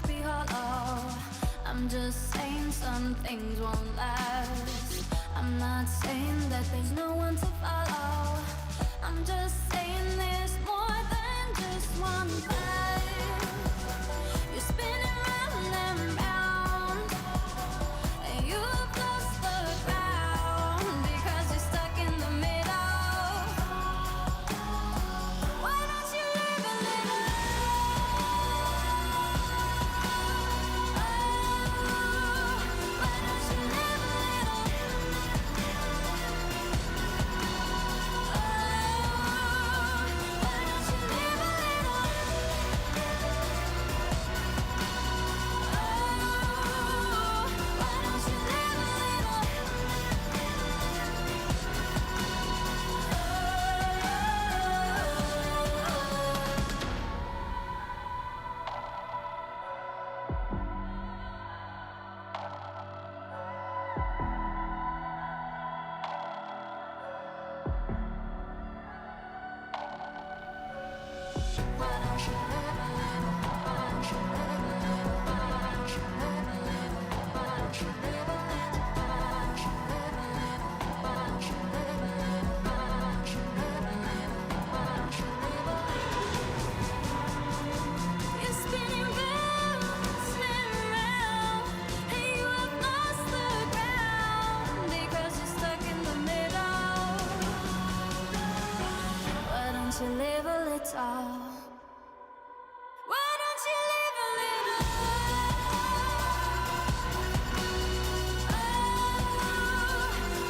must be hollow. I'm just saying some things won't last. I'm not saying that there's no one to follow. I'm just saying there's more than just one path. You're spinning round and round, and you've lost the ground because you're stuck in the middle. Why don't you live a little? Why don't you live a little? Why don't you live a little? Why don't you live a little? You're spinning round, and you have lost the ground because you're stuck in the middle. Why don't you live a little? Why don't you live a little?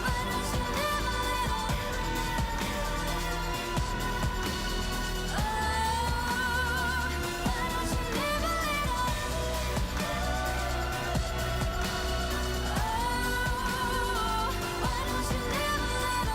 Why don't you live a little? Why don't you live a little? Why don't you live a little?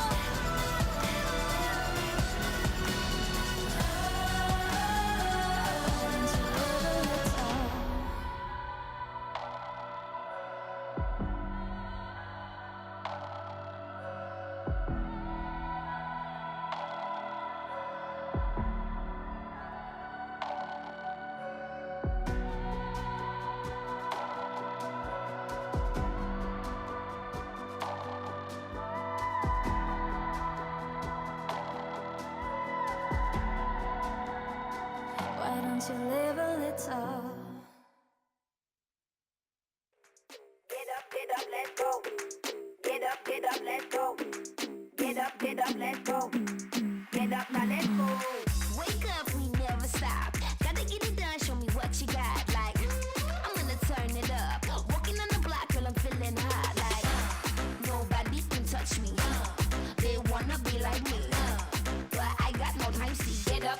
Why don't you live a little? Get up, let's go. Get up, let's go. Get up, let's go. Get up, now let's go. Wake up, we never stop. Gotta get it done, show me what you got. Like, I'm gonna turn it up. Walking on the block, girl, I'm feeling hot. Like, nobody can touch me. They wanna be like me. But I got no time, see. Get up,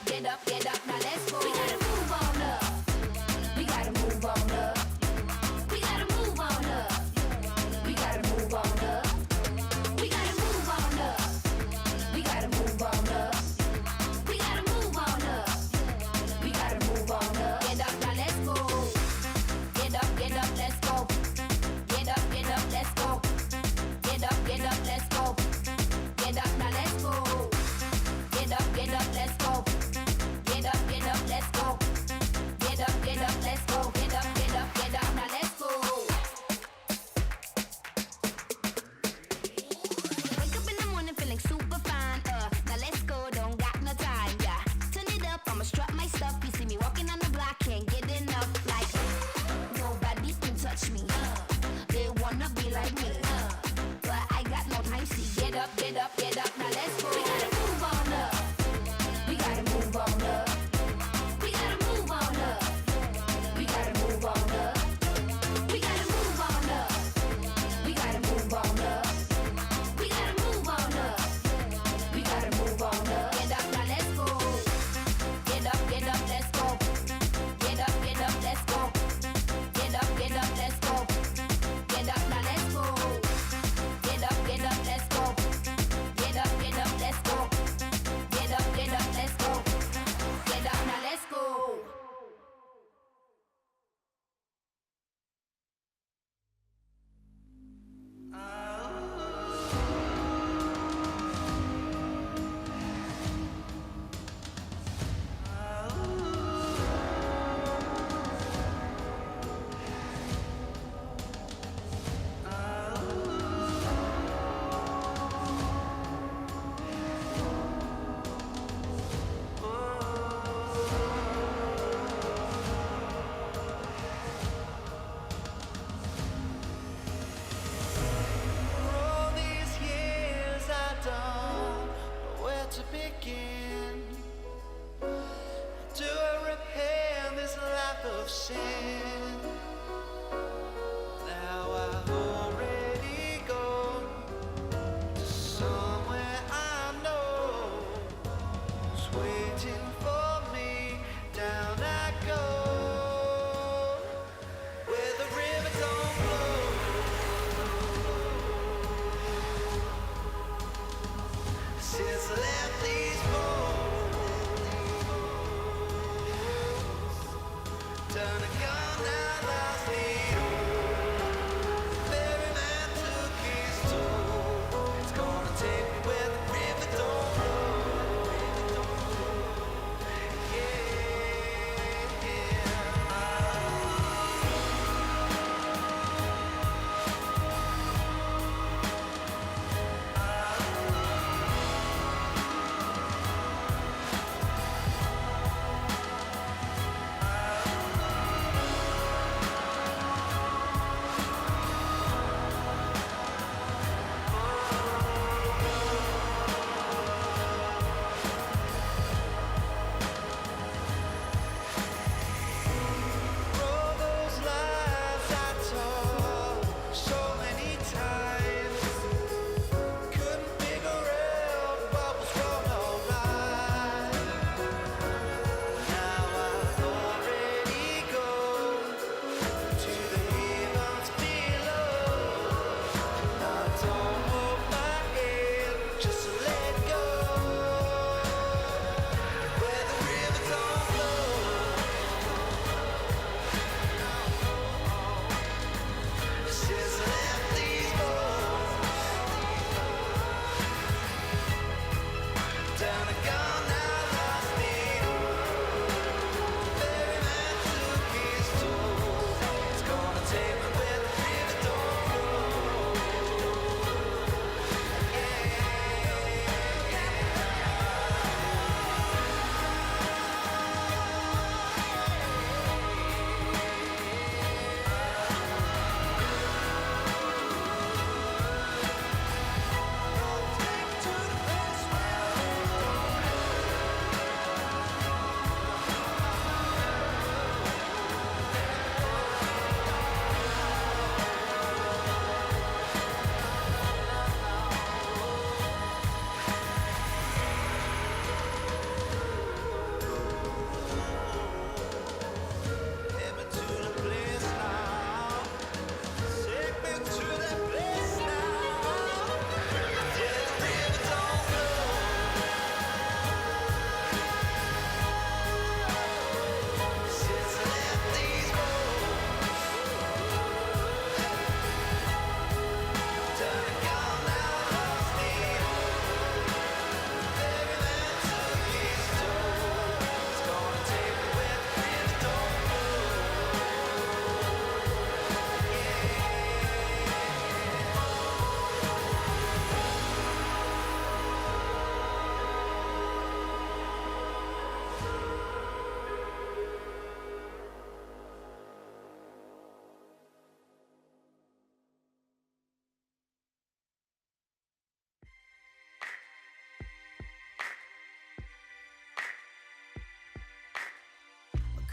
now let's go. We gotta move on up. We gotta move on up. We gotta move on up. We gotta move on up. We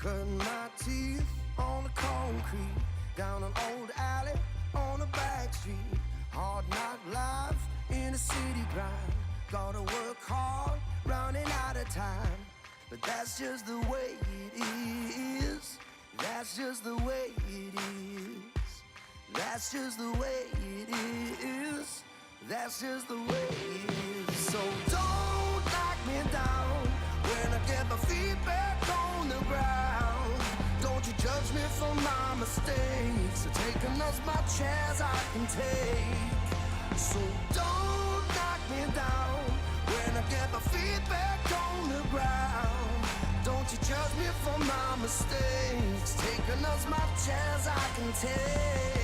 Cutting my teeth on the concrete, down an old alley on a back street. Hard knock life in a city grind. Gotta work hard, running out of time. But that's just the way it is. That's just the way it is. That's just the way it is. That's just the way it is. So don't knock me down when I get my feet back on the ground. Don't you judge me for my mistakes, taking as much as I can take. So don't knock me down when I get my feet back on the ground. Don't you judge me for my mistakes, taking as much as I can take.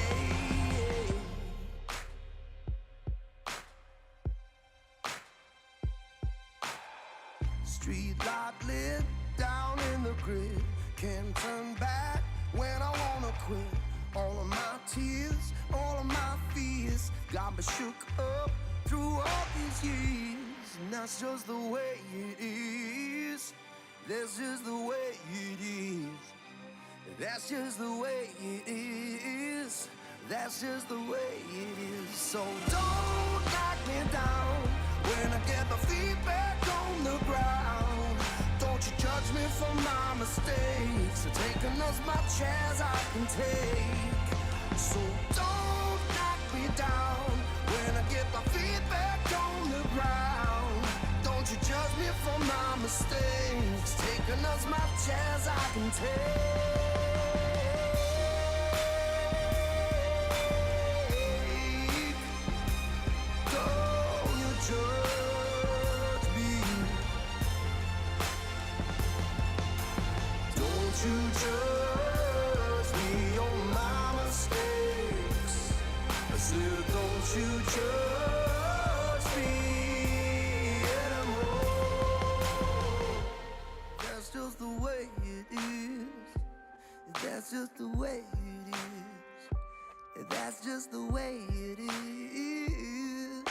Street light lit down in the grid. Can't turn back when I wanna quit. All of my tears, all of my fears got me shook up through all these years. And that's just the way it is. That's just the way it is. That's just the way it is. That's just the way it is. So don't knock me down when I get my feet back on the ground. Don't you judge me for my mistakes, taking as much as I can take. So don't knock me down when I get my feet back on the ground. Don't you judge me for my mistakes, taking as much as I can take. Don't you judge me. Don't you judge me on my mistakes. I said, don't you judge me anymore. That's just the way it is. That's just the way it is. That's just the way it is.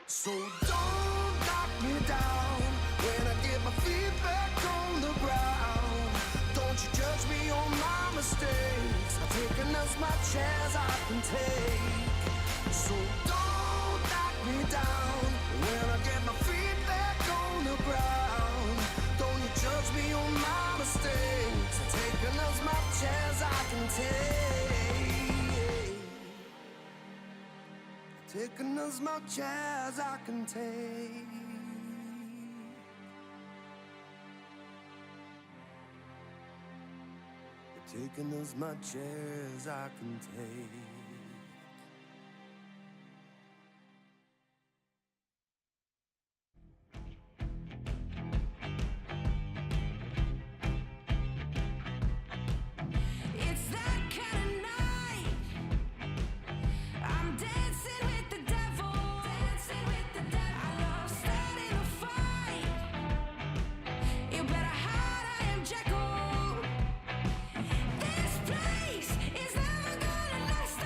So don't knock me down when I get my feet back on the ground. Don't you judge me on my mistakes, I've taken as much as I can take. So don't knock me down when I get my feet back on the ground. Don't you judge me on my mistakes, I've taken as much as I can take. Taking as much as I can take. Taking as much as I can take. It's that kind of night. I'm dancing with the devil. Dancing with the devil. I love starting a fight. You better hide, I am Jekyll. This place is never gonna last.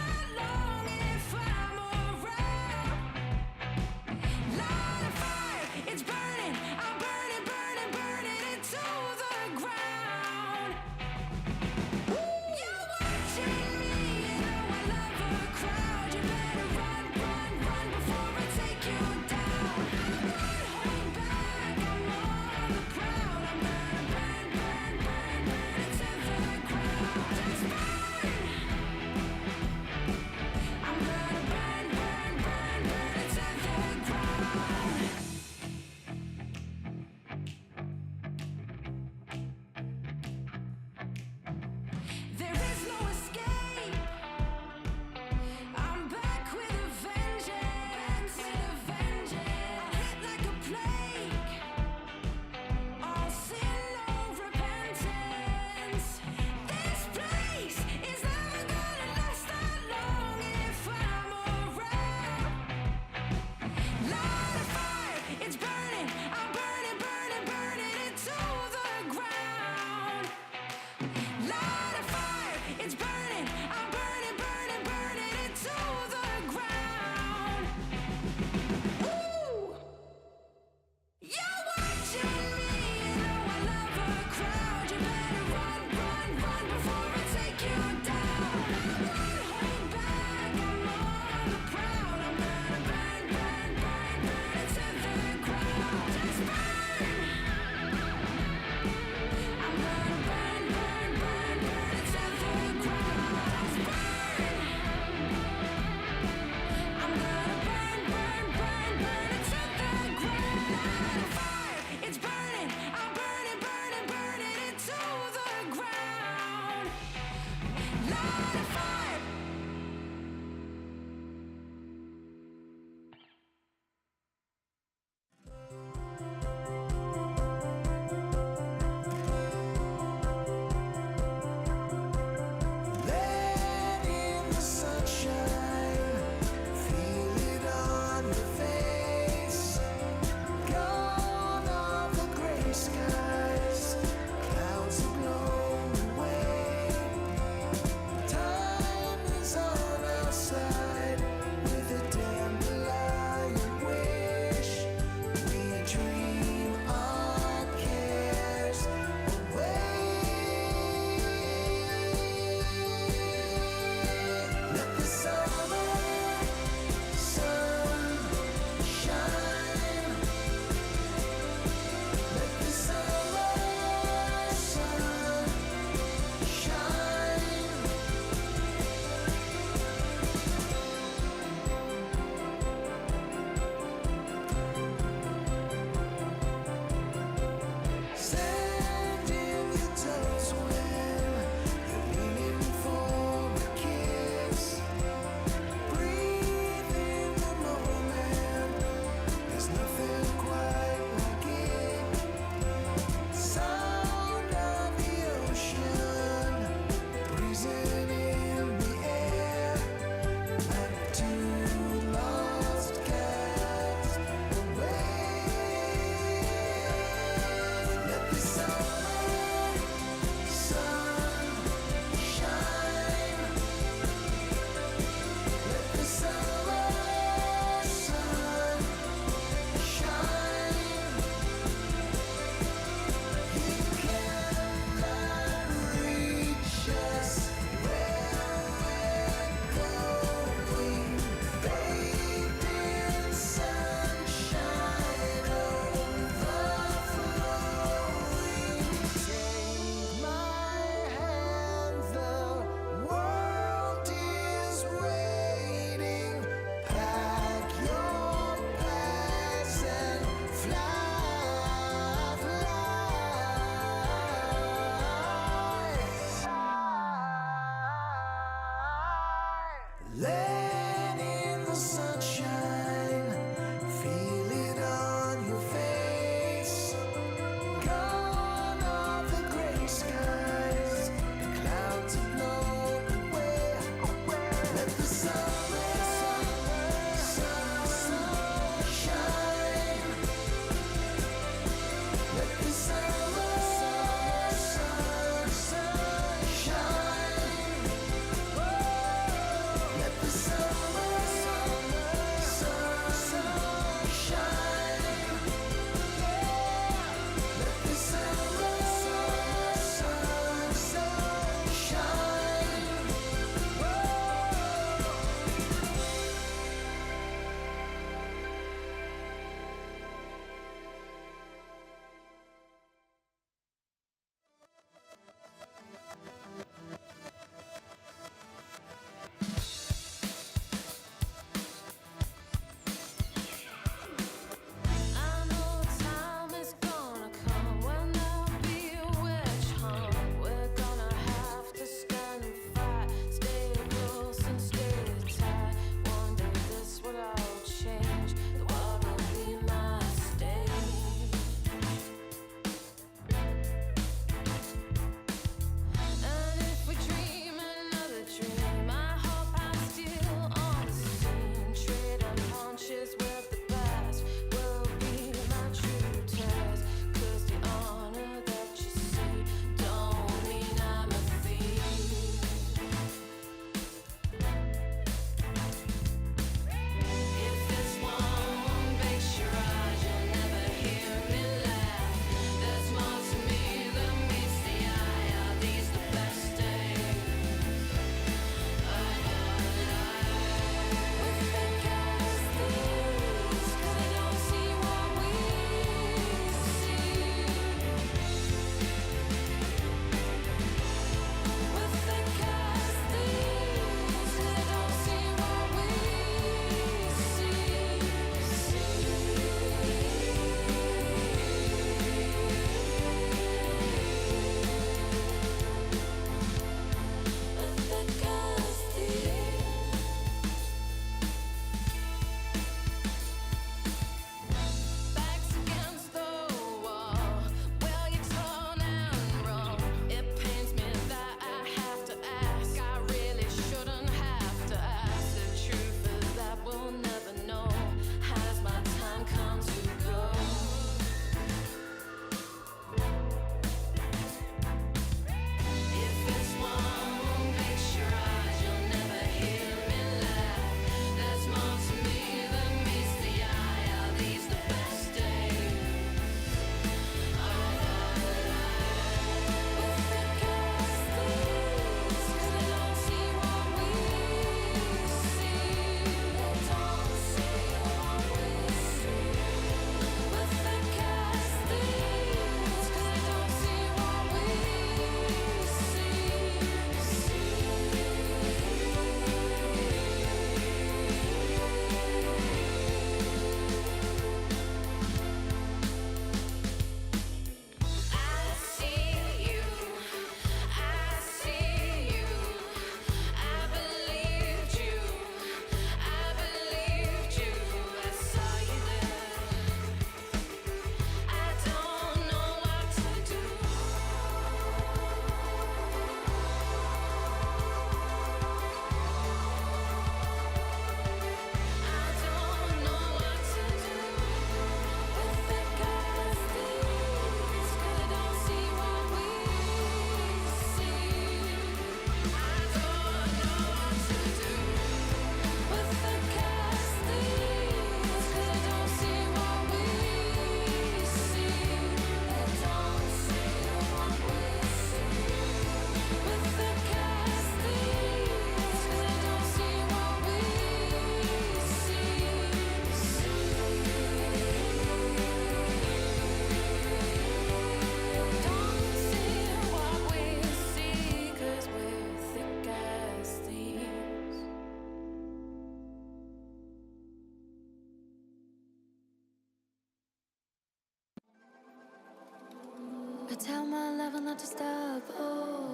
tell my lover not to stop. Oh,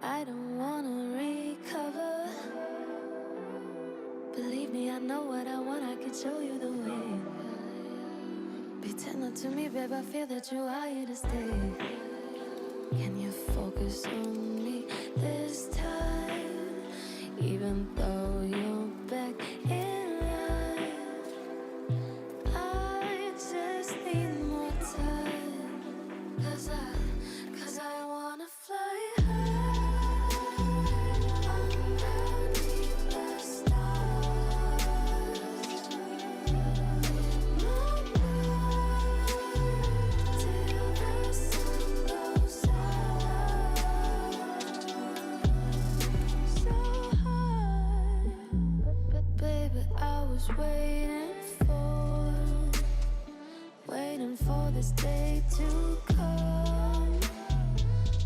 I don't wanna recover. Believe me, I know what I want. I can show you the way. Be tender to me, babe. I feel that you are here to stay. Can you focus on me this time? Even though you're back in line, I just need more time. Cause I wanna fly high underneath the stars. Till the sun goes down. So high, but baby, I was waiting for this day to come.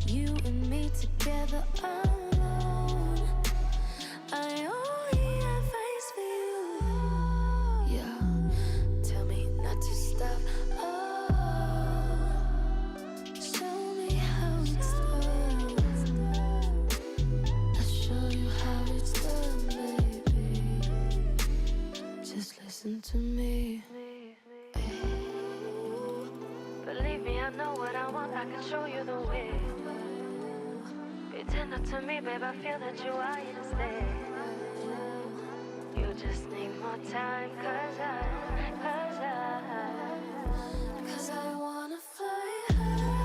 You and me together alone. I only advice for you. Yeah, tell me not to stop. Oh, show me how it's done. I'll show you how it's done, baby. Just listen to me. Believe me, I know what I want. I can show you the way. Be tender to me, babe. I feel that you are here to stay. You just need more time, cause I wanna fly high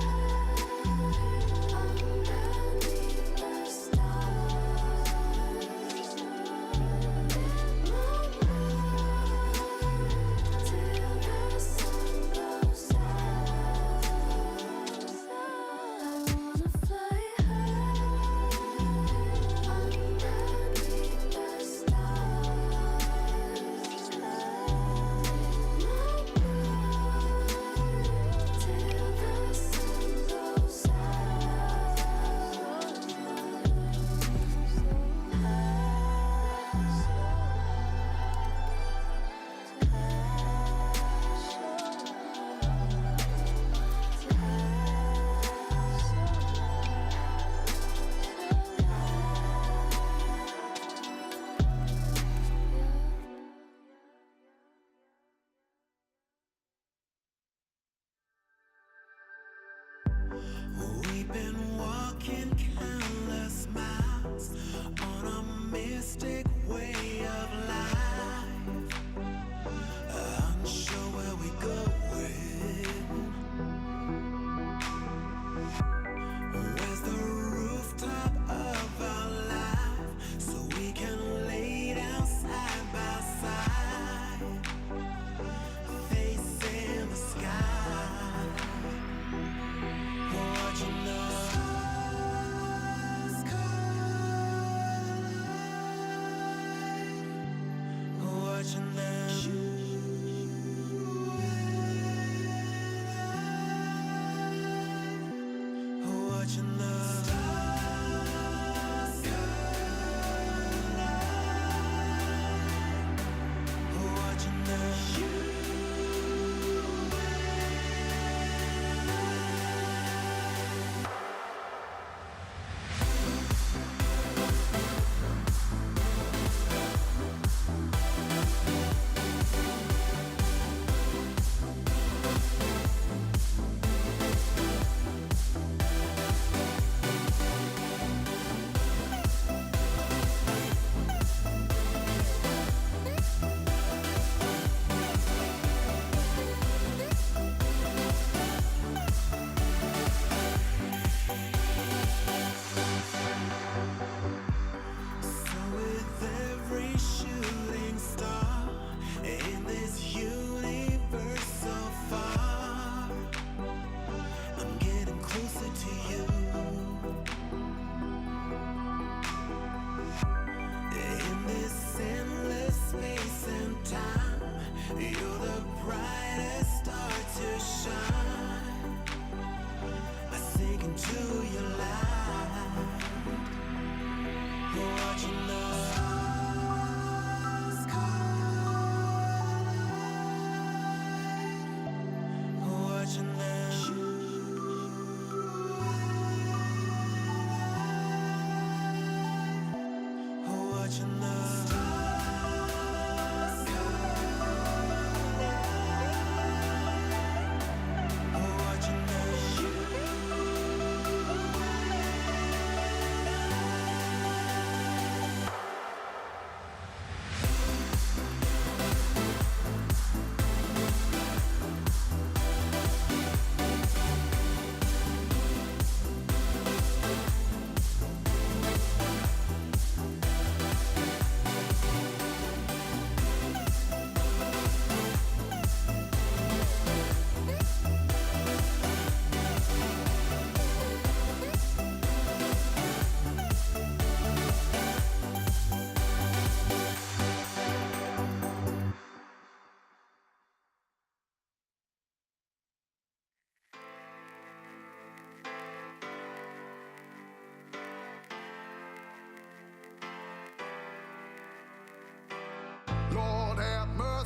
underneath the stars. Till the sun goes down. I wanna fly high underneath the stars.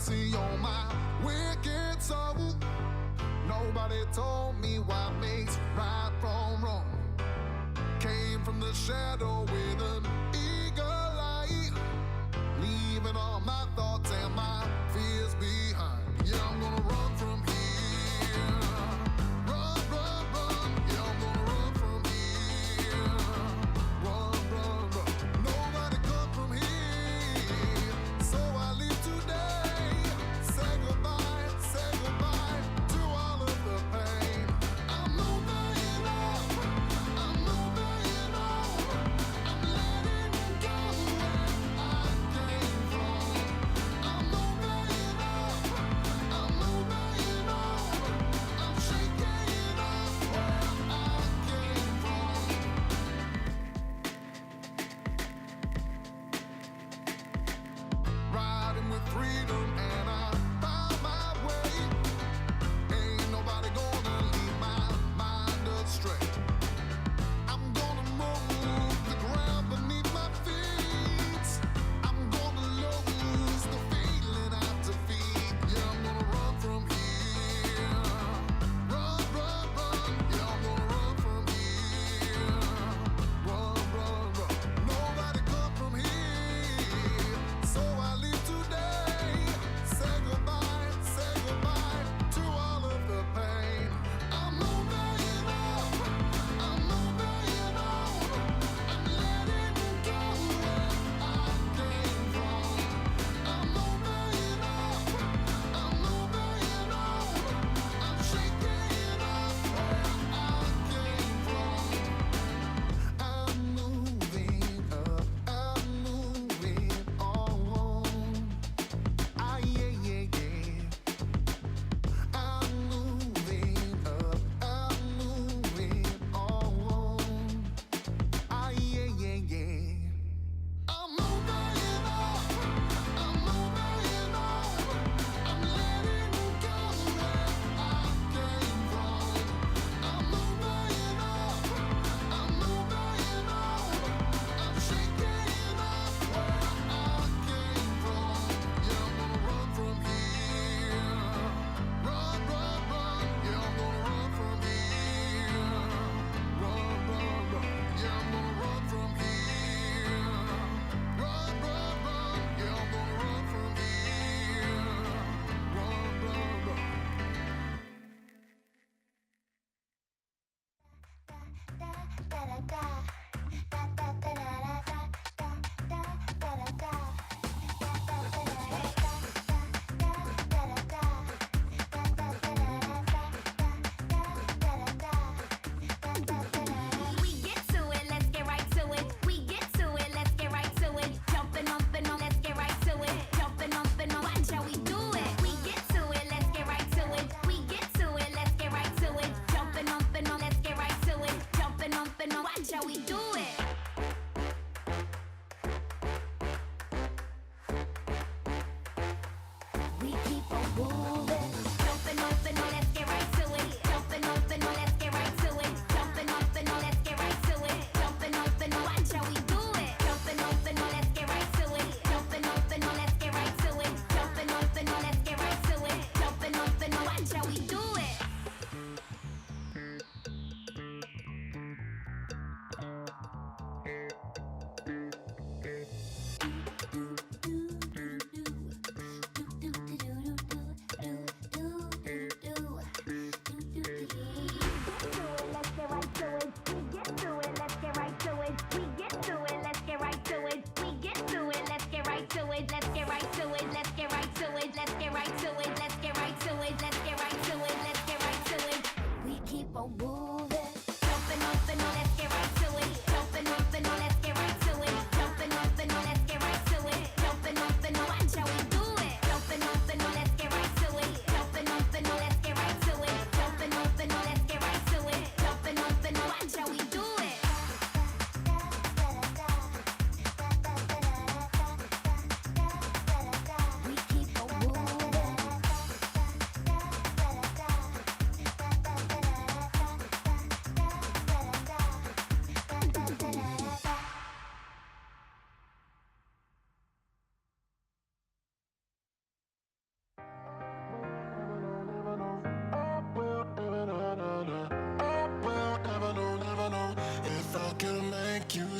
mercy on my wicked soul. Nobody told me what makes right from wrong. Came from the shadow with an eagle eye, leaving all my thoughts and my fears behind. Yeah, I'm gonna run from here. Run, run, run. Yeah, I'm gonna run from here. Run, run, run. Nobody come from here. So I leave today. Say goodbye to all of the pain. I'm moving on. I'm moving on. I'm letting go where I came from. I'm moving on. I'm moving on. I'm shaking off where I came from. Riding with freedom and I found my way. Ain't nobody gonna lead my mind astray. I'm gonna move the ground beneath my feet. I'm gonna lose the feeling I defeat. Yeah, I'm gonna run from here. Run, run, run. Yeah, I'm gonna run from here. Run, run, run. Nobody come from here. So I leave today. Say goodbye to all of the pain. I'm moving on. I'm moving on. I'm letting go where I came from. I'm moving on. I'm moving on. I'm shaking off where I came from. I'm moving up. I'm moving on. Ah, yeah, yeah, yeah. I'm moving up. I'm moving on. Ah, yeah, yeah, yeah. I'm moving on. I'm moving on. I'm letting go where I came from. I'm moving on. I'm moving on. I'm shaking off where I came from. Yeah, I'm gonna run from here. Run, run, run. Yeah, I'm gonna run from here. Run, run, run. Yeah, I'm gonna run from here. Run, run, run. Yeah, I'm gonna run from here. Run, run, run. We get to it, let's get right to it. We get to it, let's get right to it. Jumping up and on, let's get right to it. Jumping up and on, watch how we do it. We get to it, let's get right to it. We get to it, let's get right to it. Jumping up and on, let's get right to it. Jumping up and on, watch how we do it. We keep on moving. Jumping up and on, let's get right to it. Jumping up and on, let's get right to it. Jumping up and on, let's get right to it. Jumping up and on, watch how we do it. Jumping up and on, let's get right to it. Jumping up and on, let's get right to it. Jumping up and on, let's get right to it. Jumping up and on, watch how we do it.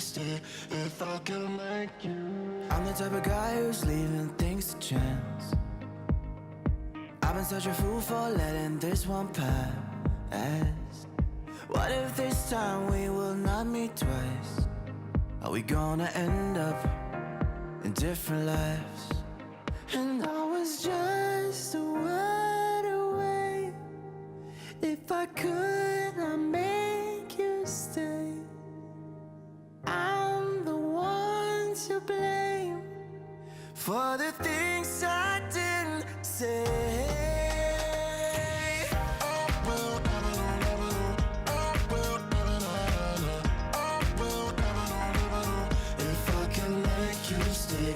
stay if I can make you. I'm the type of guy who's leaving things to chance. I've been such a fool for letting this one pass. What if this time we will not meet twice? Are we gonna end up in different lives? And I was just a word away. If I could, I'd make you stay. I'm the one to blame for the things I didn't say. If I can make you stay.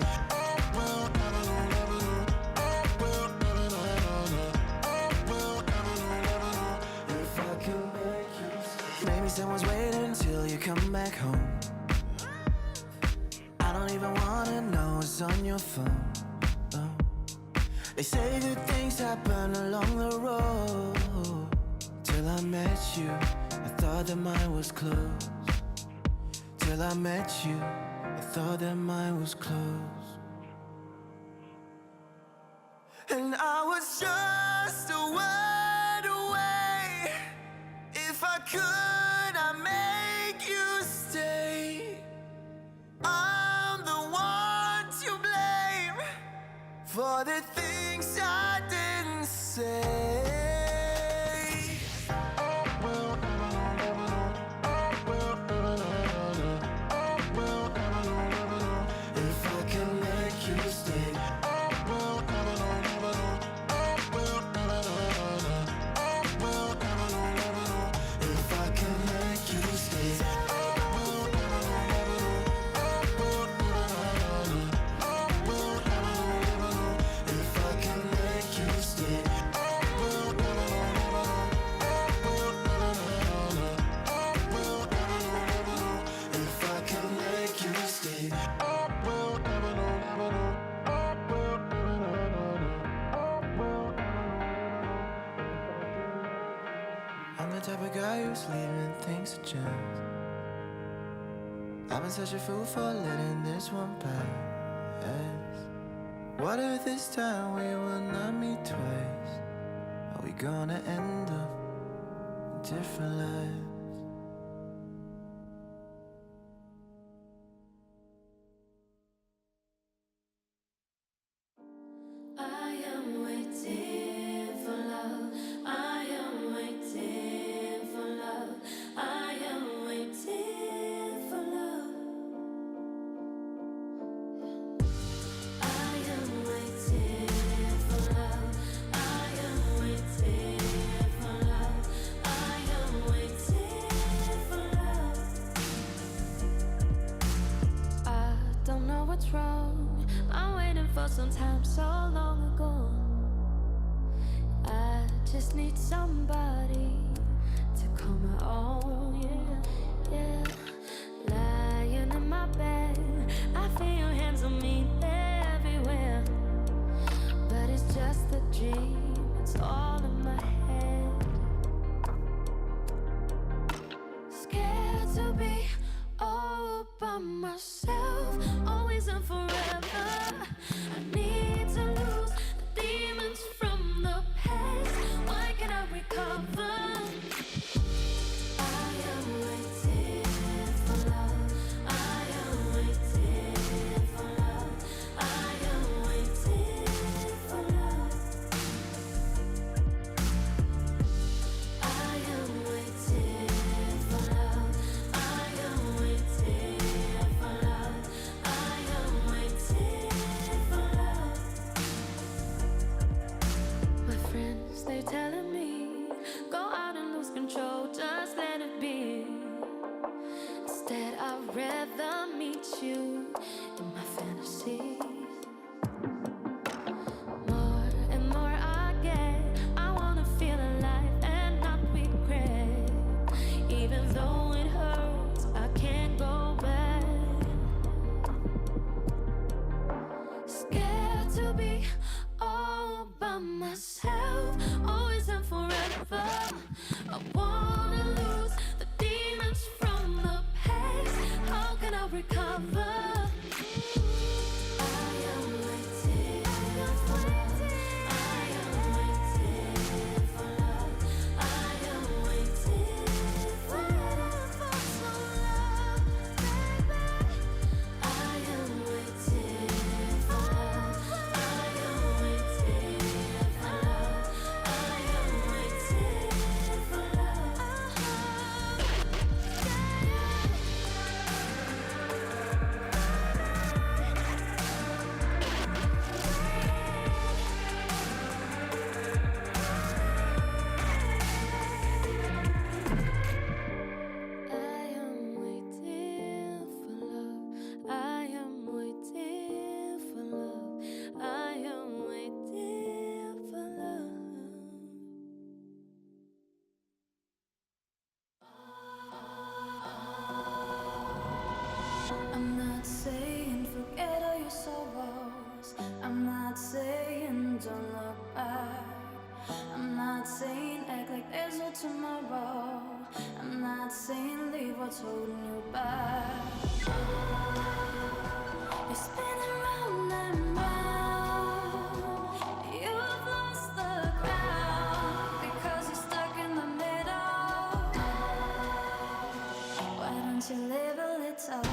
If I can make you stay. Maybe someone's waiting till you come back home. I don't even wanna know what's on your phone. No. They say good things happen along the road. Till I met you, I thought that mine was closed. Till I met you, I thought that mine was closed. And I was just a word away. If I could, I'd make you stay. I'm the one to blame for the things I didn't say. If I can make you stay. If I can make you stay. If I can make you stay. If I can make you stay. I'm the type of guy who's leaving things to chance. I've been such a fool for letting this one pass. What if this time we will not meet twice? Are we gonna end up in different lives? I am waiting for love. I am waiting for love. I am waiting for love. I am waiting for love. I am waiting for love. I am waiting for love. I don't know what's wrong. I'm waiting for some time so long ago. I just need somebody to call my own, yeah, yeah. Lying in my bed, I feel your hands on me, they're everywhere. But it's just a dream, it's all in my head. Scared to be all by myself, always and forever. I need to lose the demons from the past. Why can't I recover? I am waiting for love. I am waiting for love. I am waiting for love. I am waiting for love. I am waiting for love. I am waiting for love. My friends, they're telling me, go out and lose control, just let it be. Instead, I'd rather meet you in my fantasies. More and more I get, I wanna feel alive and not regret. Even though it hurts, I can't go back. Scared to be all by myself, always and forever. I wanna lose the demons from the past. How can I recover. I am waiting for love. I am waiting for love. I am waiting for some love, baby. I am waiting for love. I am waiting for love. I am waiting for love. I am waiting for love. I am waiting for love. I am waiting for love. I'm not saying forget all your sorrows. I'm not saying don't look back. I'm not saying act like there's no tomorrow. I'm not saying leave what's holding you back. You're spinning round and round. You've lost the ground because you're stuck in the middle. Why don't you live a little?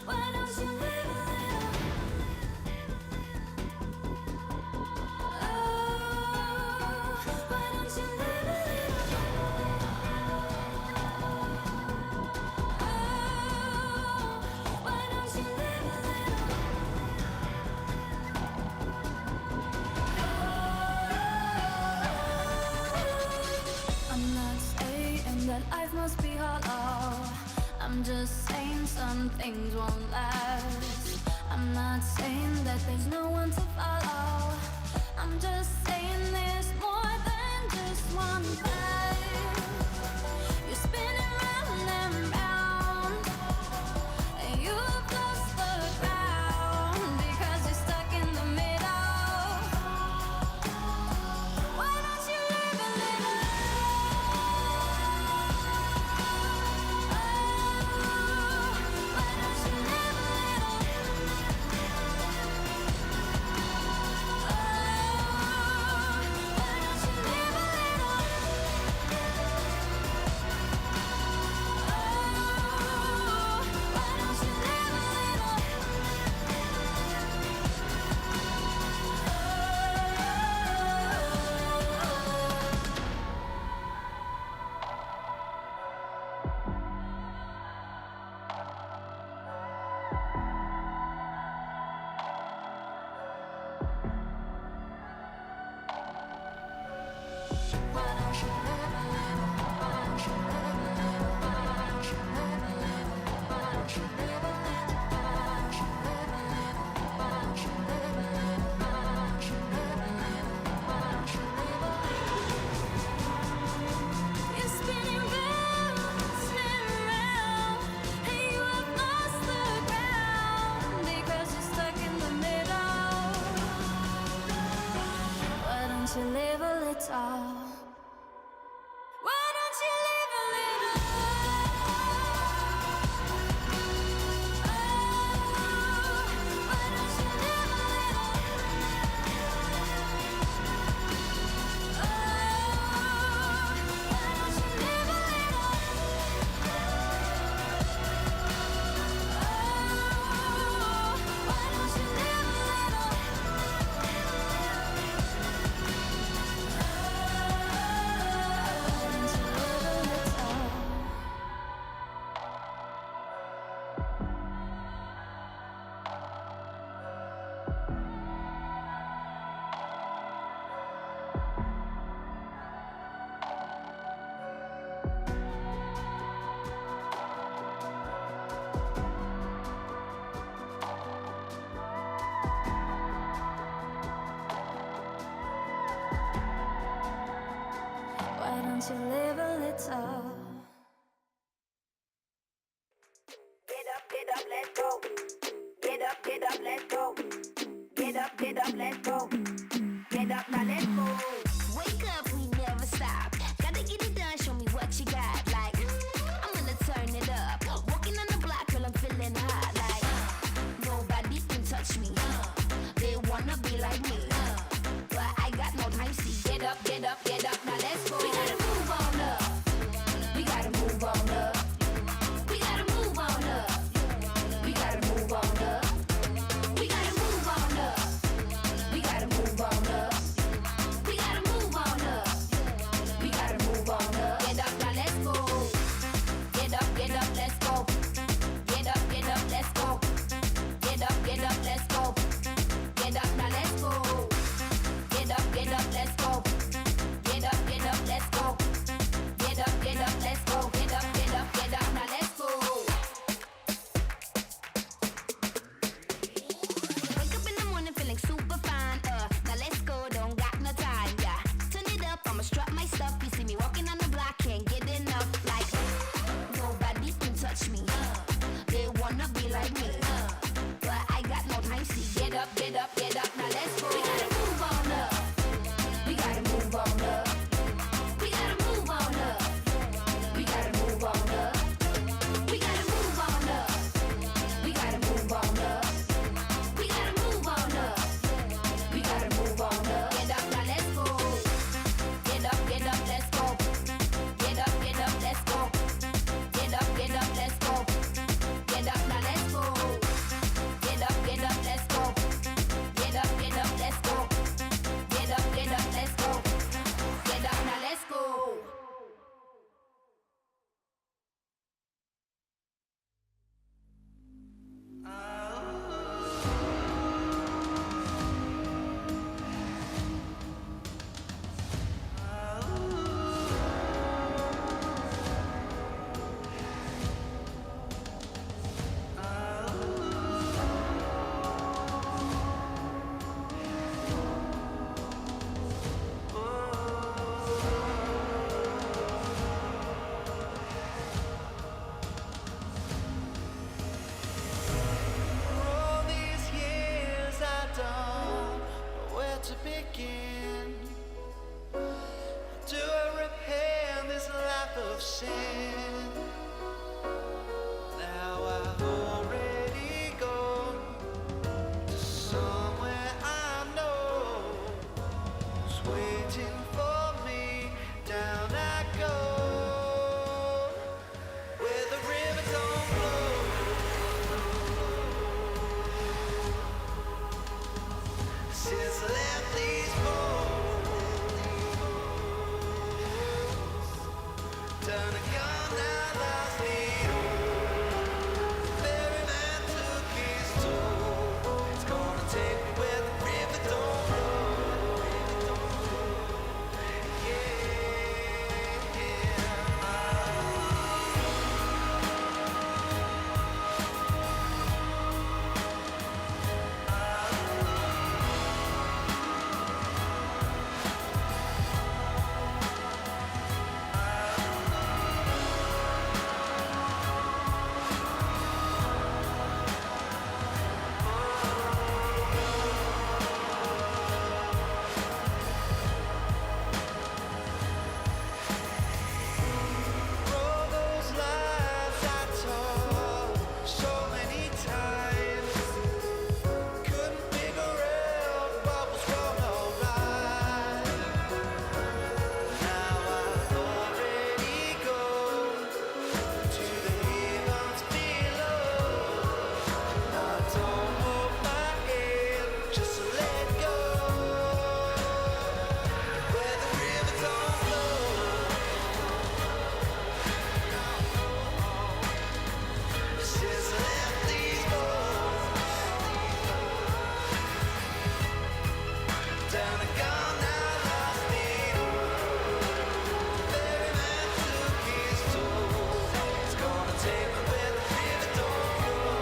Why don't you live a little? Why don't you live a little? Why don't you live a little? I'm not saying that life must be hollow. I'm just saying some things won't last. I'm not saying that there's no one to follow. I'm just saying there's more than just one path. You're spinning round and round, and you've lost the ground because you're stuck in the middle. Why don't you live a little? Why don't you live a little? Why don't you live a little? Why don't you live a You're spinning round and round, and you have lost the ground because you're stuck in the middle. Why don't you live a little? Why don't you live a little? Why don't you live a little? Why don't you live a little? Why don't you live a little? Why don't you live a little? Get up, let's go. Get up, let's go. Get up, let's go. Get up, now let's go. Wake up, we never stop. Gotta get it done, show me what ocean. Now I've already gone to somewhere I know is waiting for me. Down I go, where the river don't flow. Since I left these bones, done a gun now lost needle. Ferryman took his toll. It's gonna take me where the river don't flow. All those lives I told so many times, couldn't figure out what was wrong or right. Now I've already gone to the heavens below. I don't hold my head, just let go. Where the river don't flow. Since I left these bones, down a gone now lost needle. Ferryman took his toll. It's gonna take me where the river don't flow.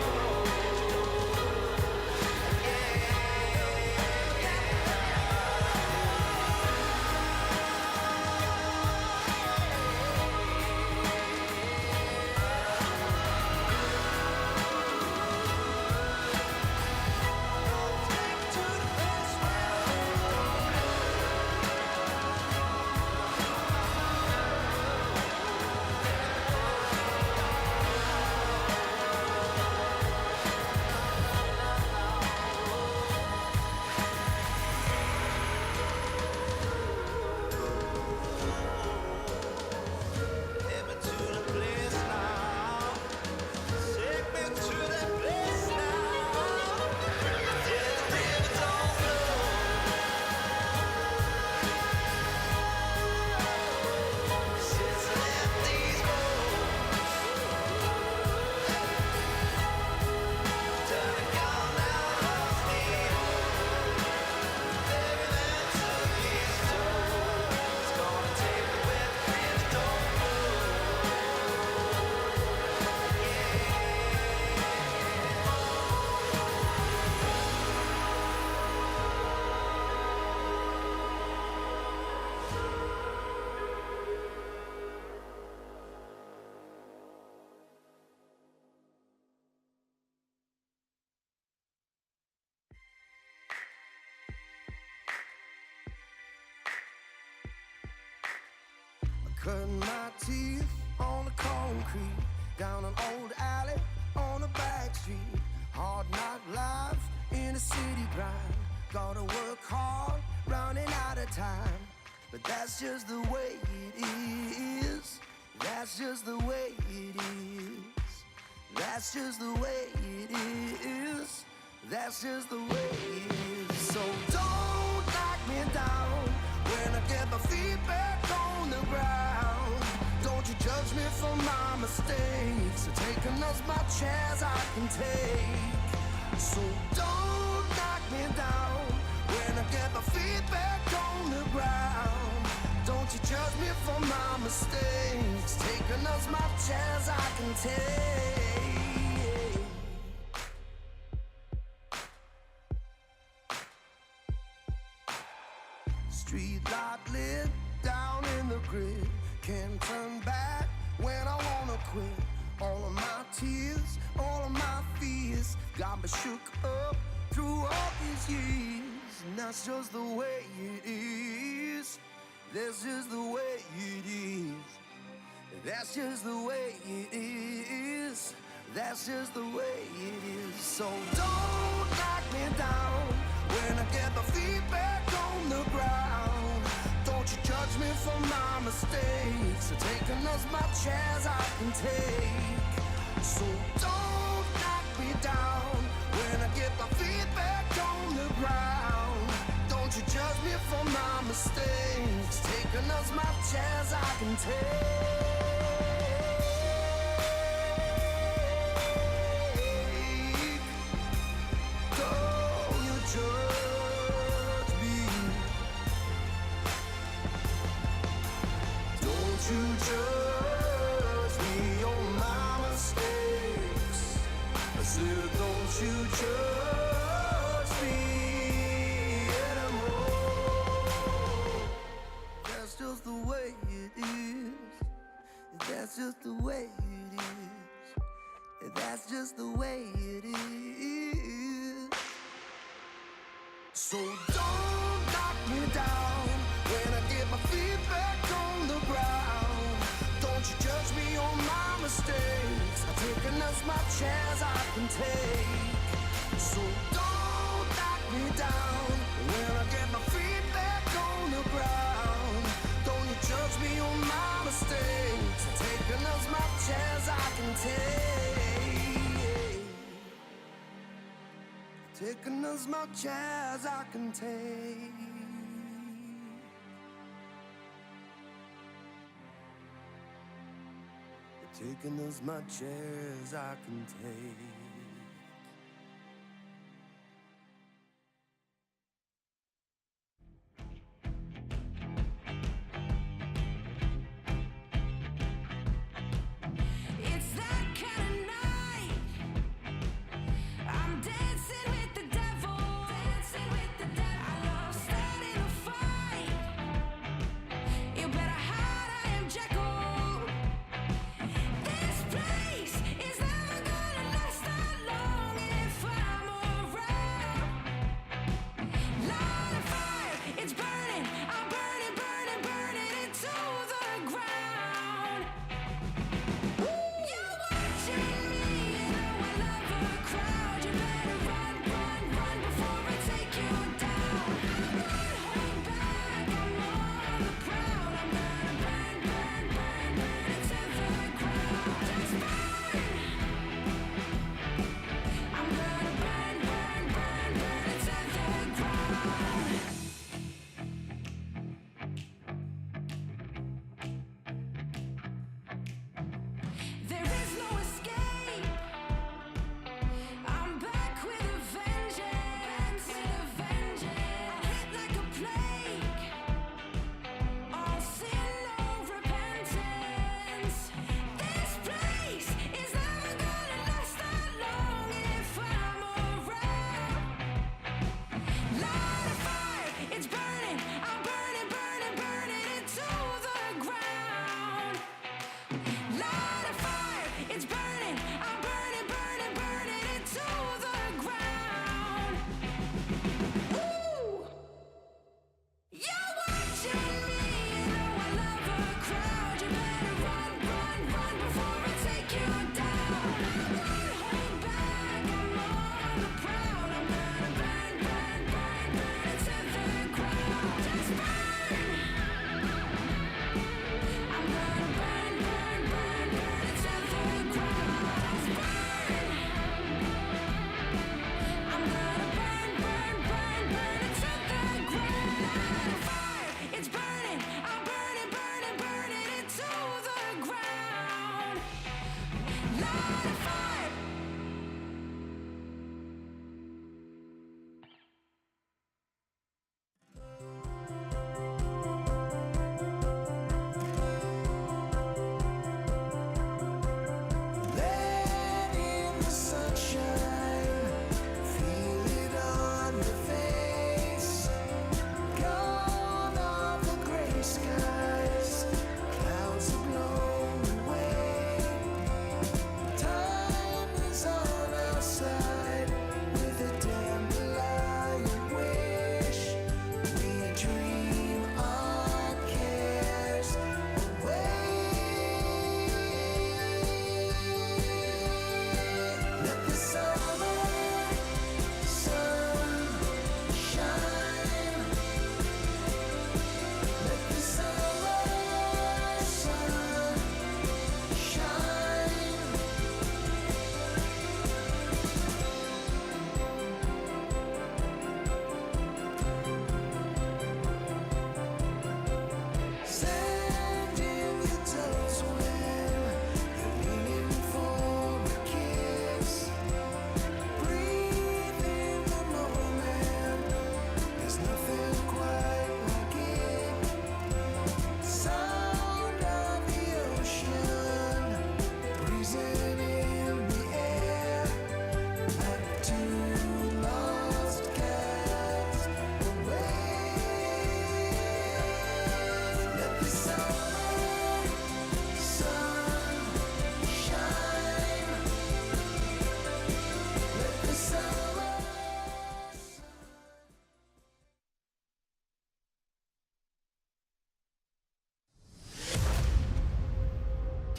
Take me to the place now. Take me to that place now. Where the river don't flow. Since I left these bones, done a gone now lost needle. Ferryman took his toll. It's gonna take me where the river don't flow. Cutting my teeth on the concrete, down an old alley on a back street. Hard knock life in a city grind. Gotta work hard, running out of time. But that's just the way it is. That's just the way it is. That's just the way it is. That's just the way it is. So don't knock me down when I get my feet back on the ground. Don't you judge me for my mistakes. So taking as much as I can take. So don't knock me down when I get my feet back on the ground. Don't you judge me for my mistakes. Taking as much as I can take. Street light lit down in the grid. Can't turn back when I wanna quit. All of my tears, all of my fears got me shook up through all these years. And that's just the way it is. That's just the way it is. That's just the way it is. That's just the way it is. So don't knock me down when I get my feet back on the ground. Don't you judge me for my mistakes. I'm taking as much as I can take. So don't knock me down when I get my feet back on the ground. Don't you judge me for my mistakes. Taking as much as I can take. Don't you judge me. Don't you judge me on my mistakes. I said, don't you judge me anymore. That's just the way it is. That's just the way it is. That's just the way it is. So don't knock me down when I get my feet back on the ground. Don't you judge me on my mistakes. I've taken as much as I can take. So don't knock me down when I get my feet back on the ground. Don't you judge me on my mistakes. I've taken as much as I can take. Taking as much as I can take. Taking as much as I can take. It's that kind of night. I'm dancing with the devil. Dancing with the devil. I love starting a fight. You better hide, I am Jekyll. This place is never gonna last.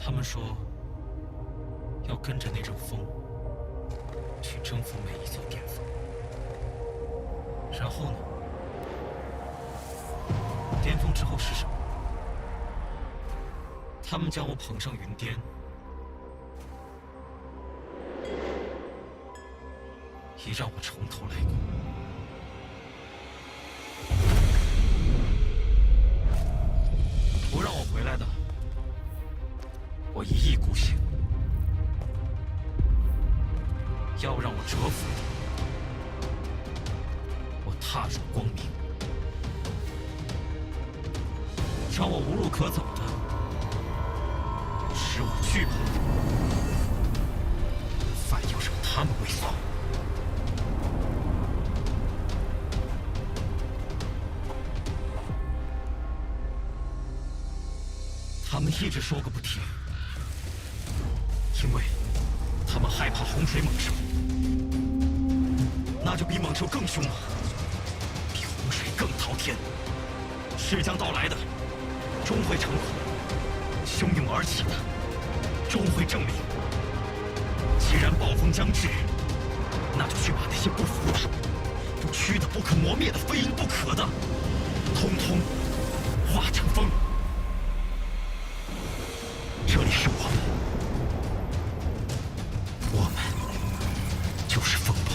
他们说要跟着那阵风去征服每一座巅峰，然后呢？巅峰之后是什么？他们将我捧上云巅，也让我从头来过。不让我回来的，我一意孤行；要让我折服的，我踏入光明；让我无路可走的，使我惧怕；反要让他们畏缩。他们一直说个不停，因为他们害怕洪水猛兽，那就比猛兽更凶猛，比洪水更滔天。是将到来的，终会成苦；汹涌而起的，终会证明。既然暴风将至，那就去把那些不服的、不屈的、不可磨灭的、非赢不可的，通通化成风。这里是我们，我们就是风暴。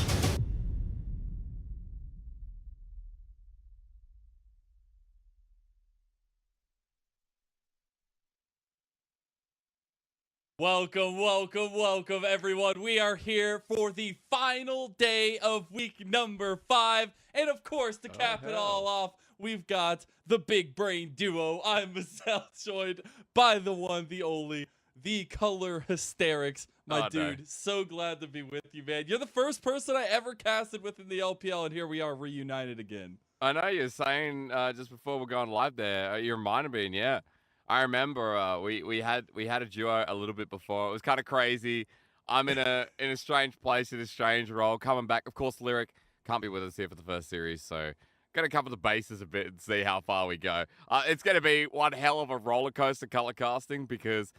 Welcome, welcome, welcome, everyone. We are here for the final day of week number 5. And of course, to cap it all off, we've got the big brain duo. I'm Marcel, joined by the one, the only, the color hysterics. My dude, so glad to be with you, man. You're the first person I ever casted within the LPL, and here we are reunited again. I know you're saying just before we're going live there, you reminded me, and yeah. I remember we had a duo a little bit before. It was kind of crazy. I'm in a strange place, in a strange role. Coming back, of course, Lyric can't be with us here for the first series, so gonna cover the bases a bit and see how far we go. It's gonna be one hell of a roller coaster color casting because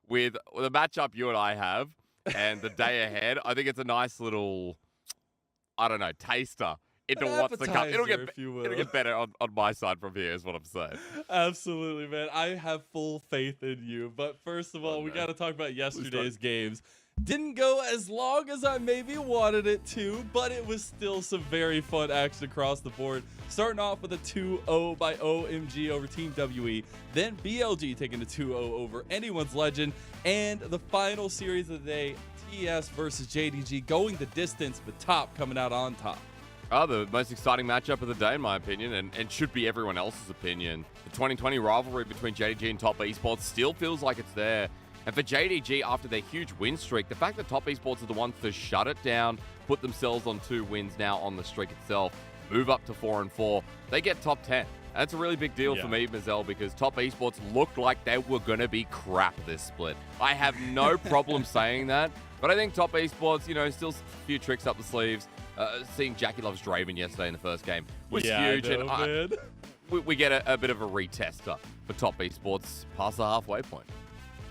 with the matchup you and I have and the day ahead, I think it's a nice little, I don't know, taster. Into what's to come. It'll get better on my side from here is what I'm saying. Absolutely, man. I have full faith in you. But first of all, we got to talk about yesterday's games. Didn't go as long as I maybe wanted it to, but it was still some very fun action across the board. Starting off with a 2-0 by OMG over Team WE, then BLG taking a 2-0 over Anyone's Legend, and the final series of the day, TS versus JDG, going the distance, but Top coming out on top. Oh, the most exciting matchup of the day, in my opinion, and should be everyone else's opinion. The 2020 rivalry between JDG and Top Esports still feels like it's there. And for JDG, after their huge win streak, the fact that Top Esports are the ones to shut it down, put themselves on 2 wins now on the streak itself, move up to 4-4, they get top 10. That's a really big deal for me, Mazel, because Top Esports looked like they were going to be crap this split. I have no problem saying that, but I think Top Esports, you know, still a few tricks up the sleeves. Seeing Jackie Loves Draven yesterday in the first game was huge. I know, and we get a bit of a retester for Top Esports past the halfway point.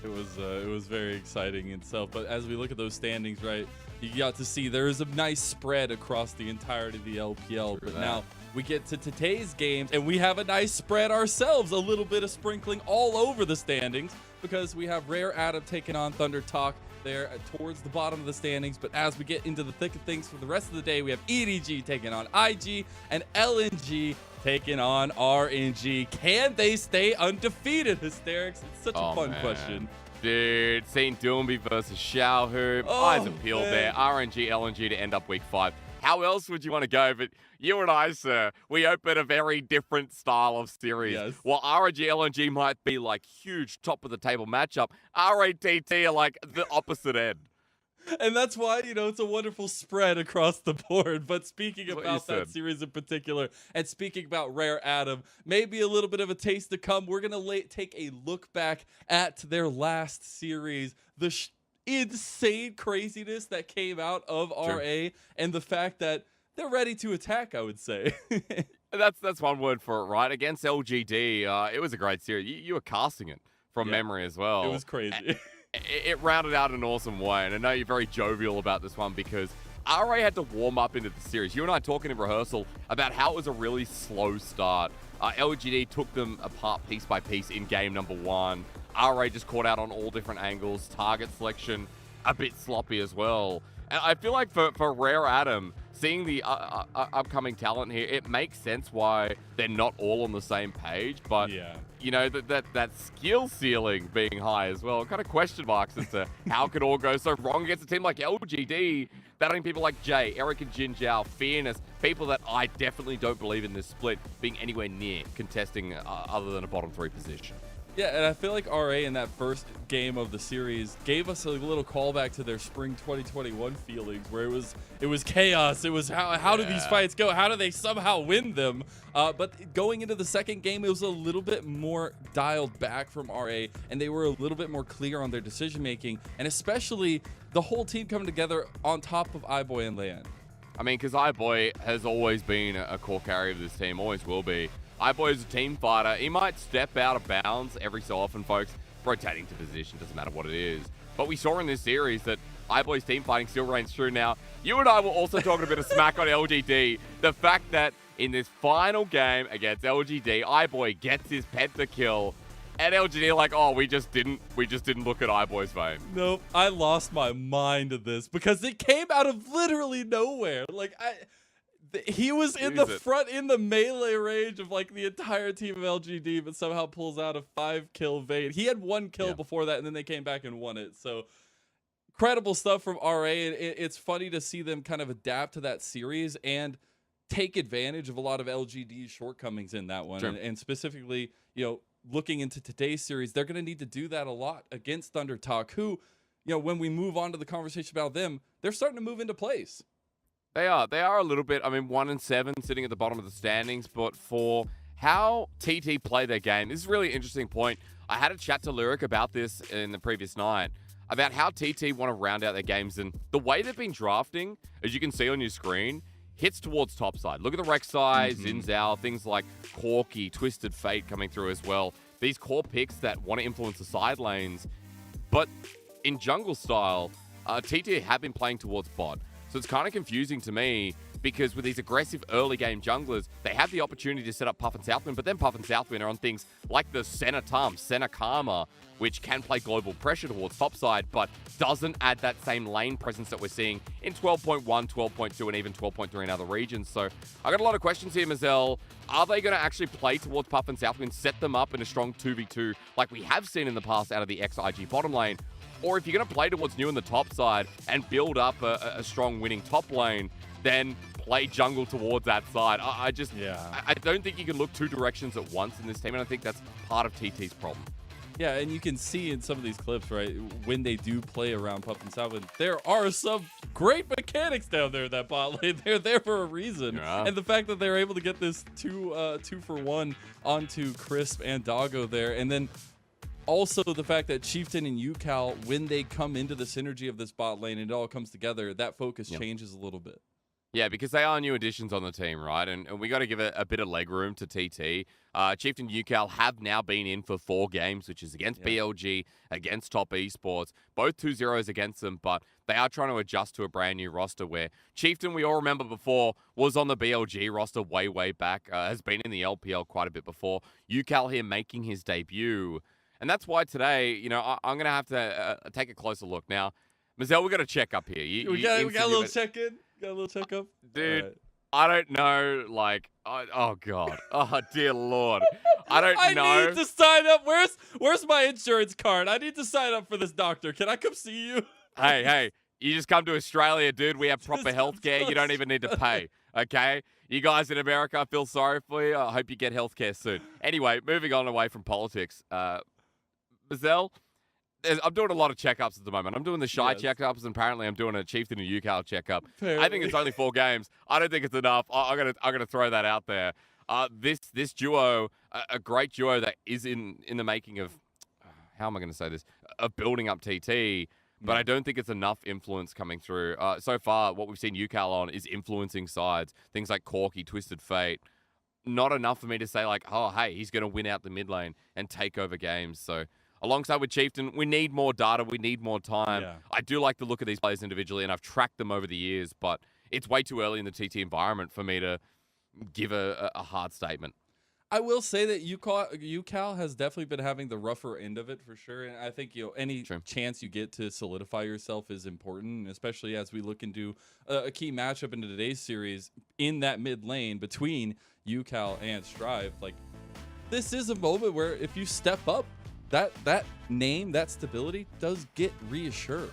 It was very exciting itself. But as we look at those standings, right, you got to see there is a nice spread across the entirety of the LPL. But now we get to today's games, and we have a nice spread ourselves. A little bit of sprinkling all over the standings because we have Rare Adam taking on Thunder Talk there towards the bottom of the standings. But as we get into the thick of things for the rest of the day, we have EDG taking on IG and LNG taking on RNG. Can they stay undefeated, Hysterics? It's such a fun question. Dude, seeing Doomby versus Xiaohu, eyes are peeled there. RNG, LNG to end up week 5. How else would you want to go? But you and I, sir, we open a very different style of series. Yes. While RNG, LNG might be like huge top of the table matchup, RATT are like the opposite end. And that's why, you know, it's a wonderful spread across the board. But speaking about that series in particular, and speaking about Rare Adam, maybe a little bit of a taste to come. We're going to take a look back at their last series, the insane craziness that came out of RA, and the fact that they're ready to attack, I would say. That's one word for it, right? Against LGD, it was a great series. You were casting it from memory as well. It was crazy. It rounded out in an awesome way. And I know you're very jovial about this one because RA had to warm up into the series. You and I talking in rehearsal about how it was a really slow start. LGD took them apart piece by piece in game number 1. RA just caught out on all different angles. Target selection a bit sloppy as well. And I feel like for Rare Adam, seeing the upcoming talent here, it makes sense why they're not all on the same page. But, you know, that skill ceiling being high as well, kind of question marks as to how could all go so wrong against a team like LGD, battling people like Jay, Eric and Jin Zhao, Fearness, people that I definitely don't believe in this split being anywhere near contesting other than a bottom 3 position. Yeah, and I feel like RA in that first game of the series gave us a little callback to their spring 2021 feelings, where it was chaos. It was how do these fights go? How do they somehow win them? But going into the second game, it was a little bit more dialed back from RA, and they were a little bit more clear on their decision making, and especially the whole team coming together on top of iBoy and Leanne. I mean, because iBoy has always been a core carrier of this team, always will be. iBoy is a team fighter. He might step out of bounds every so often, folks, rotating to position, doesn't matter what it is. But we saw in this series that iBoy's team fighting still reigns true. Now, you and I were also talking a bit of smack on LGD. The fact that in this final game against LGD, iBoy gets his pentakill, and LGD are like, oh, we just didn't look at iBoy's vein. Nope, I lost my mind at this because it came out of literally nowhere. Like, he was in the front in the melee range of like the entire team of LGD, but somehow pulls out a 5-kill Vade. He had 1 kill before that, and then they came back and won it. So incredible stuff from RA. It's funny to see them kind of adapt to that series and take advantage of a lot of LGD's shortcomings in that one. Sure. And specifically, you know, looking into today's series, they're going to need to do that a lot against Thunder Talk, who, you know, when we move on to the conversation about them, they're starting to move into place. They are a little bit, I mean, 1-7 sitting at the bottom of the standings, but for how TT play their game, this is a really interesting point. I had a chat to Lyric about this in the previous night, about how TT want to round out their games, and the way they've been drafting, as you can see on your screen, hits towards topside. Look at the Rek'Sai, Xin Zhao, things like Corki, Twisted Fate coming through as well. These core picks that want to influence the side lanes, but in jungle style, TT have been playing towards bot. So it's kind of confusing to me because with these aggressive early game junglers, they have the opportunity to set up Puff and Southwind, but then Puff and Southwind are on things like the Senna Tum, Senna Karma, which can play global pressure towards topside, but doesn't add that same lane presence that we're seeing in 12.1, 12.2, and even 12.3 in other regions. So I got a lot of questions here, Mazel. Are they going to actually play towards Puff and Southwind, set them up in a strong 2v2 like we have seen in the past out of the XIG bottom lane? Or if you're going to play towards new in the top side and build up a strong winning top lane, then play jungle towards that side. I don't think you can look 2 directions at once in this team, and I think that's part of TT's problem. Yeah, and you can see in some of these clips, right, when they do play around Puff and Southwind, there are some great mechanics down there in that bot lane. They're there for a reason. Yeah. And the fact that they're able to get this 2-for-1 onto Crisp and Doggo there, and then also the fact that Chieftain and UCal, when they come into the synergy of this bot lane and it all comes together, that focus changes a little bit. Yeah, because they are new additions on the team, right? And we got to give a bit of leg room to TT. Chieftain and UCal have now been in for 4 games, which is against BLG, against Top Esports, both 2-0s against them, but they are trying to adjust to a brand new roster where Chieftain, we all remember before, was on the BLG roster way back, has been in the LPL quite a bit before. UCal here making his debut. And that's why today, you know, I'm going to have to take a closer look. Now, Mazel, we got a check-up here. We got a little check-in? Got a little check-up? Dude, right. I don't know, like, oh, God. Oh, dear Lord. I don't know. I need to sign up. Where's my insurance card? I need to sign up for this doctor. Can I come see you? Hey, you just come to Australia, dude. We have proper healthcare. You don't even need to pay, okay? You guys in America, I feel sorry for you. I hope you get healthcare soon. Anyway, moving on away from politics. Mazel, I'm doing a lot of checkups at the moment. I'm doing the Shy checkups, and apparently I'm doing a Chieftain and UCal checkup. Apparently. I think it's only 4 games. I don't think it's enough. I'm gonna throw that out there. This duo, a great duo that is in the making of, how am I going to say this? Of building up TT, but I don't think it's enough influence coming through. So far, what we've seen UCal on is influencing sides. Things like Corki, Twisted Fate. Not enough for me to say like, oh, hey, he's going to win out the mid lane and take over games. So alongside with Chieftain, we need more data. We need more time. Yeah. I do like to look at these players individually, and I've tracked them over the years, but it's way too early in the TT environment for me to give a hard statement. I will say that UCal has definitely been having the rougher end of it for sure, and I think any chance you get to solidify yourself is important, especially as we look into a key matchup into today's series in that mid lane between UCal and Strive. Like, this is a moment where if you step up, that name, that stability does get reassured.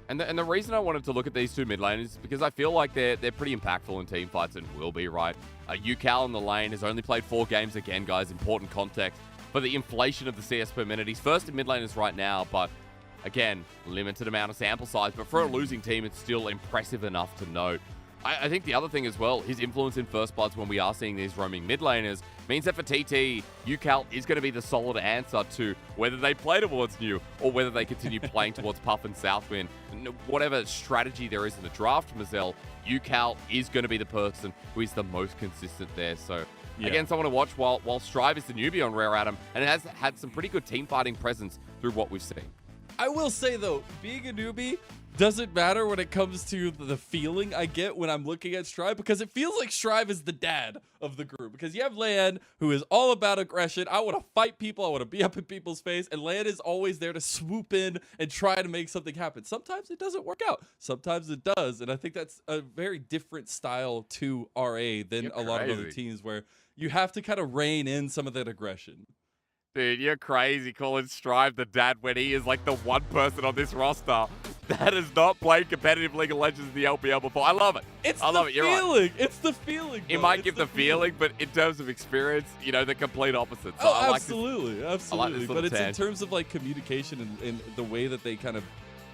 And the reason I wanted to look at these two mid laners is because I feel like they're pretty impactful in team fights and will be, right? UCal in the lane has only played 4 games again, guys. Important context for the inflation of the CS per minute. He's first in mid laners right now, but again, limited amount of sample size. But for a losing team, it's still impressive enough to note. I think the other thing as well, his influence in First Bloods when we are seeing these roaming mid laners means that for TT, UCal is going to be the solid answer to whether they play towards New or whether they continue playing towards Puff and Southwind. Whatever strategy there is in the draft, Mazel, UCal is going to be the person who is the most consistent there. So, again, someone to watch while Strive is the newbie on Rare Atom and it has had some pretty good team fighting presence through what we've seen. I will say, though, being a newbie doesn't matter when it comes to the feeling I get when I'm looking at Strive, because it feels like Strive is the dad of the group. Because you have Lan, who is all about aggression. I want to fight people. I want to be up in people's face. And Lan is always there to swoop in and try to make something happen. Sometimes it doesn't work out. Sometimes it does. And I think that's a very different style to RA than a lot of other teams where you have to kind of rein in some of that aggression. Dude, you're crazy calling Strive the dad when he is like the one person on this roster that has not played competitive League of Legends in the LPL before. I love it. I love it. You're right. It's the feeling. It might give the feeling, but in terms of experience, the complete opposite. So absolutely. But it's in terms of like communication and the way that they kind of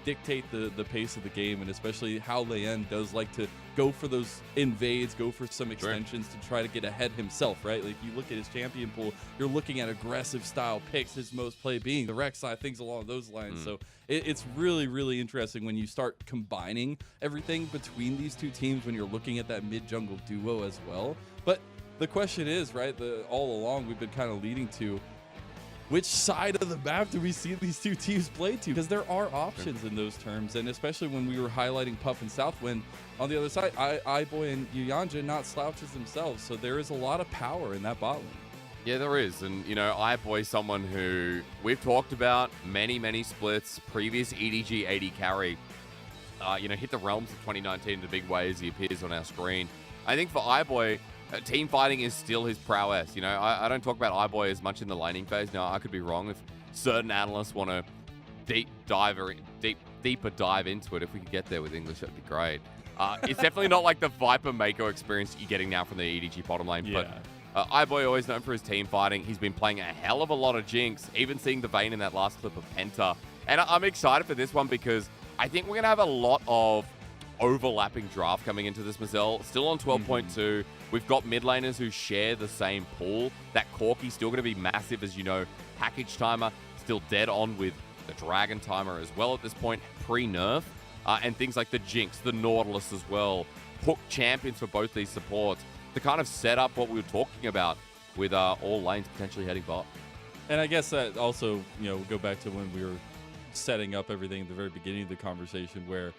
dictate the pace of the game, and especially how Leyen does like to go for those invades, go for some extensions to try to get ahead himself, right? Like, if you look at his champion pool, you're looking at aggressive style picks, his most play being the Rek'Sai, things along those lines. So it's really, really interesting when you start combining everything between these two teams when you're looking at that mid-jungle duo as well. But the question is, right, all along we've been kind of leading to, which side of the map do we see these two teams play to? Because there are options in those terms, and especially when we were highlighting Puff and Southwind on the other side, iBoy and Yuyanja not slouches themselves, so there is a lot of power in that bot lane. Yeah, there is, and iBoy, someone who we've talked about many splits, previous EDG AD carry, hit the realms of 2019 in a big way as he appears on our screen. I think for iBoy, team fighting is still his prowess. I don't talk about iBoy as much in the laning phase. Now, I could be wrong. If certain analysts want to deeper dive into it, if we could get there with English, that'd be great. It's definitely not like the Viper Mako experience you're getting now from the EDG bottom lane. Yeah. But iBoy always known for his team fighting. He's been playing a hell of a lot of Jinx, even seeing the Vayne in that last clip of Penta. And I'm excited for this one because I think we're going to have a lot of overlapping draft coming into this, Mazel. Still on 12.2. We've got mid laners who share the same pool. That Corki's still going to be massive, as you know. Package Timer still dead on with the Dragon Timer as well at this point, pre-nerf. And things like the Jinx, the Nautilus as well. Hook champions for both these supports to kind of set up what we were talking about with all lanes potentially heading bot. And I guess that also, go back to when we were setting up everything at the very beginning of the conversation, where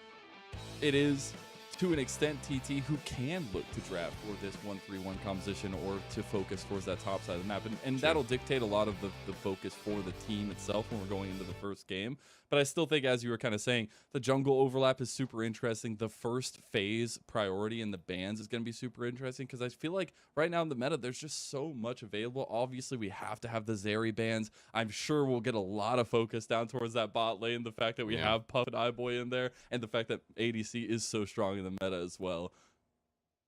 it is, to an extent, TT who can look to draft for this 1-3-1 composition or to focus towards that top side of the map. And that'll dictate a lot of the focus for the team itself when we're going into the first game. But I still think, as you were kind of saying, the jungle overlap is super interesting. The first phase priority in the bans is going to be super interesting because I feel like right now in the meta, there's just so much available. Obviously, we have to have the Zeri bans. I'm sure we'll get a lot of focus down towards that bot lane. The fact that we have Puff and iBoy in there, and the fact that ADC is so strong in the meta as well.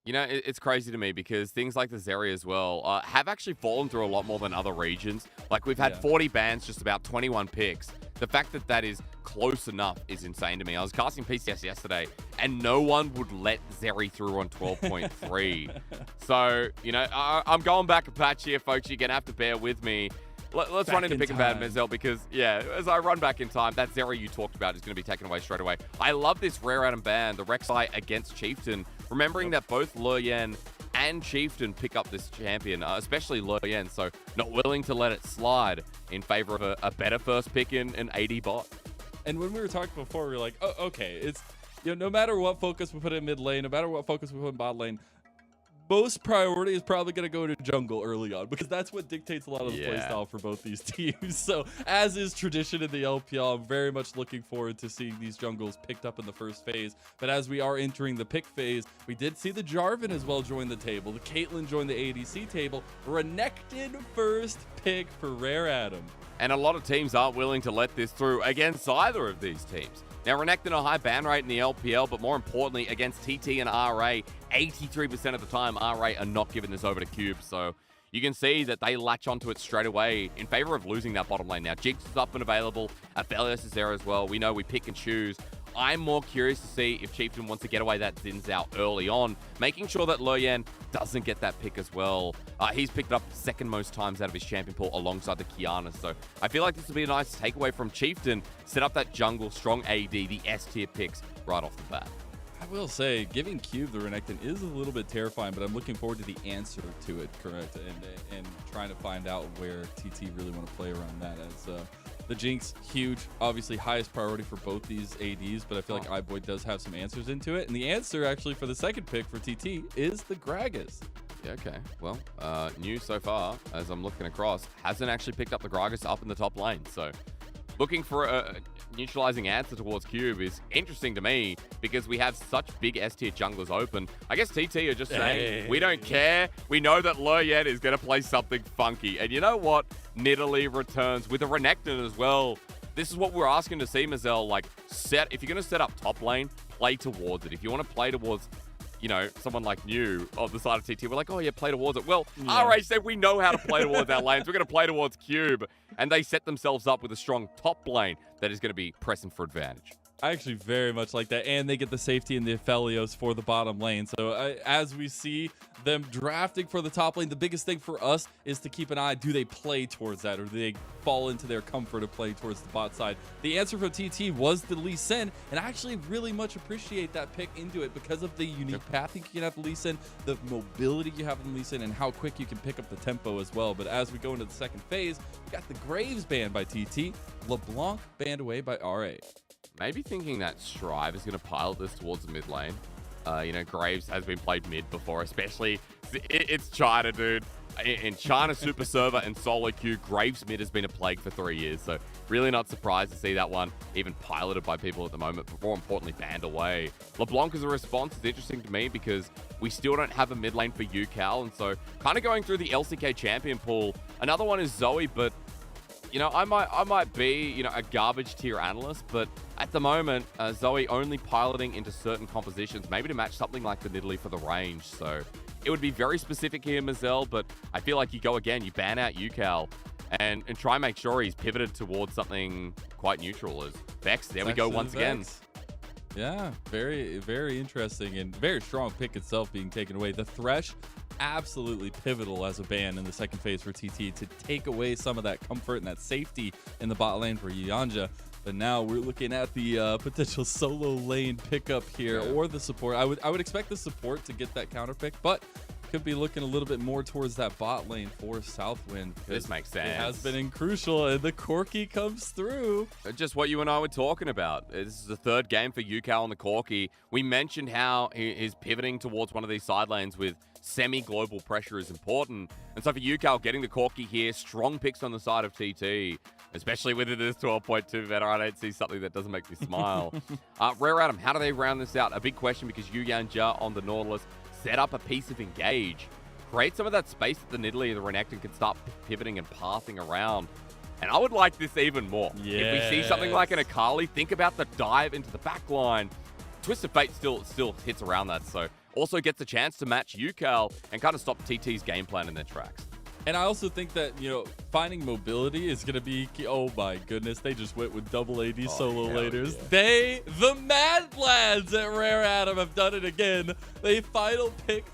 It's crazy to me because things like the Zeri as well have actually fallen through a lot more than other regions. Like, we've had 40 bans, just about 21 picks. The fact that that is close enough is insane to me. I was casting PCS yesterday, and no one would let Zeri through on 12.3. So, I'm going back a patch here, folks. You're going to have to bear with me. Let's run into Pick and Ban Mazel because, as I run back in time, that Zeri you talked about is going to be taken away straight away. I love this Rare Atom ban, the Rek'Sai against Chieftain. Remembering that both Luyen and Chieftain pick up this champion, especially Loyen, so not willing to let it slide in favor of a better first pick in an AD bot. And when we were talking before, we were like, oh, okay, it's, no matter what focus we put in mid lane, no matter what focus we put in bot lane, most priority is probably going to go to jungle early on, because that's what dictates a lot of the play style for both these teams. So as is tradition in the LPL, I'm very much looking forward to seeing these jungles picked up in the first phase. But as we are entering the pick phase, we did see the Jarvan as well join the table. The Caitlyn joined the ADC table. Renekton first pick for Rare Adam. And a lot of teams aren't willing to let this through against either of these teams. Now, Renekton a high ban rate in the LPL, but more importantly, against TT and RA, 83% of the time, RA are not giving this over to Cube. So you can see that they latch onto it straight away in favor of losing that bottom lane. Now, Jinx is up and available. Aphelios is there as well. We know we pick and choose. I'm more curious to see if Chieftain wants to get away that Xin Zhao early on, making sure that Loyen doesn't get that pick as well. He's picked up second most times out of his champion pool alongside the Kiana. So I feel like this will be a nice takeaway from Chieftain. Set up that jungle, strong AD, the S tier picks right off the bat. I will say, giving Cube the Renekton is a little bit terrifying, but I'm looking forward to the answer to it, correct? And trying to find out where TT really want to play around that. As the Jinx, huge, obviously highest priority for both these ADs, but I feel like iBoy does have some answers into it. And the answer actually for the second pick for TT is the Gragas. Yeah, okay. Well, new so far, as I'm looking across, hasn't actually picked up the Gragas up in the top lane. So looking for a neutralizing answer towards Cube is interesting to me, because we have such big S-tier junglers open. I guess TT are just saying, we don't care. We know that Loyen is going to play something funky. And you know what? Nidalee returns with a Renekton as well. This is what we're asking to see, Mazel. Like, if you're going to set up top lane, play towards it. If you want to play towards, someone like New on the side of TT, we're like, oh yeah, play towards it. Well, RA said we know how to play towards our lanes. We're going to play towards Cube. And they set themselves up with a strong top lane that is going to be pressing for advantage. I actually very much like that. And they get the safety in the Aphelios for the bottom lane. So as we see them drafting for the top lane, the biggest thing for us is to keep an eye. Do they play towards that, or do they fall into their comfort to play towards the bot side? The answer for TT was the Lee Sin, and I actually really much appreciate that pick into it because of the unique path you can have Lee Sin, the mobility you have in Lee Sin, and how quick you can pick up the tempo as well. But as we go into the second phase, we got the Graves banned by TT, LeBlanc banned away by RA. Maybe thinking that Strive is going to pilot this towards the mid lane. Graves has been played mid before, especially it's China, dude. In China Super Server and solo queue, Graves mid has been a plague for 3 years. So really not surprised to see that one even piloted by people at the moment, but more importantly, banned away. LeBlanc as a response is interesting to me because we still don't have a mid lane for UCal. And so kind of going through the LCK champion pool. Another one is Zoe, but I might be, a garbage tier analyst, but at the moment, Zoe only piloting into certain compositions, maybe to match something like the Nidalee for the range. So it would be very specific here, Mazel, but I feel like you go again, you ban out UCal and try and make sure he's pivoted towards something quite neutral as Vex. There we go once again. Yeah, very, very interesting and very strong pick itself being taken away. The Thresh, absolutely pivotal as a ban in the second phase for TT to take away some of that comfort and that safety in the bot lane for Yanja. But now we're looking at the potential solo lane pickup here, or the support. I would expect the support to get that counter pick, but could be looking a little bit more towards that bot lane for Southwind. This makes sense. It has been crucial, and the Corki comes through. Just what you and I were talking about. This is the third game for UCal on the Corki. We mentioned how he's pivoting towards one of these side lanes with semi-global pressure is important. And so for UCal, getting the Corki here, strong picks on the side of TT, especially with it is 12.2 better. I don't see something that doesn't make me smile. Rare Adam, how do they round this out? A big question because Yanja on the Nautilus set up a piece of engage. Create some of that space that the Nidalee or the Renekton can start pivoting and pathing around. And I would like this even more. Yes. If we see something like an Akali, think about the dive into the back line. Twisted Fate still hits around that, so also gets a chance to match UCal and kind of stop TT's game plan in their tracks. And I also think that, finding mobility is going to be key. Oh my goodness, they just went with double AD solo laners. Yeah. The Mad Lads at Rare Adam have done it again. They final pick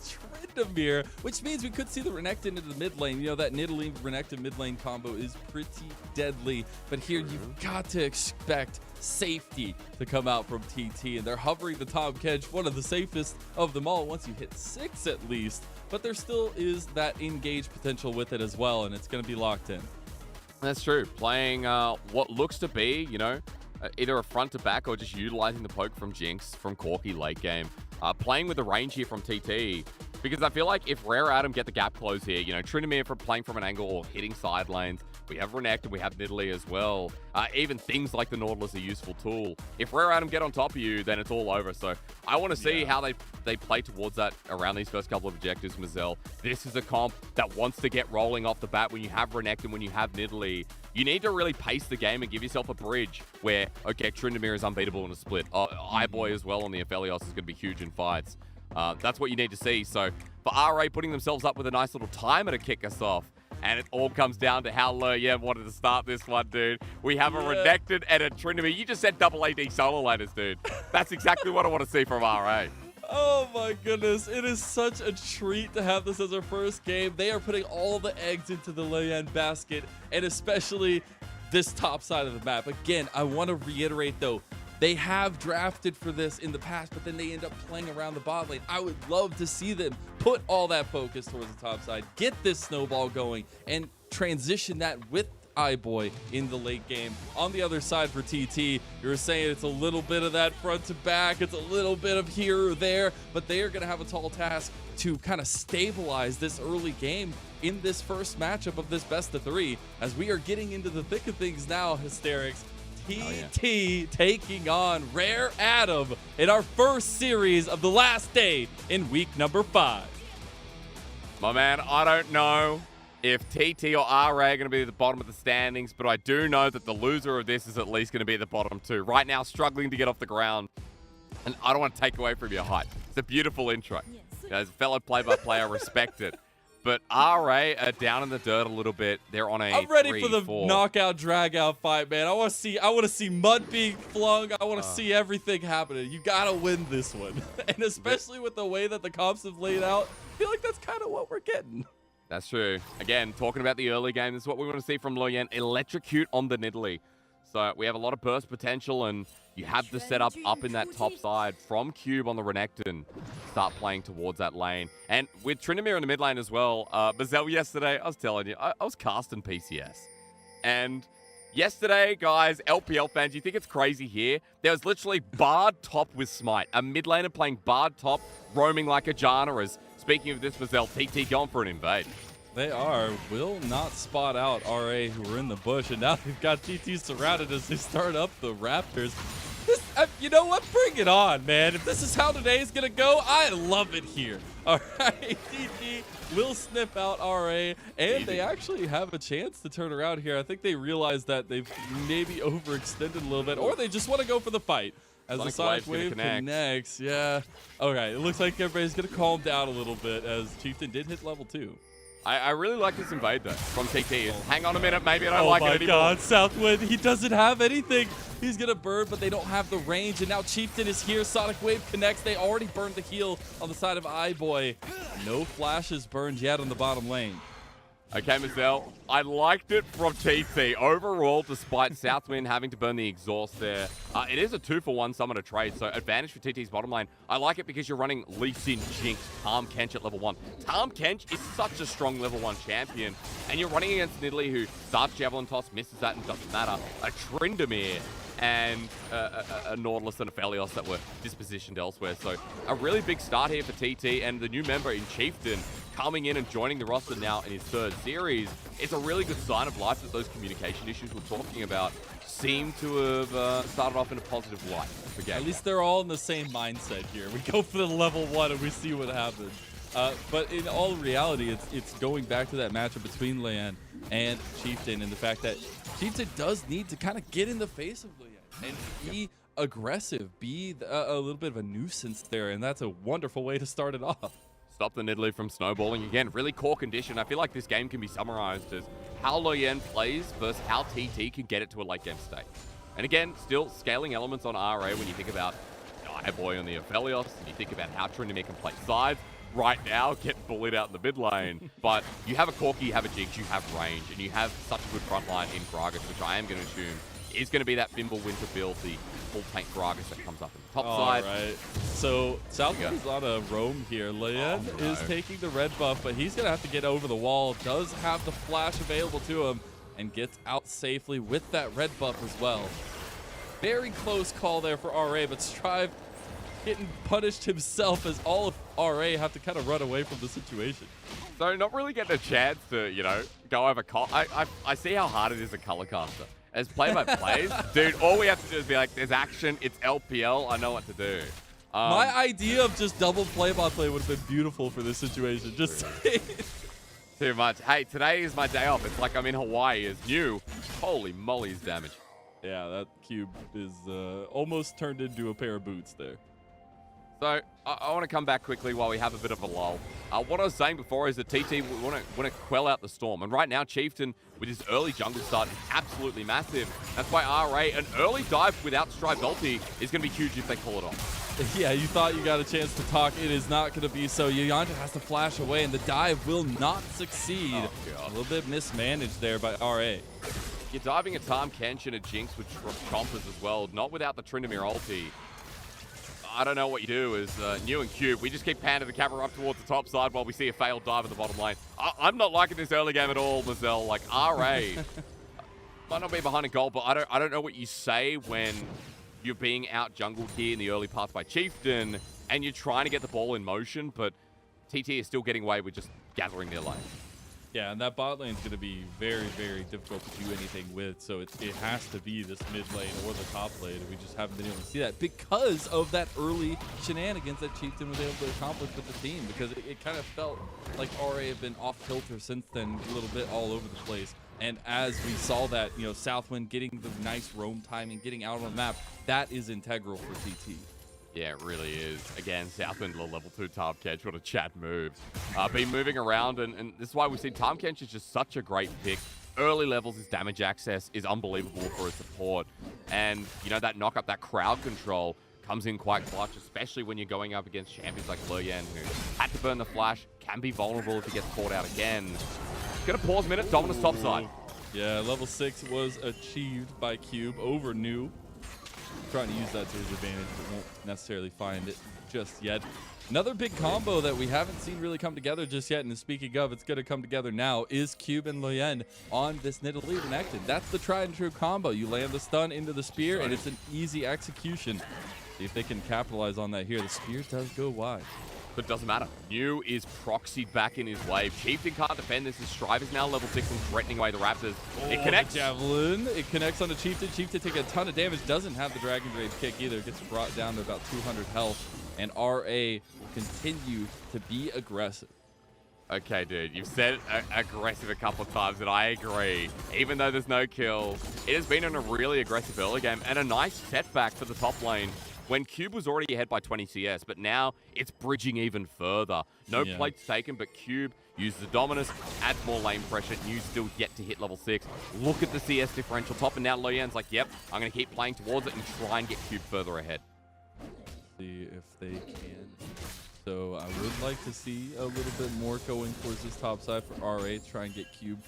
Tryndamere, which means we could see the Renekton into the mid lane. You know, that Nidalee Renekton mid lane combo is pretty deadly, but here you've got to expect safety to come out from TT, and they're hovering the Tahm Kench, one of the safest of them all once you hit 6 at least, but there still is that engage potential with it as well, and it's going to be locked in. That's true. Playing what looks to be, you know, either a front to back or just utilizing the poke from Jinx, from Corki late game. Playing with the range here from TT, because I feel like if Rare Adam get the gap close here, you know, Tryndamere for playing from an angle or hitting side lanes, we have Renekton, we have Nidalee as well. Even things like the Nautilus are a useful tool. If Rare Adam get on top of you, then it's all over. So I want to see how they play towards that around these first couple of objectives, Mazel. This is a comp that wants to get rolling off the bat. When you have Renekton, when you have Nidalee, you need to really pace the game and give yourself a bridge where, okay, Tryndamere is unbeatable in a split. Eyeboy as well on the Aphelios is going to be huge in fights. That's what you need to see. So for RA putting themselves up with a nice little timer to kick us off, and it all comes down to how Loyen wanted to start this one, dude. We have a Renekton and a Tryndamere. You just said double AD solo laners, dude. That's exactly what I want to see from RA. Oh my goodness, it is such a treat to have this as our first game. They are putting all the eggs into the Loyen basket, and especially this top side of the map. Again, I want to reiterate though, they have drafted for this in the past, but then they end up playing around the bot lane. I would love to see them put all that focus towards the top side, get this snowball going, and transition that with Eyeboy in the late game. On the other side for TT, you were saying it's a little bit of that front to back, it's a little bit of here or there, but they are going to have a tall task to kind of stabilize this early game in this first matchup of this best of 3, as we are getting into the thick of things now, Hysterics. TT taking on Rare Adam in our first series of the last day in week number 5. My man, I don't know if TT or RA are going to be at the bottom of the standings, but I do know that the loser of this is at least going to be at the bottom too. Right now, struggling to get off the ground, and I don't want to take away from your hype. It's a beautiful intro. As a fellow play-by-play, I respect it. But RA are down in the dirt a little bit. They're on a I'm ready 3, for the 4. knockout drag out fight, man. I want to see mud being flung. I want to see everything happening. You got to win this one. And especially with the way that the comps have laid out, I feel like that's kind of what we're getting. That's true. Again, talking about the early game, this is what we want to see from Loyen. Electrocute on the Nidalee. So we have a lot of burst potential, and you have the setup up in that top side from Cube on the Renekton. Start playing towards that lane. And with Tryndamere in the mid lane as well, Mazel yesterday, I was telling you, I was casting PCS. And yesterday, guys, LPL fans, you think it's crazy here? There was literally Bard top with Smite. A mid laner playing Bard top, roaming like a Janna. As speaking of this, Mazel, TT going for an invade. They will not spot out RA, who were in the bush, and now they've got TT surrounded as they start up the Raptors. You know what? Bring it on, man. If this is how today's going to go, I love it here. All right, TT will sniff out RA, and they actually have a chance to turn around here. I think they realize that they've maybe overextended a little bit, or they just want to go for the fight. As the Sonic Wave connects, yeah. Okay, it looks like everybody's going to calm down a little bit, as Chieftain did hit level 2. I really like this invade, though, from TT. Hang on a minute, maybe I don't like it anymore. Oh my god, Southwind, he doesn't have anything. He's going to burn, but they don't have the range, and now Chieftain is here. Sonic Wave connects. They already burned the heal on the side of Eyeboy. No flashes burned yet on the bottom lane. Okay, Mazel, I liked it from TT. Overall, despite Southwind having to burn the exhaust there, it is a 2-for-1 summoner trade, so advantage for TT's bottom lane. I like it because you're running Lee Sin, Jinx, Tahm Kench at level 1. Tahm Kench is such a strong level 1 champion, and you're running against Nidalee, who starts Javelin Toss, misses that, and doesn't matter. A Tryndamere and a Nautilus and a Aphelios that were dispositioned elsewhere. So a really big start here for TT, and the new member in Chieftain coming in and joining the roster now in his 3rd series. It's a really good sign of life that those communication issues we're talking about seem to have started off in a positive light for game. At least they're all in the same mindset here. We go for the level 1 and we see what happens. But in all reality, it's going back to that matchup between Loyen and Chieftain, and the fact that Chieftain does need to kind of get in the face of Loyen and be aggressive, be a little bit of a nuisance there, and that's a wonderful way to start it off. Stop the Nidalee from snowballing. Again, really core condition. I feel like this game can be summarized as how Loyen plays versus how TT can get it to a late game state. And again, still scaling elements on RA when you think about Eyeboy on the Aphelios, and you think about how Tryndamere can play sides. right now getting bullied out in the mid lane. But you have a Corki, you have a Jinx, you have range, and you have such a good front line in Gragas, which I am going to assume is going to be that Bimble Winter build, the full tank Gragas that comes up in the top side. All right. So Southwind is on a roam here. Leyen is taking the red buff, but he's going to have to get over the wall. Does have the flash available to him and gets out safely with that red buff as well. Very close call there for RA, but Strive getting punished himself as all of RA have to kind of run away from the situation. So not really getting a chance to, you know, go over. I see how hard it is a color caster. As play-by-plays, dude, all we have to do is be like, there's action, it's LPL, I know what to do. My idea of just double play-by-play would have been beautiful for this situation. Just saying. Too much. Hey, today is my day off. It's like I'm in Hawaii. It's new. Holy moly's damage. Yeah, that cube is almost turned into a pair of boots there. So I want to come back quickly while we have a bit of a lull. What I was saying before is that TT want to quell out the storm. And right now, Chieftain, with his early jungle start, is absolutely massive. That's why RA, an early dive without Strive's ulti is going to be huge if they call it off. Yeah, you thought you got a chance to talk. It is not going to be so. Yayanta has to flash away, and the dive will not succeed. A little bit mismanaged there by RA. You're diving a Tahm Kench and a Jinx with Chompers as well, not without the Tryndamere ulti. I don't know what you do is New and Cube. We just keep panning the camera up towards the top side while we see a failed dive at the bottom lane. I'm not liking this early game at all, Mazel. Like, RA might not be behind a goal, but I don't know what you say when you're being out jungled here in the early path by Chieftain and you're trying to get the ball in motion, but TT is still getting away with just gathering their lane. Yeah, and that bot lane is going to be very, very difficult to do anything with. So it has to be this mid lane or the top lane. And we just haven't been able to see that because of that early shenanigans that Chieftain was able to accomplish with the team. Because it kind of felt like RA have been off kilter since then, a little bit all over the place. And as we saw that, you know, Southwind getting the nice roam timing, getting out on the map, that is integral for TT. Yeah, it really is. Again, Southwind level 2 Tahm Kench. What a chat move. Been moving around, and this is why we see Tahm Kench is just such a great pick. Early levels, his damage access is unbelievable for his support. And, you know, that knock-up, that crowd control comes in quite clutch, especially when you're going up against champions like Leyen, who had to burn the flash, can be vulnerable if he gets caught out again. Gonna pause a minute, Dominus topside. Yeah, level 6 was achieved by Cube over New. Trying to use that to his advantage, but won't necessarily find it just yet. Another big combo that we haven't seen really come together just yet, and speaking of, it's going to come together now, is Cube and Leyen on this Nidalee Renekton. That's the tried and true combo. You land the stun into the spear, and it's an easy execution. See if they can capitalize on that here. The spear does go wide. But it doesn't matter. New is proxied back in his wave. Chieftain can't defend this. His Strive is now level 6 and threatening away the Raptors. It connects. Javelin. It connects onto Chieftain. Chieftain take a ton of damage. Doesn't have the Dragon Rage kick either. Gets brought down to about 200 health. And RA will continue to be aggressive. Okay, dude. You've said aggressive a couple of times, and I agree. Even though there's no kill, it has been in a really aggressive early game and a nice setback for the top lane. When Cube was already ahead by 20 CS, but now it's bridging even further. No plates taken, but Cube uses the Dominus, adds more lane pressure. New still yet to hit level 6. Look at the CS differential top, and now Leyen's like, yep, I'm going to keep playing towards it and try and get Cube further ahead. See if they can. So I would like to see a little bit more going towards this top side for RA to try and get Cube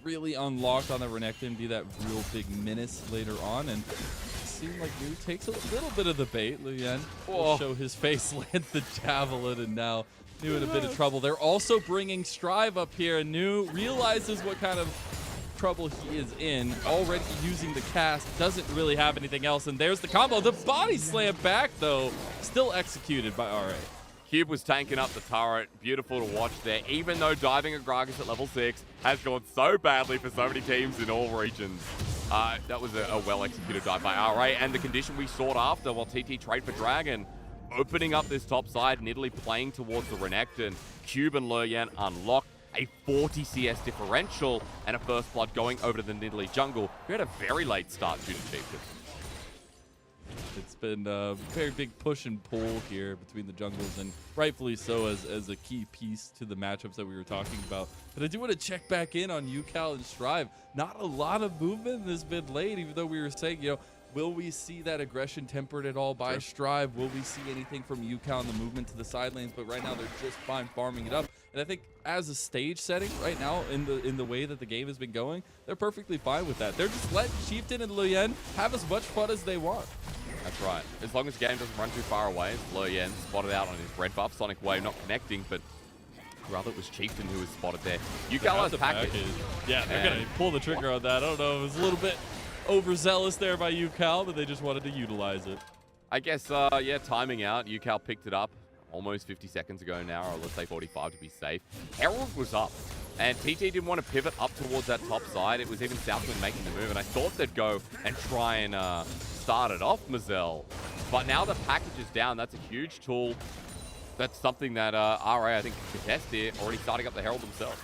really unlocked on the Renekton, be that real big menace later on. And seemed like New takes a little bit of the bait. Leyen will show his face, lands the javelin, and now New in a bit of trouble. They're also bringing Strive up here, and New realizes what kind of trouble he is in. Already using the cast, doesn't really have anything else, and there's the combo. The body slam back, though, still executed by RA. Cube was tanking up the turret. Beautiful to watch there, even though diving a Gragas at level 6 has gone so badly for so many teams in all regions. That was a well-executed dive by RA, and the condition we sought after while TT trade for Dragon, opening up this top side, Nidalee playing towards the Renekton. Cube and Leyen unlocked a 40 CS differential, and a first blood going over to the Nidalee jungle, who had a very late start due to Chieftain. It's been a very big push and pull here between the jungles, and rightfully so as a key piece to the matchups that we were talking about. But I do want to check back in on UCal and Strive. Not a lot of movement in this mid lane, even though we were saying, you know, Will we see that aggression tempered at all by Strive? Will we see anything from UCal in the movement to the side lanes? But right now they're just fine farming it up. And I think as a stage setting right now in the way that the game has been going, they're perfectly fine with that. They're just letting Chieftain and Luyen have as much fun as they want. That's right. As long as the game doesn't run too far away. Luyen spotted out on his red buff. Sonic Wave not connecting, but rather it was Chieftain who was spotted there. UCal has package. Yeah, they're going to pull the trigger on that. I don't know. It was a little bit overzealous there by UCal, but they just wanted to utilize it. I guess, yeah, timing out. UCal picked it up almost 50 seconds ago now, or let's say 45 to be safe. Herald was up, and TT didn't want to pivot up towards that top side. It was even Southwind making the move, and I thought they'd go and try and start it off, Mazel. But now the package is down. That's a huge tool. That's something that RA, I think, can contest here, already starting up the Herald themselves.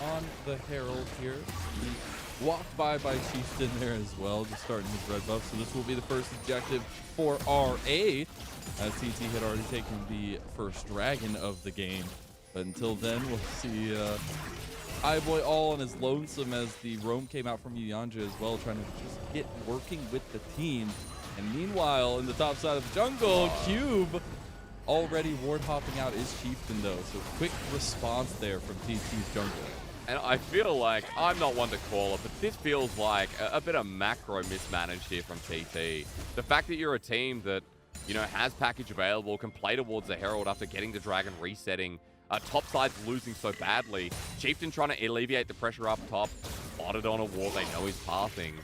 On the Herald here, walked by Chieftain there as well, just starting his red buff. So this will be the first objective for RA, as TT had already taken the first dragon of the game. But until then, we'll see iBoy all on his lonesome as the roam came out from Yanja as well, trying to just get working with the team. And meanwhile, in the top side of the jungle, Cube already ward hopping out is Chieftain though. So quick response there from TT's jungle. And I feel like, I'm not one to call it, but this feels like a bit of macro mismanaged here from TT. The fact that you're a team that, you know, has package available, can play towards the Herald after getting the Dragon resetting, top side's losing so badly. Chieftain trying to alleviate the pressure up top, spotted on a wall they know he's passing.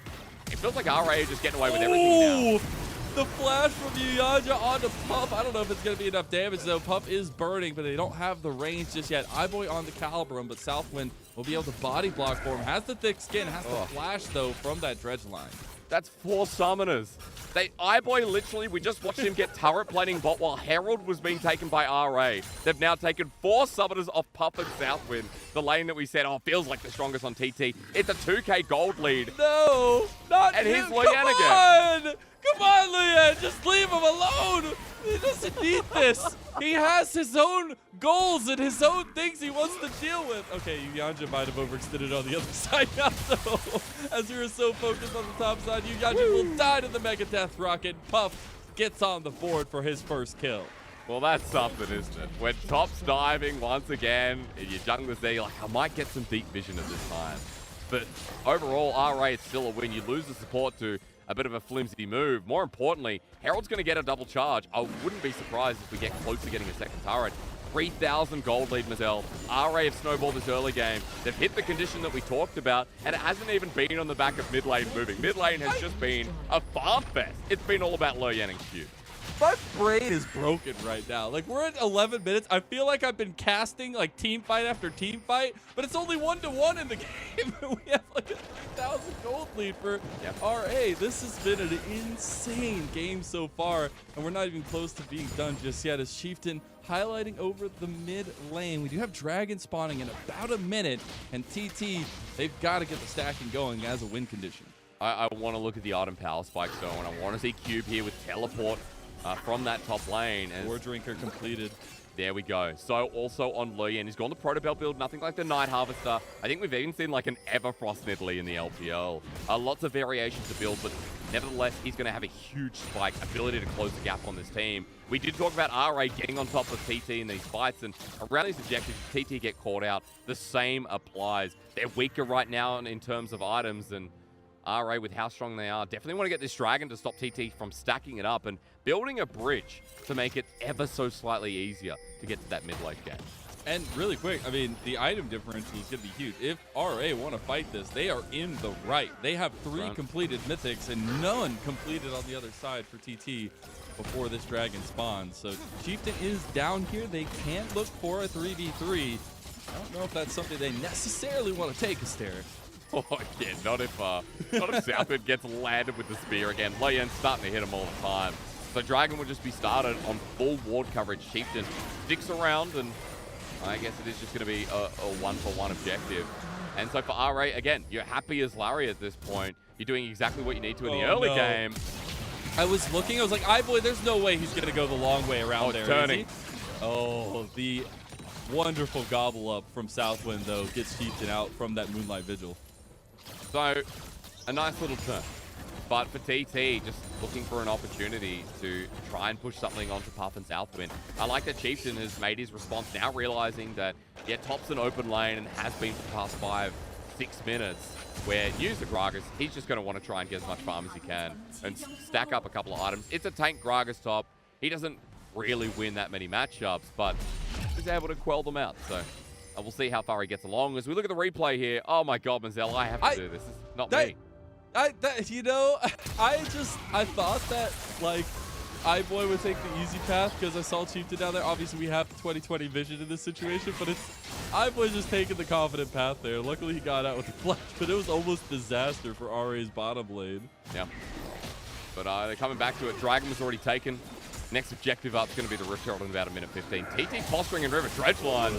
It feels like RA are just getting away with everything now. The flash from Yanja onto Puff. I don't know if it's going to be enough damage, though. Puff is burning, but they don't have the range just yet. iBoy on the Calibrum, but Southwind will be able to body block for him. Has the thick skin, has the flash, though, from that dredge line. That's 4 summoners. iBoy literally, we just watched him get turret plating bot while Herald was being taken by RA. They've now taken 4 summoners off Puff and Southwind. The lane that we said, oh, feels like the strongest on TT. It's a 2k gold lead. No, not and him. here's Luyen again. Come on, Luyen, just leave him alone. He doesn't need this. He has his own goals and his own things he wants to deal with. Okay, Yanja might have overextended on the other side now, though. As you were so focused on the top side, Yanja will die to the Mega Death Rocket. Puff gets on the board for his first kill. Well, that's something, isn't it? When top's diving once again, and your jungler's there, you're like, I might get some deep vision at this time. But overall, RA, it's still a win. You lose the support to a bit of a flimsy move. More importantly, Herald's going to get a double charge. I wouldn't be surprised if we get close to getting a second turret. 3,000 gold lead, Mazel. RA have snowballed this early game. They've hit the condition that we talked about, and it hasn't even been on the back of mid lane moving. Mid lane has just been a farm fest. It's been all about Luyen and Q. My brain is broken right now. Like, we're at 11 minutes. I feel like I've been casting, like, team fight after team fight, but it's only 1-1 in the game. We have, like, a 3,000 gold lead for RA. This has been an insane game so far, and we're not even close to being done just yet as Chieftain highlighting over the mid lane. We do have Dragon spawning in about a minute, and TT, they've got to get the stacking going as a win condition. I want to look at the item power spikes, though, and I want to see Cube here with teleport from that top lane. War Drinker completed. There we go. So also on Luyen, he's gone the Protobell build, nothing like the Night Harvester. I think we've even seen like an Everfrost Nidalee in the LPL. Lots of variations to build, but nevertheless, he's going to have a huge spike, ability to close the gap on this team. We did talk about RA getting on top of TT in these fights, and around these objectives, TT get caught out. The same applies. They're weaker right now in terms of items, and RA, with how strong they are, definitely want to get this Dragon to stop TT from stacking it up and building a bridge to make it ever so slightly easier to get to that mid-lane game. And really quick, I mean, the item differential is going to be huge. If RA want to fight this, they are in the right. They have 3 completed mythics and none completed on the other side for TT before this Dragon spawns. So Chieftain is down here. They can look for a 3v3. I don't know if that's something they necessarily want to take, Aster. Oh, yeah, not if Southwind gets landed with the spear again. Luyen's starting to hit him all the time. So Dragon will just be started on full ward coverage. Chieftain sticks around, and I guess it is just going to be a 1-for-1 objective. And so for RA, again, you're happy as Larry at this point. You're doing exactly what you need to in the early game. I was looking, I was like, iBoy, there's no way he's going to go the long way around there. Turning. Oh, the wonderful gobble up from Southwind, though, gets Chieftain out from that Moonlight Vigil. So, a nice little turn. But for TT, just looking for an opportunity to try and push something onto Puff and Southwind. I like that Chieftain has made his response now, realizing that, yeah, top's an open lane and has been for the past 5-6 minutes, where use the Gragas, he's just going to want to try and get as much farm as he can and stack up a couple of items. It's a tank Gragas top. He doesn't really win that many matchups, but he's able to quell them out. So we'll see how far he gets along. As we look at the replay here, oh my God, Mazel, I have to do this. This is not me. I thought that, like, iBoy would take the easy path because I saw Chieftain down there. Obviously, we have 20/20 vision in this situation, but it's iBoy just taking the confident path there. Luckily, he got out with the flash, but it was almost disaster for RA's bottom lane. Yeah. But they're coming back to it. Dragon was already taken. Next objective up is going to be the Rift Herald in about a minute 15. TT posturing in River Dredgeline.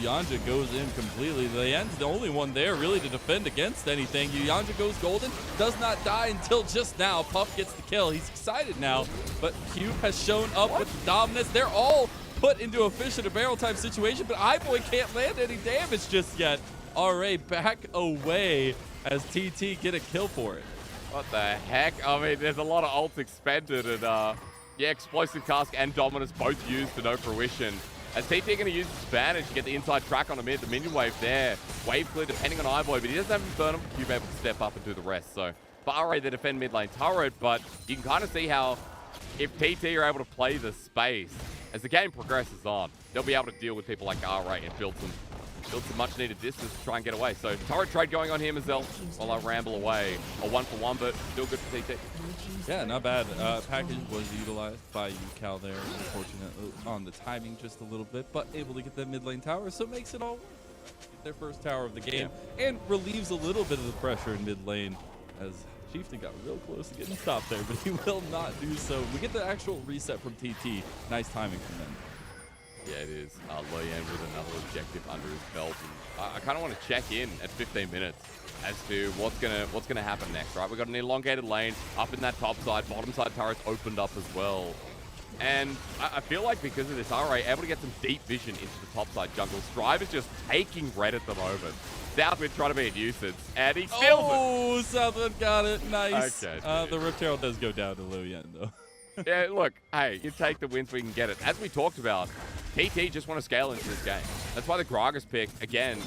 Yuyanja goes in completely. Leyen's the only one there really to defend against anything. Yuyanja goes golden, does not die until just now. Puff gets the kill. He's excited now, but Cube has shown up with the dominance. They're all put into a fish in a barrel type situation, but iBoy can't land any damage just yet. RA back away as TT get a kill for it. What the heck? I mean, there's a lot of ults expended, and yeah, Explosive Cask and Dominus both used to no fruition. As TT going to use his advantage to get the inside track on a mid, the minion wave there. Wave clear depending on iBoy, but he doesn't have Infernum. Cube able to step up and do the rest. So for RA, they defend mid lane turret, but you can kind of see how if TT are able to play the space, as the game progresses on, they'll be able to deal with people like RA and build some much needed distance to try and get away. So turret trade going on here, Mazel, while I ramble away. A 1-for-1, but still good for TT. Yeah, not bad. Package was utilized by UCal there, unfortunately, on the timing just a little bit, but able to get that mid lane tower, so it makes it all work. Get their first tower of the game, and relieves a little bit of the pressure in mid lane, as Chieftain got real close to getting stopped there, but he will not do so. We get the actual reset from TT. Nice timing from them. Yeah, it is. Loyan with another objective under his belt. And I kind of want to check in at 15 minutes as to what's gonna happen next, right? We've got an elongated lane up in that top side. Bottom side turrets opened up as well. And I feel like because of this, RA able to get some deep vision into the top side jungle. Strive is just taking red at the moment. Southwind trying to be a nuisance, and he steals it. Oh, Southwind got it. Nice. Okay, the Rift Herald does go down to Loyan, though. Yeah, look, hey, you take the wins we can get it. As we talked about, TT just want to scale into this game. That's why the Gragas pick, again,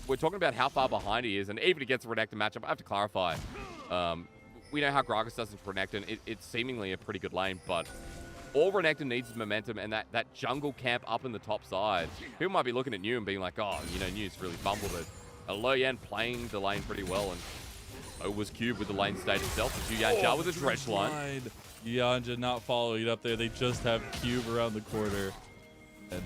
we're talking about how far behind he is, and even against a Renekton matchup, I have to clarify. We know how Gragas does in Renekton. It's seemingly a pretty good lane, but all Renekton needs is momentum and that jungle camp up in the top side. People might be looking at New and being like, oh, you know, New's really fumbled it. Loyan playing the lane pretty well, and so was Cube with the lane state itself. Yuyanja with a dredge line. Yuyanja not following it up there. They just have Cube around the corner. And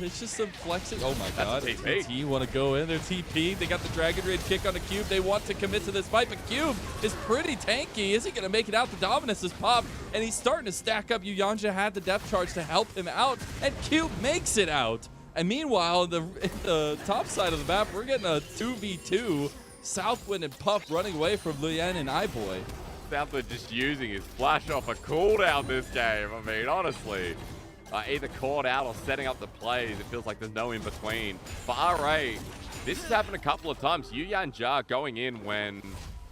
it's just some flexing. Oh my God. TT want to go in. They're TP. They got the Dragon Raid kick on the Cube. They want to commit to this fight, but Cube is pretty tanky. Is he going to make it out? The Dominus is popped, and he's starting to stack up. Yuyanja had the depth charge to help him out, and Cube makes it out. And meanwhile, in the top side of the map, we're getting a 2v2. Southwind and Puff running away from Luyan and iBoy. Southwind just using his flash off a cooldown this game. I mean, honestly, either caught out or setting up the plays. It feels like there's no in between. For RA, this has happened a couple of times. Yuyanja going in when,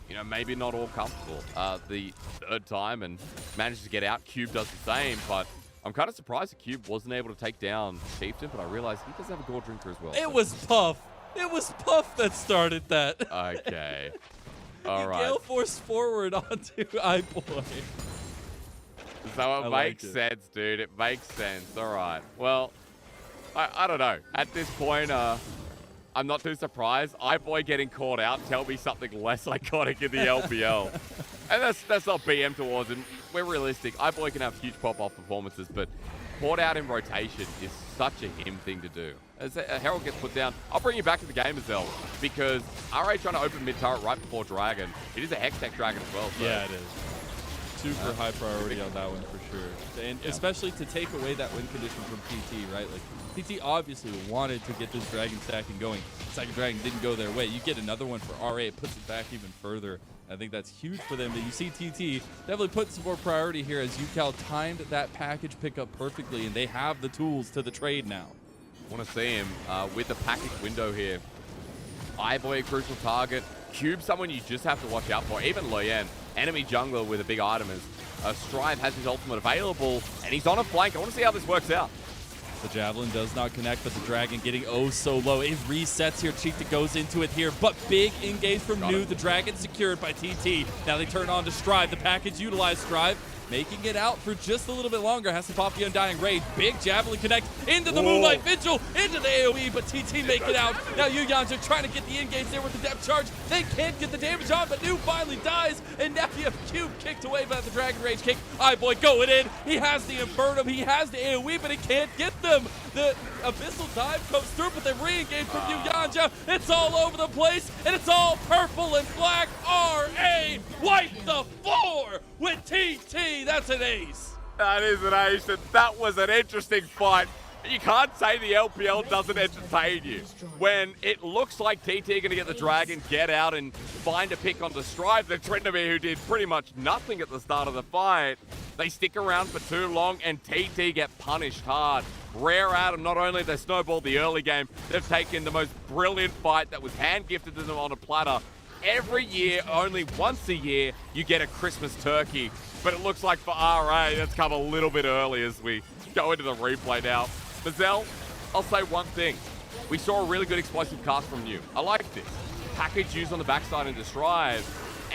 you know, maybe not all comfortable. The third time and manages to get out. Cube does the same, but I'm kind of surprised that Cube wasn't able to take down Chieftain, but I realized he does have a Gore Drinker as well. It was Puff. It was Puff that started that. Okay. All right. Gale forced forward onto iBoy. So it makes sense, dude. It makes sense. All right. Well, I don't know. At this point, I'm not too surprised. iBoy getting caught out tell me something less iconic in the LPL. And that's not BM towards him. We're realistic. iBoy can have huge pop-off performances, but caught out in rotation is such a him thing to do. As a Herald gets put down, I'll bring you back to the game as well, because RA trying to open mid-turret right before Dragon. It is a Hextech Dragon as well. So. Yeah, it is. Super high priority on that one for sure. And especially to take away that win condition from PT, right? Like, PT obviously wanted to get this Dragon stacking going. Second Dragon didn't go their way. You get another one for RA, it puts it back even further. I think that's huge for them. But you see TT definitely putting some more priority here as UCal timed that package pickup perfectly, and they have the tools to the trade now. Want to see him with the package window here. iBoy a crucial target. Cube someone you just have to watch out for. Even Loyan. enemy jungler with a big item as Strive has his ultimate available, and he's on a flank. I want to see how this works out. The Javelin does not connect, but the Dragon getting oh so low. It resets here. Chieftain goes into it here, but big engage from New. The Dragon secured by TT. Now they turn on to Strive. The package utilized Strive, making it out for just a little bit longer. Has to pop the Undying Rage. Big Javelin connect into the Moonlight Vigil, into the AoE, but TT make it out. Now Yuyanja trying to get the engage there with the depth charge. They can't get the damage on, but New finally dies, and now you have Cube kicked away by the Dragon Rage kick. Boy going in. He has the Infernum, he has the AoE, but he can't get them. The Abyssal Dive comes through, but they re-engage from Yuyanja. It's all over the place, and it's all purple and black. RA wipe the floor with TT. That's an ace. That is an ace, and that was an interesting fight. You can't say the LPL doesn't entertain you. When it looks like TT are going to get the Dragon, get out and find a pick on the Strive, the Tryndamere, who did pretty much nothing at the start of the fight, they stick around for too long, and TT get punished hard. Rare Adam, not only they snowballed the early game, they've taken the most brilliant fight that was hand-gifted to them on a platter. Every year, only once a year, you get a Christmas turkey. But it looks like for RA, that's come a little bit early as we go into the replay now. Mazel, I'll say one thing. We saw a really good explosive cast from you. I like this. Package used on the backside into Strive.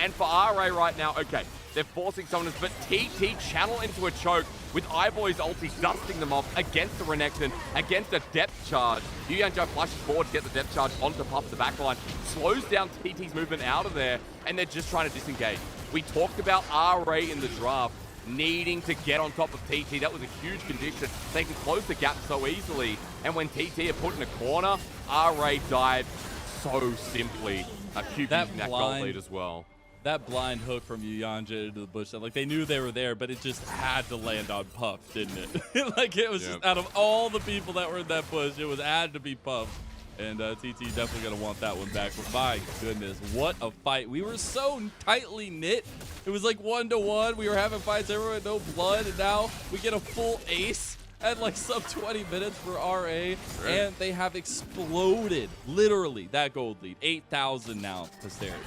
And for RA right now, okay, they're forcing someone, but TT channel into a choke with iBoy's ulti dusting them off against the Renekton, against a depth charge. Yuyanja flushes forward to get the depth charge onto Puff the backline, slows down TT's movement out of there, and they're just trying to disengage. We talked about RA in the draft needing to get on top of TT. That was a huge condition. They can close the gap so easily, and when TT are put in a corner, RA died so simply. Cube using that gold lead as well. That blind hook from Yuyanja into the bush, like they knew they were there, but it just had to land on Puff, didn't it? Like it was just out of all the people that were in that bush, it was had to be Puff. And TT definitely going to want that one back. But my goodness, what a fight. We were so tightly knit. It was like 1-to-1. We were having fights everywhere with no blood, and now we get a full ace at like sub 20 minutes for RA. And they have exploded, literally, that gold lead. 8,000 now, posterity.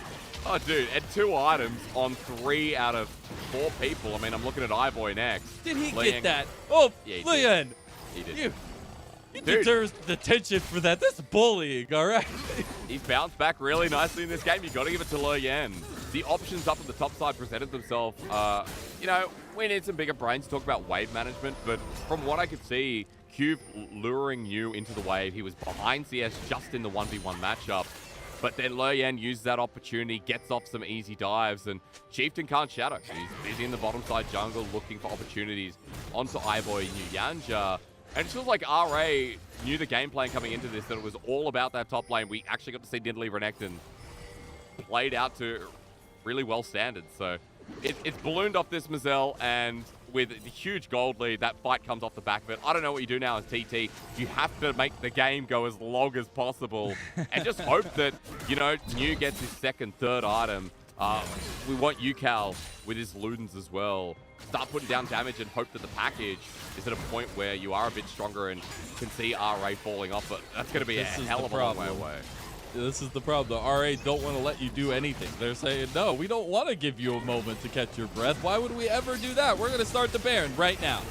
Oh, dude, and 2 items on 3 out of 4 people. I mean, I'm looking at iBoy next. Did he get that? Oh, yeah, Leon. He did. He deserves detention for that. That's bullying, all right? He's bounced back really nicely in this game. You got to give it to Leyen. The options up at the top side presented themselves. You know, we need some bigger brains to talk about wave management, but from what I could see, Cube luring you into the wave. He was behind CS just in the 1v1 matchup. But then Leyen uses that opportunity, gets off some easy dives, and Chieftain can't shadow. He's busy in the bottom side jungle looking for opportunities onto iBoy and Yuyanja. And it feels like RA knew the game plan coming into this, that it was all about that top lane. We actually got to see Nidalee Renekton played out to really well standards. So it's ballooned off this Mazel, and with the huge gold lead, that fight comes off the back of it. I don't know what you do now as TT. You have to make the game go as long as possible and just hope that, you know, New gets his second, third item. We want UCal with his Ludens as well. Start putting down damage and hope that the package is at a point where you are a bit stronger and can see RA falling off, but that's going to be a hell of a long way away. This is the problem. The RA don't want to let you do anything. They're saying, no, we don't want to give you a moment to catch your breath. Why would we ever do that? We're going to start the Baron right now.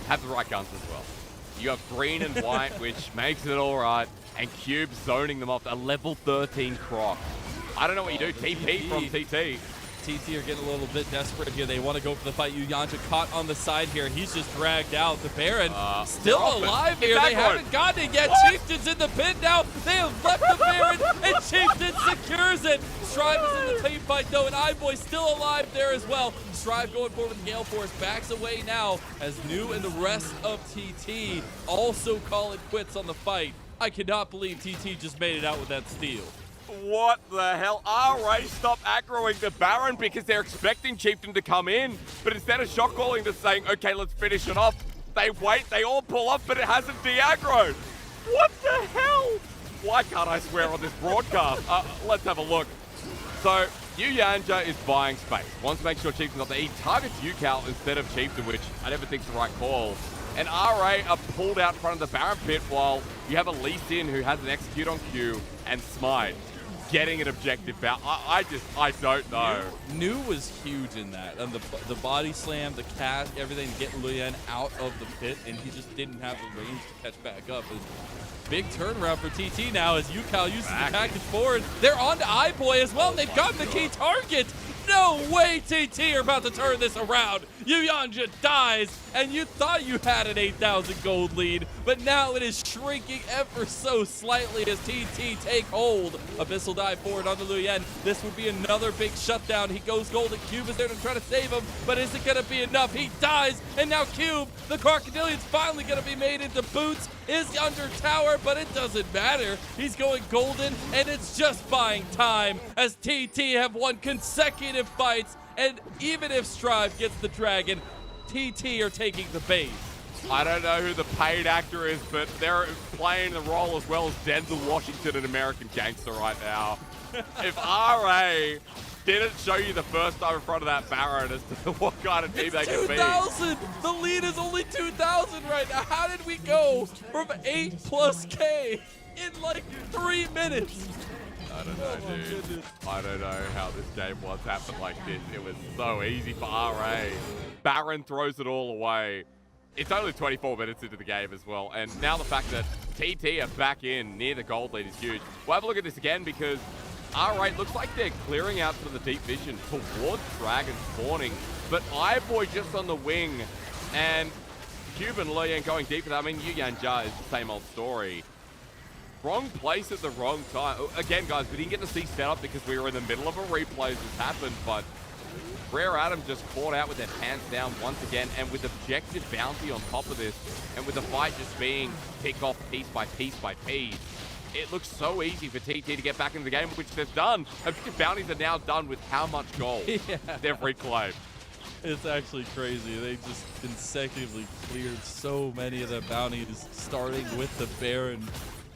Have the right guns as well. You have green and white, which makes it all right, and Cube zoning them off. A level 13 Croc. I don't know what you do. TP from TT. TT are getting a little bit desperate here. They want to go for the fight. Yuyanja caught on the side here. He's just dragged out. The Baron still alive here. They haven't gotten it yet. What? Chieftain's in the pin now. They have left the Baron, and Chieftain secures it. Strive is in the team fight, though, and iBoy still alive there as well. Strive going forward with the Gale Force. Backs away now as New and the rest of TT also call it quits on the fight. I cannot believe TT just made it out with that steal. What the hell? RA stop aggroing the Baron because they're expecting Chieftain to come in. But instead of shot calling to saying, okay, let's finish it off, they wait, they all pull off, but it hasn't de-aggroed. What the hell? Why can't I swear on this broadcast? Let's have a look. So, Yuyanja is buying space. Wants to make sure Chieftain's up there. He targets UCal instead of Chieftain, which I never think's the right call. And RA are pulled out in front of the Baron pit while you have a Lee Sin who has an execute on Q and Smite. getting an objective bounty. I don't know. New was huge in that. And the body slam, the catch, everything to get Luyen out of the pit, and he just didn't have the range to catch back up. And big turnaround for TT now as Yukao uses the package forward. They're on to iBoy as well, and they've gotten the key target. No way TT are about to turn this around. Yuyanja dies, and you thought you had an 8,000 gold lead, but now it is shrinking ever so slightly as TT take hold. Abyssal dive forward onto Luyen. This would be another big shutdown. He goes gold, and Cube is there to try to save him, but is it going to be enough? He dies, and now Cube, the Crocodilian's finally going to be made into boots, is under tower, but it doesn't matter. He's going golden, and it's just buying time as TT have won consecutive fights, and even if Strive gets the dragon, TT are taking the bait. I don't know who the paid actor is, but they're playing the role as well as Denzel Washington in American Gangster right now. If RA didn't show you the first time in front of that Baron as to what kind of team they can be. 2,000! The lead is only 2,000 right now. How did we go from 8+K in like 3 minutes? I don't know, dude. I don't know how this game was happened like this. It was so easy for RA. Baron throws it all away. It's only 24 minutes into the game as well. And now the fact that TT are back in near the gold lead is huge. We'll have a look at this again because R8 looks like they're clearing out to the deep vision towards Dragon spawning. But iBoy just on the wing. And Cuban Luyen going deep with that. I mean, Yuyanja is the same old story. Wrong place at the wrong time. Again, guys, we didn't get to see setup because we were in the middle of a replay as this happened, but Rare Adam just caught out with their pants down once again, and with objective bounty on top of this, and with the fight just being picked off piece by piece by piece, it looks so easy for TT to get back into the game, which they've done. Objective bounties are now done with how much gold they've reclaimed. It's actually crazy. They just consecutively cleared so many of the bounties, starting with the Baron.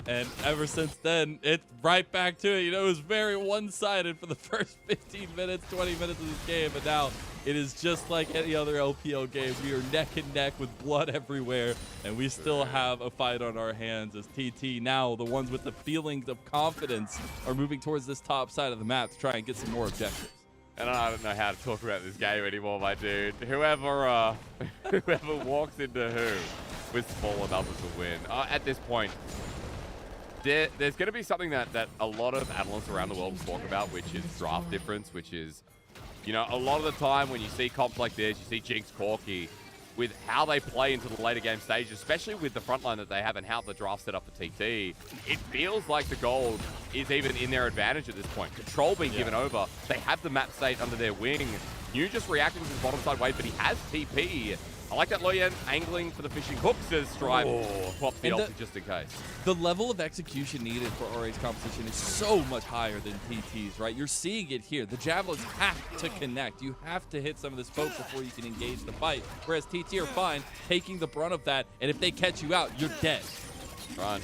And ever since then, it's right back to it. You know, it was very one-sided for the first 15 minutes, 20 minutes of this game. But now it is just like any other LPL game. We are neck and neck with blood everywhere. And we still have a fight on our hands as TT now, the ones with the feelings of confidence, are moving towards this top side of the map to try and get some more objectives. And I don't know how to talk about this game anymore, my dude. Whoever walks into who with small enough to win. At this point, there's going to be something that a lot of analysts around the world talk about, which is draft difference, which is, you know, a lot of the time when you see comps like this, you see Jinx, Corki, with how they play into the later game stage, especially with the frontline that they have and how the draft set up for TT, it feels like the gold is even in their advantage at this point. Control being given over. They have the map state under their wing. New just reacting to his bottom side wave, but he has TP. I like that Luyen angling for the fishing hook, says Stripe. Swap the ulti just in case. The level of execution needed for RA's composition is so much higher than TT's, right? You're seeing it here. The javelins have to connect. You have to hit some of this poke before you can engage the fight. Whereas TT are fine taking the brunt of that, and if they catch you out, you're dead. Run.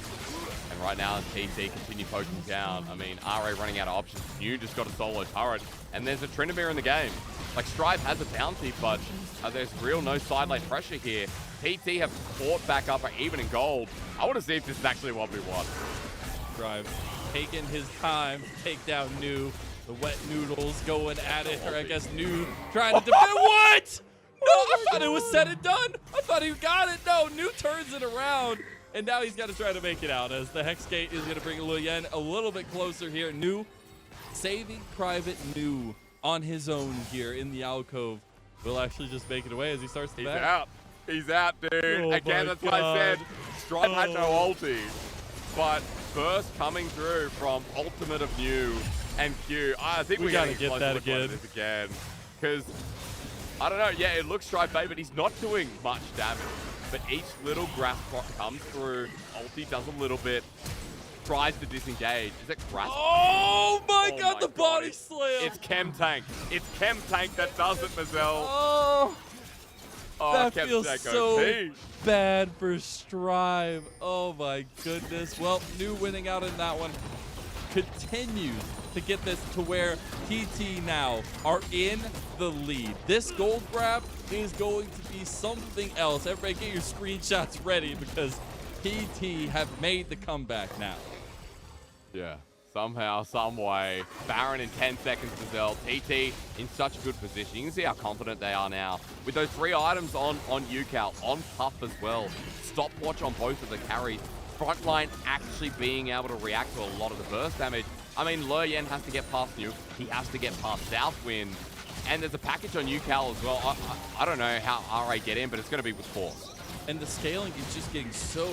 And right now, TT continue poking down. I mean, RA running out of options. New just got a solo turret, and there's a Tryndamere in the game. Like, Stripe has a bounty, but there's real no side lane pressure here. TT have fought back up even in gold. I want to see if this is actually 1v1. Stripe taking his time to take down New. The wet noodles going at it, or I guess New trying to defend. What? No, I thought it was said and done. I thought he got it. No, New turns it around. And now he's got to try to make it out as the Hex Gate is going to bring Luyen a little bit closer here. New saving Private New on his own here in the alcove. Will actually just make it away as he starts the match. He's out, dude. Again, that's why I said Stripe had no ulti. But first coming through from Ultimate of New and Q. I think we gotta get that again. Because, I don't know, yeah, it looks Stripe bait, but he's not doing much damage. But each little grasp comes through. Ulti does a little bit. Tries to disengage. Is it grasp? Oh my god, the body slam! It's Chem Tank. It's Chem Tank that does it, Mazel. Oh, that Chem feels Tank so OP. bad for Strive. Oh my goodness. Well, New winning out in that one continues to get this to where TT now are in the lead. This gold grab is going to be something else. Everybody get your screenshots ready because TT have made the comeback now. Yeah, Somehow, some way. Baron in 10 seconds to Zell. TT in such a good position. You can see how confident they are now. With those 3 items on UCal, on Puff as well. Stopwatch on both of the carries. Frontline actually being able to react to a lot of the burst damage. I mean, Le Yen has to get past Nuke. He has to get past Southwind. And there's a package on UCal as well. I don't know how RA get in, but it's going to be with force. And the scaling is just getting so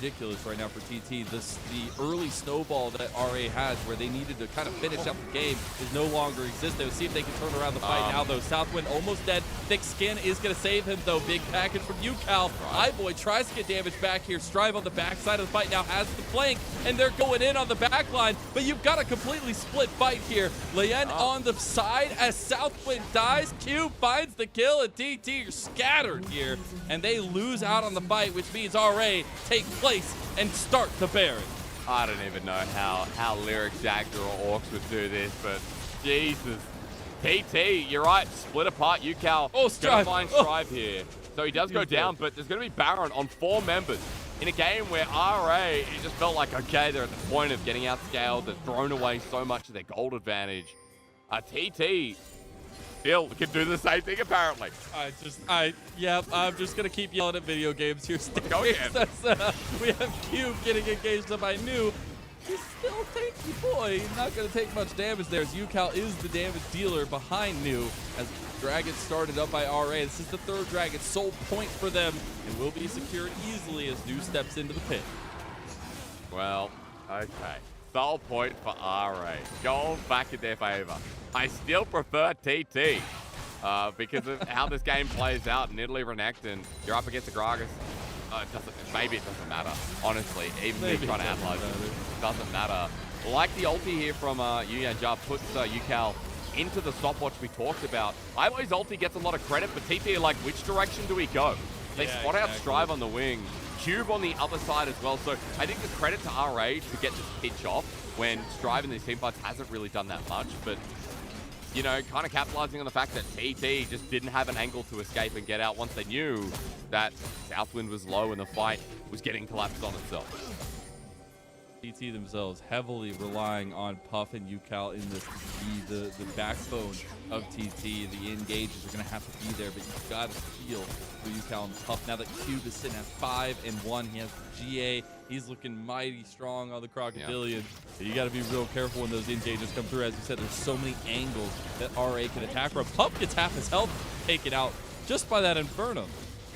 ridiculous right now for TT. The early snowball that RA has where they needed to kind of finish up the game is no longer existent. Let's see if they can turn around the fight now, though. Southwind almost dead. Thick Skin is going to save him, though. Big package from UCal. iBoy tries to get damage back here. Strive on the backside of the fight now has the flank, and they're going in on the back line. But you've got a completely split fight here. Leyen on the side as Southwind dies. Q finds the kill, and TT are scattered here, and they lose out on the fight, which means RA take place and start the Baron. I don't even know how Lyric, Dagger, or Orcs would do this, but Jesus. TT, you're right, split apart. UCal gonna find Strive here. So he does go down, but there's gonna be Baron on 4 members in a game where RA, it just felt like, okay, they're at the point of getting outscaled. They've thrown away so much of their gold advantage. TT still can do the same thing, apparently. I'm just gonna keep yelling at video games here. Go again. We have Cube getting engaged up by New. He's still tanky boy. He's not gonna take much damage there as UCal is the damage dealer behind New as Dragon started up by RA. This is the 3rd Dragon, sole point for them, and will be secured easily as New steps into the pit. Well, okay. Sole point for RA. Going back in their favor. I still prefer TT because of how this game plays out in Italy Renekton. You're up against a Gragas. Maybe it doesn't matter, honestly. Even me trying to analyze it doesn't matter. Like the ulti here from Yuyanjar puts UCal into the stopwatch we talked about. iBoy's ulti gets a lot of credit, but TT are like, which direction do we go? They spot out Strive on the wing. Cube on the other side as well. So I think the credit to RA to get this pitch off when Strive in these team fights hasn't really done that much. But, you know, kind of capitalizing on the fact that TT just didn't have an angle to escape and get out once they knew that Southwind was low and the fight was getting collapsed on itself. TT themselves heavily relying on Puff and UCal in this to be the backbone of TT. The engages are going to have to be there, but you've got to feel for UCal and Puff. Now that Cube is sitting at 5-1, he has GA. He's looking mighty strong on the Crocodilian. You got to be real careful when those engages come through. As you said, there's so many angles that RA can attack from. Puff gets half his health taken out just by that Inferno.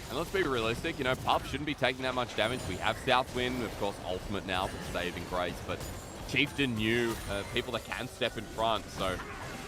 And let's be realistic, you know, Puff shouldn't be taking that much damage. We have Southwind, of course, Ultimate now for saving grace, but Chieftain new, people that can step in front. So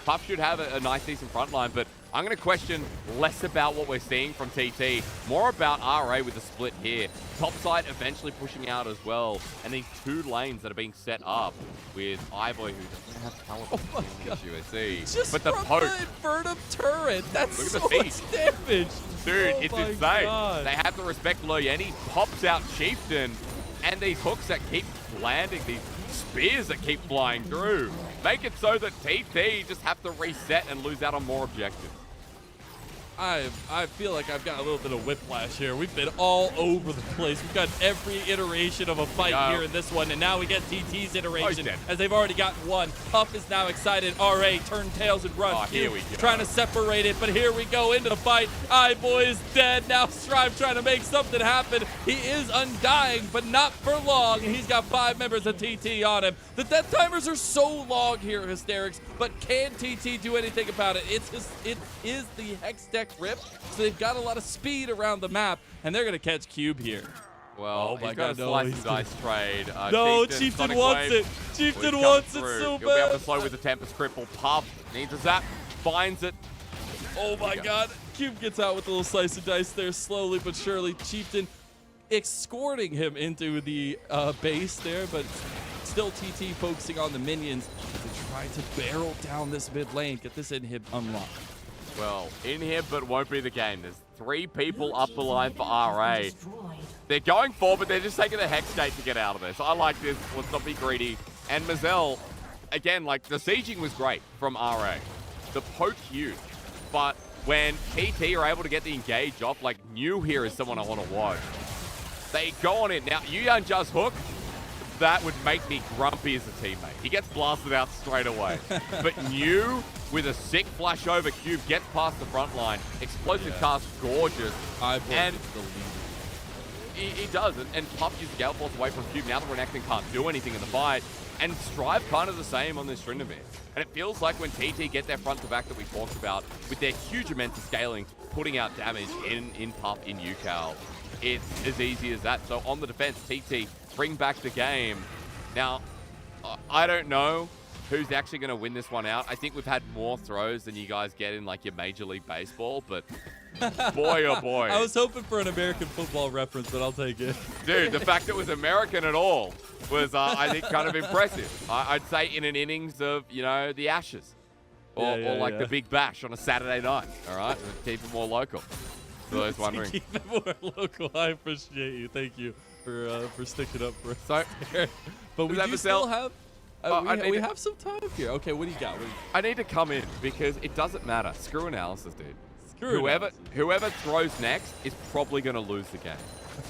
Puff should have a nice, decent front line, but I'm going to question less about what we're seeing from TT, more about RA with the split here. Top side eventually pushing out as well, and these 2 lanes that are being set up with iBoy, who doesn't have teleport in this USC. Just but the from poke. the Infernum turret, that's Look so at the much damage. Dude, it's my insane. God. They have to respect Loyeni, pops out Chieftain, and these hooks that keep landing, these spears that keep flying through, make it so that TT just have to reset and lose out on more objectives. I feel like I've got a little bit of whiplash here. We've been all over the place. We've got every iteration of a fight here in this one, and now we get TT's iteration as they've already got one. Puff is now excited. RA turn tails and run. Here we go. Trying to separate it, but here we go into the fight. iBoy is dead. Now Strive trying to make something happen. He is undying, but not for long. He's got 5 members of TT on him. The death timers are so long here, Hysterics, but can TT do anything about it? It is the Hex deck rip, so they've got a lot of speed around the map, and they're going to catch Cube here. Well, he's got a slice and dice trade. No, Chieftain wants it. Chieftain wants it so bad. He'll be able to slow with the Tempest Cripple. Puff needs a zap, finds it. Oh my God. Cube gets out with a little slice of dice there, slowly but surely. Chieftain escorting him into the base there, but still TT focusing on the minions to try to barrel down this mid lane, get this inhib unlocked. Well, inhib, but won't be the game. There's 3 people up the line for RA. They're going for, but they're just taking the Hex Gate to get out of this. I like this. Let's not be greedy. And Mazel, again, like, the sieging was great from RA. The poke huge. But when TT are able to get the engage off, like, New here is someone I want to watch. They go on it. Now, Yuyan just hook. that would make me grumpy as a teammate. He gets blasted out straight away. But New, with a sick flash over Cube, gets past the front line. Explosive cast, gorgeous. And he does. And Puff uses Gale Force away from Cube. Now the Renekton can't do anything in the fight. And Strive kind of the same on this Tryndamere. And it feels like when TT get their front to back that we talked about, with their huge amounts of scaling, putting out damage in Puff, in UCal, it's as easy as that. So on the defense, TT bring back the game. Now, I don't know who's actually going to win this one out. I think we've had more throws than you guys get in like your Major League Baseball, but boy, oh boy. I was hoping for an American football reference, but I'll take it. Dude, the fact it was American at all was, I think, kind of impressive. I'd say in an innings of, you know, the Ashes. Or like the Big Bash on a Saturday night, all right? Keep it more local, for those wondering. Keep it more local. I appreciate you. Thank you for sticking up for us. So, but we do still have... we have some time here. Okay, what do you got? I need to come in because it doesn't matter. Screw analysis, dude. Analysis. Whoever throws next is probably going to lose the game.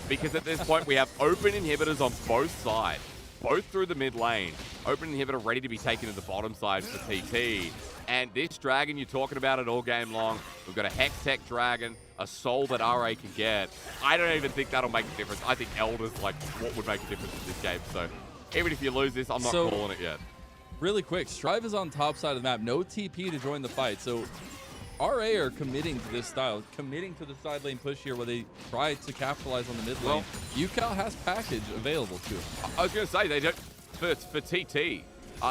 Because at this point, we have open inhibitors on both sides, both through the mid lane. Open inhibitor ready to be taken to the bottom side for TT. And this dragon, you're talking about it all game long. We've got a Hex Tech dragon, a soul that RA can get. I don't even think that'll make a difference. I think Elder's like what would make a difference in this game. So even if you lose this, I'm not calling it yet. Really quick, Strive is on top side of the map. No TP to join the fight. So RA are committing to this style, committing to the side lane push here where they try to capitalize on the mid lane. UCal has package available to them. I was going to say, they don't for TT.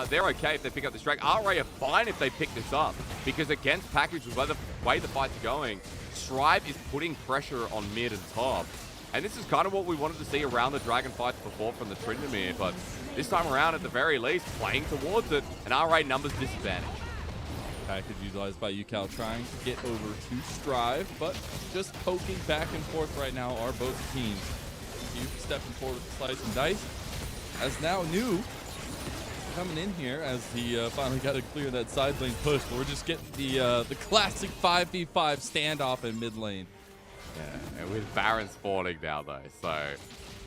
They're okay if they pick up this drag. RA are fine if they pick this up because against package, with the way the fight's going, Strive is putting pressure on mid and top. And this is kind of what we wanted to see around the dragon fights before from the Tryndamere, but this time around, at the very least, playing towards it, an RA numbers disadvantage. Package utilized by UCal trying to get over to Strive, but just poking back and forth right now are both teams. Cube stepping forward with the slice and dice. As now New coming in here as he finally got to clear that side lane push, but we're just getting the classic 5v5 standoff in mid lane. Yeah, and with Baron spawning now though, so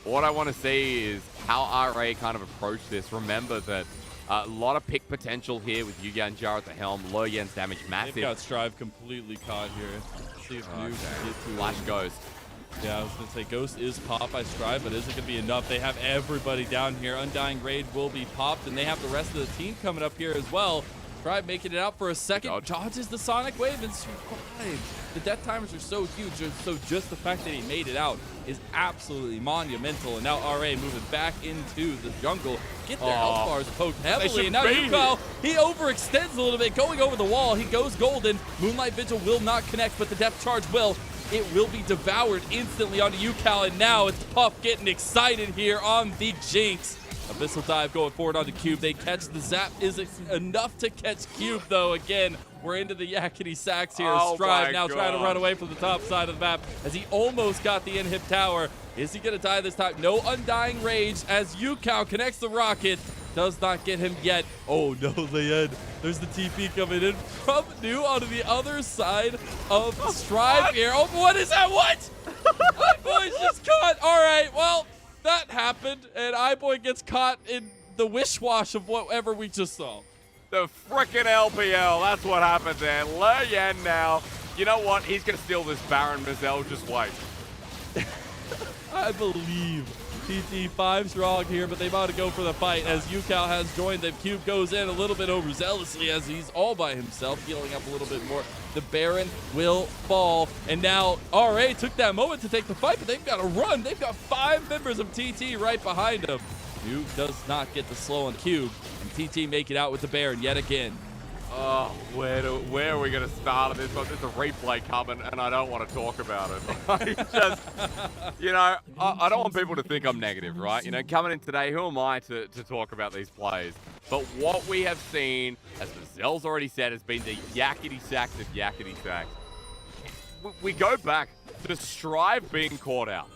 what I want to see is how RA kind of approach this. Remember that a lot of pick potential here with Yuga and Jar at the helm. Low Yen's damage massive. They've got Strive completely caught here. Let's see if New can get to Flash Ghost. Yeah, I was going to say Ghost is popped by Strive, but is it going to be enough? They have everybody down here. Undying Rage will be popped, and they have the rest of the team coming up here as well. Strive making it out for a second. Dodges the Sonic Wave and survives. The death timers are so huge, so just the fact that he made it out is absolutely monumental. And now RA moving back into the jungle. Get their health bars poked heavily. And now UCal, he overextends a little bit, going over the wall. He goes golden. Moonlight Vigil will not connect, but the depth charge will. It will be devoured instantly onto UCal, and now it's Puff getting excited here on the Jinx. Abyssal Dive going forward onto Cube. They catch the zap. Is it enough to catch Cube, though? Again, we're into the yakety sacks here. Strive now trying to run away from the top side of the map as he almost got the inhib tower. Is he going to die this time? No Undying Rage as UCal connects the rocket. Does not get him yet. Oh no, Leon. There's the TP coming in from New onto the other side of Strive here. Oh, what is that? What? iBoy's just caught. All right, well, that happened, and iBoy gets caught in the wish-wash of whatever we just saw. The frickin' LPL, that's what happened there. Leyen now. You know what? He's going to steal this Baron Mazel. Just wait. I believe TT 5 strong here, but they about to go for the fight as UCal has joined them. Cube goes in a little bit overzealously as he's all by himself, healing up a little bit more. The Baron will fall, and now RA took that moment to take the fight, but they've got to run. They've got 5 members of TT right behind them. Cube does not get the slow on Cube, and TT make it out with the Baron yet again. Oh, where are we going to start on this one? There's a replay coming, and I don't want to talk about it. I just, you know, I don't want people to think I'm negative, right? You know, coming in today, who am I to talk about these plays? But what we have seen, as Mazel's already said, has been the yakety sacks of yakety sacks. We go back to Strive being caught out.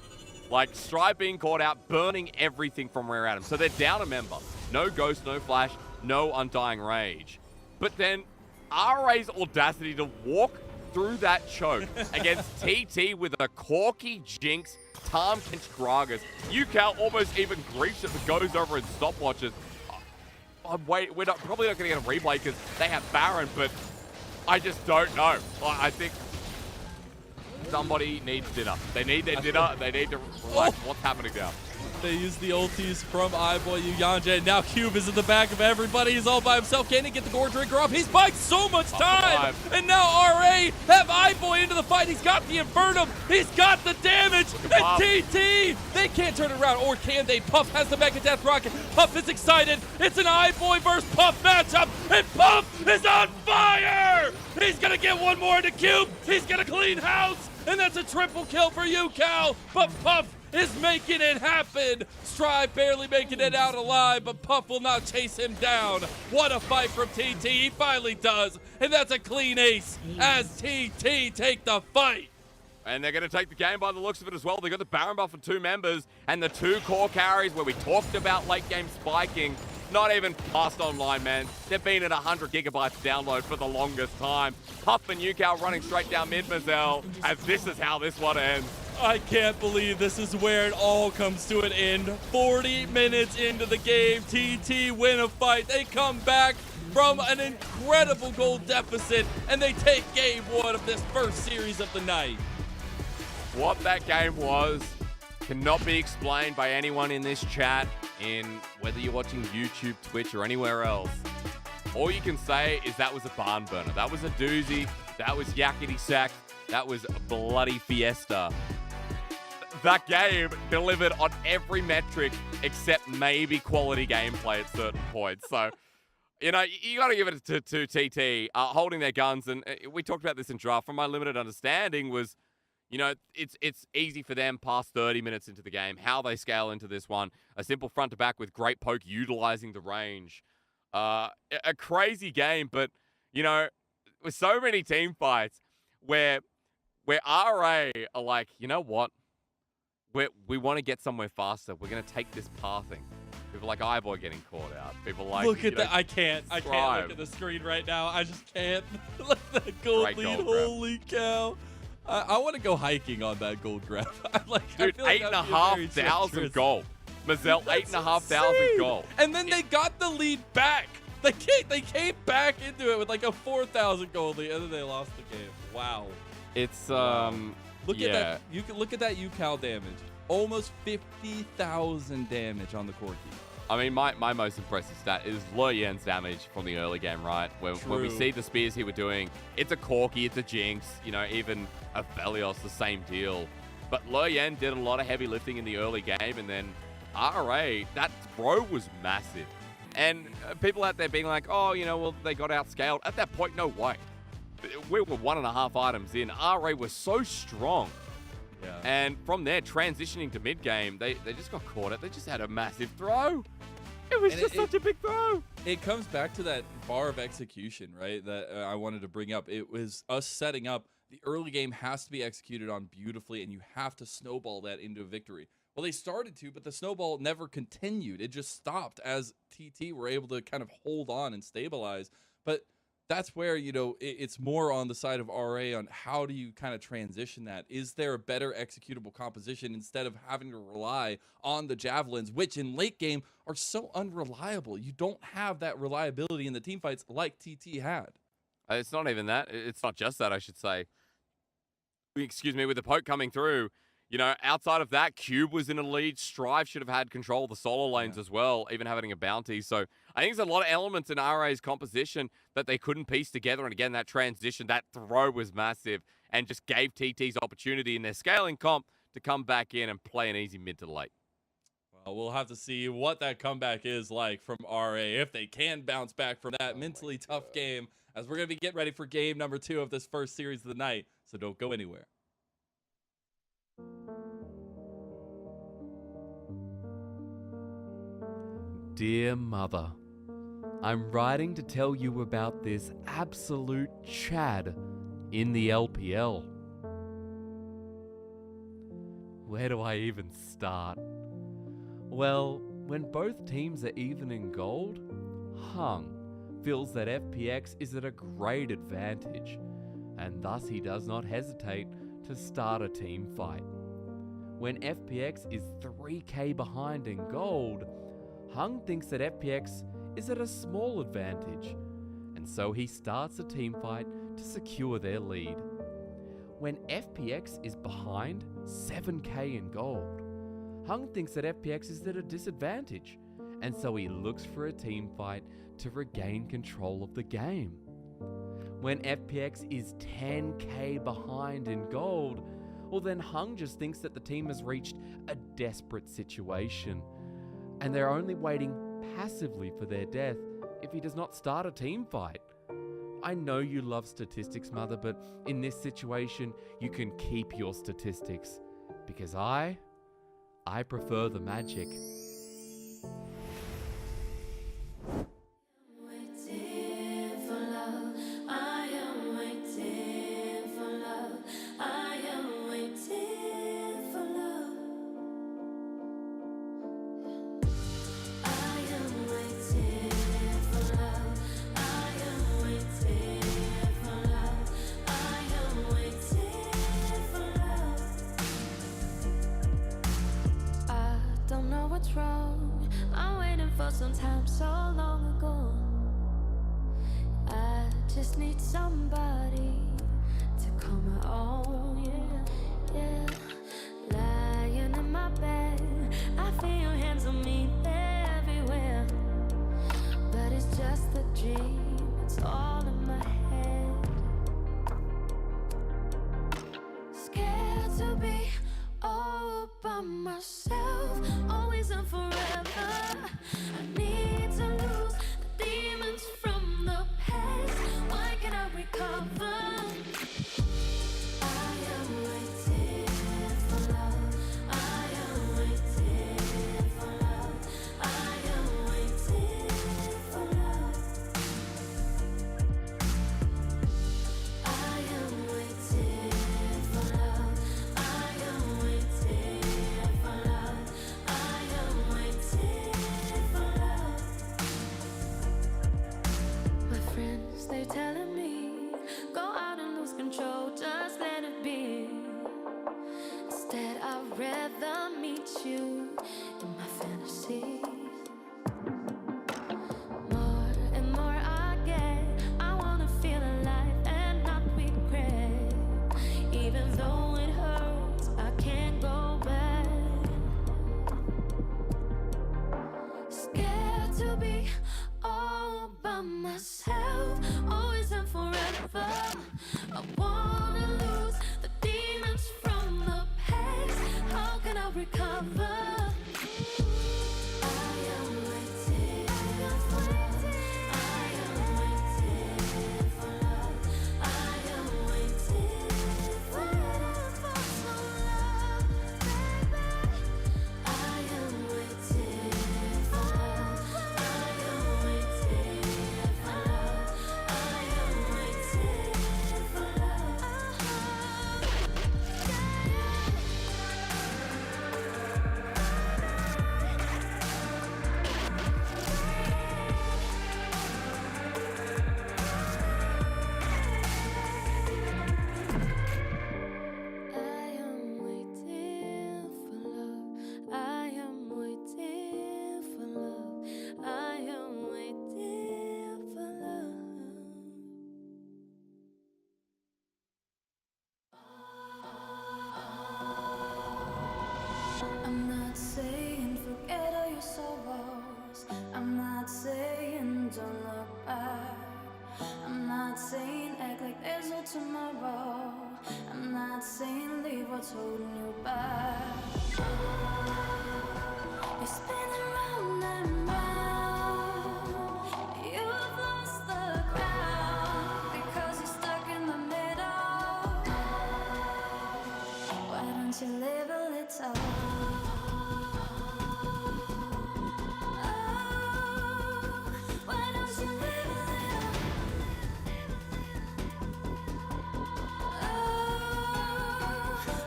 Like, Strive being caught out, burning everything from where at him. So they're down a member. No Ghost, no Flash, no Undying Rage. But then RA's audacity to walk through that choke against TT with a corky jinx, Tarm Kenchgragas. UCal almost even griefs it, but goes over and stopwatches. Wait, we're probably not going to get a replay because they have Baron, but I just don't know. I think somebody needs dinner. They need their dinner. They need to relax. What's happening now? They use the ultis from iBoy Uyanja, and now Cube is in the back of everybody. He's all by himself. Can he get the Gore Drinker off? He's buying so much time. And now RA have iBoy into the fight. He's got the Infernum. He's got the damage. And TT, they can't turn it around. Or can they? Puff has the Mega Death Rocket. Puff is excited. It's an iBoy versus Puff matchup. And Puff is on fire. He's going to get one more into Cube. He's going to clean house. And that's a triple kill for UCal. But Puff is making it happen. Strive barely making it out alive, but Puff will not chase him down. What a fight from TT. He finally does. And that's a clean ace as TT take the fight. And they're going to take the game by the looks of it as well. They got the Baron buff for 2 members and the 2 core carries where we talked about late game spiking. Not even passed online, man. They've been at 100 gigabytes download for the longest time. Puff and UCal running straight down mid, Mazel, as this is how this one ends. I can't believe this is where it all comes to an end. 40 minutes into the game, TT win a fight. They come back from an incredible goal deficit, and they take game 1 of this first series of the night. What that game was cannot be explained by anyone in this chat, in whether you're watching YouTube, Twitch, or anywhere else. All you can say is that was a barn burner. That was a doozy. That was yakety sack. That was a bloody fiesta. That game delivered on every metric except maybe quality gameplay at certain points. So, you know, you got to give it to TT holding their guns. And we talked about this in draft. From my limited understanding was, you know, it's easy for them past 30 minutes into the game. How they scale into this one. A simple front to back with great poke utilizing the range. A crazy game, but, you know, with so many team fights where RA are like, you know what? We want to get somewhere faster. We're going to take this pathing. People like iBoy getting caught out. People like, look at that. I can't look at the screen right now. I just can't. Let that gold lead. Holy cow. I want to go hiking on that gold grab. Dude, 8,500 gold. Mazel, 8,500 gold. And then they got the lead back. They came back into it with like a 4,000 gold lead, and then they lost the game. Wow. It's Look at that. You can look at that UCal damage. Almost 50,000 damage on the core key. I mean, my most impressive stat is Le Yan's damage from the early game, right? When we see the spears he was doing, it's a Corki, it's a Jinx, you know, even a Velios, the same deal. But Le Yan did a lot of heavy lifting in the early game, and then RA, that throw was massive. And people out there being like, oh, you know, well, they got outscaled. At that point, no way. We were 1.5 items in. RA was so strong. Yeah. And from there, transitioning to mid-game, they just got caught out. They just had a massive throw. It was just such a big throw. It comes back to that bar of execution, right, that I wanted to bring up. It was us setting up. The early game has to be executed on beautifully, and you have to snowball that into a victory. Well, they started to, but the snowball never continued. It just stopped as TT were able to kind of hold on and stabilize. But that's where, you know, it's more on the side of RA on how do you kind of transition that. Is there a better executable composition instead of having to rely on the javelins, which in late game are so unreliable? You don't have that reliability in the team fights like TT had. It's not even that. It's not just that, I should say. Excuse me, with the poke coming through, you know, outside of that, Cube was in a lead. Strive should have had control of the solo lanes as well, even having a bounty. So I think there's a lot of elements in RA's composition that they couldn't piece together. And again, that transition, that throw was massive and just gave TT's opportunity in their scaling comp to come back in and play an easy mid to late. Well, we'll have to see what that comeback is like from RA, if they can bounce back from that mentally tough game, as we're going to be getting ready for game number 2 of this first series of the night. So don't go anywhere. Dear Mother, I'm writing to tell you about this absolute Chad in the LPL. Where do I even start? Well, when both teams are even in gold, Hung feels that FPX is at a great advantage, and thus he does not hesitate to start a team fight. When FPX is 3k behind in gold, Hung thinks that FPX is at a small advantage, and so he starts a team fight to secure their lead. When FPX is behind 7k in gold, Hung thinks that FPX is at a disadvantage, and so he looks for a team fight to regain control of the game. When FPX is 10k behind in gold, well then Hung just thinks that the team has reached a desperate situation, and they're only waiting passively for their death if he does not start a team fight. I know you love statistics, Mother, but in this situation, you can keep your statistics, because I prefer the magic. Waiting for love, I am waiting for love, I am waiting for love. I am waiting for love, I am waiting for love, I am waiting for love. I don't know what's wrong, I'm waiting for some time so long ago. I just need somebody to call my own, yeah. Lying in my bed, I feel your hands on me, they're everywhere. But it's just a dream, it's all in my head. Scared to be all by myself, always and forever. I need to lose the demons from the past. Why can't I recover? I am waiting for love, I am waiting for love, I am waiting for love. I am waiting for love, I am waiting for love, I am waiting for love. My friends, they're telling me, go out and lose control, just let it be. Instead, I'd rather meet you in my fantasies. More and more I get, I wanna feel alive and not regret. Even though it hurts, I can't go back. Scared to be all by myself, always and forever. I wanna lose the demons from the past. How can I recover? I am waiting for love, I am waiting for love, I am waiting for some love, baby. I am waiting for love, I am waiting for love, I am waiting for love. I am waiting for love, I am waiting for love, I am waiting for love. I'm not saying forget all your sorrows, I'm not saying don't look back, I'm not saying act like there's no tomorrow, I'm not saying leave what's holding you back. You're spinning round and round, you've lost the ground because you're stuck in the middle. Why don't you live a little? Why don't you live a little?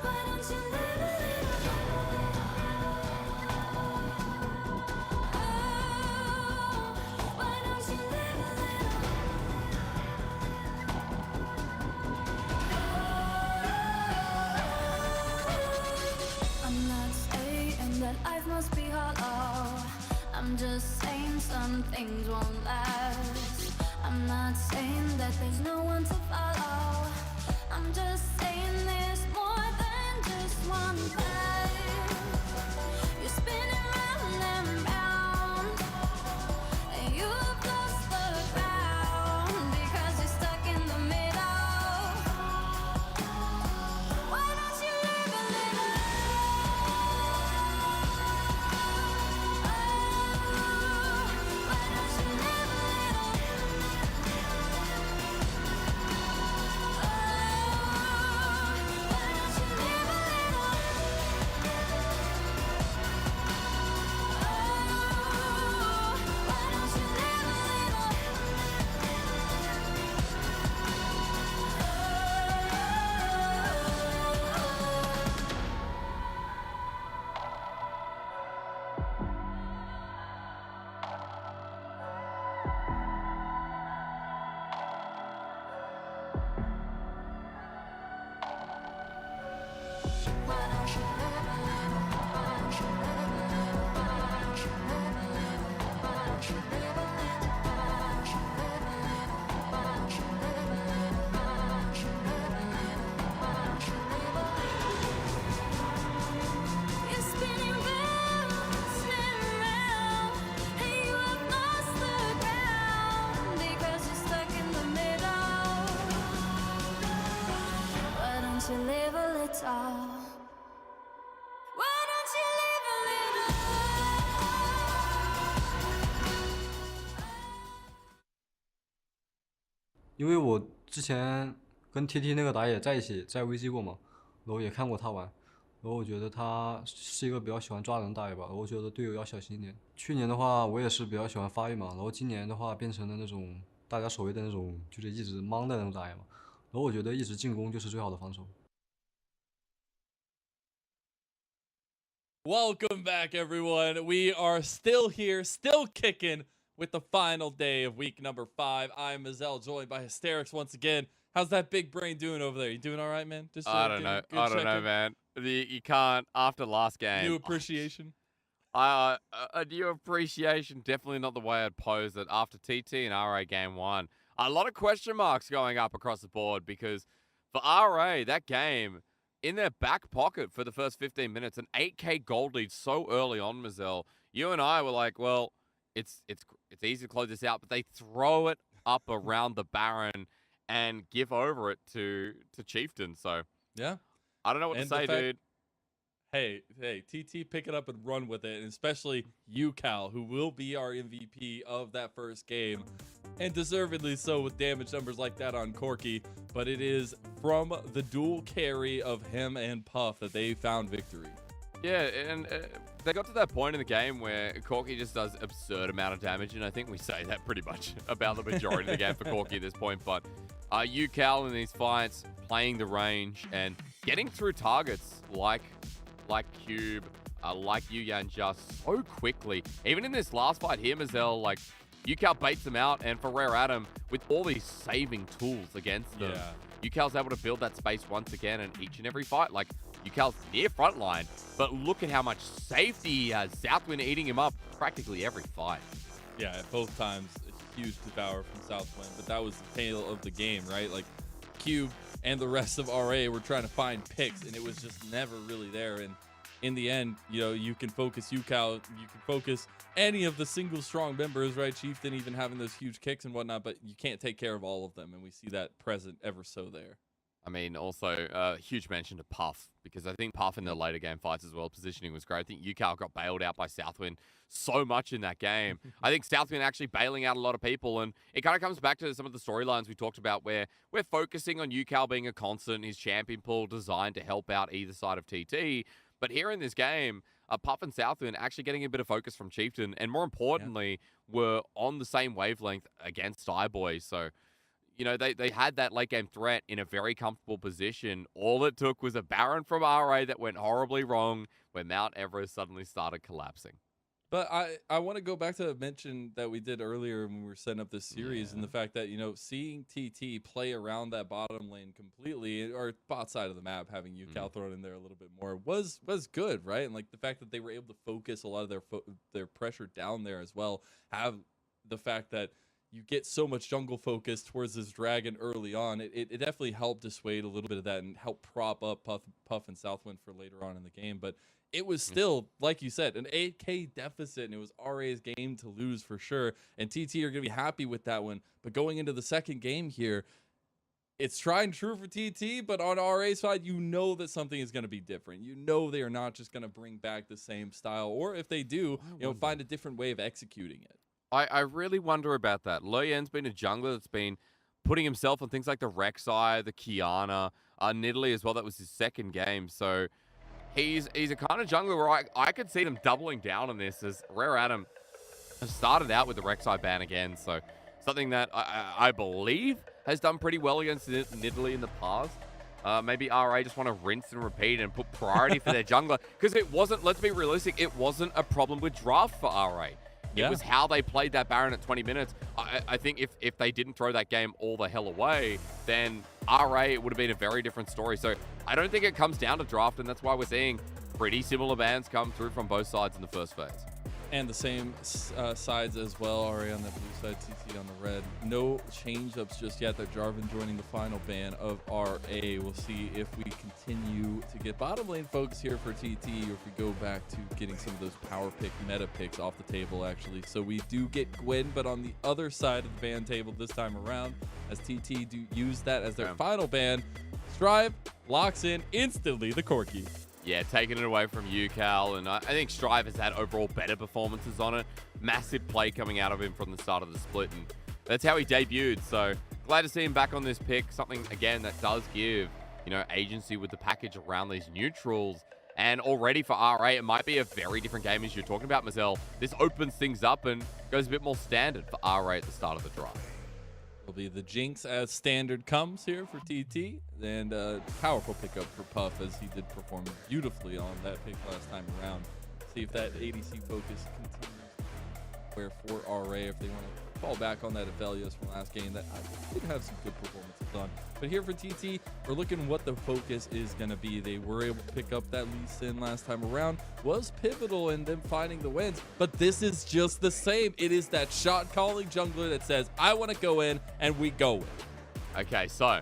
Why don't you live a little? Why don't you live a little? must be hollow. I'm just saying some things won't last. I'm not saying that there's no one to follow. I'm just saying there's more than just one path. You're spinning round and round, and you've lost the ground because you're stuck in the middle. Why don't you live a little? Why don't you live a little? Why don't you live a little? Why don't you live a You're spinning round and round, and you have lost the ground because you're stuck in the middle. Why don't you live a little? Why don't you live a little? 因为我之前跟 TT 那个打野在一起，在 VG 过嘛，然后也看过他玩，然后我觉得他是一个比较喜欢抓人的打野吧，我觉得队友要小心一点。去年的话，我也是比较喜欢发育嘛，然后今年的话变成了那种大家所谓的那种就是一直莽的那种打野嘛，然后我觉得一直进攻就是最好的防守。Welcome back, everyone. We are still here, still kicking with the final day of week number 5. I'm Mazel, joined by Hysterics once again. How's that big brain doing over there? You doing all right, man? Just I don't know. I don't know, man. You can't, after last game. New appreciation? A new appreciation, definitely not the way I'd pose it. After TT and RA game 1, a lot of question marks going up across the board because for RA, that game, in their back pocket for the first 15 minutes, an 8k gold lead so early on, Mazel. You and I were like, well, it's easy to close this out, but they throw it up around the Baron and give over it to Chieftain. So Yeah. I don't know what to say, dude. Hey, TT, pick it up and run with it, and especially you, Cal, who will be our MVP of that first game, and deservedly so with damage numbers like that on Corki. But it is from the dual carry of him and Puff that they found victory. Yeah, and they got to that point in the game where Corki just does absurd amount of damage, and I think we say that pretty much about the majority of the game for Corki at this point. But Cal in these fights, playing the range and getting through targets like Cube, like Yuyan just so quickly. Even in this last fight here, Mazel, like Cal baits them out, and for Rare Adam, with all these saving tools against them, Cal's able to build that space once again in each and every fight. Like Cal's near frontline, but look at how much safety he has. Southwind eating him up practically every fight. Yeah, at both times, a huge devour from Southwind, but that was the tale of the game, right? Like Cube and the rest of RA were trying to find picks, and it was just never really there. And in the end, you can focus Cal, you can focus any of the single strong members, right? Chieftain even having those huge kicks and whatnot, but you can't take care of all of them, and we see that present ever so there. I mean, also, huge mention to Puff, because I think Puff in the later game fights as well, positioning was great. I think Cal got bailed out by Southwind so much in that game. I think Southwind actually bailing out a lot of people, and it kind of comes back to some of the storylines we talked about where we're focusing on Cal being a constant, his champion pool designed to help out either side of TT. But here in this game, Puff and Southwind actually getting a bit of focus from Chieftain, and more importantly, were on the same wavelength against iBoy. So, they had that late game threat in a very comfortable position. All it took was a Baron from RA that went horribly wrong, where Mount Everest suddenly started collapsing. But I want to go back to a mention that we did earlier when we were setting up this series, and the fact that, seeing TT play around that bottom lane completely, or bot side of the map, having UCal thrown in there a little bit more was good, right? And like the fact that they were able to focus a lot of their pressure down there as well, have the fact that you get so much jungle focus towards this dragon early on, it definitely helped dissuade a little bit of that and help prop up Puff and Southwind for later on in the game. But it was still, like you said, an 8K deficit, and it was RA's game to lose for sure. And TT are going to be happy with that one. But going into the second game here, it's tried and true for TT, but on RA's side, you know that something is going to be different. You know they are not just going to bring back the same style, or if they do, find a different way of executing it. I really wonder about that. Luyan's been a jungler that's been putting himself on things like the Rek'Sai, the Kiana, Nidalee as well. That was his second game, so he's a kind of jungler where I could see them doubling down on this, as Rare Adam has started out with the Rek'Sai ban again, so something that I believe has done pretty well against Nidalee in the past. Maybe RA just want to rinse and repeat and put priority for their jungler, because it wasn't, let's be realistic, it wasn't a problem with draft for RA. It was how they played that Baron at 20 minutes. I think if they didn't throw that game all the hell away, then RA, it would have been a very different story. So I don't think it comes down to draft, and that's why we're seeing pretty similar bans come through from both sides in the first phase. And the same sides as well, RA on the blue side, TT on the red. No change-ups just yet. That Jarvan joining the final ban of RA. We'll see if we continue to get bottom lane focus here for TT, or if we go back to getting some of those power pick meta picks off the table, actually. So we do get Gwen, but on the other side of the ban table this time around, as TT do use that as their final ban, Strive locks in instantly the Corki. Yeah, taking it away from UCal, and I think Strive has had overall better performances on it. Massive play coming out of him from the start of the split, and that's how he debuted. So glad to see him back on this pick. Something, again, that does give, agency with the package around these neutrals. And already for RA, it might be a very different game as you're talking about, Mazel. This opens things up and goes a bit more standard for RA at the start of the draft. Will be the Jinx as standard comes here for TT, and powerful pickup for Puff, as he did perform beautifully on that pick last time around. See if that ADC focus continues where for RA, if they want to fall back on that Aphelios from last game that I did have some good performances on. But here for TT, we're looking what the focus is going to be. They were able to pick up that Lee Sin last time around, was pivotal in them finding the wins, but this is just the same. It is that shot calling jungler that says, I want to go in, and we go in. Okay, so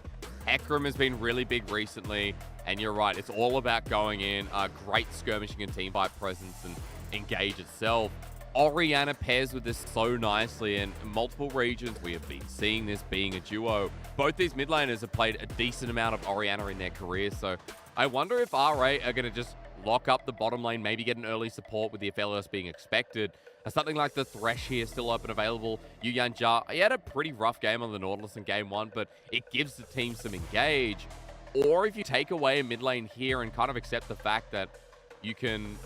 Hecarim has been really big recently, and you're right, it's all about going in, great skirmishing and team fight presence and engage itself. Orianna pairs with this so nicely, and in multiple regions we have been seeing this being a duo. Both these mid laners have played a decent amount of Orianna in their career, so I wonder if RA are going to just lock up the bottom lane, maybe get an early support with the Aphelios being expected. Something like the Thresh here still open available. Yu Yanjia, he had a pretty rough game on the Nautilus in game one, but it gives the team some engage. Or if you take away a mid lane here and kind of accept the fact that you can,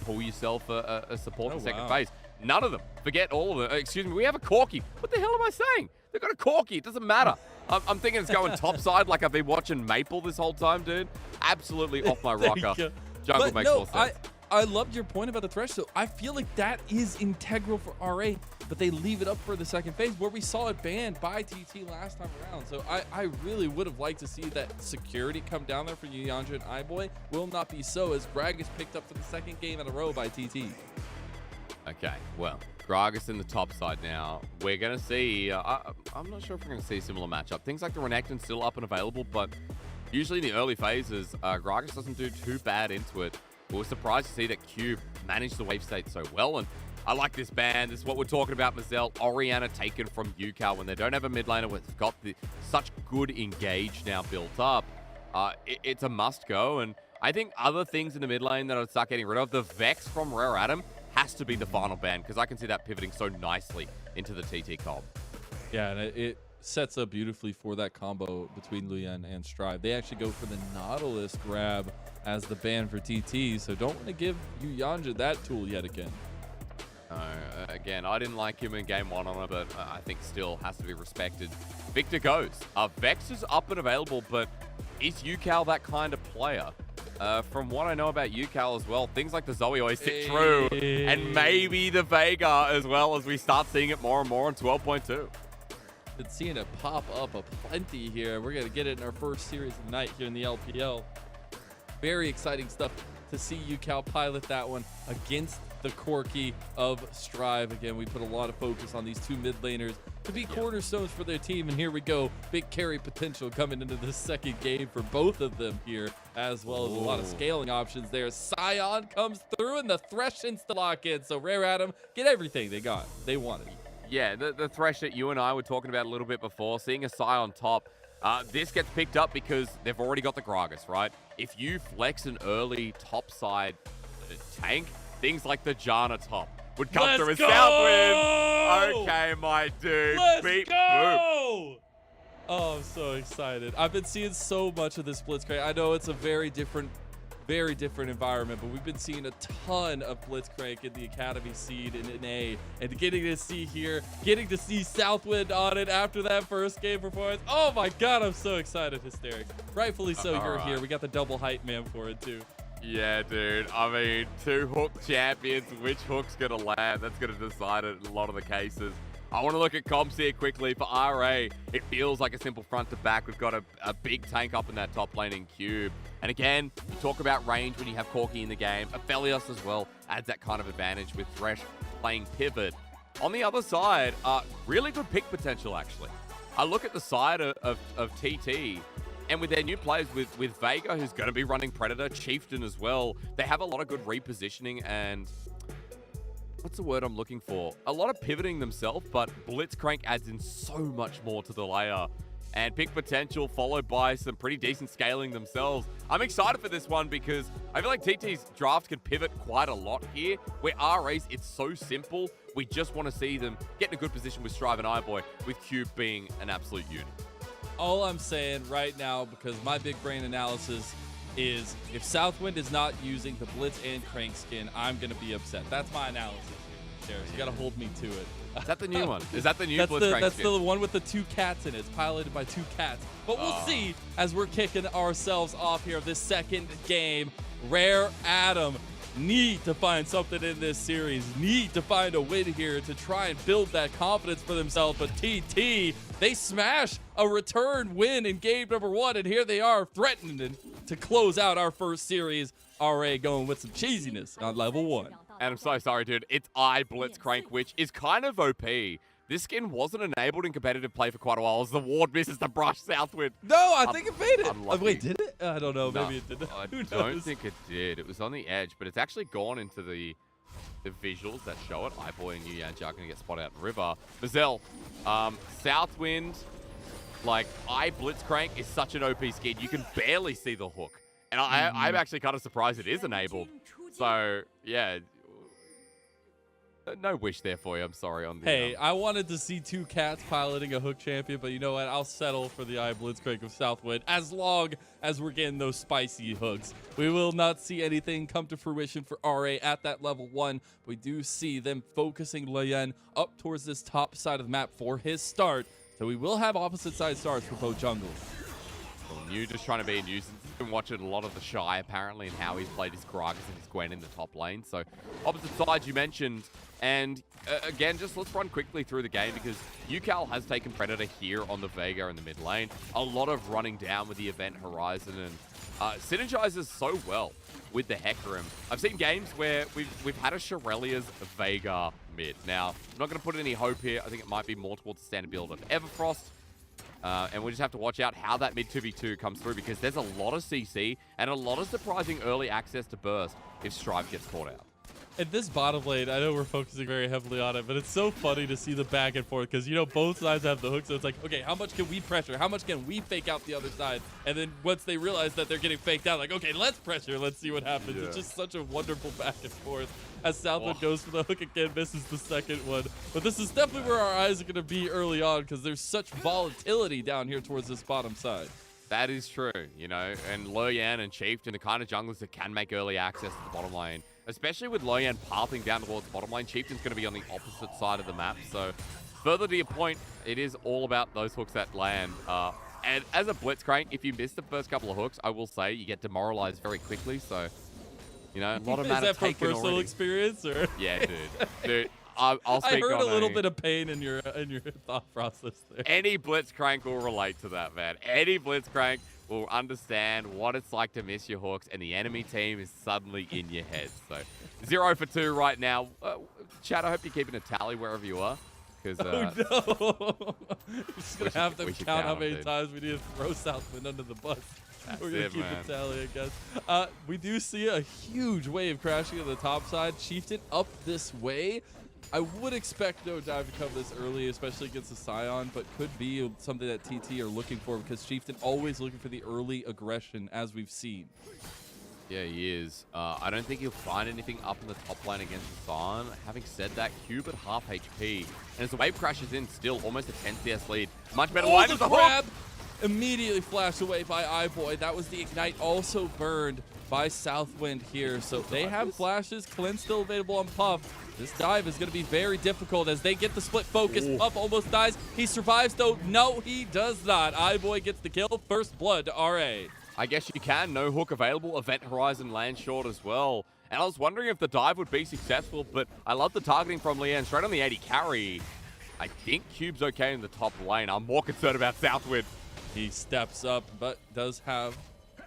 pull yourself a support in second phase. None of them. Forget all of them. Excuse me, we have a Corki. What the hell am I saying? They've got a Corki. It doesn't matter. I'm thinking it's going topside like I've been watching Maple this whole time, dude. Absolutely off my rocker. Jungle makes more sense. I loved your point about the Thresh, so I feel like that is integral for RA, but they leave it up for the second phase where we saw it banned by TT last time around. So I really would have liked to see that security come down there for Yu Yanjia and iBoy. Will not be so, as Greg is picked up for the second game in a row by TT. Okay, well, Gragas in the top side now. We're going to see, I'm not sure if we're going to see a similar matchup. Things like the Renekton's still up and available, but usually in the early phases, Gragas doesn't do too bad into it. We were surprised to see that Cube managed the wave state so well, and I like this ban. This is what we're talking about, Mazel. Orianna taken from UCal when they don't have a mid laner with got such good engage now built up. It's a must go, and I think other things in the mid lane that I'd start getting rid of, the Vex from Rare Adam has to be the final ban, because I can see that pivoting so nicely into the TT comp. Yeah, and it sets up beautifully for that combo between Luyan and Strive. They actually go for the Nautilus grab as the ban for TT, so don't want to give Yu Yanjia that tool yet again. Again, I didn't like him in game one on it, but I think still has to be respected. Victor goes. Vex is up and available, but is UCal that kind of player From what I know about you, Cal, as well, things like the Zoe always sit true. And maybe the Vega as well, as we start seeing it more and more on 12.2. Been seeing it pop up aplenty here. We're going to get it in our first series of the night here in the LPL. Very exciting stuff to see UCal pilot that one against the Corky of Strive. Again, we put a lot of focus on these two mid laners to be cornerstones for their team, and here we go. Big carry potential coming into this second game for both of them here, as well as a lot of scaling options there. Scion comes through and the Thresh insta-lock in, so Rare Adam get everything they got. They wanted. Yeah, the Thresh that you and I were talking about a little bit before, seeing a Scion top, this gets picked up because they've already got the Gragas, right? If you flex an early top side tank, things like the Janna top would come through as Southwind. Okay, my dude. Let's go! Oh, I'm so excited. I've been seeing so much of this Blitzcrank. I know it's a very different environment, but we've been seeing a ton of Blitzcrank in the Academy seed and in A, and getting to see Southwind on it after that first game performance. Oh my God, I'm so excited. Hysterics. Rightfully so, you're here. We got the double hype man for it too. Yeah, dude. I mean, 2 hook champions. Which hook's going to land? That's going to decide it in a lot of the cases. I want to look at comps here quickly. For RA, it feels like a simple front to back. We've got a big tank up in that top lane in Cube. And again, you talk about range when you have Corky in the game. Aphelios as well adds that kind of advantage with Thresh playing pivot. On the other side, really good pick potential, actually. I look at the side of TT, and with their new players, with Vega, who's going to be running Predator, Chieftain as well, they have a lot of good repositioning and... what's the word I'm looking for? A lot of pivoting themselves, but Blitzcrank adds in so much more to the layer. And pick potential followed by some pretty decent scaling themselves. I'm excited for this one because I feel like TT's draft could pivot quite a lot here. Where RA's, it's so simple. We just want to see them get in a good position with Strive and iBoy, with Cube being an absolute unit. All I'm saying right now, because my big brain analysis is if Southwind is not using the Blitz and Crank skin, I'm going to be upset. That's my analysis. You got to hold me to it. Is that the new one? Is that the new Blitz Crank That's skin? the one with the 2 cats in it. It's piloted by 2 cats. But we'll see as we're kicking ourselves off here of this second game. Rare Adam need to find something in this series, need to find a win here to try and build that confidence for themselves. But TT, they smash a return win in game number 1, and here they are threatening to close out our first series. RA going with some cheesiness on level 1. And I'm so sorry, dude. It's Blitzcrank, which is kind of OP. This skin wasn't enabled in competitive play for quite a while as the ward misses the brush Southwind. No, I think it made it. Wait, did it? I don't know. No, Maybe it didn't. I don't think it did. It was on the edge, but it's actually gone into the visuals that show it. iBoy and Yu Yanji are going to get spotted out in River. Mazel, Southwind, like, Blitzcrank is such an OP skin. You can barely see the hook. And I'm actually kind of surprised it is enabled. So, yeah. No wish there for you. I'm sorry. Hey, I wanted to see 2 cats piloting a hook champion, but you know what? I'll settle for the Blitzcrank of Southwind as long as we're getting those spicy hooks. We will not see anything come to fruition for RA at that level 1. We do see them focusing Loyen up towards this top side of the map for his start. So we will have opposite side starts for both jungles. Well, New just trying to be a nuisance. Been watching a lot of the Shy apparently and how he's played his Gragas and his Gwen in the top lane. So opposite sides you mentioned. And again, just let's run quickly through the game because UCal has taken Predator here on the Vega in the mid lane. A lot of running down with the Event Horizon and synergizes so well with the Hecarim. I've seen games where we've had a Shirelia's Vega mid. Now, I'm not going to put any hope here. I think it might be more towards the standard build of Everfrost. And we just have to watch out how that mid 2v2 comes through because there's a lot of CC and a lot of surprising early access to burst if Strive gets caught out. And this bottom lane, I know we're focusing very heavily on it, but it's so funny to see the back and forth because, you know, both sides have the hooks. So it's like, okay, how much can we pressure? How much can we fake out the other side? And then once they realize that they're getting faked out, like, okay, let's pressure. Let's see what happens. Yeah. It's just such a wonderful back and forth as Southwind goes for the hook again, misses the second one. But this is definitely where our eyes are going to be early on because there's such volatility down here towards this bottom side. That is true, you know, and Loyan and Chieftain, the kind of junglers that can make early access to the bottom lane. Especially with Loyan pathing down towards the bottom lane, Chieftain's going to be on the opposite side of the map. So further to your point, it is all about those hooks that land. And as a Blitzcrank, if you miss the first couple of hooks, I will say you get demoralized very quickly. So, you know, a lot of Is mana that from taken personal already. experience, or? Yeah, dude. I'll speak I heard on a little bit of pain in your thought process there. Any Blitzcrank will relate to that, man. Any Blitzcrank will understand what it's like to miss your hooks, and the enemy team is suddenly in your head. So, 0 for 2 right now. Chat, I hope you're keeping a tally wherever you are. Because oh no! We're just gonna have to we should count how count many them, times we need to throw Southwind under the bus. We're gonna it, keep man. a tally, I guess. We do see a huge wave crashing to the top side. Chieftain up this way. I would expect no dive to come this early, especially against the Scion, but could be something that TT are looking for because Chieftain always looking for the early aggression, as we've seen. Yeah, he is. I don't think he'll find anything up in the top lane against Scion. Having said that, Cube at half HP. And as the wave crashes in, still almost a 10 CS lead. Much better line the as the grab! hook! Immediately flashed away by iBoy. That was the ignite, also burned by Southwind here. So they have flashes. Clint's still available on Puff. This dive is going to be very difficult as they get the split focus. Ooh. Puff almost dies. He survives, though. No, he does not. iBoy gets the kill. First blood to RA. I guess you can. No hook available. Event Horizon lands short as well. And I was wondering if the dive would be successful, but I love the targeting from Leanne. Straight on the 80 carry. I think Cube's okay in the top lane. I'm more concerned about Southwind. He steps up, but does have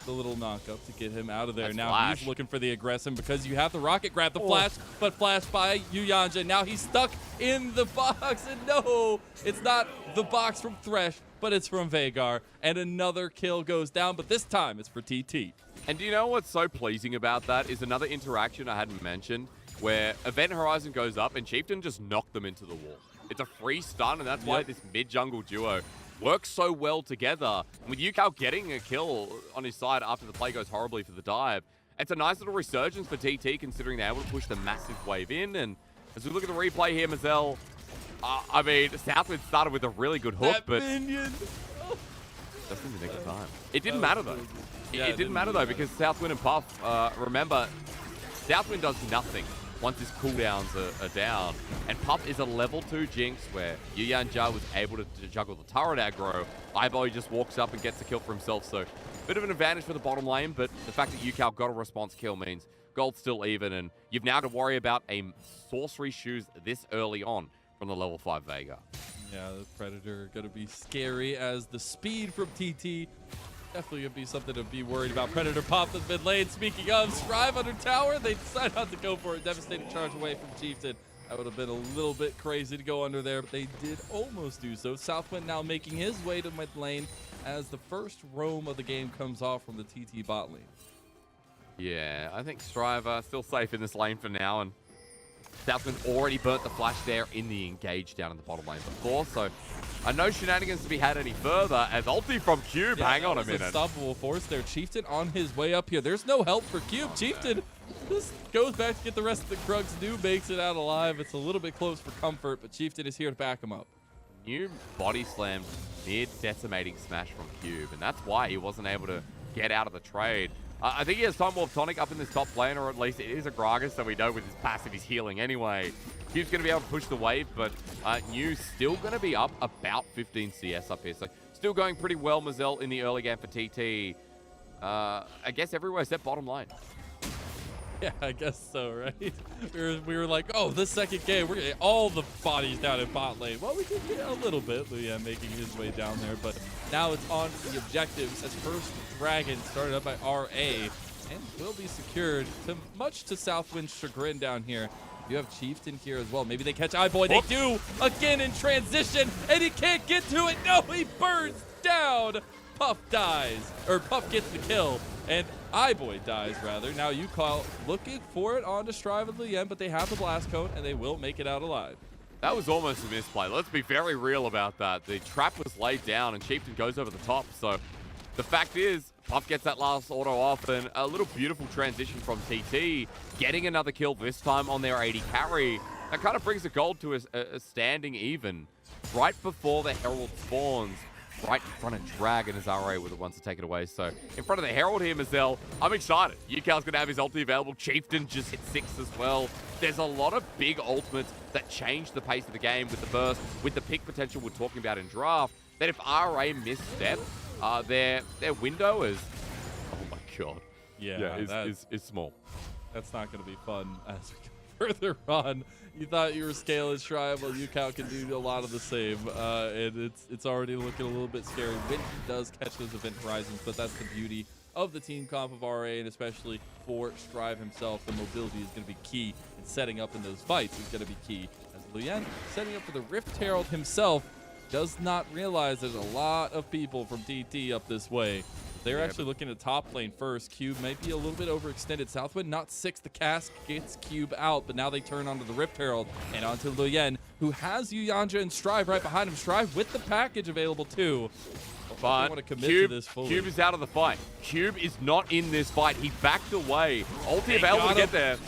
the little knockup to get him out of there. That's now flash. he's looking for the aggressive because you have the rocket grab, the flash, but flashed by Yuyanja. Now he's stuck in the box, and no, it's not the box from Thresh, but it's from Vhagar. And another kill goes down, but this time it's for TT. And do you know what's so pleasing about that is another interaction I hadn't mentioned where Event Horizon goes up and Chieftain just knocked them into the wall. It's a free stun, and that's why this mid-jungle duo works so well together. And with Yukao getting a kill on his side after the play goes horribly for the dive, it's a nice little resurgence for TT considering they're able to push the massive wave in. And as we look at the replay here, Mazel, I mean, Southwind started with a really good hook, That but minion. just in the nick of time. It didn't matter though. Yeah, it didn't matter though because Southwind and Puff, remember, Southwind does nothing once his cooldowns are down. And Puff is a level 2 Jinx where Yuyanja was able to juggle the turret aggro. iBoy just walks up and gets a kill for himself. So bit of an advantage for the bottom lane, but the fact that Yukao got a response kill means gold's still even. And you've now got to worry about a sorcery shoes this early on from the level 5 Vhagar. Yeah, the Predator going to be scary as the speed from TT. Definitely going to be something to be worried about. Predator popped in mid lane. Speaking of, Strive under tower. They decide not to go for it. Devastating charge away from Chieftain. That would have been a little bit crazy to go under there, but they did almost do so. Southwind now making his way to mid lane as the first roam of the game comes off from the TT bot lane. Yeah, I think Strive still safe in this lane for now, and Southwind already burnt the flash there in the engage down in the bottom lane before, so no shenanigans to be had any further as ulti from Cube. Yeah, hang on a minute. Unstoppable force there. Chieftain on his way up here. There's no help for Cube. Chieftain just goes back to get the rest of the Krugs. New makes it out alive. It's a little bit close for comfort, but Chieftain is here to back him up. New body slammed mid decimating smash from Cube, and that's why he wasn't able to get out of the trade. I think he has Time Warp Tonic up in this top lane, or at least it is a Gragas, so we know with his passive he's healing anyway. Cube's going to be able to push the wave, but New still going to be up about 15 CS up here. So still going pretty well, Mazel, in the early game for TT. I guess everywhere except bottom lane. Yeah, I guess so, right? We were like, oh, this second game, we're going to get all the bodies down in bot lane. Well, we did get a little bit. Luyan making his way down there, but now it's on to the objectives as first Dragon started up by RA and will be secured, much to Southwind's chagrin down here. You have Chieftain here as well. Maybe they catch iBoy. They do again in transition, and he can't get to it. No, he burns down. Puff dies, or Puff gets the kill, and iBoy dies rather. Now you call looking for it onto Strive and Lien, but they have the blast cone and they will make it out alive. That was almost a misplay. Let's be very real about that. The trap was laid down and Chieftain goes over the top. So the fact is, Puff gets that last auto off, and a little beautiful transition from TT, getting another kill this time on their 80 carry. That kind of brings the gold to a standing even right before the Herald spawns. Right in front of Dragon as RA were the ones to take it away. So in front of the Herald here, Mazel, I'm excited. Yukao's going to have his ulti available. Chieftain just hit 6 as well. There's a lot of big ultimates that change the pace of the game with the burst, with the pick potential we're talking about in draft. that if RA misstep, their window is, oh my god, is small. That's not going to be fun as we go further on. You thought you were scale is try, well, UCal can do a lot of the same, and it's already looking a little bit scary. Winton does catch those event horizons, but that's the beauty of the team comp of RA, and especially for Strive himself. The mobility is going to be key, and setting up in those fights is going to be key. As Luyen setting up for the Rift Herald himself, does not realize there's a lot of people from TT up this way. They're actually looking at top lane first. Cube might be a little bit overextended. Southwind not 6. The cask gets Cube out, but now they turn onto the Rift Herald and onto Luyen, who has Yuyanja and Strive right behind him. Strive with the package available too. But want to commit Cube, to this fully. Cube is out of the fight. Cube is not in this fight. He backed away. Ulti available to get there.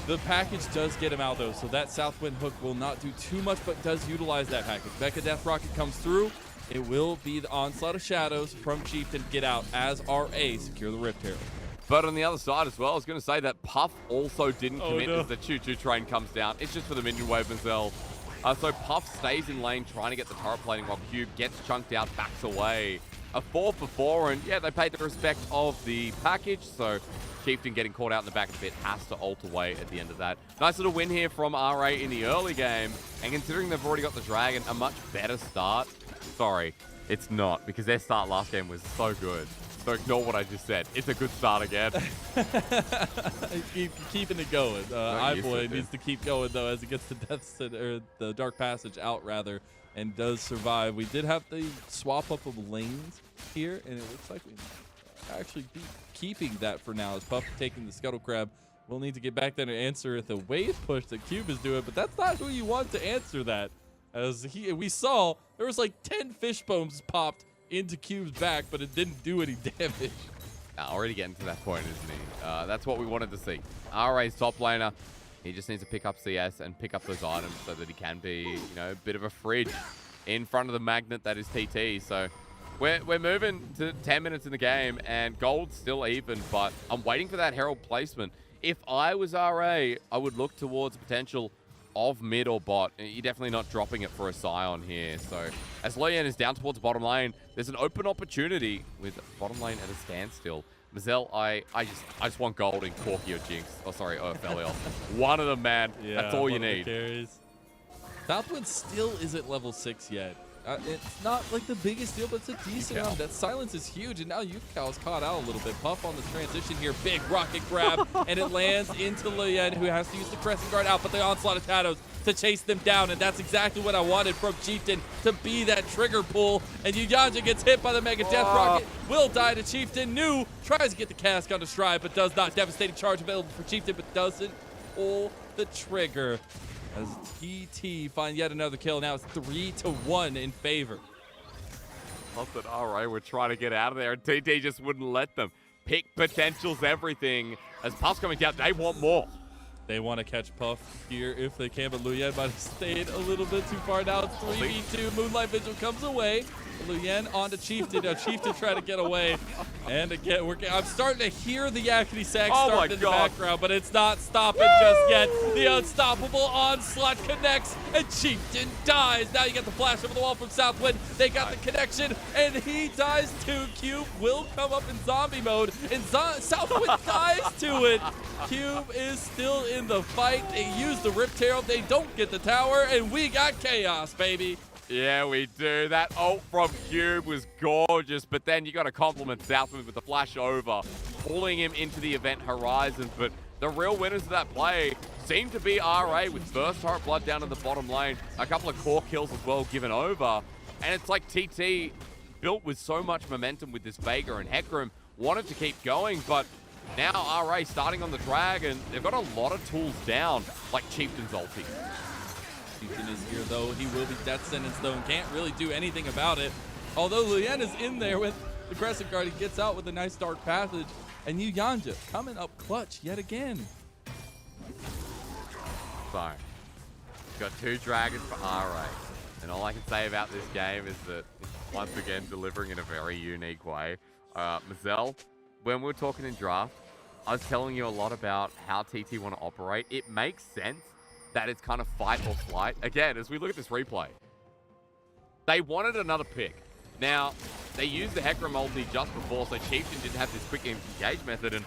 The package does get him out though, so that Southwind hook will not do too much, but does utilize that package. Becca Death Rocket comes through. It will be the onslaught of shadows from Chieftain get out as RA secure the Rift Herald. But on the other side as well, I was going to say that Puff also didn't commit as the choo-choo train comes down. It's just for the minion wave Mazel. So Puff stays in lane trying to get the turret plating while Cube gets chunked out, backs away. A 4 for 4, and yeah, they paid the respect of the package, so Chieftain getting caught out in the back a bit has to ult away at the end of that. Nice little win here from RA in the early game, and considering they've already got the Dragon, a much better start. Sorry, it's not, because their start last game was so good. So ignore what I just said. It's a good start again. Keeping it going. iBoy needs to keep going though as he gets the Dark Passage out rather, and does survive. We did have the swap up of lanes here, and it looks like we might actually be keeping that for now as Puff taking the Scuttle Crab. We'll need to get back there to answer the wave push that Cube is doing, but that's not who you want to answer that. As we saw, there was like 10 fish bones popped into Cube's back, but it didn't do any damage. Already getting to that point, isn't he? That's what we wanted to see. RA's top laner. He just needs to pick up CS and pick up those items so that he can be, you know, a bit of a fridge in front of the magnet that is TT. So we're moving to 10 minutes in the game, and gold's still even, but I'm waiting for that Herald placement. If I was RA, I would look towards potential of mid or bot. You're definitely not dropping it for a Scion here. So as Luyen is down towards the bottom lane, there's an open opportunity with bottom lane at a standstill. Mazel, I just want gold in Corki or Jinx. Oh, sorry, or Felios. One of them, man. Yeah, that's all you need. Southwind still isn't level 6 yet. It's not like the biggest deal, but it's a decent one. That silence is huge, and now UCal's caught out a little bit. Puff on the transition here. Big rocket grab, and it lands into Luyen, who has to use the Crescent Guard out, but the Onslaught of Shadows to chase them down, and that's exactly what I wanted from Chieftain, to be that trigger pull. And Yuyanja gets hit by the Mega Death Rocket. Will die to Chieftain. New tries to get the cask onto Strive, but does not. Devastating charge available for Chieftain, but doesn't pull the trigger. As TT find yet another kill. Now it's 3-1 in favor. Love that RA were trying to get out of there, and TT just wouldn't let them. Pick potentials everything. As Puff's coming down, they want more. They want to catch Puff here if they can, but Luyen might have stayed a little bit too far. Now it's 3v2. Moonlight Vigil comes away. Luyen onto Chieftain. Now Chieftain trying to get away. And again, I'm starting to hear the yakety sax starting in the background, but it's not stopping just yet. The unstoppable onslaught connects, and Chieftain dies. Now you get the flash over the wall from Southwind. They got the connection, and he dies too. Cube will come up in zombie mode, and Southwind dies to it. Cube is still in the fight. They use the Rift Herald. They don't get the tower, and we got chaos, baby. Yeah, we do. That ult from Cube was gorgeous, but then you got to compliment Southwind with the flash over, pulling him into the event horizon. But the real winners of that play seem to be RA with first Heart Blood down in the bottom lane, a couple of core kills as well given over. And it's like TT, built with so much momentum with this Vega and Hecarim, wanted to keep going, but now RA starting on the Dragon, they've got a lot of tools down, like Chieftain's ulti. Chieftain is here, though. He will be death sentenced, though, and can't really do anything about it. Although Luyen is in there with the Crescent Guard, he gets out with a nice Dark Passage. And Yuyanja coming up clutch yet again. So, got 2 dragons for RA. And all I can say about this game is that, once again, delivering in a very unique way. Mazel, when we were talking in draft, I was telling you a lot about how TT want to operate. It makes sense that it's kind of fight or flight. Again, as we look at this replay, they wanted another pick. Now, they used the Hecarim ulti just before, so Chieftain didn't have this quick engage method, and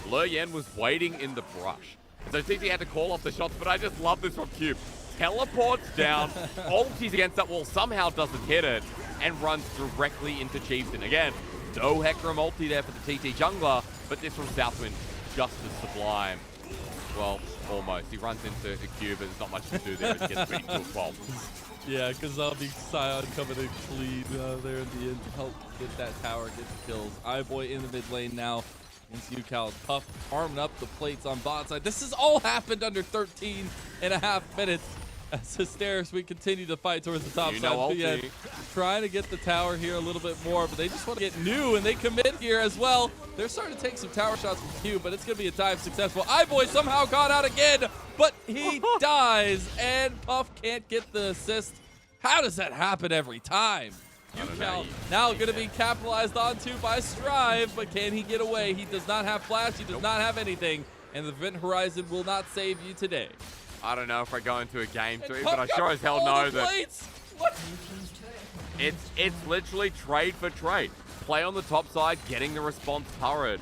Le Yen was waiting in the brush. So TT had to call off the shots, but I just love this from Cube. Teleports down, ultis against that wall, somehow doesn't hit it, and runs directly into Chieftain. Again, no Hecarim ulti there for the TT jungler, but this from Southwind, just as sublime. Well, almost. He runs into a Cube, and there's not much to do there. He gets beat to a fault. Yeah, because Zombie Scion coming in clean there in the end to help get that tower, get the kills. iBoy in the mid lane now against UCal. Puff arming up the plates on bot side. This has all happened under 13.5 minutes. As Hysteris, we continue to fight towards the top side. Yeah, trying to get the tower here a little bit more, but they just want to get new, and they commit here as well. They're starting to take some tower shots from Q, but it's going to be a time successful. iBoy somehow got out again, but he dies, and Puff can't get the assist. How does that happen every time? UCal now going to be capitalized onto by Strive, but can he get away? He does not have flash, he does not have anything, and the Event Horizon will not save you today. I don't know if I go into a game 3, but I sure as hell know that what? it's literally trade for trade. Play on the top side, getting the response turret.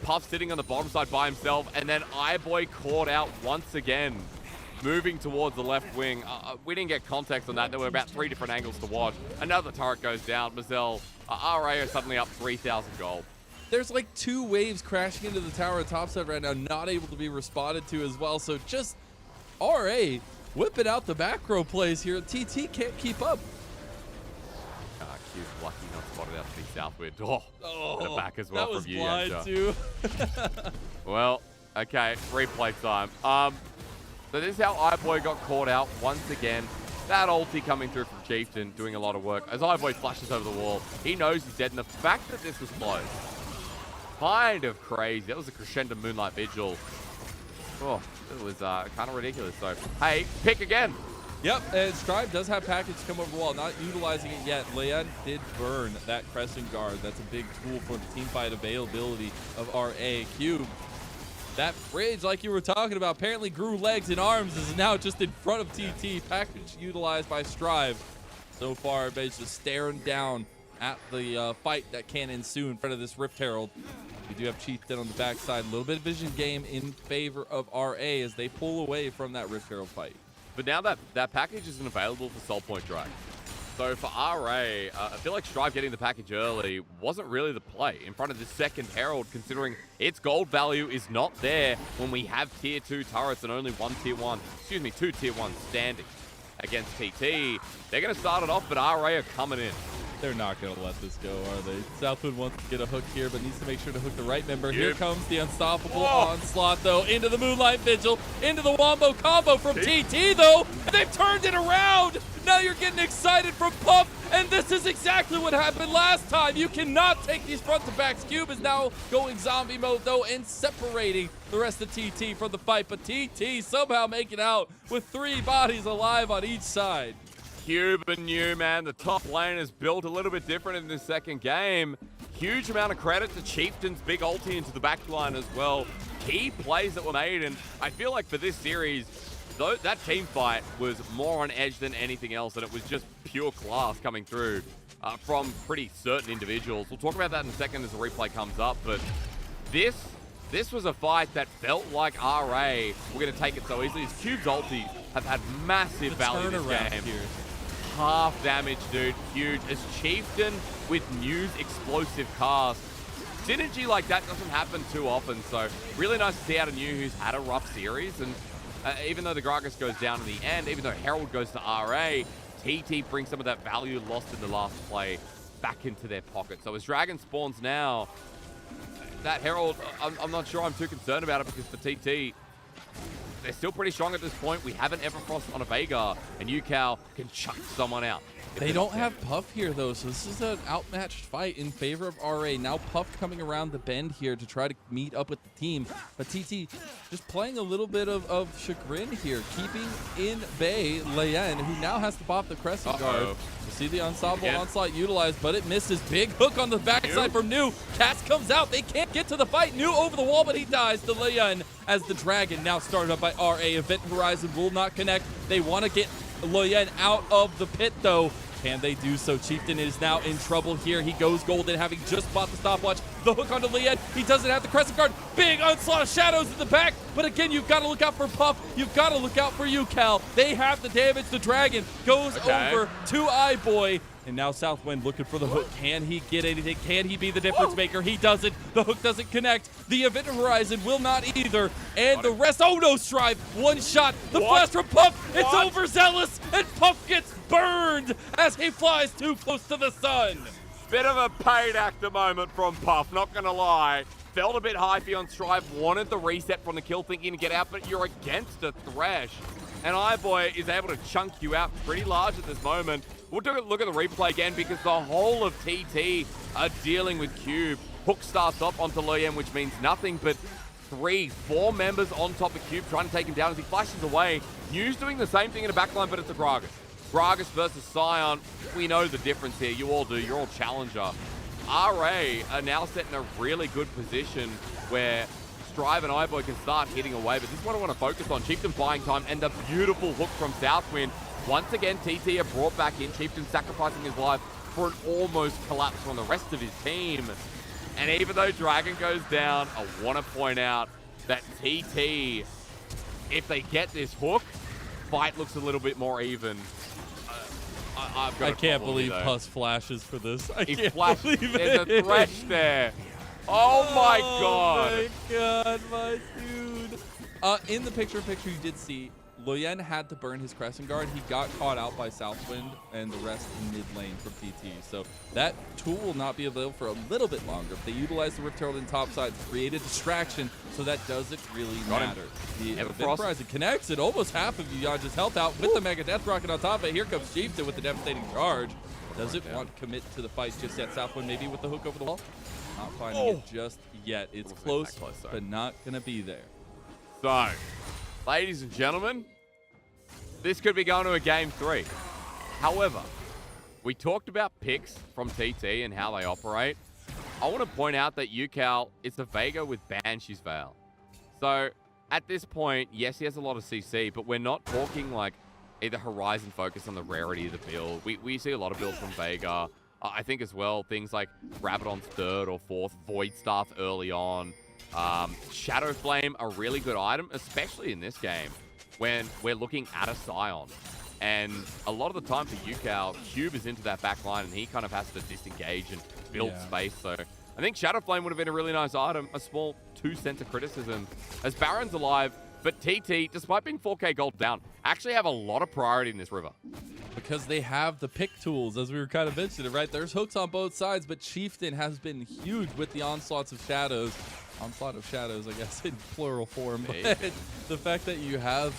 Puff sitting on the bottom side by himself, and then iBoy caught out once again, moving towards the left wing. We didn't get context on that. There were about 3 different angles to watch. Another turret goes down. Mazel, RA are suddenly up 3,000 gold. There's like 2 waves crashing into the tower at top side right now, not able to be responded to as well. So just RA whipping out the back row plays here. TT can't keep up. Q's lucky not spotted out to be Southwind. Oh, and a back as well that was from you, blind too. Well, okay, replay time. So this is how iBoy got caught out once again. That ulti coming through from Chieftain, doing a lot of work. As iBoy flashes over the wall, he knows he's dead, and the fact that this was close, kind of crazy. That was a crescendo Moonlight Vigil. Oh, it was kind of ridiculous. So, hey, pick again. Yep, and Strive does have package come over the wall, not utilizing it yet. Leon did burn that Crescent Guard. That's a big tool for the teamfight availability of RA. Cube. That bridge, like you were talking about, apparently grew legs and arms, is now just in front of TT. Package utilized by Strive. So far, everybody's just staring down at the fight that can ensue in front of this Rift Herald. We do have Chieftain on the backside. A little bit of vision game in favor of RA as they pull away from that Rift Herald fight. But now that package isn't available for Soul Point Drag. So for RA, I feel like Strive getting the package early wasn't really the play in front of the second Herald, considering its gold value is not there when we have tier 2 turrets and only 2 tier 1s standing against TT. They're going to start it off, but RA are coming in. They're not going to let this go, are they? Southwood wants to get a hook here, but needs to make sure to hook the right member. Here comes the unstoppable onslaught, though, into the Moonlight Vigil, into the Wombo combo from TT, though. And they've turned it around. Now you're getting excited from Puff, and this is exactly what happened last time. You cannot take these front to backs. Cube is now going zombie mode, though, and separating the rest of TT from the fight. But TT somehow making out with 3 bodies alive on each side. Cube and you, man, the top lane is built a little bit different in this second game. Huge amount of credit to Chieftain's big ulti into the back line as well. Key plays that were made, and I feel like for this series, though, that team fight was more on edge than anything else, and it was just pure class coming through from pretty certain individuals. We'll talk about that in a second as the replay comes up, but this was a fight that felt like RA were going to take it so easily. As Cube's ultis have had massive value this game. Here. Half damage, dude. Huge. As Chieftain with New's explosive cast. Synergy like that doesn't happen too often, so really nice to see out of New, who's had a rough series. And even though the Gragas goes down in the end, even though Herald goes to RA, TT brings some of that value lost in the last play back into their pocket. So as Dragon spawns now, that Herald, I'm not sure I'm too concerned about it, because for TT, they're still pretty strong at this point. We haven't Everfrost on a Veigar, and UCal can chuck someone out. They don't have Puff here, though, so this is an outmatched fight in favor of RA. Now Puff coming around the bend here to try to meet up with the team. But TT just playing a little bit of chagrin here, keeping in bay Leyen, who now has to pop the Crescent Guard. You see the unstoppable onslaught utilized, but it misses. Big hook on the backside from New. Cass comes out. They can't get to the fight. New over the wall, but he dies to Leyen as the Dragon now started up by RA. Event Horizon will not connect. They want to get Leyen out of the pit, though. Can they do so? Chieftain is now in trouble here. He goes golden, having just bought the stopwatch. The hook onto Lien. He doesn't have the crescent guard. Big onslaught of shadows in the back. But again, you've got to look out for Puff. You've got to look out for you, Cal. They have the damage. The dragon goes over to iBoy. And now Southwind looking for the hook. Can he get anything? Can he be the difference maker? He doesn't. The hook doesn't connect. The Event Horizon will not either. And the rest, oh no, Strive. One shot. The flash from Puff. It's overzealous. And Puff gets burned as he flies too close to the sun. Bit of a paid actor moment from Puff, not gonna lie. Felt a bit hypey on Strive, wanted the reset from the kill, thinking to get out, but you're against a Thresh. And iBoy is able to chunk you out pretty large at this moment. We'll take a look at the replay again because the whole of TT are dealing with Cube. Hook starts up onto Lien, which means nothing but 4 members on top of Cube trying to take him down as he flashes away. News doing the same thing in the backline, but it's a Gragas. Gragas versus Scion. We know the difference here. You all do. You're all challenger. RA are now set in a really good position where Strive and iBoy can start hitting away, but this is what I want to focus on. Chieftain buying time and the beautiful hook from Southwind. Once again, TT are brought back in. Chieftain sacrificing his life for an almost collapse from the rest of his team. And even though Dragon goes down, I want to point out that TT, if they get this hook, fight looks a little bit more even. I can't believe Puss flashes for this. I can't believe it. There's a Thresh there. Oh my god. Oh my god, my dude. In the picture-in-picture, you did see Lien had to burn his Crescent Guard. He got caught out by Southwind and the rest in mid lane from TT. So that tool will not be available for a little bit longer. If they utilize the Rift Herald in top side to create a distraction, so that doesn't really matter. The Event Horizon connects and almost half of Yuyanja's health out with the Mega Death Rocket on top of it. Here comes Chieftain with the devastating charge. Doesn't want to commit to the fight just yet. Southwind maybe with the hook over the wall. Not finding it just yet. It's close, but not going to be there. So, ladies and gentlemen, this could be going to a game 3. However, we talked about picks from TT and how they operate. I want to point out that UCal is a Vega with Banshee's Veil. So, at this point, yes, he has a lot of CC, but we're not talking like either Horizon focus on the rarity of the build. We see a lot of builds from Vega. I think as well, things like Rabadon's 3rd or 4th, Void Staff early on. Shadow Flame, a really good item, especially in this game when we're looking at a Scion. And a lot of the time for UCal, Cube is into that back line and he kind of has to disengage and build space. So I think Shadow Flame would have been a really nice item, a small 2 cents of criticism. As Baron's alive, but TT, despite being 4K gold down, actually have a lot of priority in this river. Because they have the pick tools, as we were kind of mentioning, right? There's hooks on both sides, but Chieftain has been huge with the onslaughts of shadows. Onslaught of shadows, I guess, in plural form. But the fact that you have,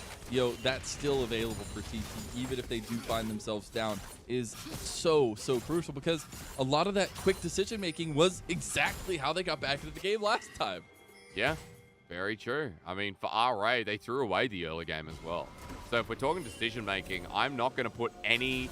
that's still available for TT, even if they do find themselves down, is so crucial because a lot of that quick decision-making was exactly how they got back into the game last time. Yeah, very true. I mean, for RA, they threw away the early game as well. So if we're talking decision-making, I'm not going to put any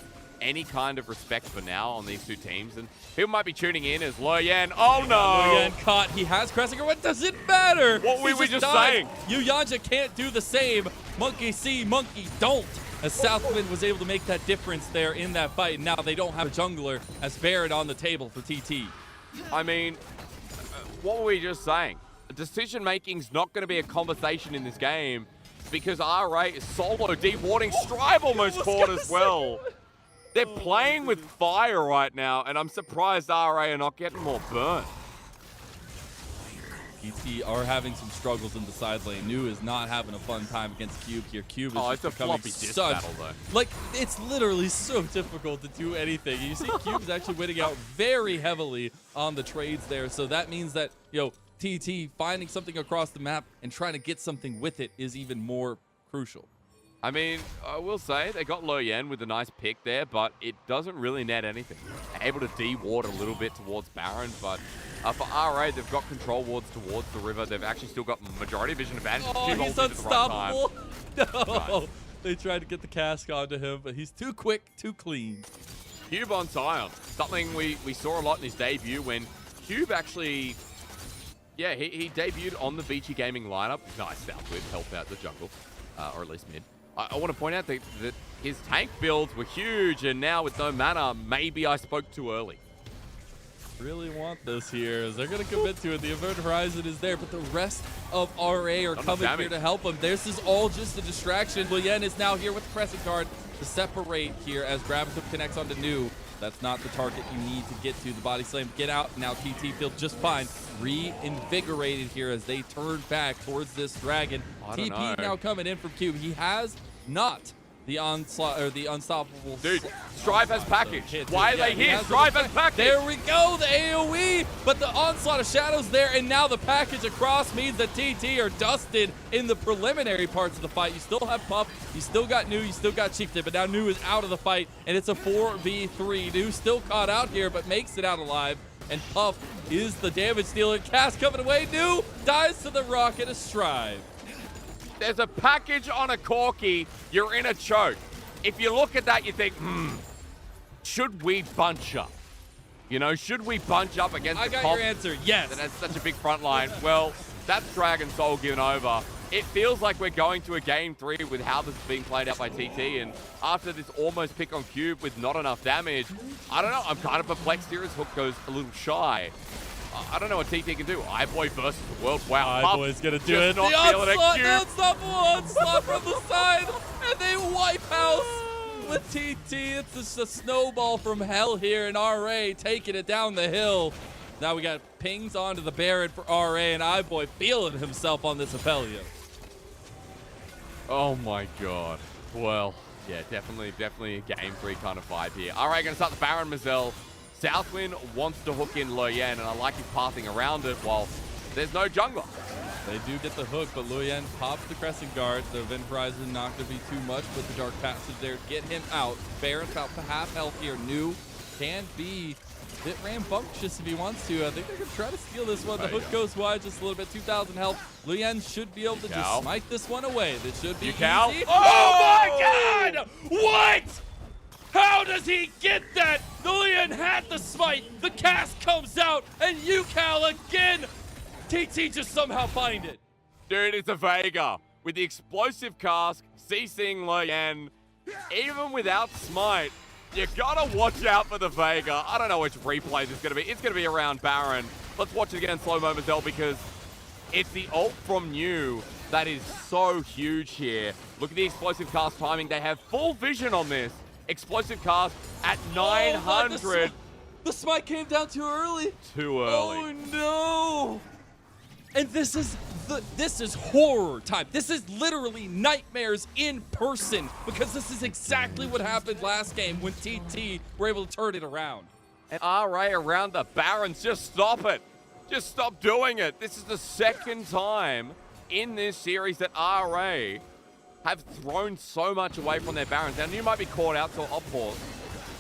kind of respect for now on these two teams. And people might be tuning in as Lien. Oh no! Lien caught. He has Cressinger. What does it matter? What were we just saying? Yuyanja can't do the same. Monkey see, monkey don't. As Southwind was able to make that difference there in that fight. And now they don't have a jungler as Barrett on the table for TT. I mean, what were we just saying? Decision-making's not going to be a conversation in this game because RA is solo dewarding. Strive almost caught as well. They're playing with fire right now, and I'm surprised RA are not getting more burnt. TT are having some struggles in the side lane. New is not having a fun time against Cube here. Cube is it's a floppy disc battle, though. Like, it's literally so difficult to do anything. You see Cube's actually winning out very heavily on the trades there, so that means that, TT finding something across the map and trying to get something with it is even more crucial. I mean, I will say they got Lien with a nice pick there, but it doesn't really net anything. Able to de-ward a little bit towards Baron, but for RA, they've got control wards towards the river. They've actually still got majority vision advantage. Oh, he's unstoppable. No. Nice. They tried to get the cask onto him, but he's too quick, too clean. Cube on Scion. Something we saw a lot in his debut when Cube actually... Yeah, he debuted on the Vici Gaming lineup. Nice Southwind, help out the jungle, or at least mid. I want to point out that his tank builds were huge, and now with no mana, maybe I spoke too early. Really want this here, as they're going to commit to it. The Event Horizon is there, but the rest of RA are coming here to help him. This is all just a distraction. Luyen is now here with the Crescent Guard to separate here as Graviton connects onto New. That's not the target you need to get to. The body slam, get out. Now TT feels just fine. Reinvigorated here as they turn back towards this dragon. TP now coming in from Cube. He has not the onslaught or the unstoppable. Dude, Strive has package. Why are they here? Strive has package. There we go, the AoE, but the onslaught of shadows there, and now the package across means that TT are dusted in the preliminary parts of the fight. You still have Puff, you still got New, you still got Chieftain, but now New is out of the fight, and it's a 4v3. New still caught out here, but makes it out alive, and Puff is the damage dealer. Cast coming away. New dies to the rocket of Strive. There's a package on a Corki, you're in a choke. If you look at that, you think, should we bunch up? You know, should we bunch up against I the got comp your answer, yes. that has such a big front line? Well, that's Dragon Soul given over. It feels like we're going to a game 3 with how this is being played out by TT, and after this almost pick on Cube with not enough damage, I don't know, I'm kind of perplexed here as Hook goes a little shy. I don't know what TT can do. iBoy versus the world. Wow, iBoy's gonna do it. Not The feeling it. onslaught, Cube. the unstoppable onslaught from the side, and they wipe house with TT. It's just a snowball from hell here, and RA taking it down the hill. Now we got pings onto the Baron for RA, and iBoy feeling himself on this Apelio. Oh my god. Well, yeah, definitely a game 3 kind of vibe here. All right, gonna start the Baron Mazel. Southwind wants to hook in Luyen, and I like his pathing around it while there's no jungler. They do get the hook, but Luyen pops the Crescent Guard. The Event Horizon not going to be too much with the Dark Passage there to get him out. Baron's about to half health here. New can be a bit rambunctious if he wants to. I think they're going to try to steal this one. The hook goes wide just a little bit, 2,000 health. Luyen should be able to just smite this one away. This should be easy. Oh my god! What? How does he get that? Luyen had the smite. The cast comes out, and Yukal again. TT just somehow find it. Dude, it's a Vega. With the explosive cask, CCing Luyen, even without smite, you gotta watch out for the Vega. I don't know which replay this is gonna be. It's gonna be around Baron. Let's watch it again in slow-mo, Mazel, because it's the ult from New that is so huge here. Look at the explosive cast timing. They have full vision on this. Explosive cast at 900. The smite came down too early. Too early. Oh no! And this is horror time. This is literally nightmares in person, because this is exactly what happened last game when TT were able to turn it around. And RA around the Barons, just stop it. Just stop doing it. This is the second time in this series that RA have thrown so much away from their Barons. Now, New might be caught out, so I'll pause.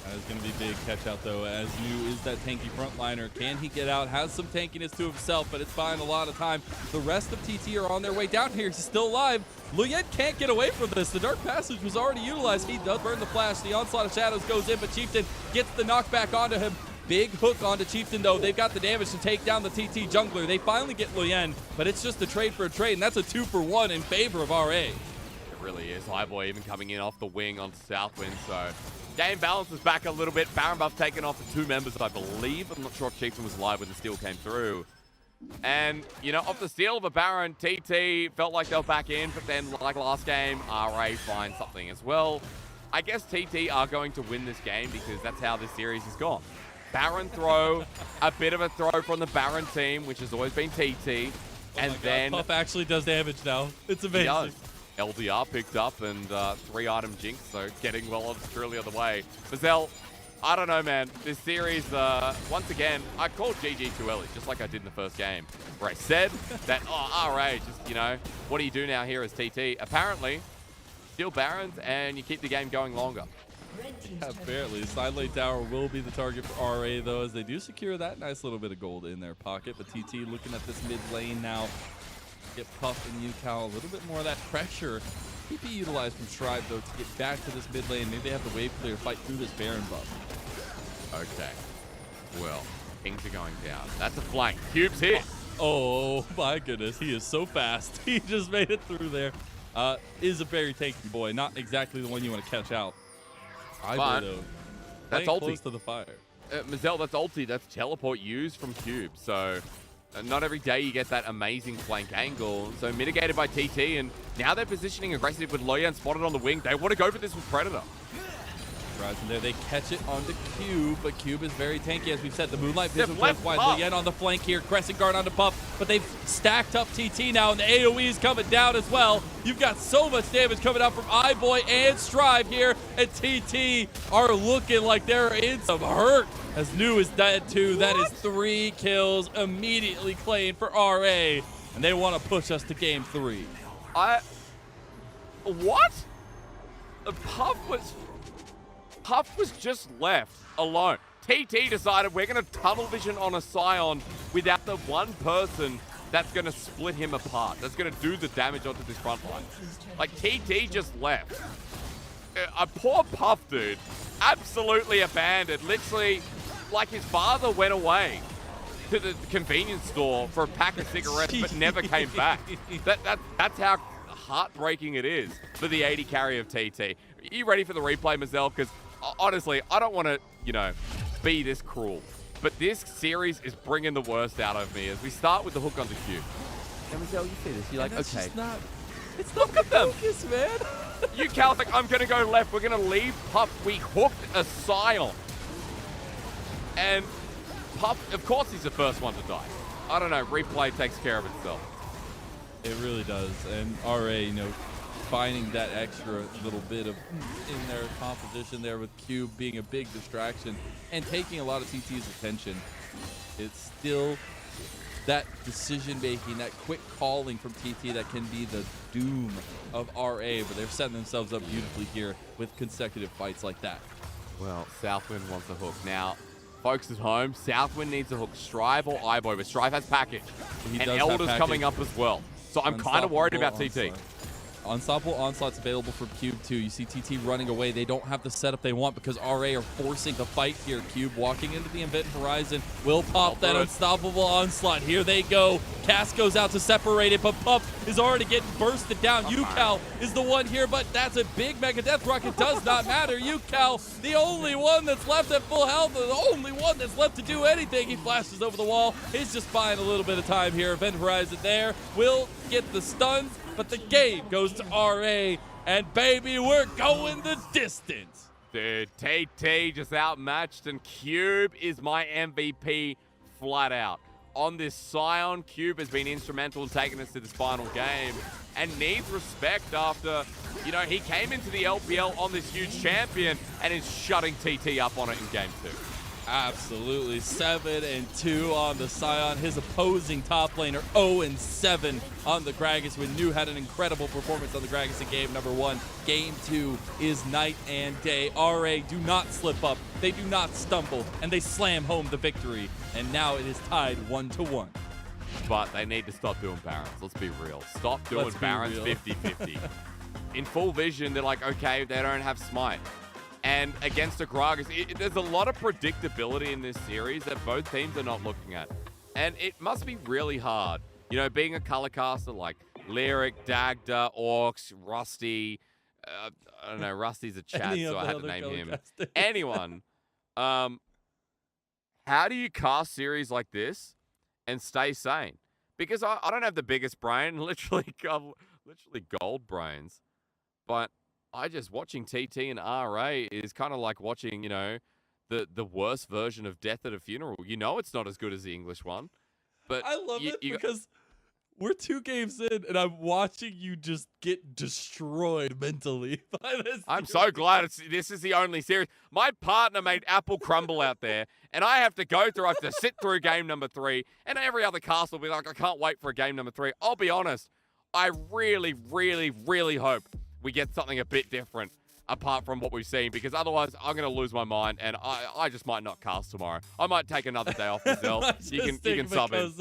That is going to be a big catch out, though, as New is that tanky frontliner. Can he get out? Has some tankiness to himself, but it's buying a lot of time. The rest of TT are on their way down here. He's still alive. Luyen can't get away from this. The Dark Passage was already utilized. He does burn the flash. The Onslaught of Shadows goes in, but Chieftain gets the knockback onto him. Big hook onto Chieftain, though. They've got the damage to take down the TT jungler. They finally get Luyen, but it's just a trade for a trade, and that's a 2-for-1 in favor of RA. It really is. iBoy even coming in off the wing on Southwind, so game balance is back a little bit. Baron buff taken off for 2 members, I believe. I'm not sure if Chieftain was live when the steal came through. And, you know, off the steal of a Baron, TT felt like they were back in, but then, like last game, RA finds something as well. I guess TT are going to win this game because that's how this series has gone. Baron throw, a bit of a throw from the Baron team, which has always been TT. And then Puff actually does damage now. It's amazing. LDR picked up and 3-item jinx, so getting well and truly on the way. Mazel, I don't know, man. This series, once again, I called GG too early, just like I did in the first game, where I said that, oh, RA, just, you know, what do you do now here as TT? Apparently, steal Barons and you keep the game going longer. Yeah, apparently. Side lane tower will be the target for RA, though, as they do secure that nice little bit of gold in their pocket. But TT looking at this mid lane now. Get Puff and Yukal a little bit more of that pressure. TP utilized from Strive, though, to get back to this mid lane. Maybe they have to wave clear, fight through this Baron buff. Okay. Well, things are going down. That's a flank. Cube's hit. Oh, my goodness. He is so fast. He just made it through there. is a very tanky boy. Not exactly the one you want to catch out. But though, that's playing ulti. close to the fire. Mazel, that's ulti. That's teleport used from Cube. So not every day you get that amazing flank angle. So mitigated by TT, and now they're positioning aggressive with Loyan spotted on the wing. They want to go for this with Predator. Rising there, they catch it onto Cube, but Cube is very tanky. As we've said, the Moonlight Vision They've goes left wide. Puff. Loyan on the flank here, Crescent Guard onto Puff, but they've stacked up TT now, and the AoE is coming down as well. You've got so much damage coming out from iBoy and Strive here, and TT are looking like they're in some hurt. As New is dead too. That is 3 kills immediately claimed for RA, and they want to push us to game 3. What? Puff was just left alone. TT decided we're going to tunnel vision on a Scion without the one person that's going to split him apart, that's going to do the damage onto this front line. Like, TT just left. A poor Puff, dude. Absolutely abandoned. Literally, like his father went away to the convenience store for a pack of cigarettes but never came back. That's how heartbreaking it is for the 80 carry of TT. Are you ready for the replay, Mazel? Because honestly, I don't want to, be this cruel. But this series is bringing the worst out of me as we start with the hook on the Q. And Mazel, you see this, you're like, okay. It's not the focus, man. You Cal's like, I'm going to go left. We're going to leave Puff. We hooked a Scion. And Puff, of course, he's the first one to die. I don't know. Replay takes care of itself. It really does. And RA, finding that extra little bit of in their composition there with Cube being a big distraction and taking a lot of TT's attention. It's still that decision making, that quick calling from TT that can be the doom of RA, but they're setting themselves up beautifully here with consecutive fights like that. Well, Southwind wants a hook. Now, folks at home, Southwind needs a hook. Strive or iBoy, but Strive has package. He and does have Elder's package. coming up as well. So I'm kind of worried about TT. Unstoppable Onslaught's available for Cube too. You see TT running away. They don't have the setup they want because RA are forcing the fight here. Cube walking into the Event Horizon will pop that Unstoppable Onslaught. Here they go. Cass goes out to separate it, but Puff is already getting bursted down. Yucal is the one here, but that's a big Mega Death Rock. It does not matter. Yucal, the only one that's left at full health, the only one that's left to do anything. He flashes over the wall. He's just buying a little bit of time here. Event Horizon there will get the stuns, but the game goes to RA, and baby, we're going the distance. Dude, TT just outmatched, and Cube is my MVP flat out. On this Scion, Cube has been instrumental in taking us to this final game and needs respect after, he came into the LPL on this huge champion and is shutting TT up on it in game 2. Absolutely. 7-2 on the Scion. His opposing top laner 0-7 on the Gragas. When New had an incredible performance on the Gragas in game number 1. Game 2 is night and day. RA do not slip up. They do not stumble, and they slam home the victory. And now it is tied 1-1. But they need to stop doing Barons. Let's be real. Stop doing Barons 50-50. In full vision, they're like, okay, they don't have Smite. And against the Gragas, there's a lot of predictability in this series that both teams are not looking at. And it must be really hard, being a color caster like Lyric, Dagda, Orcs, Rusty. I don't know, Rusty's a Chad, so I had to name him. Anyone. How do you cast series like this and stay sane? Because I don't have the biggest brain, literally gold brains. But watching TT and RA is kind of like watching, the worst version of Death at a Funeral. It's not as good as the English one. But I love it because we're 2 games in, and I'm watching you just get destroyed mentally by this. I'm so glad this is the only series. My partner made Apple crumble out there, and I have to sit through game number 3, and every other cast will be like, I can't wait for a game number 3. I'll be honest, I really, really, really hope we get something a bit different apart from what we've seen, because otherwise I'm going to lose my mind, and I just might not cast tomorrow. I might take another day off myself. You can sub in.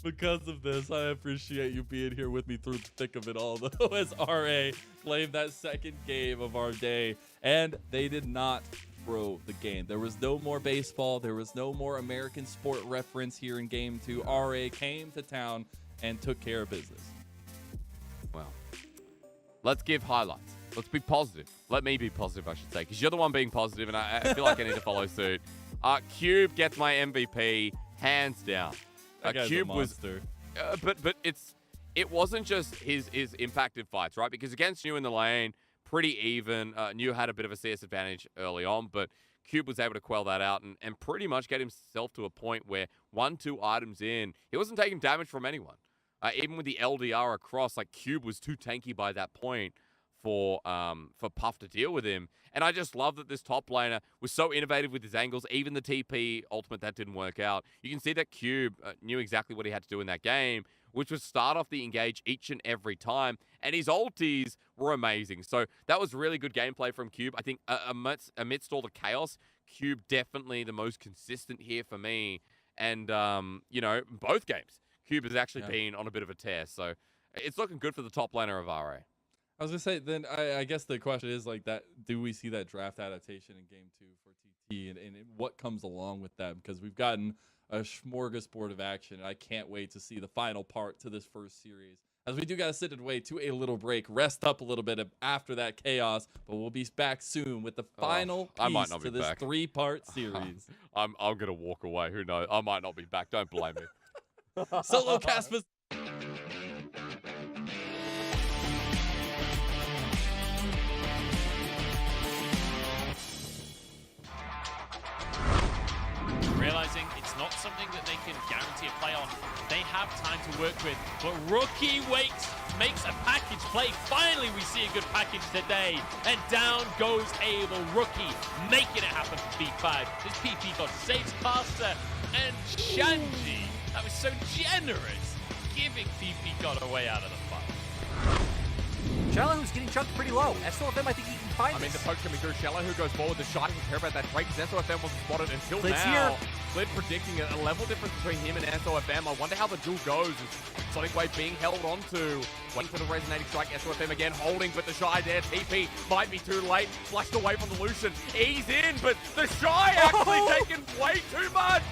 Because of this, I appreciate you being here with me through the thick of it all, though, as RA claimed that second game of our day, and they did not throw the game. There was no more baseball. There was no more American sport reference here in game 2. RA came to town and took care of business. Well, let's give highlights. Let's be positive. Let me be positive, I should say, because you're the one being positive, and I feel like I need to follow suit. Cube gets my MVP, hands down. That guy's Cube a monster. but it wasn't just his impacted fights, right? Because against New in the lane, pretty even. New had a bit of a CS advantage early on, but Cube was able to quell that out and pretty much get himself to a point where 1-2 items in, he wasn't taking damage from anyone. Even with the LDR across, like Cube was too tanky by that point for Puff to deal with him. And I just love that this top laner was so innovative with his angles. Even the TP ultimate, that didn't work out. You can see that Cube knew exactly what he had to do in that game, which was start off the engage each and every time. And his ultis were amazing. So that was really good gameplay from Cube. I think amidst all the chaos, Cube definitely the most consistent here for me. And, both games, Cube has actually been on a bit of a tear. So it's looking good for the top laner of RA. I was going to say, then I guess the question is like that, do we see that draft adaptation in game 2 for TT and what comes along with that? Because we've gotten a smorgasbord of action. And I can't wait to see the final part to this first series. As we do got to sit and wait to a little break, rest up a little bit after that chaos, but we'll be back soon with the final piece to this 3-part series. I'm going to walk away. Who knows? I might not be back. Don't blame me. Solo Casper. Realizing it's not something that they can guarantee a play on. They have time to work with, but Rookie makes a package play. Finally, we see a good package today, and down goes Abel. Rookie making it happen for B5. This PP got saves faster, and Shanji, that was so generous, giving PP got away out of the fight. Shalahoo's getting chunked pretty low. SOFM, I think he can find the poke coming through. Shalahoo goes forward. The Shy doesn't care about that trade because SOFM wasn't spotted until Blitz now. here. Flint predicting a level difference between him and SOFM. I wonder how the duel goes. Sonic Wave being held onto. Waiting for the resonating strike. SOFM again holding, but the Shy there. TP might be too late. Flushed away from the Lucian. He's in, but the Shy actually taking way too much.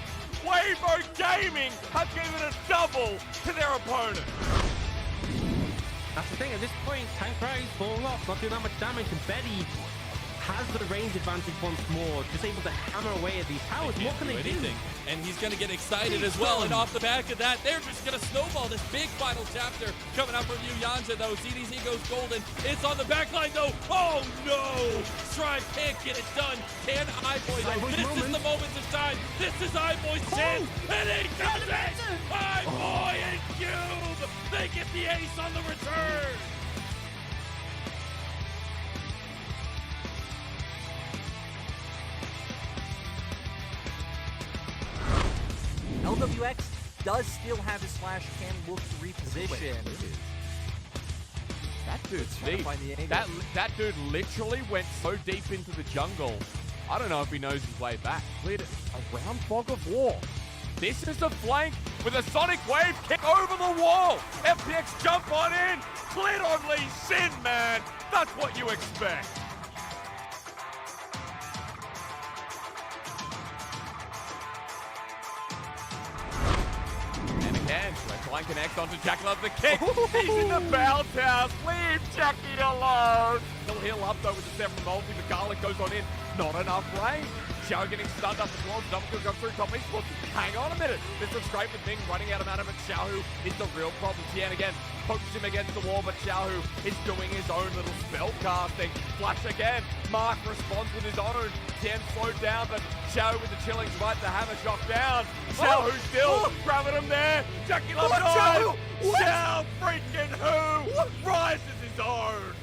Wavo Gaming have given a double to their opponent. That's the thing, at this point, Tank Rise falling off, not doing that much damage, and Betty has the range advantage once more, just able to hammer away at these towers. What can they do? And he's going to get excited as well, and off the back of that, they're just going to snowball this big final chapter coming up from you, Yanja, though. CDC goes golden. It's on the back line, though. Oh, no! Strive can't get it done. Can iBoy, though? This is the moment of time. This is iBoy's chance, and he does it! iBoy and Cube! They get the ace on the return! LWX does still have his slash, can look to reposition. That dude's trying to deep. find the angle. That dude literally went so deep into the jungle. I don't know if he knows his way back. Cleared a round fog of war. This is a flank with a Sonic Wave kick over the wall. FPX jump on in. Cleared on Lee Sin, man. That's what you expect. And again, Line connects onto Jackie Love the kick. He's in the bounce house. Leave Jackie alone. He'll heal up though with the 7 multi. The Garlic goes on in. Not enough range. Xiao getting stunned up the floor. Double kill comes through top esports. Hang on a minute. Mr. Scrape with Ming running out of mana, but Xiao is the real problem. Tian again pokes him against the wall, but Xiao is doing his own little spell casting. Flash again. Mark responds with his own. Tian slowed down, but Xiao with the chillings right to hammer shot down. Xiao still grabbing him there. Jackie Love dies. Xiao freaking who rises his own.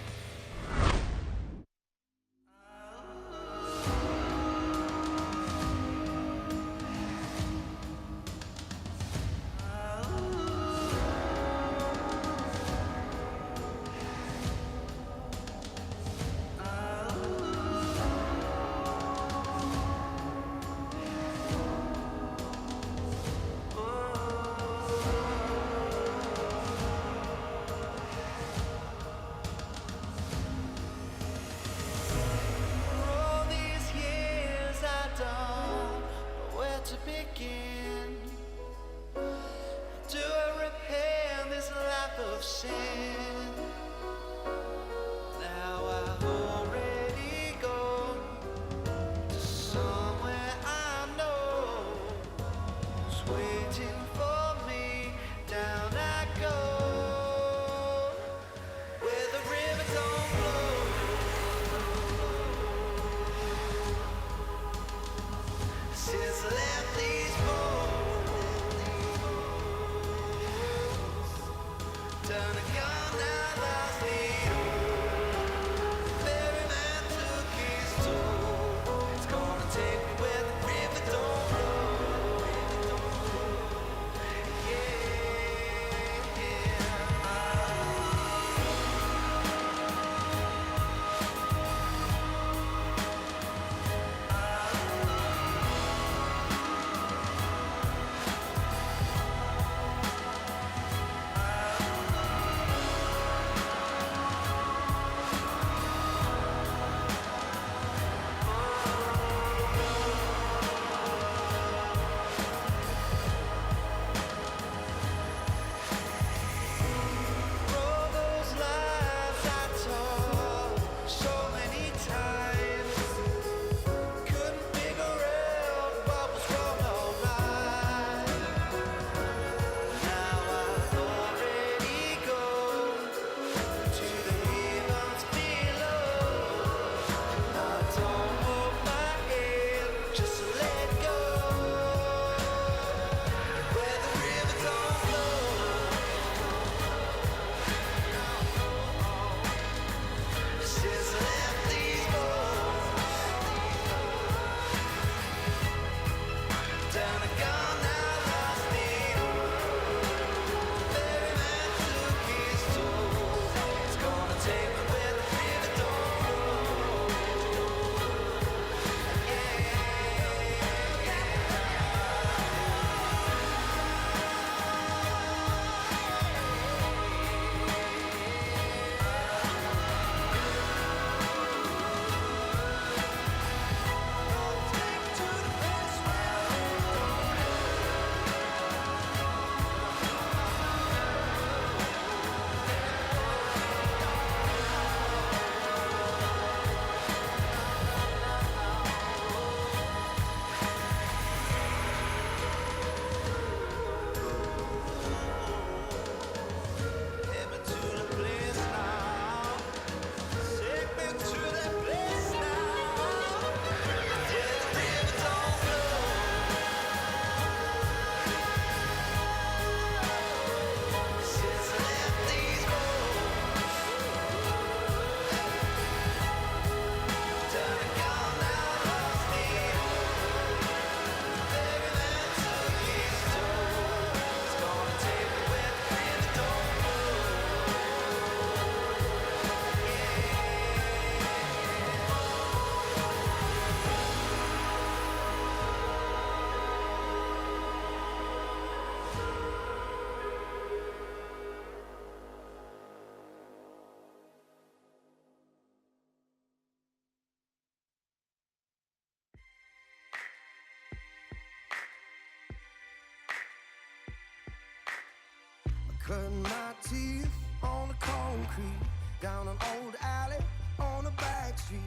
Cutting my teeth on the concrete, down an old alley on a back street.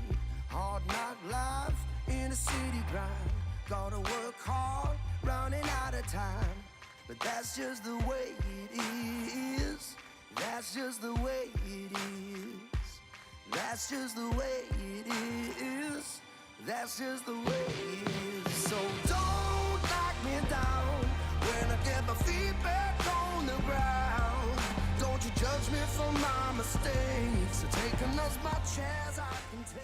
Hard knock life in a city grind. Gotta work hard, running out of time. But that's just the way it is. That's just the way it is. That's just the way it is. That's just the way it is. So don't knock me down when I get my feet back on the ground. Don't you judge me for my mistakes. So taking as much as I can take.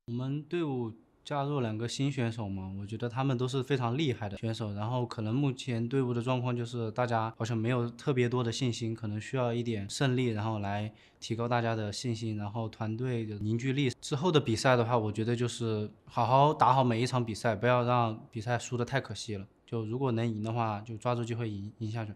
我们队伍加入2个新选手嘛，我觉得他们都是非常厉害的选手。然后可能目前队伍的状况就是大家好像没有特别多的信心，可能需要一点胜利，然后来提高大家的信心，然后团队的凝聚力。之后的比赛的话，我觉得就是好好打好每一场比赛，不要让比赛输得太可惜了。就如果能赢的话，就抓住机会赢下去。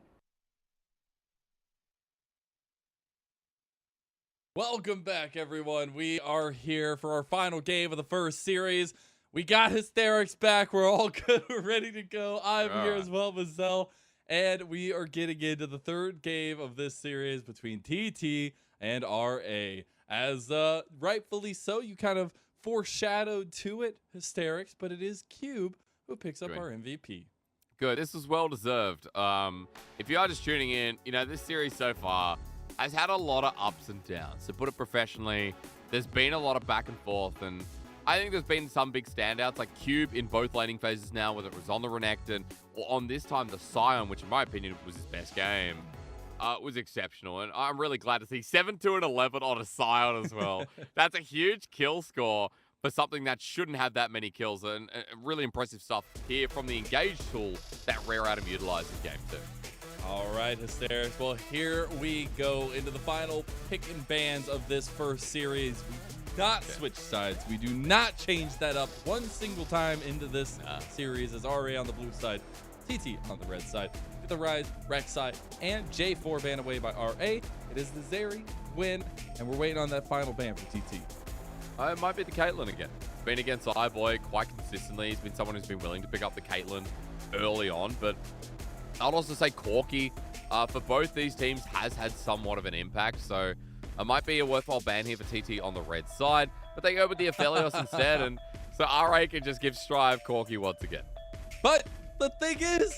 Welcome back, everyone. We are here for our final game of the first series. We got Hysterics back. We're all good. We're ready to go. I'm here as well, Mazel. And we are getting into the third game of this series between TT and RA. As rightfully so, you kind of foreshadowed to it, Hysterics, but it is Cube who picks up our MVP. Good. This was well deserved. If you are just tuning in, you know, this series so far has had a lot of ups and downs. To put it professionally, there's been a lot of back and forth, and I think there's been some big standouts, like Cube in both laning phases now, whether it was on the Renekton or on this time the Scion, which in my opinion was his best game, was exceptional. And I'm really glad to see 7-2 and 11 on a Scion as well. That's a huge kill score for something that shouldn't have that many kills, and really impressive stuff here from the Engage tool that Rare Atom utilized in Game 2. All right, Hysterics. Well, here we go into the final pick and bans of this first series. We do not switch sides. We do not change that up one single time into this series as RA on the blue side, TT on the red side, with the Rise, Rek'Sai, and J4 banned away by RA. It is the Zeri win, and we're waiting on that final ban for TT. It might be the Caitlyn again. Been against iBoy quite consistently. He's been someone who's been willing to pick up the Caitlyn early on, but I'd also say Corki for both these teams has had somewhat of an impact, so it might be a worthwhile ban here for TT on the red side, but they go with the Aphelios instead, and so RA can just give Strive Corki once again. But the thing is,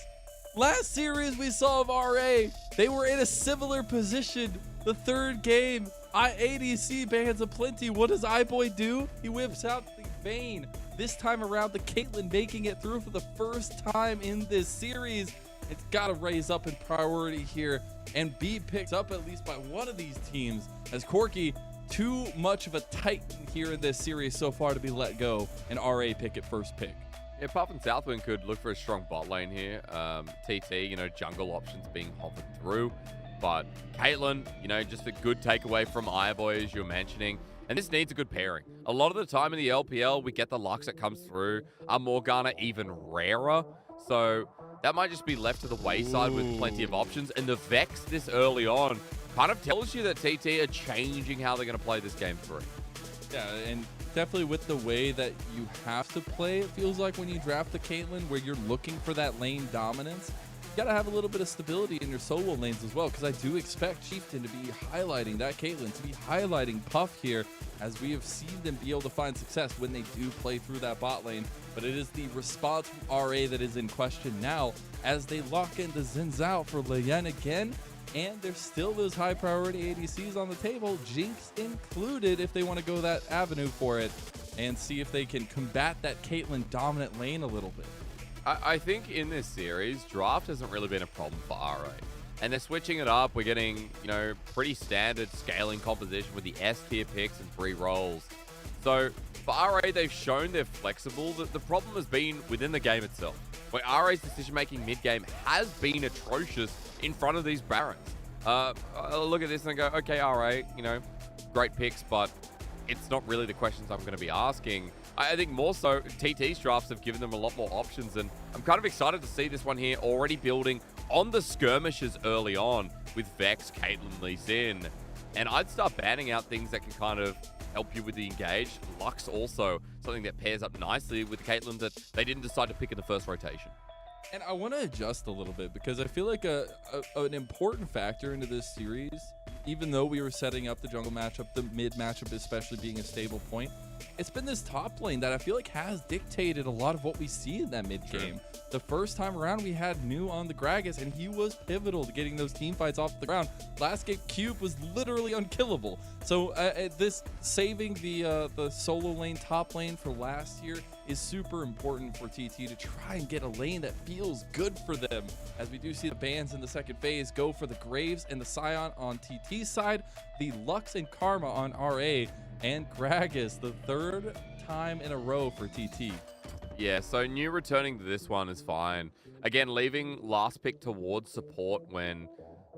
last series we saw of RA, they were in a similar position. The third game, ADC bans aplenty. What does iBoy do? He whips out the Vayne. This time around, the Caitlyn making it through for the first time in this series. It's got to raise up in priority here and be picked up at least by one of these teams, as Corki, too much of a titan here in this series so far to be let go, and RA pick at first pick. Yeah, Puff and Southwind could look for a strong bot lane here. TT, you know, jungle options being hovered through. But Caitlyn, you know, just a good takeaway from iBoy, as you're mentioning. And this needs a good pairing. A lot of the time in the LPL, we get the Lux that comes through. Morgana even rarer. So that might just be left to the wayside with plenty of options. And the Vex this early on kind of tells you that TT are changing how they're going to play this game through. Yeah, and definitely with the way that you have to play, it feels like when you draft the Caitlyn, where you're looking for that lane dominance, you got to have a little bit of stability in your solo lanes as well, because I do expect Chieftain to be highlighting that Caitlyn, to be highlighting Puff here, as we have seen them be able to find success when they do play through that bot lane. But it is the response from RA that is in question now, as they lock into Xin Zhao for Lian again, and there's still those high priority ADCs on the table, Jinx included, if they want to go that avenue for it and see if they can combat that Caitlyn dominant lane a little bit. I think in this series, draft hasn't really been a problem for RA. And they're switching it up. We're getting, you know, pretty standard scaling composition with the S tier picks and 3 roles. So for RA, they've shown they're flexible. The problem has been within the game itself, where RA's decision-making mid-game has been atrocious in front of these Barons. I look at this and I go, okay, RA, you know, great picks, but it's not really the questions I'm going to be asking. I think more so, TT's drafts have given them a lot more options, and I'm kind of excited to see this one here already building on the skirmishes early on with Vex, Caitlyn, Lee Sin. And I'd start banning out things that can kind of help you with the engage. Lux also, something that pairs up nicely with Caitlyn that they didn't decide to pick in the first rotation. And I want to adjust a little bit because I feel like an important factor into this series, even though we were setting up the jungle matchup, the mid matchup especially being a stable point, it's been this top lane that I feel like has dictated a lot of what we see in that mid game. The first time around, we had New on the Gragas, and he was pivotal to getting those team fights off the ground. Last game, Cube was literally unkillable. So this saving the solo lane, top lane for last year is super important for TT to try and get a lane that feels good for them. As we do see the bans in the second phase go for the Graves and the Scion on TT's side, the Lux and Karma on RA, and Gragas, the third time in a row for TT. Yeah, so New returning to this one is fine. Again, leaving last pick towards support when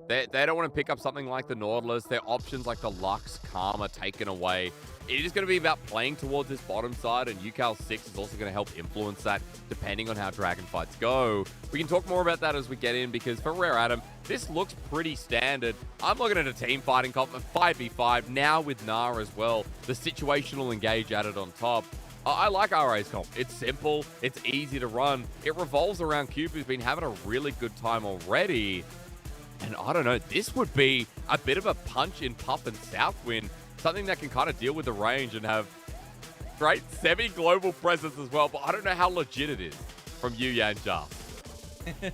they don't want to pick up something like the Nautilus. Their options like the Lux, Karma taken away. It is going to be about playing towards this bottom side, and UCal 6 is also going to help influence that depending on how Dragon fights go. We can talk more about that as we get in, because for Rare Adam, this looks pretty standard. I'm looking at a team fighting comp of 5v5, now with Nara as well. The situational engage added on top. I like RA's comp. It's simple, it's easy to run. It revolves around Cube, who's been having a really good time already. And I don't know, this would be a bit of a punch in Puff and Southwind. Something that can kind of deal with the range and have great semi-global presence as well. But I don't know how legit it is from Yu Yan Jia.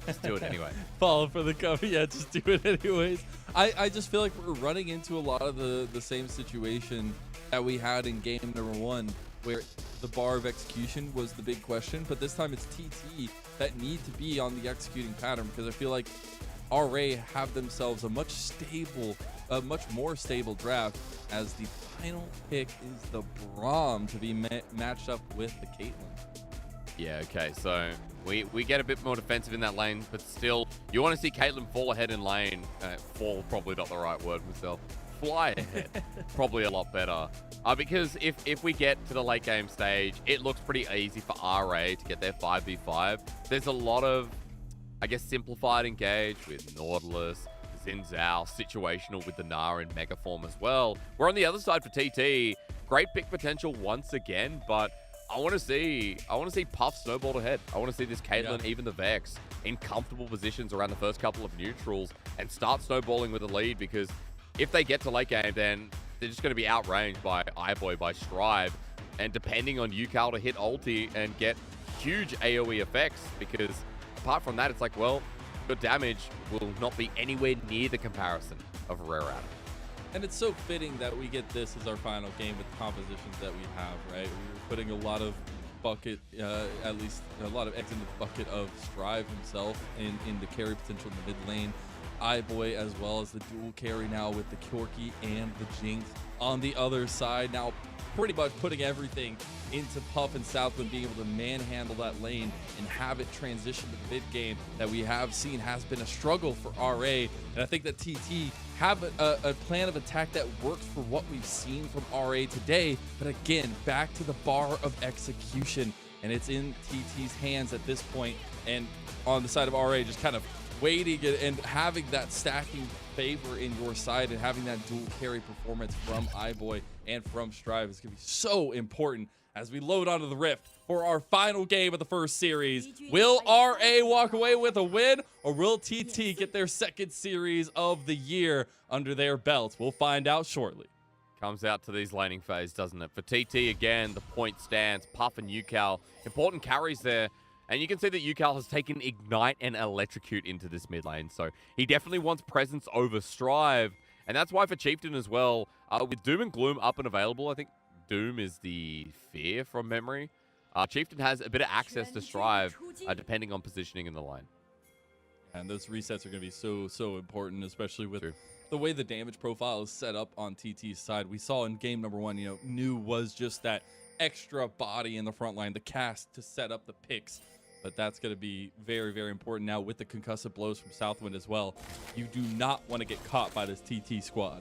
Just do it anyway. Follow for the cover. Yeah, just do it anyways. I just feel like we're running into a lot of the same situation that we had in game number 1, where the bar of execution was the big question. But this time it's TT that need to be on the executing pattern, because I feel like RA have themselves a much more stable draft, as the final pick is the Braum to be matched up with the Caitlyn. Yeah, okay, so we get a bit more defensive in that lane, but still, you want to see Caitlyn fall ahead in lane. Fall, probably not the right word myself. Fly ahead, probably a lot better. Because if we get to the late game stage, it looks pretty easy for RA to get their 5v5. There's a lot of, I guess, simplified engage with Nautilus, Xin Zhao, situational with the Nara in mega form as well. We're on the other side for TT. Great pick potential once again, but I want to see Puff snowballed ahead. I want to see this Caitlyn, even the Vex, in comfortable positions around the first couple of neutrals and start snowballing with a lead, because if they get to late game, then they're just going to be outranged by iBoy, by Strive, and depending on UCal to hit ulti and get huge AoE effects, because apart from that, it's like, well, your damage will not be anywhere near the comparison of Rare Adam. And it's so fitting that we get this as our final game with the compositions that we have, right? We were putting a lot of bucket, at least a lot of eggs in the bucket of Strive himself in the carry potential in the mid lane. iBoy, as well as the dual carry now with the Kyorki and the Jinx on the other side. Now pretty much putting everything into Puff and Southwind, being able to manhandle that lane and have it transition to the mid game that we have seen has been a struggle for RA. And I think that TT have a plan of attack that works for what we've seen from RA today. But again, back to the bar of execution, and it's in TT's hands at this point. And on the side of RA, just kind of waiting and having that stacking favor in your side, and having that dual carry performance from iBoy and from Strive is going to be so important as we load onto the Rift for our final game of the first series. Will RA walk away with a win, or will TT get their second series of the year under their belts? We'll find out shortly. Comes out to these laning phase, doesn't it? For TT, again, the point stands. Puff and UCal, important carries there. And you can see that UCal has taken Ignite and Electrocute into this mid lane. So he definitely wants presence over Strive. And that's why for Chieftain as well, with Doom and Gloom up and available, I think Doom is the Fear from memory. Chieftain has a bit of access to Strive, depending on positioning in the lane. And those resets are going to be so important, especially with the way the damage profile is set up on TT's side. We saw in game number 1, New was just that extra body in the front line, the cast to set up the picks. But that's going to be very, very important now with the concussive blows from Southwind as well. You do not want to get caught by this TT squad.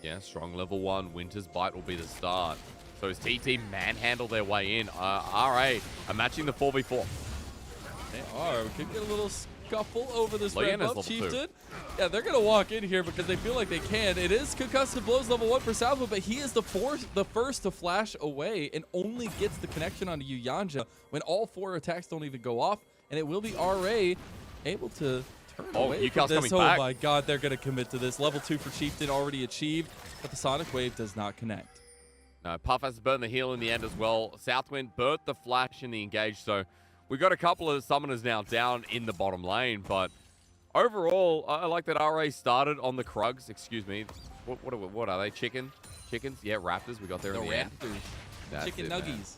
Yeah, strong level 1. Winter's Bite will be the start. So as TT manhandle their way in, RA are matching the 4v4. They are. We could get a little scuffle over this red buff, Chieftain. 2. Yeah, they're going to walk in here because they feel like they can. It is concussive blows level 1 for Southwind, but he is the first to flash away and only gets the connection onto Yu Yan Jia when all 4 attacks don't even go off. and it will be RA able to turn away from UCal's this. coming Oh back. my god, they're going to commit to this. Level 2 for Chieftain already achieved, but the Sonic Wave does not connect. No, Puff has to burn the heal in the end as well. Southwind burnt the flash in the engage, so we got a couple of summoners now down in the bottom lane, but overall, I like that RA started on the Krugs. Excuse me. What are they? Chickens? Yeah, Raptors. We got there in the end. Raptors. That's Chicken it, nuggies.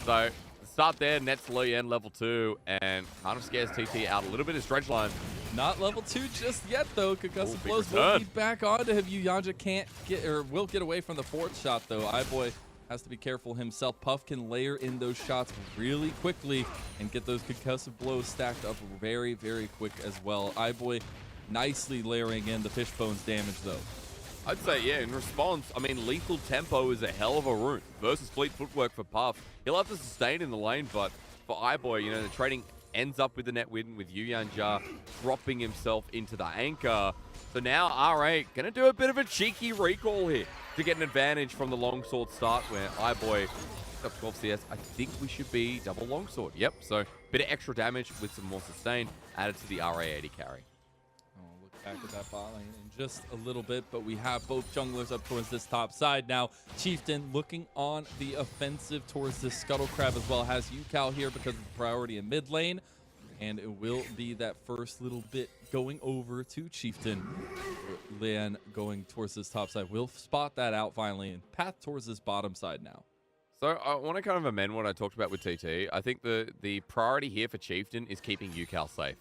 man. So, start there. Nets Luyen level 2, and kind of scares TT out a little bit. His dredge line. Not level 2 just yet, though. Concussive big blows will return. be back onto him. Yuyanja can't get, or will get away from the 4th shot, though. iBoy has to be careful himself. Puff can layer in those shots really quickly and get those concussive blows stacked up very, very quick as well. iBoy nicely layering in the fishbone's damage, though. I'd say, yeah, in response, I mean, lethal tempo is a hell of a rune versus fleet footwork for Puff. He'll have to sustain in the lane, but for iBoy, you know, the trading ends up with the net win with Yuyanja dropping himself into the anchor. So now RA going to do a bit of a cheeky recall here to get an advantage from the longsword start where iBoy up 12 CS. I think we should be double longsword. Yep, so bit of extra damage with some more sustain added to the RA 80 carry. I'll look back at that bot lane in just a little bit, but we have both junglers up towards this top side now. Chieftain looking on the offensive towards this Scuttle Crab as well. Has UCal here because of the priority in mid lane, and it will be that first little bit going over to Chieftain. Lian going towards this top side. We'll spot that out finally and path towards this bottom side now. So I want to kind of amend what I talked about with TT. I think the priority here for Chieftain is keeping UCal safe.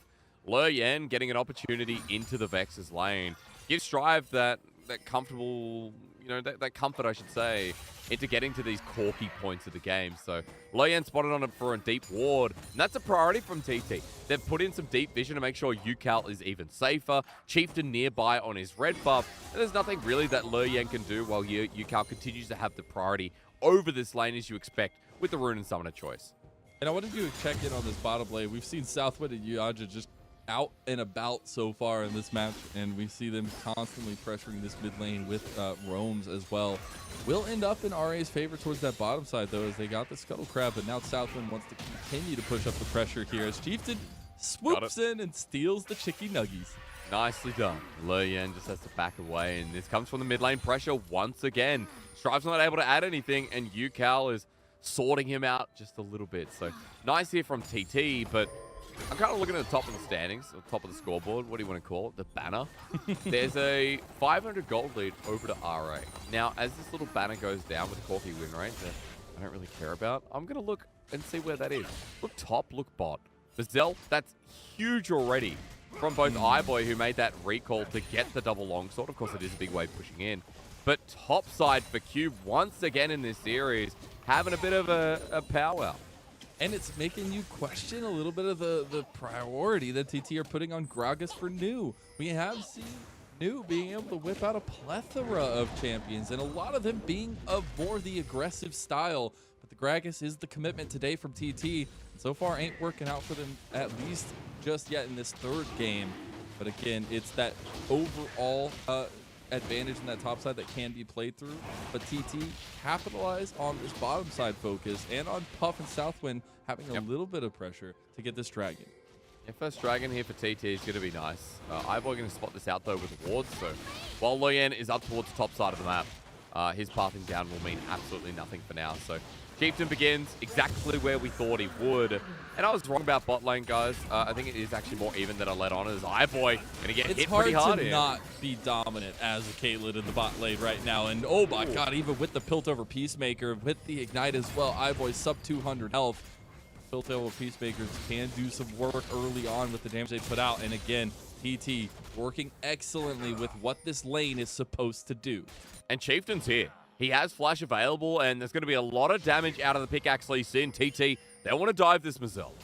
Le Yen getting an opportunity into the Vex's lane gives Strive that comfortable, you know, that comfort, I should say, into getting to these corky points of the game. So Le Yen spotted on it for a deep ward, and that's a priority from TT. They've put in some deep vision to make sure UCal is even safer. Chieftain nearby on his red buff, and there's nothing really that Le Yen can do while UCal continues to have the priority over this lane as you expect with the rune and summoner choice. And I wanted to do a check-in on this bottom lane. We've seen Southwind and Yuyanja just out and about so far in this match, and we see them constantly pressuring this mid lane with roams as well. Will end up in RA's favor towards that bottom side, though, as they got the Scuttle Crab, but now Southwind wants to continue to push up the pressure here as Chieftain swoops in and steals the Chicky Nuggies. Nicely done. Le Yen just has to back away, and this comes from the mid lane pressure once again. Strive's not able to add anything, and UCal is sorting him out just a little bit. So nice here from TT, but I'm kind of looking at the top of the standings, or top of the scoreboard. What do you want to call it? The banner. There's a 500 gold lead over to RA. Now, as this little banner goes down with a corky win rate that I don't really care about, I'm going to look and see where that is. Look top, look bot. The Zell, that's huge already from both iBoy, who made that recall to get the double longsword. Of course, it is a big wave pushing in. But top side for Cube, once again in this series, having a bit of a powwow. And it's making you question a little bit of the priority that TT are putting on Gragas for New. We have seen New being able to whip out a plethora of champions, and a lot of them being of more the aggressive style. But the Gragas is the commitment today from TT. And so far ain't working out for them, at least just yet in this third game. But again, it's that overall advantage in that top side that can be played through, but TT capitalized on this bottom side focus and on Puff and Southwind having a little bit of pressure to get this dragon. Yeah, first dragon here for TT is going to be nice. iBoy going to spot this out though with wards, so while Luyen is up towards the top side of the map, his pathing down will mean absolutely nothing for now. So Chieftain begins exactly where we thought he would. And I was wrong about bot lane, guys. I think it is actually more even than I let on. As iBoy going to get hit pretty hard It's hard to here. not be dominant as a Caitlyn in the bot lane right now. And oh my god, even with the Pilt over Peacemaker, with the Ignite as well, iBoy sub 200 health. Pilt over Peacemakers can do some work early on with the damage they put out. And again, TT working excellently with what this lane is supposed to do. And Chieftain's here. He has flash available, and there's going to be a lot of damage out of the pickaxe Lee Sin. TT, they want to dive this Mazel.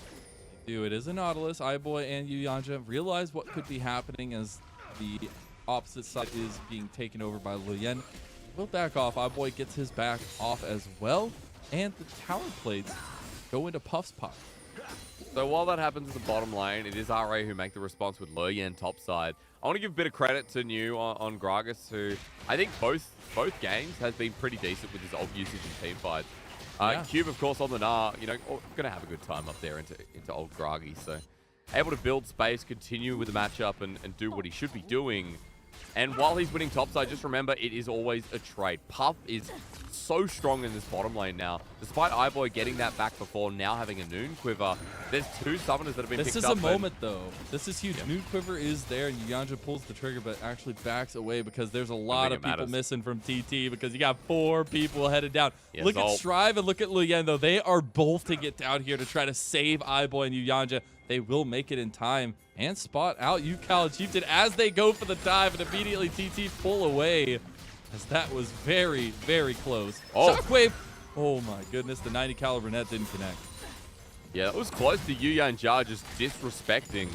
It is a Nautilus. iBoy and Yuyanja realize what could be happening as the opposite side is being taken over by Luyen. Will back off. iBoy gets his back off as well, and the tower plates go into Puff's pot. So while that happens in the bottom lane, it is RA who make the response with Luyen topside. I want to give a bit of credit to New on Gragas, who I think both games has been pretty decent with his ult usage in team fights. Cube, of course, on the Gnar, you know, going to have a good time up there into old Groggy. So able to build space, continue with the matchup, and do what he should be doing. And while he's winning topside, just remember, it is always a trade. Puff is so strong in this bottom lane now. Despite iBoy getting that back before, now having a Noon Quiver, there's 2 summoners that have been picked up. This is a moment, though. This is huge. Noon Quiver is there, and Yanja pulls the trigger, but actually backs away because there's a lot of people missing from TT because you got 4 people headed down. Yeah, look at Strive and look at Luyen, though. They are bolting it down here to try to save iBoy and Yanja. They will make it in time and spot out UCal Chieftain as they go for the dive, and immediately TT pull away as that was very, very close. Shockwave. Oh my goodness, the 90 caliber net didn't connect. Yeah, that was close to Yuyanjar just disrespecting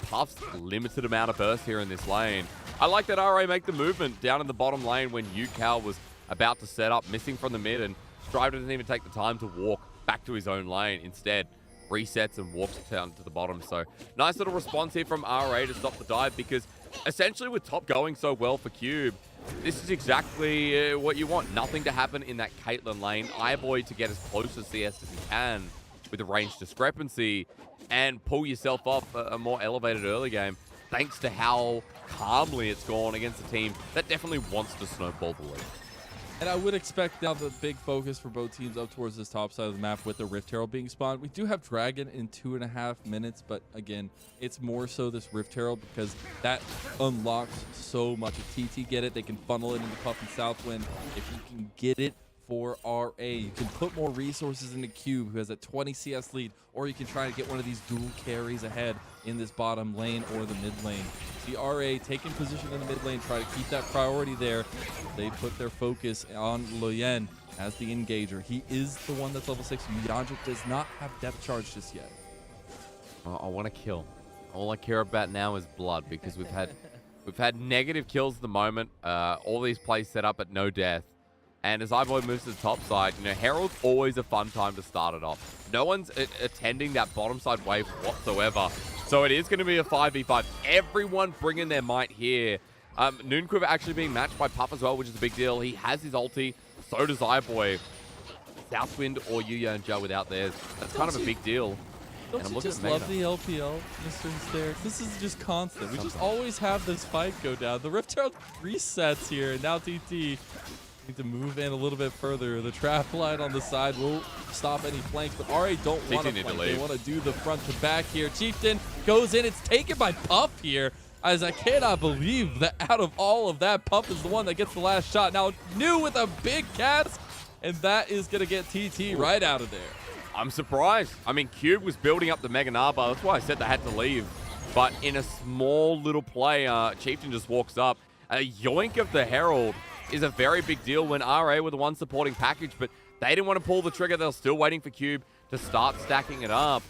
Puff's limited amount of burst here in this lane. I like that RA make the movement down in the bottom lane when UCal was about to set up, missing from the mid, and Strive didn't even take the time to walk back to his own lane. Instead, resets and walks down to the bottom. So nice little response here from RA to stop the dive, because essentially with top going so well for Cube, this is exactly what you want. Nothing to happen in that Caitlyn lane. iBoy to get as close to CS as he can with the range discrepancy and pull yourself off a more elevated early game, thanks to how calmly it's gone against a team that definitely wants to snowball the lead. And I would expect now the big focus for both teams up towards this top side of the map with the Rift Herald being spawned. We do have Dragon in 2.5 minutes, but again, it's more so this Rift Herald because that unlocks so much. If TT get it, they can funnel it into Puff and Southwind. If you can get it for RA, you can put more resources into Cube, who has a 20 CS lead, or you can try to get one of these dual carries ahead in this bottom lane or the mid lane. The RA taking position in the mid lane, try to keep that priority there. They put their focus on Luyen as the engager. He is the one that's level 6. Yanja does not have depth charge just yet. I want to kill. All I care about now is blood, because we've had negative kills at the moment. All these plays set up at no death. And as iBoy moves to the top side, you know, Herald's always a fun time to start it off. No one's attending that bottom side wave whatsoever. So it is going to be a 5v5. Everyone bringing their might here. Noon Quiver actually being matched by Puff as well, which is a big deal. He has his ulti. So does iBoy. Southwind or Yuyanjar without theirs. That's kind of a big deal. Don't you just love the LPL, Mr. Hysterics? This is just constant. We just always have this fight go down. The Rift Herald resets here, and now TT need to move in a little bit further. The trap line on the side will stop any flanks, but RA don't want to flank. They want to do the front to back here. Chieftain goes in. It's taken by Puff here, as I cannot believe that out of all of that, Puff is the one that gets the last shot. Now, New with a big cast, and that is going to get TT right out of there. I'm surprised. I mean, Cube was building up the Mega Narbar. That's why I said they had to leave. But in a small little play, Chieftain just walks up. A yoink of the Herald is a very big deal when RA were the one supporting package, but they didn't want to pull the trigger. They were still waiting for Cube to start stacking it up.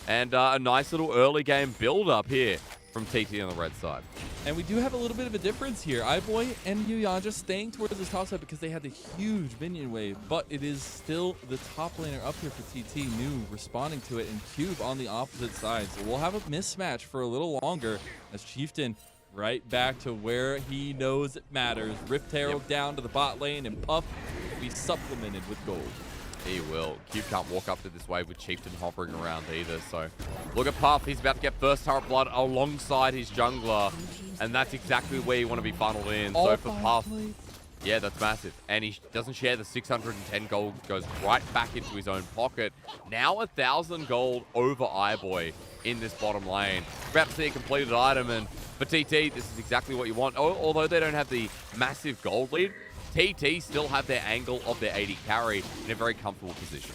And a nice little early game build up here from TT on the red side. And we do have a little bit of a difference here. iBoy and Yuyanjar staying towards this top side because they had the huge minion wave, but it is still the top laner up here for TT, New responding to it, and Cube on the opposite side. So we'll have a mismatch for a little longer as Chieftain right back to where he knows it matters. Rift Herald down to the bot lane, and Puff will be supplemented with gold. He will. Cube can't walk up to this wave with Chieftain hovering around either, so look at Puff. He's about to get first turret blood alongside his jungler, and that's exactly where you want to be funneled in. All so for Puff, yeah, that's massive. And he doesn't share the 610 gold, goes right back into his own pocket. Now 1,000 gold over iBoy in this bottom lane. We're about to see a completed item, and for TT, this is exactly what you want. Although they don't have the massive gold lead, TT still have their angle of their AD carry in a very comfortable position.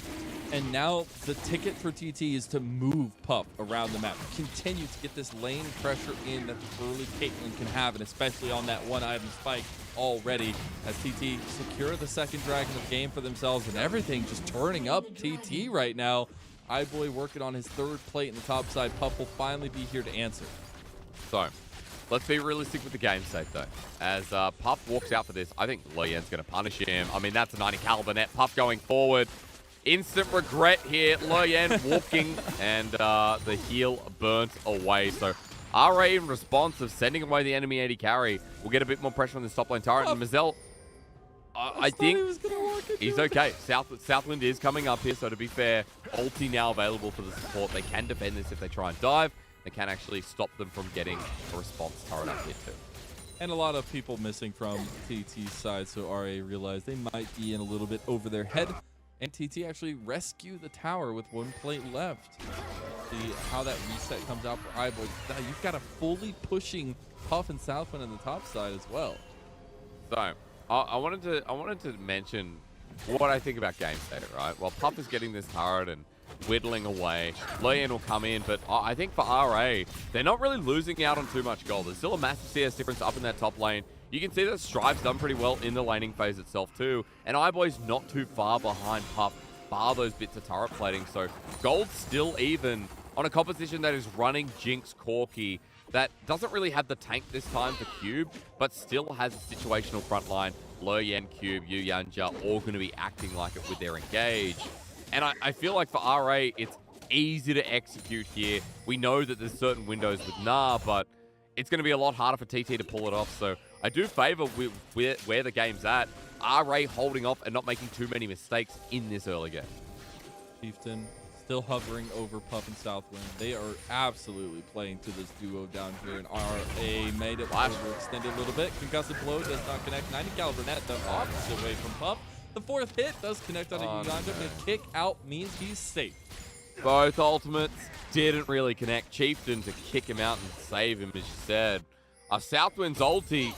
And now the ticket for TT is to move Puff around the map. Continue to get this lane pressure in that the early Caitlyn can have, and especially on that one item spike already, as TT secure the second Dragon of game for themselves, and everything just turning up TT right now. iBoy working on his third plate in the top side. Puff will finally be here to answer. So, let's be realistic with the game state, though. As Puff walks out for this, I think Luyen's going to punish him. I mean, that's a 90 caliber net. Puff going forward. Instant regret here. Luyen walking, and the heal burnt away. So, RA in response of sending away the enemy AD carry will get a bit more pressure on this top lane turret. And Mazel, I think he's okay. Southwind is coming up here, so to be fair, ulti now available for the support. They can defend this if they try and dive. They can actually stop them from getting a response turret up here too. And a lot of people missing from TT's side, so RA realized they might be in a little bit over their head. And TT actually rescue the tower with 1 plate left. See how that reset comes out for iBoy. Now you've got a fully pushing Puff and Southwind on the top side as well. So I wanted to mention what I think about game state, right? Well, Puff is getting this turret and whittling away. Luyan will come in, but I think for RA, they're not really losing out on too much gold. There's still a massive CS difference up in that top lane. You can see that Strive's done pretty well in the laning phase itself too, and iBoy's not too far behind Puff, bar those bits of turret plating, so gold's still even on a composition that is running Jinx Corki, that doesn't really have the tank this time for Cube, but still has a situational front line. Luyan, Cube, Yu Yanja, all going to be acting like it with their engage. And I feel like for RA, it's easy to execute here. We know that there's certain windows with Nah, but it's going to be a lot harder for TT to pull it off. So I do favor with where the game's at. RA holding off and not making too many mistakes in this early game. Chieftain still hovering over Puff and Southwind. They are absolutely playing to this duo down here, and RA made it overextended a little bit. Concussive blow does not connect. 90 caliber net, the opposite way from Puff. The 4th hit does connect on a Uganda, but kick out means he's safe. Both ultimates didn't really connect. Chieftain to kick him out and save him, as you said. Southwind's ulti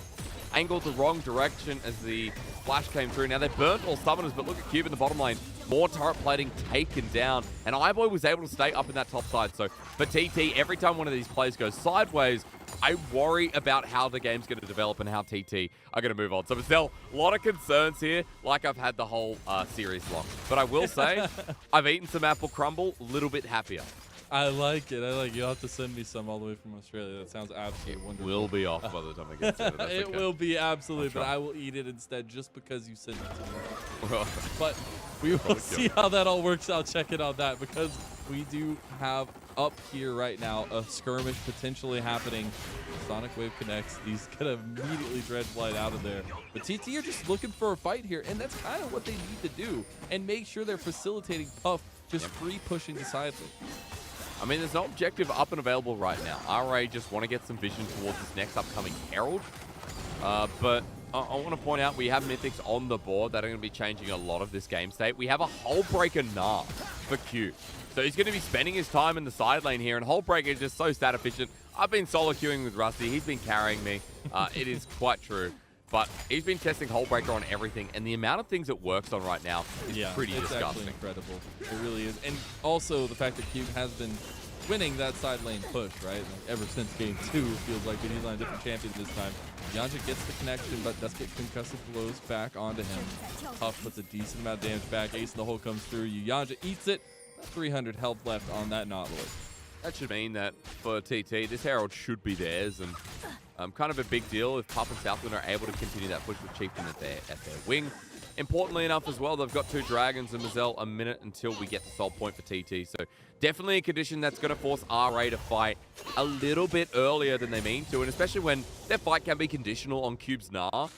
angled the wrong direction as the flash came through. Now they burnt all summoners, but look at Cube in the bottom lane. More turret plating taken down, and iBoy was able to stay up in that top side. So for TT, every time one of these plays goes sideways, I worry about how the game's going to develop and how TT are going to move on. So Marcel, a lot of concerns here, like I've had the whole series long. But I will say, I've eaten some apple crumble, a little bit happier. I like it. You'll have to send me some all the way from Australia. That sounds absolutely wonderful. Will be off by the time I get to it. It will be absolutely, but I will eat it instead just because you sent it to me. But we will see how that all works out. Check it on that, because we do have up here right now a skirmish potentially happening. Sonic Wave connects. He's gonna immediately Dread Flight out of there. But TT are just looking for a fight here, and that's kind of what they need to do, and make sure they're facilitating Puff just free pushing decidedly. I mean, there's no objective up and available right now. RA just want to get some vision towards this next upcoming Herald. But I want to point out we have Mythics on the board that are going to be changing a lot of this game state. We have a Hullbreaker Nah for Q. So he's going to be spending his time in the side lane here, and Hullbreaker is just so stat efficient. I've been solo queuing with Rusty. He's been carrying me. It is quite true. But he's been testing Hullbreaker on everything, and the amount of things it works on right now is pretty disgusting. It's actually incredible. It really is. And also the fact that Cube has been winning that side lane push, right? Like ever since game 2, it feels like, but he's on a different champion this time. Yanja gets the connection, but does get concussive blows back onto him. Puff puts a decent amount of damage back. Ace in the hole comes through. Yanja eats it. 300 health left on that Nautilus. That should mean that for TT, this Herald should be theirs, and kind of a big deal if Puff and Southwind are able to continue that push with Chieftain at their wing. Importantly enough as well, they've got 2 dragons and Mazel a minute until we get the soul point for TT. So definitely a condition that's going to force RA to fight a little bit earlier than they mean to, and especially when their fight can be conditional on Cube's Nah.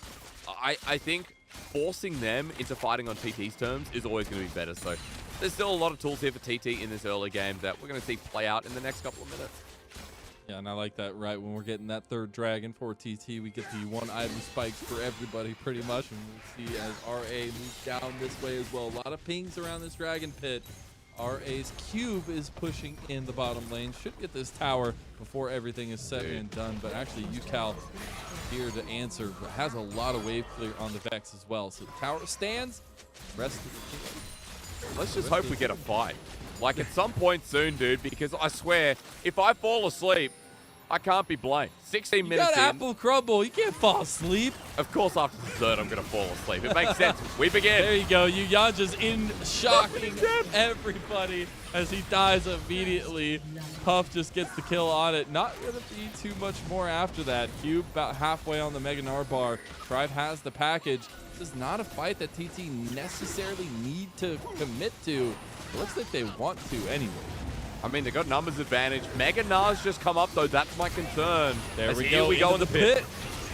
I think forcing them into fighting on TT's terms is always going to be better. So there's still a lot of tools here for TT in this early game that we're going to see play out in the next couple of minutes. Yeah, and I like that, right? When we're getting that 3rd dragon for TT, we get the 1 item spikes for everybody pretty much. And we'll see as RA moves down this way as well. A lot of pings around this dragon pit. RA's Cube is pushing in the bottom lane. Should get this tower before everything is said and done. But actually, UCal here to answer, but has a lot of wave clear on the Vex as well. So the tower stands. Rest of the team. Let's just hope we get a fight. Like at some point soon, dude, because I swear, if I fall asleep, I can't be blamed. 16 minutes in. You got apple crumble. You can't fall asleep. Of course, after dessert, I'm going to fall asleep. It makes sense. We begin. There you go. Yuyanja's in shocking everybody as he dies immediately. Puff just gets the kill on it. Not going to be too much more after that. Cube about halfway on the Mega Gnar bar. Tribe has the package. This is not a fight that TT necessarily need to commit to. It looks like they want to anyway. I mean, they got numbers advantage. Mega Gnar's just come up, though. That's my concern. There we go. We go in the pit.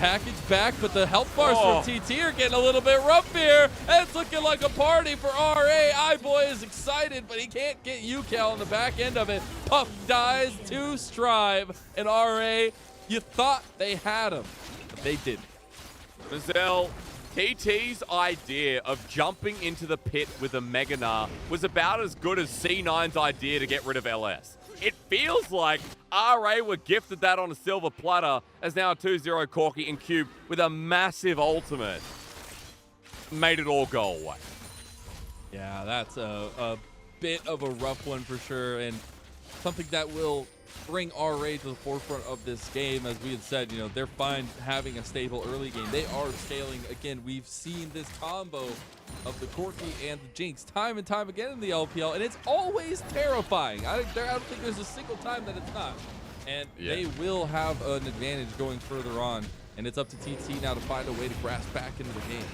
package back, but the health bars from TT are getting a little bit rough here. And it's looking like a party for RA. iBoy is excited, but he can't get UCal on the back end of it. Puff dies to Strive, and RA, you thought they had him, but they didn't. Mazel, TT's idea of jumping into the pit with a Mega Gnar was about as good as C9's idea to get rid of LS. It feels like RA were gifted that on a silver platter as now a 2-0 Corki and Cube with a massive ultimate. Made it all go away. Yeah, that's a bit of a rough one for sure, and something that will bring RA to the forefront of this game. As we had said, you know, they're fine having a stable early game. They are scaling. Again, we've seen this combo of the Corki and the Jinx time and time again in the LPL, and it's always terrifying. I don't think there's a single time that it's not. And they will have an advantage going further on, and it's up to TT now to find a way to grasp back into the game.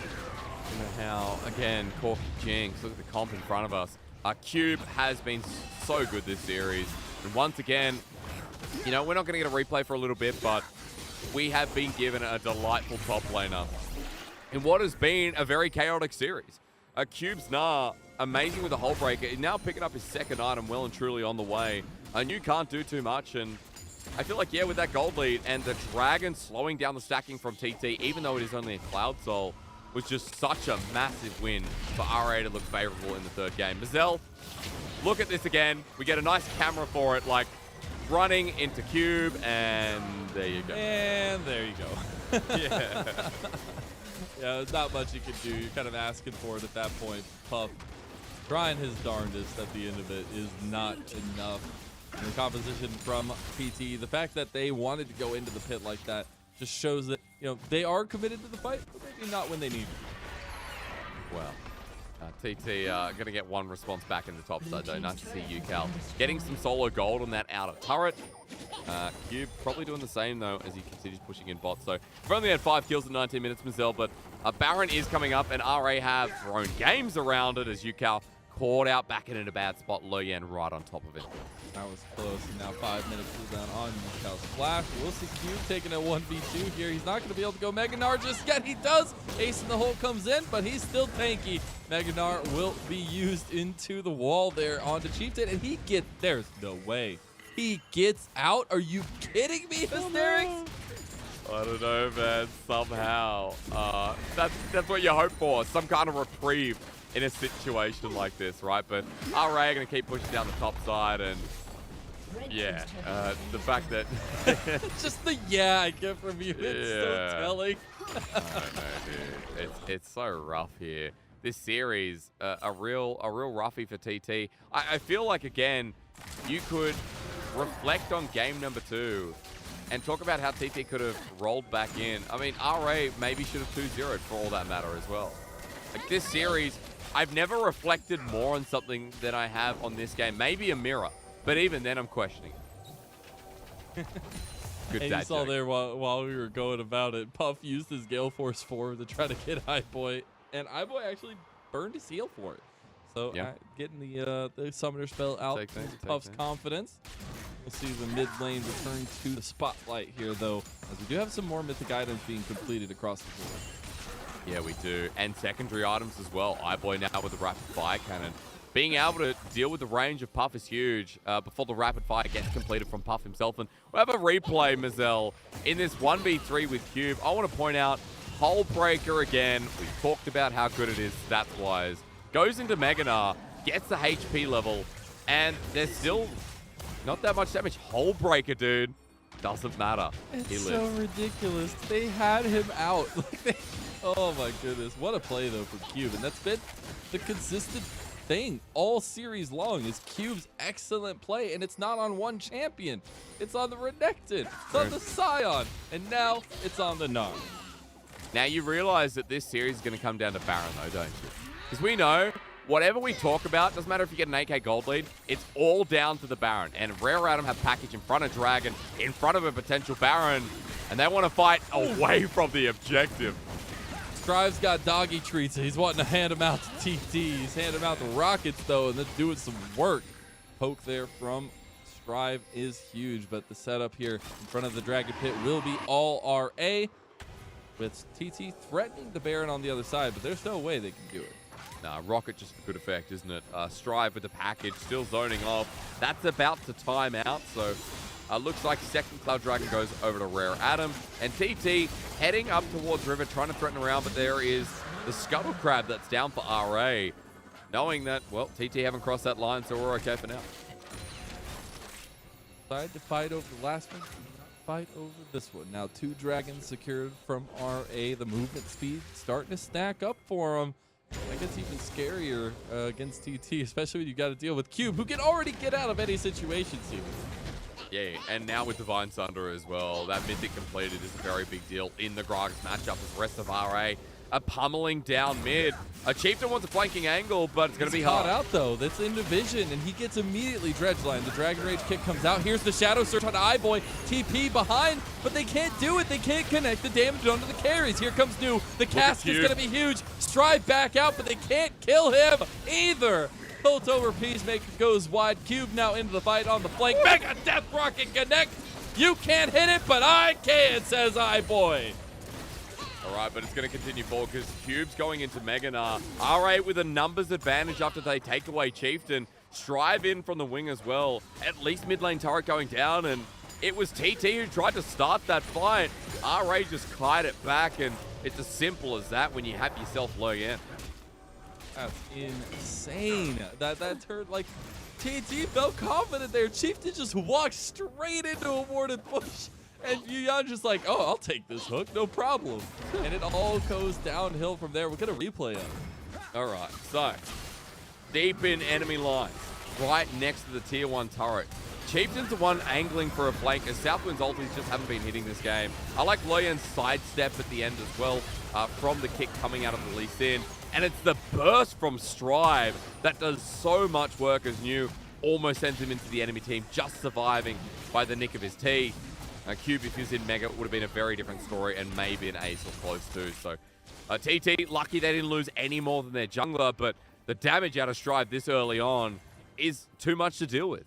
You know how, again, Corki Jinx, look at the comp in front of us. Cube has been so good this series. And once again, you know, we're not going to get a replay for a little bit, but we have been given a delightful top laner in what has been a very chaotic series. Cube's Gnar, amazing with the Hull Breaker, now picking up his second item well and truly on the way. You can't do too much, and I feel like, yeah, with that gold lead and the Dragon slowing down the stacking from TT, even though it is only a Cloud Soul, was just such a massive win for RA to look favorable in the third game. Mazel, look at this again. We get a nice camera for it, like running into Cube, and there you go. And there you go. Yeah. Yeah, there's not much you can do. You're kind of asking for it at that point. Puff trying his darndest at the end of it is not enough. And the composition from PT, the fact that they wanted to go into the pit like that just shows that, you know, they are committed to the fight, but maybe not when they need it. Well, TT going to get one response back in the top side, though. Nice to see UCal getting some solo gold on that outer turret. Cube probably doing the same, though, as he continues pushing in bots. So we've only had 5 kills in 19 minutes, Mazel, but Baron is coming up, and RA have thrown games around it as UCal caught out back in a bad spot. Loyan right on top of it. That was close, and now 5 minutes is down on UCal's Flash. We'll see Cube taking a 1v2 here. He's not going to be able to go Mega Gnar just yet. He does. Ace in the hole comes in, but he's still tanky. Mega Gnar will be used into the wall there onto Chieftain, and he gets, there's no way. He gets out. Are you kidding me, Hysterics? I don't know, man. Somehow. That's what you hope for. Some kind of reprieve in a situation like this, right? But RA are going to keep pushing down the top side, and yeah, the fact that just the I get from you, it's so telling. I know, dude. It's so rough here. This series, a real roughie for TT. I feel like, again, you could reflect on game number 2 and talk about how TT could have rolled back in. I mean, RA maybe should have 2-0'd for all that matter as well. Like, this series, I've never reflected more on something than I have on this game. Maybe a mirror, but even then I'm questioning it. Good and dad you saw joke. there while we were going about it, Puff used his Gale Force forward to try to get iBoy, and iBoy actually burned his heal for it. So getting the summoner spell out Puff's confidence. We'll see the mid lane return to the spotlight here, though, as we do have some more mythic items being completed across the board. Yeah, we do. And secondary items as well. iBoy now with the rapid fire cannon. Being able to deal with the range of Puff is huge before the rapid fire gets completed from Puff himself. And we'll have a replay, Mazel, in this 1v3 with Cube. I want to point out, Hull Breaker again. We've talked about how good it is stats-wise. Goes into Mega Gnar, gets the HP level, and there's still not that much damage. Hull Breaker, dude. Doesn't matter. It's He lives. so ridiculous. They had him out. Oh my goodness. What a play, though, for Cube. And that's been the consistent thing all series long is Cube's excellent play. And it's not on one champion. It's on the Renekton. It's on the Scion. And now it's on the Gnar. Now you realize that this series is going to come down to Baron, though, don't you? Because we know whatever we talk about, doesn't matter if you get an 8k gold lead, it's all down to the Baron. And Rare Atom have package in front of Dragon, in front of a potential Baron, and they want to fight away from the objective. Strive's got doggy treats. He's wanting to hand him out to TT. He's handing him out the Rockets, though, and then doing some work. Poke there from Strive is huge, but the setup here in front of the Dragon Pit will be all RA. with TT threatening the Baron on the other side, but there's no way they can do it. Nah, Rocket just a good effect, isn't it? Strive with the package, still zoning off. That's about to time out, so looks like second Cloud Dragon goes over to Rare Adam. And TT heading up towards River, trying to threaten around, but there is the Scuttle Crab that's down for RA. Knowing that, well, TT haven't crossed that line, so we're okay for now. Tried to fight over the last one, fight over this one. Now 2 dragons secured from RA. The movement speed starting to stack up for him. That gets even scarier against TT, especially when you got to deal with Cube, who can already get out of any situation, Steven. Yeah, and now with Divine Sunder as well, that Mythic completed is a very big deal in the Gragas matchup as the rest of RA are pummeling down mid. A Chieftain wants a flanking angle, but it's going to be hard. Caught out, though. That's in division, and he gets immediately Dredgeline. The Dragon Rage kick comes out. Here's the Shadow Search on iBoy. TP behind, but they can't do it. They can't connect the damage onto the carries. Here comes New. The cast is going to be huge. Strive back out, but they can't kill him either. Tilt over Peacemaker goes wide. Cube now into the fight on the flank. Mega Death Rocket connect. You can't hit it, but I can, says iBoy. All right, but it's going to continue forward because Cube's going into Meganar. RA with a numbers advantage after they take away Chieftain. Strive in from the wing as well. At least mid lane turret going down, and it was TT who tried to start that fight. RA just kite it back, and it's as simple as that when you have yourself low in. That's insane. That turned like TT felt confident there. Chieftain just walked straight into a warded bush. And Yuyan just like, oh, I'll take this hook, no problem. And it all goes downhill from there. We're going to replay it. All right, so deep in enemy lines, right next to the tier 1 turret. Chieftain's the one angling for a flank as Southwind's ultis just haven't been hitting this game. I like Loyan's sidestep at the end as well from the kick coming out of the Lee Sin. And it's the burst from Strive that does so much work as New almost sends him into the enemy team, just surviving by the nick of his teeth. Cube, if he was in Mega, it would have been a very different story and maybe an ace or close to. So TT, lucky they didn't lose any more than their jungler, but the damage out of Strive this early on is too much to deal with.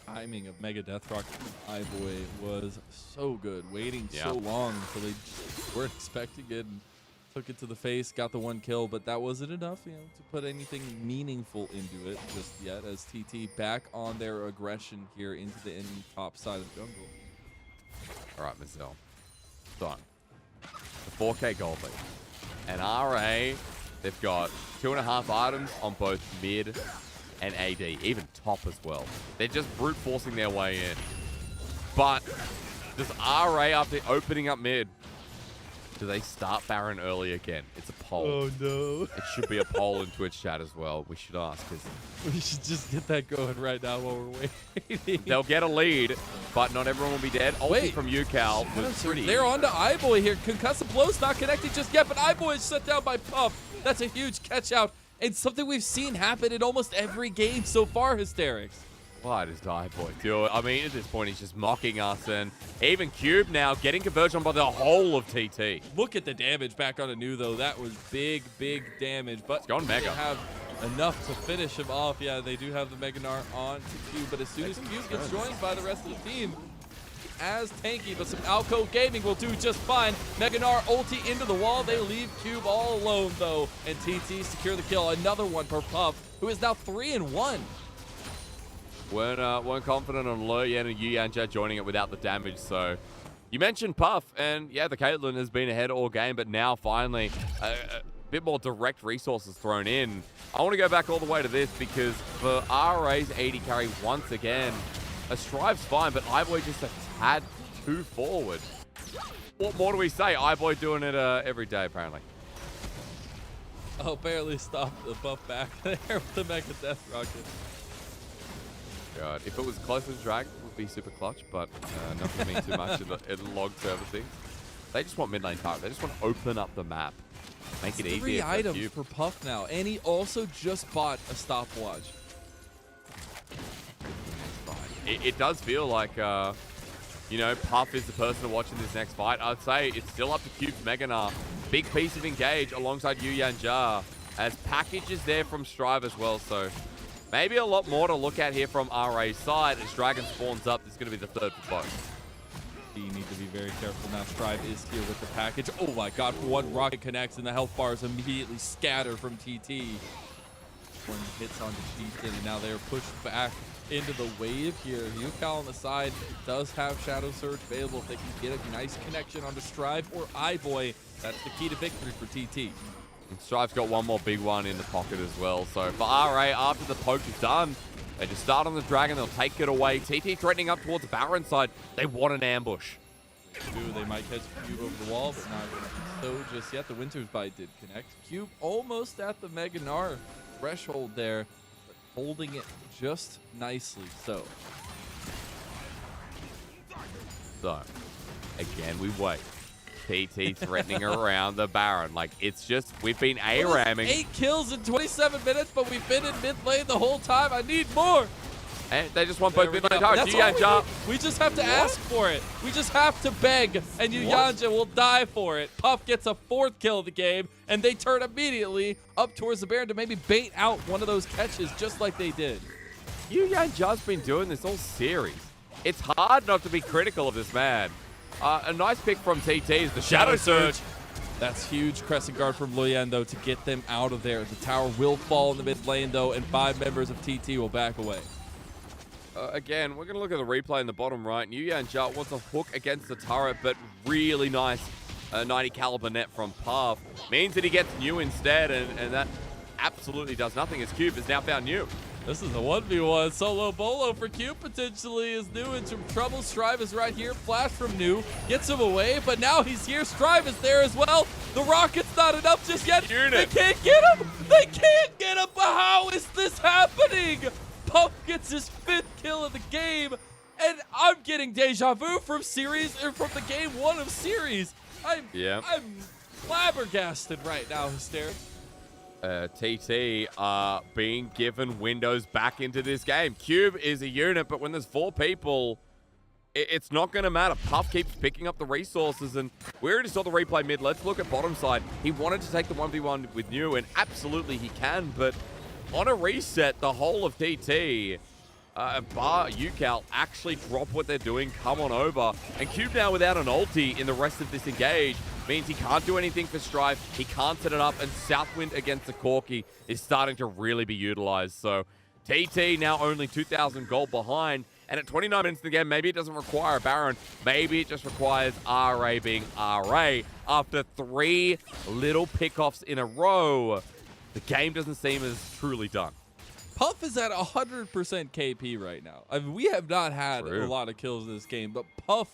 Timing of Mega Death Rocket from iBoy was so good. Waiting so long until they weren't expecting it. And took it to the face, got the 1 kill, but that wasn't enough, to put anything meaningful into it just yet, as TT back on their aggression here into the enemy top side of the jungle. All right, Mazel. Done. The 4K gold lead. And RA, they've got 2.5 items on both mid and AD, even top as well. They're just brute forcing their way in. But does RA, after opening up mid, do they start Baron early again? It's a poll. Oh, no. It should be a poll in Twitch chat as well. We should ask. We should just get that going right now while we're waiting. They'll get a lead, but not everyone will be dead. Ulti from UCal was pretty. They're on to iBoy here. Concussive blows not connected just yet, but iBoy is shut down by Puff. That's a huge catch out, and something we've seen happen in almost every game so far, Hysterics. Why does iBoy do it? I mean, at this point, he's just mocking us, and even Cube now getting converged on by the whole of TT. Look at the damage back on Anu, though. That was big, big damage, but it's gone Mega. They have enough to finish him off. Yeah, they do have the Meganar on to Cube, but as soon as Cube gets joined by the rest of the team, as tanky, but some Alco Gaming will do just fine. Meganar ulti into the wall. They leave Cube all alone, though, and TT secure the kill. Another one for Puff, who is now 3-1. Weren't confident on Loyan and Yuyanja joining it without the damage, so you mentioned Puff, and yeah, the Caitlyn has been ahead all game, but now finally a bit more direct resources thrown in. I want to go back all the way to this because for RA's AD carry once again, a Strive's fine, but iBoy just a tad too forward. What more do we say? iBoy doing it every day, apparently. Oh, barely stopped the buff back there with the Mega Death Rocket. God, if it was closer to Dragon, it would be super clutch, but not going to mean too much in the log servicing. They just want mid lane target. They just want to open up the map. Make it easier. 3 items for Puff now, and he also just bought a stopwatch. It does feel like, Puff is the person to watch in this next fight. I'd say it's still up to Cube's Meganar. Big piece of engage alongside Yuyanja, as package is there from Strive as well, so maybe a lot more to look at here from RA's side as Dragon spawns up. This is going to be the third for both. You need to be very careful now. Strive is here with the package. Oh my god, one rocket connects and the health bars immediately scatter from TT. One hits onto Chieftain and now they're pushed back into the wave here. Yucal on the side does have Shadow Surge available. If they can get a nice connection onto Strive or iBoy, that's the key to victory for TT. And Strive's got one more big one in the pocket as well. So for RA, after the poke is done, they just start on the Dragon. They'll take it away. TT threatening up towards the Baron side. They want an ambush. They might catch Cube over the wall, but not so just yet. The Winter's Bite did connect. Cube almost at the Mega Gnar threshold there, but holding it just nicely. So again, we wait. TT threatening around the Baron. Like, it's just, we've been A-ramming. 8 kills in 27 minutes, but we've been in mid lane the whole time. I need more. And they just want both mid lane towers. We just have to ask for it. We just have to beg, and Yanja will die for it. Puff gets a 4th kill of the game, and they turn immediately up towards the Baron to maybe bait out one of those catches just like they did. Yuyanja's been doing this all series. It's hard not to be critical of this man. A nice pick from TT is the Shadow Surge. That's huge Crescent Guard from Luyen, though, to get them out of there. The tower will fall in the mid lane, though, and 5 members of TT will back away. Again, we're going to look at the replay in the bottom right. Yujanja wants a hook against the turret, but really nice 90 caliber net from Puff. Means that he gets New instead, and that absolutely does nothing as Cube has now found New. This is a 1v1 solo bolo for Cube potentially as New in some trouble. Strive is right here. Flash from New gets him away, but now he's here. Strive is there as well. The rocket's not enough just yet. They can't get him. They can't get him. How is this happening? Puff gets his 5th kill of the game, and I'm getting deja vu from the game 1 of series. I'm flabbergasted right now, Hysteria. TT are being given windows back into this game. Cube is a unit, but when there's 4 people, it's not going to matter. Puff keeps picking up the resources, and we already saw the replay mid. Let's look at bottom side. He wanted to take the 1v1 with New, and absolutely he can, but on a reset, the whole of TT, bar Yucal, actually drop what they're doing, come on over, and Cube now without an ulti in the rest of this engage means he can't do anything for Strive, he can't set it up, and Southwind against the Corki is starting to really be utilized. So TT now only 2,000 gold behind, and at 29 minutes in the game, maybe it doesn't require a Baron, maybe it just requires RA being RA. After 3 little pickoffs in a row, the game doesn't seem as truly done. Puff is at 100% KP right now. I mean, we have not had a lot of kills in this game, but Puff,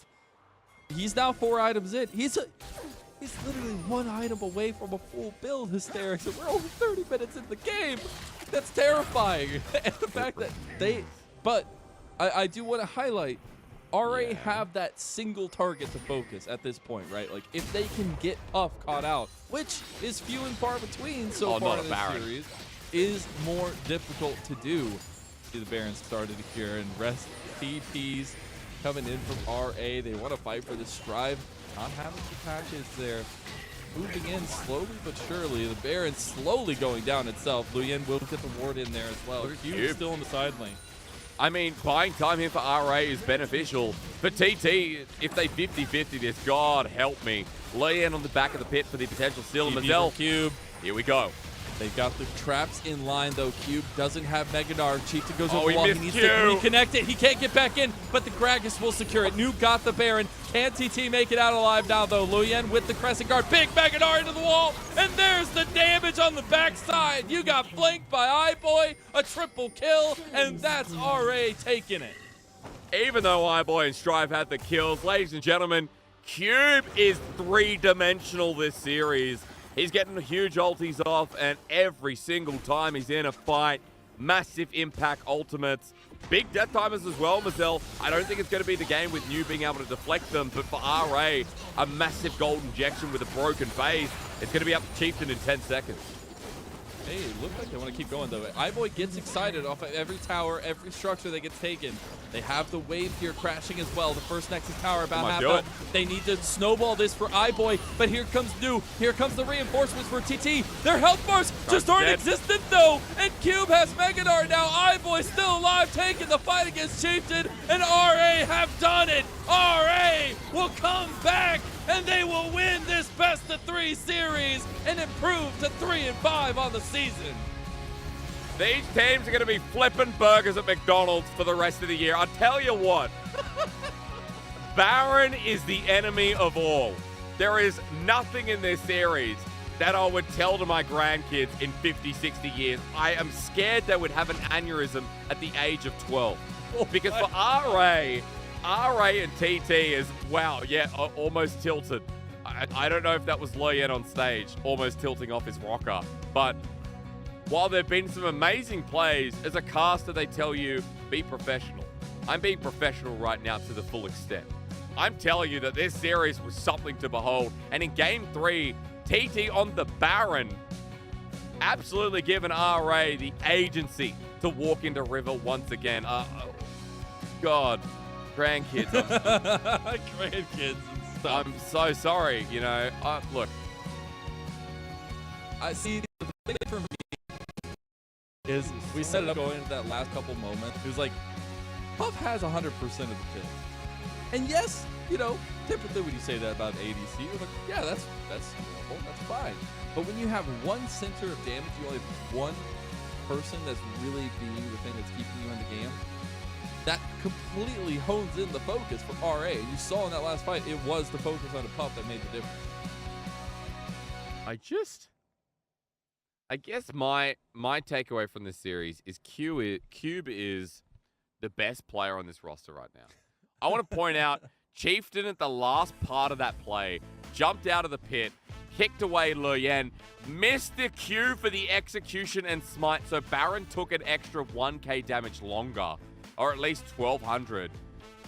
he's now 4 items in. He's literally 1 item away from a full build, Hysterics, and we're only 30 minutes in the game. That's terrifying. And the fact that but I do want to highlight, RA have that single target to focus at this point, right? Like, if they can get Puff caught out, which is few and far between so far in this series, is more difficult to do. See the Baron started here, and rest TPs coming in from RA. They want to fight for the Strive, not having the patches there. Moving in slowly but surely. The Baron slowly going down itself. Luyen will get the ward in there as well. Cube still in the side lane. I mean, buying time here for RA is beneficial. For TT, if they 50-50 this, God help me. Luyen on the back of the pit for the potential steal. Mazel. Cube. Here we go. They've got the traps in line, though. Cube doesn't have Mega Gnar. Chieftain goes over the wall. He needs to reconnect it. He can't get back in, but the Gragas will secure it. New got the Baron. Can TT make it out alive now, though? Luyen with the Crescent Guard. Big Mega Gnar into the wall, and there's the damage on the backside. You got flanked by iBoy, a triple kill, and that's RA taking it. Even though iBoy and Strive had the kills, ladies and gentlemen, Cube is 3-dimensional this series. He's getting huge ultis off, and every single time he's in a fight, massive impact ultimates. Big death timers as well, Mazel. I don't think it's going to be the game with New being able to deflect them, but for RA, a massive gold injection with a broken base. It's going to be up to Chieftain in 10 seconds. Hey, it looks like they want to keep going, though. iBoy gets excited off of every tower, every structure that gets taken. They have the wave here crashing as well. The first Nexus tower about half up. They need to snowball this for iBoy, but here comes New. Here comes the reinforcements for TT. Their health bars just aren't existent, though. And Cube has Mega Gnar now. iBoy still alive, taking the fight against Chieftain, and RA have done it. RA will come back and they will win this best of 3 series and improve to 3-5 on the season. These teams are going to be flipping burgers at McDonald's for the rest of the year. I'll tell you what. Baron is the enemy of all. There is nothing in this series that I would tell to my grandkids in 50, 60 years. I am scared they would have an aneurysm at the age of 12. Because for RA and TT is, wow, yeah, almost tilted. I don't know if that was Loyen on stage, almost tilting off his rocker. But while there have been some amazing plays, as a caster, they tell you, be professional. I'm being professional right now to the full extent. I'm telling you that this series was something to behold. And in Game 3, TT on the Baron absolutely given RA the agency to walk into River once again. God, grandkids. Grandkids and stuff. I'm so sorry, you know. Look. I see the thing for me is we set it up going into that last couple moments. It was like, Puff has 100% of the kills. And yes, you know, typically when you say that about ADC, you're like, yeah, that's normal, that's fine. But when you have one center of damage, you only have one person that's really being the thing that's keeping you in the game, that completely hones in the focus for RA. And you saw in that last fight, it was the focus on a Puff that made the difference. I guess my takeaway from this series is Cube is the best player on this roster right now. I want to point out, Chieftain at the last part of that play jumped out of the pit, kicked away Loyen, missed the Q for the execution and smite, so Baron took an extra 1k damage longer, or at least 1200.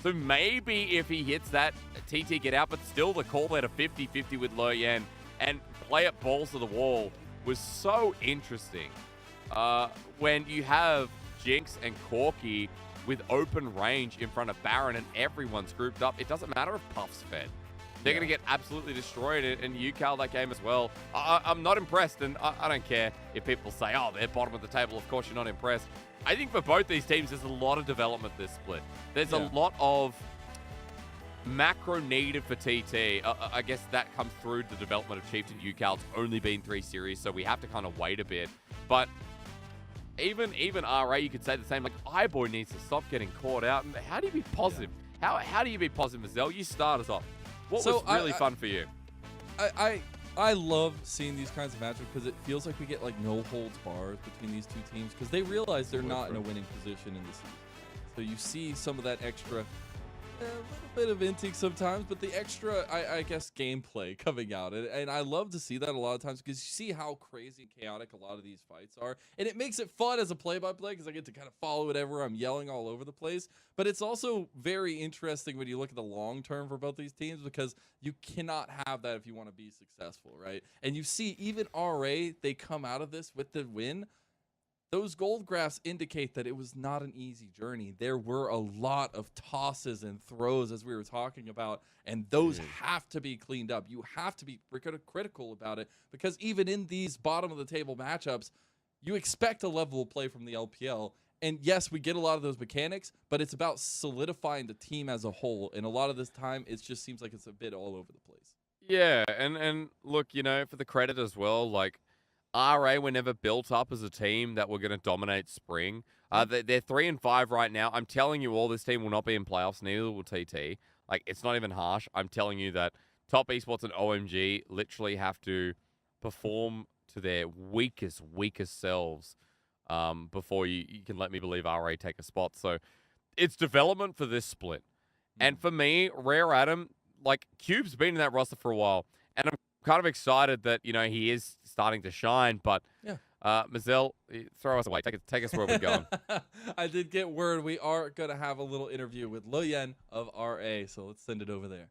So maybe if he hits that, TT get out, but still the call there to 50-50 with Loyen and play it balls to the wall was so interesting. When you have Jinx and Corki with open range in front of Baron and everyone's grouped up, it doesn't matter if Puff's fed. They're going to get absolutely destroyed, and you cal that game as well. I'm not impressed, and I don't care if people say, oh, they're bottom of the table. Of course you're not impressed. I think for both these teams, there's a lot of development this split. There's a lot of macro needed for TT. I guess that comes through the development of Chieftain UCal. It's only been 3 series, so we have to kind of wait a bit. But even RA, you could say the same. Like, iBoy needs to stop getting caught out. And how do you be positive? How do you be positive, Mazel? You start us off. What was really fun for you? I love seeing these kinds of matchups because it feels like we get like no holds bars between these two teams because they realize they're not in a winning position in the season. So you see some of that extra, a little bit of intrigue sometimes, but the extra, I guess, gameplay coming out. And I love to see that a lot of times because you see how crazy and chaotic a lot of these fights are. And it makes it fun as a play-by-play because I get to kind of follow whatever I'm yelling all over the place. But it's also very interesting when you look at the long term for both these teams because you cannot have that if you want to be successful, right? And you see even RA, they come out of this with the win. Those gold graphs indicate that it was not an easy journey. There were a lot of tosses and throws, as we were talking about, and those have to be cleaned up. You have to be critical about it because even in these bottom-of-the-table matchups, you expect a level of play from the LPL. And yes, we get a lot of those mechanics, but it's about solidifying the team as a whole. And a lot of this time, it just seems like it's a bit all over the place. Yeah, and look, you know, for the credit as well, like, RA were never built up as a team that were going to dominate spring. They're 3-5 right now. I'm telling you all, this team will not be in playoffs, neither will TT. Like, it's not even harsh. I'm telling you that Top Esports and OMG literally have to perform to their weakest selves before you can let me believe RA take a spot. So it's development for this split. And for me, Rare Adam, like, Cube's been in that roster for a while. And I'm kind of excited that, you know, he is starting to shine, but Mazel, throw us away. Take us where we're going. I did get word we are going to have a little interview with Loyen of RA, so let's send it over there.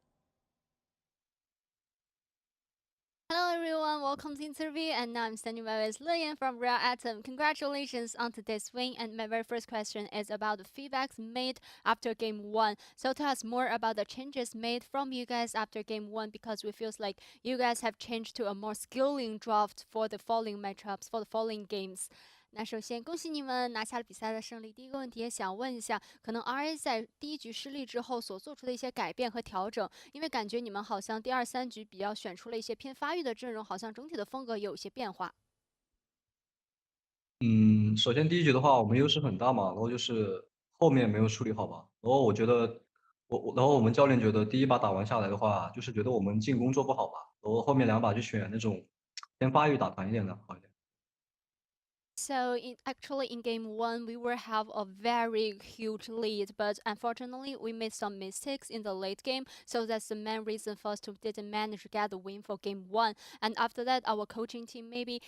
Hello everyone, welcome to the interview, and now I'm standing by with Loyen from Real Atom. Congratulations on today's win, and my very first question is about the feedbacks made after Game 1. So tell us more about the changes made from you guys after Game 1, because we feel like you guys have changed to a more skilling draft for the following matchups, for the following games. 那首先恭喜你们拿下了比赛的胜利。第一个问题也想问一下，可能 RA 在第一局失利之后所做出的一些改变和调整，因为感觉你们好像第二、三局比较选出了一些偏发育的阵容，好像整体的风格也有一些变化。首先第一局的话，我们优势很大嘛，然后就是后面没有处理好吧。然后我觉得，然后我们教练觉得第一把打完下来的话，就是觉得我们进攻做不好吧，然后后面2把就选那种偏发育打团一点的好一点。So actually in game one, we will have a very huge lead, but unfortunately we made some mistakes in the late game. So that's the main reason for us to didn't manage to get the win for game one. And after that, our coaching team maybe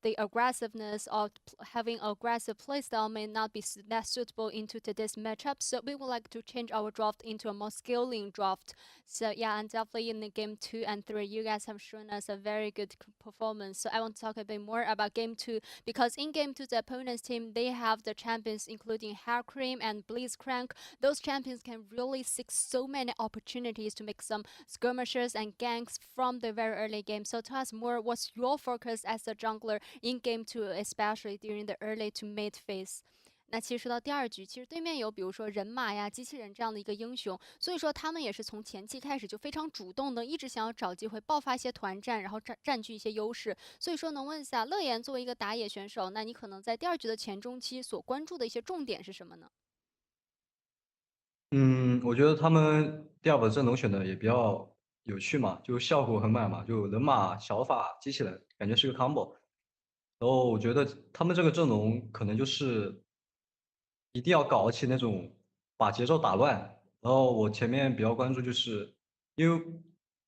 the aggressiveness of having aggressive play style may not be that suitable into today's matchup. So we would like to change our draft into a more skilling draft. So yeah, and definitely in the game 2 and 3, you guys have shown us a very good performance. So I want to talk a bit more about game 2 because in game 2, the opponent's team, they have the champions including Hair Cream and Blitzcrank. Those champions can really seek so many opportunities to make some skirmishes and ganks from the very early game. So tell us more, what's your focus as a jungler in game 2, especially during the early to mid phase? 那其实说到第二局，其实对面有比如说人马呀、机器人这样的一个英雄，所以说他们也是从前期开始就非常主动的，一直想要找机会爆发一些团战，然后占据一些优势。所以说能问一下，乐言作为一个打野选手，那你可能在第二局的前中期所关注的一些重点是什么呢？我觉得他们第2把阵容选的也比较有趣嘛，就效果很满嘛，就人马、小法、机器人，感觉是个 combo。然后我觉得他们这个阵容可能就是一定要搞起那种把节奏打乱。然后我前面比较关注就是因为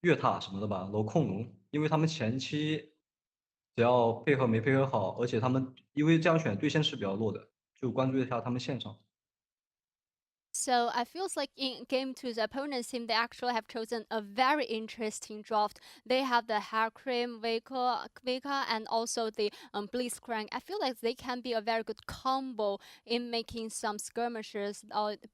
越塔什么的吧，然后控龙，因为他们前期只要配合没配合好，而且他们因为这样选对线是比较弱的，就关注一下他们线上。So I feels like in game 2, the opponent's team, they actually have chosen a very interesting draft. They have the Hair Cream, Vika, and also the Blitzcrank. I feel like they can be a very good combo in making some skirmishes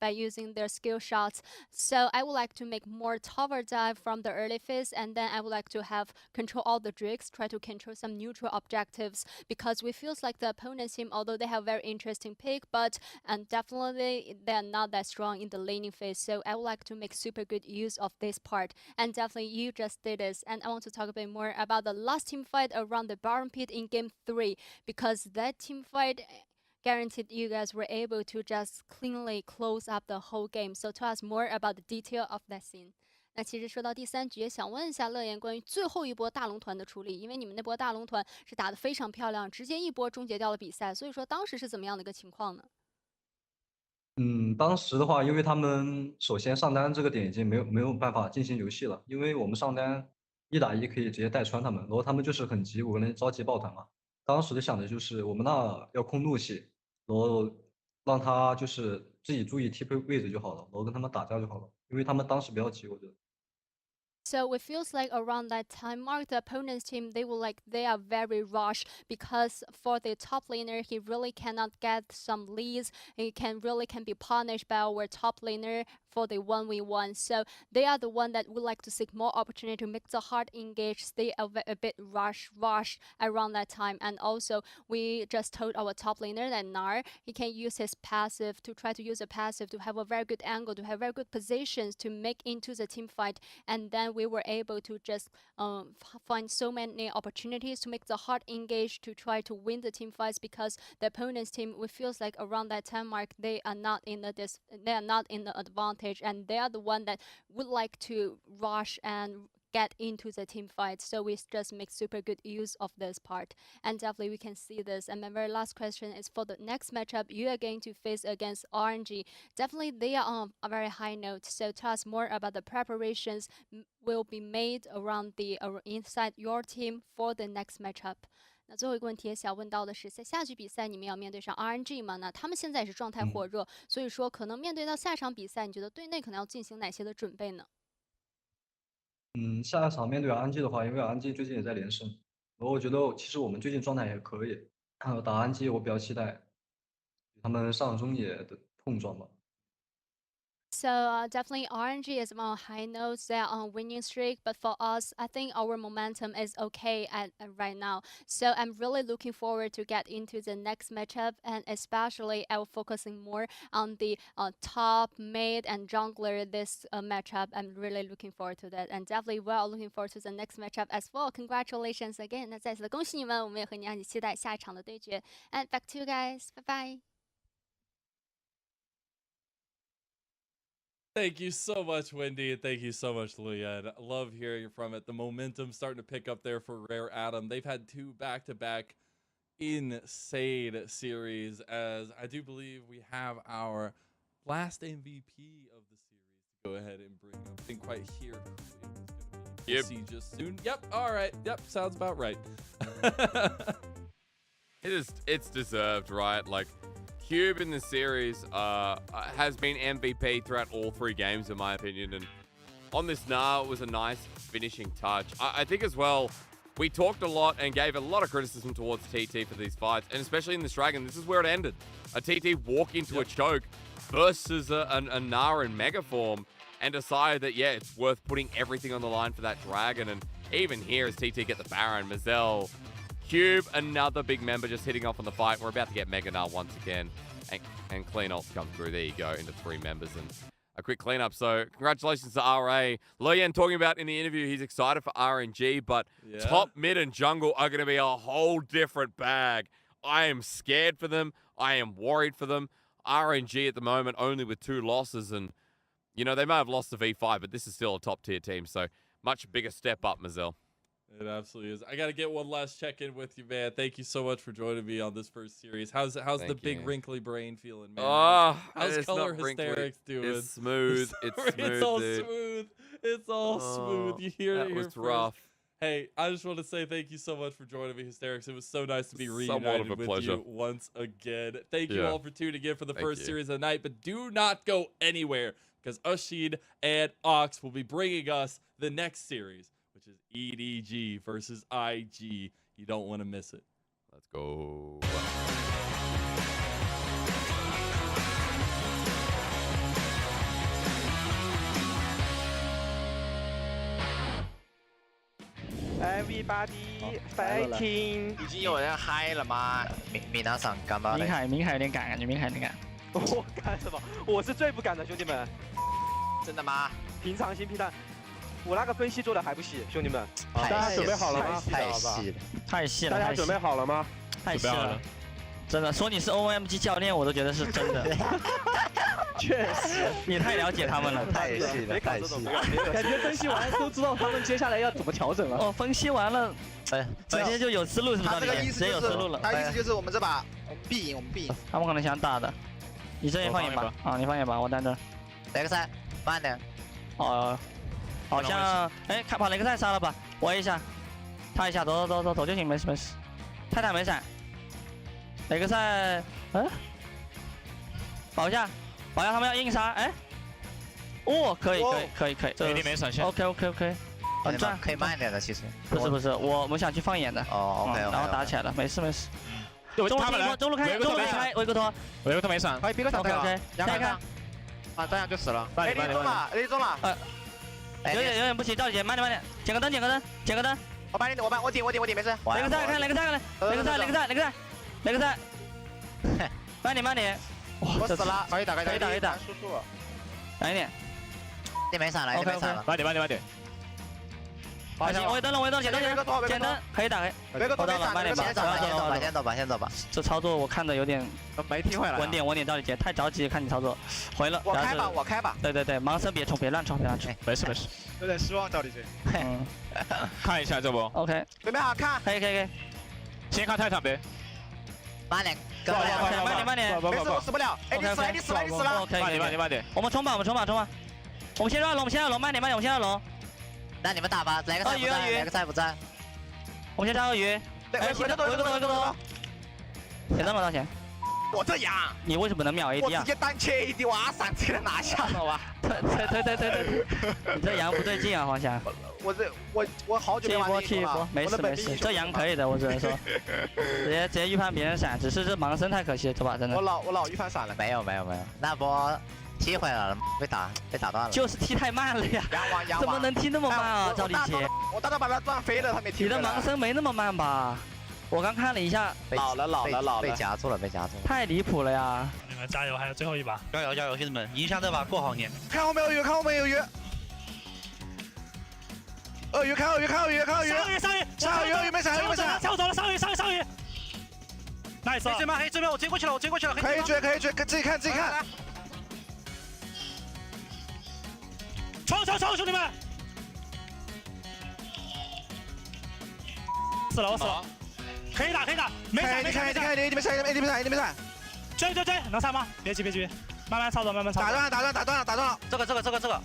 by using their skill shots. So I would like to make more tower dive from the early phase, and then I would like to have control all the drakes, try to control some neutral objectives, because we feels like the opponent's team, although they have very interesting pick, but and definitely they're not that strong in the laning phase. So I would like to make super good use of this part. And definitely you just did this. And I want to talk a bit more about the last team fight around the Baron pit in game 3, because that team fight guaranteed you guys were able to just cleanly close up the whole game. So tell us more about the detail of that scene. 那其实说到第3局，也想问一下乐言关于最后一波大龙团的处理，因为你们那波大龙团是打得非常漂亮，直接一波终结掉了比赛，所以说当时是怎么样的一个情况呢？当时的话，因为他们首先上单这个点已经没有办法进行游戏了，因为我们上单1打1可以直接带穿他们，然后他们就是很急，我们着急抱团嘛。当时想的就是我们那要控怒气，然后让他就是自己注意 TP 位置就好了，然后跟他们打架就好了，因为他们当时比较急，我觉得。So it feels like around that time mark, the opponent's team, they are very rushed because for the top laner, he really cannot get some leads. He can be punished by our top laner for the 1v1. So they are the one that would like to seek more opportunity to make the hard engage, stay a bit rush around that time. And also we just told our top laner that Nar, he can use his passive to try to use a passive to have a very good angle, to have very good positions to make into the team fight. And then we were able to just find so many opportunities to make the hard engage to try to win the team fights, because the opponent's team, it feels like around that time mark they are not in the advantage, and they are the one that would like to rush and get into the team fight. So we just make super good use of this part, and definitely we can see this. And my very last question is for the next matchup you are going to face against RNG. Definitely they are on a very high note, so tell us more about the preparations will be made around the inside your team for the next matchup. 那最后一个问题也想问到的是，在下局比赛你们要面对上 RNG 嘛？那他们现在也是状态火热，所以说可能面对到下场比赛，你觉得队内可能要进行哪些的准备呢？下一场面对 RNG 的话，因为 RNG 最近也在连胜，然后我觉得其实我们最近状态也可以，打 RNG 我比较期待他们上中野的碰撞吧。So definitely RNG is on high notes. They are on winning streak, but for us, I think our momentum is okay at right now. So I'm really looking forward to get into the next matchup, and especially I will focusing more on the top, mid, and jungler this matchup. I'm really looking forward to that, and definitely we are looking forward to the next matchup as well. Congratulations again！ 那再次的恭喜你们，我们也和你一起期待下一场的对决。And back to you guys， 拜拜。Thank you so much, Wendy, and thank you so much, Luyan. Love hearing from it. The momentum starting to pick up there for Rare Atom. They've had 2 back-to-back insane series, as I do believe we have our last MVP of the series to go ahead and bring up. Didn't quite hear who it was going to be. We'll see just soon. Yep, all right. Yep, sounds about right. It's deserved, right? Like, Cube in the series has been MVP throughout all 3 games, in my opinion. And on this it was a nice finishing touch. I think as well, we talked a lot and gave a lot of criticism towards TT for these fights. And especially in this Dragon, this is where it ended. A TT walk into a choke versus a Nara in Mega form and decided that, yeah, it's worth putting everything on the line for that Dragon. And even here as TT get the Baron, Mazel, Cube, another big member just hitting off on the fight. We're about to get Mega Nut once again. And clean ults come through. There you go, into 3 members and a quick cleanup. So congratulations to RA. Luyan talking about in the interview, he's excited for RNG, but top, mid, and jungle are going to be a whole different bag. I am scared for them. I am worried for them. RNG at the moment only with 2 losses, and, you know, they may have lost to V5, but this is still a top-tier team, so much bigger step up, Mazel. It absolutely is. I got to get one last check-in with you, man. Thank you so much for joining me on this first series. How's the big wrinkly brain feeling, man? Oh, how's Color Hysterics doing? It's smooth. It's smooth, It's all dude. smooth. It's all smooth. You hear it That here was first. rough. Hey, I just want to say thank you so much for joining me, Hysterics. It was so nice to be Somewhat reunited of a with pleasure. you once again. Thank you all for tuning in for the Thank first you. series of the night, but do not go anywhere, because Usheen and Ox will be bringing us the next series, which is EDG versus IG. You don't want to miss it. Let's go. Everybody fighting！ 已经有人嗨了吗？米娜桑干巴明海有点赶，感觉明海有点赶。我干什么？我是最不敢的，兄弟们。真的吗？平常心平常。我那个分析做的还不细，兄弟们。大家准备好了吗？太细了，太细了。大家准备好了吗？太细了。真的，说你是 OMG 教练，我都觉得是真的。确实，你太了解他们了，太细了，太细了。感觉分析完都知道他们接下来要怎么调整了。哦，分析完了，直接就有思路是吧？他这个意思就是，他意思就是我们这把我们必赢，我们必赢。他们可能想打的，你这边放眼吧，啊，你放眼吧，我单着。雷克赛，慢点。哦，好像，哎，看把雷克赛杀了吧，我一下，他一下，走就行，没事。泰坦没闪。雷克赛，保一下，他们要硬杀，哎，哦，可以，这没闪现 ，OK，很赚，可以慢一点的，其实。不是，我们想去放眼的，哦 ，OK， 然后打起来了，没事。中路开，维克托没闪，哎，别个闪，OK，再看，啊，这样就死了，慢点，中了，有点不行，赵姐，慢点，捡个灯，我帮你，我顶，没事。雷克赛，慢点，我死了，可以打，输出，来一点，你没闪了，慢点。好，行，我灯，捡灯，可以打，我到了，慢点吧，先走吧。这操作我看的有点没听回来，稳点，赵姐，太着急，看你操作，回了，我开吧。对，盲僧别冲，别乱冲，没事，有点失望，赵丽姐。看一下这不 ，OK， 准备好看，可以，先看泰坦呗。慢点，慢点，没事，我死不了。哎，你死了。OK，慢点。我们冲吧，我们先绕龙，慢点，我们先绕龙。那你们打吧，来个赛不在，我们先杀鳄鱼。维克多，别这么大钱。我这羊，你为什么能秒 AD 啊？我直接单切 AD，哇塞，直接拿下了吧？对，你这羊不对劲啊，黄翔。我好久没玩去一波，没事，这羊可以的，我只能说，直接预判别人闪，只是这盲僧太可惜了，这把真的。我老预判闪了，没有，那波踢回来了，被打断了。就是踢太慢了呀，怎么能踢那么慢啊？赵立奇，我大招把他撞飞了，他没踢。你的盲僧没那么慢吧？我刚看了一下，老了，被夹住了，太离谱了呀！你们加油，还有最后一把，加油，兄弟们，赢下这把过好年。看后面有鱼，鳄鱼，看鳄鱼，上鱼，没闪，跳走了，上鱼，nice， 黑这边我接过去了，可以追，自己看，冲，兄弟们，死了，可以打，没闪，看 AD 没闪，追，能闪吗？别急，慢慢操作，打断了，这个。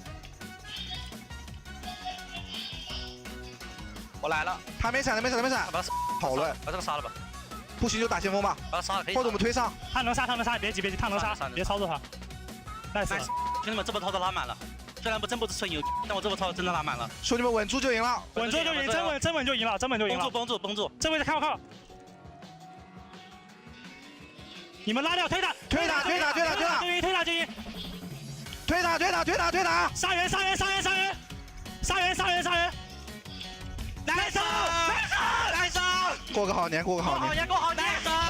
我来了，他没闪，好乱，把这个杀了吧，不行就打先锋吧，把他杀了，或者我们推上，他能杀，别急，他能杀，别操作他，nice，兄弟们这波操作拉满了，虽然真不是纯油，但我这波操作真的拉满了，兄弟们稳住就赢了，真稳就赢了，绷住，这位置靠，你们拉掉，推打，推打，就赢，推打，杀人。来上！过个好年！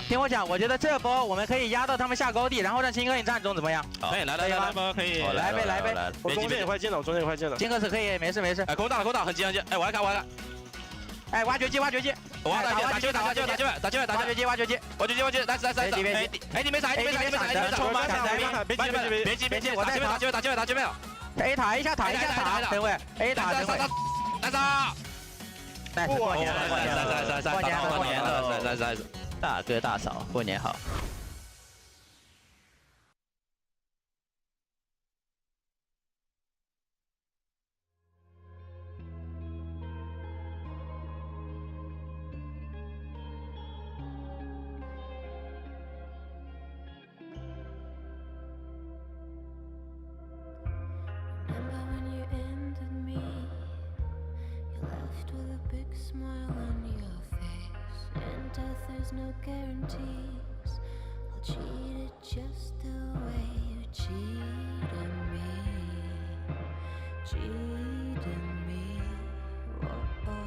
听我讲，我觉得这波我们可以压到他们下高地，然后让金哥你站中，怎么样？可以，来，可以，来呗。我中间也快进了，金哥是可以，没事。哎，空打，很近。哎，我来看。哎，挖掘机。打击位，挖掘机，来，哎，你没闪，冲吧，别急，我打击位。A 塔一下，等会 A 塔，等会。过年了，大哥大嫂，过年好。Smile on your face. In death there's no guarantees. I'll cheat it just the way you cheated me. Whoa.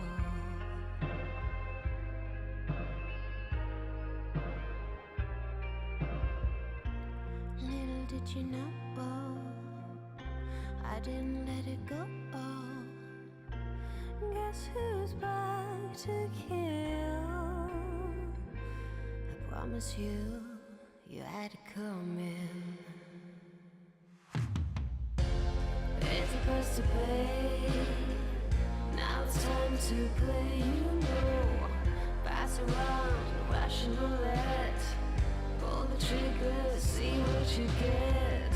Little did you know, I didn't let it go. Guess who's back to kill? I promise you, you had to come in. It's a price to pay. Now it's time to play. You know, pass around, rational roulette. Pull the trigger, see what you get.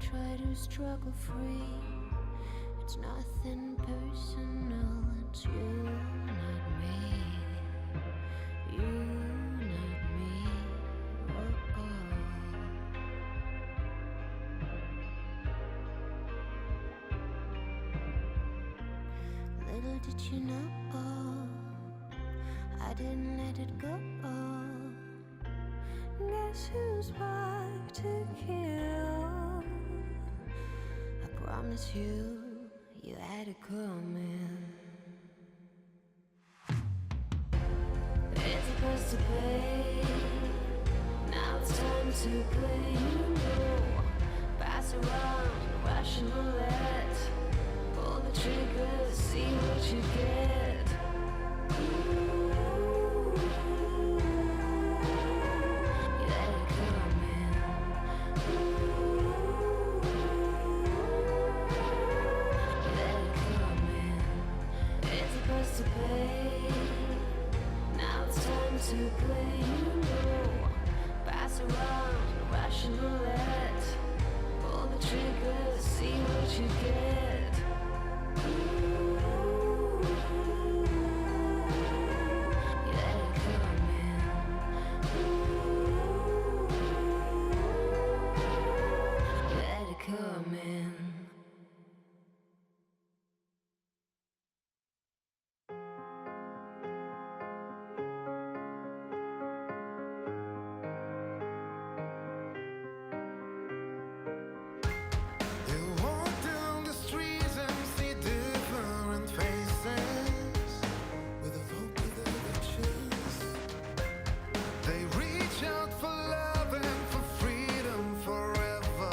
Try to struggle free. It's nothing personal. It's you, not me. You, not me. Oh. Little did you know, I didn't let it go. Guess who's back to kill? I promise you, you had to come in. There's a price to pay. Now it's time to play. You know, pass around, rational roulette. Pull the trigger, see what you get. You had to come in. To pay. Now it's time to play. You know, pass around, Russian roulette. Pull the trigger, see what you get. Let it come in. Let it come in. You walk down the streets and see different faces with a hope without a chance. They reach out for love and for freedom forever.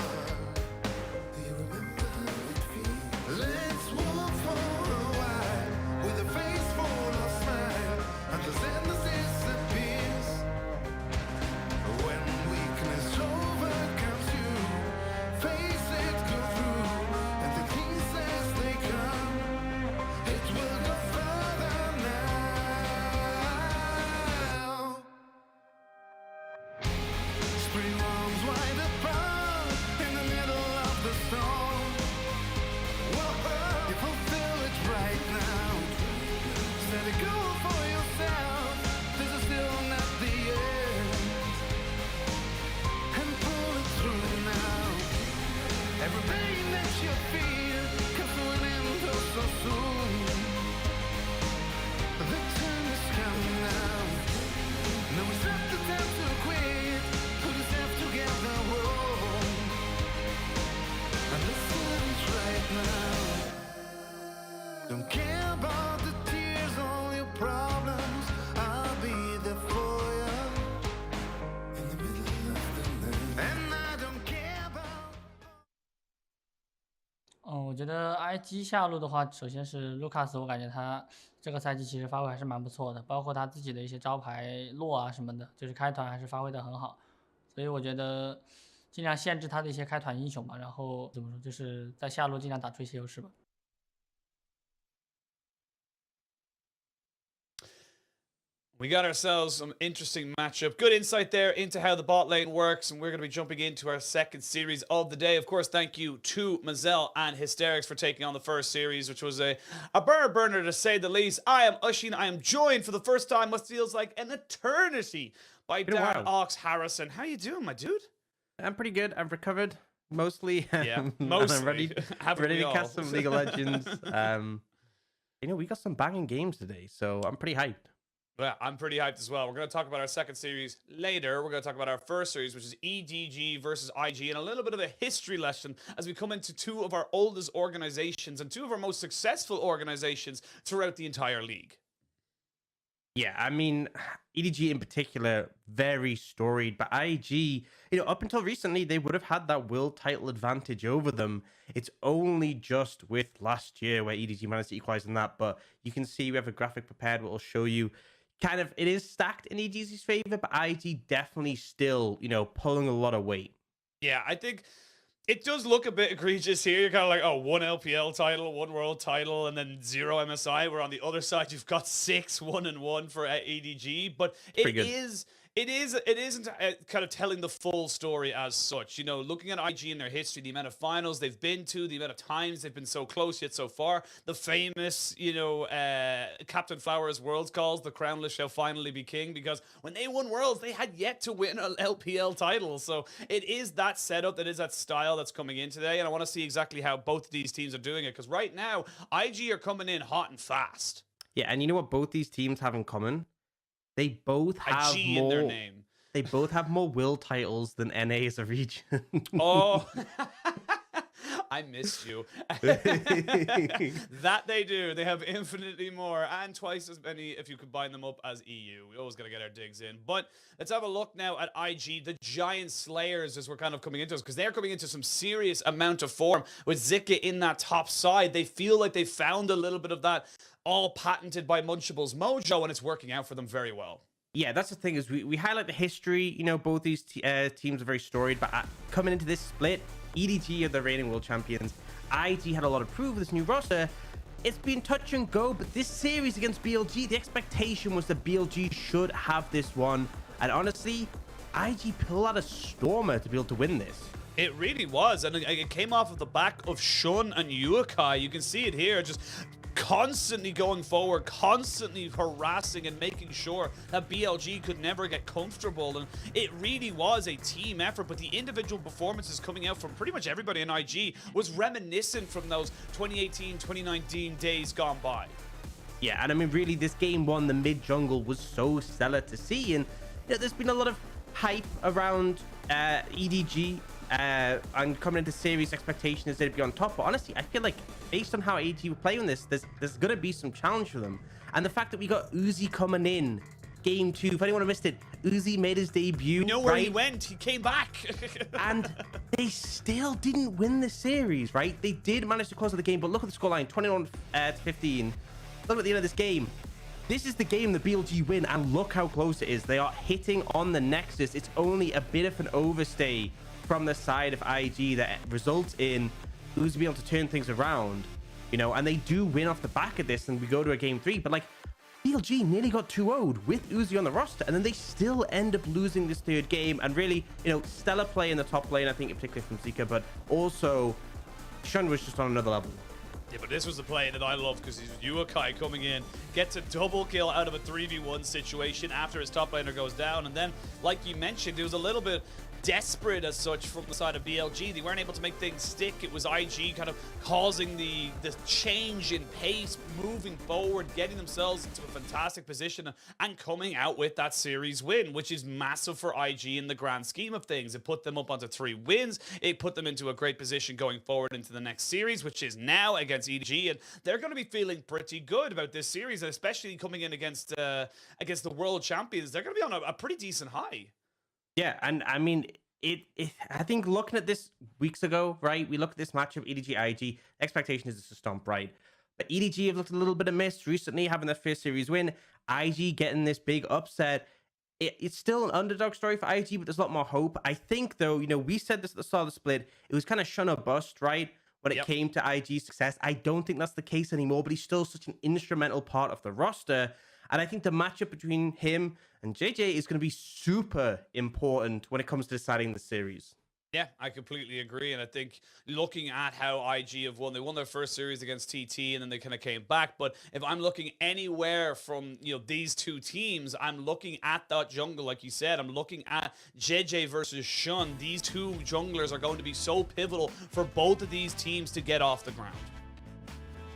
Do you remember how it feels? Let's walk for a while with a face full of smile until sadness disappears. When weakness overcomes you, face it, go through, and the things as they come, it will go further now. Spring arms wide apart in the middle of the storm. Whoa, you fulfill it right now. Set a goal for yourself. This is still not the end. And pull it through now. Every pain that you feel comes to an end oh so soon. The time has come now. No, it's not the time to quit. Put yourself together, whoa. And listen right now. Don't care about the tears, all your problems. I'll be there for you in the middle of the night. And I don't care about. 我觉得 IG 下路的话，首先是 Lucas， 我感觉他这个赛季其实发挥还是蛮不错的，包括他自己的一些招牌落啊什么的，就是开团还是发挥的很好，所以我觉得尽量限制他的一些开团英雄吧，然后怎么说，就是在下路尽量打出一些优势吧。We got ourselves some interesting matchup. Good insight there into how the bot lane works, and we're going to be jumping into our second series of the day. Of course, thank you to Mazel and Hysterics for taking on the first series, which was a burner to say the least. I am Ushin. I am joined for the first time, what feels like an eternity, by Dan Ox Harrison. How you doing, my dude? I'm pretty good. I've recovered mostly. Yeah, mostly. I'm ready to cast some League of Legends. You know, we got some banging games today, so I'm pretty hyped. Yeah, I'm pretty hyped as well. We're going to talk about our second series later. We're going to talk about our first series, which is EDG versus IG, and a little bit of a history lesson as we come into two of our oldest organizations and two of our most successful organizations throughout the entire league. Yeah, I mean, EDG in particular, very storied, but IG, you know, up until recently, they would have had that world title advantage over them. It's only just with last year where EDG managed to equalize in that, but you can see we have a graphic prepared what will show you kind of, it is stacked in EDG's favor, but IG definitely still, you know, pulling a lot of weight. Yeah, I think it does look a bit egregious here. You're kind of like, oh, one LPL title, one world title, and then 0 MSI. Where on the other side, you've got 6 1-1 for EDG. But it isn't kind of telling the full story as such. You know, looking at IG in their history, the amount of finals they've been to, the amount of times they've been so close yet so far, the famous, you know, Captain Flowers Worlds calls, the crownless shall finally be king, because when they won Worlds, they had yet to win an LPL title. So it is that setup, that is that style that's coming in today, and I want to see exactly how both of these teams are doing it, because right now, IG are coming in hot and fast. Yeah, and you know what both these teams have in common? They both have IG more. in their name. They both have more world titles than NA as a region. Oh, I missed you. That they do. They have infinitely more and twice as many if you combine them up as EU. We always got to get our digs in. But let's have a look now at IG, the Giant Slayers, as we're kind of coming into us, because they're coming into some serious amount of form with Zika in that top side. They feel like they found a little bit of that all patented by Munchables mojo, and it's working out for them very well. Yeah, that's the thing, is we highlight the history. You know, both these teams are very storied, but coming into this split, EDG are the reigning world champions. IG had a lot of proof with this new roster. It's been touch and go, but this series against BLG, the expectation was that BLG should have this one. And honestly, IG pulled out a stormer to be able to win this. It really was, and it came off of the back of Shun and Yukai. You can see it here, just constantly going forward, constantly harassing and making sure that BLG could never get comfortable. And it really was a team effort, but the individual performances coming out from pretty much everybody in IG was reminiscent from those 2018, 2019 days gone by. Yeah, and I mean, really, this game one, the mid jungle was so stellar to see, and you know, there's been a lot of hype around EDG. And coming into series, expectation is they'd be on top. But honestly, I feel like based on how AG were playing this, there's going to be some challenge for them. And the fact that we got Uzi coming in game 2, if anyone missed it, Uzi made his debut. You know where he went? He came back. And they still didn't win the series, right? They did manage to close out the game, but look at the scoreline, 21-15. Look at the end of this game. This is the game the BLG win, and look how close it is. They are hitting on the Nexus. It's only a bit of an overstay from the side of IG that results in Uzi being able to turn things around, you know, and they do win off the back of this, and we go to a game 3. But like, BLG nearly got 2-0'd with Uzi on the roster, and then they still end up losing this third game. And really, you know, stellar play in the top lane, I think, particularly from Zika, but also Shun was just on another level. Yeah, but this was the play that I loved, because Yukai coming in, gets a double kill out of a 3v1 situation after his top laner goes down. And then, like you mentioned, it was a little bit desperate as such from the side of BLG. They weren't able to make things stick. It was IG kind of causing the change in pace, moving forward, getting themselves into a fantastic position, and coming out with that series win, which is massive for IG in the grand scheme of things. It put them up onto 3 wins. It put them into a great position going forward into the next series, which is now against EDG, and they're going to be feeling pretty good about this series, especially coming in against the world champions. They're going to be on a pretty decent high. Yeah, and I mean, I think looking at this weeks ago, right? We look at this matchup, EDG, IG. Expectation is it's a stomp, right? But EDG have looked a little bit of missed recently, having their first series win. IG getting this big upset. It's still an underdog story for IG, but there's a lot more hope. I think, though, you know, we said this at the start of the split. It was kind of Shun or bust, right? When it came to IG's success. I don't think that's the case anymore, but he's still such an instrumental part of the roster. And I think the matchup between him and JJ is going to be super important when it comes to deciding the series. Yeah, I completely agree. And I think looking at how IG have won, they won their first series against TT and then they kind of came back. But if I'm looking anywhere from, you know, these two teams, I'm looking at that jungle, like you said. I'm looking at JJ versus Shun. These two junglers are going to be so pivotal for both of these teams to get off the ground.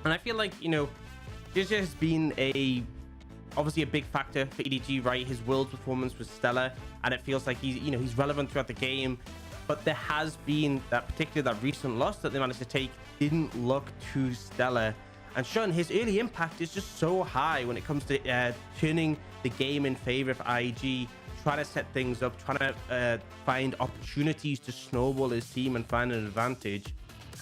And I feel like, you know, JJ has been obviously a big factor for EDG, right? His Worlds performance was stellar, and it feels like he's relevant throughout the game. But there has been that recent loss that they managed to take didn't look too stellar. And Shun, his early impact is just so high when it comes to turning the game in favor of IG, trying to set things up, trying to find opportunities to snowball his team and find an advantage.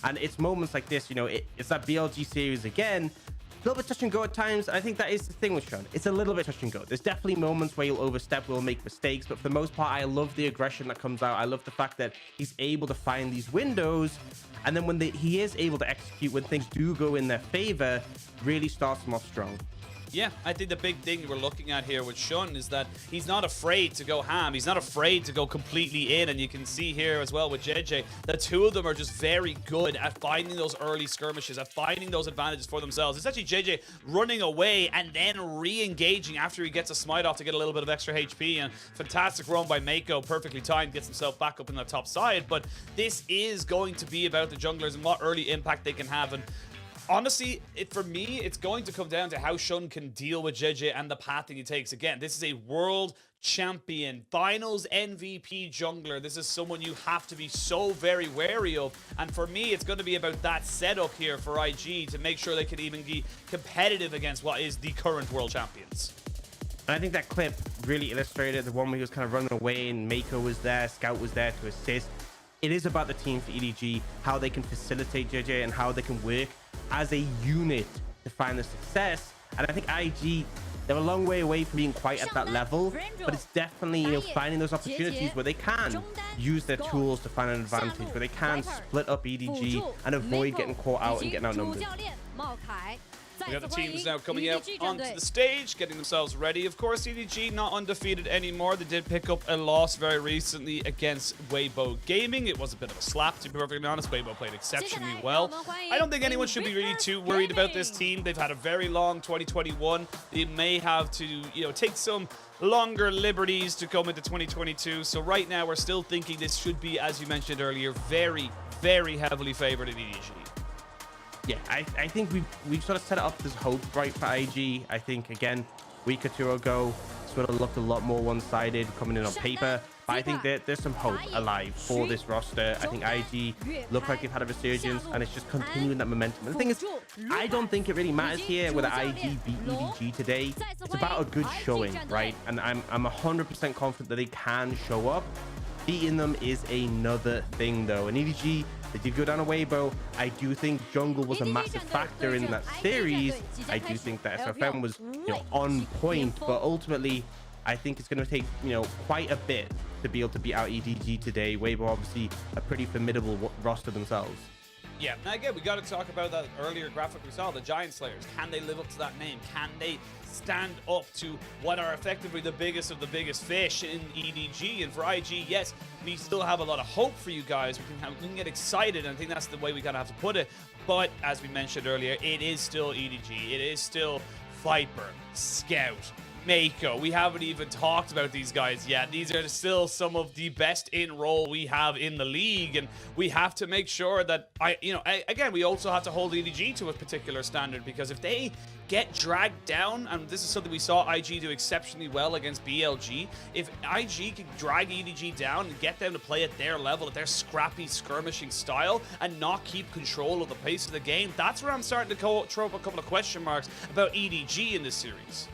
And it's moments like this, you know, it's that BLG series again. A little bit touch and go at times. I think that is the thing with Shun. It's a little bit touch and go. There's definitely moments where you'll overstep, will make mistakes, but for the most part, I love the aggression that comes out. I love the fact that he's able to find these windows, and then when he is able to execute, when things do go in their favor, really starts them off strong. Yeah, I think the big thing we're looking at here with Shun is that he's not afraid to go ham. He's not afraid to go completely in. And you can see here as well with JJ, the two of them are just very good at finding those early skirmishes, at finding those advantages for themselves. It's actually JJ running away and then re-engaging after he gets a smite off to get a little bit of extra HP. And fantastic run by Mako, perfectly timed, gets himself back up in the top side. But this is going to be about the junglers and what early impact they can have. And honestly, for me, it's going to come down to how Shun can deal with JJ and the path that he takes. Again, this is a world champion, finals MVP jungler. This is someone you have to be so very wary of. And for me, it's going to be about that setup here for IG to make sure they can even be competitive against what is the current world champions. And I think that clip really illustrated the one where he was kind of running away and Mako was there, Scout was there to assist. It is about the team for EDG, how they can facilitate JJ and how they can work as a unit to find the success. And I think IG, they're a long way away from being quite at that level, but it's definitely, you know, finding those opportunities where they can use their tools to find an advantage, where they can split up EDG and avoid getting caught out and getting outnumbered. We got the teams now coming out onto the stage, getting themselves ready. Of course, EDG not undefeated anymore. They did pick up a loss very recently against Weibo Gaming. It was a bit of a slap, to be perfectly honest. Weibo played exceptionally well. I don't think anyone should be really too worried about this team. They've had a very long 2021. They may have to, take some longer liberties to come into 2022. So right now, we're still thinking this should be, as you mentioned earlier, very, very heavily favored in EDG. Yeah, I think we've sort of set it up as hope, right, for IG. I think, again, a week or two ago, sort of looked a lot more one-sided coming in on paper. But I think there's some hope alive for this roster. I think IG look like they've had a resurgence, and it's just continuing that momentum. And the thing is, I don't think it really matters here whether IG beat EDG today. It's about a good showing, right? And I'm 100% confident that they can show up. Beating them is another thing, though. And EDG, they did go down a Weibo. I do think jungle was a massive factor in that series. I do think that SFM was, on point, but ultimately, I think it's going to take, quite a bit to be able to beat out EDG today. Weibo, obviously, a pretty formidable roster themselves. Yeah, now again, we got to talk about that earlier graphic we saw, the Giant Slayers. Can they live up to that name? Can they stand up to what are effectively the biggest of the biggest fish in EDG? And for IG, yes, we still have a lot of hope for you guys. We can get excited, and I think that's the way we kind of have to put it. But as we mentioned earlier, it is still EDG. It is still Viper, Scout, Mako. We haven't even talked about these guys yet. These are still some of the best in role we have in the league, and we have to make sure that again, we also have to hold EDG to a particular standard, because if they get dragged down, and this is something we saw IG do exceptionally well against BLG, if IG can drag EDG down and get them to play at their level, at their scrappy skirmishing style, and not keep control of the pace of the game, that's where I'm starting to throw up a couple of question marks about EDG in this series.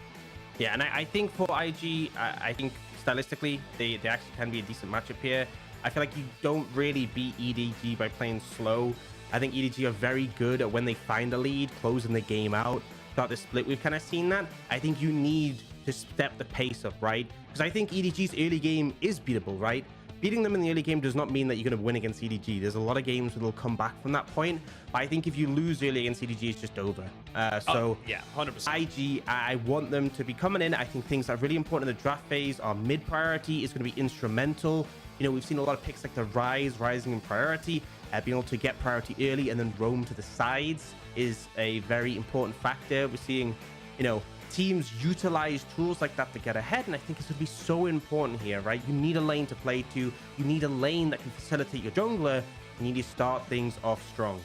Yeah, and I think for IG, I think stylistically, they actually can be a decent matchup here. I feel like you don't really beat EDG by playing slow. I think EDG are very good at when they find a lead, closing the game out. Throughout the split, we've kind of seen that. I think you need to step the pace up, right? Because I think EDG's early game is beatable, right? Beating them in the early game does not mean that you're going to win against EDG. There's a lot of games where they'll come back from that point. But I think if you lose early against EDG, it's just over. Yeah, 100%. IG, I want them to be coming in. I think things that are really important in the draft phase are mid priority is going to be instrumental. We've seen a lot of picks like the rising in priority. Being able to get priority early and then roam to the sides is a very important factor. We're seeing, teams utilize tools like that to get ahead, and I think it's going to be so important here, right? You need a lane to play to. You need a lane that can facilitate your jungler, and you need to start things off strong.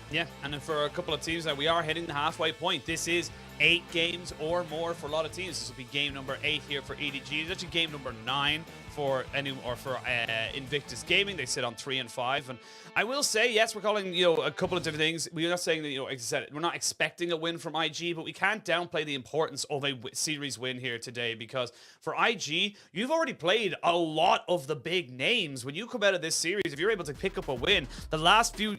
Yeah, and then for a couple of teams, we are hitting the halfway point. This is 8 games or more for a lot of teams. This will be game number 8 here for EDG. It's actually game number 9 for Invictus Gaming. They sit on 3 and 5, and I will say, yes, we're calling a couple of different things. We're not saying that as I said, we're not expecting a win from IG, but we can't downplay the importance of a series win here today, because for IG, you've already played a lot of the big names. When you come out of this series, if you're able to pick up a win, the last few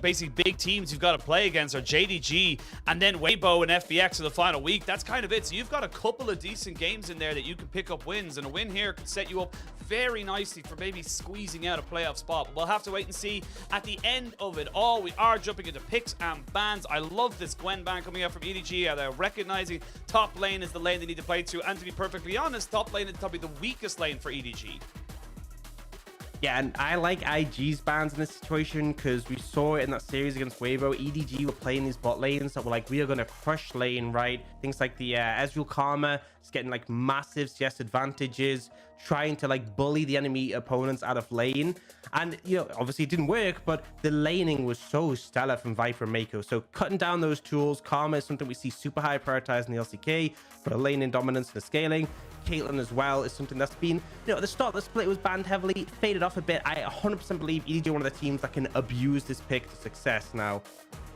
basically big teams you've got to play against are JDG and then Weibo and FBX in the final week. That's kind of it. So you've got a couple of decent games in there that you can pick up wins, and a win here could set you up very nicely for maybe squeezing out a playoff spot. But we'll have to wait and see at the end of it all. We are jumping into picks and bans. I love this Gwen ban coming out from EDG. They're recognizing top lane is the lane they need to play to, and to be perfectly honest, top lane is probably the weakest lane for EDG. Yeah, and I like IG's bans in this situation because we saw it in that series against Weibo. EDG were playing these bot lanes that were like, we are going to crush lane, right? Things like the Ezreal Karma is getting like massive CS advantages, trying to like bully the enemy opponents out of lane. And, obviously it didn't work, but the laning was so stellar from Viper and Mako. So cutting down those tools, Karma is something we see super high prioritized in the LCK for the laning dominance and the scaling. Caitlyn as well is something that's been, at the start of the split was banned heavily, faded off a bit. I 100% believe EDG are one of the teams that can abuse this pick to success. Now,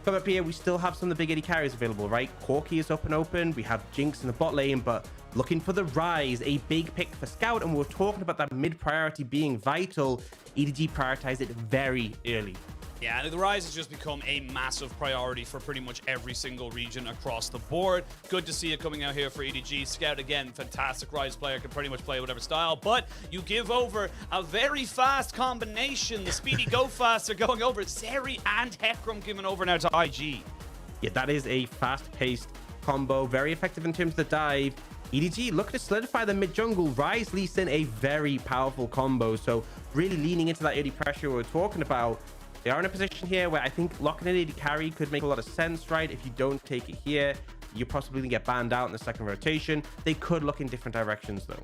come up here, we still have some of the big AD carries available, right? Corki is up and open. We have Jinx in the bot lane, but looking for the Rise, a big pick for Scout, and we're talking about that mid priority being vital. EDG prioritized it very early. Yeah, and the Rise has just become a massive priority for pretty much every single region across the board. Good to see it coming out here for EDG. Scout, again, fantastic Rise player, can pretty much play whatever style, but you give over a very fast combination. The speedy go fast are going over. Zeri and Hecarim giving over now to IG. Yeah, that is a fast-paced combo, very effective in terms of the dive. EDG looking to solidify the mid jungle. Ryze Lee Sin, a very powerful combo. So really leaning into that early pressure we're talking about. They are in a position here where I think locking in AD carry could make a lot of sense, right? If you don't take it here, you possibly can get banned out in the second rotation. They could look in different directions though.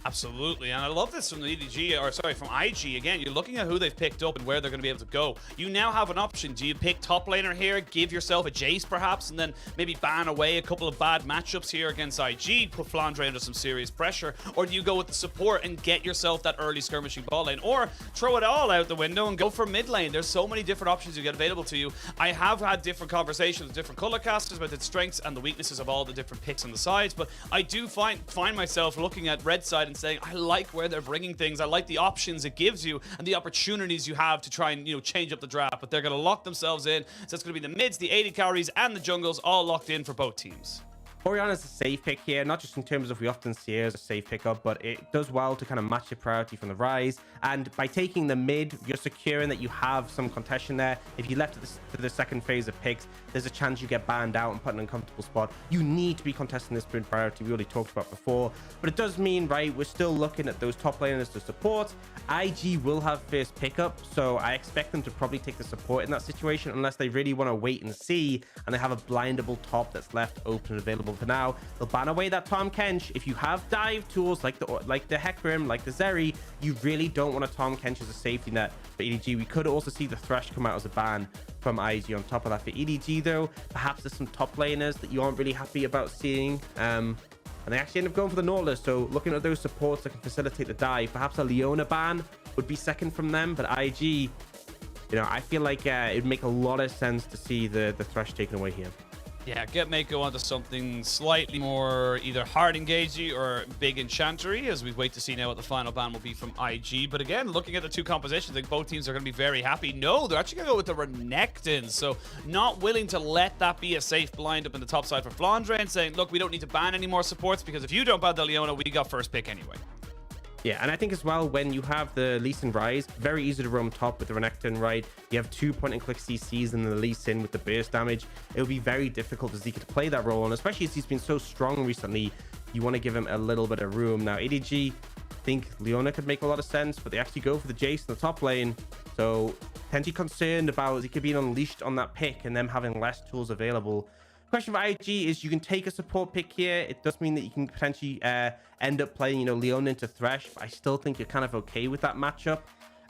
Absolutely, and I love this from the EDG, or sorry, from IG. Again, you're looking at who they've picked up and where they're going to be able to go. You now have an option. Do you pick top laner here, give yourself a Jace perhaps, and then maybe ban away a couple of bad matchups here against IG, put Flandre under some serious pressure, or do you go with the support and get yourself that early skirmishing ball lane, or throw it all out the window and go for mid lane? There's so many different options you get available to you. I have had different conversations with different color casters about the strengths and the weaknesses of all the different picks on the sides, but I do find myself looking at red side and saying, I like where they're bringing things. I like the options it gives you and the opportunities you have to try and, change up the draft. But they're going to lock themselves in. So it's going to be the mids, the 80 carries, and the jungles all locked in for both teams. Orianna's a safe pick here, not just in terms of we often see her as a safe pickup, but it does well to kind of match the priority from the Ryze. And by taking the mid, you're securing that you have some contention there. If you left it to the second phase of picks, there's a chance you get banned out and put in an uncomfortable spot. You need to be contesting this mid priority we already talked about before. But it does mean, right, we're still looking at those top laners to support. IG will have first pickup, so I expect them to probably take the support in that situation unless they really want to wait and see and they have a blindable top that's left open and available for now. They'll ban away that Tahm Kench. If you have dive tools like the Hecarim, like the Zeri, you really don't want a Tahm Kench as a safety net for EDG. We could also see the Thresh come out as a ban from IG on top of that. For EDG though, perhaps there's some top laners that you aren't really happy about seeing. And they actually end up going for the Nautilus. So looking at those supports that can facilitate the dive, perhaps a Leona ban would be second from them. But IG, I feel like it'd make a lot of sense to see the Thresh taken away here. Yeah, get Mako onto something slightly more either hard engagey or big enchantery, as we wait to see now what the final ban will be from IG. But again, looking at the two compositions, I think both teams are going to be very happy. No, they're actually going to go with the Renekton, so not willing to let that be a safe blind up in the top side for Flandre and saying, look, we don't need to ban any more supports because if you don't ban the Leona, we got first pick anyway. Yeah, and I think as well, when you have the Lee Sin Ryze, very easy to roam top with the Renekton, right? You have 2 point-and-click CCs and the Lee Sin with the burst damage. It would be very difficult for Zika to play that role, and especially as he's been so strong recently, you want to give him a little bit of room. Now, EDG, I think Leona could make a lot of sense, but they actually go for the Jace in the top lane, so potentially concerned about Zika being unleashed on that pick and them having less tools available. Question for IG is you can take a support pick here. It does mean that you can potentially end up playing, Leona into Thresh, but I still think you're kind of okay with that matchup.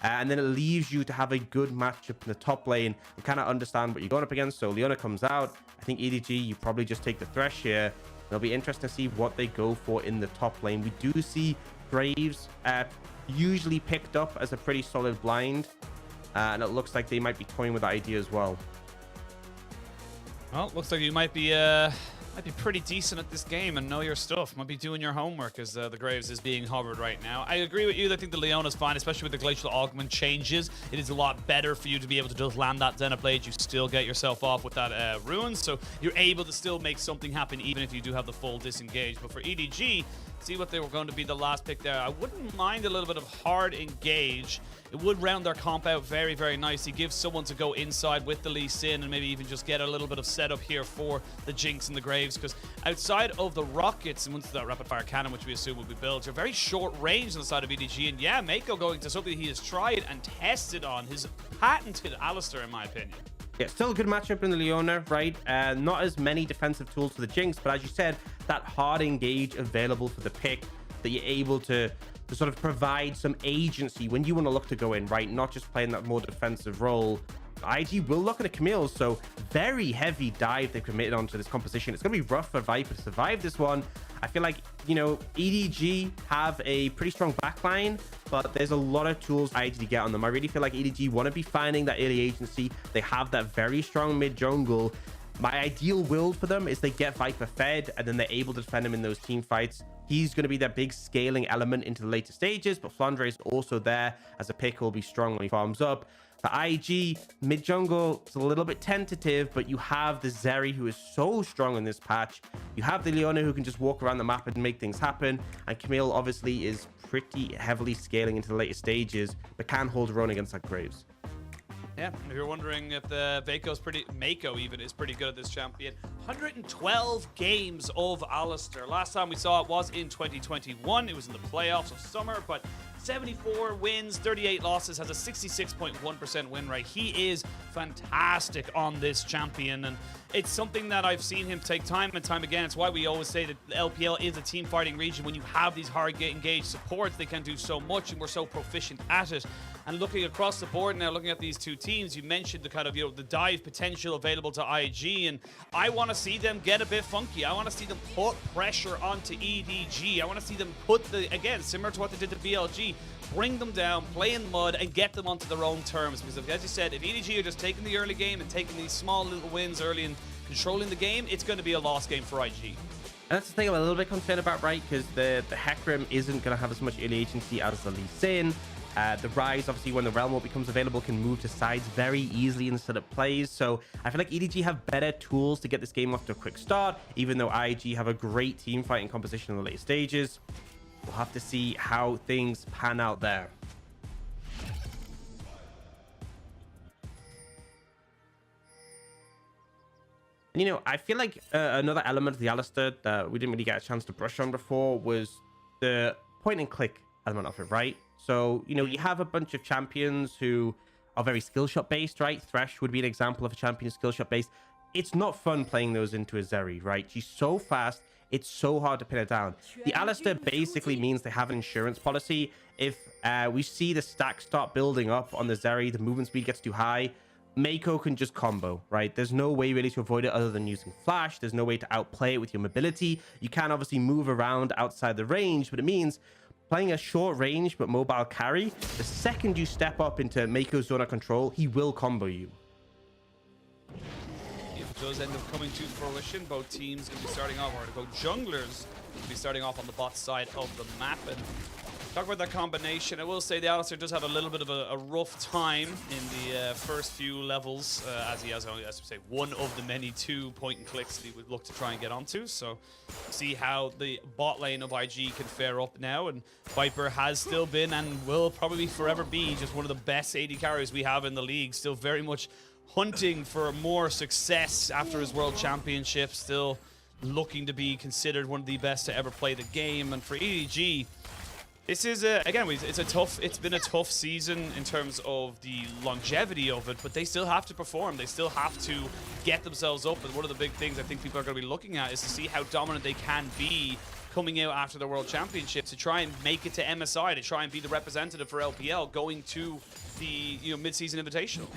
And then it leaves you to have a good matchup in the top lane and kind of understand what you're going up against. So Leona comes out. I think EDG, you probably just take the Thresh here. It'll be interesting to see what they go for in the top lane. We do see Graves usually picked up as a pretty solid blind. And it looks like they might be toying with that idea as well. Well, looks like you might be pretty decent at this game and know your stuff. Might be doing your homework as the Graves is being hovered right now. I agree with you. I think the Leona's fine, especially with the Glacial Augment changes. It is a lot better for you to be able to just land that Xenoblade. You still get yourself off with that Ruin, so you're able to still make something happen even if you do have the full disengage. But for EDG, see what they were going to be the last pick there. I wouldn't mind a little bit of hard engage. It would round their comp out very, very nicely. Give someone to go inside with the Lee Sin and maybe even just get a little bit of setup here for the Jinx and the Graves, because outside of the rockets and once that rapid fire cannon, which we assume will be built, you're very short range on the side of EDG. And yeah, Mako going to something he has tried and tested on, his patented Alistair, in my opinion. Yeah, still a good matchup in the Leona, right? Not as many defensive tools for the Jinx, but as you said, that hard engage available for the pick that you're able to sort of provide some agency when you want to look to go in, right? Not just playing that more defensive role. IG will look at a Camille, so very heavy dive they've committed onto this composition. It's going to be rough for Viper to survive this one. I feel like, EDG have a pretty strong backline, but there's a lot of tools for IG to get on them. I really feel like EDG want to be finding that early agency. They have that very strong mid jungle. My ideal build for them is they get Viper fed and then they're able to defend him in those team fights. He's going to be that big scaling element into the later stages, but Flandre is also there as a pick will be strong when he farms up. For IG, mid jungle, it's a little bit tentative, but you have the Zeri who is so strong in this patch. You have the Leona who can just walk around the map and make things happen. And Camille obviously is pretty heavily scaling into the later stages, but can hold her own against that Graves. Yeah, if you're wondering if the Mako even is pretty good at this champion. 112 games of Alistair. Last time we saw it was in 2021. It was in the playoffs of summer, but 74 wins, 38 losses, has a 66.1% win rate. He is fantastic on this champion, and it's something that I've seen him take time and time again. It's why we always say that LPL is a team fighting region. When you have these hard engaged supports, they can do so much, and we're so proficient at it. And looking across the board now, looking at these two teams, you mentioned the kind of, the dive potential available to IG, and I want to see them get a bit funky. I want to see them put pressure onto EDG. I want to see them again, similar to what they did to BLG, bring them down, play in mud, and get them onto their own terms. Because as you said, if EDG are just taking the early game and taking these small little wins early and controlling the game, it's going to be a lost game for IG. And that's the thing I'm a little bit concerned about, right? Because the Hecarim isn't going to have as much early agency as the Lee Sin. The Rise, obviously, when the Realm Warp becomes available, can move to sides very easily instead of plays. So I feel like EDG have better tools to get this game off to a quick start, even though IG have a great team fighting composition in the later stages. We'll have to see how things pan out there. And, I feel like another element of the Alistair that we didn't really get a chance to brush on before was the point and click element of it, right? So, you have a bunch of champions who are very skill shot based, right? Thresh would be an example of a champion skill shot based. It's not fun playing those into a Zeri, right? She's so fast. It's so hard to pin her down. The Alistair basically means they have an insurance policy. If we see the stack start building up on the Zeri, the movement speed gets too high, Mako can just combo, right? There's no way really to avoid it other than using flash. There's no way to outplay it with your mobility. You can obviously move around outside the range, but it means playing a short range but mobile carry, the second you step up into Mako's zone of control, he will combo you. If it does end up coming to fruition, both teams going to be starting off, or both junglers will be starting off on the bot side of the map. And talk about that combination. I will say the Alistair does have a little bit of a rough time in the first few levels, as he has only, as we say, one of the many 2 point and clicks that he would look to try and get onto. So see how the bot lane of IG can fare up now. And Viper has still been and will probably forever be just one of the best AD carries we have in the league. Still very much hunting for more success after his world championship. Still looking to be considered one of the best to ever play the game. And for EDG, this is again, it's been a tough season in terms of the longevity of it, but they still have to perform. They still have to get themselves up. And one of the big things I think people are going to be looking at is to see how dominant they can be coming out after the World Championship, to try and make it to MSI, to try and be the representative for LPL going to the mid-season invitational.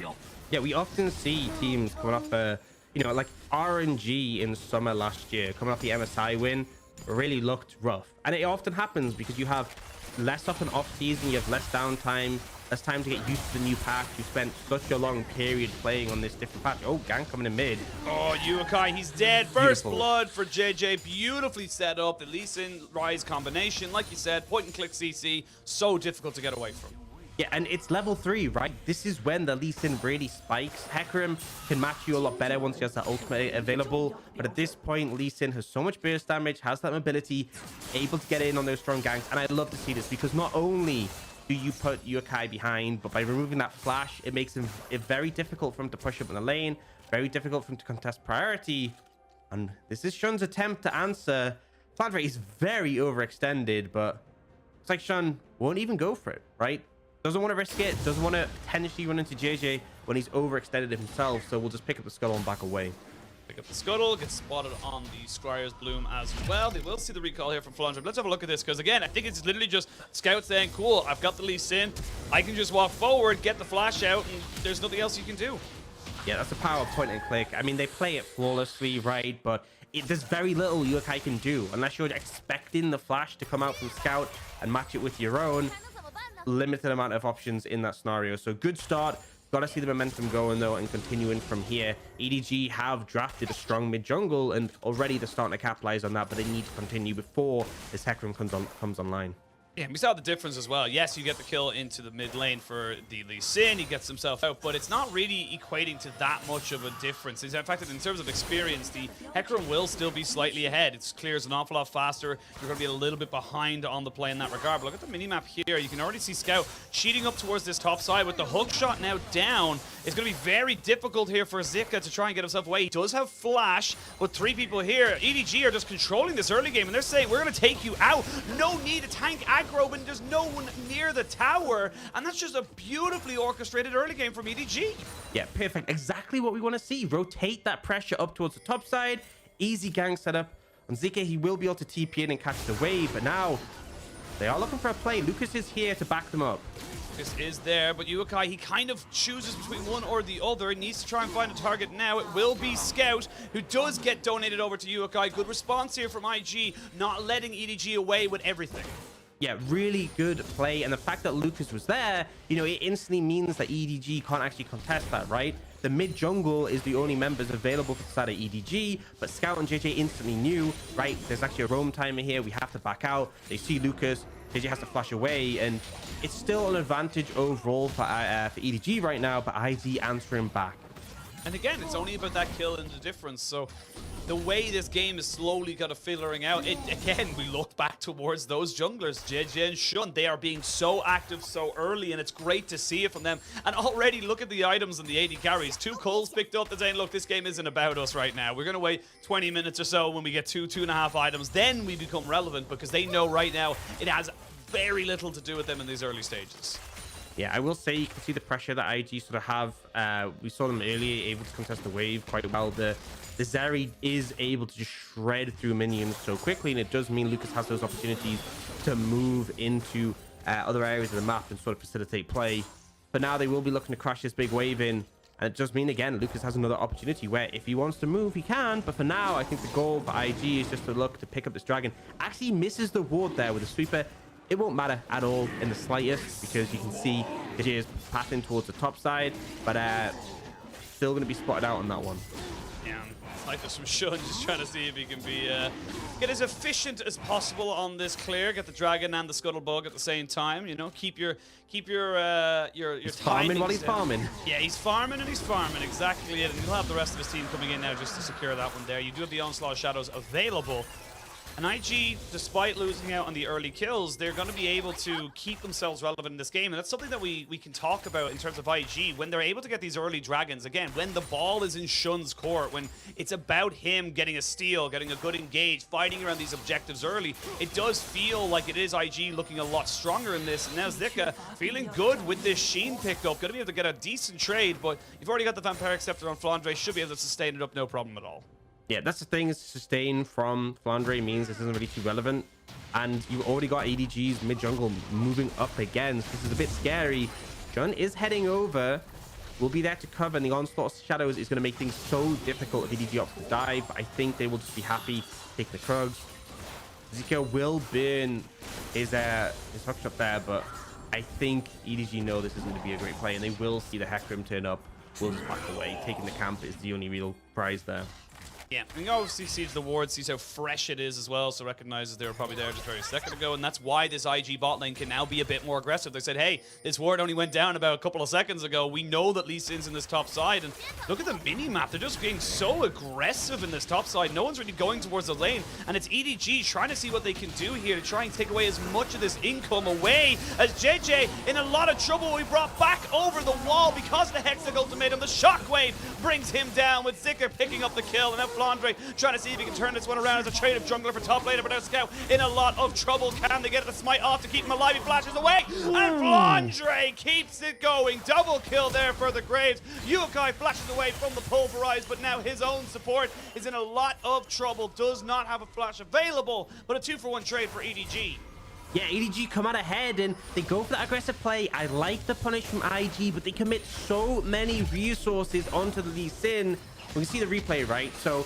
Yeah, we often see teams coming off like RNG in summer last year, coming off the MSI win, really looked rough. And it often happens because you have less of an off season, you have less downtime, less time to get used to the new patch. You spent such a long period playing on this different patch. Oh, gank coming in mid. Oh, Yukai, he's dead. First blood for JJ. Beautifully set up. The Lee Sin Rise combination, like you said, point and click CC, so difficult to get away from. Yeah, and it's level 3, right? This is when the Lee Sin really spikes. Hecarim can match you a lot better once he has that ultimate available. But at this point, Lee Sin has so much burst damage, has that mobility, able to get in on those strong ganks. And I love to see this because not only do you put Yukai behind, but by removing that flash, it makes it very difficult for him to push up in the lane, very difficult for him to contest priority. And this is Shun's attempt to answer. Plant is very overextended, but it's like Shun won't even go for it, right? Doesn't want to risk it, doesn't want to potentially run into JJ when he's overextended himself, so we'll just pick up the scuttle and back away. Pick up the scuttle, gets spotted on the Scryer's Bloom as well. They will see the recall here from Flandre. Let's have a look at this, because again, I think it's literally just Scout saying, cool, I've got the Lee Sin, I can just walk forward, get the flash out, and there's nothing else you can do. Yeah, that's the power of point and click. I mean, they play it flawlessly, right? But there's very little Yukai can do unless you're expecting the flash to come out from Scout and match it with your own. Limited amount of options in that scenario. So good start. Gotta see the momentum going though and continuing from here. EDG have drafted a strong mid jungle and already they're starting to capitalize on that, but they need to continue before this Hecarim comes online. Yeah, we saw the difference as well. Yes, you get the kill into the mid lane for the Lee Sin. He gets himself out, but it's not really equating to that much of a difference. In fact, in terms of experience, the Hecarim will still be slightly ahead. It clears an awful lot faster. You're going to be a little bit behind on the play in that regard. But look at the minimap here. You can already see Scout cheating up towards this top side with the hook shot now down. It's going to be very difficult here for Zika to try and get himself away. He does have flash, but 3 people here. EDG are just controlling this early game, and they're saying, we're going to take you out. No need to tank aggro when there's no one near the tower. And that's just a beautifully orchestrated early game from EDG. Yeah, perfect. Exactly what we want to see. Rotate that pressure up towards the top side. Easy gang setup. On Zika, he will be able to TP in and catch the wave, but now they are looking for a play. Lucas is here to back them up. This is there, but Uokai, he kind of chooses between one or the other. He needs to try and find a target now. It will be Scout, who does get donated over to Uokai. Good response here from IG, not letting EDG away with everything. Yeah, really good play. And the fact that Lucas was there, you know, it instantly means that EDG can't actually contest that, right? The mid jungle is the only members available for the side of EDG, but Scout and JJ instantly knew, right, there's actually a roam timer here. We have to back out. They see Lucas. JJ has to flash away, and it's still an advantage overall for EDG right now, but IG answering back. And again, it's only about that kill and the difference. So the way this game is slowly kind of filtering out, again, we look back towards those junglers, JJ and Shun. They are being so active so early, and it's great to see it from them. And already look at the items and the AD carries. 2 Coles picked up. They're saying, look, this game isn't about us right now. We're going to wait 20 minutes or so when we get 2.5 items. Then we become relevant, because they know right now it has very little to do with them in these early stages. Yeah, I will say you can see the pressure that IG sort of have. We saw them earlier able to contest the wave quite well. The Zeri is able to just shred through minions so quickly, and it does mean Lucas has those opportunities to move into other areas of the map and sort of facilitate play. But now they will be looking to crash this big wave in, and it does mean, again, Lucas has another opportunity where if he wants to move, he can. But for now, I think the goal for IG is just to look to pick up this dragon. Actually misses the ward there with a sweeper. It won't matter at all in the slightest, because you can see JJ is passing towards the top side, but still going to be spotted out on that one. Yeah, Snipers from Shun just trying to see if he can be get as efficient as possible on this clear. Get the dragon and the scuttlebug at the same time. You know, keep your he's farming while he's farming. Yeah, he's farming and he's farming, exactly it. And he'll have the rest of his team coming in now just to secure that one there. You do have the Onslaught Shadows available. And IG, despite losing out on the early kills, they're going to be able to keep themselves relevant in this game. And that's something that we can talk about in terms of IG. When they're able to get these early dragons, again, when the ball is in Shun's court, when it's about him getting a steal, getting a good engage, fighting around these objectives early, it does feel like it is IG looking a lot stronger in this. And now Zika feeling good with this Sheen pickup. Going to be able to get a decent trade, but you've already got the Vampiric Scepter on Flandre. Should be able to sustain it up, no problem at all. Yeah, that's the thing. Sustain from Flandre means this isn't really too relevant. And you've already got EDG's mid-jungle moving up again. So this is a bit scary. Jun is heading over. We'll be there to cover. And the Onslaught Shadows is going to make things so difficult if EDG opts to dive. But I think they will just be happy to take the Krugs. Zika will burn his hookshot there. But I think EDG know this is going to be a great play. And they will see the Hecarim turn up. We'll just back away. Taking the camp is the only real prize there. Yeah, and he obviously sees the ward, sees how fresh it is as well, so recognizes they were probably there just very second ago, and that's why this IG bot lane can now be a bit more aggressive. They said, hey, this ward only went down about a couple of seconds ago. We know that Lee Sin's in this top side, and look at the mini-map. They're just being so aggressive in this top side. No one's really going towards the lane, and it's EDG trying to see what they can do here to try and take away as much of this income away, as JJ in a lot of trouble. We brought back over the wall because of the Hextech Ultimatum. The Shockwave brings him down, with Zika picking up the kill, and now Flandre trying to see if he can turn this one around as a trade of jungler for top laner, but now Scout in a lot of trouble. Can they get the smite off to keep him alive? He flashes away, and Flandre keeps it going. Double kill there for the Graves. Uokai flashes away from the pulverize, but now his own support is in a lot of trouble. Does not have a flash available, but a 2-for-1 trade for EDG. Yeah, EDG come out ahead and they go for that aggressive play. I like the punish from IG, but they commit so many resources onto the Lee Sin. We can see the replay, right? So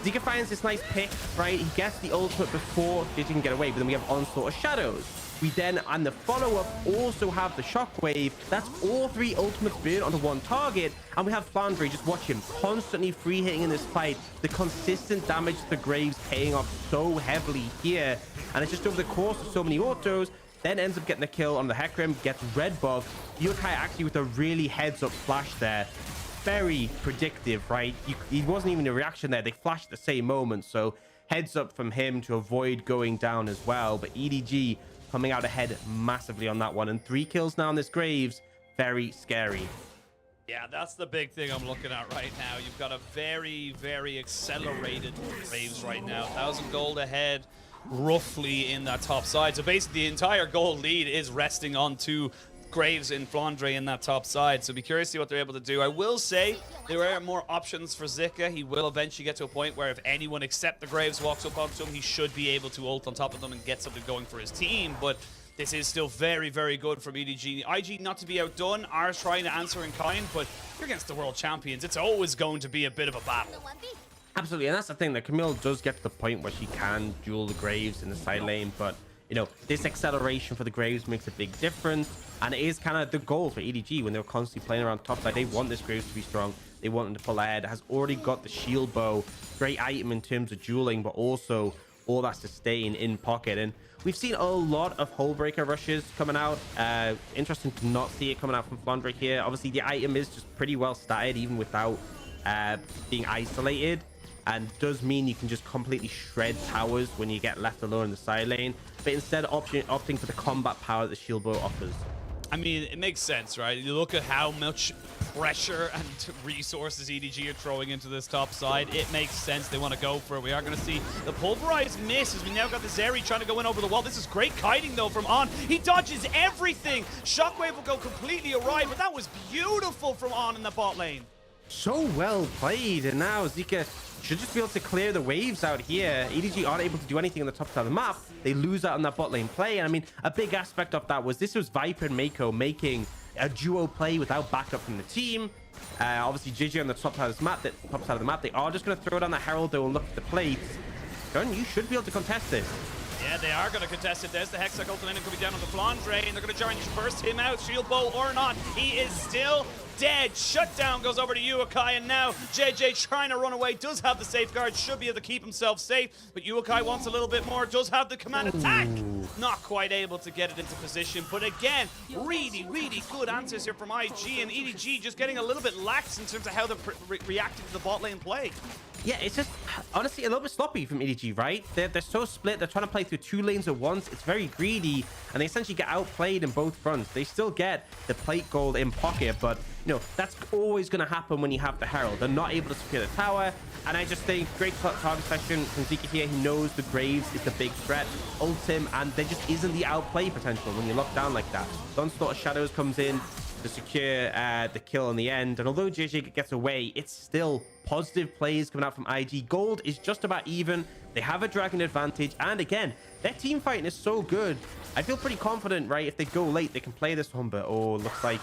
Zika finds this nice pick, right? He gets the ultimate before JJ can get away, but then we have Onslaught of Shadows. We then, on the follow-up, also have the Shockwave. That's all 3 ultimates burn onto one target. And we have Flandre, just watch him, constantly free hitting in this fight. The consistent damage to the Graves paying off so heavily here. And it's just over the course of so many autos, then ends up getting the kill on the Hecarim, gets red buff. Ukai actually with a really heads-up flash there. Very predictive, right? He wasn't even a reaction there. They flashed at the same moment, so heads up from him to avoid going down as well. But EDG coming out ahead massively on that one. And 3 kills now on this Graves. Very scary. Yeah, that's the big thing I'm looking at right now. You've got a very, very accelerated Graves right now. 1,000 gold ahead, roughly in that top side. So basically the entire gold lead is resting on 2 Graves in Flandre in that top side. So be curious to see what they're able to do. I will say there are more options for Zika. He will eventually get to a point where if anyone except the Graves walks up onto him, he should be able to ult on top of them and get something going for his team. But this is still very, very good from EDG. IG, not to be outdone, are trying to answer in kind, but you're against the world champions. It's always going to be a bit of a battle. Absolutely, and that's the thing, that Camille does get to the point where she can duel the Graves in the side lane, but you know, this acceleration for the Graves makes a big difference, and it is kind of the goal for EDG when they're constantly playing around top side. They want this Graves to be strong. They want him to pull ahead. Has already got the shield bow, great item in terms of dueling, but also all that sustain in pocket. And we've seen a lot of Hullbreaker rushes coming out. Interesting to not see it coming out from Flandre here. Obviously, the item is just pretty well statted, even without being isolated, and does mean you can just completely shred towers when you get left alone in the side lane, but instead opting for the combat power that the shield bow offers. I mean, it makes sense, right? You look at how much pressure and resources EDG are throwing into this top side. It makes sense. They want to go for it. We are going to see the pulverized miss as we now got the Zeri trying to go in over the wall. This is great kiting, though, from On. He dodges everything. Shockwave will go completely awry, but that was beautiful from On in the bot lane. So well played, and now Zika should just be able to clear the waves out here. EDG aren't able to do anything on the top side of the map. They lose out on that bot lane play, and I mean, a big aspect of that was this was Viper and Mako making a duo play without backup from the team. Obviously, GG on the top side of the map, they are just going to throw down the Herald, though, and look at the plates. Gun, you should be able to contest this. Yeah, they are going to contest it. There's the Hexac ultimate could be down on the Flandre, and they're going to try and burst him out. Shield bow or not, he is still dead. Shutdown goes over to Uakai, and now JJ trying to run away. Does have the safeguard, should be able to keep himself safe, but Uakai wants a little bit more. Does have the command attack. Not quite able to get it into position, but again, really, really good answers here from IG, and EDG just getting a little bit lax in terms of how they're reacting to the bot lane play. Yeah, it's just honestly a little bit sloppy from EDG, right? They're so split. They're trying to play through 2 lanes at once. It's very greedy, and they essentially get outplayed in both fronts. They still get the plate gold in pocket, but you know, that's always going to happen when you have the Herald. They're not able to secure the tower, and I just think great target session from Zika here. He knows the Graves is the big threat. Ults him, and there just isn't the outplay potential when you lock down like that. Onslaught of Shadows comes in to secure the kill in the end, and although JJ gets away, it's still positive plays coming out from IG. Gold is just about even. They have a dragon advantage, and again, their team fighting is so good. I feel pretty confident, right? If they go late, they can play this one, but oh, looks like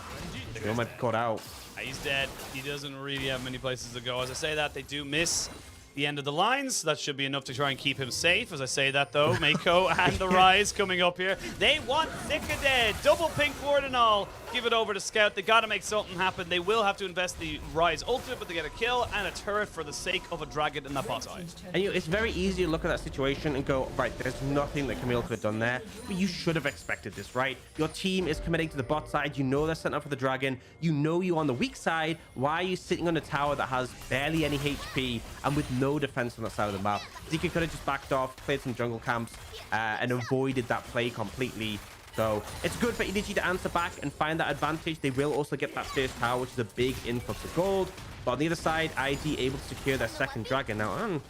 they might be caught out. He's dead. He doesn't really have many places to go. As I say that, they do miss the end of the lines. That should be enough to try and keep him safe. As I say that, though, Mako and the Rise coming up here. They want Zika dead. Double pink ward and all. Give it over to Scout. They got to make something happen. They will have to invest the Rise ultimate, but they get a kill and a turret for the sake of a dragon in that bot side. And you know, it's very easy to look at that situation and go, right, there's nothing that Camille could have done there. But you should have expected this, right? Your team is committing to the bot side. You know they're setting up for the dragon. You know you're on the weak side. Why are you sitting on a tower that has barely any HP and with no defense on that side of the map? Zika could have just backed off, played some jungle camps, and avoided that play completely. So it's good for EDG to answer back and find that advantage. They will also get that first tower, which is a big influx of gold. But on the other side, IG able to secure their second dragon. Now, I'm going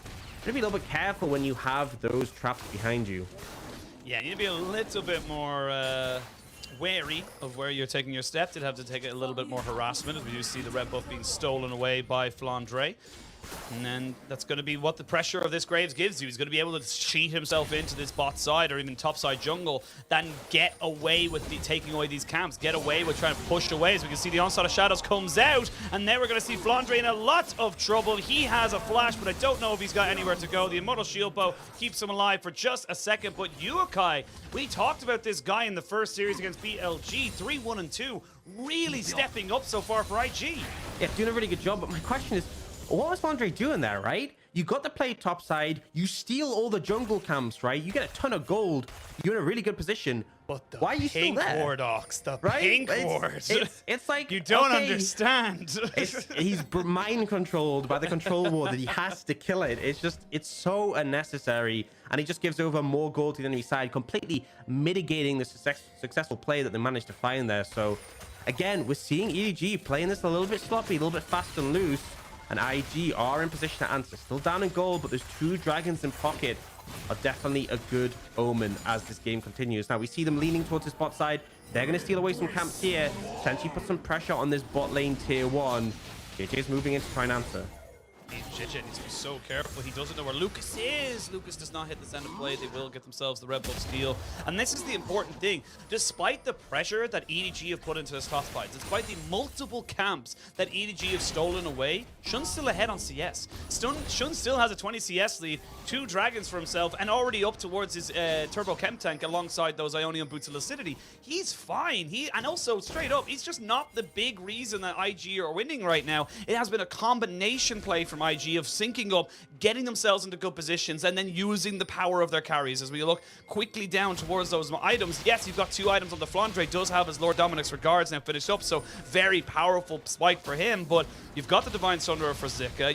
to be a little bit careful when you have those traps behind you. Yeah, you need to be a little bit more wary of where you're taking your steps. You'd have to take a little bit more harassment, as we do see the red buff being stolen away by Flandre. And then that's going to be what the pressure of this Graves gives you. He's going to be able to cheat himself into this bot side or even top side jungle, then get away with taking away these camps, get away with trying to push away. As we can see, the Onslaught of Shadows comes out, and now we're going to see Flandre in a lot of trouble. He has a flash, but I don't know if he's got anywhere to go. The Immortal Shield Bow keeps him alive for just a second, but Uakai, we talked about this guy in the first series against BLG, 3-1-2, really stepping up so far for IG. Yeah, doing a really good job, but my question is, what was Flandre doing there, right? you got to play top side, you steal all the jungle camps, right? You get a ton of gold, you're in a really good position. But the why are you still pink there? Wardox, the Right? pink It's- wards. it's like, you don't okay, understand. He's mind controlled by the control ward that he has to kill it. It's so unnecessary, and he just gives over more gold to the enemy side, completely mitigating the successful play that they managed to find there. So again, we're seeing EDG playing this a little bit sloppy, a little bit fast and loose, and IG are in position to answer. Still down in gold, but there's 2 dragons in pocket are definitely a good omen as this game continues. Now we see them leaning towards this bot side. They're going to steal away some camps here, potentially put some pressure on this bot lane tier 1. JJ's moving in to try and answer. JJ needs to be so careful. He doesn't know where Lucas is. Lucas does not hit the center play. They will get themselves the red buff steal. And this is the important thing. Despite the pressure that EDG have put into this top fight, despite the multiple camps that EDG have stolen away, Shun's still ahead on CS. Shun still has a 20 CS lead, 2 dragons for himself, and already up towards his turbo chem tank alongside those Ionian boots of lucidity. He's fine. And also, straight up, he's just not the big reason that IG are winning right now. It has been a combination play from IG of syncing up, getting themselves into good positions, and then using the power of their carries. As we look quickly down towards those items, yes, you've got 2 items on the Flandre, does have his Lord Dominic's Regards now finished up, so very powerful spike for him, but you've got the Divine Sunderer for Zika,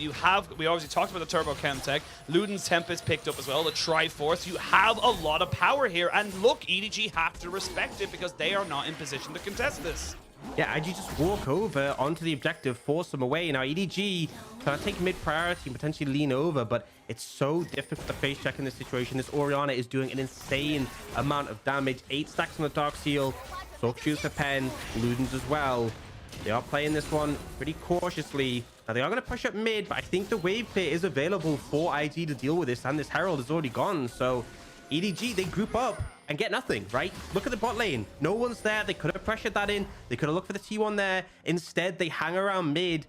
we obviously talked about the Turbo Chem Tech, Luden's Tempest picked up as well, the Triforce, you have a lot of power here, and look, EDG have to respect it because they are not in position to contest this. Yeah, IG just walk over onto the objective, force them away. Now, EDG trying to take mid-priority and potentially lean over, but it's so difficult to face check in this situation. This Orianna is doing an insane amount of damage. 8 stacks on the Dark Seal. Sork shoots the pen. Ludens as well. They are playing this one pretty cautiously. Now, they are going to push up mid, but I think the wave clear is available for IG to deal with this, and this Herald is already gone, so EDG, they group up and get nothing, right? Look at the bot lane. No one's there. They could have pressured that in. They could have looked for the T1 there. Instead, they hang around mid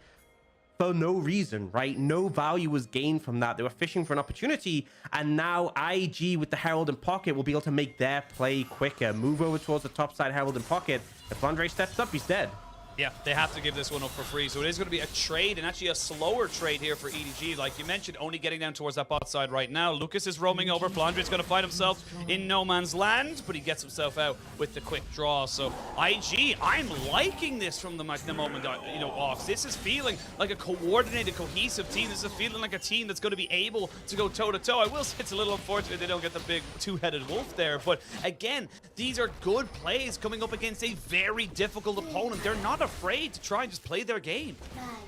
for no reason, right? No value was gained from that. They were fishing for an opportunity, and now IG with the Herald in pocket will be able to make their play quicker. Move over towards the top side, Herald in pocket. If Andre steps up, he's dead. Yeah, they have to give this one up for free. So it is going to be a trade, and actually a slower trade here for EDG. Like you mentioned, only getting down towards that bot side right now. Lucas is roaming over. Flandre's going to find himself in no man's land, but he gets himself out with the quick draw. So IG, I'm liking this from the moment, off. This is feeling like a coordinated, cohesive team. This is feeling like a team that's going to be able to go toe-to-toe. I will say it's a little unfortunate they don't get the big 2-headed wolf there, but again, these are good plays coming up against a very difficult opponent. They're not afraid to try and just play their game.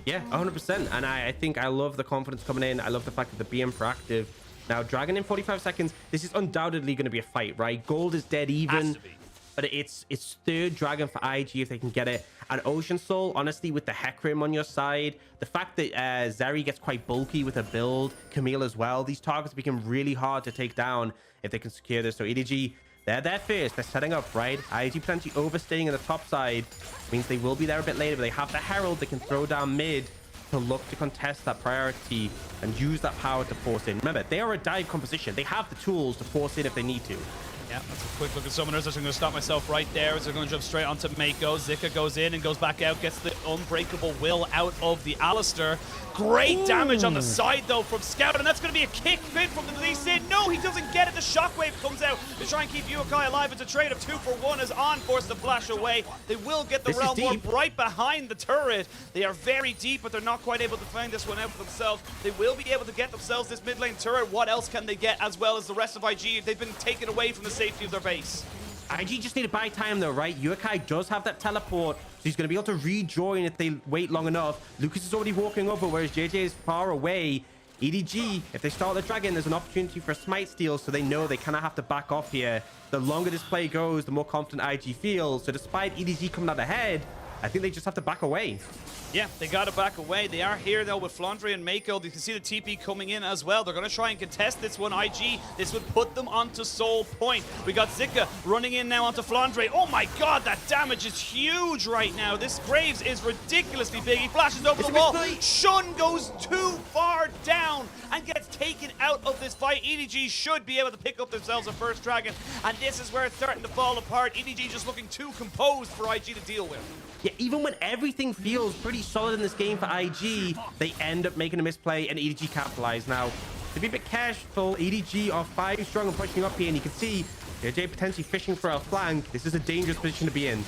Yeah, 100%. And I think I love the confidence coming in. I love the fact that they're being proactive. Now, Dragon in 45 seconds. This is undoubtedly going to be a fight, right? Gold is dead even. But it's 3rd Dragon for IG if they can get it. And Ocean Soul, honestly, with the Hecarim on your side, the fact that Zeri gets quite bulky with a build, Camille as well, these targets become really hard to take down if they can secure this. So EDG, they're there first. They're setting up, right? IG potentially overstaying in the top side. Means they will be there a bit later, but they have the Herald. They can throw down mid to look to contest that priority and use that power to force in. Remember, they are a dive composition. They have the tools to force in if they need to. Yeah, that's a quick look at summoners. I'm going to stop myself right there as they're going to jump straight onto Mako. Zika goes in and goes back out, gets the unbreakable will out of the Alistair. Great damage on the side, though, from Scout, and that's going to be a kick fit from the Lee Sin. No, he doesn't get it. The Shockwave comes out to try and keep Yukai alive. It's a trade of 2 for 1 as On forced to flash away. They will get the Realm Warp right behind the turret. They are very deep, but they're not quite able to find this one out for themselves. They will be able to get themselves this mid lane turret. What else can they get, as well as the rest of IG? They've been taken away from the safety of their base. IG just need to buy time though, right? Yukai does have that teleport, so he's going to be able to rejoin if they wait long enough. Lucas is already walking over, whereas JJ is far away. EDG, if they start the dragon, there's an opportunity for a smite steal, so they know they kind of have to back off here. The longer this play goes, the more confident IG feels. So despite EDG coming out ahead, I think they just have to back away. Yeah, they got to back away. They are here, though, with Flandre and Mako. You can see the TP coming in as well. They're going to try and contest this one. IG, this would put them onto Soul Point. We got Zika running in now onto Flandre. Oh, my God, that damage is huge right now. This Graves is ridiculously big. He flashes over the wall. Shun goes too far down and gets taken out of this fight. EDG should be able to pick up themselves a first dragon, and this is where it's starting to fall apart. EDG just looking too composed for IG to deal with. Yeah, even when everything feels pretty solid in this game for IG, they end up making a misplay and EDG capitalize. Now, to be a bit careful, EDG are 5 strong and pushing up here, and you can see JJ potentially fishing for a flank. This is a dangerous position to be in.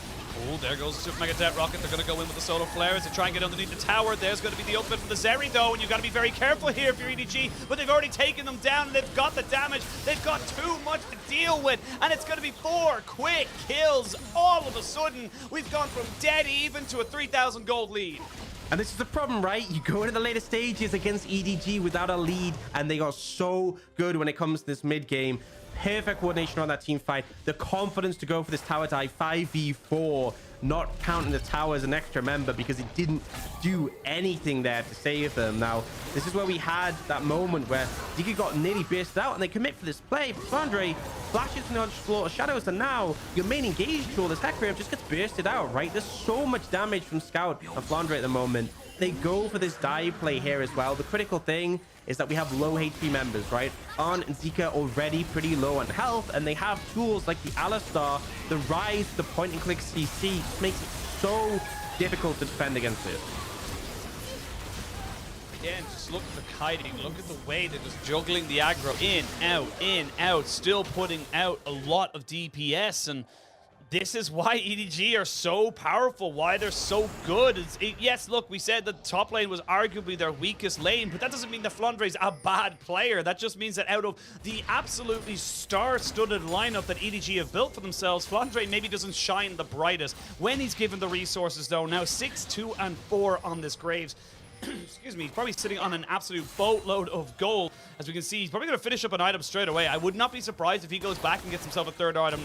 Oh, there goes the Super Mega Jet Rocket. They're going to go in with the solar flares to try and get underneath the tower. There's going to be the ultimate from the Zeri, though, and you've got to be very careful here if you're EDG. But they've already taken them down. They've got the damage. They've got too much to deal with, and it's going to be 4 quick kills. All of a sudden, we've gone from dead even to a 3,000 gold lead. And this is the problem, right? You go into the later stages against EDG without a lead, and they are so good when it comes to this mid game. Perfect coordination on that team fight. The confidence to go for this tower dive 5v4, not counting the tower as an extra member because it didn't do anything there to save them. Now, this is where we had that moment where Zika got nearly burst out and they commit for this play. Flandre flashes from the Slaughter Shadows, and now your main engaged tool, this Hecarim, just gets bursted out, right? There's so much damage from Scout and Flandre at the moment. They go for this dive play here as well. The critical thing is that we have low HP members, right? Arn and Zika already pretty low on health, and they have tools like the Alistar, the Rise, the point-and-click CC. Just makes it so difficult to defend against it. Again, just look at the kiting. Look at the way they're just juggling the aggro. In, out, still putting out a lot of DPS, and this is why EDG are so powerful, why they're so good. Yes, look, we said the top lane was arguably their weakest lane, but that doesn't mean that Flandre's a bad player. That just means that out of the absolutely star-studded lineup that EDG have built for themselves, Flandre maybe doesn't shine the brightest when he's given the resources, though. Now 6, 2, and 4 on this Graves. Excuse me, he's probably sitting on an absolute boatload of gold. As we can see, he's probably going to finish up an item straight away. I would not be surprised if he goes back and gets himself a 3rd item.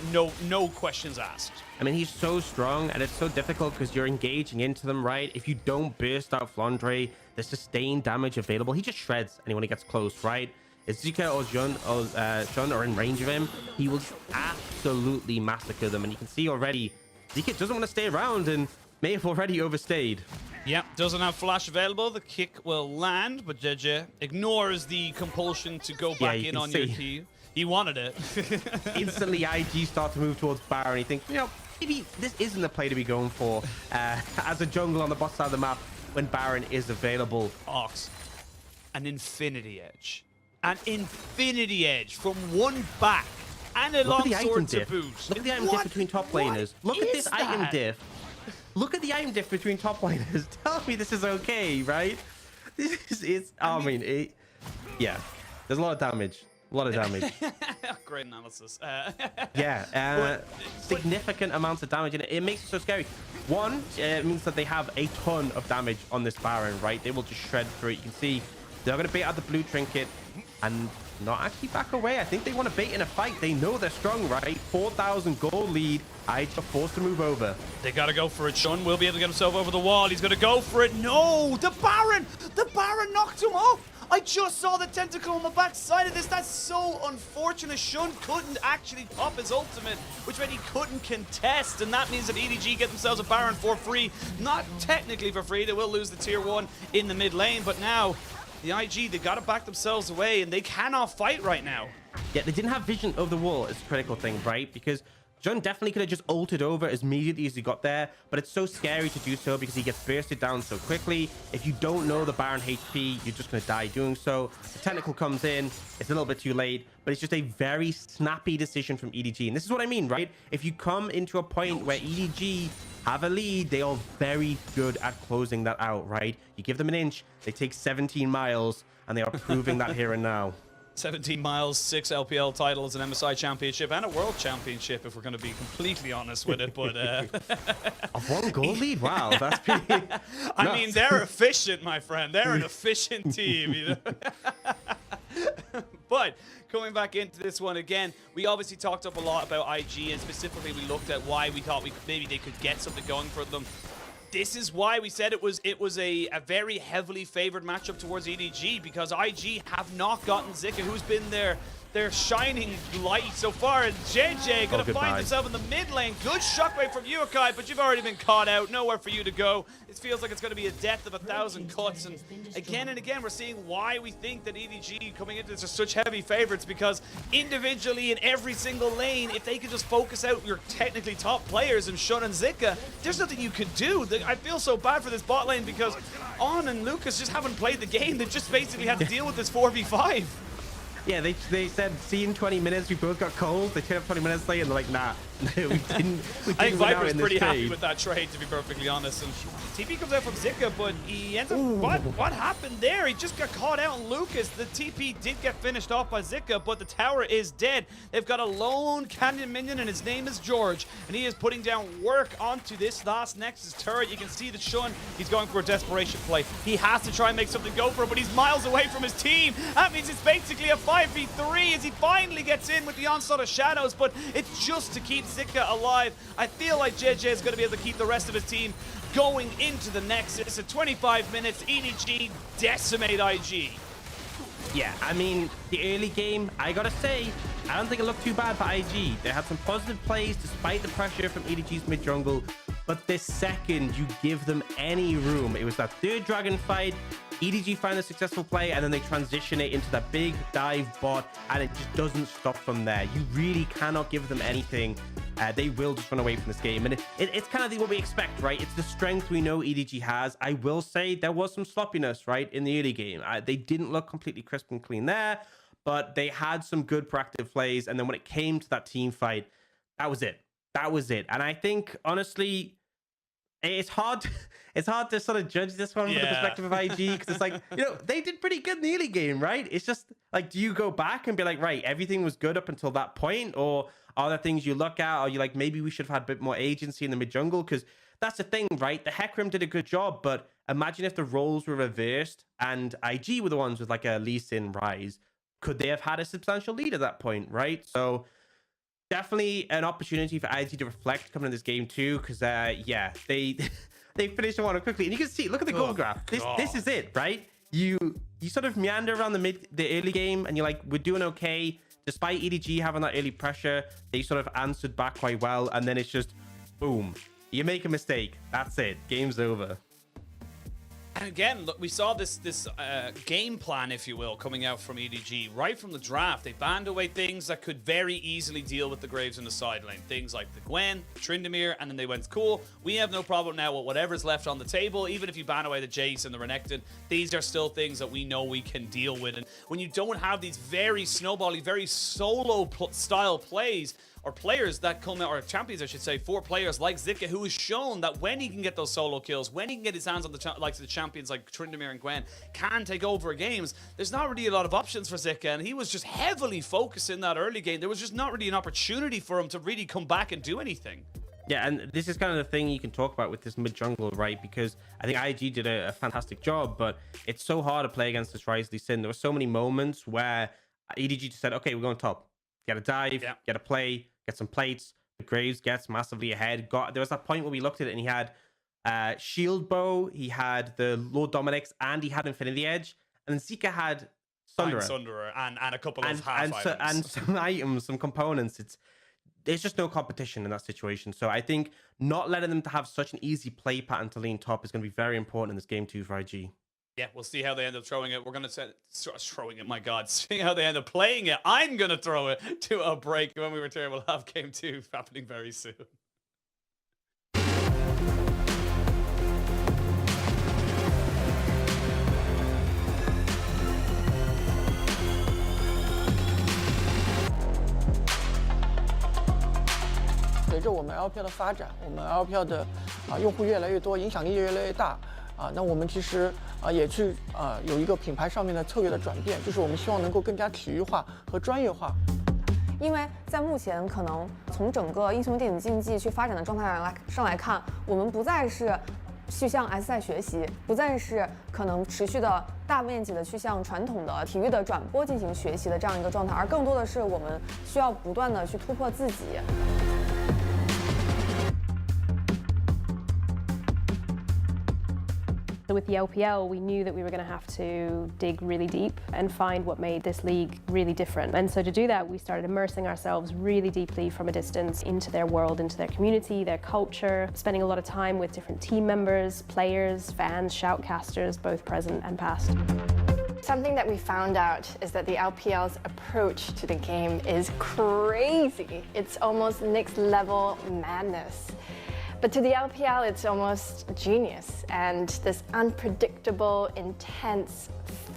No questions asked. I mean, he's so strong, and it's so difficult because you're engaging into them, right? If you don't burst out Flandre, the sustained damage available, he just shreds anyone he gets close, right? If Zika or Shun are in range of him, he will absolutely massacre them. And you can see already, Zika doesn't want to stay around and may have already overstayed. Yeah, doesn't have flash available. The kick will land, but JJ ignores the compulsion to go back in on your key. He wanted it. Instantly, IG start to move towards Baron. He thinks, you know, maybe this isn't the play to be going for as a jungle on the bot side of the map when Baron is available. Ox, an Infinity Edge. An Infinity Edge from one back and a long sword to boot. Look at the item diff between top laners. Look at this item diff. Look at the item diff between top laners. Tell me this is okay, right? This is, yeah, there's a lot of damage. A lot of damage. Great analysis. Yeah, significant amounts of damage, and it makes it so scary. One, it means that they have a ton of damage on this Baron, right? They will just shred through it. You can see they're going to bait out the blue trinket and not actually back away. I think they want to bait in a fight. They know they're strong, right? 4,000 gold lead. I are forced to move over. They got to go for it. Shun will be able to get himself over the wall. He's going to go for it. No, the Baron knocked him off. I just saw the tentacle on the back side of this. That's so unfortunate. Shun couldn't actually pop his ultimate, which meant he couldn't contest, and that means that EDG get themselves a Baron for free. Not technically for free. They will lose the tier 1 in the mid lane, but now the IG, they got to back themselves away, and they cannot fight right now. Yeah, they didn't have vision of the wall. It's a critical thing, right? Because John definitely could have just ulted over as immediately as he got there, but it's so scary to do so because he gets bursted down so quickly. If you don't know the Baron HP, you're just going to die doing so. The technical comes in, it's a little bit too late, but it's just a very snappy decision from EDG. And this is what I mean, right? If you come into a point where EDG have a lead, they are very good at closing that out, right? You give them an inch, they take 17 miles, and they are proving that here and now. 17 miles, 6 LPL titles, an MSI championship, and a world championship, if we're going to be completely honest with it. But of one goal lead? Wow, that's pretty. I mean, they're efficient, my friend. They're an efficient team, you know. But coming back into this one again, we obviously talked up a lot about IG, and specifically we looked at why we thought maybe they could get something going for them. This is why we said it was a very heavily favored matchup towards EDG, because IG have not gotten Zika, who's been their their shining light so far. And JJ going to find himself in the mid lane. Good shockwave from Urukai, but you've already been caught out. Nowhere for you to go. It feels like it's going to be a death of 1,000 cuts. And again, we're seeing why we think that EDG coming into this are such heavy favorites, because individually in every single lane, if they could just focus out your technically top players and Shun and Zika, there's nothing you could do. I feel so bad for this bot lane because On and Lucas just haven't played the game. They just basically had to deal with this 4v5. Yeah, they said, see in 20 minutes, we both got cold. They turned up 20 minutes later and they're like, nah, we didn't. I think Viper's pretty happy with that trade, to be perfectly honest. And TP comes out from Zika, but he ends up, what happened there? He just got caught out on Lucas. The TP did get finished off by Zika, but the tower is dead. They've got a lone Canyon minion, and his name is George, and he is putting down work onto this last Nexus turret. You can see that Shun, he's going for a desperation play. He has to try and make something go for it, but he's miles away from his team. That means it's basically a 5v3 as he finally gets in with the onslaught of shadows, but it's just to keep Zika alive. I feel like JJ is going to be able to keep the rest of his team going into the Nexus. At 25 minutes, EDG decimate IG. Yeah, I mean, the early game, I gotta say, I don't think it looked too bad for IG. They had some positive plays despite the pressure from EDG's mid jungle, but the second you give them any room, it was that third dragon fight, EDG find a successful play, and then they transition it into that big dive bot, and it just doesn't stop from there. You really cannot give them anything. They will just run away from this game, and it's kind of what we expect, right? It's the strength we know EDG has. I will say there was some sloppiness, right, in the early game. They didn't look completely crisp and clean there, but they had some good proactive plays, and then when it came to that team fight, that was it. That was it. And I think, honestly, it's hard to sort of judge this one from the perspective of IG, because it's like, you know, they did pretty good in the early game, right? It's just like, do you go back and be like, right, everything was good up until that point, or are there things you look at, or you like, maybe we should have had a bit more agency in the mid jungle? Because that's the thing, right? The Hecarim did a good job, but imagine if the roles were reversed and IG were the ones with like a Lee Sin Rise. Could they have had a substantial lead at that point, right? So definitely an opportunity for IG to reflect coming in this game too, because yeah, they finished one quickly, and you can see, look at the goal graph. This is it, right? You sort of meander around the early game, and you're like, we're doing okay. Despite EDG having that early pressure, they sort of answered back quite well, and then it's just boom. You make a mistake, that's it. Game's over. And again, look, we saw this game plan, if you will, coming out from EDG right from the draft. They banned away things that could very easily deal with the Graves in the side lane. Things like the Gwen, Tryndamere, and then they went, cool, we have no problem now with whatever's left on the table. Even if you ban away the Jace and the Renekton, these are still things that we know we can deal with. And when you don't have these very snowbally, very solo style plays, or players that come out, or champions I should say, for players like Zika, who has shown that when he can get those solo kills, when he can get his hands on the likes of the champions like Tryndamere and Gwen, can take over games, there's not really a lot of options for Zika, and he was just heavily focused in that early game. There was just not really an opportunity for him to really come back and do anything. Yeah, and this is kind of the thing you can talk about with this mid jungle, right? Because I think IG did a fantastic job, but it's so hard to play against this Rise Lee Sin. There were so many moments where EDG just said, okay, we're going top. Get a dive, get a play, get some plates. The Graves gets massively ahead. There was that point where we looked at it and he had Shield Bow, he had the Lord Dominix, and he had Infinity Edge. And then Zika had Sunderer. And a couple of half items. And some items, some components. There's just no competition in that situation. So I think not letting them to have such an easy play pattern to lean top is going to be very important in this game too for IG. Yeah, we'll see how they end up throwing it. We're going to say throwing it, my God. Seeing how they end up playing it, I'm going to throw it to a break. When we return, we'll have game 2 happening very soon.随着我们 LPL 的发展，我们 LPL 的用户越来越多，影响力越来越大。那我们其实也去有一个品牌上面的策略的转变，就是我们希望能够更加体育化和专业化。因为在目前可能从整个英雄电子竞技去发展的状态上来看，我们不再是去向 S 赛学习，不再是可能持续的大面积的去向传统的体育的转播进行学习的这样一个状态，而更多的是我们需要不断的去突破自己。So with the LPL, we knew that we were going to have to dig really deep and find what made this league really different. And so to do that, we started immersing ourselves really deeply from a distance into their world, into their community, their culture, spending a lot of time with different team members, players, fans, shoutcasters, both present and past. Something that we found out is that the LPL's approach to the game is crazy. It's almost next level madness. But to the LPL, it's almost genius. And this unpredictable, intense,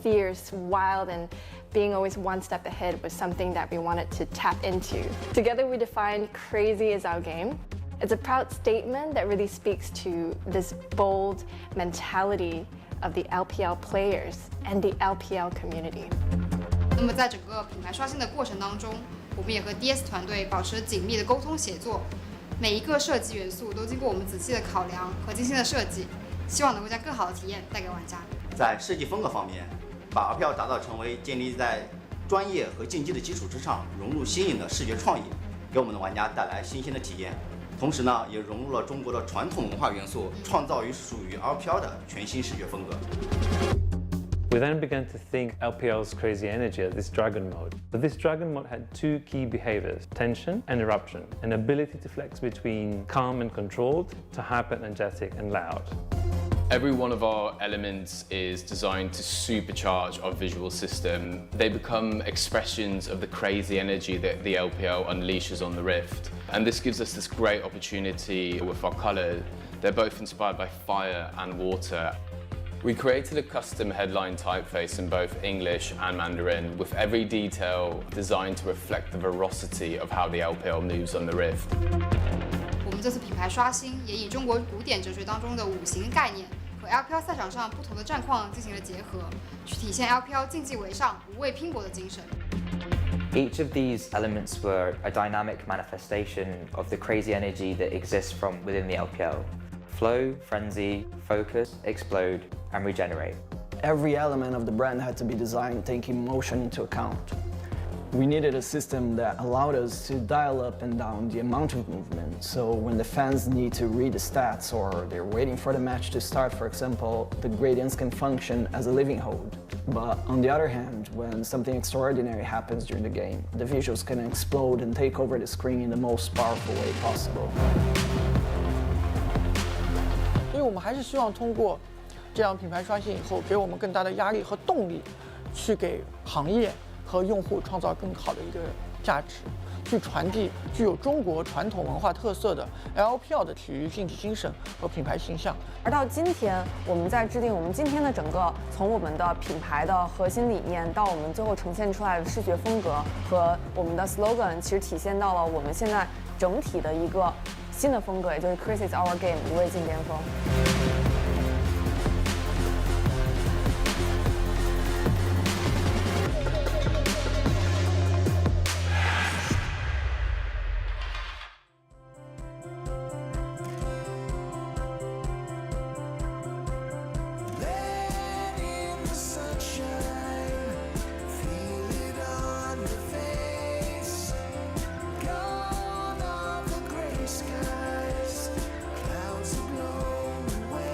fierce, wild, and being always one step ahead was something that we wanted to tap into. Together we defined crazy as our game. It's a proud statement that really speaks to this bold mentality of the LPL players and the LPL community. 那么在整个品牌刷新的过程当中，我们也和 DS 团队保持紧密的沟通协作，每一个设计元素都经过我们仔细的考量和精心的设计，希望能够将更好的体验带给玩家。在设计风格方面，把 RPL 打造成为建立在专业和竞技的基础之上，融入新颖的视觉创意，给我们的玩家带来新鲜的体验。同时呢，也融入了中国的传统文化元素，创造属于 RPL 的全新视觉风格。We then began to think LPL's crazy energy as this dragon mode. But this dragon mode had two key behaviors, tension and eruption, an ability to flex between calm and controlled to hyper-energetic and loud. Every one of our elements is designed to supercharge our visual system. They become expressions of the crazy energy that the LPL unleashes on the Rift. And this gives us this great opportunity with our colours. They're both inspired by fire and water. We created a custom headline typeface in both English and Mandarin, with every detail designed to reflect the veracity of how the LPL moves on the Rift. 我们这次品牌刷新也以中国古典哲学当中的五行概念和 LPL 赛场上不同的战况进行了结合，去体现 LPL 竞技为上、无畏拼搏的精神。Each of these elements were a dynamic manifestation of the crazy energy that exists from within the LPL. Flow, frenzy, focus, explode, and regenerate. Every element of the brand had to be designed taking motion into account. We needed a system that allowed us to dial up and down the amount of movement. So when the fans need to read the stats or they're waiting for the match to start, for example, the gradients can function as a living hold. But on the other hand, when something extraordinary happens during the game, the visuals can explode and take over the screen in the most powerful way possible. 所以我们还是希望通过这样品牌刷新以后，给我们更大的压力和动力，去给行业和用户创造更好的一个价值，去传递具有中国传统文化特色的 LPL 的体育竞技精神和品牌形象。而到今天，我们在制定我们今天的整个从我们的品牌的核心理念到我们最后呈现出来的视觉风格和我们的 slogan， 其实体现到了我们现在整体的一个新的风格，也就是 Crazy is our game， 无畏进巅峰。Skies, clouds aglow.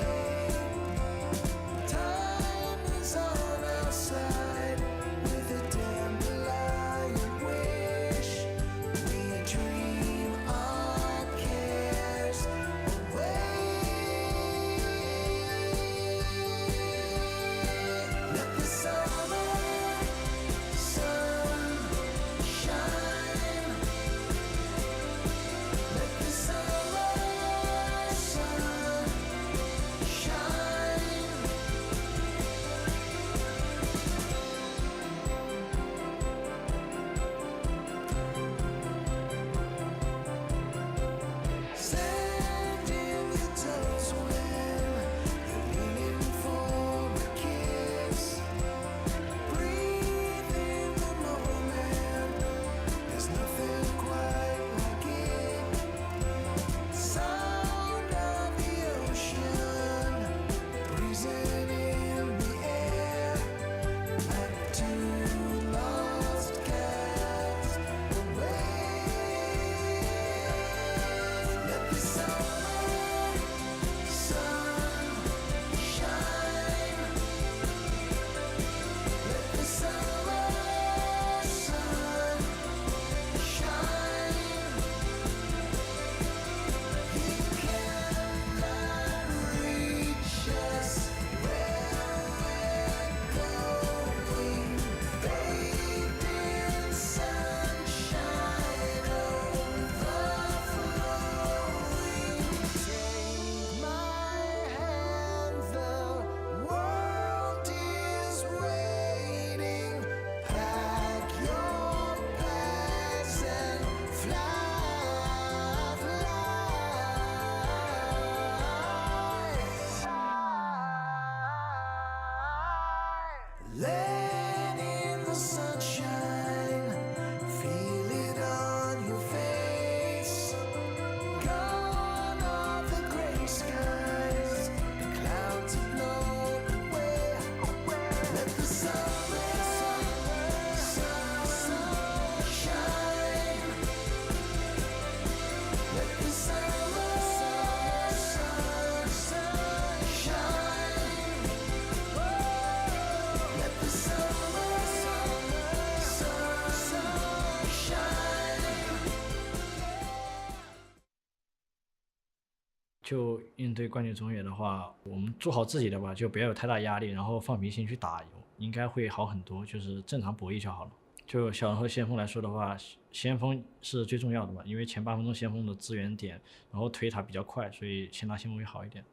就应对冠军中野的话，我们做好自己的吧，就不要有太大压力，然后放平心去打，应该会好很多，就是正常博弈就好了。就小人和先锋来说的话，先锋是最重要的嘛，因为前8分钟先锋的资源点，然后推塔比较快，所以先拿先锋会好一点。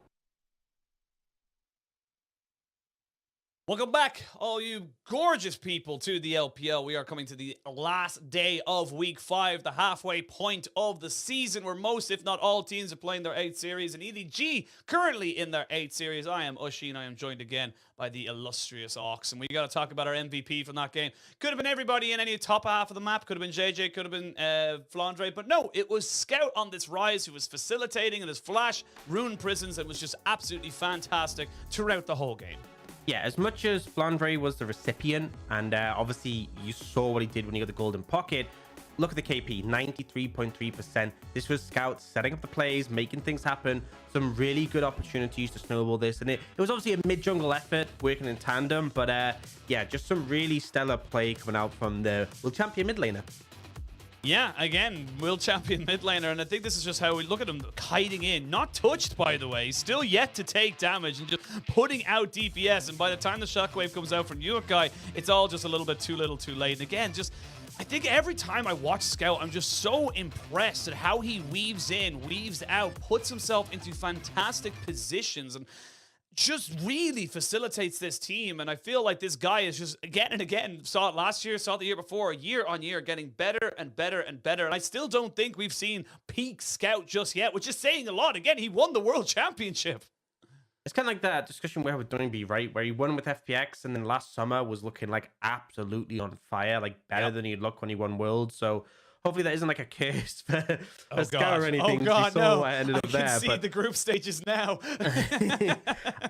Welcome back, all you gorgeous people, to the LPL. We are coming to the last day of Week 5, the halfway point of the season, where most, if not all, teams are playing their 8th series, and EDG currently in their 8th series. I am Ushi, and I am joined again by the illustrious Ox, and we got to talk about our MVP from that game. Could have been everybody in any top half of the map. Could have been JJ, could have been Flandre, but no, it was Scout on this Rise who was facilitating, and his flash ruined prisons, and was just absolutely fantastic throughout the whole game. Yeah, as much as Flandre was the recipient, and obviously you saw what he did when he got the golden pocket, look at the KP, 93.3%. This was Scout setting up the plays, making things happen, some really good opportunities to snowball this, and it was obviously a mid-jungle effort working in tandem, but yeah, just some really stellar play coming out from the world champion mid laner. Yeah, again, world champion mid laner, and I think this is just how we look at him kiting in. Not touched, by the way. Still yet to take damage and just putting out DPS. And by the time the shockwave comes out from Yukai, it's all just a little bit too little too late. And again, just, I think every time I watch Scout, I'm just so impressed at how he weaves in, weaves out, puts himself into fantastic positions, and just really facilitates this team. And I feel like this guy is just, again and again, saw it last year, saw it the year before, year on year, getting better and better and better. And I still don't think we've seen peak Scout just yet, which is saying a lot. Again, he won the world championship. It's kind of like that discussion we had with Dunby, right? Where he won with FPX, and then last summer was looking like absolutely on fire, like better than he'd look when he won Worlds. So hopefully that isn't like a curse for Scout or anything. Oh God, no. I ended up there. I can see but the group stages now.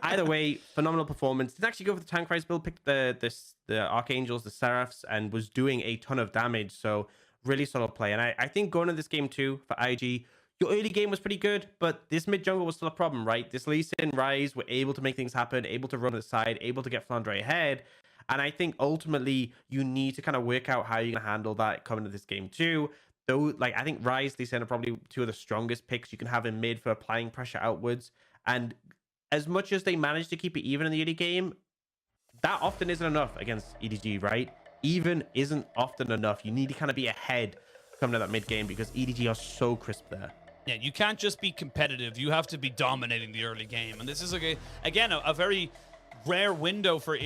either way, phenomenal performance. Didn't actually go for the tank rise build, picked the Archangels, the Seraphs, and was doing a ton of damage. So really solid play. And I think going into this game too for IG, your early game was pretty good, but this mid jungle was still a problem, right? This Lee Sin Rise were able to make things happen, able to run to the side, able to get Flandre ahead. And I think ultimately you need to kind of work out how you're going to handle that coming to this game too. Though, like, I think Rise, Lee Sin are probably two of the strongest picks you can have in mid for applying pressure outwards. And as much as they manage to keep it even in the early game, that often isn't enough against EDG, right? Even isn't often enough. You need to kind of be ahead coming to that mid game because EDG are so crisp there. Yeah, you can't just be competitive. You have to be dominating the early game. And this is, again, a very rare window for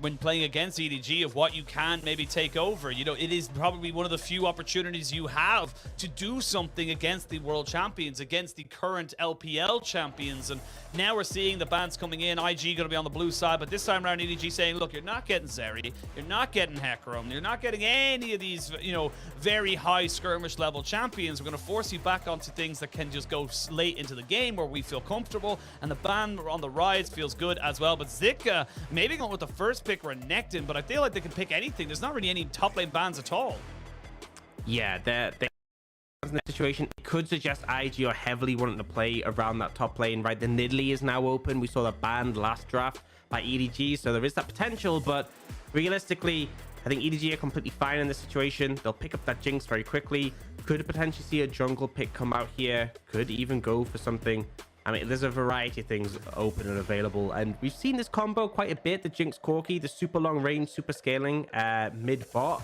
when playing against EDG of what you can maybe take over. You know, it is probably one of the few opportunities you have to do something against the world champions, against the current LPL champions. And now we're seeing the bans coming in. IG going to be on the blue side, but this time around EDG saying, look, you're not getting Zeri, you're not getting Hecarim, you're not getting any of these, you know, very high skirmish level champions. We're going to force you back onto things that can just go late into the game where we feel comfortable, and the ban on the rise feels good as well. But Zika maybe going with the first pick Renekton, but I feel like they can pick anything. There's not really any top lane bans at all. Yeah, they're in that situation. It could suggest IG are heavily wanting to play around that top lane, right? The Nidalee is now open. We saw that banned last draft by EDG, so there is that potential, but realistically, I think EDG are completely fine in this situation. They'll pick up that Jinx very quickly. Could potentially see a jungle pick come out here. Could even go for something. I mean, there's a variety of things open and available, and we've seen this combo quite a bit. The Jinx Corki, the super long range, super scaling mid bot.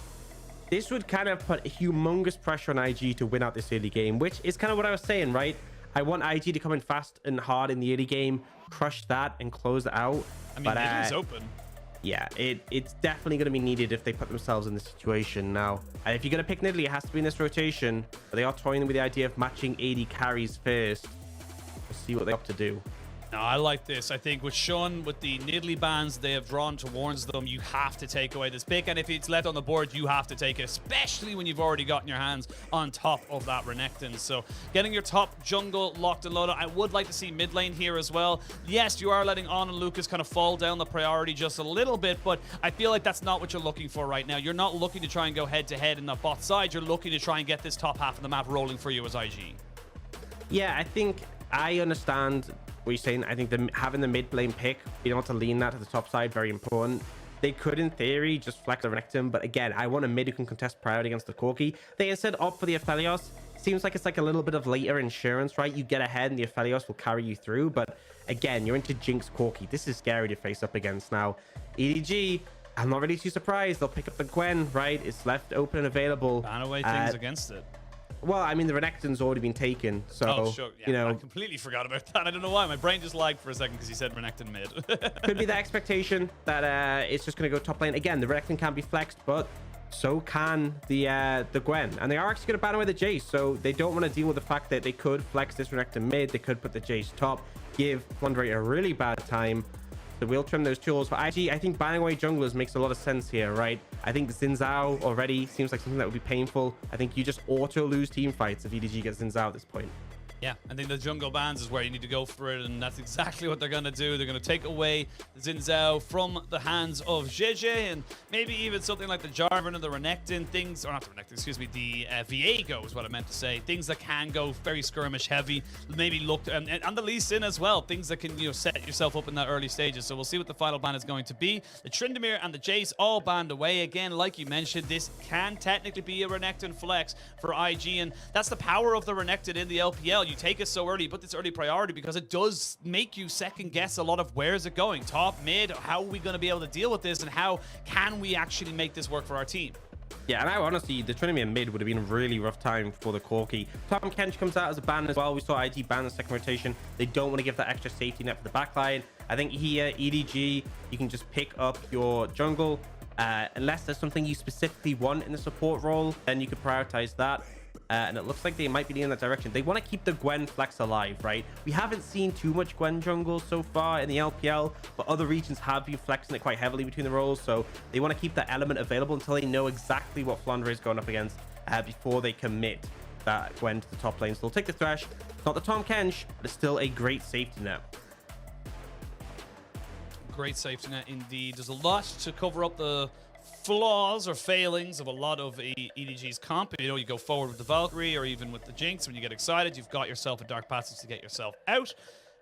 This would kind of put a humongous pressure on IG to win out this early game, which is kind of what I was saying, right? I want IG to come in fast and hard in the early game, crush that, and close it out. I mean, it is open. Yeah, it's definitely going to be needed if they put themselves in this situation now. And if you're going to pick Nidalee, it has to be in this rotation. But they are toying with the idea of matching AD carries first. We'll see what they have to do. No, I like this. I think with Sean, with the Nidalee bans they have drawn towards them, you have to take away this pick. And if it's left on the board, you have to take it, especially when you've already gotten your hands on top of that Renekton. So getting your top jungle locked and loaded. I would like to see mid lane here as well. Yes, you are letting On and Lucas kind of fall down the priority just a little bit, but I feel like that's not what you're looking for right now. You're not looking to try and go head to head in the bot side. You're looking to try and get this top half of the map rolling for you as IG. Yeah, I think I understand what you're saying. I think having the mid lane pick, being able to lean that to the top side, very important. They could, in theory, just flex the Renekton, but again, I want a mid who can contest priority against the Corki. They instead opt for the Aphelios. seems like it's like a little bit of later insurance, right? You get ahead and the Aphelios will carry you through. But again, you're into Jinx Corki. This is scary to face up against. Now, EDG, I'm not really too surprised. They'll pick up the Gwen, right? It's left open and available. Ban away things against it. Well, I mean, the Renekton's already been taken, so, Oh, sure. Yeah, you know. I completely forgot about that. I don't know why. My brain just lagged for a second because he said Renekton mid. Could be the expectation that it's just going to go top lane. Again, the Renekton can be flexed, but so can the Gwen. And they are actually going to ban away the Jace, so they don't want to deal with the fact that they could flex this Renekton mid. They could put the Jace top, give Flandre a really bad time. So we'll trim those tools. For IG, I think banning away junglers makes a lot of sense here, right? I think Xin Zhao already seems like something that would be painful. I think you just auto lose team fights if EDG gets Xin Zhao at this point. Yeah, I think the jungle bans is where you need to go for it, and that's exactly what they're going to do. They're going to take away Xin Zhao from the hands of JJ, and maybe even something like the Jarvan or the Renekton, things, or not the Renekton, excuse me, the Viego is what I meant to say. Things that can go very skirmish heavy, maybe look, and the Lee Sin as well, things that can, you know, set yourself up in that early stages. So we'll see what the final ban is going to be. The Tryndamere and the Jace all banned away. Again, like you mentioned, this can technically be a Renekton flex for IG, and that's the power of the Renekton in the LPL. You take it so early, but it's early priority because it does make you second guess a lot of where is it going, top, mid, how are we going to be able to deal with this, and how can we actually make this work for our team? Yeah, and I honestly, the Tryndamere mid would have been a really rough time for the Corki. Tom Kench comes out as a ban as well. We saw IG ban the second rotation. They don't want to give that extra safety net for the backline. I think here, EDG, you can just pick up your jungle. Unless there's something you specifically want in the support role, then you could prioritize that. And it looks like they might be leaning in that direction. They want to keep the Gwen flex alive, right? We haven't seen too much Gwen jungle so far in the LPL, but other regions have been flexing it quite heavily between the roles. So they want to keep that element available until they know exactly what Flandre is going up against before they commit that Gwen to the top lane. So they'll take the Thresh. Not the Tom Kench, but it's still a great safety net. Great safety net indeed. There's a lot to cover up the flaws or failings of a lot of EDG's comp. You know, you go forward with the Valkyrie or even with the Jinx. When you get excited, you've got yourself a Dark Passage to get yourself out.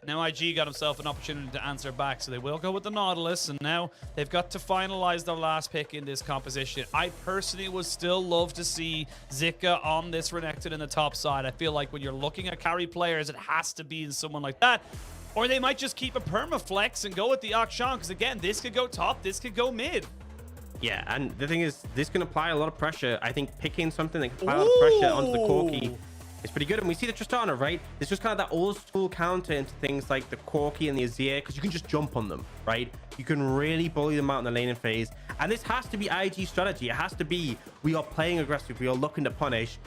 Now IG got himself an opportunity to answer back, so they will go with the Nautilus, and now they've got to finalize their last pick in this composition. I personally would still love to see Zika on this Renekton in the top side. I feel like when you're looking at carry players, it has to be in someone like that. Or they might just keep a permaflex and go with the Akshan, because again, this could go top, this could go mid. Yeah, and the thing is, this can apply a lot of pressure. I think picking something that can apply a lot of pressure onto the Corki is pretty good. And we see the Tristana, right? This was kind of that old school counter into things like the Corki and the Azir, because you can just jump on them, right? You can really bully them out in the laning phase. And this has to be IG strategy. It has to be, we are playing aggressive, we are looking to punish.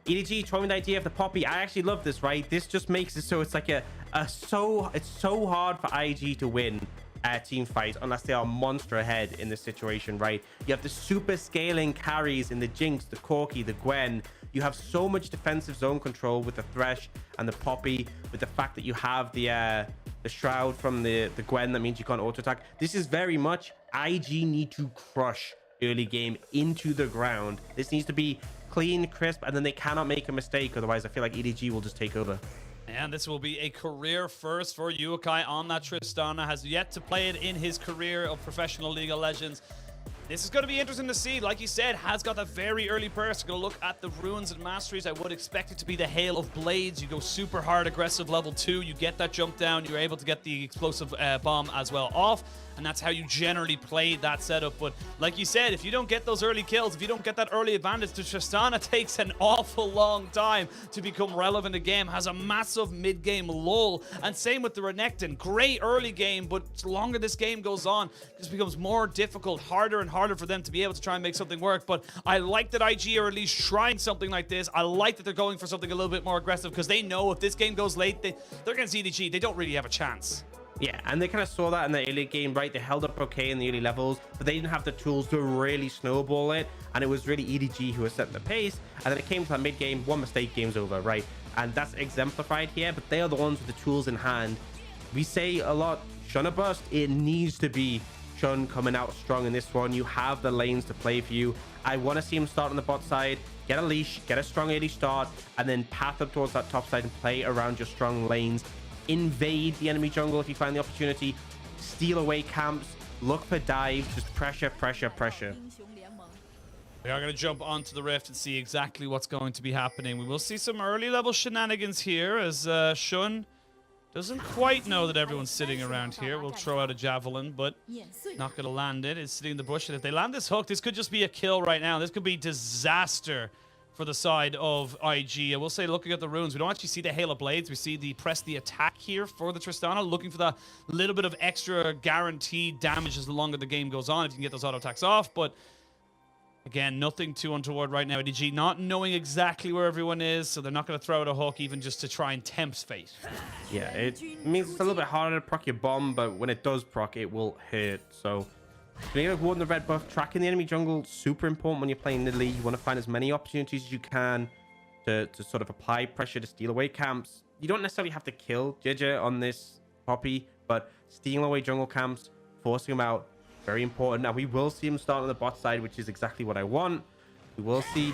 EDG throwing the idea of the Poppy. I actually love this, right? This just makes it so it's like it's so hard for IG to win team fights unless they are monster ahead in this situation, right? You have the super scaling carries in the Jinx, the Corki, the Gwen. You have so much defensive zone control with the Thresh and the Poppy, with the fact that you have the Shroud from the Gwen. That means you can't auto attack. This is very much IG need to crush early game into the ground. This needs to be clean, crisp, and then they cannot make a mistake. Otherwise, I feel like EDG will just take over. And this will be a career first for Yukai on that Tristana. Has yet to play it in his career of professional League of Legends. This is going to be interesting to see. Like you said, has got that very early burst. Going to look at the runes and masteries. I would expect it to be the Hail of Blades. You go super hard, aggressive level 2. You get that jump down. You're able to get the explosive bomb as well off. And that's how you generally play that setup. But like you said, if you don't get those early kills, if you don't get that early advantage, the Tristana takes an awful long time to become relevant in the game. Has a massive mid-game lull. And same with the Renekton. Great early game, but the longer this game goes on, it just becomes more difficult, harder and harder for them to be able to try and make something work. But I like that IG are at least trying something like this. I like that they're going for something a little bit more aggressive, because they know if this game goes late, they're against EDG. They don't really have a chance. Yeah, and they kind of saw that in the early game, right? They held up okay in the early levels, but they didn't have the tools to really snowball it. And it was really EDG who was setting the pace. And then it came to that mid game, one mistake, game's over, right? And that's exemplified here, but they are the ones with the tools in hand. We say a lot, Shunna Burst, it needs to be Shun coming out strong in this one. You have the lanes to play for you. I want to see him start on the bot side, get a leash, get a strong early start, and then path up towards that top side and play around your strong lanes. Invade the enemy jungle if you find the opportunity, steal away camps, look for dives, just pressure. We are going to jump onto the Rift and see exactly what's going to be happening. We will see some early level shenanigans here as Shun doesn't quite know that everyone's sitting around here. We'll throw out a javelin, but not going to land it. It's sitting in the bush, and if they land this hook, this could just be a kill right now. This could be disaster for the side of IG. I will say, looking at the runes, we don't actually see the Hail of Blades. We see the press the attack here for the Tristana, looking for that little bit of extra guaranteed damage as the longer the game goes on, if you can get those auto attacks off, but again, nothing too untoward right now. EDG not knowing exactly where everyone is, so they're not going to throw out a hook even just to try and tempt fate. Yeah, it means it's a little bit harder to proc your bomb, but when it does proc, it will hurt. So being able to ward the red buff, tracking the enemy jungle, super important when you're playing Nidalee. You want to find as many opportunities as you can to sort of apply pressure to steal away camps. You don't necessarily have to kill JJ on this Poppy, but stealing away jungle camps, forcing them out, very important. Now we will see him start on the bot side, which is exactly what I want. We will see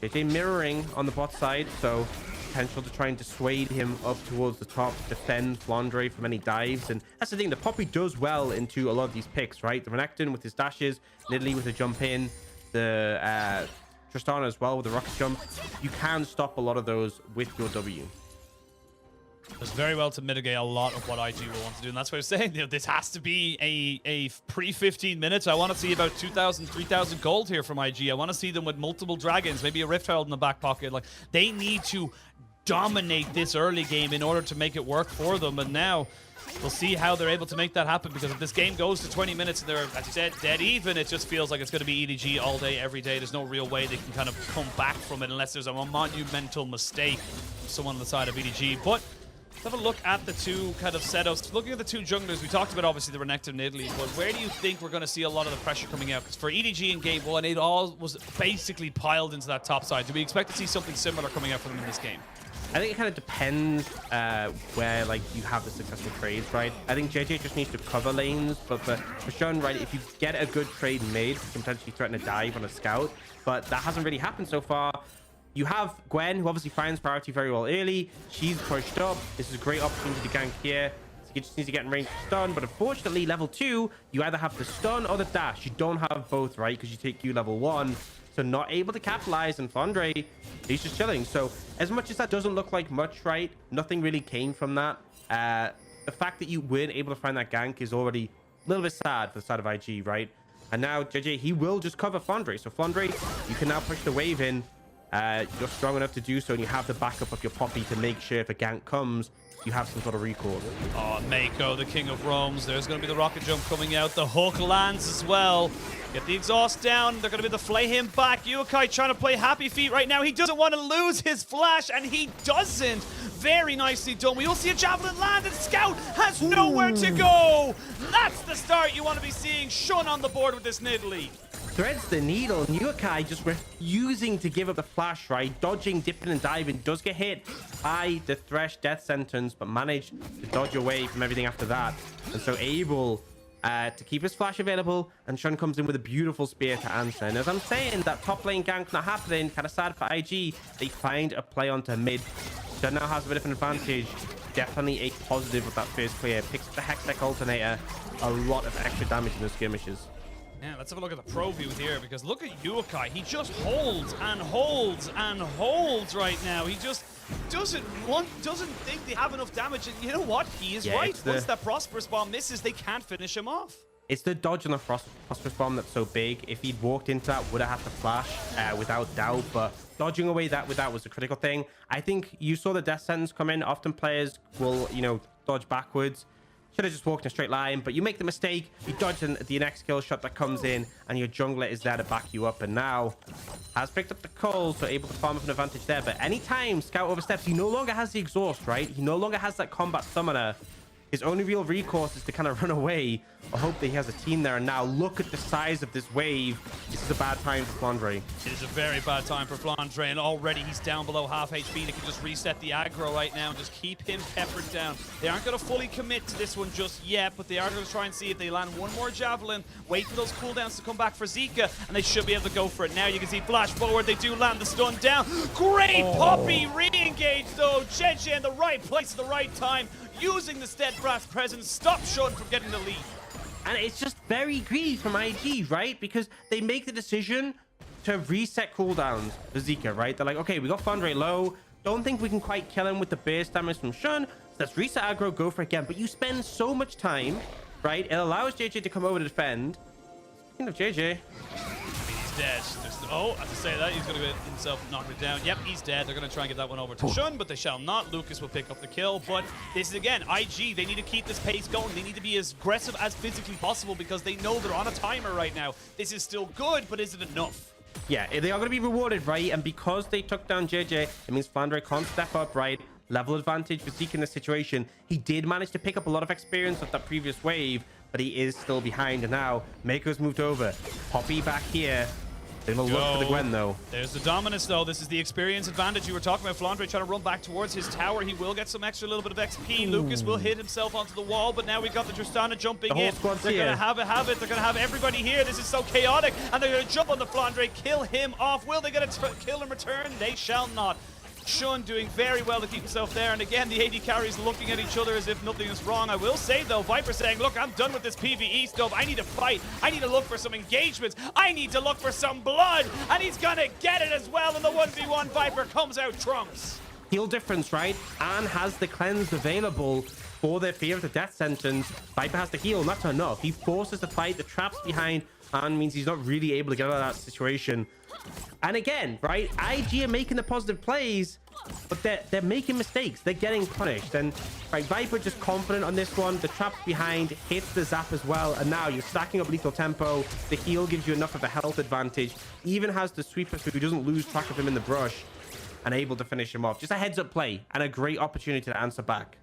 JJ mirroring on the bot side, so potential to try and dissuade him up towards the top, defend Flandre from any dives. And that's the thing, the Poppy does well into a lot of these picks, right? The Renekton with his dashes, Nidalee with a jump in, the Tristana as well with the rocket jump. You can stop a lot of those with your W. Does very well to mitigate a lot of what IG will want to do, and that's what I'm saying. You know, this has to be a pre-15 minutes. I want to see about 2,000, 3,000 gold here from IG. I want to see them with multiple dragons, maybe a Rift Herald in the back pocket. Like, they need to dominate this early game in order to make it work for them, and now we'll see how they're able to make that happen, because if this game goes to 20 minutes and they're, as you said, dead even, it just feels like it's going to be EDG all day, every day. There's no real way they can kind of come back from it unless there's a monumental mistake from someone on the side of EDG. But let's have a look at the two kind of setups. Looking at the two junglers, we talked about obviously the Renekton and Nidalee, but where do you think we're going to see a lot of the pressure coming out? Because for EDG in game one, it all was basically piled into that top side. Do we expect to see something similar coming out for them in this game? I think it kind of depends where like you have the successful trades, right? I think JJ just needs to cover lanes, but for Shun, right, if you get a good trade made, you can potentially threaten a dive on a scout, but that hasn't really happened so far. You have Gwen, who obviously finds priority very well early. She's pushed up. This is a great opportunity to gank here. You just need to get in range to stun, but unfortunately, level 2, you either have the stun or the dash. You don't have both, right? Because you take you level 1. So not able to capitalize, and Flandre, he's just chilling. So as much as that doesn't look like much, right? Nothing really came from that. The fact that you weren't able to find that gank is already a little bit sad for the side of IG, right? And now JJ, he will just cover Flandre. So Flandre, you can now push the wave in. You're strong enough to do so, and you have the backup of your Poppy to make sure if a gank comes, you have some sort of recourse. Oh, Mako, the king of roams. There's going to be the rocket jump coming out. The hook lands as well. Get the exhaust down. They're going to be able to flay him back. Yukai trying to play happy feet right now. He doesn't want to lose his flash, and he doesn't. Very nicely done. We will see a javelin land, and Scout has nowhere to go. That's the start you want to be seeing. Shun on the board with this Nidalee. Threads the needle. Yukai just refusing to give up the flash, right? Dodging, dipping, and diving. Does get hit by the Thresh death sentence, but managed to dodge away from everything after that. And so able to keep his flash available, and Shun comes in with a beautiful spear to answer. And as I'm saying, that top lane gank not happening, kind of sad for IG. They find a play onto mid. Shun now has a bit of an advantage. Definitely a positive with that first clear. Picks up the Hextech alternator. A lot of extra damage in the skirmishes. Yeah, let's have a look at the pro view here, because look at Yukai. He just holds and holds and holds right now. He just doesn't think they have enough damage. And you know what? He is right. Once that Prosperous Bomb misses, they can't finish him off. It's the dodge on the Prosperous Bomb that's so big. If he'd walked into that, would have had to flash without doubt. But dodging away that with that was a critical thing. I think you saw the death sentence come in. Often players will, you know, dodge backwards. Should have just walked in a straight line, but you make the mistake, you dodge the next kill shot that comes in, and your jungler is there to back you up. And now has picked up the coal, so able to farm up an advantage there. But anytime Scout oversteps, he no longer has the exhaust, right? He no longer has that combat summoner. His only real recourse is to kind of run away or hope that he has a team there. And now look at the size of this wave. This is a bad time for Flandre. It is a very bad time for Flandre, and already he's down below half HP. They can just reset the aggro right now and just keep him peppered down. They aren't going to fully commit to this one just yet, but they are going to try and see if they land one more javelin, wait for those cooldowns to come back for Zika, and they should be able to go for it. Now you can see flash forward. They do land the stun down. Great Poppy re-engage though. JJ in the right place at the right time, using the steadfast presence, stop Shun from getting the lead. And it's just very greedy from IG, right? Because they make the decision to reset cooldowns for Zika, right? They're like, okay, we got Flandre low. Don't think we can quite kill him with the burst damage from Shun. So let's reset aggro, go for it again. But you spend so much time, right? It allows JJ to come over to defend. Speaking of JJ. He's dead. Oh, as I say that, he's going to get himself knocked it down. Yep, he's dead. They're going to try and get that one over to Shun, but they shall not. Lucas will pick up the kill. But this is, again, IG. They need to keep this pace going. They need to be as aggressive as physically possible because they know they're on a timer right now. This is still good, but is it enough? Yeah, they are going to be rewarded, right? And because they took down JJ, it means Flandre can't step up, right? Level advantage for Zeke in this situation. He did manage to pick up a lot of experience of that previous wave, but he is still behind. And now, Mako's moved over. Poppy back here. They will look for the Gwen, though. There's the dominance, though. This is the experience advantage you were talking about. Flandre trying to run back towards his tower. He will get some extra little bit of XP. Lucas will hit himself onto the wall, but now we've got the Tristana jumping in. They're going to have it. They're going to have everybody here. This is so chaotic. And they're going to jump on the Flandre, kill him off. Will they get a kill in return? They shall not. Shun doing very well to keep himself there, and again the AD carries looking at each other as if nothing is wrong. I will say though, Viper saying, look, I'm done with this PvE stuff. I need to fight. I need to look for some engagements. I need to look for some blood, and he's gonna get it as well. And the 1v1 Viper comes out trumps. Heal difference, right? Anne has the cleanse available for their fear of the death sentence. Viper has the heal, and that's enough. He forces the fight. The traps behind Anne means he's not really able to get out of that situation. And again, right, IG are making the positive plays, but they're making mistakes. They're getting punished. And right, Viper just confident on this one. The trap's behind, hits the zap as well. And now you're stacking up lethal tempo. The heal gives you enough of a health advantage. Even has the sweeper who doesn't lose track of him in the brush and able to finish him off. Just a heads up play and a great opportunity to answer back.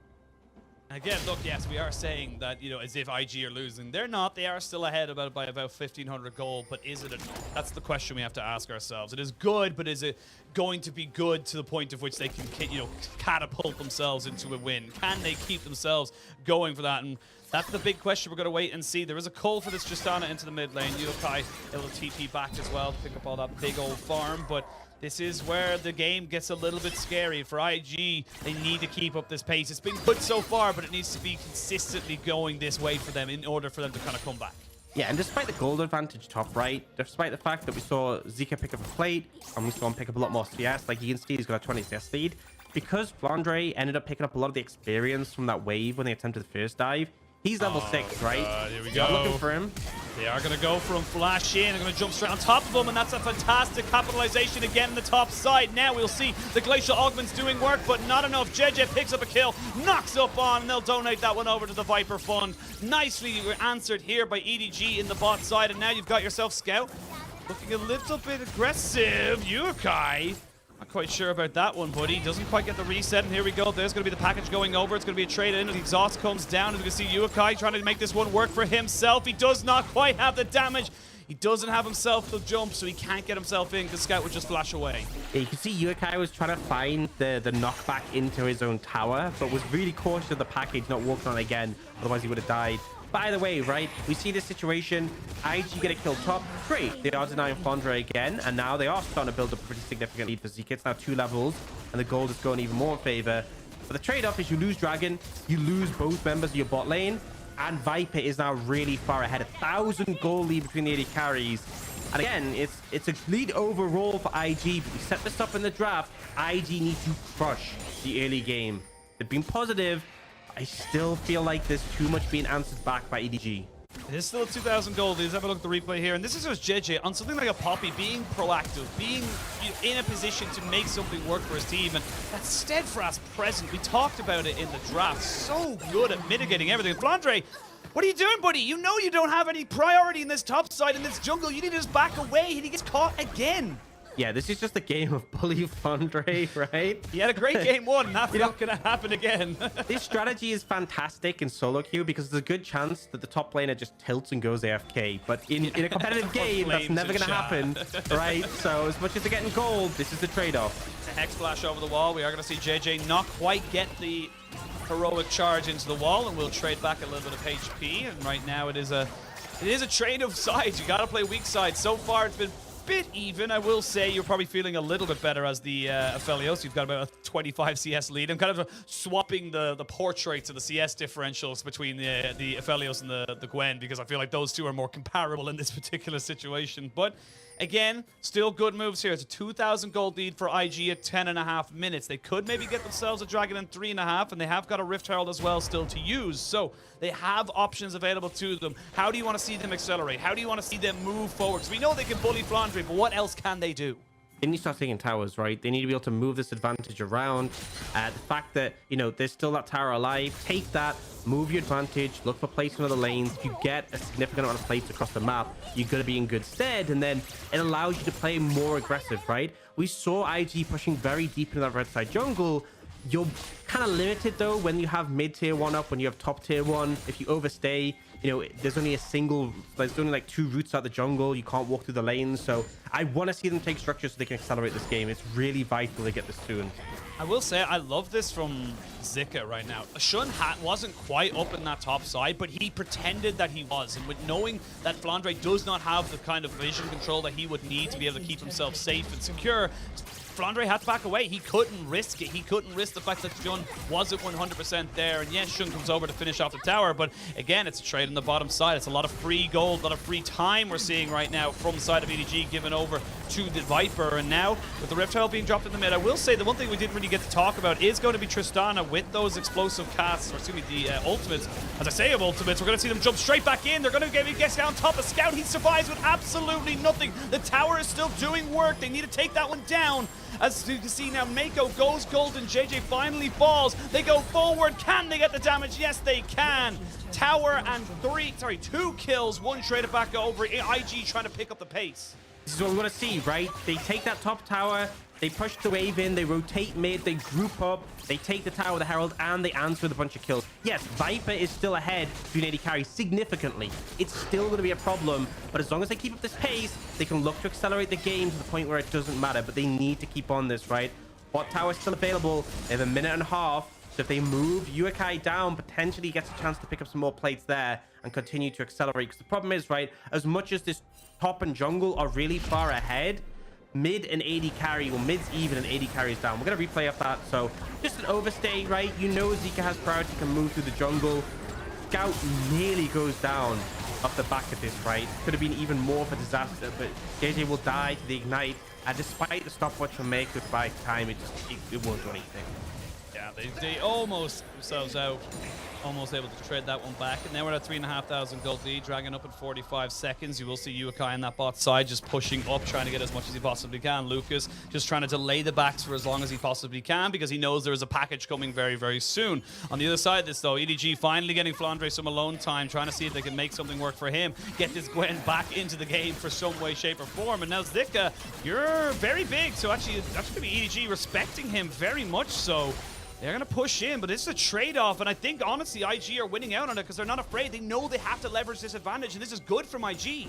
Again, look, yes, we are saying that, you know, as if IG are losing. They're not. They are still ahead by about 1,500 gold, but is it enough? That's the question we have to ask ourselves. It is good, but is it going to be good to the point of which they can, you know, catapult themselves into a win? Can they keep themselves going for that? And that's the big question. We're going to wait and see. There is a call for this Tristana into the mid lane. Yokai, able to TP back as well to pick up all that big old farm, but this is where the game gets a little bit scary. For IG, they need to keep up this pace. It's been good so far, but it needs to be consistently going this way for them in order for them to kind of come back. Yeah, and despite the gold advantage top right, despite the fact that we saw Zika pick up a plate, and we saw him pick up a lot more CS, like you can see he's got a 20 CS lead, because Flandre ended up picking up a lot of the experience from that wave when they attempted the first dive, he's level 6, right? Here we go. go. Looking for him. They are going to go for him, flash in. They're going to jump straight on top of him, and that's a fantastic capitalization again in the top side. Now we'll see the Glacial Augments doing work, but not enough. JJ picks up a kill, knocks up on, and they'll donate that one over to the Viper Fund. Nicely answered here by EDG in the bot side, and now you've got yourself Scout. Looking a little bit aggressive. Yukai. Not quite sure about that one, buddy. Doesn't quite get the reset, and here we go. There's going to be the package going over. It's going to be a trade in. The exhaust comes down, and we can see Yukai trying to make this one work for himself. He does not quite have the damage. He doesn't have himself the jump, so he can't get himself in because Scout would just flash away. Yeah, you can see Yukai was trying to find the knockback into his own tower, but was really cautious of the package, not walking on it again. Otherwise, he would have died. By the way, right, we see this situation. IG get a kill top. Great. They are denying Flandre again, and now they are starting to build up a pretty significant lead for Zeke. It's now 2 levels, and the gold is going even more in favor. But the trade-off is you lose Dragon, you lose both members of your bot lane, and Viper is now really far ahead. 1,000 gold lead between the AD carries. And again, it's a lead overall for IG, but we set this up in the draft. IG needs to crush the early game. They've been positive. I still feel like there's too much being answered back by EDG. It is still 2,000 gold. Let's have a look at the replay here. And this is just JJ on something like a Poppy being proactive, being in a position to make something work for his team. And that steadfast presence, we talked about it in the draft. So good at mitigating everything. Flandre, what are you doing, buddy? You know you don't have any priority in this top side, in this jungle. You need to just back away, and he gets caught again. Yeah, this is just a game of bully Flandre, right? He had a great game one. That's not going to happen again. This strategy is fantastic in solo queue because there's a good chance that the top laner just tilts and goes AFK. But in a competitive game, that's never going to happen, right? So as much as they're getting gold, this is the trade-off. A Hex Flash over the wall. We are going to see JJ not quite get the heroic charge into the wall, and we'll trade back a little bit of HP. And right now it is a trade of sides. You got to play weak side. So far it's been bit even. I will say you're probably feeling a little bit better as the Aphelios. You've got about a 25 CS lead. I'm kind of swapping the portraits of the CS differentials between the Aphelios and the Gwen because I feel like those two are more comparable in this particular situation. But Again, still good moves here. It's a 2,000 gold lead for IG at 10.5 minutes. They could maybe get themselves a Dragon in 3.5, and they have got a Rift Herald as well still to use. So they have options available to them. How do you want to see them accelerate? How do you want to see them move forward? Because we know they can bully Flandre, but what else can they do? They need to start taking towers, right? They need to be able to move this advantage around. The fact that, you know, there's still that tower alive, take that, move your advantage, look for placement of the lanes. If you get a significant amount of plates across the map, you're going to be in good stead, and then it allows you to play more aggressive, right? We saw IG pushing very deep into that red side jungle. You're kind of limited, though, when you have mid-tier 1 up, when you have top-tier 1. If you overstay, you know, there's only like 2 routes out the jungle. You can't walk through the lanes. So I want to see them take structure so they can accelerate this game. It's really vital they get this soon. I will say, I love this from Zika right now. Shun wasn't quite up in that top side, but he pretended that he was. And with knowing that Flandre does not have the kind of vision control that he would need to be able to keep himself safe and secure, Flandre had to back away. He couldn't risk it. He couldn't risk the fact that Shun wasn't 100% there. And yes, Shun comes over to finish off the tower, but again, it's a trade on the bottom side. It's a lot of free gold, a lot of free time we're seeing right now from the side of EDG given over to the Viper. And now, with the Rift Herald being dropped in the mid, I will say the one thing we didn't really get to talk about is going to be Tristana with those explosive casts, or excuse me, the ultimates. As I say of ultimates, we're going to see them jump straight back in. They're going to get on top of Scout. He survives with absolutely nothing. The tower is still doing work. They need to take that one down. As you can see now, Mako goes golden. JJ finally falls. They go forward. Can they get the damage? Yes, they can. Tower and 2 kills. 1 traded back over. IG trying to pick up the pace. This is what we want to see, right? They take that top tower, they push the wave in, they rotate mid, they group up, they take the tower with the Herald, and they answer with a bunch of kills. Yes, Viper is still ahead of AD carry significantly. It's still going to be a problem, but as long as they keep up this pace, they can look to accelerate the game to the point where it doesn't matter, but they need to keep on this, right? Bot tower is still available. They have a minute and a half, so if they move Yukai down, potentially gets a chance to pick up some more plates there and continue to accelerate. Because the problem is, right, as much as this top and jungle are really far ahead, mid and AD carry, well, mid's even and AD carry is down. We're going to replay off that. So just an overstay, right? You know Zika has priority, can move through the jungle. Scout nearly goes down off the back of this, right? Could have been even more of a disaster, but JJ will die to the ignite. And despite the stopwatch from Mako to buy time, it won't do anything. Yeah, they almost themselves out. Almost able to trade that one back. And now we're at 3,500 gold lead. Dragon up in 45 seconds. You will see Yukai on that bot side just pushing up, trying to get as much as he possibly can. Lucas just trying to delay the backs for as long as he possibly can because he knows there is a package coming very, very soon. On the other side of this, though, EDG finally getting Flandre some alone time, trying to see if they can make something work for him. Get this Gwen back into the game for some way, shape, or form. And now Zika, you're very big. So actually, that's going to be EDG respecting him very much so. They're going to push in, but it's a trade-off, and I think, honestly, IG are winning out on it because they're not afraid. They know they have to leverage this advantage, and this is good from IG.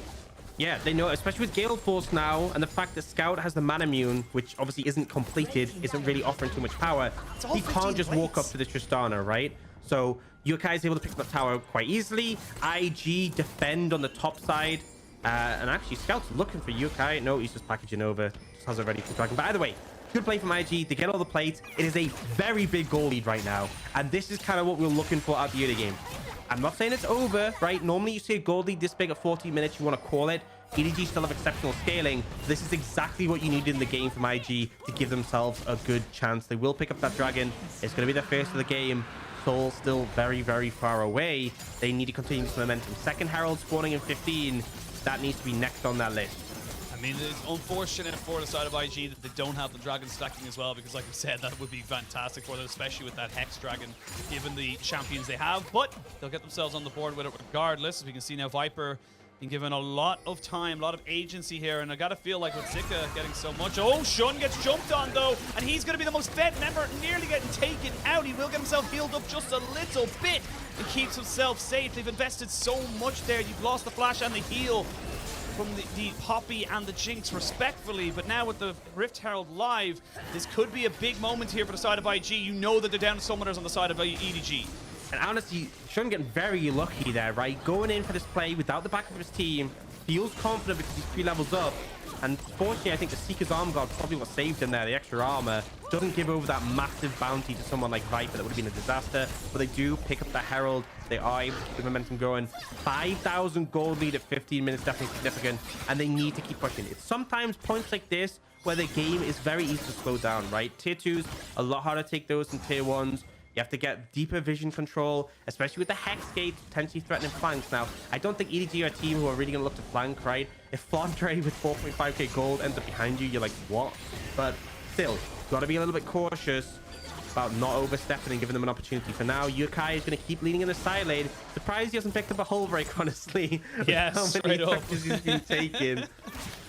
Yeah, they know, especially with Gale Force now, and the fact that Scout has the Man Immune, which obviously isn't completed, isn't really offering too much power. He can't just walk up to the Tristana, right? So Yukai is able to pick up the tower quite easily. IG defend on the top side, and actually Scout's looking for Yukai. No, he's just packaging over. Just has it ready for Dragon. But either way, good play from IG. They get all the plates. It is a very big goal lead right now. And this is kind of what we're looking for at the early game. I'm not saying it's over, right? Normally you see a gold lead this big at 14 minutes, you want to call it. EDG still have exceptional scaling. This is exactly what you need in the game from IG to give themselves a good chance. They will pick up that Dragon. It's going to be their first of the game. Soul still very, very far away. They need to continue this momentum. Second Herald spawning in 15. That needs to be next on that list. I mean, it's unfortunate for the side of IG that they don't have the Dragon stacking as well, because like I said, that would be fantastic for them, especially with that Hex Dragon, given the champions they have. But they'll get themselves on the board with it regardless. As we can see now, Viper being given a lot of time, a lot of agency here, and I gotta feel like with Zika getting so much. Oh, Shun gets jumped on though, and he's gonna be the most fed member, nearly getting taken out. He will get himself healed up just a little bit and keeps himself safe. They've invested so much there. You've lost the flash and the heal from the Poppy and the Jinx respectfully, but now with the Rift Herald live, this could be a big moment here for the side of IG. You know that they're down summoners on the side of EDG. And honestly, Shun getting very lucky there, right? Going in for this play without the back of his team, feels confident because he's 3 levels up, And fortunately, I think the Seeker's Arm Guard probably what saved him there. The extra armor doesn't give over that massive bounty to someone like Viper. That would have been a disaster. But they do pick up the Herald. They are able to keep the momentum going. 5,000 gold lead at 15 minutes, definitely significant. And they need to keep pushing. It's sometimes points like this where the game is very easy to slow down, right? Tier 2s, a lot harder to take those than Tier 1s. You have to get deeper vision control, especially with the Hex Gate potentially threatening flanks. Now, I don't think EDG are a team who are really going to look to flank, right? If Flandre with 4.5k gold ends up behind you, you're like, what? But still, got to be a little bit cautious about not overstepping and giving them an opportunity. For now, Yukai is going to keep leaning in the side lane. Surprised he hasn't picked up a hull break, honestly. Yes, how many straight up. touches he's been taking.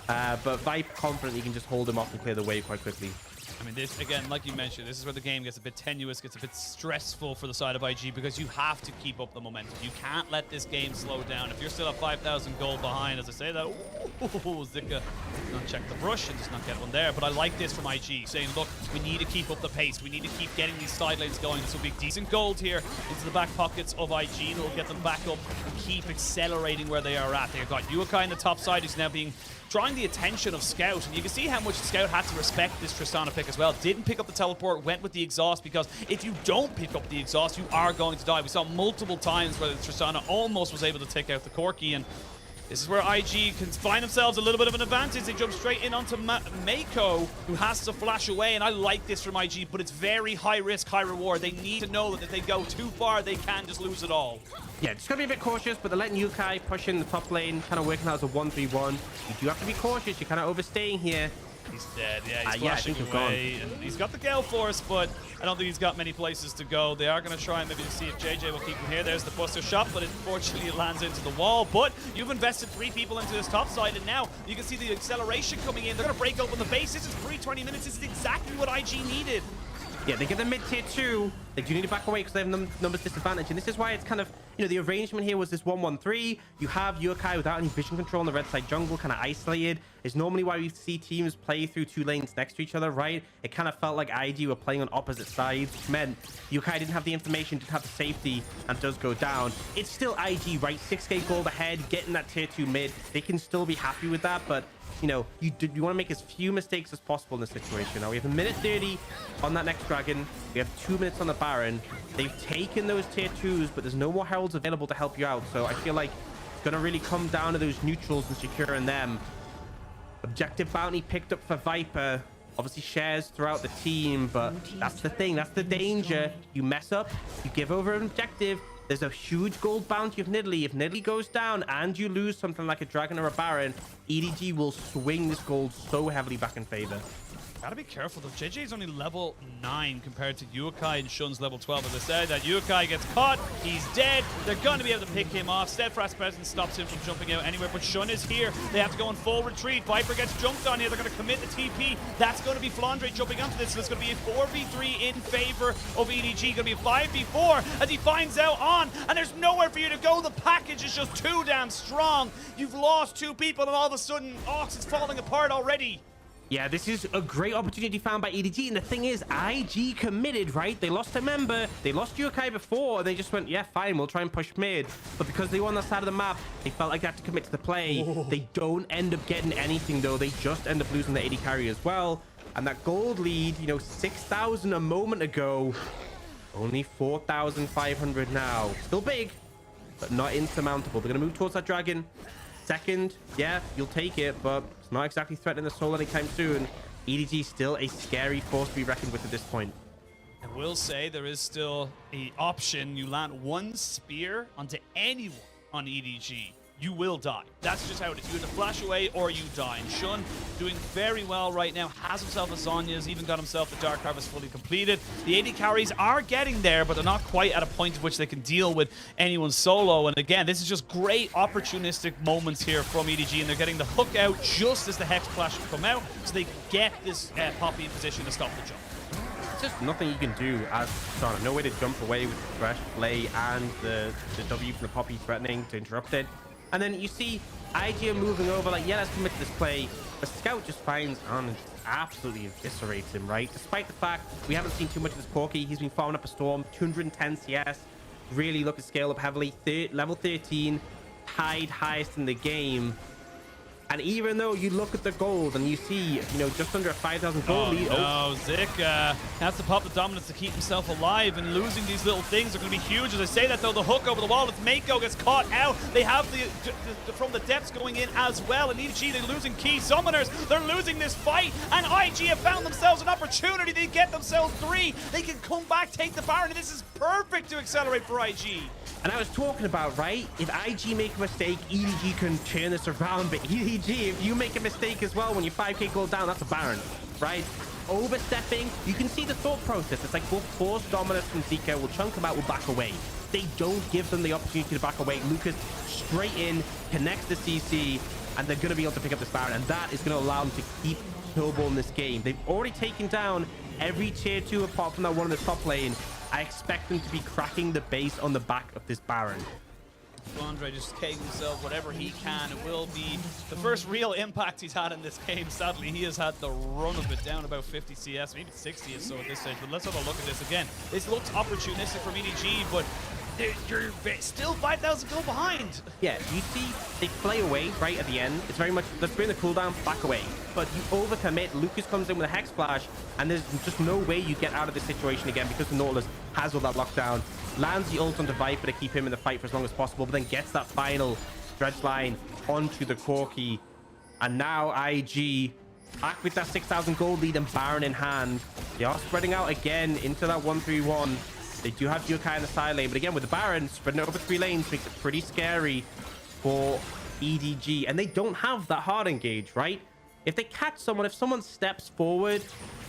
But Vipe confident he can just hold him off and clear the wave quite quickly. I mean, this, again, like you mentioned, this is where the game gets a bit tenuous, gets a bit stressful for the side of IG because you have to keep up the momentum. You can't let this game slow down. If you're still at 5,000 gold behind, as I say that, ooh, Zika not check the brush and just not get one there. But I like this from IG, saying, look, we need to keep up the pace. We need to keep getting these side lanes going. This will be decent gold here into the back pockets of IG. It'll get them back up and keep accelerating where they are at. They've got Yukai on the top side, who's now drawing the attention of Scout, and you can see how much Scout had to respect this Tristana pick as well. Didn't pick up the teleport, went with the exhaust, because if you don't pick up the exhaust, you are going to die. We saw multiple times where Tristana almost was able to take out the Corki, and this is where IG can find themselves a little bit of an advantage. They jump straight in onto Mako, who has to flash away, and I like this from IG, but it's very high risk, high reward. They need to know that if they go too far, they can just lose it all. Yeah, just gotta be a bit cautious, but they're letting Yukai push in the top lane, kind of working out as a 1-3-1. You do have to be cautious. You're kind of overstaying here. He's dead. Yeah, he's yeah, I flashing think away. And he's got the Gale Force, but I don't think he's got many places to go. They are going to try and maybe see if JJ will keep him here. There's the Buster shot, but unfortunately it lands into the wall. But you've invested 3 people into this top side, and now you can see the acceleration coming in. They're going to break open the base. This is free 20 minutes. This is exactly what IG needed. Yeah, they get the mid-tier 2. They do need to back away because they have numbers disadvantage. And this is why it's kind of, you know, the arrangement here was this 1-1-3. You have Yukai without any vision control in the red side jungle, kind of isolated. It's normally why we see teams play through 2 lanes next to each other, right? It kind of felt like IG were playing on opposite sides, which meant Yukai didn't have the information, didn't have the safety, and does go down. It's still IG, right? 6k gold ahead, getting that tier 2 mid. They can still be happy with that, but you know, you want to make as few mistakes as possible in this situation. Now we have a minute 30 on that next dragon. We have 2 minutes on the Baron. They've taken those tier 2s, but there's no more heralds available to help you out. So I feel like it's going to really come down to those neutrals and securing them. Objective bounty picked up for Viper. Obviously shares throughout the team, but that's the thing. That's the danger. You mess up, you give over an objective. There's a huge gold bounty of Nidalee. If Nidalee goes down and you lose something like a Dragon or a Baron, EDG will swing this gold so heavily back in favor. Gotta be careful though. JJ is only level 9 compared to Yukai and Shun's level 12. As I said, that Yukai gets caught, he's dead. They're gonna be able to pick him off. Steadfast presence stops him from jumping out anywhere, but Shun is here. They have to go in full retreat. Viper gets jumped on here. They're gonna commit the TP. That's gonna be Flandre jumping onto this. So it's gonna be a 4v3 in favor of EDG. Gonna be a 5v4 as he finds out on, and there's nowhere for you to go. The package is just too damn strong. You've lost 2 people, and all of a sudden, Ox is falling apart already. Yeah, this is a great opportunity found by EDG, and the thing is, IG committed, right? They lost a member, they lost Yukai before, and they just went, yeah, fine, we'll try and push mid. But because they were on that side of the map, they felt like they had to commit to the play. They don't end up getting anything, though. They just end up losing the AD carry as well. And that gold lead, you know, 6,000 a moment ago, only 4,500 now. Still big, but not insurmountable. They're going to move towards that dragon. Second, yeah, you'll take it, but it's not exactly threatening the soul anytime soon. EDG still a scary force to be reckoned with at this point. I will say there is still an option. You land 1 spear onto anyone on EDG, you will die. That's just how it is. You either flash away or you die. And Shun doing very well right now. Has himself a Zhonya's, even got himself a Dark Harvest fully completed. The AD carries are getting there, but they're not quite at a point at which they can deal with anyone solo. And again, this is just great opportunistic moments here from EDG, and they're getting the hook out just as the Hex Flash come out, so they can get this Poppy in position to stop the jump. There's just nothing you can do as Tristana. No way to jump away with the Thresh play and the W from the Poppy threatening to interrupt it. And then you see IG moving over, like, yeah, let's commit to this play. The Scout just finds on and absolutely eviscerates him, right? Despite the fact we haven't seen too much of this Corki. He's been farming up a Storm, 210 CS. Really looking to scale up heavily. Level 13, tied highest in the game. And even though you look at the gold and you see, you know, just under a 5,000 gold lead. No, Zik has to pop the dominance to keep himself alive, and losing these little things are going to be huge. As I say that, though, the hook over the wall, as Mako gets caught out, they have the from the depths going in as well. And EDG, they're losing key summoners. They're losing this fight, and IG have found themselves an opportunity. They get themselves 3. They can come back, take the Baron, and this is perfect to accelerate for IG. And I was talking about, right, if IG make a mistake, EDG can turn this around. But EDG, if you make a mistake as well, when you're 5k gold down, that's a Baron, right? Overstepping, you can see the thought process. It's like, we'll force dominance from Zika, we'll chunk them out, we'll back away. They don't give them the opportunity to back away. Lucas straight in, connects the CC, and they're going to be able to pick up this Baron. And that is going to allow them to keep snowballing this game. They've already taken down every tier 2 apart from that one in the top lane. I expect them to be cracking the base on the back of this Baron. Andre just taking himself whatever he can. It will be the first real impact he's had in this game. Sadly, he has had the run of it down about 50 CS, maybe 60 or so at this stage. But let's have a look at this again. This looks opportunistic from EDG, but you're still 5,000 gold behind. Yeah, you see they play away right at the end. It's very much, let's bring the cooldown back away. But you overcommit. Lucas comes in with a Hex Flash, and there's just no way you get out of this situation again because the Nautilus has all that lockdown. Lands the ult onto Viper to keep him in the fight for as long as possible, but then gets that final stretch line onto the Corki. And now IG back with that 6,000 gold lead and Baron in hand. They are spreading out again into that 1-3-1. They do have Yokai in the side lane, but again with the Baron spreading it over 3 lanes makes it pretty scary for EDG. And they don't have that hard engage, right? If they catch someone, if someone steps forward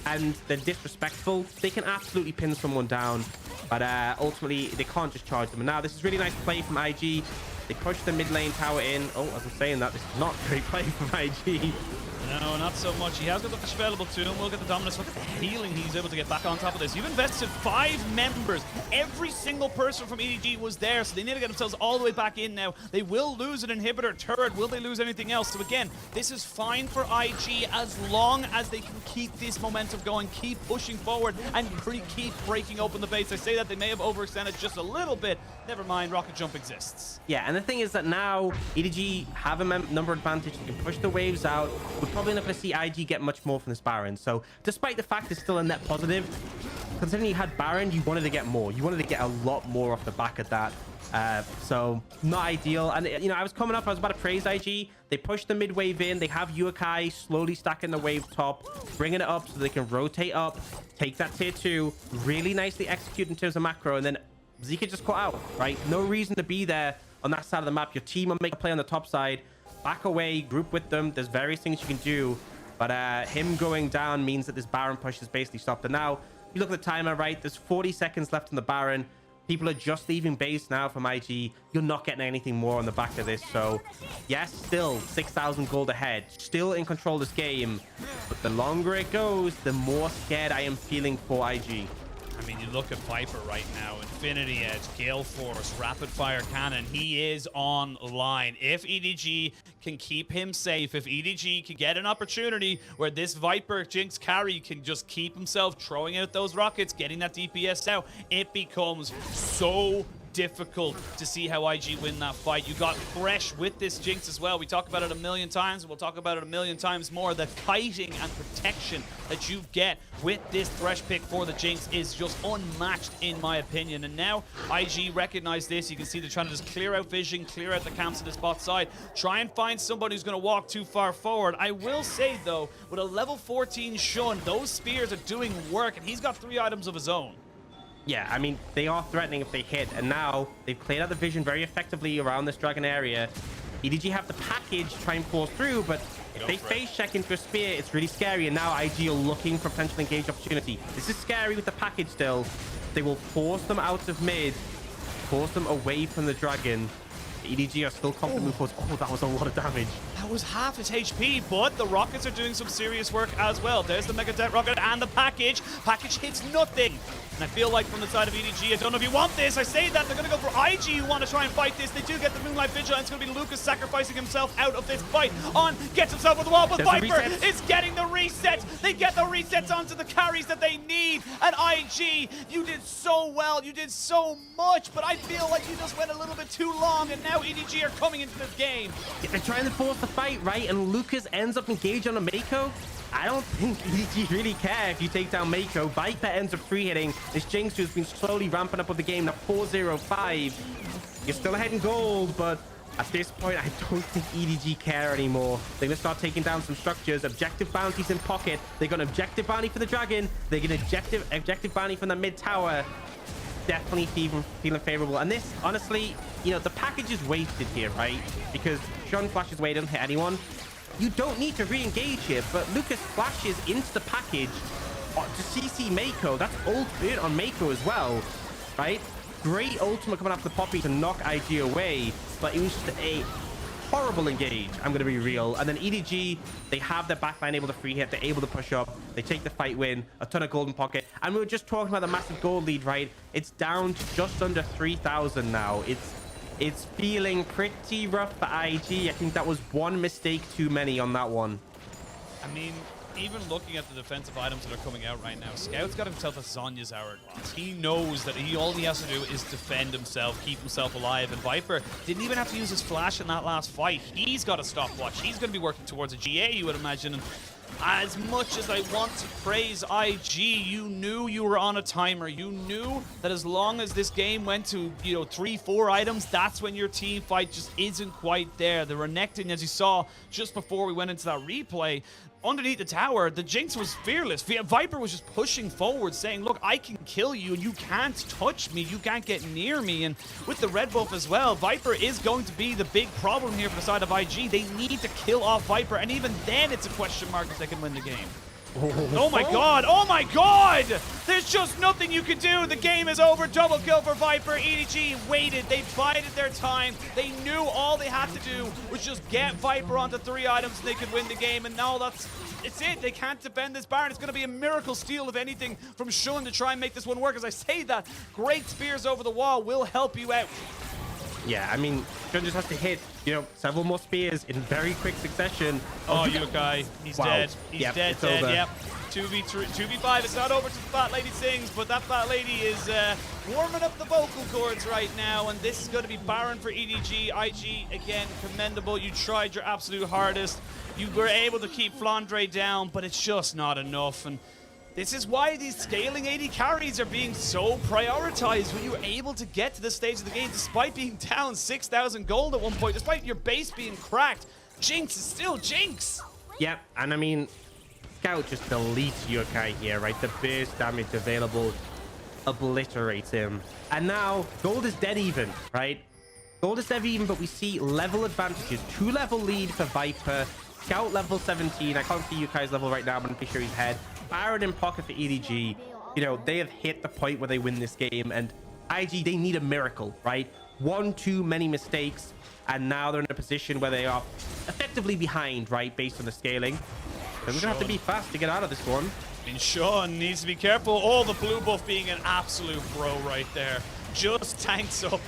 and they're disrespectful, they can absolutely pin someone down. But ultimately, they can't just charge them. And now this is really nice play from IG. They push the mid lane tower in. Oh, as I'm saying that, this is not great play from IG. No, not so much. He has got the fish available to him. We'll get the dominance. Look at the healing he's able to get back on top of this. You've invested 5 members. Every single person from EDG was there, so they need to get themselves all the way back in now. They will lose an inhibitor turret. Will they lose anything else? So again, this is fine for IG as long as they can keep this momentum going, keep pushing forward, and keep breaking open the base. I say that they may have overextended just a little bit. Never mind, rocket jump exists. Yeah, and the thing is that now EDG have a number advantage. They can push the waves out. We're probably not going to see IG get much more from this Baron. So despite the fact it's still a net positive, considering you had Baron, you wanted to get more. You wanted to get a lot more off the back of that. So not ideal. And you know, I was coming up, I was about to praise IG. They push the mid wave in. They have Yokai slowly stacking the wave top, bringing it up so they can rotate up, take that tier 2, really nicely execute in terms of macro, and then Zika just caught out, right? No reason to be there on that side of the map. Your team will make a play on the top side. Back away, group with them. There's various things you can do. But him going down means that this Baron push is basically stopped. And now, you look at the timer, right? There's 40 seconds left on the Baron. People are just leaving base now from IG. You're not getting anything more on the back of this. So, yes, still 6,000 gold ahead. Still in control of this game. But the longer it goes, the more scared I am feeling for IG. I mean, you look at Viper right now, Infinity Edge, Gale Force, Rapid Fire Cannon, he is online. If EDG can keep him safe, if EDG can get an opportunity where this Viper Jinx carry can just keep himself throwing out those rockets, getting that DPS out, it becomes so difficult to see how IG win that fight. You got Thresh with this Jinx as well. We talk about it a million times, and we'll talk about it a million times more. The kiting and protection that you get with this Thresh pick for the Jinx is just unmatched in my opinion. And now IG recognize this. You can see they're trying to just clear out vision, clear out the camps to this bot side, try and find somebody who's going to walk too far forward. I will say though, with a level 14 Shun, those spears are doing work, and he's got 3 items of his own. Yeah, I mean, they are threatening if they hit, and now they've cleared out the vision very effectively around this dragon area. EDG have the package to try and force through, but if they face check into a spear, it's really scary, and now IG are looking for potential engage opportunity. This is scary with the package still. They will force them out of mid, force them away from the dragon. EDG are still confident move forward. Oh, that was a lot of damage. That was half his HP, but the rockets are doing some serious work as well. There's the Mega Det rocket and the package. Package hits nothing. And I feel like from the side of EDG, I don't know if you want this. I say that they're going to go for IG, who want to try and fight this. They do get the Moonlight Vigil, and it's going to be Lucas sacrificing himself out of this fight. On gets himself with the wall, but Viper is getting the reset. They get the resets onto the carries that they need. And IG, you did so well. You did so much, but I feel like you just went a little bit too long, and now EDG are coming into this game. They're trying to force the fight, right? And Lucas ends up engaged on a Mako. I don't think EDG really care if you take down Mako. Viper ends up free hitting. This Jinx who's been slowly ramping up with the game. Now 4-0-5. You're still ahead in gold, but at this point, I don't think EDG care anymore. They're going to start taking down some structures. Objective bounties in pocket. They got an objective bounty for the Dragon. They get an objective bounty from the mid tower. Definitely feeling favorable. And this, honestly, you know, the package is wasted here, right? Because Sean flashes away, doesn't hit anyone. You don't need to re-engage here, but Lucas flashes into the package to CC Mako. That's ultimate on Mako as well, right? Great ultimate coming after the Poppy to knock IG away, but it was just a horrible engage, I'm going to be real. And then EDG, they have their backline able to free hit, they're able to push up, they take the fight win, a ton of golden pocket. And we were just talking about the massive gold lead, right? It's down to just under 3,000 now. It's feeling pretty rough for IG. I think that was one mistake too many on that one. I mean, even looking at the defensive items that are coming out right now, Scout's got himself a Sonya's Hourglass. He knows that all he has to do is defend himself, keep himself alive. And Viper didn't even have to use his flash in that last fight. He's got a stopwatch. He's going to be working towards a GA, you would imagine. And as much as I want to praise IG, you knew you were on a timer. You knew that as long as this game went to, 3-4 items, that's when your team fight just isn't quite there. The Renekton, as you saw just before we went into that replay, underneath the tower, the Jinx was fearless. Viper was just pushing forward, saying, look, I can kill you, and you can't touch me. You can't get near me. And with the red buff as well, Viper is going to be the big problem here for the side of IG. They need to kill off Viper, and even then it's a question mark if they can win the game. Oh my god! Oh my god! There's just nothing you can do. The game is over. Double kill for Viper. EDG waited. They bided their time. They knew all they had to do was just get Viper onto 3 items and they could win the game. And now it's it. They can't defend this Baron. It's going to be a miracle steal, if anything, from Shun to try and make this one work. As I say that, great spears over the wall will help you out. Yeah, I mean, Shun just has to hit, several more spears in very quick succession. Oh, Yukai, he's dead. He's dead. Over. Yep. 2v5. It's not over to the Fat Lady sings, but that Fat Lady is warming up the vocal cords right now, and this is going to be Baron for EDG. IG, again, commendable. You tried your absolute hardest. You were able to keep Flandre down, but it's just not enough. And this is why these scaling AD carries are being so prioritized. When you're able to get to this stage of the game, despite being down 6,000 gold at one point, despite your base being cracked, Jinx is still Jinx. Yep, and I mean, Scout just deletes Yokai here, right? The burst damage available obliterates him. And now, gold is dead even, right? Gold is dead even, but we see level advantages. 2-level lead for Viper. Scout level 17. I can't see Yukai's level right now, but I'm pretty sure he's head. Baron in pocket for EDG. They have hit the point where they win this game, and IG, they need a miracle, right? One too many mistakes, and now they're in a position where they are effectively behind, right, based on the scaling. They're going to have to be fast to get out of this one. And Sean needs to be careful. Oh, the blue buff being an absolute bro right there. Just tanks up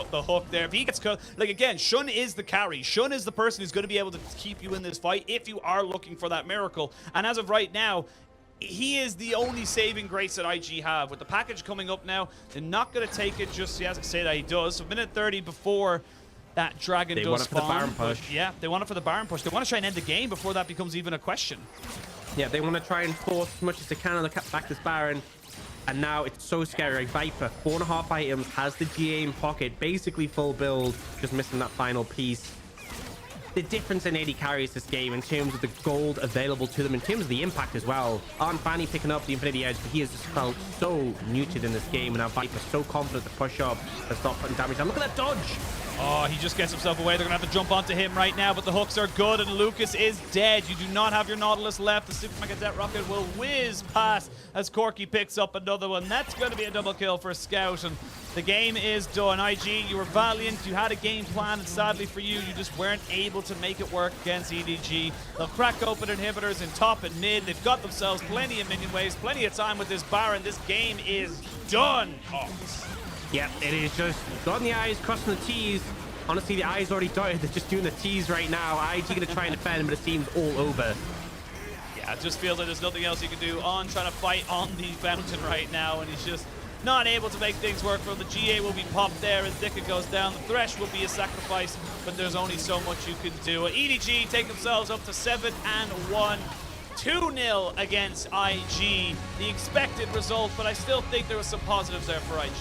the hook there. If he gets cut, again, Shun is the carry. Shun is the person who's going to be able to keep you in this fight if you are looking for that miracle. And as of right now, he is the only saving grace that IG have. With the package coming up now, they're not going to take it just as I say that he does. So minute 30 before that Dragon does spawn. They want it for the Baron push. Yeah, they want it for the Baron push. They want to try and end the game before that becomes even a question. Yeah, they want to try and force as much as they can on the back this Baron. And now it's so scary. Like Viper, 4.5 items, has the GA in pocket, basically full build, just missing that final piece. The difference in AD carries this game in terms of the gold available to them, in terms of the impact as well. Aren't Fanny picking up the Infinity Edge, but he has just felt so muted in this game, and now Viper's so confident to push up and stop putting damage down. Look at that dodge! Oh, he just gets himself away. They're going to have to jump onto him right now, but the hooks are good, and Lucas is dead. You do not have your Nautilus left. The Super Mega Jet Rocket will whiz past as Corky picks up another one. That's going to be a double kill for Scout, and the game is done. IG, you were valiant. You had a game plan, and sadly for you, you just weren't able to make it work against EDG. They'll crack open inhibitors in top and mid. They've got themselves plenty of minion waves, plenty of time with this Baron. This game is done, Hawks. Yeah, it is just dotting the I's, crossing the T's. Honestly, the I's already dotted. They're just doing the T's right now. IG going to try and defend, but it seems all over. Yeah, it just feels like there's nothing else he can do. On trying to fight on the fountain right now, and he's just not able to make things work for him. The GA will be popped there as Dika goes down. The Thresh will be a sacrifice, but there's only so much you can do. EDG take themselves up to 7-1. 2-0 against IG. The expected result, but I still think there were some positives there for IG.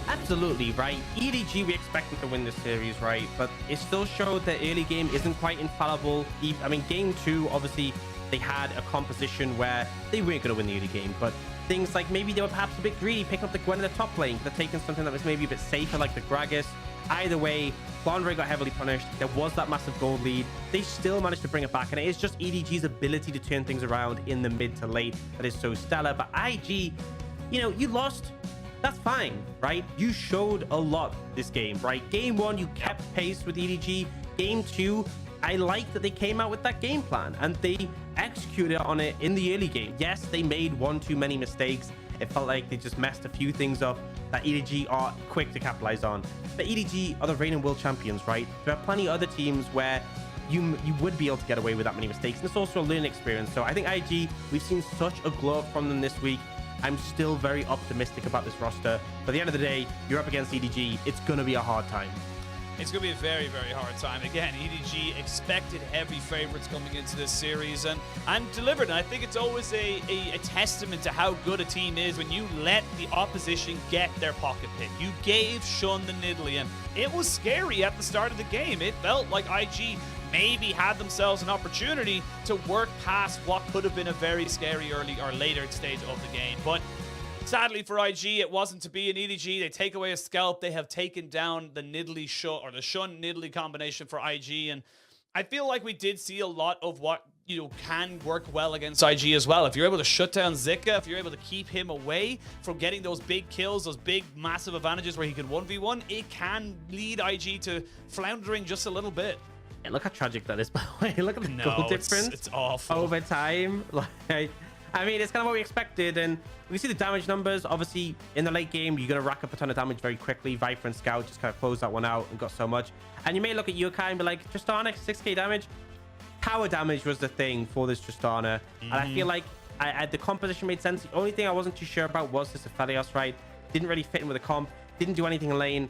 Absolutely, right? EDG, we expect them to win this series, right? But it still showed that early game isn't quite infallible. I mean, game 2, obviously, they had a composition where they weren't going to win the early game, but things like maybe they were perhaps a bit greedy, picking up the Gwen in the top lane. They're taking something that was maybe a bit safer, like the Gragas. Either way, Flandre got heavily punished. There was that massive gold lead. They still managed to bring it back, and it is just EDG's ability to turn things around in the mid to late that is so stellar. But IG, you know, you lost. That's fine, right? You showed a lot this game, right? Game 1, you kept pace with EDG. Game 2, I like that they came out with that game plan and they executed on it in the early game. Yes, they made one too many mistakes. It felt like they just messed a few things up that EDG are quick to capitalize on. But EDG are the reigning world champions, right? There are plenty of other teams where you would be able to get away with that many mistakes. And it's also a learning experience. So I think IG, we've seen such a glow up from them this week. I'm still very optimistic about this roster. But at the end of the day, you're up against EDG. It's going to be a hard time. It's going to be a very, very hard time. Again, EDG expected heavy favorites coming into this series and delivered. And I think it's always a testament to how good a team is when you let the opposition get their pocket pick. You gave Shun the Nidalee, and it was scary at the start of the game. It felt like IG maybe had themselves an opportunity to work past what could have been a very scary early or later stage of the game. But sadly for IG, it wasn't to be. In EDG, they take away a scalp. They have taken down the Nidalee Shun, or the Shun Nidalee combination for IG, and I feel like we did see a lot of what, you know, can work well against IG as well. If you're able to shut down Zika, if you're able to keep him away from getting those big kills, those big massive advantages where he can 1v1, it can lead IG to floundering just a little bit. And look how tragic that is, by the way. Look at the goal difference. It's awful. Over time. Like, I mean, it's kind of what we expected. And we see the damage numbers. Obviously, in the late game, you're going to rack up a ton of damage very quickly. Viper and Scout just kind of closed that one out and got so much. And you may look at Yokai and be like, Tristana, 6k damage. Tower damage was the thing for this Tristana. And I feel like the composition made sense. The only thing I wasn't too sure about was this Aphelios, right? Didn't really fit in with the comp. Didn't do anything in lane.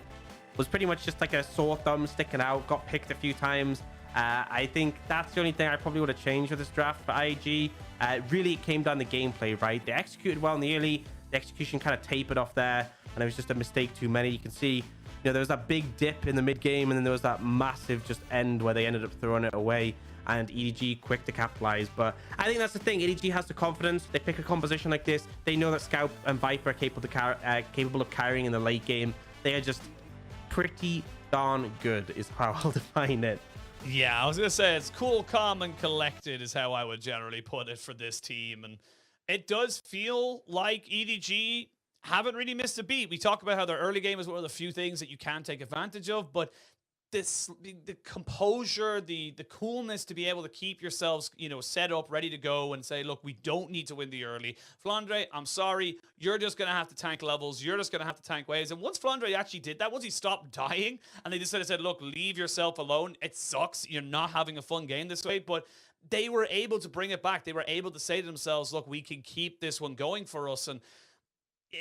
Was pretty much just like a sore thumb sticking out. Got picked a few times. I think that's the only thing I probably would have changed with this draft for IG. Really, it came down to gameplay, right? They executed well in the early. The execution kind of tapered off there, and it was just a mistake too many. You can see, you know, there was that big dip in the mid game, and then there was that massive just end where they ended up throwing it away, and EDG quick to capitalize. But I think that's the thing. EDG has the confidence. They pick a composition like this. They know that Scout and Viper are capable of carrying in the late game. They are just pretty darn good, is how I'll define it. Yeah, I was going to say it's cool, calm, and collected is how I would generally put it for this team. And it does feel like EDG haven't really missed a beat. We talk about how their early game is one of the few things that you can take advantage of, but the composure, the coolness to be able to keep yourselves, you know, set up, ready to go and say, look, we don't need to win the early. Flandre, I'm sorry, you're just going to have to tank levels. You're just going to have to tank waves. And once Flandre actually did that, once he stopped dying and they just said, look, leave yourself alone. It sucks. You're not having a fun game this way, but they were able to bring it back. They were able to say to themselves, look, we can keep this one going for us. And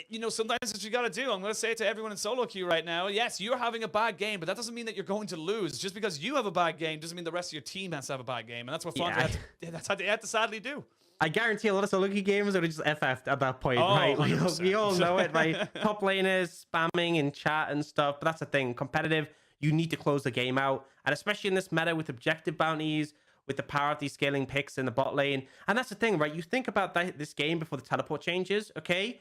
you know, sometimes it's what you got to do. I'm going to say it to everyone in solo queue right now. Yes, you're having a bad game, but that doesn't mean that you're going to lose. Just because you have a bad game doesn't mean the rest of your team has to have a bad game. And that's what that's what they had to sadly do. I guarantee a lot of solo queue gamers would have just FF'd at that point, right? We all know it, right? Top laners spamming in chat and stuff. But that's the thing. Competitive, you need to close the game out. And especially in this meta with objective bounties, with the power of these scaling picks in the bot lane. And that's the thing, right? You think about this game before the teleport changes, okay?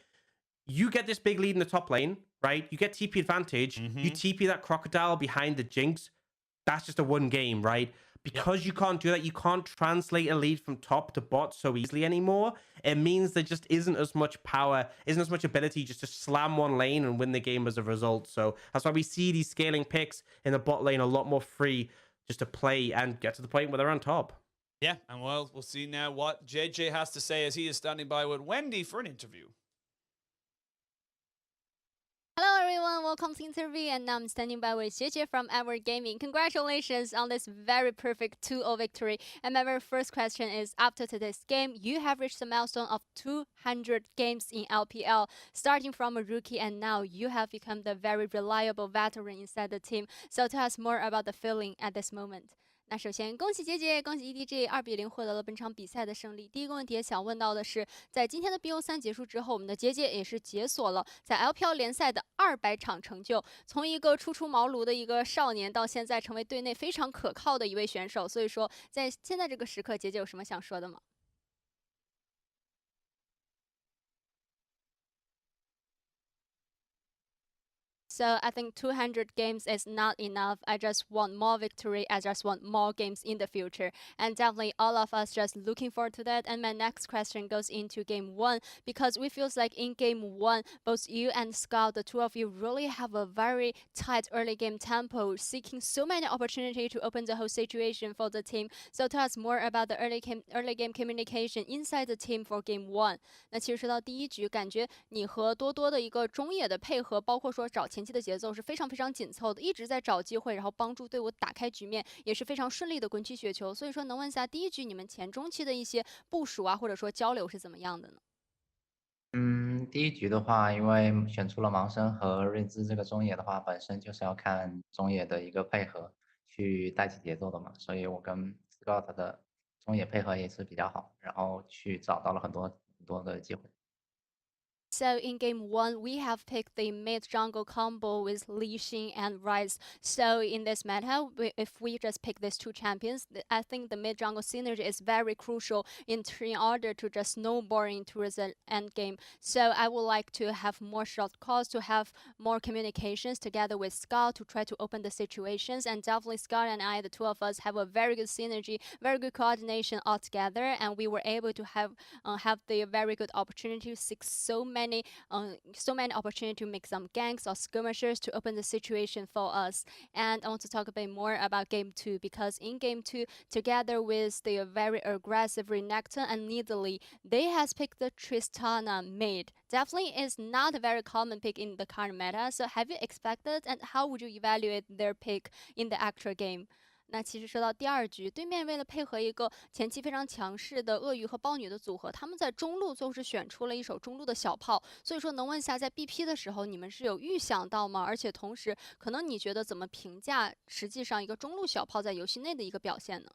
You get this big lead in the top lane, right? You get TP advantage, you TP that crocodile behind the Jinx. That's just a one game, right? Because you can't do that, you can't translate a lead from top to bot so easily anymore. It means there just isn't as much power, isn't as much ability just to slam one lane and win the game as a result. So that's why we see these scaling picks in the bot lane a lot more free just to play and get to the point where they're on top. Yeah, and well, we'll see now what JJ has to say as he is standing by with Wendy for an interview. Hello everyone, welcome to interview, and now I'm standing by with JJ from Edward Gaming. Congratulations on this very perfect 2-0 victory. And my very first question is, after today's game, you have reached the milestone of 200 games in LPL, starting from a rookie, and now you have become the very reliable veteran inside the team. So tell us more about the feeling at this moment. 那首先，恭喜杰杰，恭喜 EDG 2-0获得了本场比赛的胜利。第一个问题想问到的是，在今天的 BO3 结束之后，我们的杰杰也是解锁了在 LPL 联赛的200场成就，从一个初出茅庐的一个少年，到现在成为队内非常可靠的一位选手。所以说，在现在这个时刻，杰杰有什么想说的吗？ So I think 200 games is not enough. I just want more victory. I just want more games in the future. And definitely all of us just looking forward to that. And my next question goes into game 1, because we feels like in game 1, both you and Scout, the two of you really have a very tight early game tempo, seeking so many opportunities to open the whole situation for the team. So tell us more about the early game communication inside the team for game 1. 那其实说到第一局，感觉你和多多的一个中野的配合，包括说找前期的节奏是非常非常紧凑的，一直在找机会，然后帮助队伍打开局面，也是非常顺利的滚起雪球。所以说，能问一下第一局你们前中期的一些部署啊，或者说交流是怎么样的呢？第一局的话，因为选出了盲生和瑞兹这个中野的话，本身就是要看中野的一个配合去带起节奏的嘛，所以我跟 Scott 的中野配合也是比较好，然后去找到了很多的机会。 So in game 1, we have picked the mid-jungle combo with Lee Xin and Ryze. So in this meta, if we just pick these two champions, I think the mid-jungle synergy is very crucial in order to just snowballing towards the end game. So I would like to have more short calls, to have more communications together with Scout to try to open the situations. And definitely Scout and I, the two of us, have a very good synergy, very good coordination all together. And we were able to have the very good opportunity to seek so many opportunity to make some ganks or skirmishes to open the situation for us. And I want to talk a bit more about game 2, because in game 2, together with the very aggressive Renekton and Nidalee, they has picked the Tristana mid. Definitely is not a very common pick in the current meta. So have you expected, and how would you evaluate their pick in the actual game? 那其实说到第二局，对面为了配合一个前期非常强势的鳄鱼和豹女的组合，他们在中路就是选出了一手中路的小炮。所以说，能问一下，在 BP 的时候，你们是有预想到吗？而且同时，可能你觉得怎么评价实际上一个中路小炮在游戏内的一个表现呢？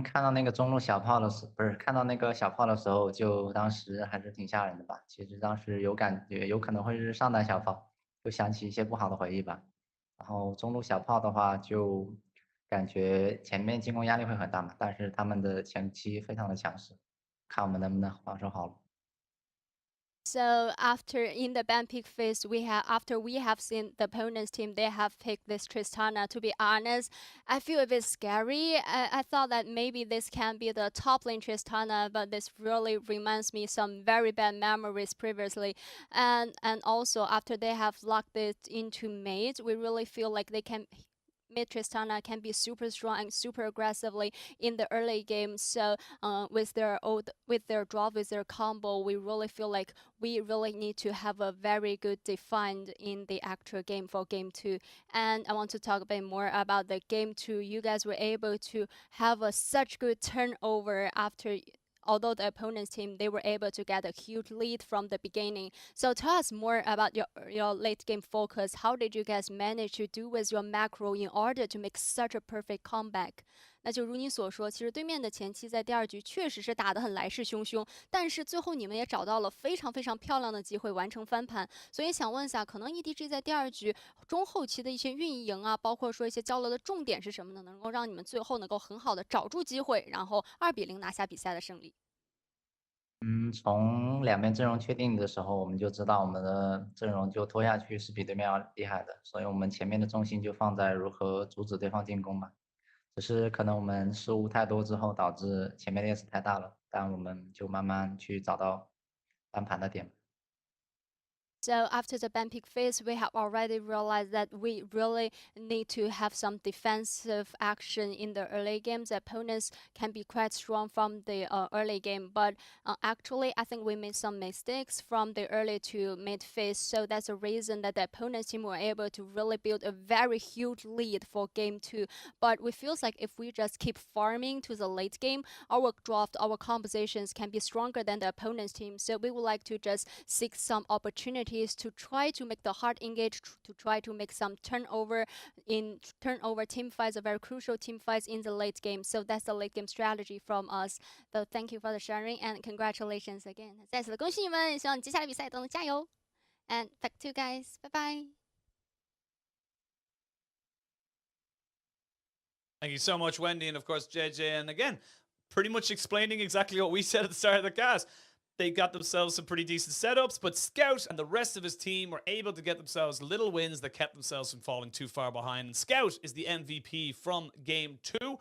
看到那个中路小炮的时候，不是看到那个小炮的时候，就当时还是挺吓人的吧。其实当时有感觉，有可能会是上单小炮，就想起一些不好的回忆吧。 然后中路小炮的话，就感觉前面进攻压力会很大嘛，但是他们的前期非常的强势，看我们能不能防守好了。 So after in the ban pick phase, after we have seen the opponent's team, they have picked this Tristana. To be honest, I feel a bit scary. I thought that maybe this can be the top lane Tristana, but this really reminds me some very bad memories previously. And also after they have locked it into mid, we really feel like they can. Mid Tristana can be super strong and super aggressively in the early game. So with their drop, with their combo, we really feel like we really need to have a very good defined in the actual game for game 2. And I want to talk a bit more about the game 2. You guys were able to have such good turnover after. Although the opponent's team, they were able to get a huge lead from the beginning. So tell us more about your late game focus. How did you guys manage to do with your macro in order to make such a perfect comeback? 那就如你所说，其实对面的前期在第二局确实是打得很来势汹汹，但是最后你们也找到了非常非常漂亮的机会完成翻盘。所以想问一下，可能 EDG 在第二局中后期的一些运营啊，包括说一些交流的重点是什么呢？能够让你们最后能够很好的找住机会，然后2-0拿下比赛的胜利。从两边阵容确定的时候，我们就知道我们的阵容就拖下去是比对面要厉害的，所以我们前面的重心就放在如何阻止对方进攻嘛。只是可能我们失误太多之后，导致前面劣势太大了，但我们就慢慢去找到翻盘的点。So after the ban pick phase, we have already realized that we really need to have some defensive action in the early game. The opponents can be quite strong from the early game, but actually I think we made some mistakes from the early to mid phase. So that's the reason that the opponent's team were able to really build a very huge lead for game 2. But we feels like if we just keep farming to the late game, our draft, our compositions can be stronger than the opponent's team. So we would like to just seek some opportunities to try to make the hard engage, to try to make some turnover team fights, a very crucial team fights in the late game. So that's the late game strategy from us. So thank you for the sharing and congratulations again. 再次的恭喜你们，希望接下来比赛都能加油。And back to you guys. Bye bye. Thank you so much, Wendy, and of course, JJ. And again, pretty much explaining exactly what we said at the start of the cast. They got themselves some pretty decent setups, but Scout and the rest of his team were able to get themselves little wins that kept themselves from falling too far behind. And Scout is the MVP from game 2.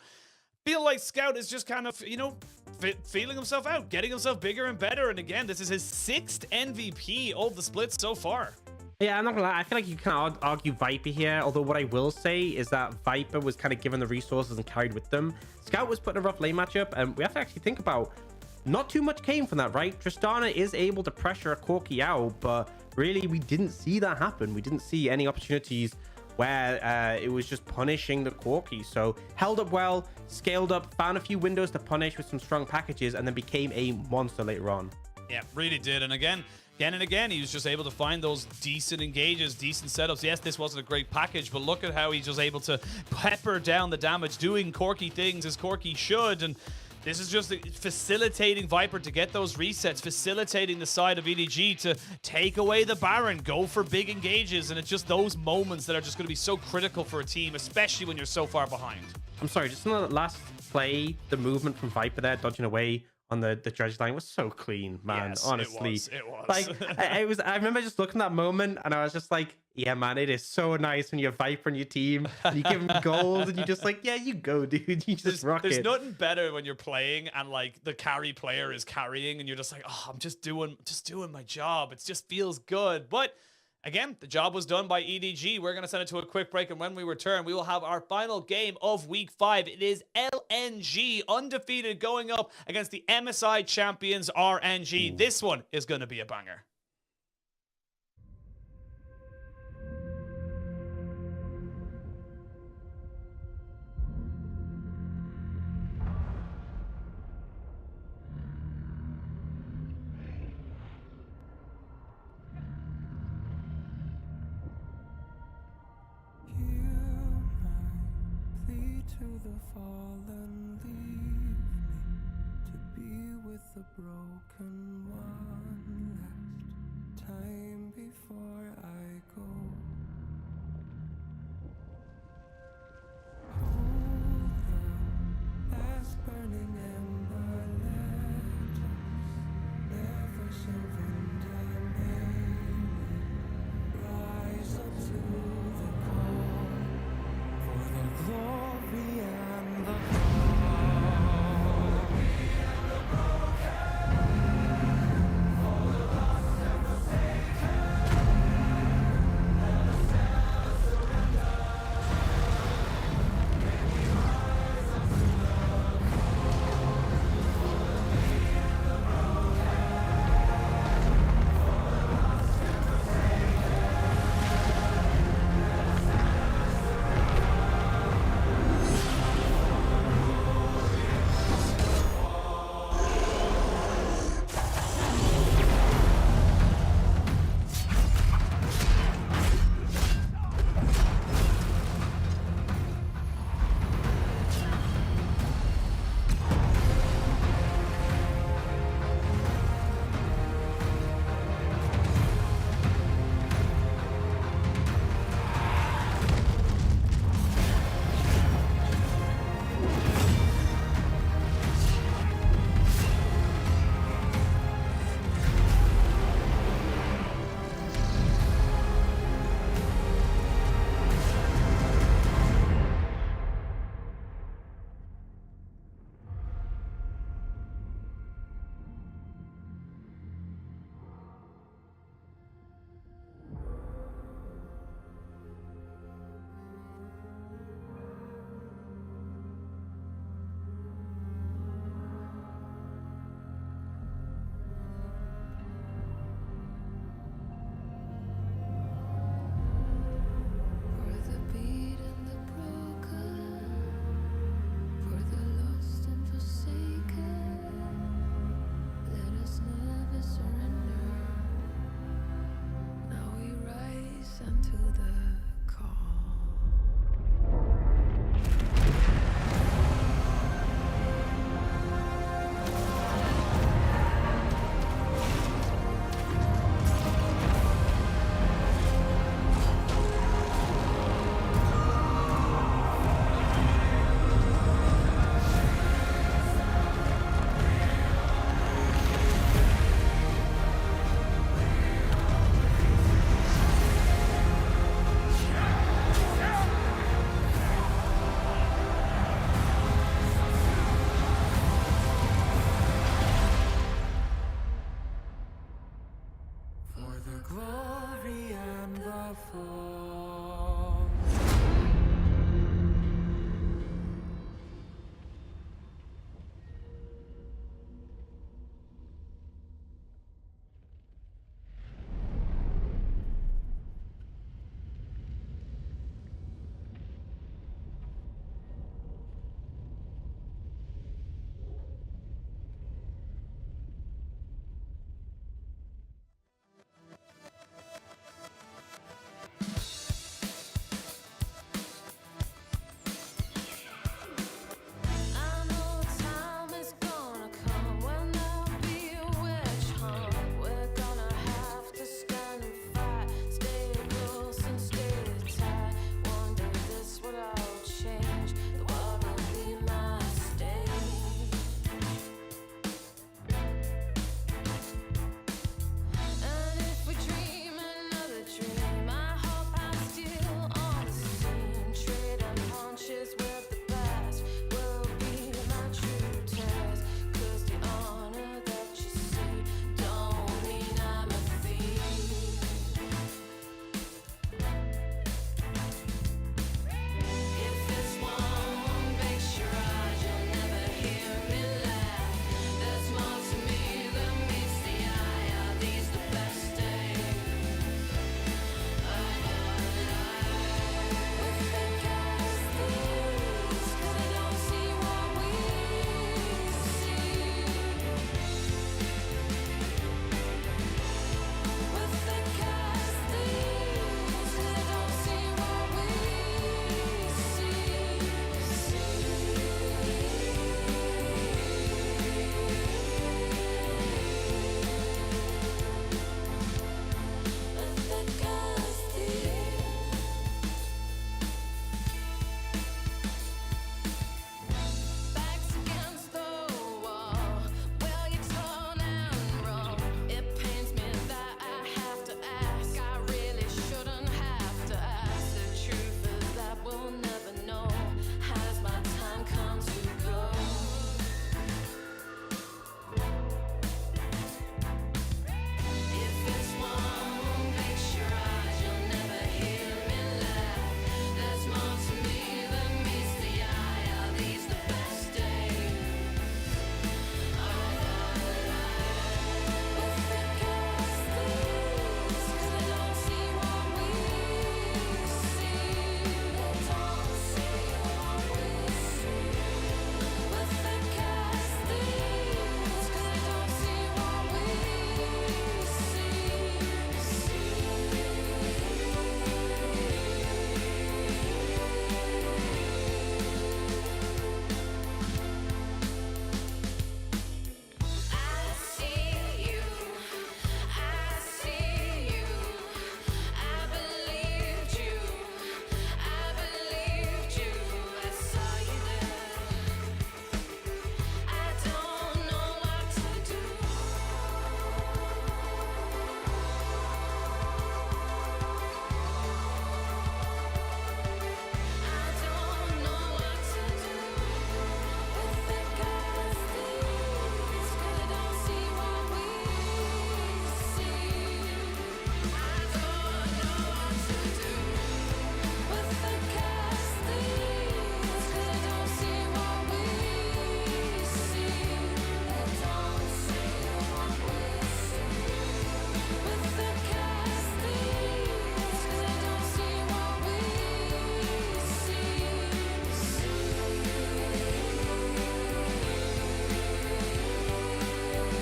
Feel like Scout is just kind of, feeling himself out, getting himself bigger and better. And again, this is his 6th MVP of the split so far. Yeah, I'm not gonna lie. I feel like you can't argue Viper here. Although what I will say is that Viper was kind of given the resources and carried with them. Scout was put in a rough lane matchup, and we have to actually think about not too much came from that, right? Tristana is able to pressure a Corki out, but really we didn't see that happen. We didn't see any opportunities where it was just punishing the Corki. So held up well, scaled up, found a few windows to punish with some strong packages, and then became a monster later on. Yeah, really did. And again and again, he was just able to find those decent engages, decent setups. Yes, this wasn't a great package, but look at how he's just able to pepper down the damage, doing Corki things as Corki should. And this is just facilitating Viper to get those resets, facilitating the side of EDG to take away the Baron, go for big engages, and it's just those moments that are just going to be so critical for a team, especially when you're so far behind. I'm sorry, just in the last play, the movement from Viper there, dodging away on the dredge line was so clean, man. Yes, honestly, it was. Like I remember just looking at that moment, and I was just like, yeah, man, it is so nice when you have Viper on your team and you give him gold, and you're just like, yeah, you go, dude. You just rock it. There's nothing better when you're playing and like the carry player is carrying, and you're just like, oh, I'm just doing my job. It just feels good, but. Again, the job was done by EDG. We're going to send it to a quick break, and when we return, we will have our final game of Week 5. It is LNG, undefeated, going up against the MSI champions RNG. This one is going to be a banger. To the fallen, leave me to be with the broken one last time before I go. Hold the last burning ember, let us never surrender. May we rise up to the call for the glory and the broken, for the lost and forsaken. fall. I know time is gonna come when there'll be a witch hunt. We're gonna have to stand and fight, stay close and stay tight. One day this will all change, the world will be my stage. And if we dream another dream, I hope I'm still on the scene. Trading punches with the best will be my true test. 'Cause the honor that you see don't mean I'm a thief. If it's one big charade, you'll never hear me laugh. There's more to me than meets the eye. Are these the best days of our lives? With the gas thieves, 'cause they don't see what we see. With the gas thieves, 'cause they don't see what we Backs against the wall, will you turn and run? It pains me that I have to ask, I really shouldn't have to ask. The truth is that we'll never know. Has my time come to go? If it's one big charade, you'll never hear me laugh. There's more to me than meets the eye. Are these the best days of our lives? With the gas thieves, 'cause they don't see what we see. They don't see what we see. With the gas thieves, 'cause they don't see what we I see you, I see you, I believed you, I believed you, I saw you there. I don't know what to do. I don't know what to do. With the gas thieves, 'cause they don't see what we see. I don't know what to do. With the gas thieves, 'cause they don't see what we see. They don't see what we see. With the gas thieves, 'cause they don't see what we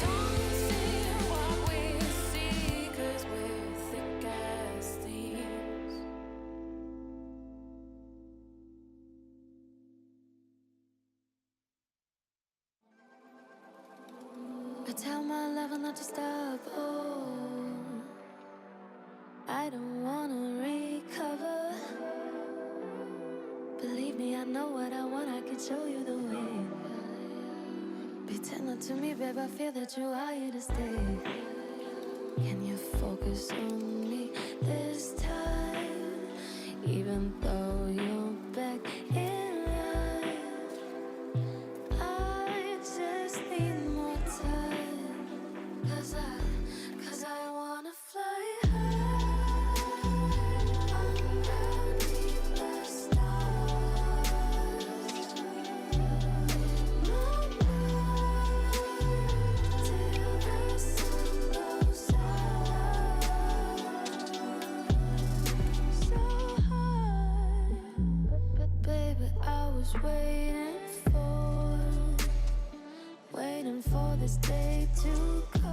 Don't see what we see, 'cause we're thick as thieves. I tell my lover not to stop, oh, I don't wanna recover. Believe me, I know what I want, I can show you the way. Be tender to me, babe, I feel that you are here to stay. Can you focus on me this time? Even though you're back in line, I just need more time. 'Cause I wanna fly high. this day to come.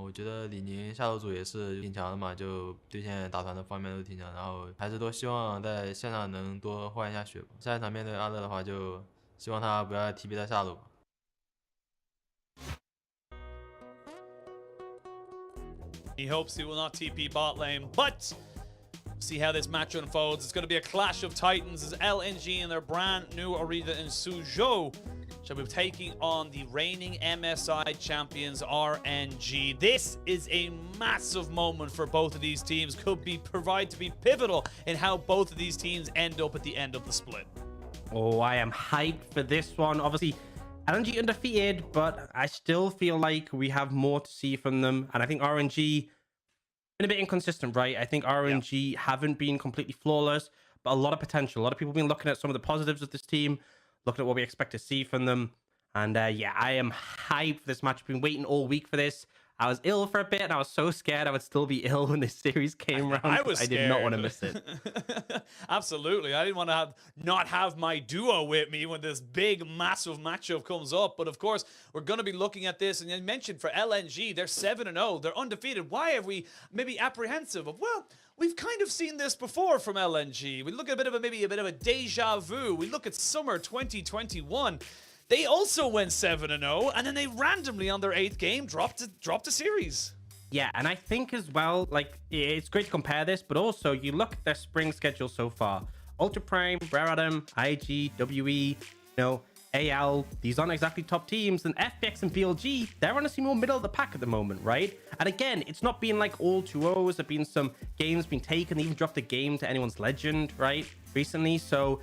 我觉得李宁下楼组也是挺强的嘛，就对线打团的方面都挺强，然后还是多希望在线上能多换一下血吧。下一场面对阿乐的话，就希望他不要 TP 在下路吧。He hopes he will not TP bot lane, but see how this match unfolds. It's going to be a clash of titans as LNG and their brand new arena in Suzhou shall be taking on the reigning MSI champions RNG. This is a massive moment for both of these teams. Could provide to be pivotal in how both of these teams end up at the end of the split. Oh, I am hyped for this one. Obviously, LNG undefeated, but I still feel like we have more to see from them. And I think RNG been a bit inconsistent, right? I think RNG haven't been completely flawless, but a lot of potential. A lot of people have been looking at some of the positives of this team, looking at what we expect to see from them. And yeah, I am hyped for this match. I've been waiting all week for this. I was ill for a bit, and I was so scared I would still be ill when this series came around. I did not want to miss it. Absolutely. I didn't want to not have my duo with me when this big, massive matchup comes up. But of course, we're going to be looking at this. And you mentioned for LNG, they're 7-0. They're undefeated. Why are we maybe apprehensive of, well, we've kind of seen this before from LNG. We look at maybe a bit of a deja vu. We look at summer 2021. They also went 7-0, and then they randomly on their 8th game dropped a series. Yeah, and I think as well, like, it's great to compare this, but also you look at their spring schedule so far. Ultra Prime, Rare Adam, IG, WE, AL, these aren't exactly top teams, and FPX and BLG, they're honestly more middle of the pack at the moment, right? And again, it's not been like all 2-0s. There've been some games been taken. They even dropped a game to anyone's legend, right, recently. So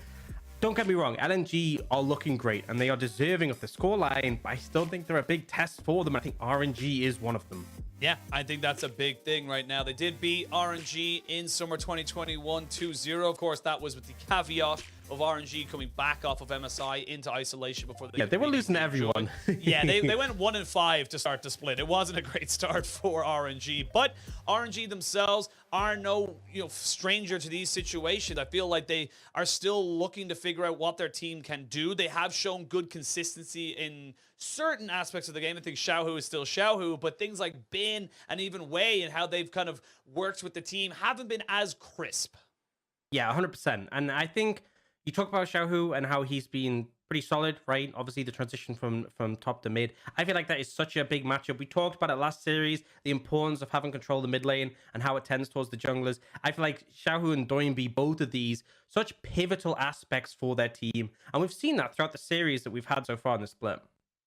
don't get me wrong, LNG are looking great and they are deserving of the scoreline, but I still think they're a big test for them. I think RNG is one of them. Yeah, I think that's a big thing right now. They did beat RNG in summer 2021 2-0. Of course, that was with the caveat of RNG coming back off of MSI into isolation before they were losing to everyone. Yeah, they went 1-5 to start the split. It wasn't a great start for RNG, but RNG themselves are no stranger to these situations. I feel like they are still looking to figure out what their team can do. They have shown good consistency in certain aspects of the game. I think Xiaohu is still Xiaohu, but things like Bin and even Wei and how they've kind of worked with the team haven't been as crisp. Yeah, 100%. And I think you talk about Xiaohu and how he's been pretty solid, right? Obviously, the transition from top to mid. I feel like that is such a big matchup. We talked about it last series, the importance of having control of the mid lane and how it tends towards the junglers. I feel like Xiaohu and Doinbi, both of these, such pivotal aspects for their team. And we've seen that throughout the series that we've had so far in the split.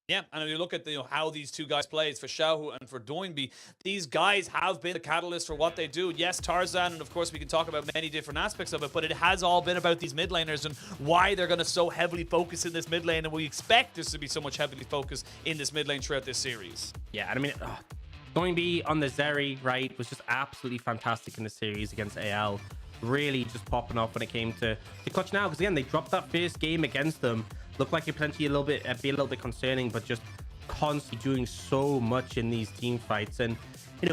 Yeah, and if you look at how these two guys play, it's for Xiaohu and for Doinbi, these guys have been the catalyst for what they do. Yes, Tarzan, and of course we can talk about many different aspects of it, but it has all been about these mid laners and why they're going to so heavily focus in this mid lane, and we expect this to be so much heavily focused in this mid lane throughout this series. Yeah, and I mean, Doinbi on the Zeri, right, was just absolutely fantastic in the series against AL. Really just popping off when it came to the clutch now, because again, they dropped that first game against them. Looked like it potentially be a little bit concerning, but just constantly doing so much in these team fights. And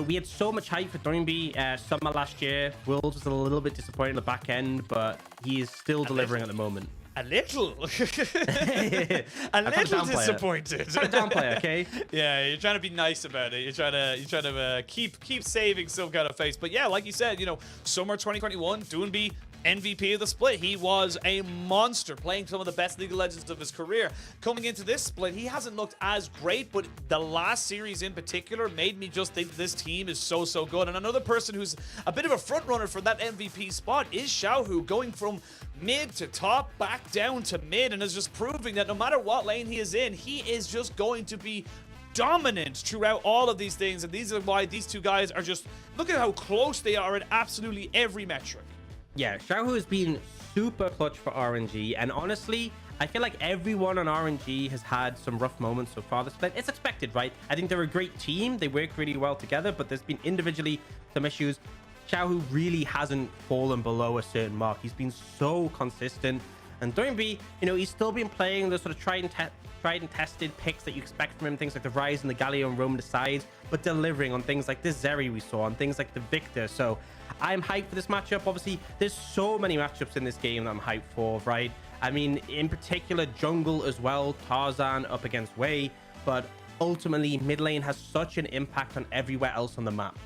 we had so much hype for Doinbi summer last year. Worlds was a little bit disappointing at the back end, but he is still delivering at the moment. A little. A little disappointed. Trying to downplay, okay? Yeah, you're trying to be nice about it. You're trying to keep saving some kind of face. But yeah, like you said, summer 2021, Doinbi, MVP of the split. He was a monster, playing some of the best League of Legends of his career. Coming into this split, he hasn't looked as great, but the last series in particular made me just think this team is so good. And another person who's a bit of a front runner for that MVP spot is Xiaohu, going from mid to top, back down to mid, and is just proving that no matter what lane he is in, he is just going to be dominant throughout all of these things. And these are why these two guys are just, look at how close they are in absolutely every metric. Yeah, Xiaohu has been super clutch for RNG, and honestly, I feel like everyone on RNG has had some rough moments so far this split. It's expected, right? I think they're a great team. They work really well together, but there's been individually some issues. Xiaohu really hasn't fallen below a certain mark. He's been so consistent. And Doinbi, he's still been playing the sort of tried and tested picks that you expect from him, things like the Rise and the Galio and Roam the sides, but delivering on things like the Zeri we saw, on things like the Victor. So I'm hyped for this matchup. Obviously, there's so many matchups in this game that I'm hyped for, right? I mean, in particular, jungle as well, Tarzan up against Wei, but ultimately, mid lane has such an impact on everywhere else on the map.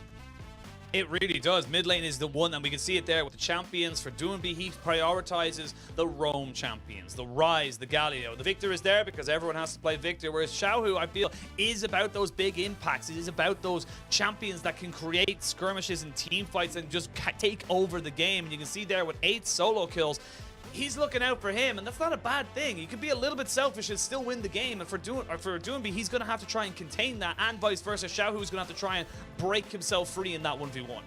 It really does. Mid lane is the one, and we can see it there with the champions. For Doomby, he prioritizes the roam champions, the Ryze, the Galio. The Victor is there because everyone has to play Victor, whereas Xiaohu, I feel, is about those big impacts. It is about those champions that can create skirmishes and team fights and just take over the game. And you can see there with 8 solo kills, he's looking out for him, and that's not a bad thing. You can be a little bit selfish and still win the game, and for Doomby, he's going to have to try and contain that, and vice versa. Xiaohu is going to have to try and break himself free in that 1v1.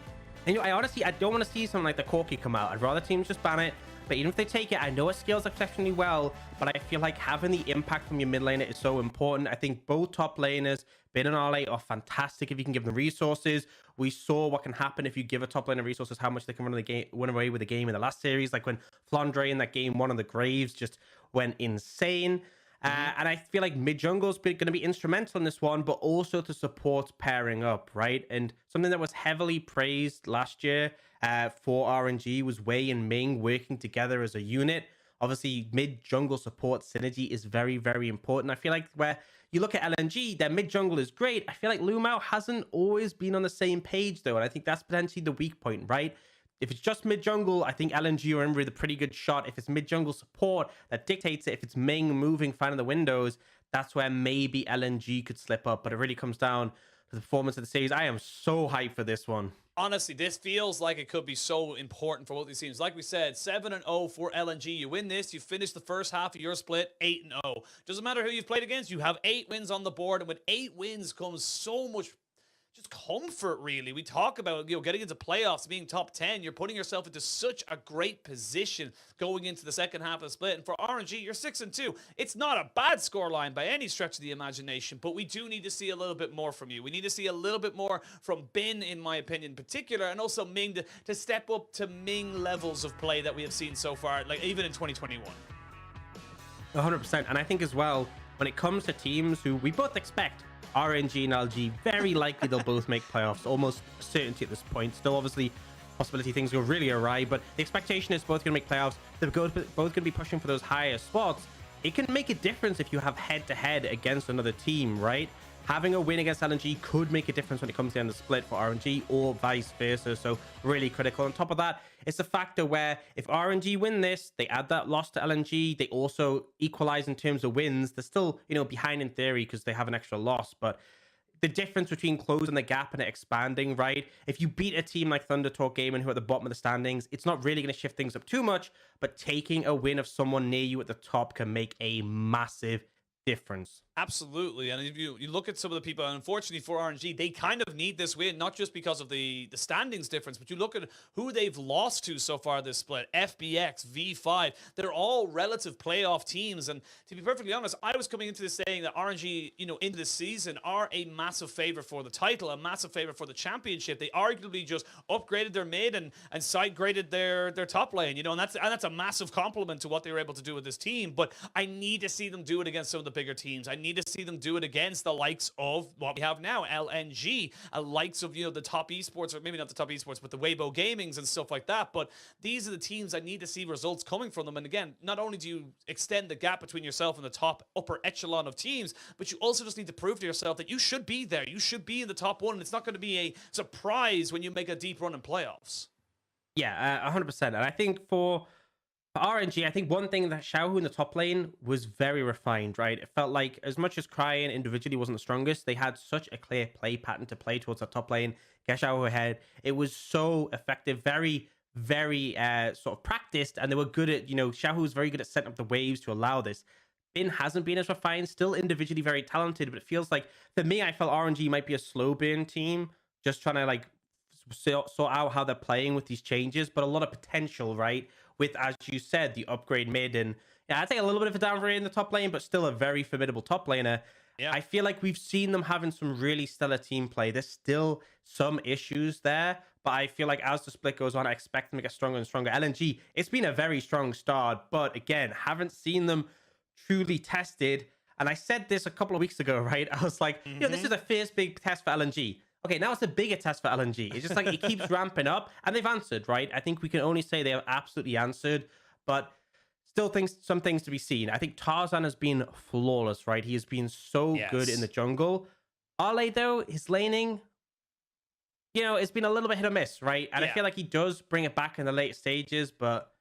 And I honestly, I don't want to see something like the Corki come out. I'd rather teams just ban it. But even if they take it, I know it scales exceptionally well, but I feel like having the impact from your mid laner is so important. I think both top laners, Bin and Arley, are fantastic if you can give them resources. We saw what can happen if you give a top laner resources, how much they can run away with the game in the last series. Like when Flandre in that game, one of the Graves just went insane. And I feel like mid jungle is going to be instrumental in this one, but also to support pairing up, right? And something that was heavily praised last year for RNG was Wei and Ming working together as a unit. Obviously, mid jungle support synergy is very, very important. I feel like where you look at LNG, their mid jungle is great. I feel like Lumao hasn't always been on the same page though, and I think that's potentially the weak point, right? If it's just mid jungle, I think LNG are in with a pretty good shot. If it's mid jungle support that dictates it, if it's Ming moving, finding the windows, that's where maybe LNG could slip up. But it really comes down to the performance of the series. I am so hyped for this one. Honestly, this feels like it could be so important for both these teams. Like we said, 7-0 for LNG. You win this, you finish the first half of your split 8-0. Doesn't matter who you've played against, you have 8 wins on the board. And with 8 wins comes so much just comfort, really. We talk about, getting into playoffs, being top 10. You're putting yourself into such a great position going into the second half of the split. And for RNG, you're 6-2. It's not a bad scoreline by any stretch of the imagination, but we do need to see a little bit more from you. We need to see a little bit more from Bin, in my opinion, in particular, and also Ming to step up to Ming levels of play that we have seen so far, like even in 2021. 100%. And I think as well, when it comes to teams who we both expect, RNG and LG, very likely they'll both make playoffs. Almost certainty at this point. Still, obviously, possibility things go really awry, but the expectation is both going to make playoffs. They're both going to be pushing for those higher spots. It can make a difference if you have head-to-head against another team, right? Having a win against LNG could make a difference when it comes down to the split for RNG or vice versa. So really critical. On top of that, it's a factor where if RNG win this, they add that loss to LNG. They also equalize in terms of wins. They're still, behind in theory because they have an extra loss. But the difference between closing the gap and it expanding, right? If you beat a team like Thunder Talk Gaming who are at the bottom of the standings, it's not really going to shift things up too much. But taking a win of someone near you at the top can make a massive difference. Absolutely. And if you look at some of the people, and unfortunately for RNG, they kind of need this win, not just because of the standings difference, but you look at who they've lost to so far this split. FBX, V5, they're all relative playoff teams. And to be perfectly honest, I was coming into this saying that RNG, into this season, are a massive favorite for the title, a massive favorite for the championship. They arguably just upgraded their mid and side graded their top lane, and that's a massive compliment to what they were able to do with this team. But I need to see them do it against some of the bigger teams. I need to see them do it against the likes of what we have now, LNG, likes of the top esports, or maybe not the top esports, but the Weibo Gamings and stuff like that. But these are the teams I need to see results coming from them. And again, not only do you extend the gap between yourself and the top upper echelon of teams, but you also just need to prove to yourself that you should be there. You should be in the top 1. And it's not going to be a surprise when you make a deep run in playoffs. Yeah, 100%. And I think for RNG, I think one thing that Xiaohu in the top lane was very refined, right? It felt like as much as Cryin individually wasn't the strongest, they had such a clear play pattern to play towards the top lane, get Xiaohu ahead. It was so effective, very, very sort of practiced, and they were good at, Xiaohu was very good at setting up the waves to allow this. Bin hasn't been as refined, still individually very talented, but it feels like, for me, I felt RNG might be a slow burn team, just trying to sort out how they're playing with these changes, but a lot of potential, right? With, as you said, the upgrade mid, and I think a little bit of a downgrade in the top lane, but still a very formidable top laner. Yeah. I feel like we've seen them having some really stellar team play. There's still some issues there, but I feel like as the split goes on, I expect them to get stronger and stronger. LNG, it's been a very strong start, but again, haven't seen them truly tested. And I said this a couple of weeks ago, right? I was like, this is the first big test for LNG. Okay, now it's a bigger test for LNG. It's just like it keeps ramping up, and they've answered, right? I think we can only say they have absolutely answered, but still think some things to be seen. I think Tarzan has been flawless, right? He has been so good in the jungle. Ale, though, his laning, you know, it's been a little bit hit or miss, right? And I feel like he does bring it back in the late stages, but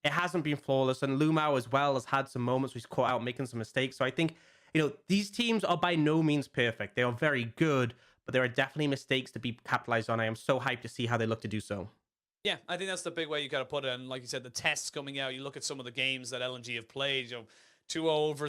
it hasn't been flawless. And Lumao as well has had some moments where he's caught out making some mistakes. So I think, you know, these teams are by no means perfect. They are very good, but there are definitely mistakes to be capitalized on. I am so hyped to see how they look to do so. Yeah, I think that's the big way you got to put it. And like you said, the tests coming out, you look at some of the games that LNG have played, you know, 2-0 over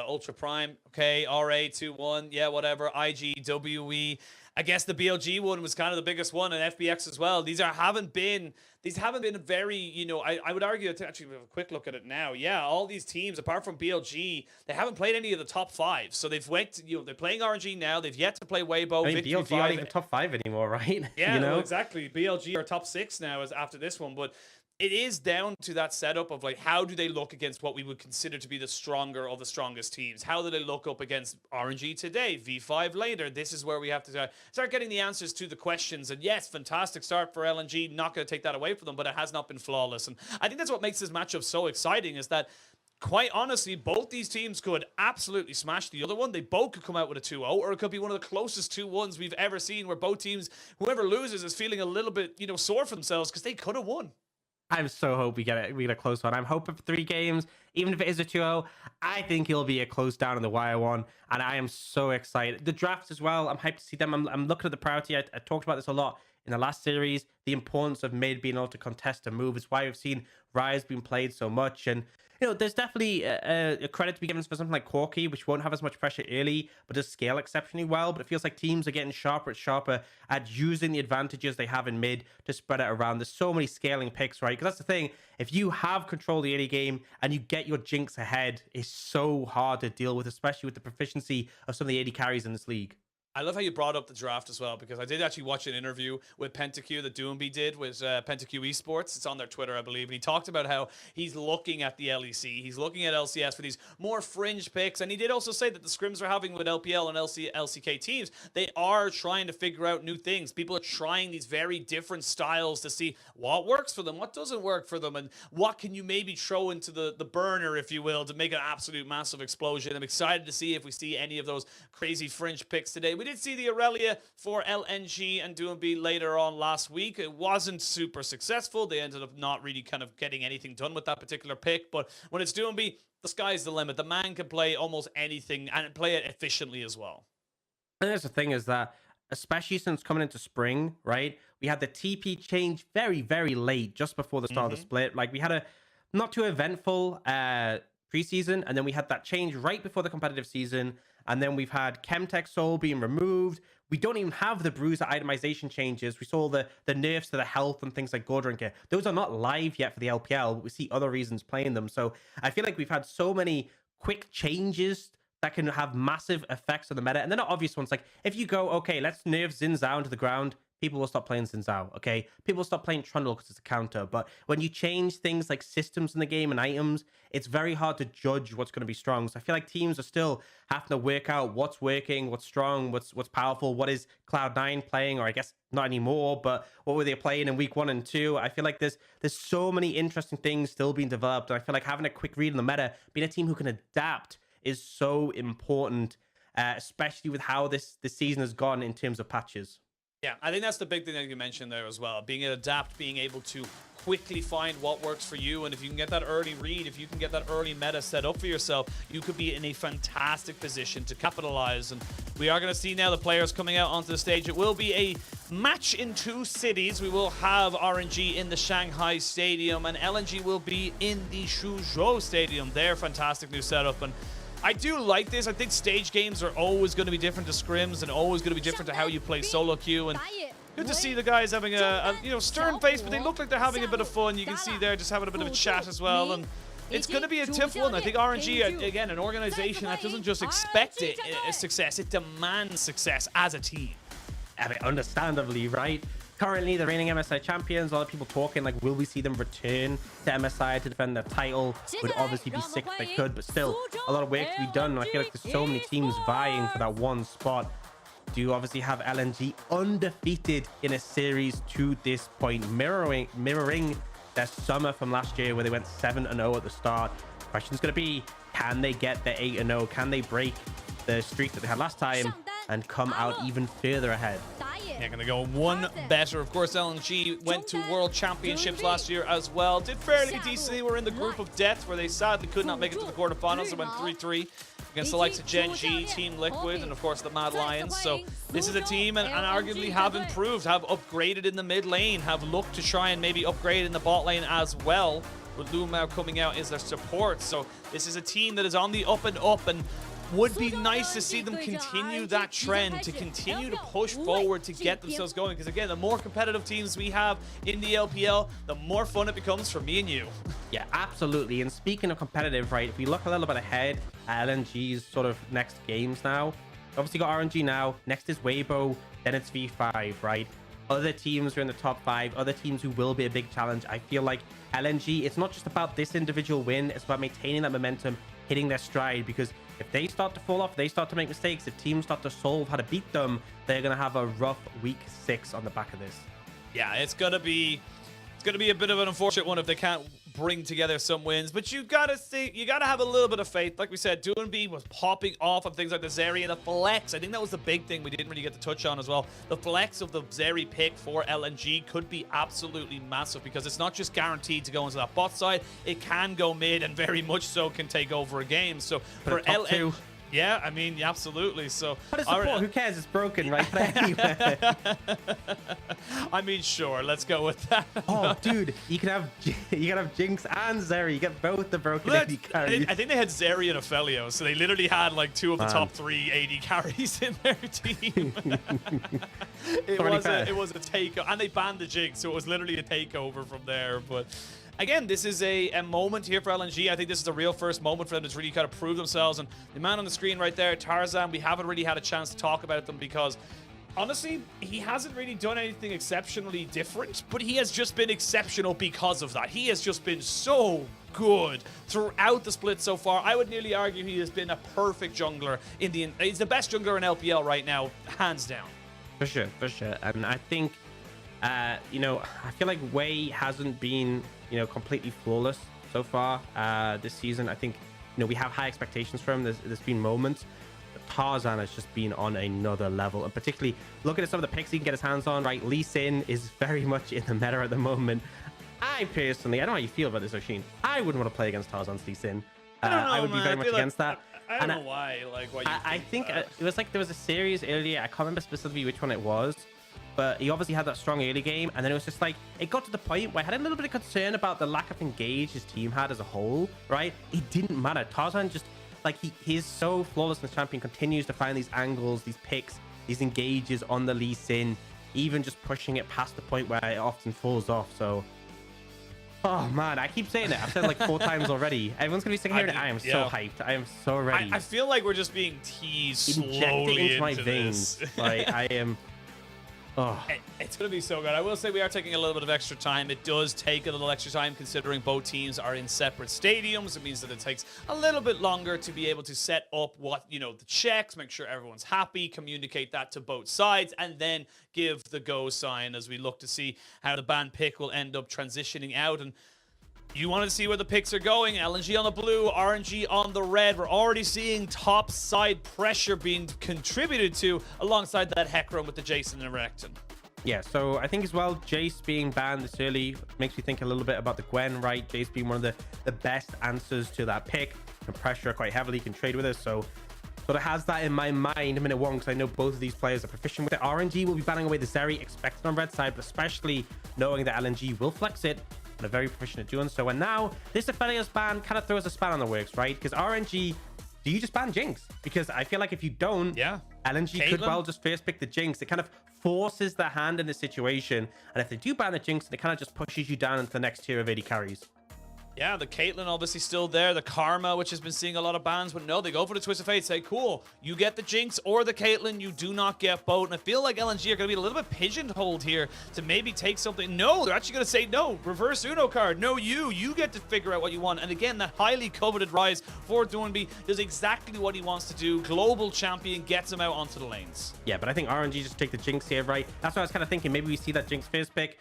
Ultra Prime, okay, RA 2-1, yeah, whatever, IG, WE. I guess the BLG one was kind of the biggest one, and FBX as well. These haven't been very, you know, I would argue, to actually have a quick look at it now. Yeah, all these teams, apart from BLG, they haven't played any of the top 5. So they've they're playing RNG now. They've yet to play Weibo. I mean, BLG aren't even top 5 anymore, right? Yeah, you know? well, exactly. BLG are top 6 now as after this one, but it is down to that setup of like, how do they look against what we would consider to be the stronger of the strongest teams? How do they look up against RNG today, V5 later? This is where we have to start getting the answers to the questions. And yes, fantastic start for LNG. Not going to take that away from them, but it has not been flawless. And I think that's what makes this matchup so exciting, is that quite honestly, both these teams could absolutely smash the other one. They both could come out with a 2-0, or it could be one of the closest 2-1s we've ever seen, where both teams, whoever loses, is feeling a little bit, you know, sore for themselves because they could have won. I'm so hope we get a close one. I'm hoping for 3 games, even if it is a 2-0. I think it'll be a close down in the wire one, and I am so excited. The drafts as well, I'm hyped to see them. I'm looking at the priority. I talked about this a lot in the last series, the importance of mid being able to contest a move. It's why we've seen Rise being played so much. And, you know, there's definitely a credit to be given for something like Corki, which won't have as much pressure early, but does scale exceptionally well. But it feels like teams are getting sharper and sharper at using the advantages they have in mid to spread it around. There's so many scaling picks, right? Because that's the thing. If you have control of the early game and you get your jinx ahead, it's so hard to deal with, especially with the proficiency of some of the AD carries in this league. I love how you brought up the draft as well, because I did actually watch an interview with PentaQ that Doomby did with PentaQ Esports. It's on their Twitter, I believe. And he talked about how he's looking at the LEC. He's looking at LCS for these more fringe picks. And he did also say that the scrims we're having with LPL and LCK teams, they are trying to figure out new things. People are trying these very different styles to see what works for them, what doesn't work for them, and what can you maybe throw into the burner, if you will, to make an absolute massive explosion. I'm excited to see if we see any of those crazy fringe picks today. We did see the Aurelia for LNG and Doomby later on last week. It wasn't super successful. They ended up not really kind of getting anything done with that particular pick. But when it's Doomby, the sky's the limit. The man can play almost anything and play it efficiently as well. And that's the thing, is that especially since coming into spring, right, we had the TP change very, very late, just before the start of the split. Like, we had a not too eventful preseason, and then we had that change right before the competitive season. And then we've had Chemtech Soul being removed. We don't even have the Bruiser itemization changes. We saw the nerfs to the health and things like Gordrinker. Those are not live yet for the LPL, but we see other reasons playing them. So I feel like we've had so many quick changes that can have massive effects on the meta. And they're not obvious ones. Like, if you go, okay, let's nerf Xin Zhao to the ground, people will stop playing Xin Zhao, okay? People will stop playing Trundle because it's a counter. But when you change things like systems in the game and items, it's very hard to judge what's going to be strong. So I feel like teams are still having to work out what's working, what's strong, what's powerful, what is Cloud9 playing, or I guess not anymore, but what were they playing in week 1 and 2? I feel like there's so many interesting things still being developed. And I feel like having a quick read on the meta, being a team who can adapt, is so important, especially with how this season has gone in terms of patches. Yeah, I think that's the big thing that you mentioned there as well. Being able to adapt, being able to quickly find what works for you. And if you can get that early read, if you can get that early meta set up for yourself, you could be in a fantastic position to capitalize. And we are going to see now the players coming out onto the stage. It will be a match in 2 cities. We will have RNG in the Shanghai Stadium, and LNG will be in the Suzhou Stadium. Their fantastic new setup. And I do like this. I think stage games are always going to be different to scrims and always going to be different to how you play solo queue. And good to see the guys having a stern face, but they look like they're having a bit of fun. You can see they're just having a bit of a chat as well. And it's going to be a tough one. I think RNG, again, an organization that doesn't just expect success, it demands success as a team. I mean, understandably, right? Currently, the reigning MSI champions, a lot of people talking like, will we see them return to MSI to defend their title? Would obviously be sick if they could, but still, a lot of work to be done. I feel like there's so many teams vying for that one spot. Do you obviously have LNG undefeated in a series to this point, mirroring their summer from last year where they went 7-0 at the start. Question's going to be, can they get the 8-0? Can they break the streak that they had last time and come out even further ahead? Yeah, gonna go one better. Of course, LNG went to World Championships last year as well. Did fairly decently. We're in the group of death where they sadly could not make it to the quarterfinals. It went 3-3 against the likes of Gen G, Team Liquid, and of course the Mad Lions. So this is a team and arguably have improved, have upgraded in the mid lane, have looked to try and maybe upgrade in the bot lane as well, with Lumao coming out as their support. So this is a team that is on the up and up, and would be nice to see them continue that trend, to continue to push forward to get themselves going. Because again, the more competitive teams we have in the LPL, the more fun it becomes for me and you. Yeah, absolutely. And speaking of competitive, right, if we look a little bit ahead at LNG's sort of next games now, obviously got RNG now, next is Weibo, then it's V5, right? Other teams are in the top 5, other teams who will be a big challenge. I feel like LNG, it's not just about this individual win, it's about maintaining that momentum, hitting their stride, because if they start to fall off, they start to make mistakes, if teams start to solve how to beat them, they're going to have a rough week 6 on the back of this. Yeah, it's going to be a bit of an unfortunate one if they can't bring together some wins, but you gotta have a little bit of faith. Like we said, Doonby was popping off on things like the Zeri and the flex. I think that was the big thing we didn't really get to touch on as well. The flex of the Zeri pick for LNG could be absolutely massive, because it's not just guaranteed to go into that bot side, it can go mid and very much so can take over a game. So for LNG, yeah, I mean, absolutely. So but it's support, who cares? It's broken, right? But anyway. I mean, sure, let's go with that. Oh, dude, you can have Jinx and Zeri. You get both the broken AD carries. I think they had Zeri and Ophelio, so they literally had like 2 of the top 3 AD carries in their team. It was a takeover, and they banned the Jinx, so it was literally a takeover from there. But again, this is a moment here for LNG. I think this is the real first moment for them to really kind of prove themselves. And the man on the screen right there, Tarzan, we haven't really had a chance to talk about them because, honestly, he hasn't really done anything exceptionally different, but he has just been exceptional because of that. He has just been so good throughout the split so far. I would nearly argue he has been a perfect jungler. He's the best jungler in LPL right now, hands down. For sure, for sure. And I think, you know, I feel like Wei hasn't been, you know, completely flawless so far this season. I think, you know, we have high expectations for him. There's been moments. But Tarzan has just been on another level. And particularly looking at some of the picks he can get his hands on, right? Lee Sin is very much in the meta at the moment. I personally, I don't know how you feel about this, Oshin. I wouldn't want to play against Tarzan's Lee Sin. I would be very much against that. I don't know why. Like, why I think it was like there was a series earlier. I can't remember specifically which one it was. But he obviously had that strong early game, and then it was just like, it got to the point where I had a little bit of concern about the lack of engage his team had as a whole, right? It didn't matter. Tarzan just, like, he's so flawless in the champion, continues to find these angles, these picks, these engages on the Lee Sin, even just pushing it past the point where it often falls off. So, oh man, I keep saying it. I've said it like 4 times already. Everyone's gonna be sick of hearing it. I am so hyped. I am so ready. I feel like we're just being teased Inject slowly it into my veins. Like, I am... Oh. It's going to be so good. I will say we are taking a little bit of extra time. It does take a little extra time considering both teams are in separate stadiums. It means that it takes a little bit longer to be able to set up what, you know, the checks, make sure everyone's happy, communicate that to both sides, and then give the go sign as we look to see how the ban pick will end up transitioning out. And you want to see where the picks are going. LNG on the blue, RNG on the red. We're already seeing top side pressure being contributed to alongside that Hecarim with the Jason and Recton. Yeah, so I think as well, Jace being banned this early makes me think a little bit about the Gwen, right? Jace being one of the best answers to that pick. Can pressure quite heavily, can trade with us. So sort of has that in my mind minute 1 because I know both of these players are proficient with it. RNG will be banning away the Zeri, expected on red side, but especially knowing that LNG will flex it. And are very proficient at doing so. And now this Aphelios ban kind of throws a span on the works, right? Because RNG, do you just ban Jinx? Because I feel like if you don't, LNG could well just first pick the Jinx. It kind of forces their hand in this situation. And if they do ban the Jinx, it kind of just pushes you down into the next tier of AD carries. Yeah, the Caitlyn obviously still there. The Karma, which has been seeing a lot of bans, but no, they go for the Twist of Fate. Say, cool, you get the Jinx or the Caitlyn, you do not get both. And I feel like LNG are going to be a little bit pigeonholed here to maybe take something. No, they're actually going to say no. Reverse Uno card. No, you get to figure out what you want. And again, that highly coveted Rise for Doonby does exactly what he wants to do. Global champion gets him out onto the lanes. Yeah, but I think RNG just take the Jinx here, right? That's what I was kind of thinking. Maybe we see that Jinx first pick.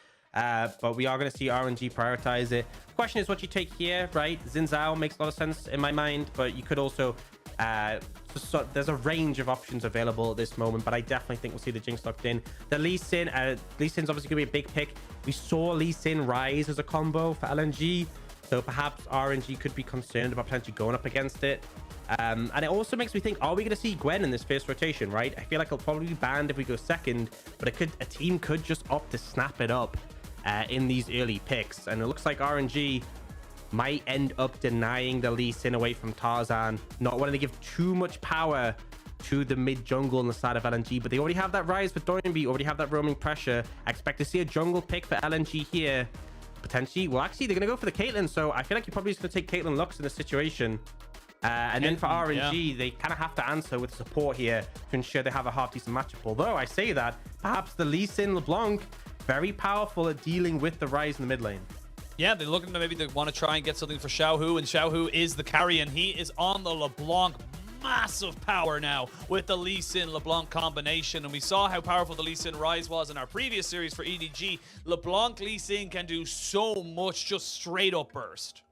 but we are going to see RNG prioritize it. Question is what you take here, right? Xin Zhao makes a lot of sense in my mind, but you could also there's a range of options available at this moment, but I definitely think we'll see the Jinx locked in. The Lee Sin, Lee Sin's obviously gonna be a big pick. We saw Lee Sin rise as a combo for LNG, so perhaps RNG could be concerned about potentially going up against it. And it also makes me think, are we going to see Gwen in this first rotation, right? I feel like it'll probably be banned if we go second, but a team could just opt to snap it up in these early picks. And it looks like RNG might end up denying the Lee Sin away from Tarzan, not wanting to give too much power to the mid jungle on the side of LNG, but they already have that rise for Doinby, already have that roaming pressure. I expect to see a jungle pick for LNG here. Potentially, well, actually, they're going to go for the Caitlyn, so I feel like you're probably just going to take Caitlyn Lux in this situation. And then for RNG, they kind of have to answer with support here to ensure they have a half-decent matchup. Although I say that, perhaps the Lee Sin LeBlanc, very powerful at dealing with the rise in the mid lane. Yeah, they're looking to maybe they want to try and get something for Xiaohu, and Xiaohu is the carry, and he is on the LeBlanc. Massive power now with the Lee Sin LeBlanc combination, and we saw how powerful the Lee Sin rise was in our previous series for EDG. LeBlanc Lee Sin can do so much, just straight up burst.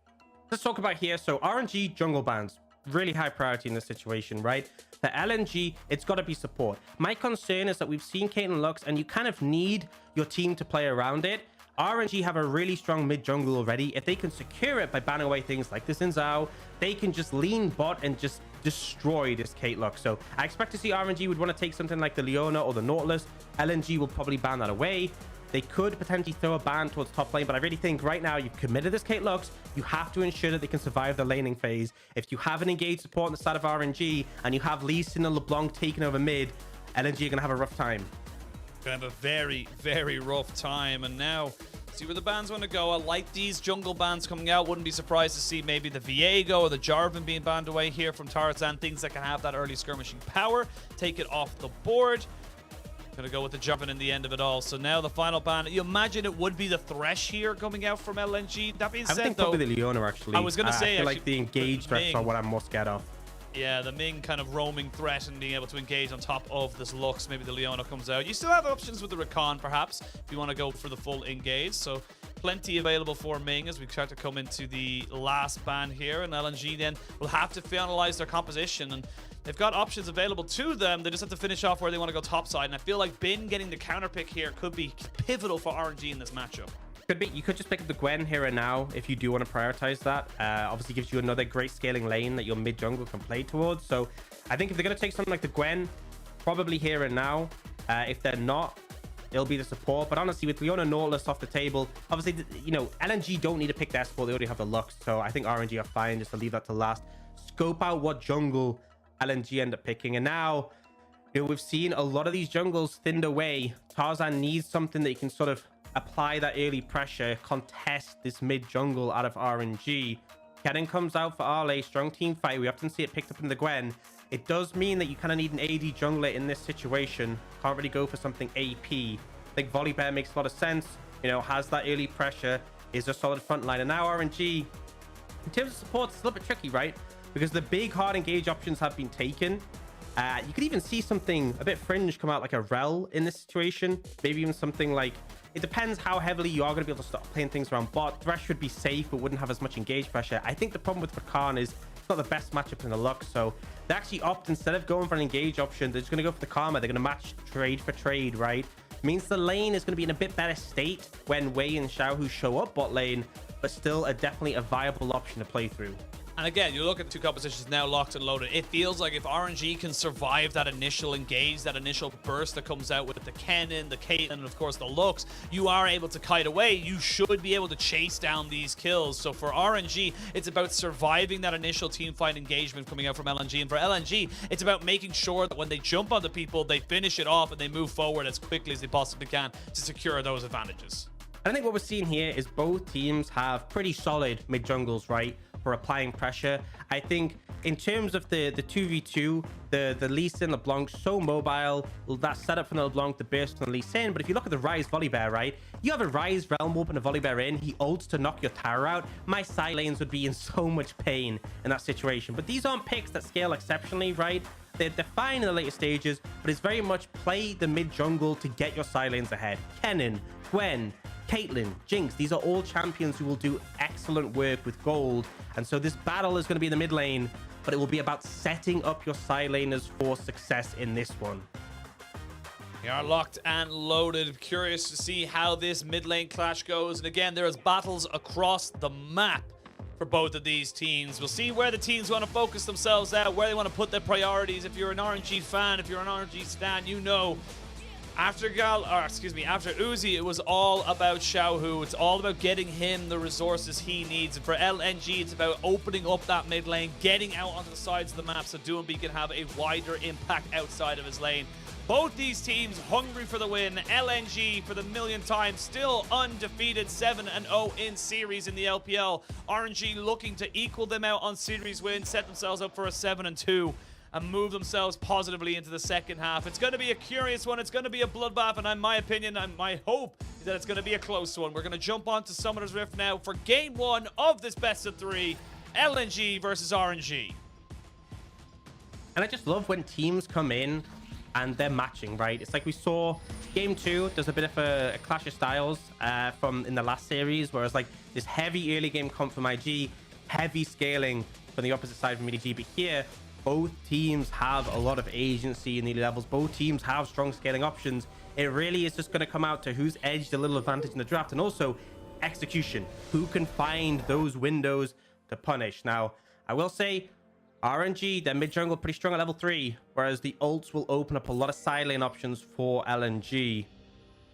Let's talk about here. So RNG jungle bans, really high priority in this situation, right? The LNG, it's got to be support. My concern is that we've seen Caitlyn Lux, and you kind of need your team to play around it. RNG have a really strong mid jungle already. If they can secure it by banning away things like this in Zhao, they can just lean bot and just destroy this Kate Lux. So I expect to see RNG would want to take something like the Leona or the Nautilus. LNG will probably ban that away. They could potentially throw a ban towards top lane, but I really think right now you've committed this Kate Lux. You have to ensure that they can survive the laning phase. If you have an engaged support on the side of RNG and you have Lee Sin and LeBlanc taking over mid, LNG are going to have a rough time. Gonna have a very, very rough time. And now, see where the bans want to go. I like these jungle bans coming out. Wouldn't be surprised to see maybe the Viego or the Jarvan being banned away here from Tarzan. Things that can have that early skirmishing power. Take it off the board. Gonna go with the Jarvan in the end of it all. So now the final ban. You imagine it would be the Thresh here coming out from LNG. That being I would said, think though, probably the Leona actually. I was gonna say, I feel actually, like the engaged threats are what I'm most scared of. Yeah, the Ming kind of roaming threat and being able to engage on top of this Lux. Maybe the Leona comes out. You still have options with the Rakan, perhaps, if you want to go for the full engage. So plenty available for Ming as we start to come into the last ban here. And LNG then will have to finalize their composition. And they've got options available to them. They just have to finish off where they want to go topside. And I feel like Bin getting the counter pick here could be pivotal for RNG in this matchup. Could be. You could just pick up the Gwen here and now if you do want to prioritize that. Obviously gives you another great scaling lane that your mid jungle can play towards. So I think if they're going to take something like the Gwen, probably here and now. If they're not, it'll be the support. But honestly, with Leona Nautilus off the table, obviously, you know, LNG don't need to pick their support. They already have the Lux. So I think RNG are fine just to leave that to last. Scope out what jungle LNG end up picking. And now, you know, we've seen a lot of these jungles thinned away. Tarzan needs something that you can sort of apply that early pressure, contest this mid jungle out of RNG. Kennen comes out for Arley, strong team fight. We often see it picked up in the Gwen. It does mean that you kind of need an AD jungler in this situation. Can't really go for something AP. I think Volibear makes a lot of sense. You know, has that early pressure, is a solid front line. And now RNG, in terms of support, it's a little bit tricky, right? Because the big hard engage options have been taken. You could even see something a bit fringe come out like a Rel in this situation. Maybe even something like, it depends how heavily you are going to be able to start playing things around bot. Thresh would be safe, but wouldn't have as much engage pressure. I think the problem with Rakan is it's not the best matchup in the Lux. So they actually opt, instead of going for an engage option, they're just going to go for the Karma. They're going to match trade for trade, right? Means the lane is going to be in a bit better state when Wei and Xiaohu show up bot lane, but still definitely a viable option to play through. And again, you look at the two compositions now locked and loaded. It feels like if RNG can survive that initial engage, that initial burst that comes out with the Kennen, the Caitlyn, and of course the Lux, you are able to kite away. You should be able to chase down these kills. So for RNG, it's about surviving that initial team fight engagement coming out from LNG. And for LNG, it's about making sure that when they jump onto people, they finish it off and they move forward as quickly as they possibly can to secure those advantages. I think what we're seeing here is both teams have pretty solid mid jungles, right, for applying pressure. I think in terms of the 2v2, the Lee Sin LeBlanc so mobile, that setup from the LeBlanc, the burst from the Lee Sin. But if you look at the Rise Volibear, right, you have a Rise Realm Warp and a Volibear in, he ults to knock your tower out. My side lanes would be in so much pain in that situation. But these aren't picks that scale exceptionally, right? They're fine in the later stages, but it's very much play the mid jungle to get your side lanes ahead. Kennen, Gwen, Caitlyn, Jinx, these are all champions who will do excellent work with gold. And so this battle is going to be in the mid lane, but it will be about setting up your side laners for success in this one. We are locked and loaded. Curious to see how this mid lane clash goes. And again, there is battles across the map for both of these teams. We'll see where the teams want to focus themselves out, where they want to put their priorities. If you're an RNG fan, if you're an RNG stan, you know after Uzi, it was all about Xiaohu. It's all about getting him the resources he needs. And for LNG, it's about opening up that mid lane, getting out onto the sides of the map so Doomby can have a wider impact outside of his lane. Both these teams hungry for the win. LNG for the millionth time, still undefeated, 7-0 in series in the LPL. RNG looking to equal them out on series win, set themselves up for a 7-2. And move themselves positively into the second half. It's going to be a curious one. It's going to be a bloodbath, and in my opinion, and my hope is that it's going to be a close one. We're going to jump on to Summoner's Rift now for game 1 of this best of 3, LNG versus RNG. And I just love when teams come in and they're matching, right? It's like we saw game 2, there's a bit of a clash of styles from in the last series, where it's like this heavy early game comp from IG, heavy scaling from the opposite side from EDG, but here, both teams have a lot of agency in the levels. Both teams have strong scaling options. It really is just going to come out to who's edged a little advantage in the draft, and also execution. Who can find those windows to punish? Now, I will say, RNG, their mid jungle pretty strong at level 3, whereas the ults will open up a lot of side lane options for LNG.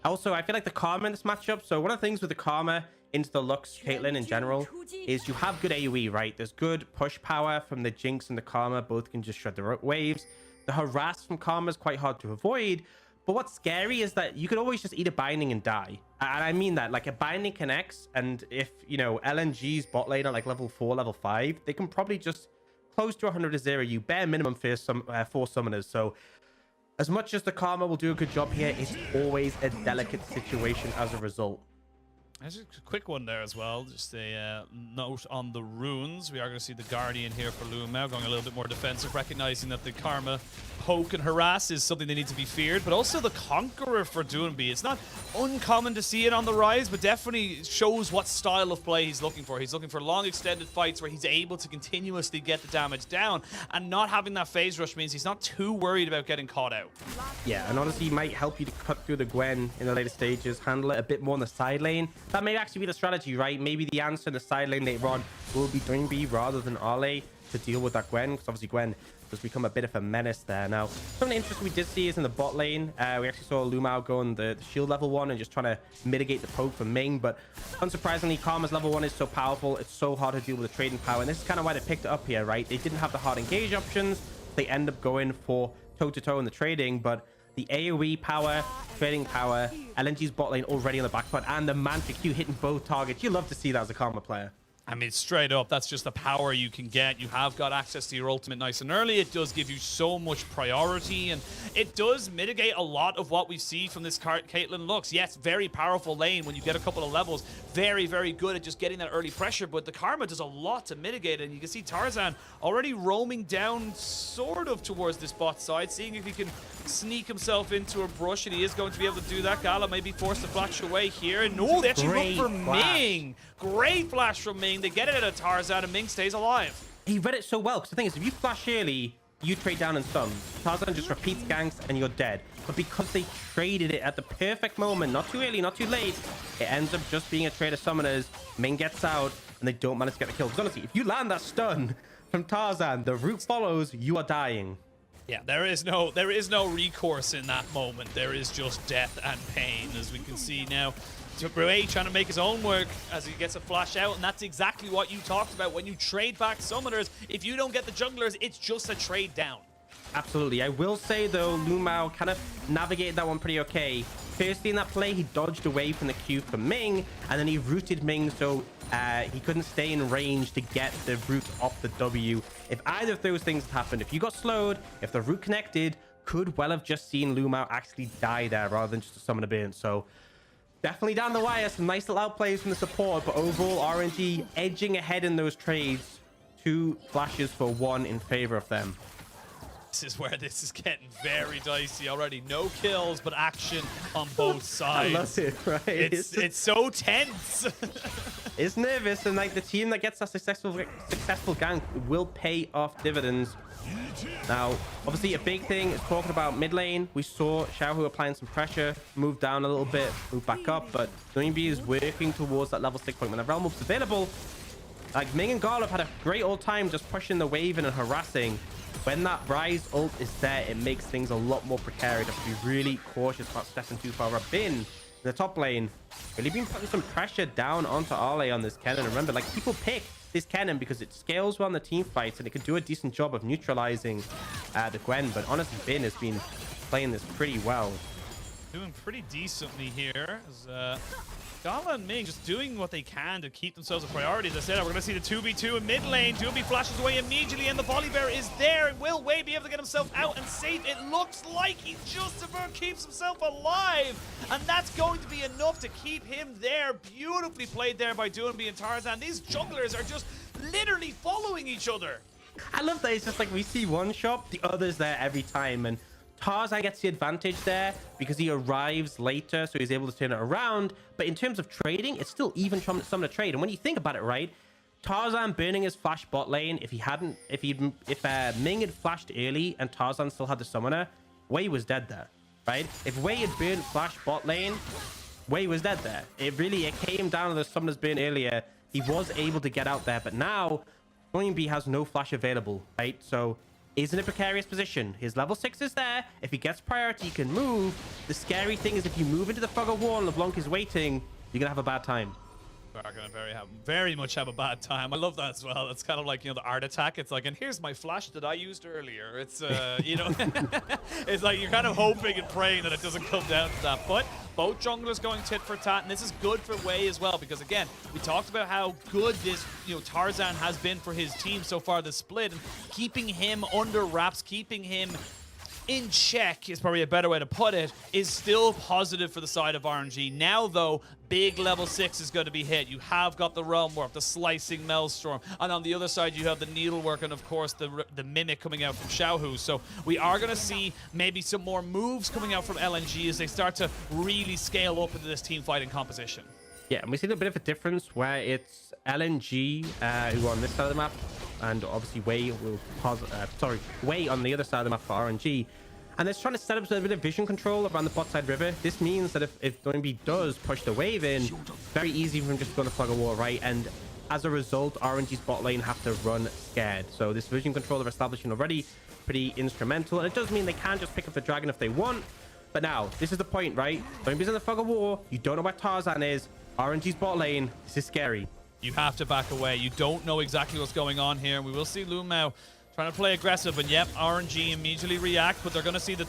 Also, I feel like the Karma in this matchup, so one of the things with the Karma into the Lux Caitlyn in general is you have good AoE, right? There's good push power from the Jinx and the Karma. Both can just shred the waves. The harass from Karma is quite hard to avoid, but what's scary is that you could always just eat a binding and die. And I mean that, like, a binding connects, and if, you know, LNG's bot lane at like level 4, level 5, they can probably just close to 100 to 0 you, bare minimum for some 4 summoners. So as much as the Karma will do a good job here, it's always a delicate situation as a result. There's a quick one there as well. Just a note on the runes. We are going to see the Guardian here for Lumao going a little bit more defensive, recognizing that the Karma poke and harass is something they need to be feared, but also the Conqueror for Doomby. It's not uncommon to see it on the rise, but definitely shows what style of play he's looking for. He's looking for long extended fights where he's able to continuously get the damage down, and not having that phase rush means he's not too worried about getting caught out. Yeah, and honestly, he might help you to cut through the Gwen in the later stages, handle it a bit more on the side lane. That may actually be the strategy, right? Maybe the answer in the side lane later on will be Doomby rather than Arley to deal with that Gwen, because obviously Gwen has become a bit of a menace there. Now, something interesting we did see is in the bot lane. We actually saw Lumao go on the shield level 1 and just trying to mitigate the poke from Ming, but unsurprisingly, Karma's level 1 is so powerful, it's so hard to deal with the trading power, and this is kind of why they picked it up here, right? They didn't have the hard engage options. They end up going for toe-to-toe in the trading, but the AoE power, trading power, LNG's bot lane already on the back foot, and the Mantra Q hitting both targets. You love to see that as a Karma player. I mean, straight up, that's just the power you can get. You have got access to your ultimate nice and early. It does give you so much priority, and it does mitigate a lot of what we see from this Caitlyn Lux. Yes, very powerful lane when you get a couple of levels. Very, very good at just getting that early pressure, but the Karma does a lot to mitigate it. And you can see Tarzan already roaming down sort of towards this bot side, seeing if he can sneak himself into a brush, and he is going to be able to do that. Gala may be forced to flash away here. No, they actually look for Ming. Great flash from Ming. They get it at Tarzan, and Ming stays alive. He read it so well, because the thing is, if you flash early, you trade down and stun. Tarzan just repeats ganks, and you're dead. But because they traded it at the perfect moment, not too early, not too late, it ends up just being a trade of summoners. Ming gets out, and they don't manage to get the kill. Because honestly, if you land that stun from Tarzan, the root follows, you are dying. Yeah, there is no recourse in that moment. There is just death and pain, as we can see now. Brue trying to make his own work as he gets a flash out, and that's exactly what you talked about. When you trade back summoners, if you don't get the junglers, it's just a trade down. Absolutely. I will say, though, Lumao kind of navigated that one pretty okay. Firstly, in that play, he dodged away from the Q for Ming, and then he rooted Ming, so he couldn't stay in range to get the root off the W. If either of those things happened, if you got slowed, if the root connected, could well have just seen Lumao actually die there rather than just a summoner burn. So definitely down the wire, some nice little outplays from the support, but overall RNG edging ahead in those trades. 2 flashes for 1 in favor of them. This is where this is getting very dicey already. No kills, but action on both sides. I love it, right? It's so tense. It's nervous, and like the team that gets that successful gank will pay off dividends. Now, obviously, a big thing is talking about mid lane. We saw Xiaohu applying some pressure, move down a little bit, move back up, but Zombie is working towards that level 6 point. When the Realm Orb's available, like Ming and Garl have had a great old time just pushing the wave in and harassing. When that Rise ult is there, it makes things a lot more precarious. You have to be really cautious about stepping too far up in the top lane. Really been putting some pressure down onto Ale on this cannon. Remember, like, people pick this cannon because it scales well on the team fights and it can do a decent job of neutralizing the Gwen. But honestly, Bin has been playing this pretty well. Doing pretty decently here. As, Gala and Ming just doing what they can to keep themselves a priority. As I said, we're going to see the 2v2 in mid lane. Doomby flashes away immediately, and the volley bear is there. Will Wei be able to get himself out and save? It looks like he just about keeps himself alive, and that's going to be enough to keep him there. Beautifully played there by Doomby and Tarzan. These junglers are just literally following each other. I love that it's just like we see one shot, the other's there every time, and Tarzan gets the advantage there because he arrives later, so he's able to turn it around. But in terms of trading, it's still even some to trade. And when you think about it, right, Tarzan burning his flash bot lane, if Ming had flashed early and Tarzan still had the summoner, Wei was dead there, right? If Wei had burned flash bot lane, Wei was dead there. It came down to the summoner's burn earlier. He was able to get out there, but now B has no flash available, right? So is in a precarious position. His level 6 is there. If he gets priority, he can move. The scary thing is if you move into the fog of war and LeBlanc is waiting, you're gonna have a bad time. We're going to very much have a bad time. I love that as well. It's kind of like, you know, the art attack. It's like, and here's my flash that I used earlier. It's, you know, it's like you're kind of hoping and praying that it doesn't come down to that. But both junglers going tit for tat, and this is good for Wei as well, because again, we talked about how good this, you know, Tarzan has been for his team so far this split, and keeping him under wraps, keeping him in check is probably a better way to put it, is still positive for the side of RNG. Now, though, big level 6 is going to be hit. You have got the Realm Warp, the Slicing Maelstrom, and on the other side, you have the Needlework and, of course, the Mimic coming out from Xiaohu. So we are going to see maybe some more moves coming out from LNG as they start to really scale up into this team fighting composition. Yeah, and we see a bit of a difference where it's LNG who are on this side of the map, and obviously Wei will Wei on the other side of the map for RNG. And they're trying to set up a bit of vision control around the bot side river. This means that if Doinby does push the wave in, very easy for him just to go to Fog of War, right? And as a result, RNG's bot lane have to run scared. So this vision control they're establishing already, pretty instrumental. And it does mean they can just pick up the dragon if they want. But now, this is the point, right? Doinby's in the Fog of War. You don't know where Tarzan is. RNG's bot lane. This is scary. You have to back away. You don't know exactly what's going on here. We will see Lumao trying to play aggressive, and yep, RNG immediately react, but they're going to see the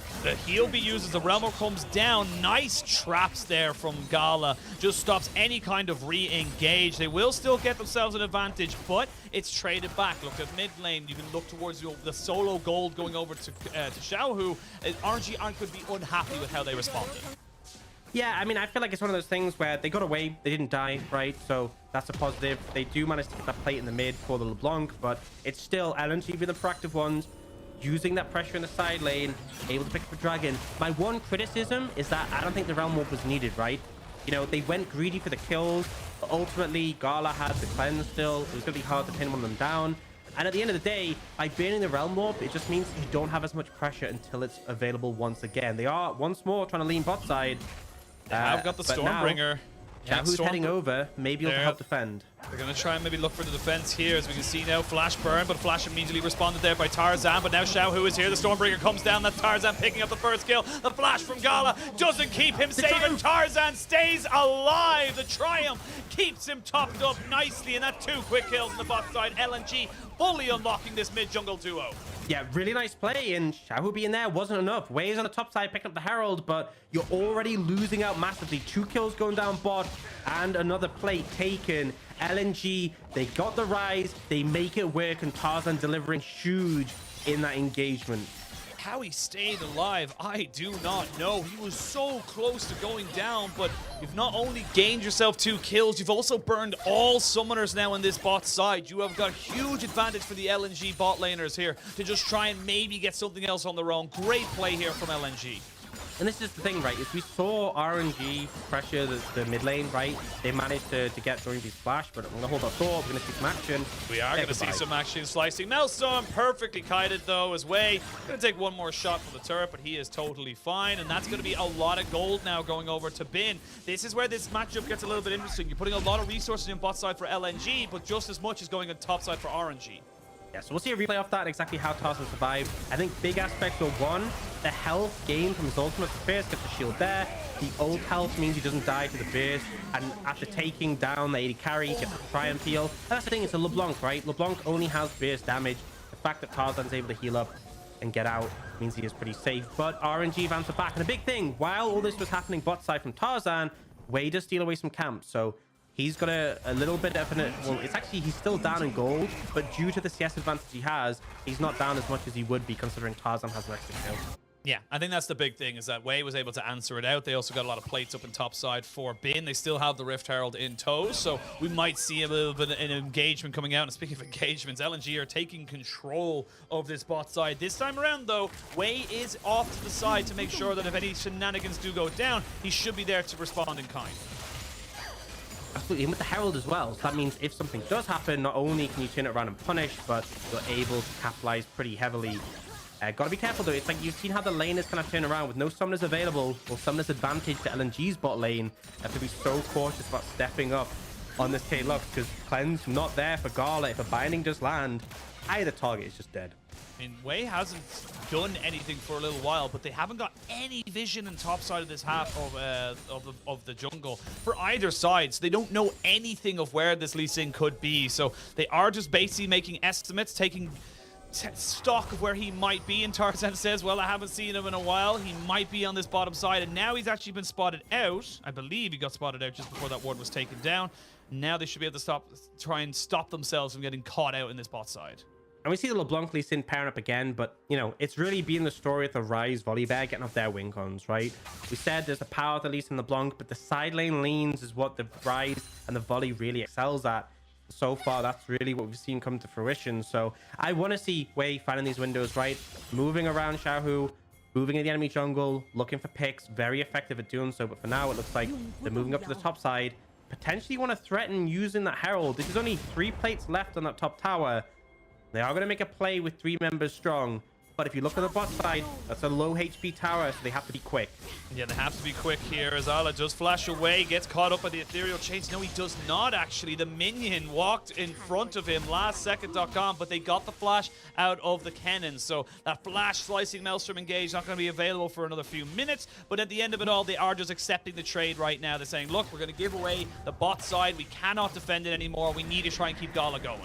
heal be used as the Realm comes down. Nice traps there from Gala. Just stops any kind of re-engage. They will still get themselves an advantage, but it's traded back. Look at mid lane. You can look towards the solo gold going over to Xiaohu. RNG aren't going to be unhappy with how they responded. Yeah, I mean, I feel like it's one of those things where they got away, they didn't die, right? So that's a positive. They do manage to get that plate in the mid for the LeBlanc, but it's still LNG being the proactive ones, using that pressure in the side lane, able to pick up a dragon. My one criticism is that I don't think the Realm Warp was needed, right? You know, they went greedy for the kills, but ultimately Gala had the cleanse still. It was going to be hard to pin one of them down. And at the end of the day, by burning the Realm Warp, it just means you don't have as much pressure until it's available once again. They are once more trying to lean bot side. I've got the Stormbringer. Who's heading over, maybe able to help defend. They're going to try and maybe look for the defense here, as we can see now. Flash burn, but Flash immediately responded there by Tarzan. But now Xiaohu is here. The Stormbringer comes down. That's Tarzan picking up the first kill. The Flash from Gala doesn't keep him safe, and Tarzan stays alive. The Triumph keeps him topped up nicely, and that 2 quick kills on the bot side. LNG fully unlocking this mid-jungle duo. Yeah, really nice play, and Xiaohu being there wasn't enough. Wei's on the top side picking up the Herald, but you're already losing out massively. 2 kills going down bot, and another plate taken. LNG, they got the rise, they make it work, and Tarzan delivering huge in that engagement. How he stayed alive, I do not know. He was so close to going down, but you've not only gained yourself 2 kills, you've also burned all summoners now on this bot side. You have got huge advantage for the LNG bot laners here to just try and maybe get something else on their own. Great play here from LNG. And this is the thing, right? Is we saw RNG pressure the mid lane, right? They managed to get during these splash, but I'm going to hold our thought. We're going to see some action. We are going to see some action slicing. Maelstrom perfectly kited though as Wei. Going to take one more shot for the turret, but he is totally fine. And that's going to be a lot of gold now going over to Bin. This is where this matchup gets a little bit interesting. You're putting a lot of resources in bot side for LNG, but just as much is going on top side for RNG. Yeah, so we'll see a replay of that and exactly how Tarzan survived. I think big aspects were, one, the health gained from his ultimate. First, gets the shield there. The ult health means he doesn't die to the burst. And after taking down the AD carry, he gets a triumph heal. And that's the thing, it's a LeBlanc, right? LeBlanc only has burst damage. The fact that Tarzan's able to heal up and get out means he is pretty safe. But RNG have answered back. And a big thing, while all this was happening bot side from Tarzan, Wei does steal away some camps. So he's got a little bit of an... Well, it's actually, he's still down in gold, but due to the CS advantage he has, he's not down as much as he would be considering Tarzan has an extra kill. Yeah, I think that's the big thing, is that Wei was able to answer it out. They also got a lot of plates up in top side for Bin. They still have the Rift Herald in tow, so we might see a little bit of an engagement coming out. And speaking of engagements, LNG are taking control of this bot side. This time around, though, Wei is off to the side to make sure that if any shenanigans do go down, he should be there to respond in kind. Absolutely, and with the Herald as well. So that means if something does happen, not only can you turn it around and punish, but you're able to capitalize pretty heavily. Gotta be careful though. It's like you've seen how the laners kind of turn around with no summoners available, or summoners advantage to LNG's bot lane. You have to be so cautious about stepping up on this K-Lux, because Cleanse not there for Gala. If a binding does land, either target is just dead. I mean, Wei hasn't done anything for a little while, but they haven't got any vision in top side of this half of the jungle for either side. So they don't know anything of where this Lee Sin could be. So they are just basically making estimates, taking stock of where he might be. And Tarzan says, well, I haven't seen him in a while. He might be on this bottom side. And now he's actually been spotted out. I believe he got spotted out just before that ward was taken down. Now they should be able to try and stop themselves from getting caught out in this bot side. And we see the LeBlanc Lee Sin pairing up again, but, you know, it's really been the story of the Rise Volibear getting off their wing cons, right? We said there's the power of the Lee Sin and LeBlanc, but the side lane leans is what the Rise and the Volley really excels at. So far, that's really what we've seen come to fruition. So I want to see Wei finding these windows, right? Moving around Xiaohu, moving in the enemy jungle, looking for picks, very effective at doing so. But for now, it looks like they're moving up to the top side. Potentially want to threaten using that Herald. There's only 3 plates left on that top tower. They are going to make a play with 3 members strong. But if you look at the bot side, that's a low HP tower, so they have to be quick. Yeah, they have to be quick here. As Ala does flash away, gets caught up by the ethereal chains. No, he does not, actually. The minion walked in front of him last second.com, but they got the flash out of the cannon. So that flash slicing Maelstrom engage not going to be available for another few minutes. But at the end of it all, they are just accepting the trade right now. They're saying, look, we're going to give away the bot side. We cannot defend it anymore. We need to try and keep Gala going.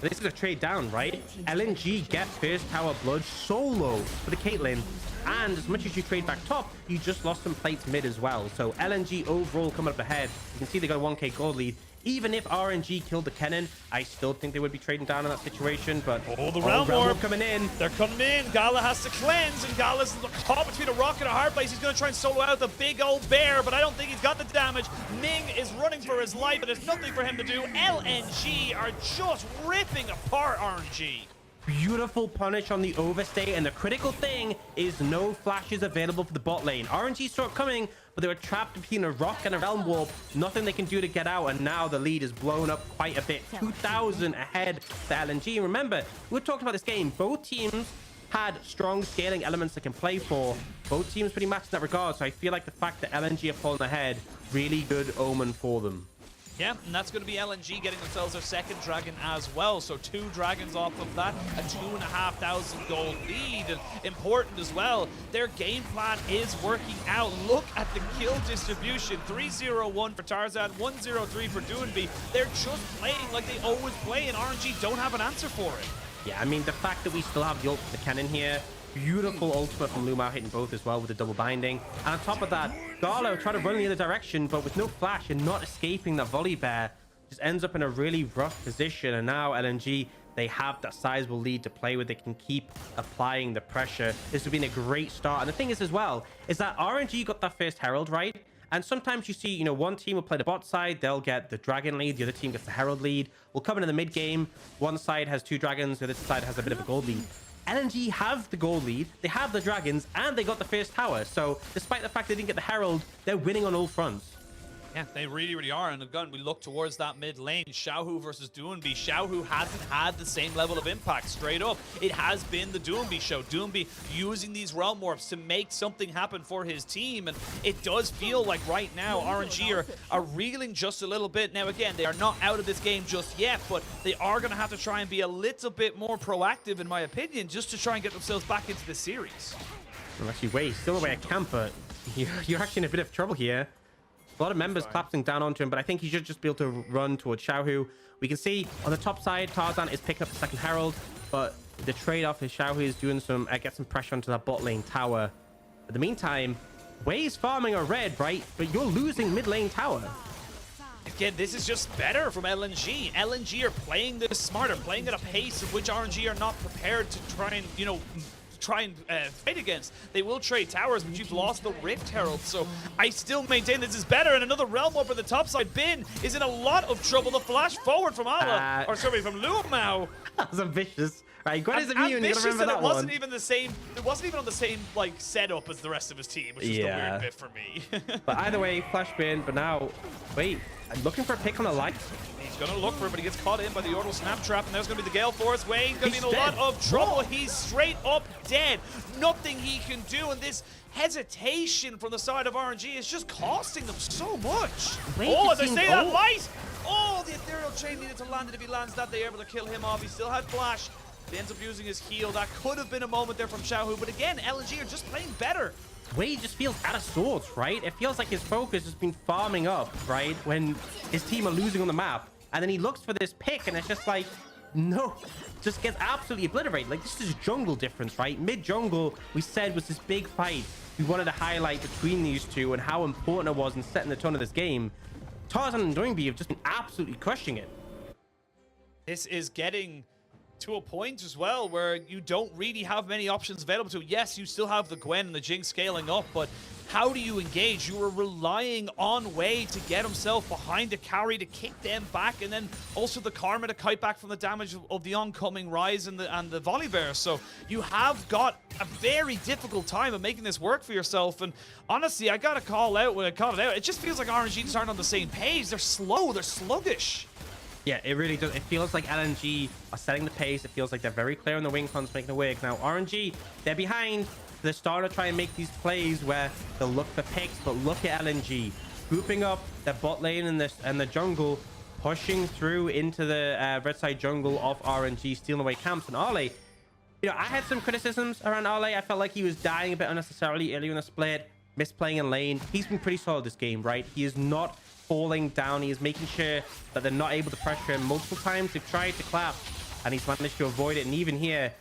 This is a trade down, right? LNG get first tower blood solo for the Caitlyn. And as much as you trade back top, you just lost some plates mid as well. So LNG overall coming up ahead. You can see they got a 1k gold lead. Even if RNG killed the cannon, I still think they would be trading down in that situation. But the realm warp coming in. They're coming in. Gala has to cleanse, and Gala's caught between a rock and a hard place. He's going to try and solo out the big old bear, but I don't think he's got the damage. Ming is running for his life, but there's nothing for him to do. LNG are just ripping apart RNG. Beautiful punish on the overstay, and the critical thing is no flashes available for the bot lane. RNG saw it coming, but they were trapped between a rock and a realm warp. Nothing they can do to get out, and now the lead is blown up quite a bit. 2,000 ahead to LNG. Remember, we were talking about this game. Both teams had strong scaling elements they can play for. Both teams pretty matched in that regard, so I feel like the fact that LNG are pulling ahead, really good omen for them. Yeah, and that's going to be LNG getting themselves their second dragon as well. So 2 dragons off of that, a 2,500 gold lead. And important as well, their game plan is working out. Look at the kill distribution. 3-0-1 for Tarzan, 1-0-3 for Doonby. They're just playing like they always play, and RNG don't have an answer for it. Yeah, I mean, the fact that we still have the ult for the cannon here, beautiful ultimate from Lumao hitting both as well with the double binding. And on top of that, Gala tried to run in the other direction, but with no flash and not escaping that volley bear, just ends up in a really rough position. And now LNG, They have that sizable lead to play with. They can keep applying the pressure. This has been a great start. And the thing is as well, is that RNG got that first Herald, right? And sometimes you see, you know, one team will play the bot side. They'll get the dragon lead. The other team gets the Herald lead. We'll come in the mid game. One side has 2 dragons. The other side has a bit of a gold lead. LNG have the gold lead. They have the dragons. And they got the first tower. So despite the fact they didn't get the Herald, they're winning on all fronts. Yeah, they really, really are. And again, we look towards that mid lane. Xiaohu versus Doomby. Xiaohu hasn't had the same level of impact. Straight up, it has been the Doomby show. Doomby using these realm warps to make something happen for his team. And it does feel like right now, RNG are reeling just a little bit. Now, again, they are not out of this game just yet, but they are going to have to try and be a little bit more proactive, in my opinion, just to try and get themselves back into the series. Well, actually, wait, still away at camper. You're actually in a bit of trouble here. A lot of members collapsing down onto him, but I think he should just be able to run towards Xiaohu. We can see on the top side, Tarzan is picking up the second Herald, but the trade-off is Xiaohu is doing some, get some pressure onto that bot lane tower. In the meantime, Wei's farming a red, right? But you're losing mid lane tower. Again, this is just better from LNG. LNG are playing this smarter, playing at a pace of which RNG are not prepared to try and, you know, fight against. They will trade towers, but you've lost the Rift Herald, so I still maintain this is better. And another realm up on the top side. Bin is in a lot of trouble. The flash forward from Ala, or sorry, from Luomao. That was ambitious. Right, you got his immune. You gotta remember that it one. wasn't even the same. It wasn't even on the same like setup as the rest of his team, which is the weird bit for me. But either way, flash bin. But now, wait, I'm looking for a pick on the light. He's gonna look for it, but he gets caught in by the orbital snap trap, and there's gonna be the Gale Force. Wayne gonna be in a lot of trouble. Whoa. He's straight up dead. Nothing he can do, and this hesitation from the side of RNG is just costing them so much. As I say that light! Oh, the ethereal chain needed to land it. If he lands that, they're able to kill him off. He still had flash. He ends up using his heal. That could have been a moment there from Xiaohu, but again, LNG are just playing better. Wade just feels out of sorts, right? It feels like his focus has been farming up, right? When his team are losing on the map. And then he looks for this pick, and it's just like, no, just gets absolutely obliterated. Like, this is jungle difference, right? Mid-jungle, we said, was this big fight we wanted to highlight between these two and how important it was in setting the tone of this game. Tarzan and Doingby have just been absolutely crushing it. This is getting to a point as well where you don't really have many options available to. Yes, you still have the Gwen and the Jinx scaling up, but how do you engage? You are relying on Wei to get himself behind the carry to kick them back, and then also the Karma to kite back from the damage of the oncoming Rise and the Volibear. So you have got a very difficult time of making this work for yourself. And honestly, I gotta call out when I call it out. It just feels like RNG just aren't on the same page. They're slow. They're sluggish. Yeah, it really does. It feels like LNG are setting the pace. It feels like they're very clear on the wing cons making it work. Now, RNG, they're behind. They're starting to try and make these plays where they'll look for picks, but look at LNG. Grouping up their bot lane and the jungle, pushing through into the red side jungle of RNG, stealing away camps. And Arley, you know, I had some criticisms around Arley. I felt like he was dying a bit unnecessarily earlier in the split, misplaying in lane. He's been pretty solid this game, right? He is not falling down. He is making sure that they're not able to pressure him. Multiple times they've tried to clap, and he's managed to avoid it. And even here,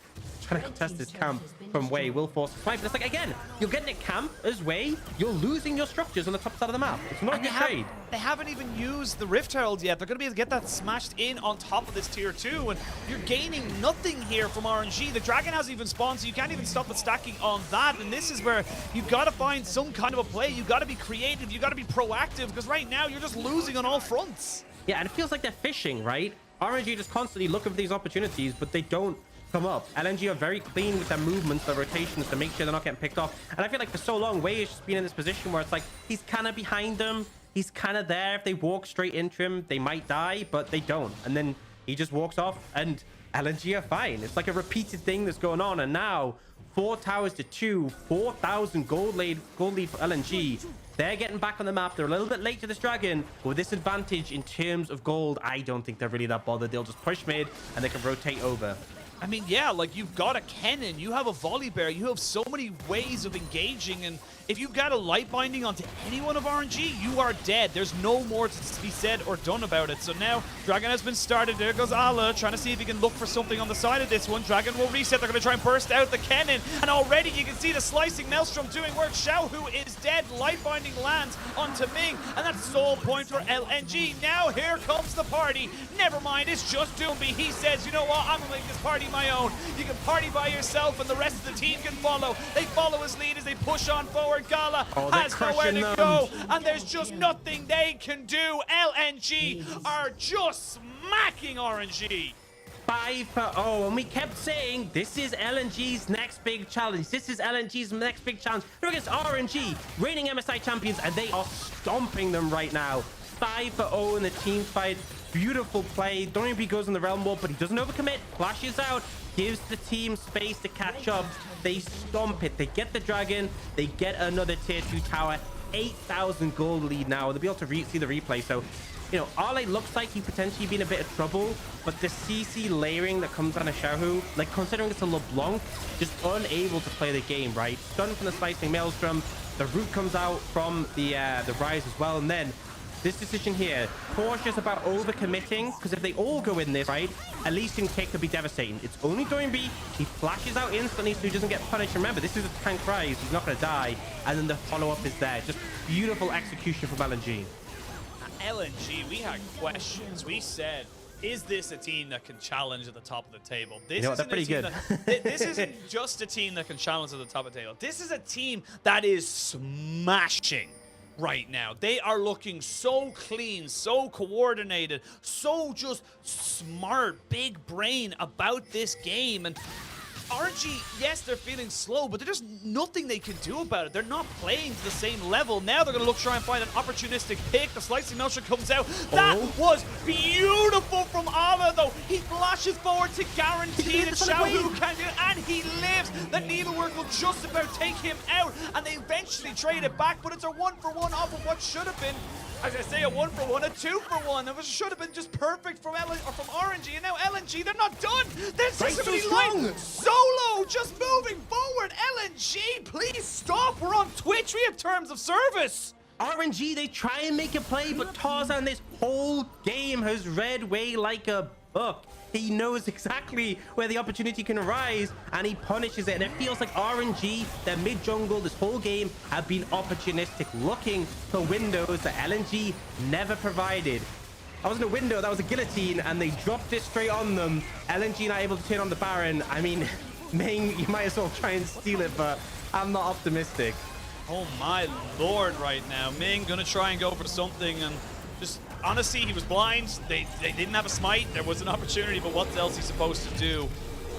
trying to contest this camp from Wei will force a snipe. But it's like, again, you're getting a camp as Wei. You're losing your structures on the top side of the map. It's not a good trade. They haven't even used the Rift Herald yet. They're going to be able to get that smashed in on top of this tier 2, and you're gaining nothing here from RNG. The Dragon hasn't even spawned, so you can't even stop the stacking on that. And this is where you've got to find some kind of a play. You've got to be creative. You've got to be proactive, because right now you're just losing on all fronts. Yeah, and it feels like they're fishing, right? RNG just constantly looking for these opportunities, but they don't come up. LNG are very clean with their movements, their rotations to make sure they're not getting picked off. And I feel like for so long, Wei has just been in this position where it's like he's kind of behind them. He's kind of there. If they walk straight into him, they might die, but they don't. And then he just walks off, and LNG are fine. It's like a repeated thing that's going on. And now 4 towers to 2, 4,000 gold lead for LNG. They're getting back on the map. They're a little bit late to this dragon. But with this advantage in terms of gold, I don't think they're really that bothered. They'll just push mid, and they can rotate over. I mean, yeah, like you've got a Kennen, you have a Volibear, you have so many ways of engaging, and if you've got a light binding onto any one of RNG, you are dead. There's no more to be said or done about it. So now Dragon has been started. There goes Ala trying to see if he can look for something on the side of this one. Dragon will reset. They're going to try and burst out the Kennen, and already you can see the slicing Maelstrom doing work. Xiaohu is dead. Light binding lands onto Ming, and that's soul point for LNG. Now here comes the party. Never mind, it's just Doomby. He says, you know what, I'm going to make this party my own. You can party by yourself and the rest of the team can follow. They follow his lead as they push on forward. Gala has nowhere to go, and there's just nothing they can do. LNG are just smacking RNG. 5-0, and we kept saying this is LNG's next big challenge. This is LNG's next big challenge. They're against RNG, reigning MSI champions, and they are stomping them right now. 5-0 in the team fight. Beautiful play. Doinby goes in the realm wall, but he doesn't overcommit. Flashes out, gives the team space to catch up. They stomp it. They get the dragon. They get another tier 2 tower. 8,000 gold lead now. They'll be able to see the replay. So, you know, Ale looks like he potentially be in a bit of trouble, but the CC layering that comes out of Xiaohu, like considering it's a LeBlanc, just unable to play the game, right? Stunned from the slicing Maelstrom. The root comes out from the Rise as well, and then this decision here, cautious about overcommitting, because if they all go in this, right, at least in kick could be devastating. It's only Doinby. He flashes out instantly so he doesn't get punished. Remember, this is a tank Rise. He's not going to die. And then the follow-up is there. Just beautiful execution from LNG. LNG, we had questions. We said, is this a team that can challenge at the top of the table? This, you know what, they're pretty good. This isn't just a team that can challenge at the top of the table. This is a team that is smashing right now. They are looking so clean, so coordinated, so just smart, big brain about this game. And RNG, yes, they're feeling slow, but there's just nothing they can do about it. They're not playing to the same level. Now they're going to try and find an opportunistic pick. The slicing Maelstrom comes out. That was beautiful from Ala, though. He flashes forward to guarantee that Xiaohu can do it, and he lives. The needlework will just about take him out, and they eventually trade it back, but it's a 1-for-1 off of what should have been, as I say, a 1-for-1, a 2-for-1. It should have been just perfect from RNG, and now LNG, they're not done. There's so many lines. Solo just moving forward. LNG, please stop. We're on Twitch. We have terms of service. RNG, they try and make a play, but Tarzan this whole game has read way like a book. He knows exactly where the opportunity can arise, and he punishes it. And it feels like RNG, their mid-jungle, this whole game, have been opportunistic, looking for windows that LNG never provided. That wasn't a window, that was a guillotine, and they dropped it straight on them. LNG not able to turn on the Baron. I mean, Ming, you might as well try and steal it, but I'm not optimistic. Oh my lord right now. Ming gonna try and go for something, and just honestly, he was blind. They didn't have a smite. There was an opportunity, but what else he's supposed to do?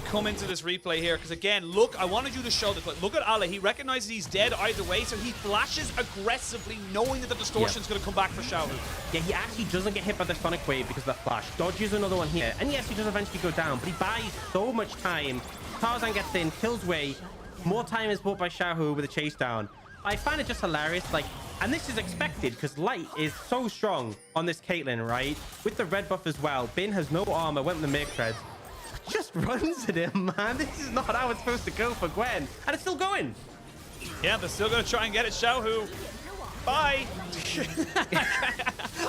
Come into this replay here, because again, look, I wanted you to show the clip. Look at Ale. He recognizes he's dead either way, so he flashes aggressively, knowing that the distortion's going to come back for Xiaohu. Yeah, he actually doesn't get hit by the Sonic Wave because of the flash. Dodges another one here. And yes, he does eventually go down, but he buys so much time. Tarzan gets in, kills Wei. More time is bought by Xiaohu with a chase down. I find it just hilarious, like, and this is expected because Light is so strong on this Caitlyn, right? With the red buff as well. Bin has no armor, went with the Mirk Treads. Just runs at him, man. This is not how it's supposed to go for Gwen. And it's still going. Yeah, they're still going to try and get it. Xiaohu, bye.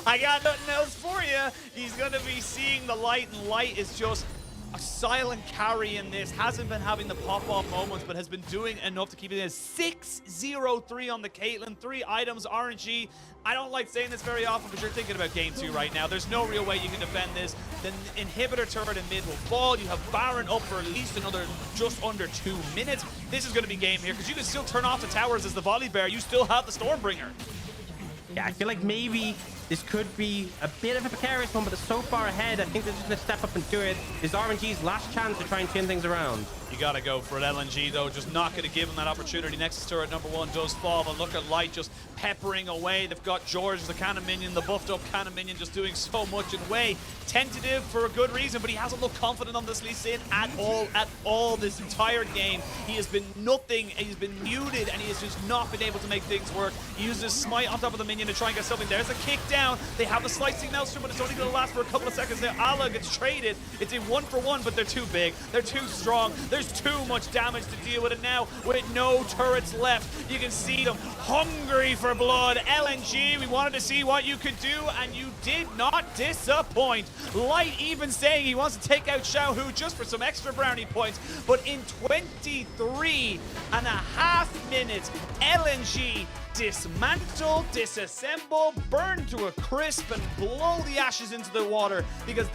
I got nothing else for you. He's going to be seeing the Light, and Light is just a silent carry in this. Hasn't been having the pop-off moments, but has been doing enough to keep it in. 6-0-3 on the Caitlyn. 3 items, RNG. I don't like saying this very often, but you're thinking about game 2 right now. There's no real way you can defend this. The inhibitor turret in mid will fall. You have Baron up for at least another just under 2 minutes. This is going to be game here, because you can still turn off the towers as the Volibear. You still have the Stormbringer. Yeah, I feel like maybe this could be a bit of a precarious one, but they're so far ahead. I think they're just going to step up and do it. This is RNG's last chance to try and turn things around. You got to go for it. LNG, though, just not going to give him that opportunity. Nexus turret number 1 does fall, but look at Light just peppering away. They've got George, the cannon minion, the buffed up cannon minion, just doing so much in way. Tentative for a good reason, but he hasn't looked confident on this Lee Sin at all this entire game. He has been nothing. He's been muted, and he has just not been able to make things work. He uses Smite on top of the minion to try and get something. There's a kick down. They have the slicing maelstrom, but it's only going to last for a couple of seconds. Now Ala gets traded. It's a 1-for-1, but they're too big. They're too strong. There's too much damage to deal with it now. With no turrets left, you can see them hungry for blood. LNG, we wanted to see what you could do, and you did not disappoint. Light even saying he wants to take out Xiaohu just for some extra brownie points, but in 23.5 minutes, LNG dismantle, disassemble, burn to a crisp, and blow the ashes into the water because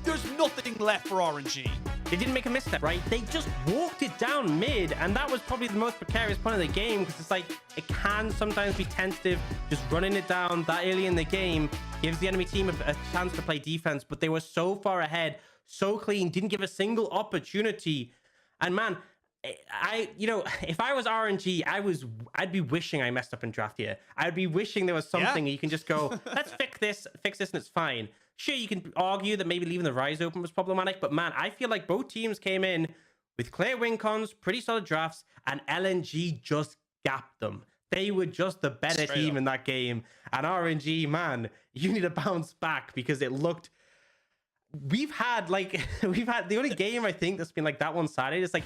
there's nothing left for RNG. They didn't make a misstep, right? They just walked it down mid, and that was probably the most precarious point of the game, because it's like, it can sometimes be tentative. Just running it down that early in the game gives the enemy team a chance to play defense, but they were so far ahead, so clean, didn't give a single opportunity. And man, if I was RNG, I'd be wishing I messed up in draft here. I'd be wishing there was something you can just go, let's fix this, and it's fine. Sure, you can argue that maybe leaving the Rise open was problematic, but man, I feel like both teams came in with clear win cons, pretty solid drafts, and LNG just gapped them. They were just the better team in that game. And RNG, man, you need to bounce back, because it looked... We've had the only game I think that's been like that one-sided is like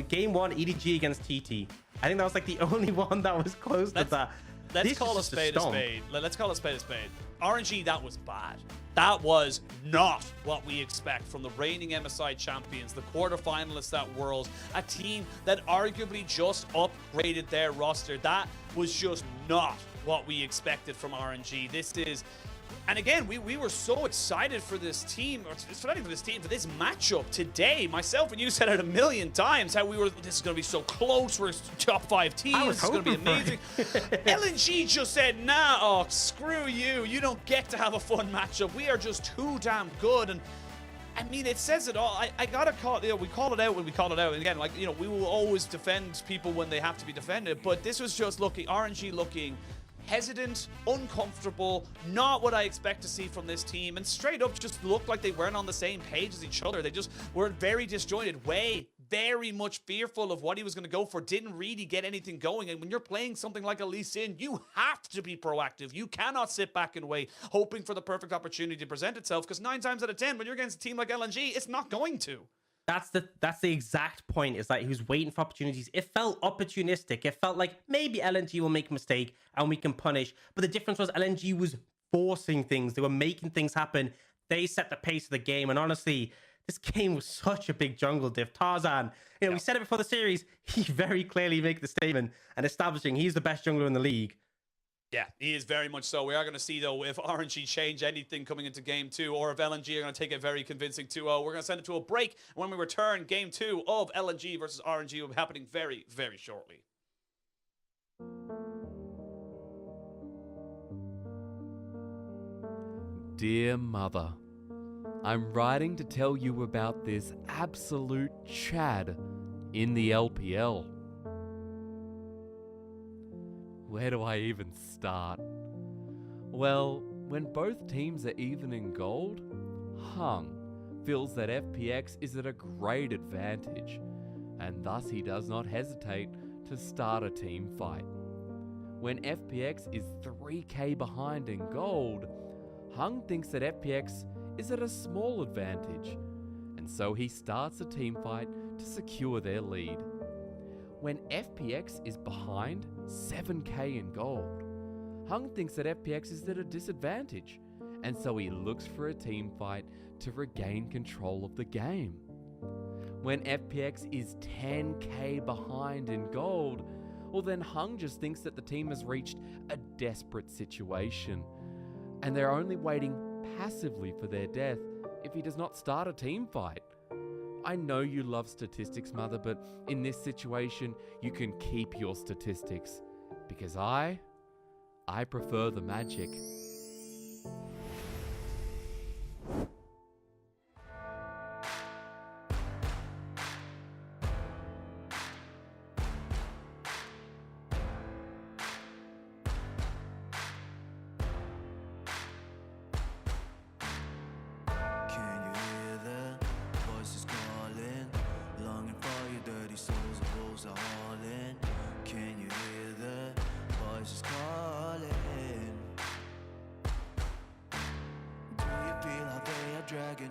game 1 EDG against TT. I think that was like the only one that was close to that. Let's call a spade a spade. Let's call a spade a spade. RNG, that was bad. That was not what we expect from the reigning MSI champions, the quarterfinalists at Worlds, a team that arguably just upgraded their roster. That was just not what we expected from RNG. This is... And again, we were so excited for this team, or not even for this team, for this matchup today. Myself and you said it a million times how this is going to be so close. We're top 5 teams. This is going to be amazing. LNG just said, nah, oh, screw you. You don't get to have a fun matchup. We are just too damn good. And I mean, it says it all. I gotta call it, we call it out when we call it out. And again, like, we will always defend people when they have to be defended. But this was just RNG looking hesitant, uncomfortable, not what I expect to see from this team, and straight up just looked like they weren't on the same page as each other. They just were very disjointed, very much fearful of what he was going to go for, didn't really get anything going. And when you're playing something like a Lee Sin, you have to be proactive. You cannot sit back and wait, hoping for the perfect opportunity to present itself, because 9 times out of 10, when you're against a team like LNG, it's not going to. That's the exact point, is that he was waiting for opportunities. It felt opportunistic. It felt like maybe LNG will make a mistake and we can punish. But the difference was LNG was forcing things. They were making things happen. They set the pace of the game. And honestly, this game was such a big jungle diff. Tarzan, we said it before the series, he very clearly made the statement and establishing he's the best jungler in the league. Yeah, he is very much so. We are going to see, though, if RNG change anything coming into Game 2, or if LNG are going to take a very convincing 2-0. We're going to send it to a break. When we return, Game 2 of LNG versus RNG will be happening very, very shortly. Dear Mother, I'm writing to tell you about this absolute Chad in the LPL. Where do I even start? Well, when both teams are even in gold, Hung feels that FPX is at a great advantage, and thus he does not hesitate to start a team fight. When FPX is 3k behind in gold, Hung thinks that FPX is at a small advantage, and so he starts a team fight to secure their lead. When FPX is behind 7k in gold, Hung thinks that FPX is at a disadvantage, and so he looks for a team fight to regain control of the game. When FPX is 10k behind in gold, well then Hung just thinks that the team has reached a desperate situation, and they're only waiting passively for their death if he does not start a team fight. I know you love statistics, Mother, but in this situation, you can keep your statistics, because I prefer the magic. dragon,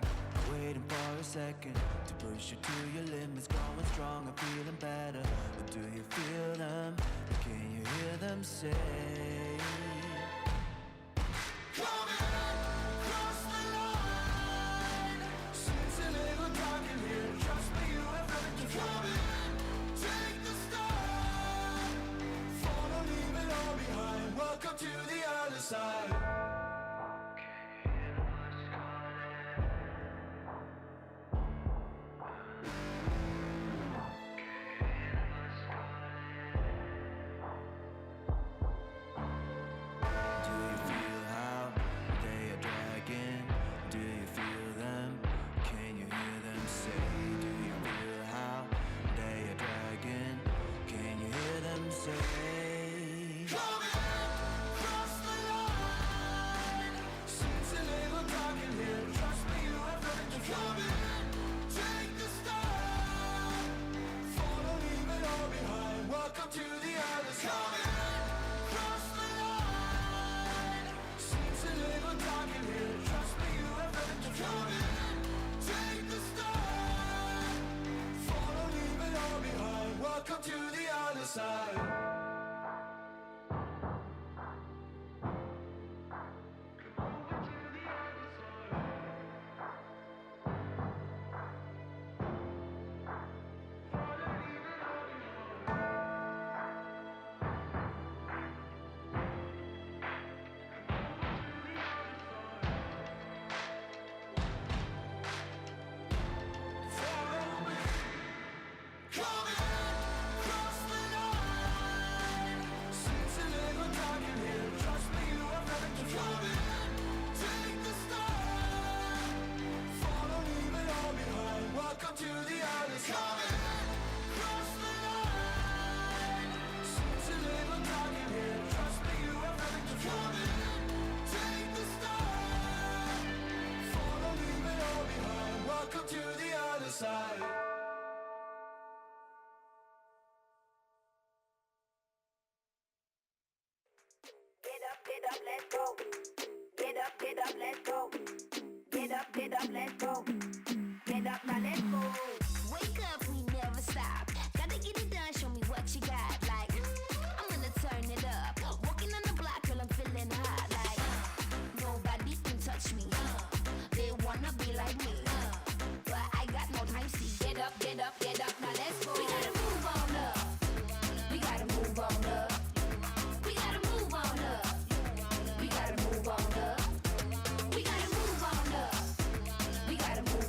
waiting for a second to push you to your limits, going strong and feeling better. But do you feel them? Can you hear them say? Welcome to the other side. Do you feel how they are dragging? Do you feel them? Can you hear them say? Do you feel how they are dragging? Can you hear them say? Welcome to the other side. Cross the line. Seems a little dark in here. Trust me, you have nothing to come in. Take the start. Follow, leave it all behind. Welcome to the other side. Welcome to the other side. Cross the line. Seems a little dark in here. Trust me, you have nothing to come in. Take the start. Follow, leave it all behind. Welcome to the other side. Get up, let's go. Get up, let's go. Get up, let's go. Get up, now let's go. Wake up, we never stop. Gotta get it done, show me what you got. Like, I'm gonna turn it up. Walking on the block, girl, I'm feeling hot. Like, nobody can touch me. They wanna be like me. But I got no time, see. Get up, now let's go. We gotta move on up. We gotta move on up. We gotta move on up. We gotta move on up. We gotta move on up. We gotta move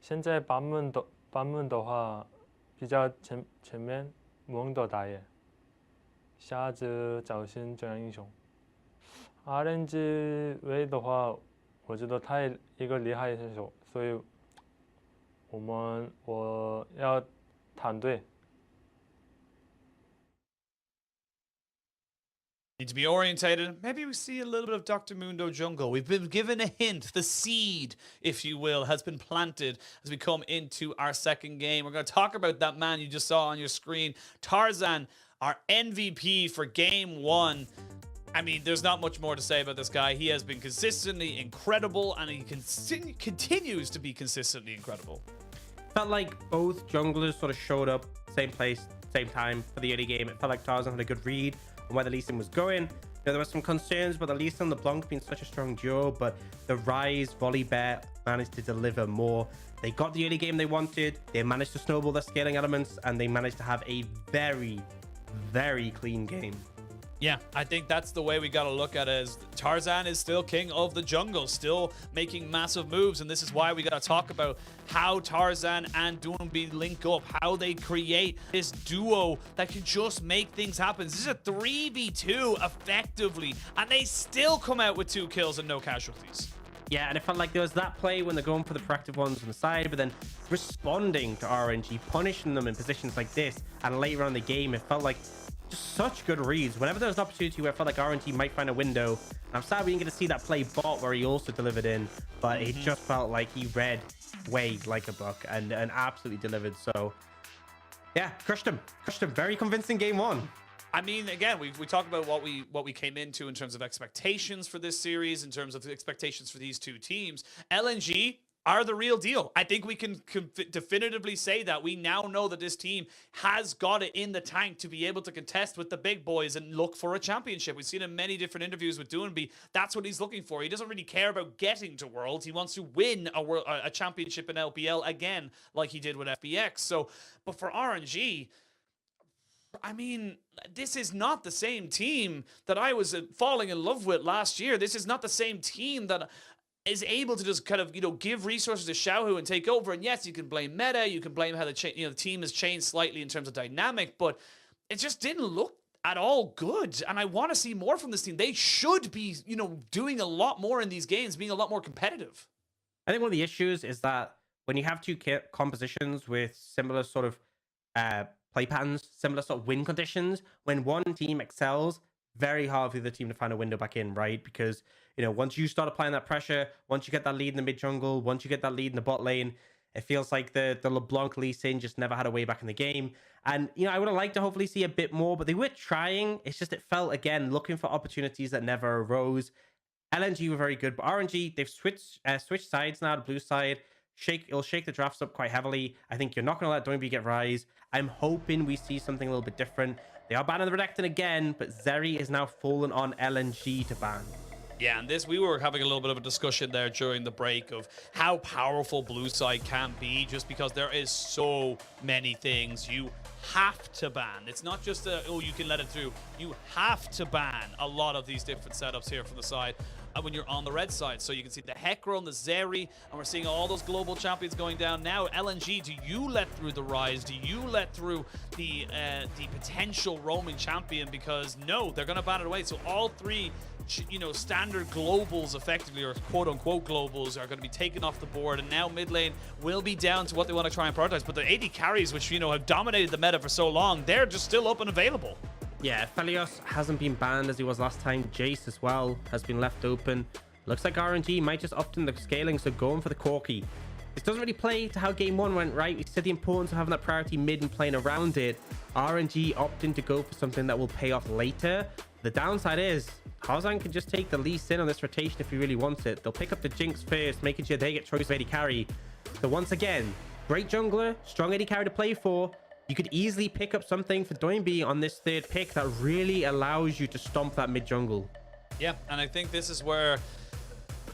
现在版本的话，比较前面蒙的打野，瞎子找新这样英雄。RNG 位的话，我觉得他也一个厉害的选手，所以我要团队。Need to be orientated. Maybe we see a little bit of Dr. Mundo Jungle. We've been given a hint. The seed, if you will, has been planted as we come into our second game. We're going to talk about that man you just saw on your screen. Tarzan, our MVP for game 1. I mean, there's not much more to say about this guy. He has been consistently incredible, and he continues to be consistently incredible. Felt like both junglers sort of showed up, same place, same time for the early game. It felt like Tarzan had a good read on where the Lee Sin was going. There were some concerns about the Lee Sin and the Blanc being such a strong duo, but the Rise Volley Bear managed to deliver more. They got the early game they wanted. They managed to snowball their scaling elements, and they managed to have a very, very clean game. Yeah, I think that's the way we got to look at it. Is Tarzan is still king of the jungle, still making massive moves, and this is why we got to talk about how Tarzan and Doombi link up, how they create this duo that can just make things happen. This is a 3v2 effectively, and they still come out with 2 kills and no casualties. Yeah, and it felt like there was that play when they're going for the proactive ones on the side, but then responding to RNG, punishing them in positions like this, and later on in the game, it felt like just such good reads. Whenever there was an opportunity where I felt like RNG might find a window, I'm sad we didn't get to see that play bot where he also delivered in, but it just felt like he read way like a book and absolutely delivered. So yeah, crushed him. Very convincing game 1. I mean, again, we talked about what we came into in terms of expectations for this series, in terms of expectations for these 2 teams. LNG are the real deal. I think we can definitively say that. We now know that this team has got it in the tank to be able to contest with the big boys and look for a championship. We've seen in many different interviews with Doombi. That's what he's looking for. He doesn't really care about getting to Worlds. He wants to win a championship in LPL again, like he did with FBX. So, but for RNG, I mean, this is not the same team that I was falling in love with last year. This is not the same team that is able to just kind of, give resources to Xiaohu and take over. And yes, you can blame meta, you can blame how the team has changed slightly in terms of dynamic, but it just didn't look at all good. And I want to see more from this team. They should be, doing a lot more in these games, being a lot more competitive. I think one of the issues is that when you have 2 compositions with similar sort of play patterns, similar sort of win conditions, when one team excels, very hard for the team to find a window back in, right? Because, once you start applying that pressure, once you get that lead in the mid jungle, once you get that lead in the bot lane, it feels like the LeBlanc Lee Sin just never had a way back in the game. And, I would have liked to hopefully see a bit more, but they were trying. It's just, it felt, again, looking for opportunities that never arose. LNG were very good, but RNG, they've switched sides now to blue side. It'll shake the drafts up quite heavily. I think you're not going to let Doinby get Rise. I'm hoping we see something a little bit different. They are banning the Redacted again, but Zeri is now fallen on LNG to ban. Yeah, and we were having a little bit of a discussion there during the break of how powerful blue side can be, just because there is so many things you have to ban. It's not just you can let it through. You have to ban a lot of these different setups here from the side when you're on the red side. So you can see the Hecarim and the Zeri, and we're seeing all those global champions going down. Now, LNG, do you let through the Rise? Do you let through the potential roaming champion? Because no, they're going to ban it away. So all 3 standard globals effectively, or quote-unquote globals, are going to be taken off the board, and now mid lane will be down to what they want to try and prioritize. But the AD carries, which have dominated the meta for so long, they're just still up and available. Yeah, Felios hasn't been banned as he was last time. Jace as well has been left open. Looks like RNG might just opt in the scaling, so going for the Corki. This doesn't really play to how game 1 went, right? We said the importance of having that priority mid and playing around it. RNG opting to go for something that will pay off later. The downside is Tarzan can just take the Lee Sin on this rotation if he really wants it. They'll pick up the Jinx first, making sure they get choice of AD carry. So once again, great jungler, strong AD carry to play for. You could easily pick up something for Doinby on this 3rd pick that really allows you to stomp that mid jungle. Yeah, and I think this is where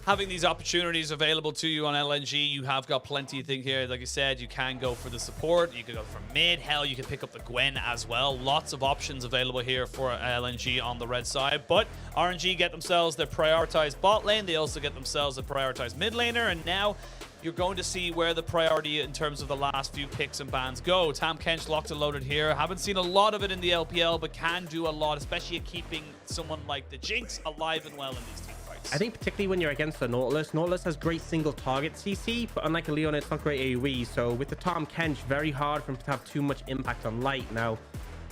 having these opportunities available to you on LNG, you have got plenty of things here. Like I said, you can go for the support, you can go for mid, hell, you can pick up the Gwen as well. Lots of options available here for LNG on the red side, but RNG get themselves their prioritized bot lane. They also get themselves a prioritized mid laner, and now you're going to see where the priority in terms of the last few picks and bans go. Tam Kench locked and loaded here. Haven't seen a lot of it in the LPL, but can do a lot, especially at keeping someone like the Jinx alive and well in these team fights. I think particularly when you're against the Nautilus has great single target CC, but unlike a Leon, it's not great AoE. So with the Tom Kench, very hard for him to have too much impact on light. Now,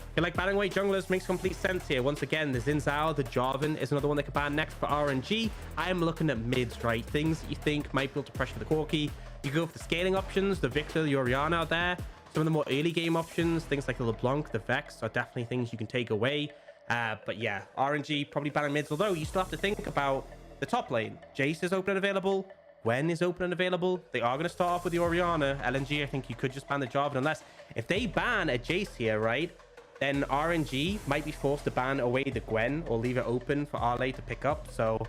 I feel like banning away junglers makes complete sense here. Once again, the Xin Zhao, the Jarvan is another one that could ban next for RNG. I am looking at mids, right? Things that you think might be able to pressure the Corki. You go for the scaling options, the Victor, the Orianna out there. Some of the more early game options, things like the LeBlanc, the Vex, are definitely things you can take away. But yeah, RNG probably banning mids, although you still have to think about the top lane. Jace is open and available. Gwen is open and available. They are going to start off with the Orianna. LNG, I think you could just ban the Jarvan, unless if they ban a Jace here, right? Then RNG might be forced to ban away the Gwen or leave it open for RLA to pick up. So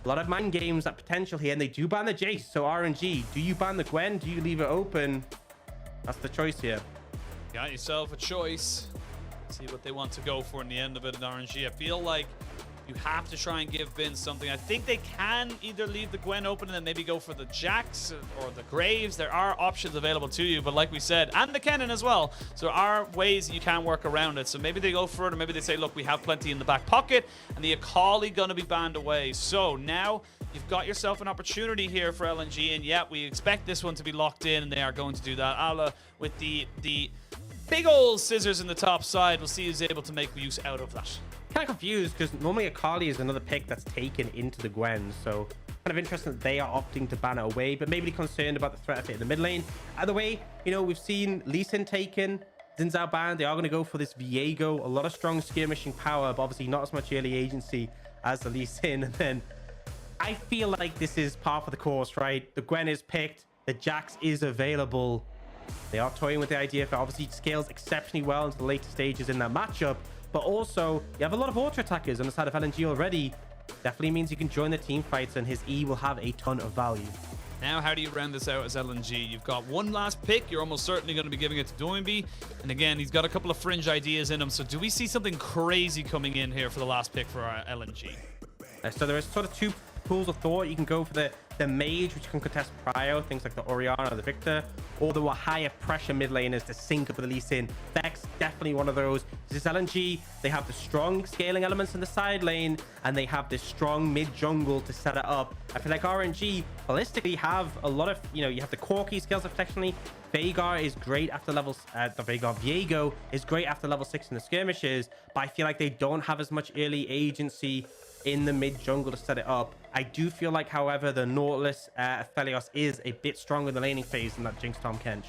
a lot of mind games, that potential here, and they do ban the Jace. So RNG, do you ban the Gwen? Do you leave it open? That's the choice here. Got yourself a choice. See what they want to go for in the end of it in RNG. I feel like you have to try and give Vince something. I think they can either leave the Gwen open and then maybe go for the Jax or the Graves. There are options available to you, but like we said, and the Kennen as well. So there are ways you can work around it. So maybe they go for it, or maybe they say, look, we have plenty in the back pocket, and the Akali gonna be banned away. So now you've got yourself an opportunity here for LNG, and yeah, we expect this one to be locked in, and they are going to do that. Ala with the big old scissors in the top side. We'll see who's able to make use out of that. Kind of confused because normally Akali is another pick that's taken into the Gwen, so kind of interesting that they are opting to ban it away, but maybe concerned about the threat of it in the mid lane. Either way, you know, we've seen Lee Sin taken, Xin Zhao banned. They are going to go for this Viego, a lot of strong skirmishing power, but obviously not as much early agency as the Lee Sin. And then I feel like this is par for the course, right? The Gwen is picked, the Jax is available. They are toying with the idea if it obviously scales exceptionally well into the later stages in that matchup. But also, you have a lot of auto attackers on the side of LNG already. Definitely means you can join the team fights, and his E will have a ton of value. Now, how do you round this out as LNG? You've got one last pick. You're almost certainly going to be giving it to Doinby. And again, he's got a couple of fringe ideas in him. So do we see something crazy coming in here for the last pick for our LNG? So there is sort of two pools of thought. You can go for the mage, which can contest prio, things like the Orianna or the Victor, or the higher pressure mid laners to sync up with the Lee Sin. Vex, definitely one of those. This is LNG. They have the strong scaling elements in the side lane, and they have this strong mid jungle to set it up. I feel like RNG holistically have a lot of, you know, you have the Corki scales effectively. Veigar is great after level, Viego is great after level 6 in the skirmishes, but I feel like they don't have as much early agency in the mid jungle to set it up. I do feel like, however, the Nautilus Aphelios is a bit stronger in the laning phase than that Jinx Tom Kench.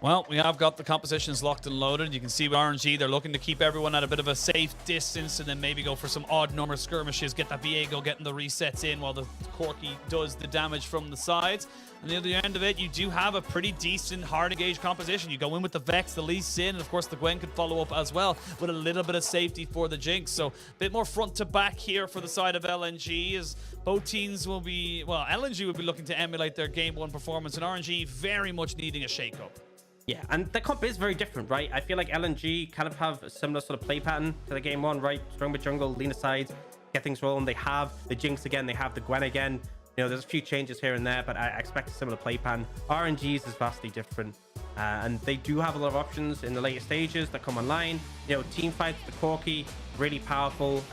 Well, we have got the compositions locked and loaded. You can see with RNG, they're looking to keep everyone at a bit of a safe distance and then maybe go for some odd number skirmishes, get that Viego getting the resets in while the Corki does the damage from the sides. On the other end of it, you do have a pretty decent hard engaged composition. You go in with the Vex, the Lee Sin, and of course the Gwen could follow up as well with a little bit of safety for the Jinx. So a bit more front to back here for the side of LNG, as both teams will be, well, LNG will be looking to emulate their game one performance, and RNG very much needing a shake-up. Yeah, and the comp is very different, right? I feel like LNG kind of have a similar sort of play pattern to the game one, right? Strong mid jungle, lean aside, get things rolling. They have the Jinx again, they have the Gwen again. You know, there's a few changes here and there, but I expect a similar play pattern. RNG's is vastly different. And they do have a lot of options in the later stages that come online. You know, team fights, the Corki, really powerful.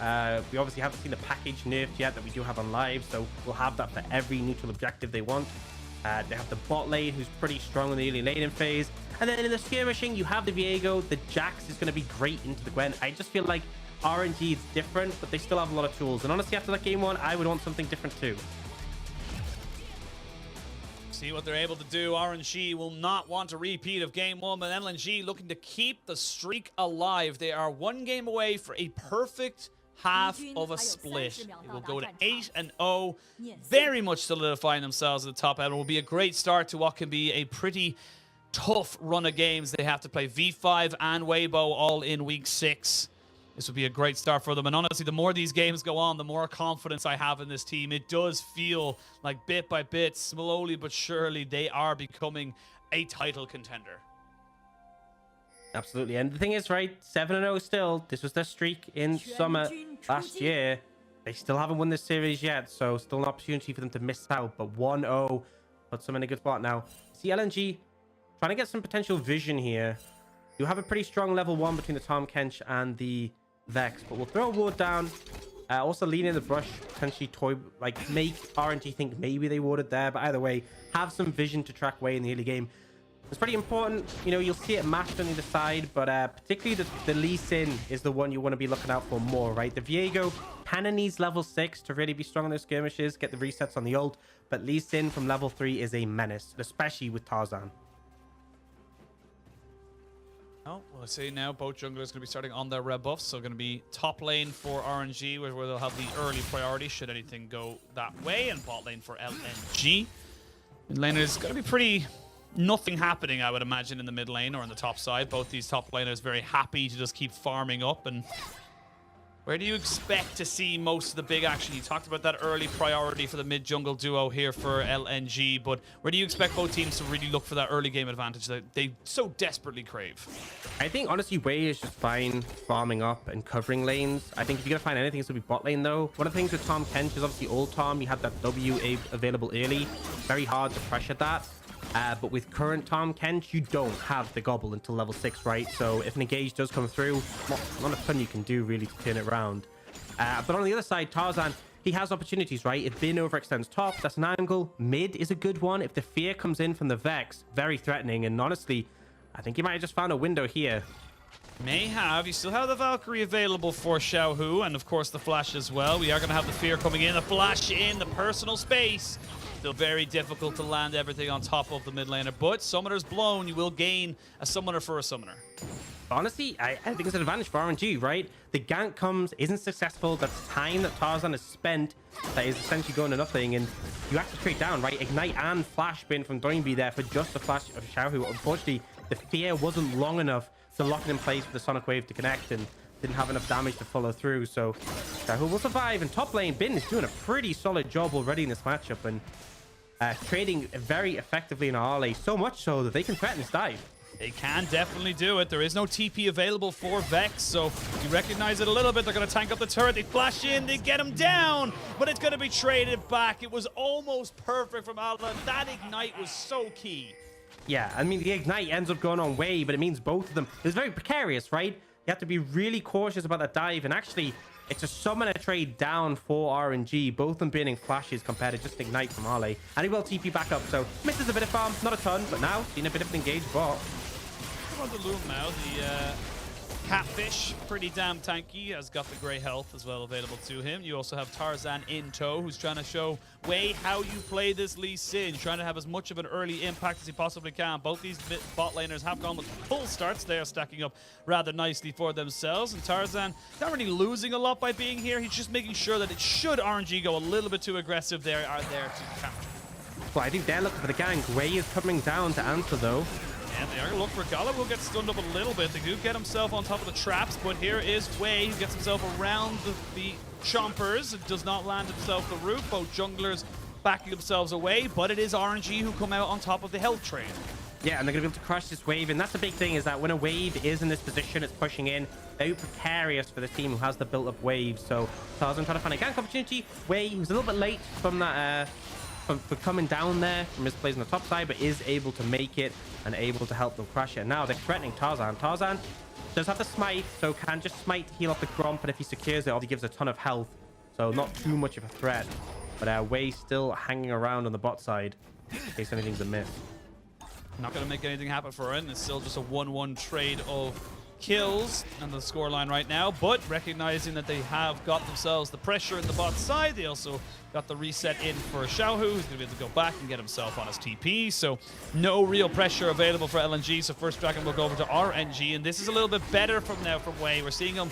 We obviously haven't seen the package nerfed yet that we do have on live, so we'll have that for every neutral objective they want. They have the bot lane, who's pretty strong in the early laning phase. And then in the skirmishing, you have the Viego. The Jax is going to be great into the Gwen. I just feel like RNG is different, but they still have a lot of tools. And honestly, after that game one, I would want something different too. See what they're able to do. RNG will not want a repeat of game one, but LNG looking to keep the streak alive. They are one game away for a perfect half of a split. It will go to 8-0, very much solidifying themselves at the top end. It will be a great start to what can be a pretty tough run of games. They have to play V5 and Weibo all in week 6. This would be a great start for them. And honestly, the more these games go on, the more confidence I have in this team. It does feel like bit by bit, slowly but surely, they are becoming a title contender. Absolutely. And the thing is, right, 7-0 still. This was their streak in summer last year. They still haven't won this series yet, so still an opportunity for them to miss out. But 1-0 puts them in a good spot now. See LNG trying to get some potential vision here. You have a pretty strong level 1 between the Tahm Kench and the Vex, but we'll throw a ward down. Also lean in the brush, potentially make RNG think maybe they warded there, but either way, have some vision to track way in the early game. It's pretty important. You know, you'll see it matched on either side, but particularly the Lee Sin is the one you want to be looking out for more, right? The Viego kind of needs level 6 to really be strong in those skirmishes, get the resets on the ult, but Lee Sin from level 3 is a menace, especially with Tarzan. Oh, well, let's see now both junglers going to be starting on their red buffs, so going to be top lane for RNG, where they'll have the early priority should anything go that way, and bot lane for LNG. Mid lane is going to be pretty... nothing happening, I would imagine, in the mid lane or on the top side. Both these top laners very happy to just keep farming up. And where do you expect to see most of the big action? You talked about that early priority for the mid jungle duo here for LNG, but where do you expect both teams to really look for that early game advantage that they so desperately crave? I think honestly Wei is just fine farming up and covering lanes. I think if you're gonna find anything, it's gonna be bot lane though. One of the things with Tahm Kench is obviously old Tahm, you had that W available early. Very hard to pressure that. But with current Tahm Kench, you don't have the gobble until level 6, right? So if an engage does come through, not a ton you can do really to turn it around. But on the other side, Tarzan, he has opportunities, right? If Bin overextends top, that's an angle. Mid is a good one. If the fear comes in from the Vex, very threatening. And honestly, I think he might have just found a window here. May have. You still have the Valkyrie available for Xiaohu, and of course the flash as well. We are going to have the fear coming in, the flash in, the personal space. Still very difficult to land everything on top of the mid laner, but Summoner's blown. You will gain a Summoner for a Summoner. Honestly, I think it's an advantage for RNG, right? The gank comes, isn't successful. That's time that Tarzan has spent that is essentially going to nothing, and you have to trade down, right? Ignite and Flash Bin from Doinby there for just the flash of Xiaohu. Unfortunately, the fear wasn't long enough to lock it in place for the Sonic Wave to connect, and didn't have enough damage to follow through. So Xiaohu will survive, and top lane Bin is doing a pretty solid job already in this matchup, and trading very effectively in RLA, so much so that they can threaten this dive. They can definitely do it. There is no TP available for Vex, so you recognize it a little bit. They're going to tank up the turret. They flash in, they get him down, but it's going to be traded back. It was almost perfect from Alva. That ignite was so key. Yeah, I mean, the ignite ends up going on Wei, but it means both of them. It's very precarious, right? You have to be really cautious about that dive, and actually, it's a summoner trade down for RNG, both of them burning flashes compared to just ignite from Harley. And he will TP back up, so misses a bit of farm, not a ton, but now seeing a bit of an engaged bot. On the loom now, the Catfish, pretty damn tanky, has got the grey health as well available to him. You also have Tarzan in tow, who's trying to show Wei how you play this Lee Sin, trying to have as much of an early impact as he possibly can. Both these bot laners have gone with full starts. They are stacking up rather nicely for themselves, and Tarzan not really losing a lot by being here. He's just making sure that it should RNG go a little bit too aggressive, they are there to counter. Well, I think they're looking for the gank. Wei is coming down to answer, though. And they are going to look for Gala. Will get stunned up a little bit. They do get himself on top of the traps, but here is Wei, who gets himself around the chompers. It does not land himself the root. Both junglers backing themselves away, but it is RNG who come out on top of the health train. Yeah, and they're going to be able to crush this wave, and that's the big thing, is that when a wave is in this position, it's pushing in, very precarious for the team who has the built-up wave. So Tarzan trying to find a gank opportunity. Wei, who's a little bit late from that, for coming down there from his plays on the top side, but is able to make it and able to help them crash it. Now they're threatening Tarzan. Tarzan does have the smite, so can just smite to heal off the Gromp, and if he secures it, obviously gives a ton of health, so not too much of a threat. But Wei still hanging around on the bot side in case anything's a miss. Not going to make anything happen for him. It's still just a 1-1 trade of kills on the scoreline right now, but recognizing that they have got themselves the pressure in the bot side, they also got the reset in for Xiaohu, who's going to be able to go back and get himself on his TP, so no real pressure available for LNG, so first dragon will go over to RNG, and this is a little bit better from now from Wei. We're seeing him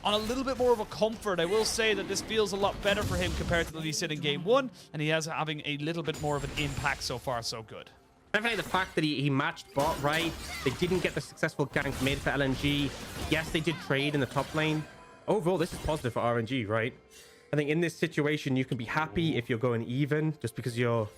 on a little bit more of a comfort. I will say that this feels a lot better for him compared to the Lee Sin in game 1, and he is having a little bit more of an impact so far, so good. Definitely the fact that he matched bot, right? They didn't get the successful gank made for LNG. Yes, they did trade in the top lane. Overall, this is positive for RNG, right? I think in this situation, you can be happy if you're going even, just because you're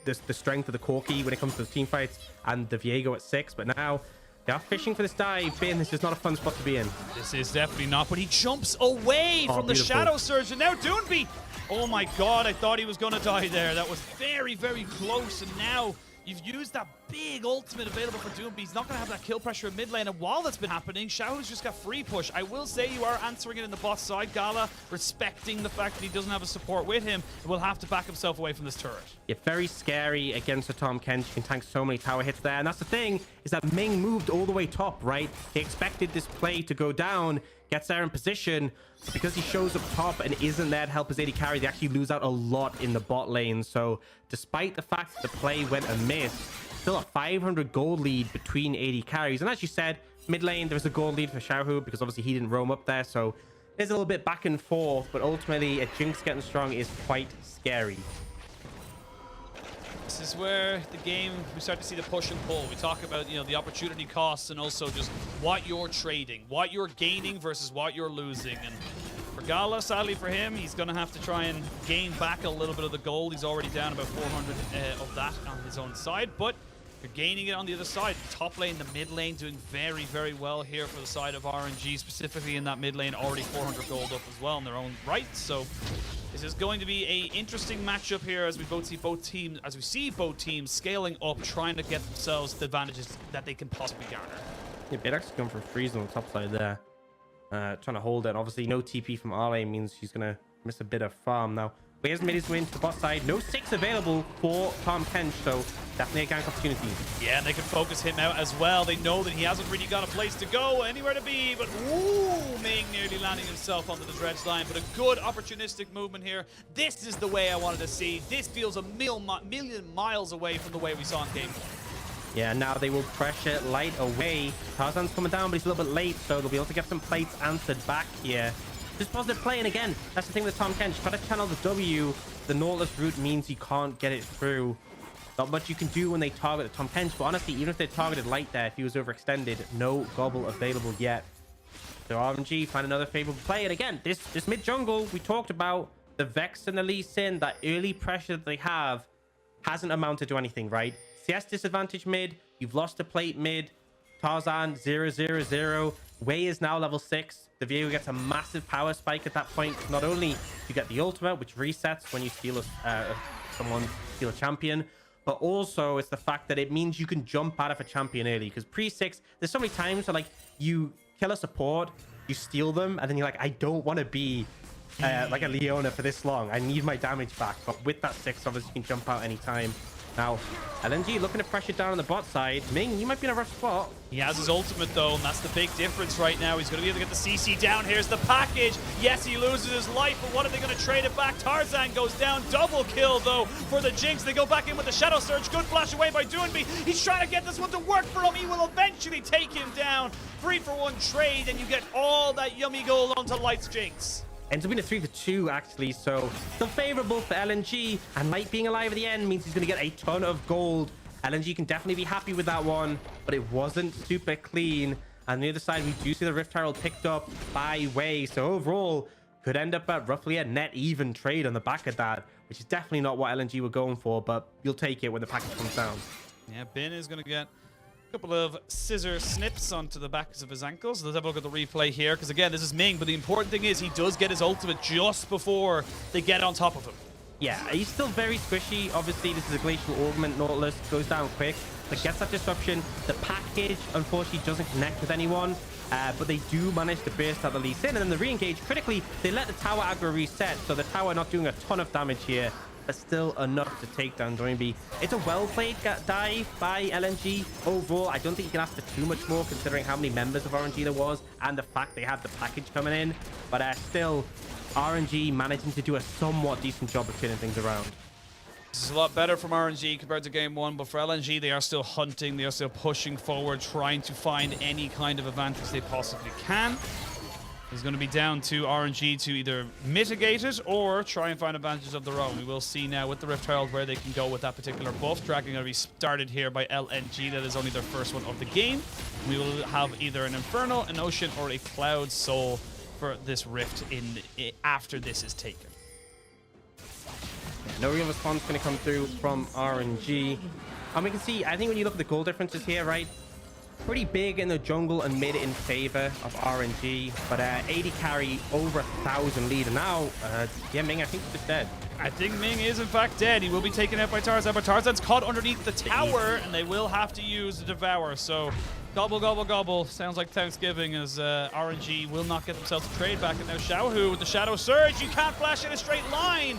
the strength of the Corki when it comes to the team fights, and the Viego at 6. But now, They are fishing for this dive. Ben, this is not a fun spot to be in. This is definitely not, but he jumps away from the beautiful. Shadow Surge, and now Doonby. Oh my god, I thought he was going to die there. That was very, very close, and now you've used that big ultimate available for Doonby. He's not going to have that kill pressure in mid lane, and while that's been happening, Xiaohu's just got free push. I will say you are answering it in the bot side. Gala, respecting the fact that he doesn't have a support with him, will have to back himself away from this turret. Yeah, very scary against a Tahm Kench. You can tank so many tower hits there, and that's the thing, is that Ming moved all the way top, right? He expected this play to go down, gets there in position, but because he shows up top and isn't there to help his AD carry, they actually lose out a lot in the bot lane. So despite the fact that the play went amiss, still a 500 gold lead between AD carries. And as you said, mid lane, there's a gold lead for Xiaohu because obviously he didn't roam up there. So there's a little bit back and forth, but ultimately a Jinx getting strong is quite scary. This is where the game, we start to see the push and pull. We talk about, you know, the opportunity costs and also just what you're trading, what you're gaining versus what you're losing. And for Gala, sadly for him, he's going to have to try and gain back a little bit of the gold. He's already down about 400 of that on his own side, but you're gaining it on the other side. Top lane, the mid lane doing very, very well here for the side of RNG, specifically in that mid lane, already 400 gold up as well in their own right. So this is going to be a interesting matchup here as we see both teams scaling up, trying to get themselves the advantages that they can possibly garner. Yeah, Baydock's going for a freeze on the top side there. Trying to hold it. Obviously, no TP from our lane means he's going to miss a bit of farm. Now, he has made his way into the bot side. No 6 available for Tahm Kench, so definitely a gank opportunity. Yeah, and they can focus him out as well. They know that he hasn't really got a place to go, anywhere to be, but ooh, Ming nearly landing himself onto the dredge line, but a good opportunistic movement here. This is the way I wanted to see. This feels a million miles away from the way we saw in game 1. Yeah, now they will pressure Light away. Tarzan's coming down, but he's a little bit late, so they'll be able to get some plates answered back here. Just positive play, and again, that's the thing with Tahm Kench. Try to channel the W. The Nautilus route means you can't get it through. Not much you can do when they target the Tahm Kench, but honestly, even if they targeted Light there, if he was overextended, no gobble available yet. So RNG find another favorable play, and again, this mid jungle we talked about, the Vex and the Lee Sin, that early pressure that they have hasn't amounted to anything, right? CS disadvantage mid, you've lost a plate mid, Tarzan 0-0-0, Wei is now level 6. The Viego gets a massive power spike at that point. Not only do you get the ultimate, which resets when you steal a champion, but also it's the fact that it means you can jump out of a champion early. Because pre-6, there's so many times where like you kill a support, you steal them, and then you're like, I don't want to be like a Leona for this long. I need my damage back. But with that 6, obviously you can jump out anytime. Now, LNG looking to pressure down on the bot side. Ming, you might be in a rough spot. He has his ultimate though, and that's the big difference right now. He's going to be able to get the CC down. Here's the package. Yes, he loses his life, but what are they going to trade it back? Tarzan goes down. Double kill though for the Jinx. They go back in with the Shadow Surge. Good flash away by Doonby. He's trying to get this one to work for him. He will eventually take him down. 3-for-1 trade, and you get all that yummy gold onto Light's Jinx. Ends up being a 3-for-2 actually, so still favorable for LNG, and Light being alive at the end means he's going to get a ton of gold. LNG can definitely be happy with that one, but it wasn't super clean. And on the other side, we do see the Rift Herald picked up by Wei, so overall could end up at roughly a net even trade on the back of that, which is definitely not what LNG were going for, but you'll take it when the package comes down. Yeah, Bin is going to get a couple of scissor snips onto the backs of his ankles. Let's have a look at the replay here, because again, this is Ming, but the important thing is he does get his ultimate just before they get on top of him. Yeah, he's still very squishy. Obviously, this is a Glacial Augment. Nautilus goes down quick, but gets that disruption. The package, unfortunately, doesn't connect with anyone, but they do manage to burst out the Lee Sin, and then the re-engage. Critically, they let the tower aggro reset, so the tower not doing a ton of damage here, but still enough to take down Doinby. It's a well-played dive by LNG. Overall, I don't think you can ask for too much more considering how many members of RNG there was and the fact they had the package coming in. But still, RNG managing to do a somewhat decent job of turning things around. This is a lot better from RNG compared to game 1, but for LNG, they are still hunting. They are still pushing forward, trying to find any kind of advantage they possibly can. It's going to be down to RNG to either mitigate it or try and find advantages of their own. We will see now with the Rift Herald where they can go with that particular buff. Dragon going to be started here by LNG. That is only their first one of the game. We will have either an Infernal, an Ocean, or a Cloud Soul for this Rift after this is taken. Yeah, no real response going to come through from RNG. And we can see, I think when you look at the goal differences here, right? pretty big in the jungle and mid in favor of RNG, but AD carry over 1,000 lead, and now yeah, Ming, I think he's just dead. I think Ming is in fact dead. He will be taken out by Tarzan, but Tarzan's caught underneath the tower, and they will have to use the Devour. So gobble, gobble, gobble. Sounds like Thanksgiving, as RNG will not get themselves a trade back. And now Xiaohu with the Shadow Surge. You can't flash in a straight line.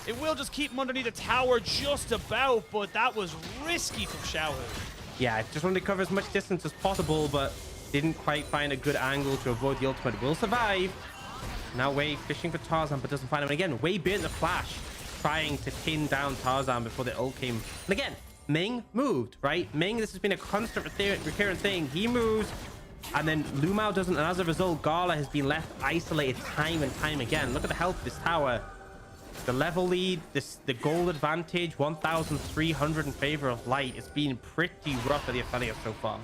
It will just keep him underneath the tower just about, but that was risky from Xiaohu. Yeah, just wanted to cover as much distance as possible, but didn't quite find a good angle to avoid the ultimate. Will survive. Now Wei fishing for Tarzan, but doesn't find him. And again, Wei bit the flash, trying to pin down Tarzan before the ult came. And again, Ming moved, right? Ming, this has been a constant recurrent thing. He moves, and then Lu Mao doesn't. And as a result, Gala has been left isolated time and time again. Look at the health of this tower. The level lead, the gold advantage, 1,300 in favor of Light. It's been pretty rough for the affiliate so far.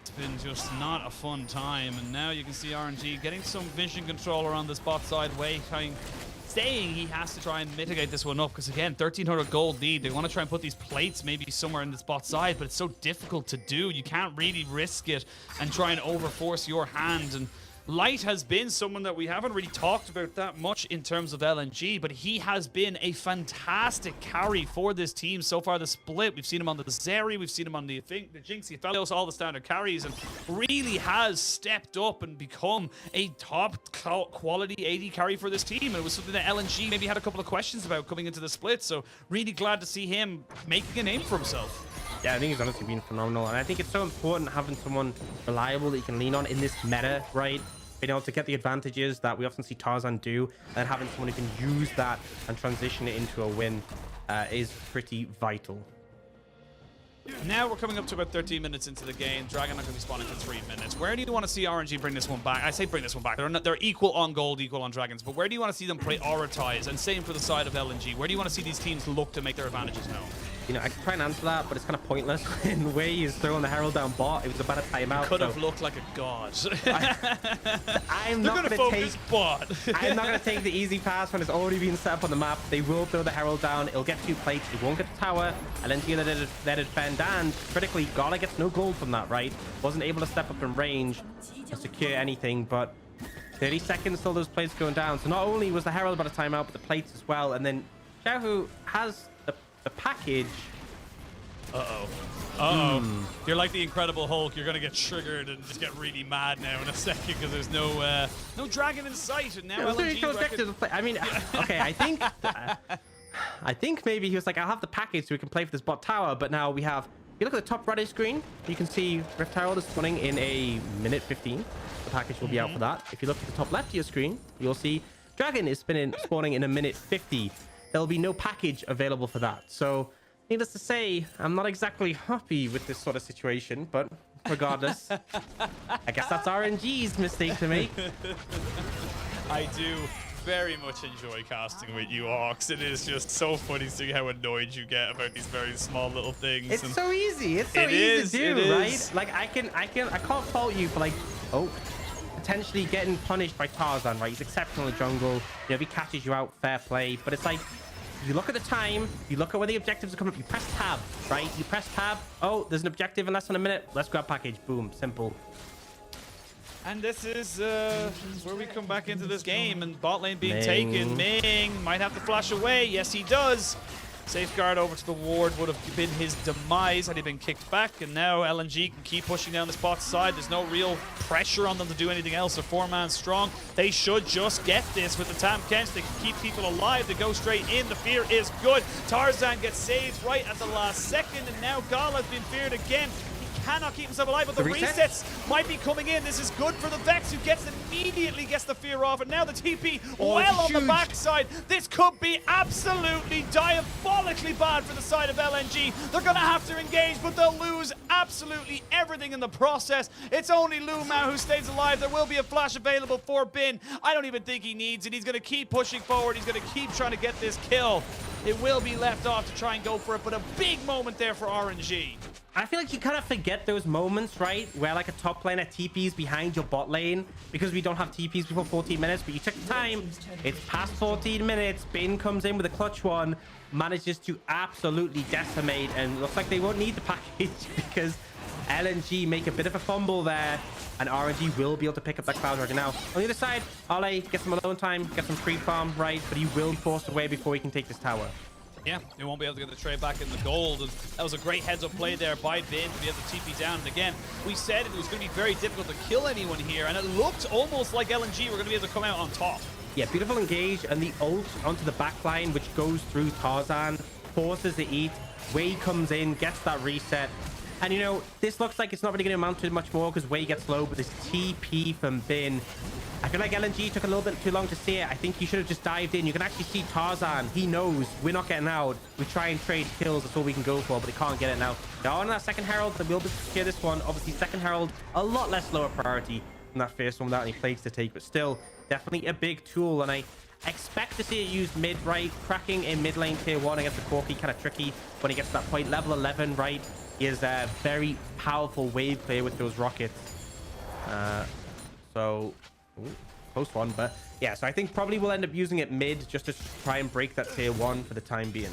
It's been just not a fun time, and now you can see RNG getting some vision control around this bot side. Wei saying he has to try and mitigate this one up, because again, 1,300 gold lead. They want to try and put these plates maybe somewhere in this bot side, but it's so difficult to do. You can't really risk it and try and overforce your hand. And Light has been someone that we haven't really talked about that much in terms of LNG, but he has been a fantastic carry for this team so far. The split, we've seen him on the Zeri, we've seen him on the Jinx, the Aphelios, all the standard carries, and really has stepped up and become a top quality AD carry for this team. And it was something that LNG maybe had a couple of questions about coming into the split, so really glad to see him making a name for himself. Yeah, I think he's honestly been phenomenal, and I think it's so important having someone reliable that you can lean on in this meta, right? Being able to get the advantages that we often see Tarzan do, and having someone who can use that and transition it into a win is pretty vital. Now we're coming up to about 13 minutes into the game. Dragon not going to be spawning for 3 minutes. Where do you want to see RNG bring this one back? I say bring this one back. They're equal on gold, equal on dragons, but where do you want to see them prioritize? And same for the side of LNG. Where do you want to see these teams look to make their advantages known? You know, I can try and answer that, but it's kind of pointless. In Wei is throwing the Herald down bot. It was about a timeout. Could have looked like a god. I'm not going to take bot. I'm not going to take the easy pass when it's already been set up on the map. They will throw the Herald down. It'll get 2 plates. It won't get the tower. LNG let it defend, and critically, Gala gets no gold from that, right? Wasn't able to step up in range and secure anything, but 30 seconds till those plates going down. So not only was the Herald about a timeout, but the plates as well. And then Xiaohu has the package. You're like the Incredible Hulk. You're gonna get triggered and just get really mad now in a second because there's no dragon in sight. And now LNG I mean, okay, I think maybe he was like, I'll have the package so we can play for this bot tower. But now we have, if you look at the top right of the screen, you can see Rift Herald is spawning in a minute 15. The package will be out for that. If you look at the top left of your screen, you'll see Dragon is spawning in a minute 50. There'll be no package available for that. So needless to say, I'm not exactly happy with this sort of situation, but regardless, I guess that's RNG's mistake to make. I do very much enjoy casting with you, Hawks. It is just so funny seeing how annoyed you get about these very small little things. It's so easy. It's so easy to do, right? Like I can't fault you for potentially getting punished by Tarzan, right? He's exceptional in the jungle. You know, if he catches you out, fair play. But it's like, you look at the time, you look at where the objectives are coming up, you press tab, right? You press tab, oh, there's an objective in less than a minute. Let's grab package, boom, simple. And this is where we come back into this game, and bot lane being taken. Ming might have to flash away. Yes, he does. Safeguard over to the ward would have been his demise had he been kicked back, and now LNG can keep pushing down the bot side. There's no real pressure on them to do anything else. They're 4-man strong. They should just get this with the Tam Kens. They can keep people alive. They go straight in. The fear is good. Tarzan gets saved right at the last second, and now Gala's been feared again. Cannot keep himself alive, but the resets might be coming in. This is good for the Vex, who immediately gets the fear off, and now the TP on the backside. This could be absolutely diabolically bad for the side of LNG. They're going to have to engage, but they'll lose absolutely everything in the process. It's only Lu Mao who stays alive. There will be a flash available for Bin. I don't even think he needs it. He's going to keep pushing forward. He's going to keep trying to get this kill. It will be left off to try and go for it, but a big moment there for RNG. I feel like you kind of forget those moments, right? Where like a top laner TPs behind your bot lane because we don't have TPs before 14 minutes, but you took the time. It's past 14 minutes. Bin comes in with a clutch one, manages to absolutely decimate, and looks like they won't need the package because LNG make a bit of a fumble there, and RNG will be able to pick up that Cloud Dragon. Now, on the other side, Ale gets some alone time, gets some free farm, right? But he will be forced away before he can take this tower. Yeah, they won't be able to get the trade back in the gold. And that was a great heads-up play there by Bin to be able to TP down. And again, we said it was going to be very difficult to kill anyone here, and it looked almost like LNG were going to be able to come out on top. Yeah, beautiful engage, and the ult onto the back line, which goes through Tarzan, forces the eat. Wei comes in, gets that reset. And, you know, this looks like it's not really going to amount to much more because Wei gets low, but this TP from Bin, I feel like LNG took a little bit too long to see it. I think he should have just dived in. You can actually see Tarzan. He knows we're not getting out. We try and trade kills. That's all we can go for, but he can't get it now. Now on that second Herald, they will be able to secure this one. Obviously, second Herald, a lot less lower priority than that first one without any plates to take, but still, definitely a big tool. And I expect to see it used mid, right? Cracking in mid lane tier 1 against the Corki, kind of tricky when he gets to that point. Level 11, right? He is a very powerful wave player with those rockets. Close one, but yeah, so I think probably we'll end up using it mid just to try and break that tier 1 for the time being.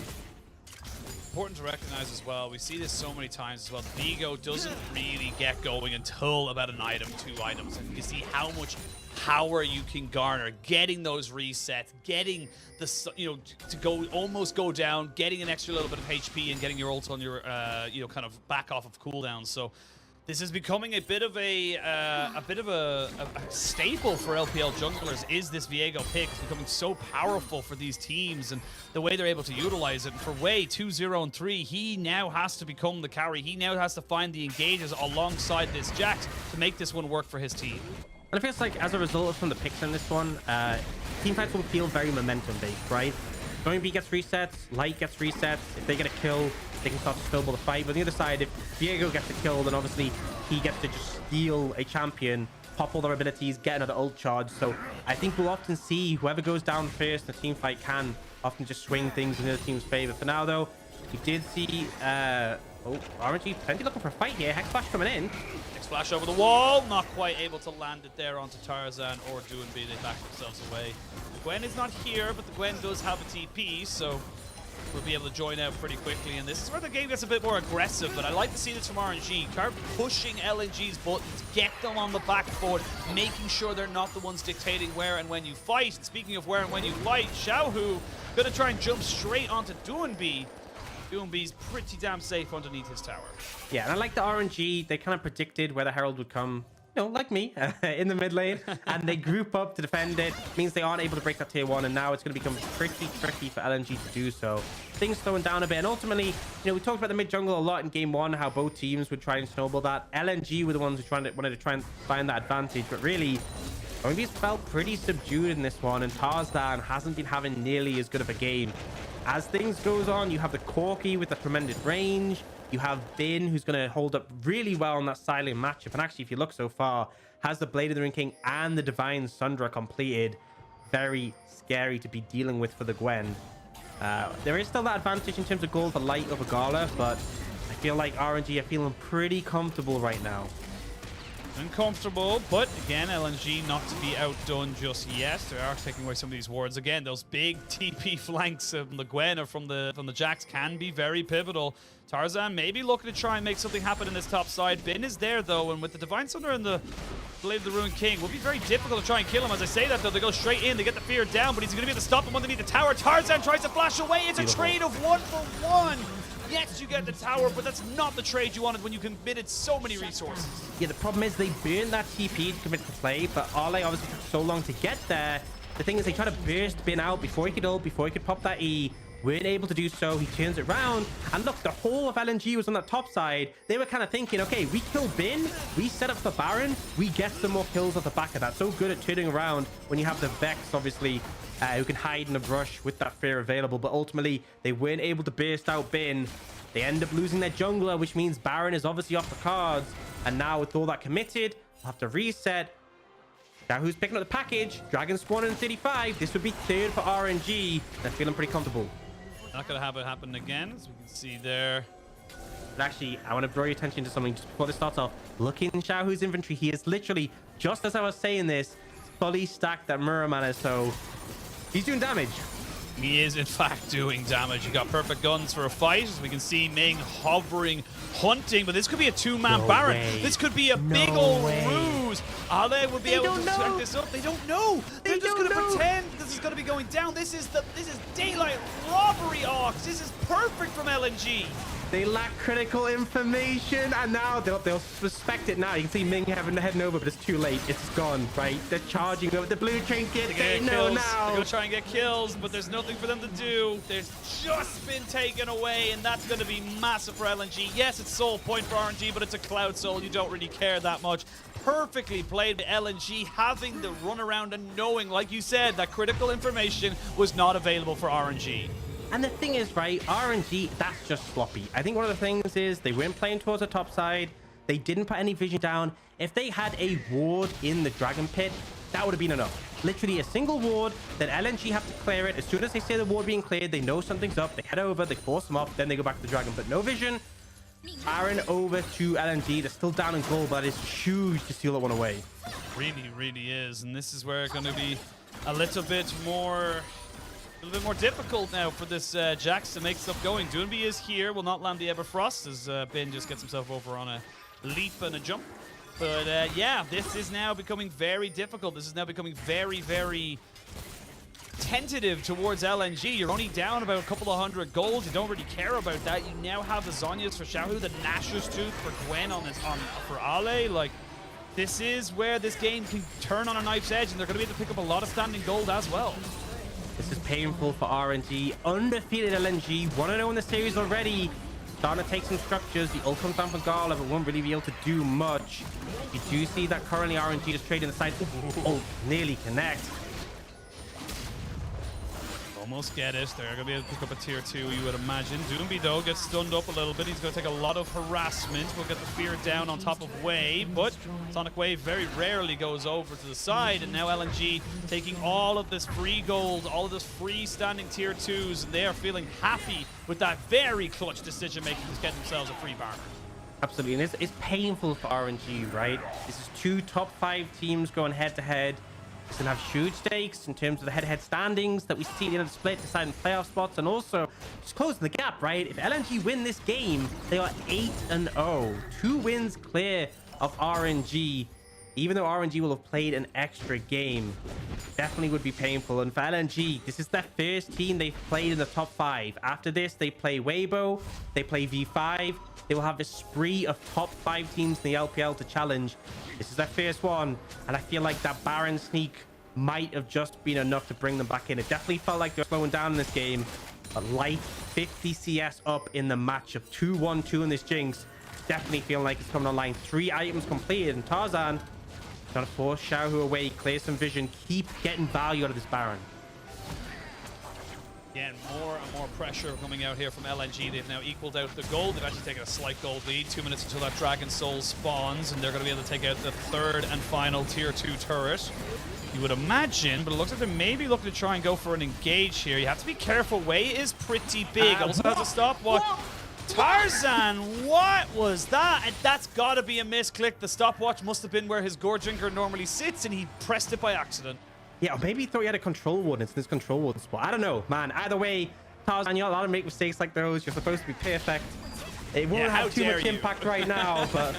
Important to recognize as well, we see this so many times as well, Vigo doesn't really get going until about an item, 2 items, and you can see how much power you can garner, getting those resets, getting the, you know, to go almost go down, getting an extra little bit of HP and getting your ult on your you know, kind of back off of cooldown. So this is becoming a bit of a staple for LPL junglers. Is this Viego pick? It's becoming so powerful for these teams and the way they're able to utilize it. And for Wei, 2-0 and 3, he now has to become the carry. He now has to find the engages alongside this Jax to make this one work for his team. And it feels like as a result from the picks in this one, team fights will feel very momentum based, right? Going B gets resets, Light gets resets. If they get a kill, they can start to snowball the fight. But on the other side, if Viego gets a kill, then obviously he gets to just steal a champion, pop all their abilities, get another ult charge. So I think we'll often see whoever goes down first in the team fight can often just swing things in the other team's favor. For now, though, we did see RNG plenty looking for a fight here. Hex Flash coming in. Hex Flash over the wall, not quite able to land it there onto Tarzan or Doinb. They back themselves away. The Gwen is not here, but the Gwen does have a TP, so we'll be able to join out pretty quickly. And this is where the game gets a bit more aggressive, but I like to see this from RNG. Start pushing LNG's buttons, get them on the back foot, making sure they're not the ones dictating where and when you fight. And speaking of where and when you fight, Xiaohu gonna try and jump straight onto Doinb. Doinb's pretty damn safe underneath his tower. Yeah, and I like the RNG. They kind of predicted where the Herald would come, you know, like me, in the mid lane, and they group up to defend it. Means they aren't able to break that tier 1, and now it's going to become pretty tricky for LNG to do so. Things slowing down a bit, and ultimately, you know, we talked about the mid jungle a lot in game 1, how both teams would try and snowball that. LNG were the ones who wanted to try and find that advantage, but really, OMB's felt pretty subdued in this one, and Tarzan hasn't been having nearly as good of a game. As things goes on, you have the Corki with the tremendous range. You have Bin, who's going to hold up really well in that silent matchup. And actually, if you look so far, has the Blade of the Ring King and the Divine Sundra completed. Very scary to be dealing with for the Gwen. There is still that advantage in terms of gold for Light over Gala, but I feel like RNG are feeling pretty comfortable right now. Uncomfortable, but again, LNG not to be outdone just yet. They are taking away some of these wards. Again, those big TP flanks from the Gwen or from the Jax can be very pivotal. Tarzan maybe looking to try and make something happen in this top side. Bin is there though, and with the Divine Sunder and the Blade of the Ruined King, will be very difficult to try and kill him. As I say that though, they go straight in, they get the fear down, but he's going to be able to stop him underneath the tower. Tarzan tries to flash away. It's a trade of 1-for-1. Yes, you get the tower, but that's not the trade you wanted when you committed so many resources. Yeah, the problem is they burned that TP to commit to play, but Ale obviously took so long to get there. The thing is, they try to burst Bin out before he could ult, before he could pop that E. Weren't able to do so. He turns it around, and look, the whole of LNG was on that top side. They were kind of thinking, okay, we kill Bin, we set up for Baron, we get some more kills off the back of that. So good at turning around when you have the Vex, obviously, who can hide in the brush with that fear available. But ultimately, they weren't able to burst out Bin. They end up losing their jungler, which means Baron is obviously off the cards. And now with all that committed, we'll have to reset. Now who's picking up the package? Dragon Spawn in 35. This would be third for RNG. They're feeling pretty comfortable. Not going to have it happen again, as we can see there. But actually, I want to draw your attention to something just before this starts off. Look in Xiaohu's inventory. He is literally, just as I was saying this, fully stacked that Mirror Mana. So he's doing damage. He is, in fact, doing damage. He got perfect guns for a fight. As we can see, Ming hovering, hunting. But this could be a two-man Baron. way. This could be a big old ruse. Ale will be able to check this up. They don't know. They're just going to pretend this is going to be going down. This is daylight robbery, Ox. This is perfect from LNG. They lack critical information, and now they'll suspect it now. You can see Ming heading over, but it's too late. It's gone, right? They're charging over the blue trinket. They know now. They're going to try and get kills, but there's nothing for them to do. There's just been taken away, and that's going to be massive for LNG. Yes, it's soul point for RNG, but it's a Cloud Soul. You don't really care that much. Perfectly played by LNG, having the run around and knowing, like you said, that critical information was not available for RNG. And the thing is, right, RNG, that's just sloppy. I think one of the things is they weren't playing towards the top side. They didn't put any vision down. If they had a ward in the Dragon Pit, that would have been enough. Literally a single ward, then LNG have to clear it. As soon as they see the ward being cleared, they know something's up. They head over, they force them off, then they go back to the Dragon. But no vision. Baron over to LNG. They're still down in gold, but it's huge to steal that one away. Really, really is. And this is where it's going to be a little bit more difficult now for this Jax to make stuff going. Doonby is here, will not land the Everfrost as Ben just gets himself over on a leap and a jump. But yeah, this is now becoming very difficult. This is now becoming very, very tentative towards LNG. You're only down about a couple of hundred gold. You don't really care about that. You now have the Zhonya's for Xiaohu, the Nashor's Tooth for Gwen for Ale. Like, this is where this game can turn on a knife's edge, and they're going to be able to pick up a lot of standing gold as well. This is painful for RNG. Undefeated LNG, 1-0 in the series already. Starting to take some structures. The ult comes down from Gala, but won't really be able to do much. You do see that currently RNG is trading the side. Oh, nearly connect. Almost get it. They're going to be able to pick up a tier 2, you would imagine. Doonby, though, gets stunned up a little bit. He's going to take a lot of harassment. We'll get the fear down on top of Wave, but Sonic Wave very rarely goes over to the side, and now LNG taking all of this free gold, all of this free standing tier 2s, and they are feeling happy with that very clutch decision-making to get themselves a free Baron. Absolutely, and it's painful for RNG, right? This is 2 top 5 teams going head-to-head. It's going to have huge stakes in terms of the head-to-head standings that we see at the end of the split, deciding playoff spots, and also just closing the gap, right? If LNG win this game, they are 8-0. 2 wins clear of RNG. Even though RNG will have played an extra game, definitely would be painful. And for LNG, this is their first team they've played in the top 5. After this, they play Weibo, they play V5. They will have a spree of top 5 teams in the LPL to challenge. This is their first one, and I feel like that Baron sneak might have just been enough to bring them back in. It definitely felt like they're slowing down in this game, but light 50 CS up in the matchup. 2-1-2 in this Jinx. Definitely feeling like it's coming online. 3 items completed, and Tarzan trying to force Xiaohu away, clear some vision, keep getting value out of this Baron. Again, more and more pressure coming out here from LNG. They've now equaled out the gold. They've actually taken a slight gold lead. 2 minutes until that Dragon Soul spawns, and they're going to be able to take out the 3rd and final tier 2 turret. You would imagine, but it looks like they may be looking to try and go for an engage here. You have to be careful. Wei is pretty big. Also has a stopwatch. Tarzan, what was that? And that's got to be a misclick. The stopwatch must have been where his Gore Drinker normally sits, and he pressed it by accident. Yeah, or maybe he thought he had a control ward into this control ward spot. I don't know, man. Either way, Tarzan, you're not allowed to make mistakes like those. You're supposed to be perfect. It won't have too much impact right now, but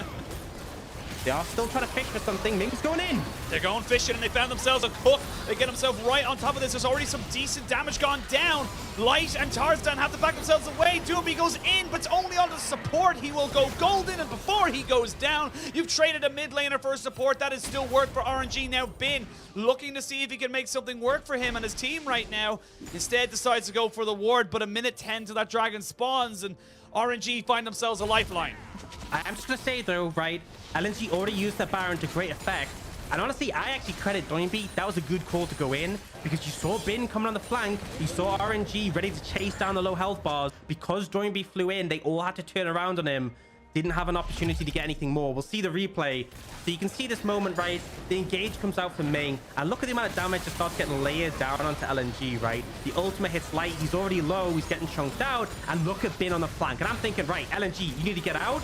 they are still trying to fish for something. Ming's going in. They're going fishing, and they found themselves a cook. They get themselves right on top of this. There's already some decent damage gone down. Light and Tarzan have to back themselves away. Doonby goes in, but it's only on the support. He will go golden, and before he goes down, you've traded a mid laner for support. That is still work for RNG. Now Bin looking to see if he can make something work for him and his team right now. Instead decides to go for the ward, but a minute 10 till that dragon spawns, and RNG find themselves a lifeline. I'm just going to say, though, right, LNG already used that Baron to great effect. And honestly, I actually credit Doinby. That was a good call to go in, because you saw Bin coming on the flank. You saw RNG ready to chase down the low health bars. Because Doinby flew in, they all had to turn around on him. Didn't have an opportunity to get anything more. We'll see the replay. So you can see this moment, right? The engage comes out from Ming. And look at the amount of damage that starts getting layered down onto LNG, right? The ultimate hits light. He's already low. He's getting chunked out. And look at Bin on the flank. And I'm thinking, right, LNG, you need to get out.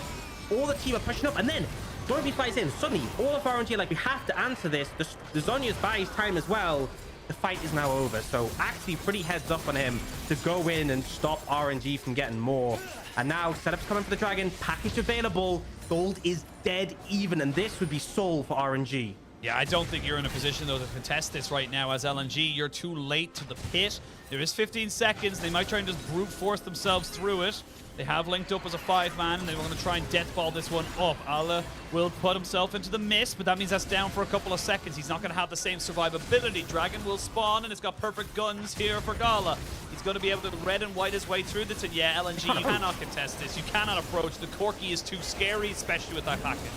All the team are pushing up. And then Doinby flies in. Suddenly, all of RNG are like, we have to answer this. The Zhonya's buys time as well. the fight is now over. So actually pretty heads up on him to go in and stop RNG from getting more. And now setup's coming for the Dragon. Package available. Gold is dead even. And this would be soul for RNG. Yeah, I don't think you're in a position, though, to contest this right now as LNG. You're too late to the pit. There is 15 seconds. They might try and just brute force themselves through it. They have linked up as a 5-man, and they want to try and deathball this one up. Ala will put himself into the mist, but that means that's down for a couple of seconds. He's not going to have the same survivability. Dragon will spawn, and it's got perfect guns here for Gala. He's going to be able to red and white his way through this, and yeah, LNG, you cannot contest this. You cannot approach. The Corki is too scary, especially with that package.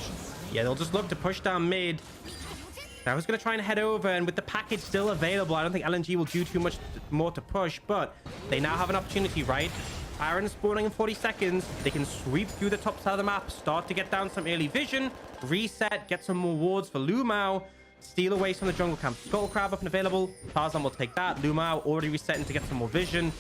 Yeah, they'll just look to push down mid. I was going to try and head over, and with the package still available, I don't think LNG will do too much more to push, but they now have an opportunity, right? Baron spawning in 40 seconds. They can sweep through the top side of the map, start to get down some early vision, reset, get some more wards for Lumao, steal away from the jungle camp. Scuttle Crab up and available. Tarzan will take that. Lumao already resetting to get some more vision.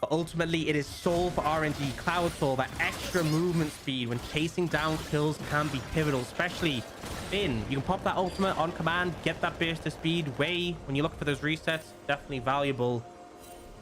But ultimately, it is soul for RNG. Cloud Soul, that extra movement speed when chasing down kills can be pivotal, especially in. You can pop that ultimate on command, get that burst of speed. Way, when you look for those resets, definitely valuable.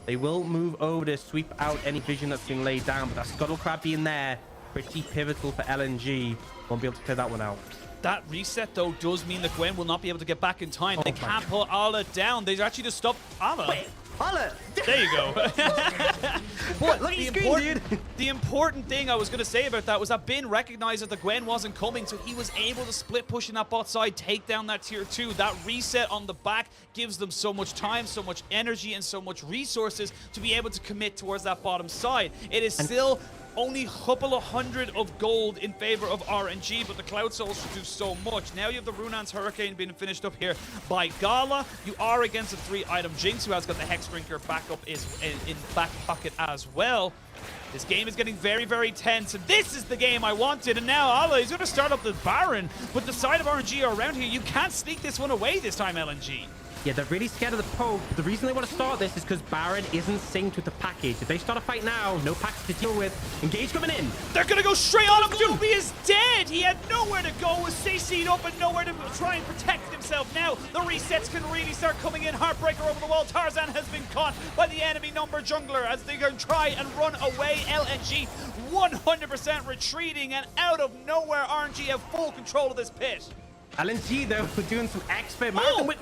They will move over to sweep out any vision that's been laid down, but that Scuttle Crab being there, pretty pivotal for LNG. Won't be able to clear that one out. That reset, though, does mean that Gwen will not be able to get back in time. They can't put Ala down. They actually just stopped Ala. Wait, Ala! There you go. But look at your screen, dude. The important thing I was going to say about that was that Bin recognized that the Gwen wasn't coming, so he was able to split push in that bot side, take down that tier 2. That reset on the back gives them so much time, so much energy, and so much resources to be able to commit towards that bottom side. It is still only a couple of hundred of gold in favor of RNG, but the Cloud Soul should do so much. Now you have the Runan's Hurricane being finished up here by Gala. You are against a 3-item Jinx, who has got the Hex Drinker backup is in back pocket as well. This game is getting very, very tense, and this is the game I wanted. And now Ala is going to start up the Baron, but the side of RNG are around here. You can't sneak this one away this time, LNG. Yeah, they're really scared of the poke. The reason they want to start this is because Baron isn't synced with the package. If they start a fight now, no package to deal with. Engage coming in. They're going to go straight on him. Doobie is dead. He had nowhere to go, was CC'd up and nowhere to try and protect himself. Now the resets can really start coming in. Heartbreaker over the wall. Tarzan has been caught by the enemy number jungler as they can try and run away. LNG 100% retreating, and out of nowhere, RNG have full control of this pit. LNG, though, doing some expert marathon with...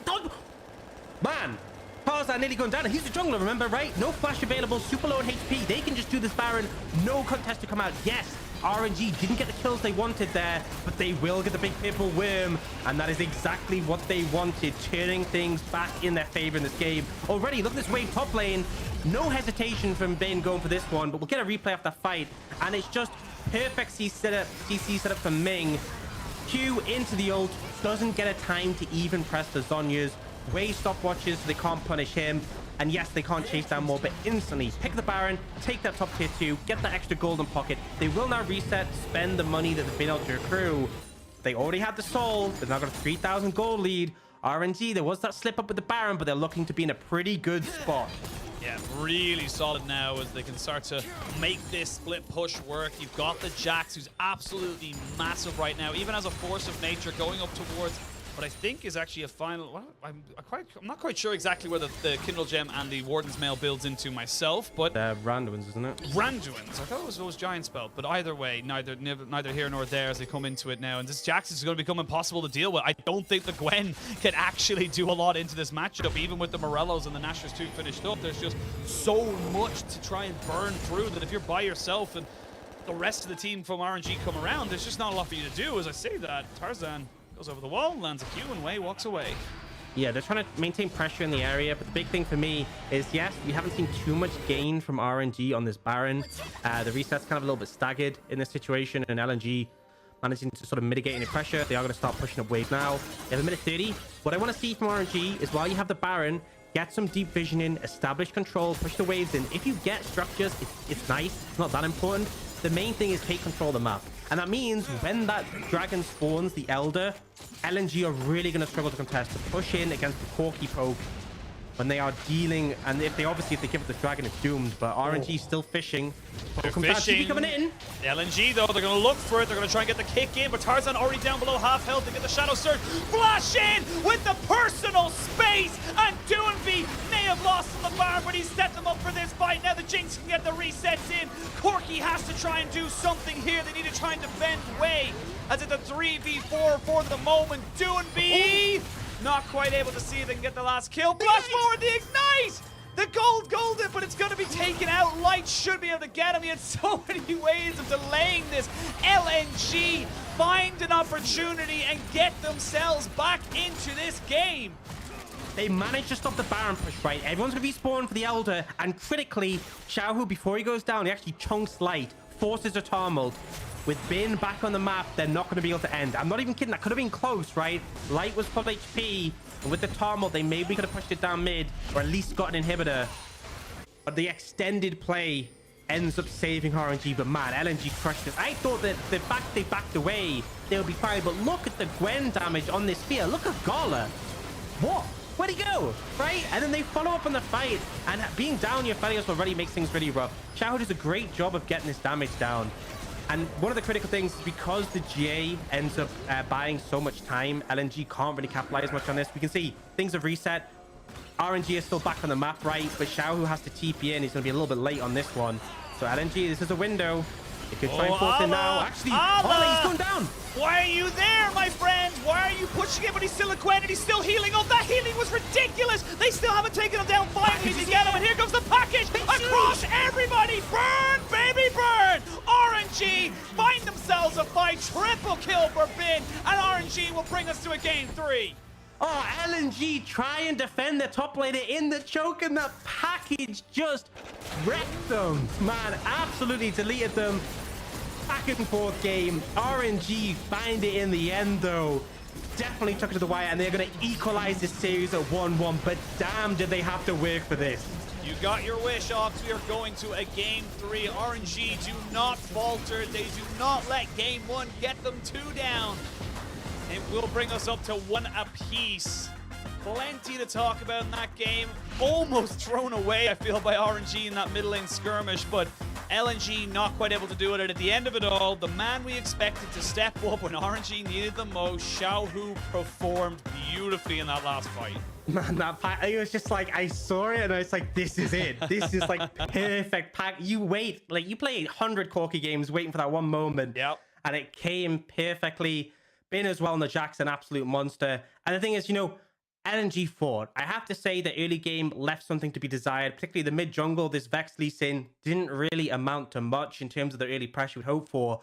Man, Tarzan nearly going down. He's the jungler, remember, right? No flash available, super low on HP. They can just do this Baron. No contest to come out. Yes, RNG didn't get the kills they wanted there, but they will get the big purple worm, and that is exactly what they wanted, turning things back in their favor in this game. Already, look at this wave top lane. No hesitation from Bane going for this one, but we'll get a replay of that fight, and it's just perfect CC setup for Ming. Q into the ult, doesn't get a time to even press the Zhonya's. Way stopwatches so they can't punish him, and yes, they can't chase down more, but instantly pick the Baron, take that top tier 2, get that extra golden pocket. They will now reset, spend the money that they've been able to accrue. They already had the soul. They've now got a 3,000 gold lead. RNG, there was that slip up with the Baron, but they're looking to be in a pretty good spot. Yeah, really solid now as they can start to make this split push work. You've got the Jax, who's absolutely massive right now, even as a force of nature, going up towards what I think is actually a final... Well, I'm not quite sure exactly where the Kindle Gem and the Warden's Mail builds into myself, but... Randuin's, isn't it? Randuin's. I thought it was Giant Spell, but either way, neither here nor there as they come into it now. And this Jax is going to become impossible to deal with. I don't think the Gwen can actually do a lot into this matchup, even with the Morellos and the Nashers 2 finished up. There's just so much to try and burn through that if you're by yourself and the rest of the team from RNG come around, there's just not a lot for you to do. As I say that, Tarzan goes over the wall, lands a Q, and Wei walks away. Yeah, they're trying to maintain pressure in the area, but the big thing for me is, yes, we haven't seen too much gain from RNG on this Baron. The reset's kind of a little bit staggered in this situation, and LNG managing to sort of mitigate any pressure. They are going to start pushing up waves now. They have a minute 30. What I want to see from RNG is while you have the Baron, get some deep vision in, establish control, push the waves in. If you get structures, it's nice. It's not that important. The main thing is take control of the map. And that means when that dragon spawns the Elder, LNG are really going to struggle to contest, to push in against the Corki poke. when they are dealing, and if they give it the dragon, it's doomed. But RNG still fishing. They're Comes down, fishing. TP coming in. The LNG though, they're going to look for it. They're going to try and get the kick in, but Tarzan already down below half health to get the Shadow Surge. Flash in with the personal space, and Doonby may have lost in the bar, but he set them up for this fight. Now the Jinx can get the resets in. Corki has to try and do something here. They need to try and defend Way, as it's a 3v4 for the moment. Doonby not quite able to see if they can get the last kill. Flash forward the ignite! The golden, but it's going to be taken out. Light should be able to get him. He had so many ways of delaying this. LNG find an opportunity and get themselves back into this game. They managed to stop the Baron push, right? Everyone's going to be spawned for the Elder, and critically, Xiaohu, before he goes down, he actually chunks Light, forces a Tarmold. With Bin back on the map, they're not going to be able to end. I'm not even kidding. That could have been close, right? Light was full HP, and with the Tarmold, they maybe could have pushed it down mid, or at least got an inhibitor. But the extended play ends up saving RNG, but man, LNG crushed it. I thought that the fact they backed away, they would be fine, but look at the Gwen damage on this sphere. Look at Gala. What? Where'd he go? Right? And then they follow up on the fight, and being down your Felios already makes things really rough. Xiaohu does a great job of getting this damage down. And one of the critical things is because the GA ends up buying so much time, LNG can't really capitalize much on this. We can see things have reset. RNG is still back on the map, right? But Xiaohu has to TP in. He's going to be a little bit late on this one. So LNG, this is a window. They could try and force it now. Actually, Ollie, he's going down. Why are you there, my friend? Why are you pushing it? But he's still a Gwen and he's still healing up. That healing was ridiculous. They still haven't taken him down. Finally, to get him. And here comes the package across everybody. Burn, baby, burn. RNG find themselves a fight. Triple kill for Bin. And RNG will bring us to a game 3. Oh, LNG try and defend the top laner in the choke, and the package just wrecked them. Man, absolutely deleted them. Back and forth game. RNG find it in the end, though. Definitely took it to the wire, and they're going to equalize this series at 1-1. But damn, did they have to work for this. You got your wish, Ox. We are going to a game 3. RNG do not falter. They do not let game 1 get them 2 down. It will bring us up to 1 apiece. Plenty to talk about in that game. Almost thrown away, I feel, by RNG in that middle lane skirmish, but LNG not quite able to do it. And at the end of it all, the man we expected to step up when RNG needed the most, Xiaohu, performed beautifully in that last fight. Man, that pack, it was just like, I saw it and I was like, this is it. This is like perfect pack. You wait, like you play 100 Corki games waiting for that one moment. Yep. And it came perfectly. Bin as well, and the Jack's an absolute monster. And the thing is, you know, LNG fought. I have to say the early game left something to be desired, particularly the mid jungle. This Vex Lee Sin didn't really amount to much in terms of the early pressure we'd hope for.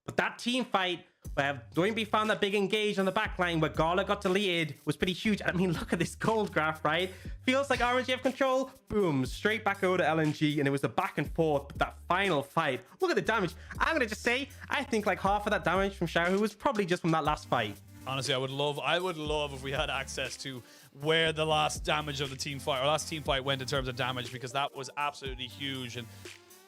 But that team fight where Doinby found that big engage on the back line where Gala got deleted was pretty huge. I mean, look at this gold graph, right? Feels like RNG have control. Boom, straight back over to LNG, and it was the back and forth. But that final fight, look at the damage. I'm going to just say, I think like half of that damage from Xiaohu was probably just from that last fight. Honestly, I would love if we had access to where the last damage of the team fight, or last team fight went in terms of damage, because that was absolutely huge. And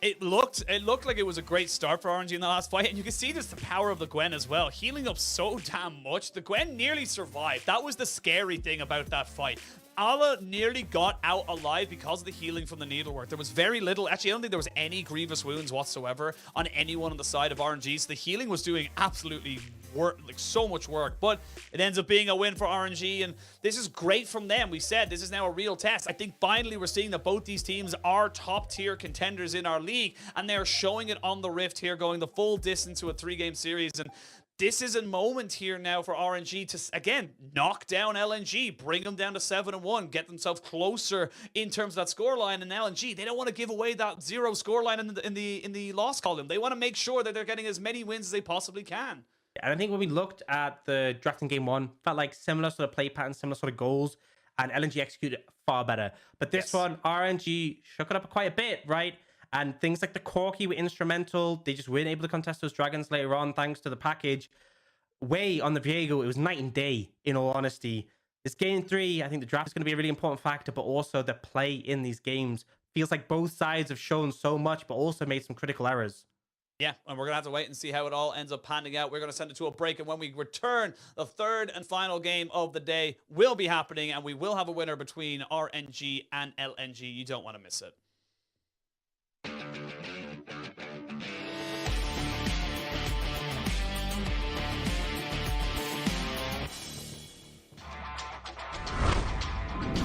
it looked like it was a great start for RNG in the last fight, and you can see just the power of the Gwen as well, healing up so damn much. The Gwen nearly survived. That was the scary thing about that fight. Ala nearly got out alive because of the healing from the needlework. There was very little, actually I don't think there was any grievous wounds whatsoever on anyone on the side of RNG, so the healing was doing absolutely so much work, but it ends up being a win for RNG, and this is great from them. We said this is now a real test. I think finally we're seeing that both these teams are top tier contenders in our league, and they're showing it on the Rift here, going the full distance to a 3-game series. And this is a moment here now for RNG to, again, knock down LNG, bring them down to 7-1, get themselves closer in terms of that scoreline. And LNG, they don't want to give away that 0 scoreline in the loss column. They want to make sure that they're getting as many wins as they possibly can. And I think when we looked at the draft in game 1, felt like similar sort of play patterns, similar sort of goals, and LNG executed far better. But this one, RNG shook it up quite a bit, right? And things like the Corki were instrumental. They just weren't able to contest those dragons later on, thanks to the package. Way on the Viego, it was night and day, in all honesty. This game 3, I think the draft is going to be a really important factor, but also the play in these games. Feels like both sides have shown so much, but also made some critical errors. Yeah, and we're going to have to wait and see how it all ends up panning out. We're going to send it to a break, and when we return, the third and final game of the day will be happening, and we will have a winner between RNG and LNG. You don't want to miss it.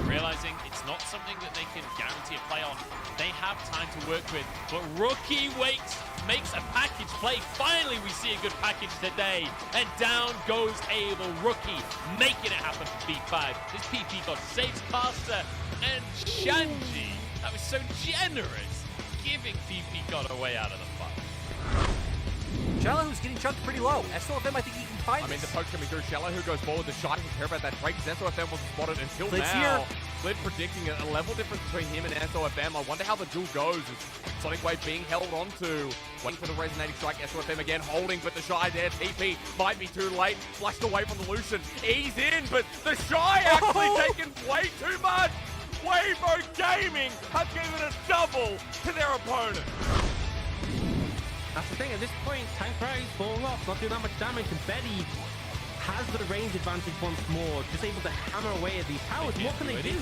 Realizing it's not something that they can guarantee a play on. They have time to work with, but Rookie makes a package play. Finally, we see a good package today, and down goes Abel. Rookie making it happen for B5. This PP got saves Caster and Shanji. That was so generous, giving PP got away out of the fight. Shallow, who's getting chunked pretty low. SOFM, I think he can find the poke coming through. Shallow, who goes forward. The shot doesn't care about that trade because SOFM wasn't spotted until Flit's now. here. Flit predicting a level difference between him and SOFM. I wonder how the duel goes. Sonic Wave being held onto. Waiting for the resonating strike. SOFM again holding, but the Shy there. TP might be too late. Flushed away from the Lucian. He's in, but the Shy actually taking way too much. Wavo Gaming have given a double to their opponent. That's the thing, at this point, Tank Rise falling off, not doing that much damage, and Betty has the range advantage once more, just able to hammer away at these towers. What can they do?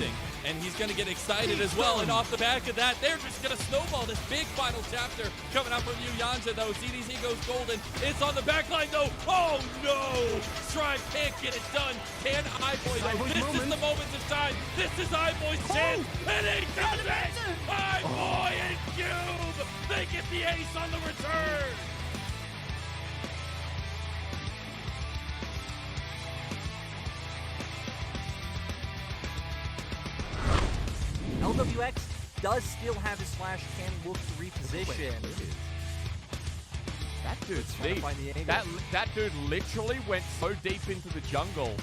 And he's going to get excited as well, and off the back of that, they're just going to snowball this big final chapter coming out from Yu Yanja, though. CDC goes golden. It's on the back line, though. Oh, no! Strive can't get it done. Can iBoy, though? This is the moment to shine. This is iBoy's chance, and he does it! iBoy and Cube! They get the ace on the return! LWX does still have his flash, can look to reposition. That dude's trying to deep. find the angle. That dude literally went so deep into the jungle.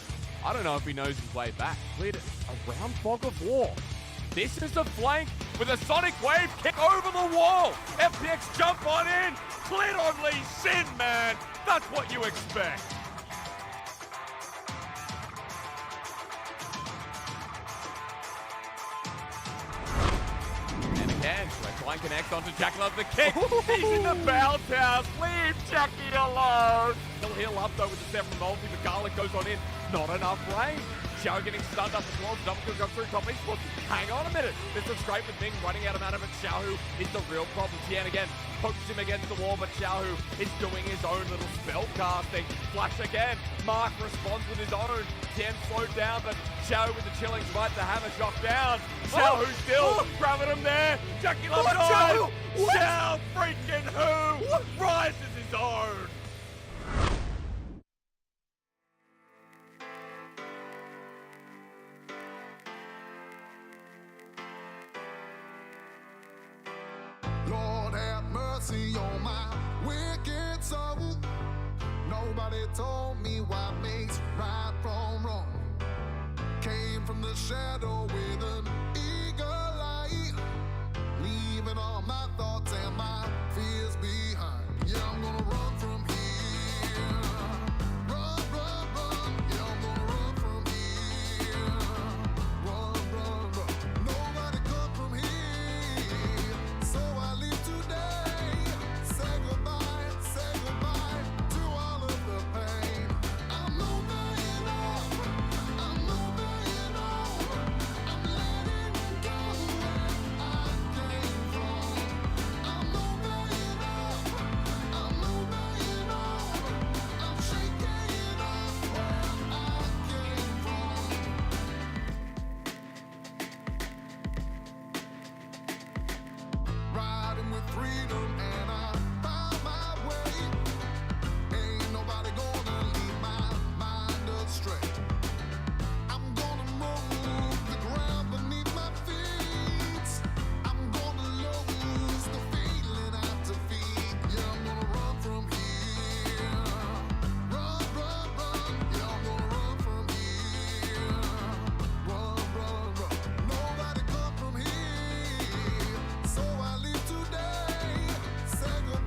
I don't know if he knows his way back. Cleared it around Fog of War. This is the flank with a Sonic Wave kick over the wall. FPX jump on in. Cleared on Lee Sin, man. That's what you expect. And again, Line connects onto Jack Love the kick. He's in the bounce house. Leave Jackie alone. He'll heal up though with the 7 multi. The Garlic goes on in. Not enough range. Xiao getting stunned up as well. Double kill comes through top. He's supposed to hang on a minute. This is great with Ming running out of mana, but Xiao is the real problem. Tian again pokes him against the wall, but Xiao is doing his own little spell casting. Flash again. Mark responds with his own. Tian slowed down, but Xiao with the chilling smite, the hammer shot down. Xiao still grabbing him there. Jackie Love dies. Xiao freaking who rises his own. Lord have mercy on my wicked soul. Nobody told me what makes right from wrong. Came from the shadow with an eagle eye, leaving all my thoughts and my fears behind. Yeah, I'm gonna run from here. Run, run, run. Yeah, I'm gonna run from here. Run, run, run. Nobody come from here. So I leave today. Say goodbye to all of the pain. I'm moving on. I'm moving on. I'm letting go where I came from. I'm moving on. I'm moving on. I'm shaking off where I came from. Riding with freedom and I found my way. Ain't nobody gonna lead my mind astray. I'm gonna move the ground beneath my feet. I'm gonna lose the feeling at defeat. Yeah, I'm gonna run from here. Run, run, run. Yeah, I'm gonna run from here. Run, run, run. Nobody come from here. So I leave today. Say goodbye.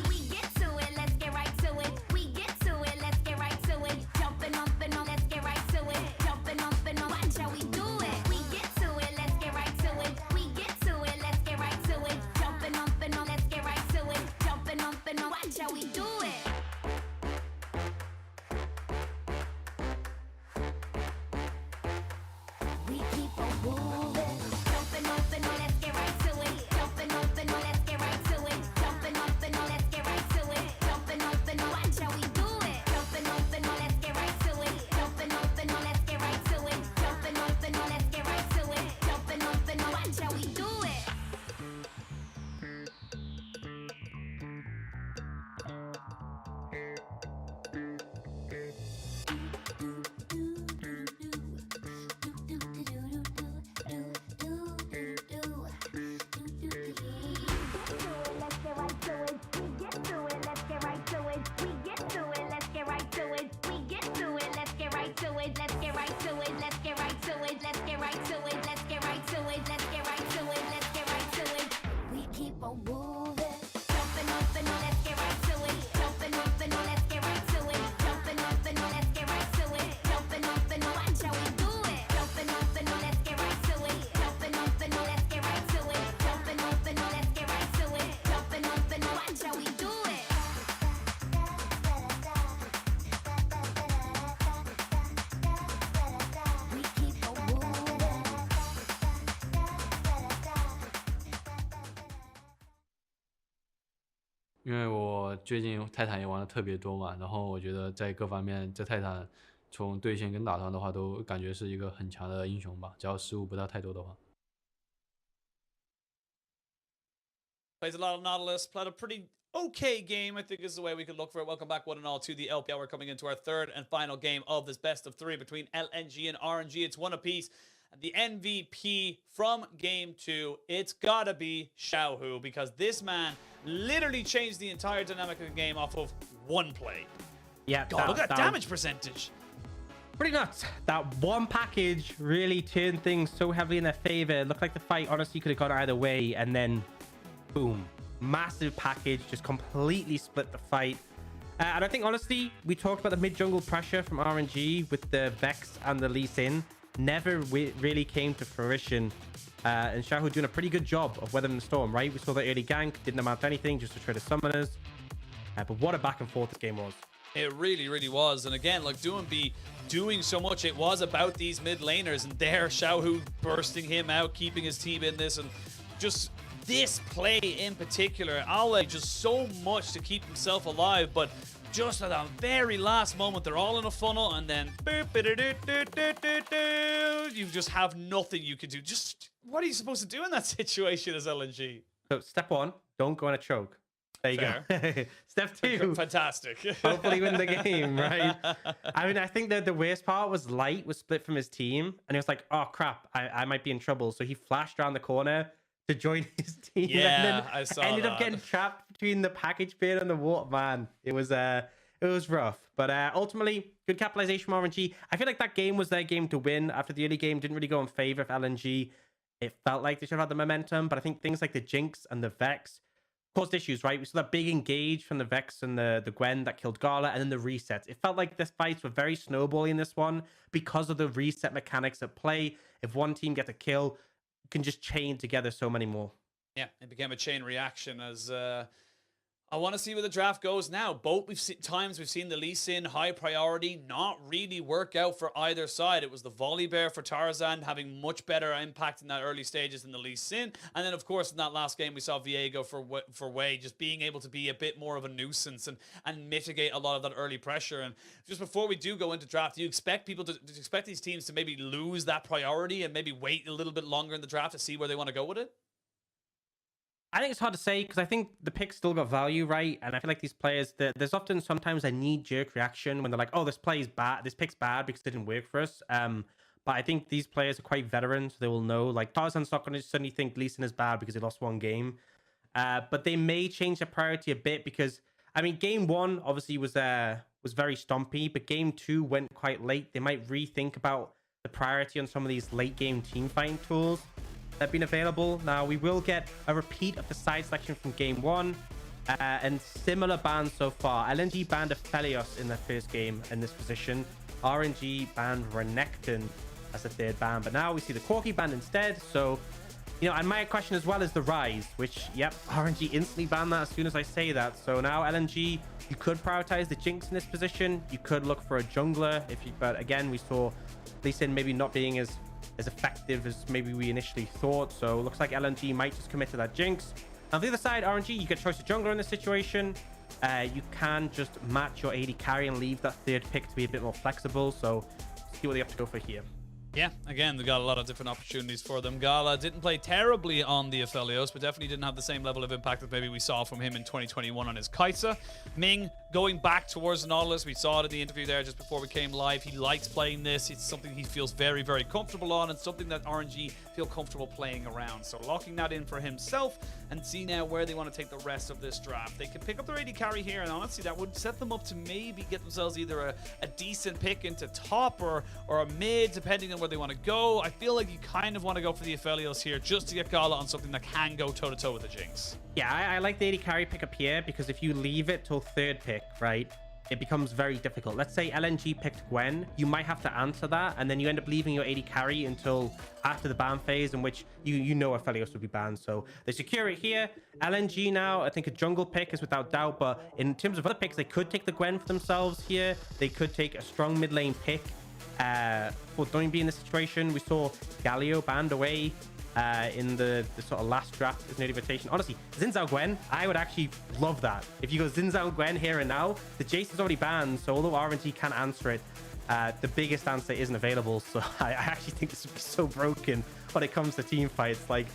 We get to it, let's get right to it. We get to it, let's get right to it. Jumping up and on, let's get right to it. Jumping up and on, watch how we do it. We get to it, let's get right to it. We get to it, let's get right to it. Jumping up and on, let's get right to it. Jumping up and on, watch how we do it. We keep on moving. Jumping up and on, let's get right to it. Jumping up and on, let's get right to it. Jumping up and on, let's get right to it. Jumping up and on, watch how we do it. Jumping up and on, let's get right to it. Jumping up and on, let's get right to it. Jumping up and on, let's get right to it. Jumping up and on, watch how we do it. Let's get right to it. We get to it. Let's get right to it. We get to it. Let's get right to it. We get to it. Let's get right to it. Let's get right to it. Let's get right to it. Let's get right to it. Let's get right to it. Let's get right to it. Let's get right to it. We keep on moving. Jumping up and on, let's get right to it. Jumping up and on, let's get right to it. Jumping up and on, let's get right to it. Jumping up and on, watch how we do it. Jumping up and on, let's get right to it. Jumping up and on, let's get right to it. Jumping up and on, let's get right to it. Jumping up and on, watch how we do it. We keep on moving. 因为我最近泰坦也玩的特别多嘛，然后我觉得在各方面，这泰坦从对线跟打团的话，都感觉是一个很强的英雄吧，只要失误不要太多的话。Plays a lot of Nautilus, played a pretty okay game, I think is the way we could look for it. Welcome back, one and all, to the LPL. We're coming into our third and final game of this best of three between LNG and RNG. It's one apiece. And the MVP from game 2, it's gotta be Xiaohu, because this man literally changed the entire dynamic of the game off of one play. Yeah, God, look at that damage percentage. Pretty nuts. That one package really turned things so heavily in their favor. It looked like the fight honestly could have gone either way, and then boom, massive package just completely split the fight. And I think honestly, we talked about the mid jungle pressure from RNG with the Vex and the Lee Sin, never really came to fruition. And Xiaohu doing a pretty good job of weathering the storm, right? We saw the early gank, didn't amount to anything, just to try to summoners. But what a back and forth this game was. It really, really was. And again, like Doinb doing so much, it was about these mid laners, and there Xiaohu bursting him out, keeping his team in this, and just this play in particular, Ale just so much to keep himself alive, but just at the very last moment, they're all in a funnel, and then you just have nothing you can do. Just what are you supposed to do in that situation as LNG? So step 1, don't go on a choke. There you go. Step 2. Fantastic. Hopefully win the game, right? I mean, I think that the worst part was Light was split from his team, and he was like, oh crap, I might be in trouble. So he flashed around the corner to join his team. Yeah, and then I saw ended that. up getting trapped between the package bin and the water. Man, it was rough. But ultimately, good capitalization from RNG. I feel like that game was their game to win. After the early game didn't really go in favor of LNG. It felt like they should have had the momentum, but I think things like the Jinx and the Vex caused issues, right? We saw that big engage from the Vex and the Gwen that killed Gala, and then the resets. It felt like the fights were very snowbally in this one because of the reset mechanics at play. If one team gets a kill, you can just chain together so many more. Yeah, it became a chain reaction as I want to see where the draft goes now. Both we've seen the Lee Sin high priority not really work out for either side. It was the volley bear for Tarzan having much better impact in that early stages than the Lee Sin, and then of course in that last game we saw Viego for Wei just being able to be a bit more of a nuisance and mitigate a lot of that early pressure. And just before we do go into draft, do you expect people to expect these teams to maybe lose that priority and maybe wait a little bit longer in the draft to see where they want to go with it? I think it's hard to say because I think the pick still got value, right? And I feel like these players, there's often sometimes a knee-jerk reaction when they're like, oh, this play's bad, this pick's bad because it didn't work for us. But I think these players are quite veteran, so they will know. Like, Tarzan's not going to suddenly think Lee Sin is bad because he lost one game. But they may change their priority a bit because I mean, game 1 obviously was very stompy, but game 2 went quite late. They might rethink about the priority on some of these late game team fighting tools that have been available. Now, we will get a repeat of the side selection from game 1 and similar bans so far. LNG banned Aphelios in their first game in this position. RNG banned Renekton as a third ban, but now we see the Corki banned instead. So, you know, and my question as well is the Rise, which, yep, RNG instantly banned that as soon as I say that. So now LNG, you could prioritize the Jinx in this position. You could look for a jungler, but again, we saw Lee Sin maybe not being as effective as maybe we initially thought. So it looks like LNG might just commit to that Jinx. On the other side, RNG, you get choice of jungler in this situation. You can just match your AD carry and leave that third pick to be a bit more flexible. So see what they have to go for here. Yeah, again, they got a lot of different opportunities for them. Gala didn't play terribly on the Aphelios, but definitely didn't have the same level of impact that maybe we saw from him in 2021 on his Kaisa. Ming going back towards the Nautilus. We saw it in the interview there just before we came live. He likes playing this. It's something he feels very, very comfortable on, and something that RNG feel comfortable playing around. So locking that in for himself, and see now where they want to take the rest of this draft. They can pick up their AD carry here, and honestly, that would set them up to maybe get themselves either a decent pick into top or a mid, depending on where they want to go. I feel like you kind of want to go for the Aphelios here just to get Gala on something that can go toe-to-toe with the Jinx. Yeah, I like the AD carry pickup here because if you leave it till third pick, right, it becomes very difficult. Let's say LNG picked Gwen, you might have to answer that, and then you end up leaving your AD carry until after the ban phase, in which you know Aphelios will be banned. So they secure it here. LNG now, I think a jungle pick is without doubt, but in terms of other picks, they could take the Gwen for themselves here. They could take a strong mid lane pick. Don't be in this situation. We saw Galio banned away in the sort of last draft as native rotation. Honestly, Xin Zhao Gwen, I would actually love that. If you go Xin Zhao Gwen here and now, the Jace is already banned, so although RNG can answer it, the biggest answer isn't available. So I actually think this would be so broken when it comes to team fights. Like,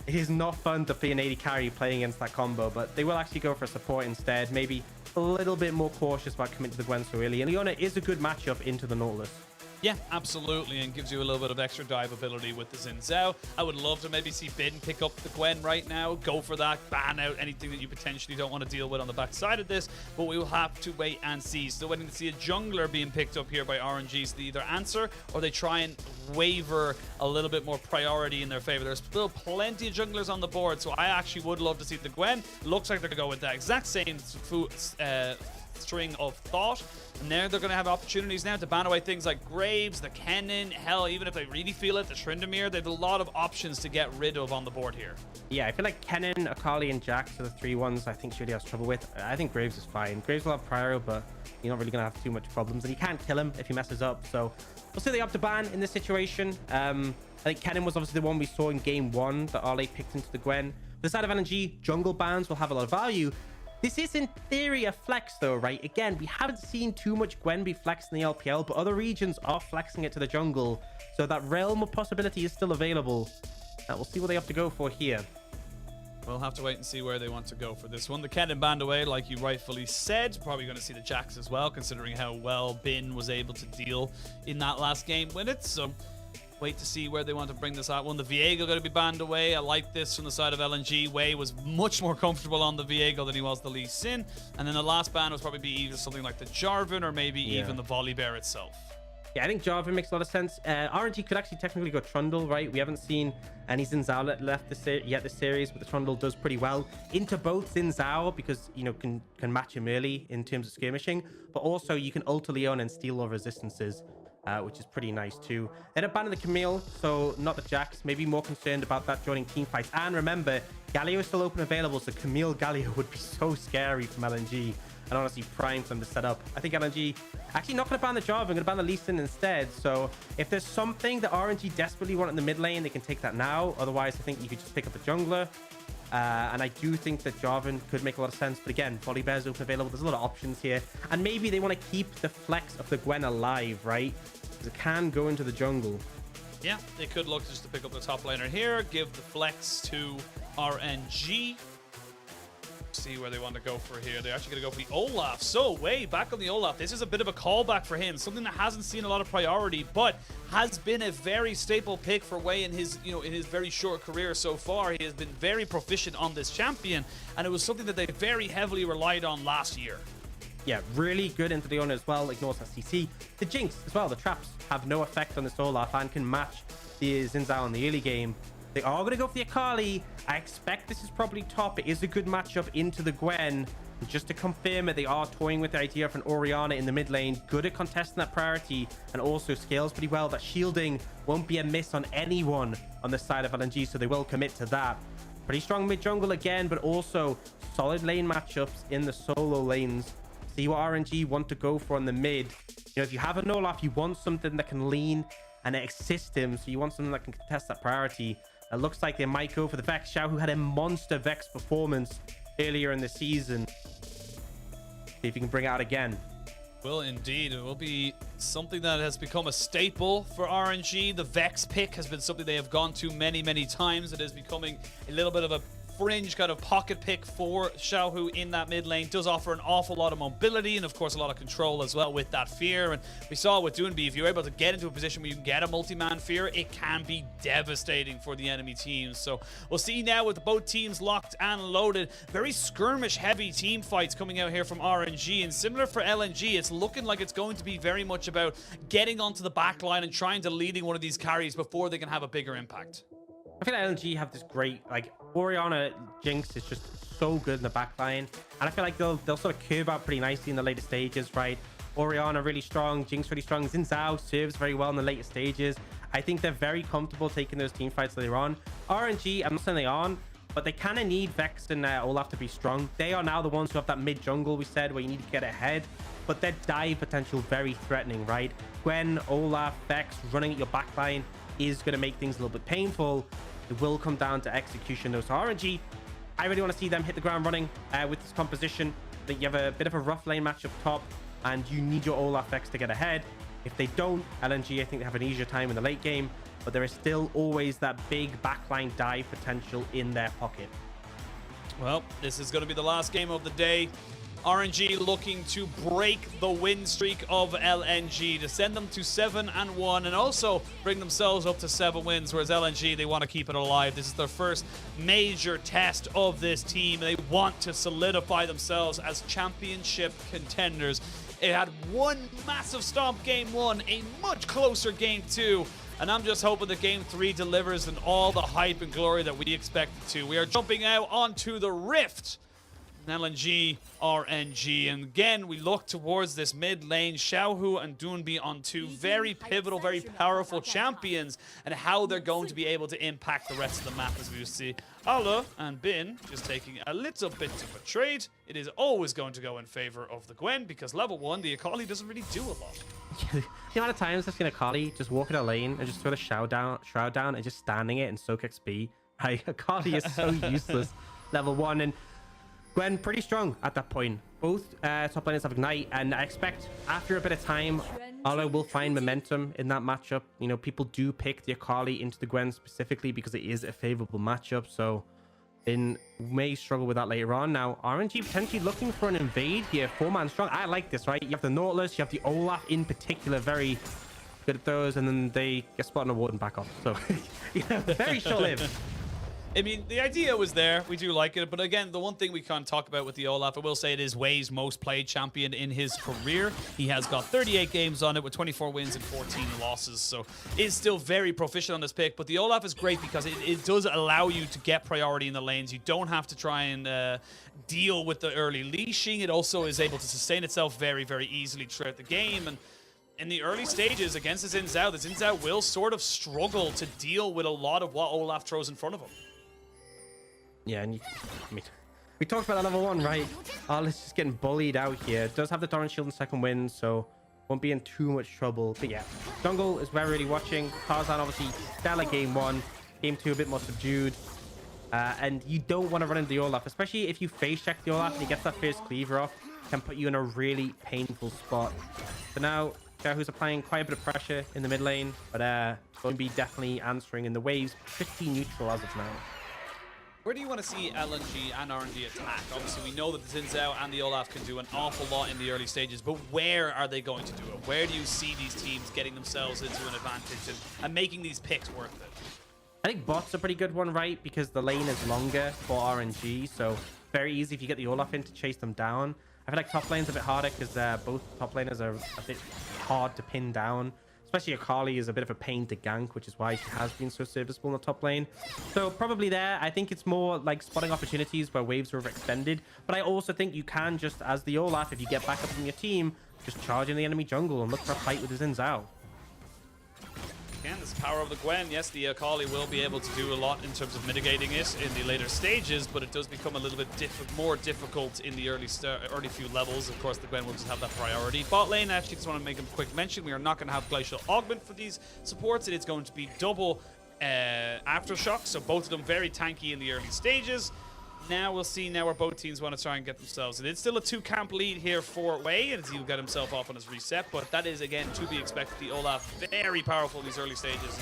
it is not fun to play an AD carry playing against that combo, but they will actually go for support instead. Maybe a little bit more cautious about committing to the Gwen so early. And Leona is a good matchup into the Nautilus. Yeah, absolutely, and gives you a little bit of extra dive ability with the Xin Zhao. I would love to maybe see Bin pick up the Gwen right now. Go for that, ban out anything that you potentially don't want to deal with on the backside of this, but we will have to wait and see. Still waiting to see a jungler being picked up here by RNG, so they either answer or they try and waver a little bit more priority in their favor. There's still plenty of junglers on the board, so I actually would love to see the Gwen. Looks like they're going to go with that exact same string of thought, and there they're going to have opportunities now to ban away things like Graves, the Kennen, hell, even if they really feel it, the Tryndamere. They have a lot of options to get rid of on the board here. Yeah, I feel like Kennen, Akali, and Jax are the three ones I think she really has trouble with. I think Graves is fine. Graves will have Pyro, but you're not really going to have too much problems, and you can't kill him if he messes up, so we'll see the up to ban in this situation. I think Kennen was obviously the one we saw in game 1 that Arley picked into the Gwen. The side of LNG, jungle bans will have a lot of value. This is in theory a flex though, right? Again, we haven't seen too much Gwen be flexed in the LPL, but other regions are flexing it to the jungle. So that realm of possibility is still available. We'll see what they have to go for here. We'll have to wait and see where they want to go for this one. The Kennen banned away, like you rightfully said. Probably going to see the Jax as well, considering how well Bin was able to deal in that last game with it. So wait to see where they want to bring this out. One, the Viego going to be banned away. I like this from the side of LNG. Wei was much more comfortable on the Viego than he was the Lee Sin. And then the last ban was probably be either something like the Jarvan or maybe even the Volibear itself. Yeah, I think Jarvan makes a lot of sense. RNG could actually technically go Trundle, right? We haven't seen any Xin Zhao left this series, but the Trundle does pretty well into both Xin Zhao because, you know, can match him early in terms of skirmishing, but also you can ult Leon and steal all resistances. Which is pretty nice too. Then a ban of the Camille, so not the Jax. Maybe more concerned about that joining team fights. And remember, Galio is still open available, so Camille Galio would be so scary from LNG. And honestly, prime for them to set up. I think LNG actually not going to ban the Jarvan, going to ban the Lee Sin instead. So if there's something that RNG desperately want in the mid lane, they can take that now. Otherwise, I think you could just pick up the jungler. And I do think that Jarvan could make a lot of sense. But again, Volibear's open available. There's a lot of options here. And maybe they want to keep the flex of the Gwen alive, right? Because it can go into the jungle. Yeah, they could look just to pick up the top laner here. Give the flex to RNG. See where they want to go for here. They're actually going to go for the Olaf. So way back on the Olaf. This is a bit of a callback for him. Something that hasn't seen a lot of priority, but has been a very staple pick for Wei in his, in his very short career so far. He has been very proficient on this champion, and it was something that they very heavily relied on last year. Yeah, really good into the owner as well. Ignores STC. The Jinx as well. The traps have no effect on this Olaf and can match the Xin Zhao in the early game. They are going to go for the Akali. I expect this is probably top. It is a good matchup into the Gwen. And just to confirm it, they are toying with the idea of an Orianna in the mid lane. Good at contesting that priority and also scales pretty well. That shielding won't be a miss on anyone on the side of LNG, so they will commit to that. Pretty strong mid jungle again, but also solid lane matchups in the solo lanes. See what RNG want to go for on the mid. If you have an Olaf, you want something that can lean and assist him. So you want something that can contest that priority. It looks like they might go for the Vex. Xiao, who had a monster Vex performance earlier in the season. See if you can bring it out again. Will indeed. It will be something that has become a staple for RNG. The Vex pick has been something they have gone to many, many times. It is becoming a little bit of a fringe kind of pocket pick for Xiaohu in that mid lane. Does offer an awful lot of mobility and of course a lot of control as well with that fear. And we saw with Doonby, if you're able to get into a position where you can get a multi-man fear, it can be devastating for the enemy teams. So we'll see now with both teams locked and loaded. Very skirmish heavy team fights coming out here from RNG, and similar for LNG, it's looking like it's going to be very much about getting onto the back line and trying to leading one of these carries before they can have a bigger impact. I feel like LNG have this great, Orianna Jinx is just so good in the backline. And I feel like they'll sort of curve out pretty nicely in the later stages, right? Orianna really strong, Jinx really strong. Xin Zhao serves very well in the later stages. I think they're very comfortable taking those team fights later on. RNG, I'm not saying they aren't, but they kind of need Vex and Olaf to be strong. They are now the ones who have that mid jungle, we said, where you need to get ahead. But their dive potential very threatening, right? Gwen, Olaf, Vex running at your backline is going to make things a little bit painful. It will come down to execution though. So RNG, I really want to see them hit the ground running with this composition. I think you have a bit of a rough lane match up top and you need your Olaf Vex to get ahead. If they don't, LNG, I think they have an easier time in the late game, but there is still always that big backline dive potential in their pocket. Well, this is going to be the last game of the day. RNG looking to break the win streak of LNG to send them to 7-1 and also bring themselves up to 7 wins, whereas LNG, they want to keep it alive. This is their first major test of this team. They want to solidify themselves as championship contenders. It had one massive stomp game 1, a much closer game 2, and I'm just hoping that game 3 delivers and all the hype and glory that we expected to. We are jumping out onto the Rift. LNG, RNG, and again we look towards this mid lane. Xiaohu and Doonby on two very pivotal, very powerful champions, and how they're going to be able to impact the rest of the map, as we see Allah and Bin just taking a little bit of a trade. It is always going to go in favor of the Gwen because level 1, the Akali doesn't really do a lot. The amount of times I've seen Akali just walk in a lane and just throw the shroud down and just standing it and soak XP. Akali is so useless level 1, and Gwen pretty strong at that point. Both top laners have Ignite, and I expect after a bit of time, Allah will find momentum in that matchup. People do pick the Akali into the Gwen specifically because it is a favorable matchup, so Bin may struggle with that later on. Now, RNG potentially looking for an invade here. 4-man strong. I like this, right? You have the Nautilus, you have the Olaf in particular, very good at those, and then they get spotted on a ward and back off. So, very short-lived. I mean, the idea was there. We do like it. But again, the one thing we can't talk about with the Olaf, I will say it is Wei's most played champion in his career. He has got 38 games on it with 24 wins and 14 losses. So is still very proficient on this pick. But the Olaf is great because it does allow you to get priority in the lanes. You don't have to try and deal with the early leashing. It also is able to sustain itself very, very easily throughout the game. And in the early stages against the Xin Zhao will sort of struggle to deal with a lot of what Olaf throws in front of him. Yeah, and we talked about that level 1, right? Let's just getting bullied out here. Does have the Torrent Shield and second win, so won't be in too much trouble. But yeah, jungle is where we're really watching. Tarzan obviously stellar game 1, game 2 a bit more subdued. And you don't want to run into the Olaf, especially if you face check the Olaf and he gets that first cleaver off, can put you in a really painful spot. So now, who's applying quite a bit of pressure in the mid lane, but going to be definitely answering in the waves. Pretty neutral as of now. Where do you want to see LNG and RNG attack? Obviously, we know that the Xin Zhao and the Olaf can do an awful lot in the early stages, but where are they going to do it? Where do you see these teams getting themselves into an advantage and making these picks worth it? I think bot's a pretty good one, right? Because the lane is longer for RNG, so very easy if you get the Olaf in to chase them down. I feel like top lane's a bit harder because both top laners are a bit hard to pin down. Especially Akali is a bit of a pain to gank, which is why she has been so serviceable in the top lane. So probably there, I think it's more like spotting opportunities where waves are overextended. But I also think you can just, as the Olaf, if you get back up from your team, just charge in the enemy jungle and look for a fight with the Xin Zhao. Again, this power of the Gwen. Yes, the Akali will be able to do a lot in terms of mitigating it in the later stages, but it does become a little bit more difficult in the early few levels. Of course, the Gwen will just have that priority. Bot lane, actually, just want to make a quick mention. We are not going to have Glacial Augment for these supports. It's going to be double Aftershock, so both of them very tanky in the early stages. Now we'll see now where both teams want to try and get themselves. And it's still a 2-camp lead here for Wei, as he'll get himself off on his reset. But that is, again, to be expected. The Olaf, very powerful in these early stages.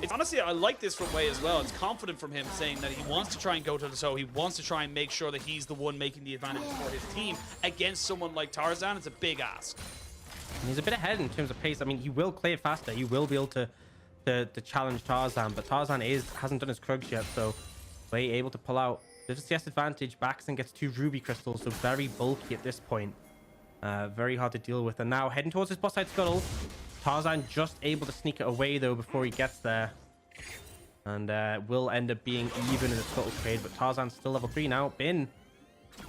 It's honestly, I like this from Wei as well. It's confident from him saying that he wants to try and go to the toe. He wants to try and make sure that he's the one making the advantage for his team against someone like Tarzan. It's a big ask. And he's a bit ahead in terms of pace. I mean, he will play it faster. He will be able to challenge Tarzan, but Tarzan hasn't done his Krugs yet, so Wei able to pull out. There's a CS advantage. Baxton gets 2 ruby crystals, so very bulky at this point. Very hard to deal with. And now heading towards his bot side scuttle. Tarzan just able to sneak it away though before he gets there. And will end up being even in the scuttle trade. But Tarzan's still level 3 now. Bin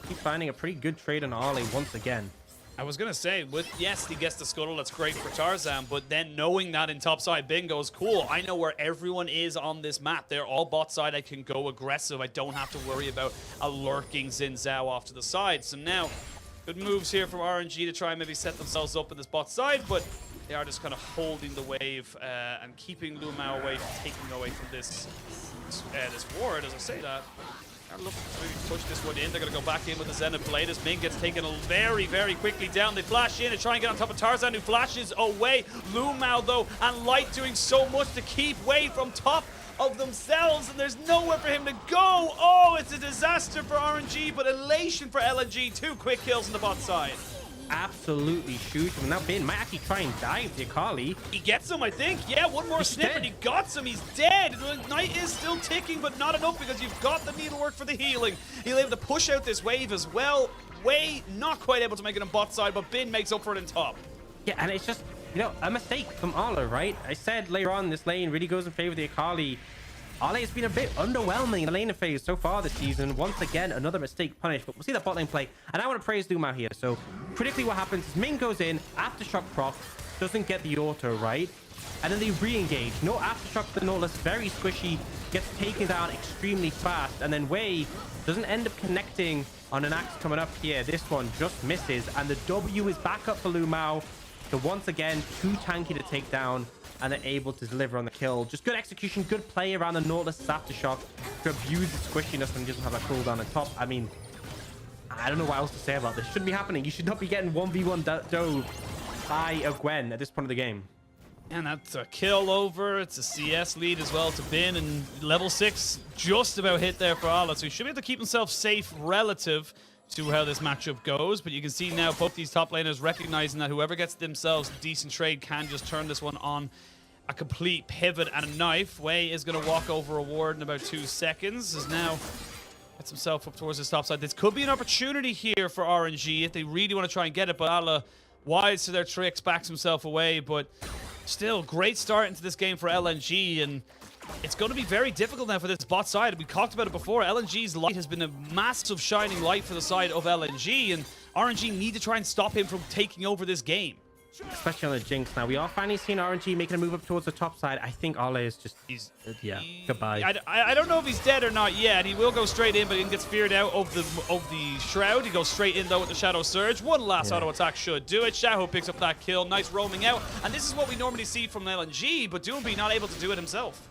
keep finding a pretty good trade on Arley once again. I was going to say, yes, he gets the scuttle, that's great for Tarzan, but then knowing that in topside bingo is cool. I know where everyone is on this map. They're all bot side. I can go aggressive. I don't have to worry about a lurking Xin Zhao off to the side. So now, good moves here from RNG to try and maybe set themselves up in this bot side, but they are just kind of holding the wave and keeping Lu Mao away, taking away from this ward, as I say that. They're looking to maybe push this one in. They're going to go back in with the Zenith Blade as Ming gets taken very, very quickly down. They flash in and try and get on top of Tarzan, who flashes away. Lu Mao, though, and Light doing so much to keep Wei from top of themselves, and there's nowhere for him to go. Oh, it's a disaster for RNG, but elation for LNG. 2 quick kills on the bot side. Absolutely shoot him. Now Bin might actually try and dive the Akali. He gets him, I think. Yeah, one more snip and he got him. He's dead. The night is still ticking, but not enough because you've got the needlework for the healing. He'll able to push out this wave as well. Wei not quite able to make it on bot side, but Bin makes up for it in top. Yeah, and it's just, you know, a mistake from Arlo, right? I said later on this lane really goes in favor of the Akali. Arlo has been a bit underwhelming in the laning phase so far this season. Once again, another mistake punished, but we'll see that bot lane play. And I want to praise Lu Mao here. So critically what happens is Ming goes in, Aftershock proc, doesn't get the auto, right? And then they re-engage. No Aftershock to the Nautilus, very squishy, gets taken down extremely fast. And then Wei doesn't end up connecting on an axe coming up here. This one just misses. And the W is back up for Lu Mao. So once again, too tanky to take down. And they're able to deliver on the kill. Just good execution, good play around the Nautilus Aftershock to abuse the squishiness when he doesn't have a cooldown on top. I mean, I don't know what else to say about this. Shouldn't be happening. You should not be getting 1v1 dove by a Gwen at this point of the game. And that's a kill over. It's a CS lead as well to Bin, and level 6 just about hit there for Ala. So he should be able to keep himself safe relative to how this matchup goes. But you can see now both these top laners recognizing that whoever gets themselves a decent trade can just turn this one on a complete pivot and a knife. Wei is going to walk over a ward in about 2 seconds. As now gets himself up towards his top side. This could be an opportunity here for RNG if they really want to try and get it. But Ala, wise to their tricks, backs himself away. But still, great start into this game for LNG. And it's going to be very difficult now for this bot side. We talked about it before. LNG's light has been a massive shining light for the side of LNG. And RNG need to try and stop him from taking over this game. Especially on the Jinx now. We are finally seeing RNG making a move up towards the top side. I think Arle is just... goodbye. I don't know if he's dead or not yet. He will go straight in, but he gets feared out of the Shroud. He goes straight in, though, with the Shadow Surge. One last auto attack should do it. Shaho picks up that kill. Nice roaming out. And this is what we normally see from LNG, but Doomby not able to do it himself.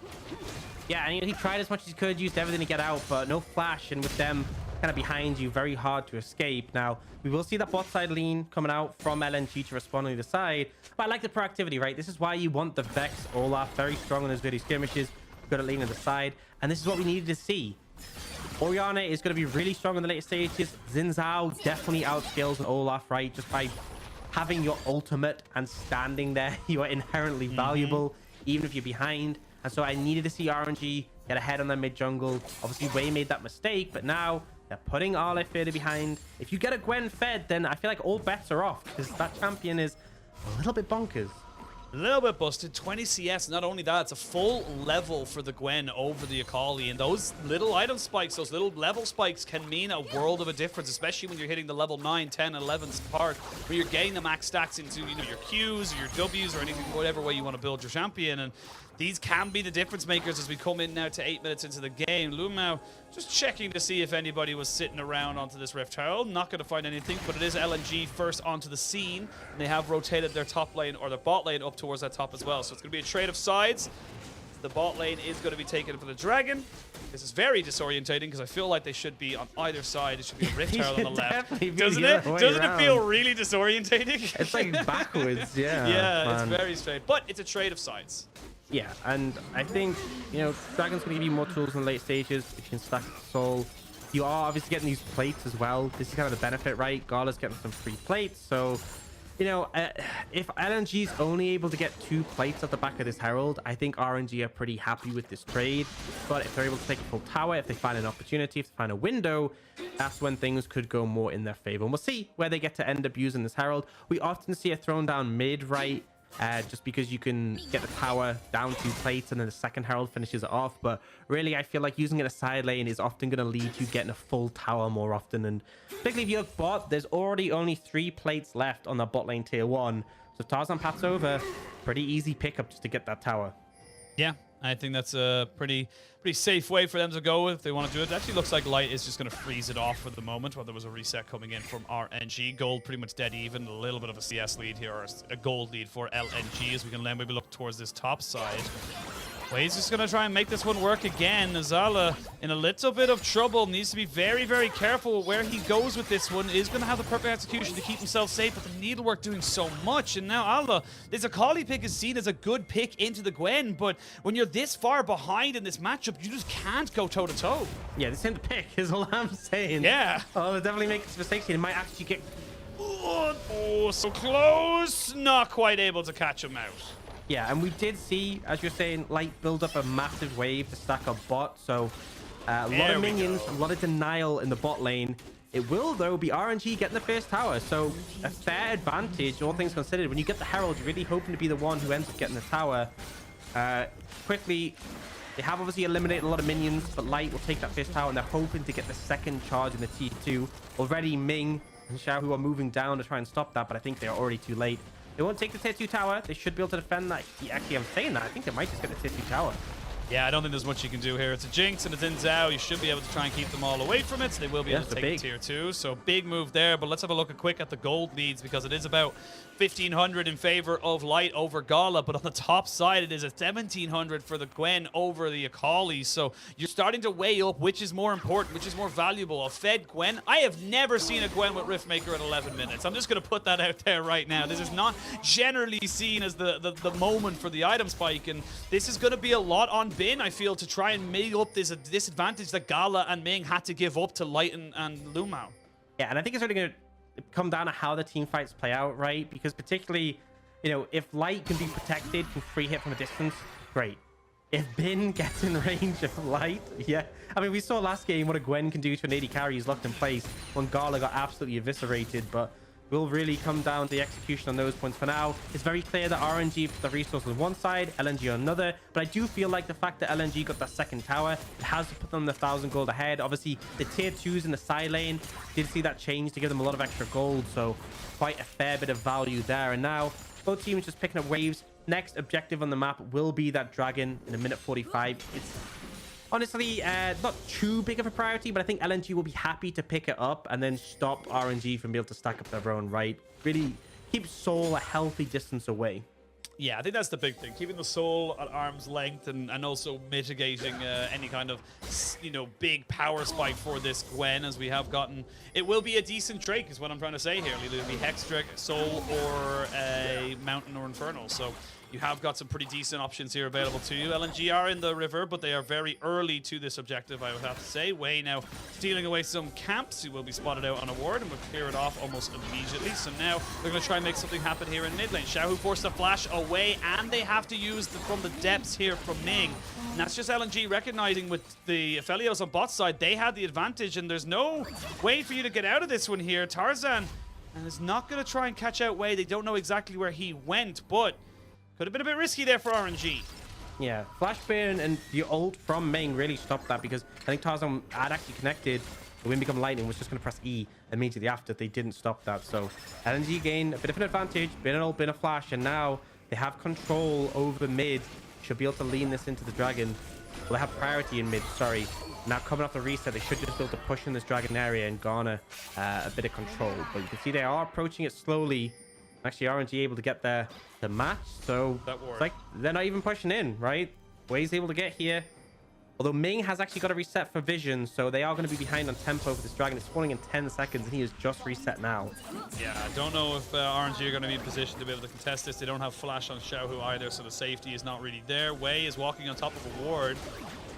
Yeah, and he tried as much as he could, used everything to get out, but no flash. And with them kind of behind you, very hard to escape. Now, we will see that bot side lean coming out from LNG to respond on either side. But I like the proactivity, right? This is why you want the Vex Olaf very strong in those early skirmishes. Good at leaning the side. And this is what we needed to see. Oriana is going to be really strong in the later stages. Xin Zhao definitely outscales an Olaf, right? Just by having your ultimate and standing there, you are inherently valuable, even if you're behind. And so I needed to see RNG get ahead on their mid jungle. Obviously, Wei made that mistake, but now they're putting Arle further behind. If you get a Gwen fed, then I feel like all bets are off, because that champion is a little bit bonkers. A little bit busted, 20 CS. Not only that, it's a full level for the Gwen over the Akali. And those little item spikes, those little level spikes can mean a world of a difference, especially when you're hitting the level 9, 10, and 11s part, where you're getting the max stacks into, you know, your Qs or your Ws or anything, whatever way you want to build your champion. And these can be the difference makers as we come in now to 8 minutes into the game. Lumao just checking to see if anybody was sitting around onto this Rift Herald. Not going to find anything, but it is LNG first onto the scene. And they have rotated their top lane or their bot lane up towards that top as well. So it's going to be a trade of sides. The bot lane is going to be taken for the Dragon. This is very disorientating because I feel like they should be on either side. It should be a Rift Herald on the left. Doesn't it? Doesn't it feel really disorientating? It's like backwards, yeah. Yeah, man. it's very strange. But it's a trade of sides. Yeah, and I think, you know, Dragon's going to give you more tools in the late stages. If you can stack Soul, you are obviously getting these plates as well. This is kind of the benefit, right? Gala's getting some free plates. So, you know, if LNG is only able to get 2 plates at the back of this Herald, I think RNG are pretty happy with this trade. But if they're able to take a full tower, if they find an opportunity, if they find a window, that's when things could go more in their favor. And we'll see where they get to end up using this Herald. We often see it thrown down mid, right? Just because you can get the tower down 2 plates and then the second Herald finishes it off. But really, I feel like using it a side lane is often going to lead to getting a full tower more often. And particularly if you look bot, there's already only 3 plates left on that bot lane tier 1. So if Tarzan paths over, pretty easy pickup just to get that tower. Yeah, I think that's a pretty safe way for them to go if they want to do it. It actually looks like Light is just going to freeze it off for the moment while there was a reset coming in from RNG. Gold pretty much dead even. A little bit of a CS lead here, or a gold lead for LNG as we can maybe look towards this top side. Well, he's just going to try and make this one work again. Azala in a little bit of trouble. Needs to be very, very careful where he goes with this one. Is going to have the perfect execution to keep himself safe, but the needlework doing so much. And now Allah, this Akali pick is seen as a good pick into the Gwen, but when you're this far behind in this matchup, you just can't go toe-to-toe. Yeah, this isn't the pick is all I'm saying. Yeah. Oh, they're definitely making mistakes here. It might actually get... Oh, so close. Not quite able to catch him out. Yeah, and we did see, as you're saying, Light build up a massive wave to stack up bot. So a lot of minions, a lot of denial in the bot lane. It will, though, be RNG getting the first tower. So a fair advantage, all things considered. When you get the Herald, you're really hoping to be the one who ends up getting the tower. Quickly, they have obviously eliminated a lot of minions, but Light will take that first tower, and they're hoping to get the second charge in the T2. Already Ming and Xiao, who are moving down to try and stop that, but I think they are already too late. They won't take the tier 2 tower. They should be able to defend that. Actually, I'm saying that. I think they might just get the tier 2 tower. Yeah, I don't think there's much you can do here. It's a Jinx and it's in Zhao. You should be able to try and keep them all away from it. So they will be able to take the tier 2. So big move there. But let's have a look quick at the gold leads, because it is about 1,500 in favor of Light over Gala. But on the top side, it is a 1,700 for the Gwen over the Akali. So you're starting to weigh up which is more important, which is more valuable. A fed Gwen. I have never seen a Gwen with Riftmaker at 11 minutes. I'm just going to put that out there right now. This is not generally seen as the moment for the item spike. And this is going to be a lot on Bin, I feel, to try and make up this disadvantage that Gala and Ming had to give up to Light and Lumao. Yeah, and I think it's really going to come down to how the team fights play out, right? Because particularly, you know, if Light can be protected, can free hit from a distance, great. If Bin gets in range of Light, yeah. I mean, we saw last game what a Gwen can do to an AD carry who's locked in place when Gala got absolutely eviscerated, but will really come down to the execution on those points. For now, it's very clear that RNG put the resources on one side, LNG on another, but I do feel like the fact that LNG got that second tower, it has to put them 1,000 gold ahead. Obviously, the tier 2s in the side lane did see that change to give them a lot of extra gold, so quite a fair bit of value there. And now, both teams just picking up waves. Next objective on the map will be that Dragon in a minute 45. It's honestly not too big of a priority, but I think LNG will be happy to pick it up and then stop RNG from being able to stack up their own, right? Really keep Soul a healthy distance away. Yeah, I think that's the big thing. Keeping the Soul at arm's length and also mitigating any kind of, you know, big power spike for this Gwen, as we have gotten. It will be a decent Drake, is what I'm trying to say here. It'll either be Hex Drake, Soul, or a Mountain or Infernal. So you have got some pretty decent options here available to you. LNG are in the river, but they are very early to this objective, I would have to say. Wei now stealing away some camps. He will be spotted out on a ward and will clear it off almost immediately. So now they're going to try and make something happen here in mid lane. Xiaohu forced a flash away, and they have to use from the depths here from Ming. And that's just LNG recognizing with the Aphelios on bot side, they had the advantage, and there's no way for you to get out of this one here. Tarzan is not going to try and catch out Wei. They don't know exactly where he went, but could have been a bit risky there for RNG. Yeah, Flashburn and the ult from Ming really stopped that, because I think Tarzan had actually connected. The Wind Become Lightning was just going to press E immediately after. They didn't stop that. So LNG gained a bit of an advantage, been an ult, been a flash, and now they have control over mid. Should be able to lean this into the Dragon. Well, they have priority in mid, sorry. Now coming off the reset, they should just be able to push in this Dragon area and garner a bit of control. But you can see they are approaching it slowly. Actually, RNG able to get there to match, so it's like they're not even pushing in, right? Wei's able to get here. Although Ming has actually got a reset for vision, so they are going to be behind on tempo for this Dragon. It's spawning in 10 seconds, and he is just reset now. Yeah, I don't know if RNG are going to be in position to be able to contest this. They don't have flash on Xiaohu either, so the safety is not really there. Wei is walking on top of a ward.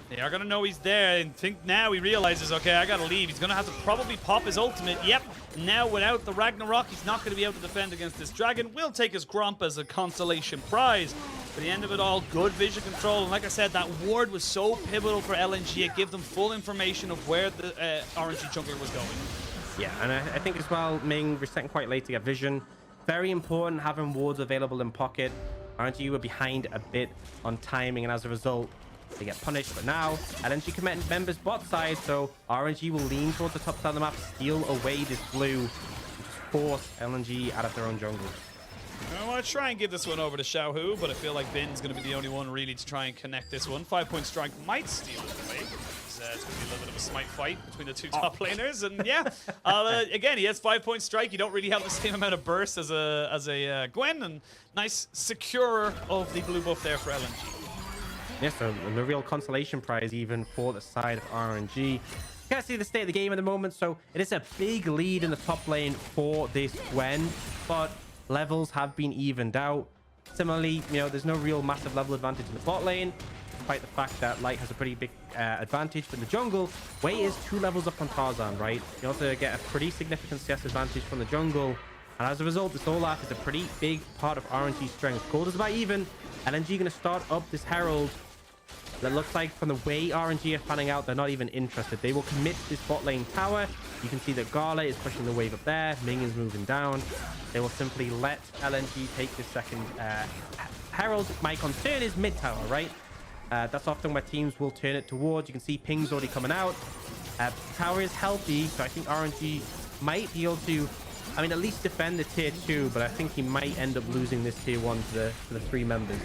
They are going to know he's there, and think now he realizes, okay, I got to leave. He's going to have to probably pop his ultimate. Yep, now without the Ragnarok, he's not going to be able to defend against this Dragon. Will take his Gromp as a consolation prize. But the end of it all, good vision control. And like I said, that ward was so pivotal for LNG. It gave them full information of where the RNG jungler was going. Yeah, and I think as well, Ming resetting quite late to get vision. Very important having wards available in pocket. RNG were behind a bit on timing, and as a result, they get punished. But now LNG committing members bot side, so RNG will lean towards the top side of the map, steal away this blue, and just force LNG out of their own jungle. I want to try and give this one over to Xiaohu, but I feel like Bin's going to be the only one really to try and connect this one. 5-point strike might steal it away. It's going to be a little bit of a smite fight between the two top laners, and yeah, again, he has 5-point strike. You don't really have the same amount of burst as a Gwen, and nice securer of the blue buff there for LNG. Yeah, so the real consolation prize even for the side of RNG. Can't see the state of the game at the moment, so it is a big lead in the top lane for this Gwen, but levels have been evened out. Similarly, you know, there's no real massive level advantage in the bot lane, despite the fact that Light has a pretty big advantage. But in the jungle, Wei is 2 levels up on Tarzan, right? You also get a pretty significant CS advantage from the jungle, and as a result, this Olaf is a pretty big part of RNG's strength. Gold is about even. LNG going to start up this Herald. That looks like from the way RNG are fanning out, they're not even interested. They will commit this bot lane tower. You can see that Gala is pushing the wave up there. Ming is moving down. They will simply let LNG take this second Herald. My concern is mid tower, right? That's often where teams will turn it towards. You can see Ping's already coming out. Tower is healthy, so I think RNG might be able to, I mean, at least defend the tier 2, but I think he might end up losing this tier 1 to the 3 members.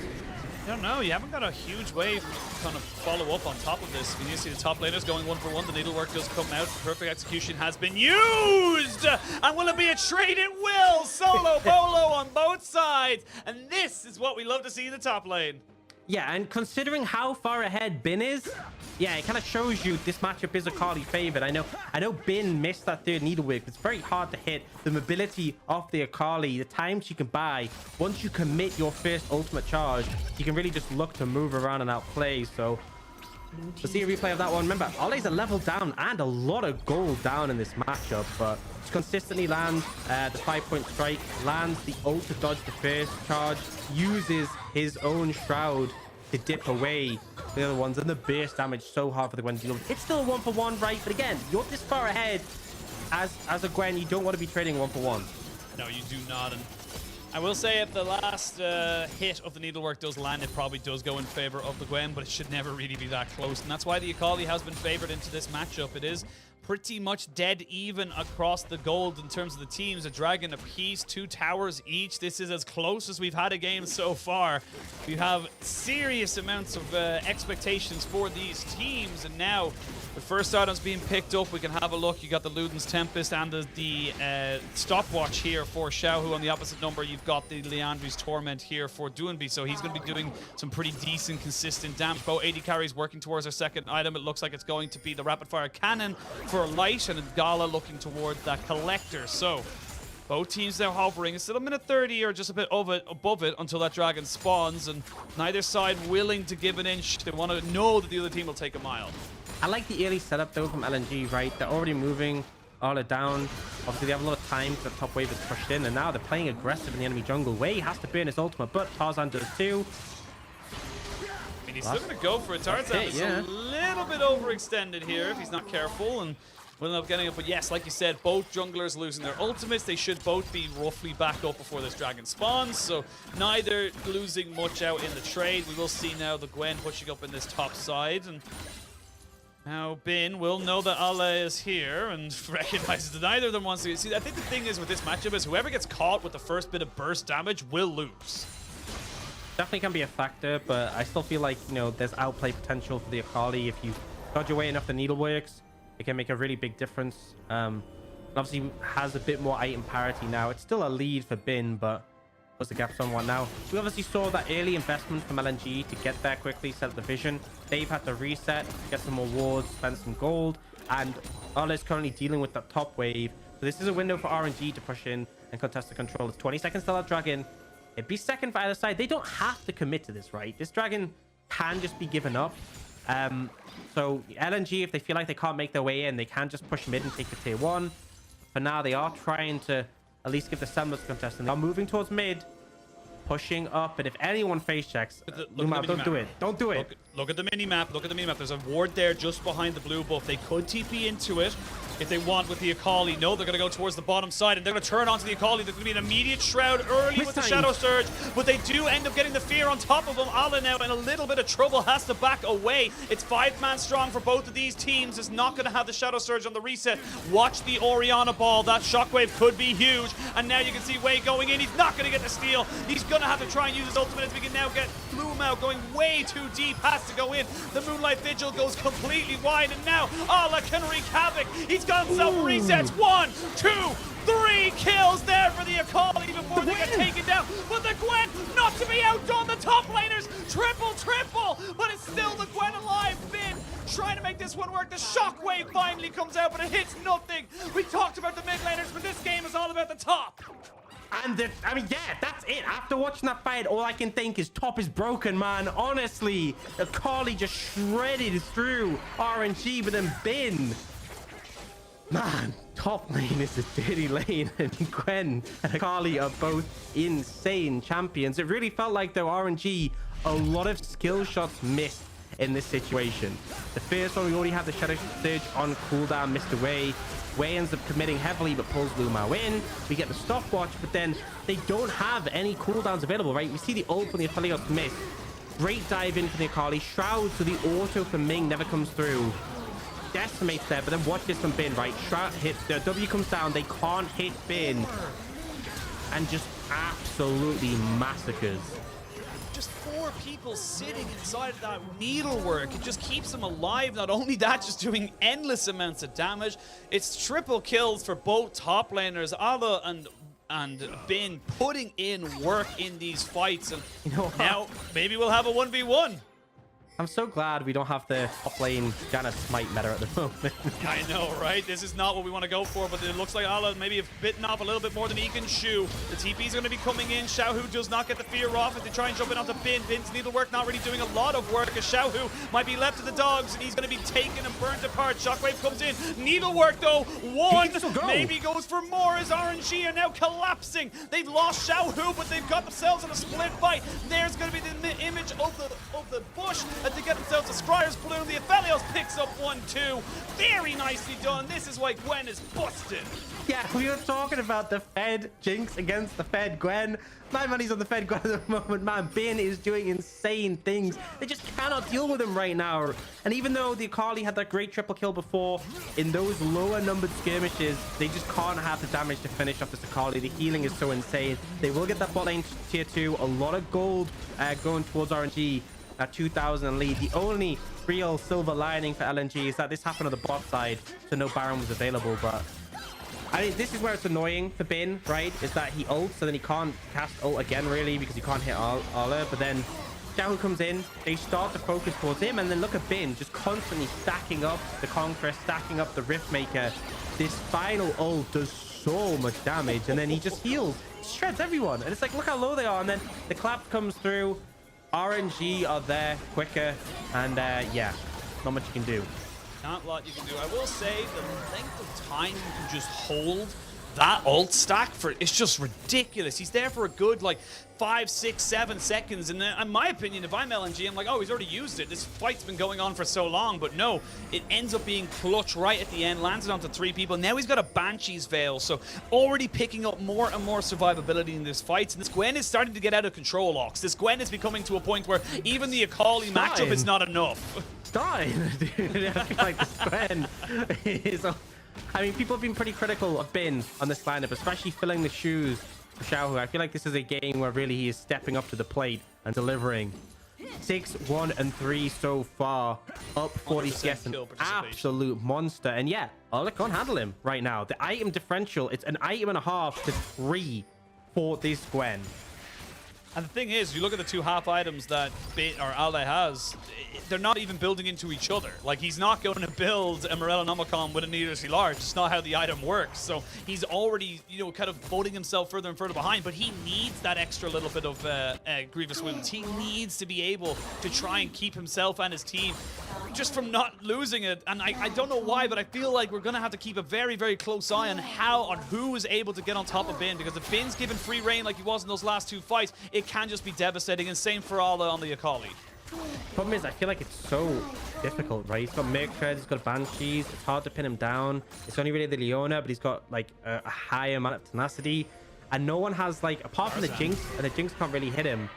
I don't know. You haven't got a huge wave to kind of follow up on top of this. I mean, you see the top laners going 1-for-1. The needlework does come out. Perfect execution has been used. And will it be a trade? It will. Solo bolo on both sides. And this is what we love to see in the top lane. Yeah, and considering how far ahead Bin is, yeah, it kind of shows you this matchup is Akali favored. I know Bin missed that third needlework. It's very hard to hit. The mobility of the Akali, the time she can buy, once you commit your first ultimate charge, you can really just look to move around and outplay. So to see a replay of that one, remember, Ollie's a level down and a lot of gold down in this matchup, but just consistently lands the 5-point strike, lands the ult to dodge the first charge, uses his own shroud to dip away the other ones, and the burst damage so hard for the Gwen deal. It's still a 1-for-1, right? But again, you're this far ahead as a Gwen, you don't want to be trading 1-for-1. No, you do not. And I will say if the last hit of the needlework does land, it probably does go in favor of the Gwen, but it should never really be that close. And that's why the Akali has been favored into this matchup. It is pretty much dead even across the gold in terms of the teams. A dragon apiece, 2 towers each. This is as close as we've had a game so far. We have serious amounts of expectations for these teams, and now the first items being picked up. We can have a look. You got the Luden's Tempest and the stopwatch here for Xiaohu. On the opposite number, you've got the Leandri's Torment here for Doonby, so he's going to be doing some pretty decent, consistent damage. Both AD carries working towards our second item. It looks like it's going to be the rapid fire cannon for Light, and Gala looking towards that collector. So Both teams now hovering. It's still a minute 30 or just a bit above it until that dragon spawns, and neither side willing to give an inch. They want to know that the other team will take a mile. I like the early setup though from LNG, right? They're already moving all it down. Obviously, they have a lot of time because the top wave is pushed in, and now they're playing aggressive in the enemy jungle. Wei has to burn his ultimate, but Tarzan does too. I mean, he's still going to go for it. Tarzan is a little bit overextended here if he's not careful, and will end up getting it. But yes, like you said, both junglers losing their ultimates. They should both be roughly back up before this dragon spawns, so neither losing much out in the trade. We will see now the Gwen pushing up in this top side, and now Bin will know that Ale is here and recognizes that neither of them wants to. See, I think the thing is with this matchup is whoever gets caught with the first bit of burst damage will lose. Definitely can be a factor, but I still feel like, you know, there's outplay potential for the Akali. If you dodge away enough the needleworks, it can make a really big difference. Obviously has a bit more item parity now. It's still a lead for Bin, but what's the gap somewhat now? We obviously saw that early investment from LNG to get there quickly, set the vision. They've had to reset, get some more wards, spend some gold, and Ale is currently dealing with that top wave. So this is a window for RNG to push in and contest the control. It's 20 seconds till that dragon. It'd be second for either side. They don't have to commit to this, right? This dragon can just be given up. So LNG, if they feel like they can't make their way in, they can just push mid and take the tier 1. For now, they are trying to at least give the semblance contest, and they're moving towards mid, pushing up. And if anyone face checks, Luma, don't do it. Don't do it. Look at the mini map. Look at the mini map. There's a ward there just behind the blue buff. They could TP into it if they want with the Akali. No, they're going to go towards the bottom side, and they're going to turn onto the Akali. There's going to be an immediate shroud early with the Shadow Surge, but they do end up getting the fear on top of them. Ale now in a little bit of trouble, has to back away. It's 5-man strong for both of these teams. It's not going to have the Shadow Surge on the reset. Watch the Orianna ball. That shockwave could be huge, and now you can see Wei going in. He's not going to get the steal. He's going to have to try and use his ultimate as we can now get Bloom out going way too deep. Has to go in. The Moonlight Vigil goes completely wide, and now Ale can wreak havoc. He's got himself resets. 1, 2, 3 kills there for the Akali before they get taken down. But the Gwen not to be outdone. The top laners triple, but it's still the Gwen alive. Bin trying to make this one work. The shockwave finally comes out, but it hits nothing. We talked about the mid laners, but this game is all about the top. And I mean, yeah, that's it. After watching that fight, all I can think is top is broken, man. Honestly, Akali just shredded through RNG, but then Bin. Man, top lane is a dirty lane, and Gwen and Akali are both insane champions. It really felt like, though, RNG, a lot of skill shots missed in this situation. The first one, we already have the Shadow Surge on cooldown, missed away. Wei ends up committing heavily, but pulls Luma in. We get the stopwatch, but then they don't have any cooldowns available, right? We see the ult from the Aphelios miss. Great dive in for the Akali. Shroud, so the auto from Ming never comes through. Decimates there, but then watch this from Bin, right? Shroud hits, the W comes down, they can't hit Bin, and just absolutely massacres. Just 4 people sitting inside of that needlework. It just keeps them alive. Not only that, just doing endless amounts of damage. It's triple kills for both top laners, Ale and Bin, putting in work in these fights. And you know now maybe we'll have a 1v1. I'm so glad we don't have the top lane Janna Smite meta at the moment. I know, right? This is not what we want to go for, but it looks like Ale maybe have bitten off a little bit more than he can chew. The TP's going to be coming in. Xiaohu does not get the fear off as they try and jump in onto Bin. Bin's needlework not really doing a lot of work, as Xiaohu might be left to the dogs, and he's going to be taken and burnt apart. Shockwave comes in. Needlework, though. 1 maybe goes for more as RNG are now collapsing. They've lost Xiaohu, but they've got themselves in a split fight. There's going to be the image of the bush as they get themselves a Scryer's Bloom. The Aphelios picks up 1-2. Very nicely done. This is why Gwen is busted. Yeah, we were talking about the Fed Jinx against the Fed Gwen. My money's on the Fed Gwen at the moment, man. Bin is doing insane things. They just cannot deal with him right now. And even though the Akali had that great triple kill before, in those lower numbered skirmishes, they just can't have the damage to finish off this Akali. The healing is so insane. They will get that bot lane tier 2. A lot of gold going towards RNG. At 2,000 lead. The only real silver lining for LNG is that this happened on the bot side, so no Baron was available. But I mean, this is where it's annoying for Bin, right? Is that he ults, so then he can't cast ult again, really, because he can't hit Ale. But then Xiaohu comes in, they start to focus towards him, and then look at Bin just constantly stacking up the Conqueror, stacking up the Riftmaker. This final ult does so much damage, and then he just heals, shreds everyone, and it's like, look how low they are, and then the clap comes through. RNG are there quicker, and yeah, not much you can do. Not a lot you can do. I will say the length of time you can just hold that ult stack for, it's just ridiculous. He's there for a good like 5, 6, 7 seconds, and in my opinion, if I'm LNG, I'm like, oh, he's already used it. This fight's been going on for so long, but no, it ends up being clutch right at the end, lands it onto 3 people. Now he's got a Banshee's Veil, so already picking up more and more survivability in this fight. And this Gwen is starting to get out of control, Ox. This Gwen is becoming to a point where even the Akali matchup is not enough. Dying, dude. I feel like this Gwen is. I mean, people have been pretty critical of Bin on this lineup, especially filling the shoes for Xiaohu. I feel like this is a game where really he is stepping up to the plate and delivering. 6, 1, and 3 so far. Up 40 CS, an absolute monster. And yeah, Ola can't handle him right now. The item differential, it's an item and a half to 3 for this Gwen. And the thing is, you look at the 2 half items that Ale has, they're not even building into each other. Like, he's not going to build a Morello Nomicon with a needlessly large. It's not how the item works. So he's already, you know, kind of voting himself further and further behind, but he needs that extra little bit of grievous wounds. He needs to be able to try and keep himself and his team just from not losing it. And I don't know why, but I feel like we're going to have to keep a very, very close eye on who is able to get on top of Bin, because if Bin's given free reign like he was in those last 2 fights, it can just be devastating, and same for all on the Akali. Problem is, I feel like it's so difficult, right? He's got Merc Treads, he's got Banshees, it's hard to pin him down. It's only really the Leona, but he's got like a high amount of tenacity, and no one has, like, apart from the Jinx, and the Jinx can't really hit him.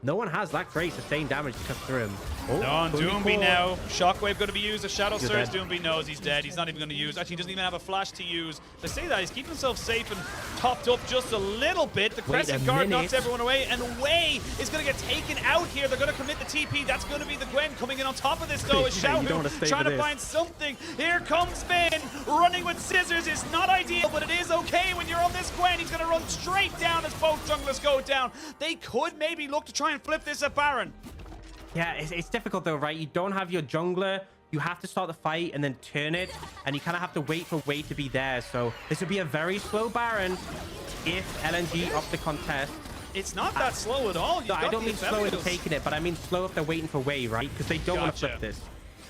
No one has that great sustained damage to cut through him. Oh, no, on Doomby now. Shockwave going to be used. A Shadow You're Surge. dead. Doomby knows he's dead. He's not even going to use. Actually, he doesn't even have a flash to use. They say that he's keeping himself safe and topped up just a little bit. The Crescent Guard knocks everyone away, and Wei is going to get taken out here. They're going to commit the TP. That's going to be the Gwen coming in on top of this, though. Is Xiaohu trying to find something. Here comes Bin. Running with scissors is not ideal, but it is okay when you're on this Gwen. He's going to run straight down as both junglers go down. They could maybe look to try and flip this at Baron. Yeah, it's difficult though, right? You don't have your jungler. You have to start the fight and then turn it, and you kind of have to wait for Wei to be there. So this would be a very slow Baron if LNG up the contest. It's not that slow at all. No, I don't mean slow in taking it, but I mean slow if they're waiting for Wei, right? Because they don't want to flip this.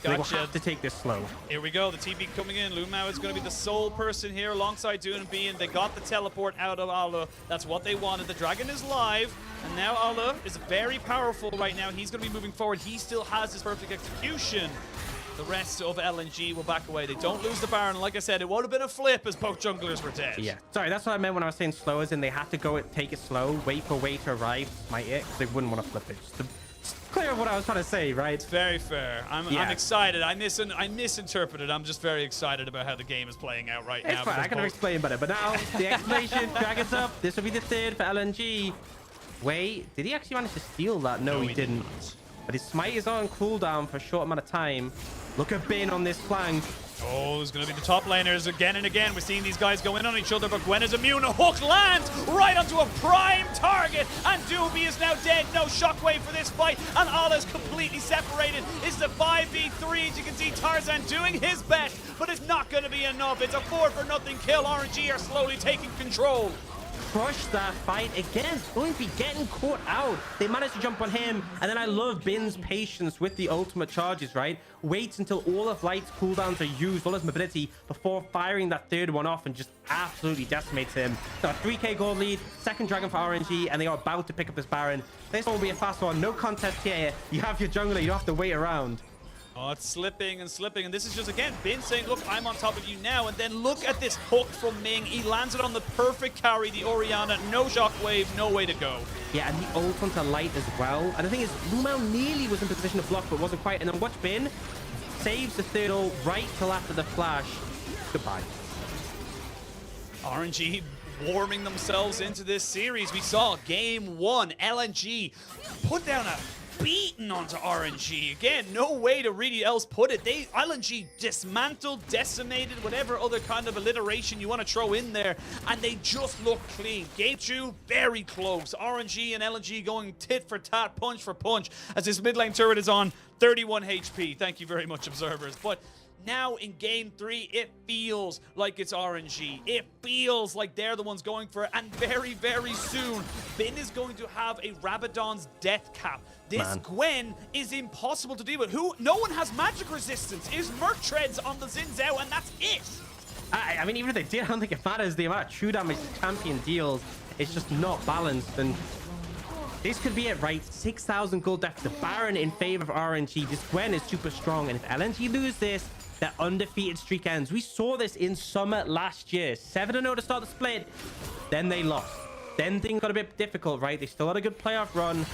They will have to take this slow. Here we go. The TP coming in. Lumao is going to be the sole person here alongside Dune and Bean. They got the teleport out of Ala. That's what they wanted. The dragon is live. And now Ala is very powerful right now. He's going to be moving forward. He still has his perfect execution. The rest of LNG will back away. They don't lose the Baron. Like I said, it would have been a flip as both junglers were dead. Yeah. Sorry, that's what I meant when I was saying slow, as in they have to go take it slow, wait for Wei to arrive, smite it, because they wouldn't want to flip it. Just clear what I was trying to say, right? It's very fair. I'm excited. I misinterpreted. I'm just very excited about how the game is playing out right now. It's fine. I can explain better. But now the explanation, Dragon's up. This will be the 3rd for LNG. Wait, did he actually manage to steal that? No, he didn't. But his smite is on cooldown for a short amount of time. Look at Bin on this flank. Oh, it's going to be the top laners again and again. We're seeing these guys go in on each other, but Gwen is immune. A hook lands right onto a prime target, and Doobie is now dead. No shockwave for this fight, and Ala's completely separated. It's a 5v3, as you can see Tarzan doing his best, but it's not going to be enough. It's a 4-for-0 kill. RNG are slowly taking control. Crush that fight again. Going to be getting caught out. They managed to jump on him, and then I love Bin's patience with the ultimate charges, right? Waits until all of Light's cooldowns are used, all his mobility, before firing that 3rd one off and just absolutely decimates him. So a 3k gold lead, 2nd dragon for RNG, and they are about to pick up this Baron. This one will be a fast one. No contest here. You have your jungler. You don't have to wait around. Oh, it's slipping and slipping, and this is just, again, Bin saying, look, I'm on top of you now, and then look at this hook from Ming. He lands it on the perfect carry, the Orianna, no shockwave, no way to go. Yeah, and the ult onto Light as well. And the thing is, Lumao nearly was in position to block, but wasn't quite. And then watch Bin saves the 3rd ult right till after the flash. Goodbye. RNG warming themselves into this series. We saw game 1, LNG put down a beaten onto RNG. Again, no way to really else put it. LNG dismantled, decimated, whatever other kind of alliteration you want to throw in there, and they just look clean. Game 2, very close. RNG and LNG going tit for tat, punch for punch, as this mid lane turret is on 31 HP. Thank you very much, observers. But now in game 3, it feels like it's RNG. It feels like they're the ones going for it. And very, very soon, Bin is going to have a Rabadon's death cap. This Gwen is impossible to deal with. No one has magic resistance. It is Merc Treads on the Xin Zhao, and that's it. I mean, even if they did, I don't think it matters. The amount of true damage the champion deals is just not balanced. And this could be it, right? 6,000 gold deficit. Baron in favor of RNG. This Gwen is super strong. And if LNG lose this, their undefeated streak ends. We saw this in summer last year. 7-0 to start the split. Then they lost. Then things got a bit difficult, right? They still had a good playoff run,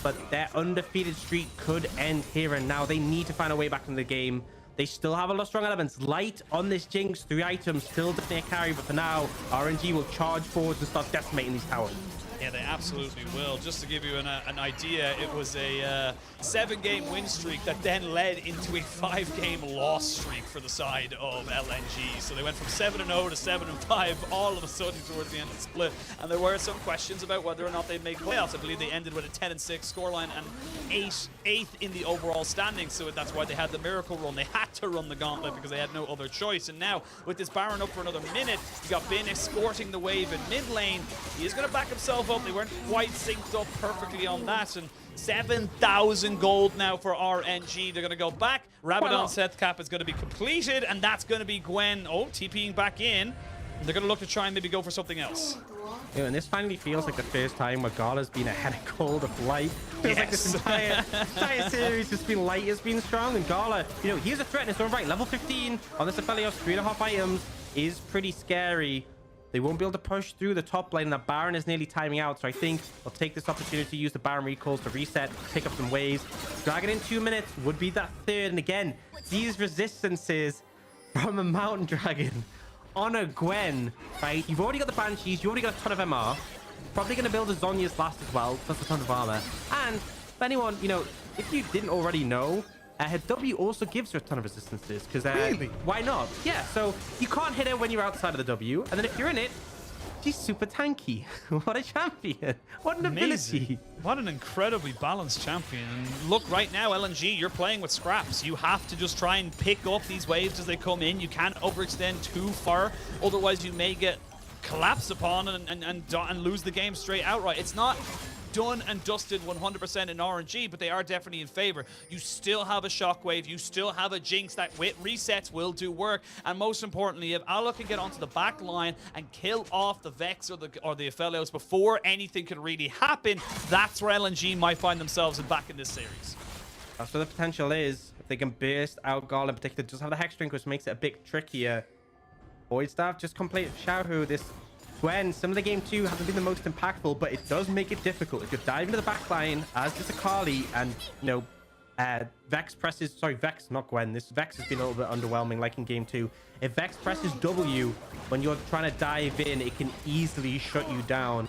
but their undefeated streak could end here and now. They need to find a way back in the game. They still have a lot of strong elements. Light on this Jinx, 3 items, still definitely a carry, but for now, RNG will charge forwards and start decimating these towers. Yeah, they absolutely will. Just to give you an idea, it was a 7-game win streak that then led into a 5-game loss streak for the side of LNG. So they went from 7-0 to 7-5 all of a sudden towards the end of the split. And there were some questions about whether or not they'd make playoffs. I believe they ended with a 10-6 scoreline and 8th in the overall standings. So that's why they had the miracle run. They had to run the gauntlet because they had no other choice. And now with this Baron up for another minute, you got Bin escorting the wave in mid lane. He is going to back himself up. They weren't quite synced up perfectly on that, and 7,000 gold now for RNG. They're going to go back. Rabadon's death cap is going to be completed, and that's going to be Gwen. Oh, TPing back in. They're going to look to try and maybe go for something else. You know, and this finally feels like the first time where Gala's been ahead of gold of Light. Feels like this entire series has been Light has been strong, and Gala, you know, he's a threat in his own right. Level 15 on this Aphelios, 3.5 items is pretty scary. They won't be able to push through the top lane, and that Baron is nearly timing out. So I think they'll take this opportunity to use the Baron recalls to reset, pick up some waves. Dragon in 2 minutes would be that third. And again, these resistances from a Mountain Dragon on a Gwen, right? You've already got the Banshees, you've already got a ton of MR. Probably going to build a Zhonya's last as well, plus a ton of armor. And for anyone, you know, if you didn't already know, her W also gives her a ton of resistances, because really? Why not? Yeah, so you can't hit her when you're outside of the W, and then if you're in it, she's super tanky. What a champion. What an ability. What an incredibly balanced champion. And look, right now, LNG, you're playing with scraps. You have to just try and pick up these waves as they come in. You can't overextend too far, otherwise you may get collapsed upon and lose the game straight outright. It's not done and dusted 100% in RNG, but they are definitely in favor. You still have a Shockwave, you still have a Jinx that with resets will do work, and most importantly, if Ala can get onto the back line and kill off the Vex or the Aphelios before anything can really happen, that's where LNG might find themselves back in this series. That's where the potential is. If they can burst out Gala in particular, just have the Hex Drink, which makes it a bit trickier. Void Staff just complete Xiaohu. This Gwen, some of the game 2 hasn't been the most impactful, but it does make it difficult. If you're diving into the back line, as does Akali, and, you know, Vex presses, sorry, Vex, not Gwen. This Vex has been a little bit underwhelming, like in game 2. If Vex presses W when you're trying to dive in, it can easily shut you down.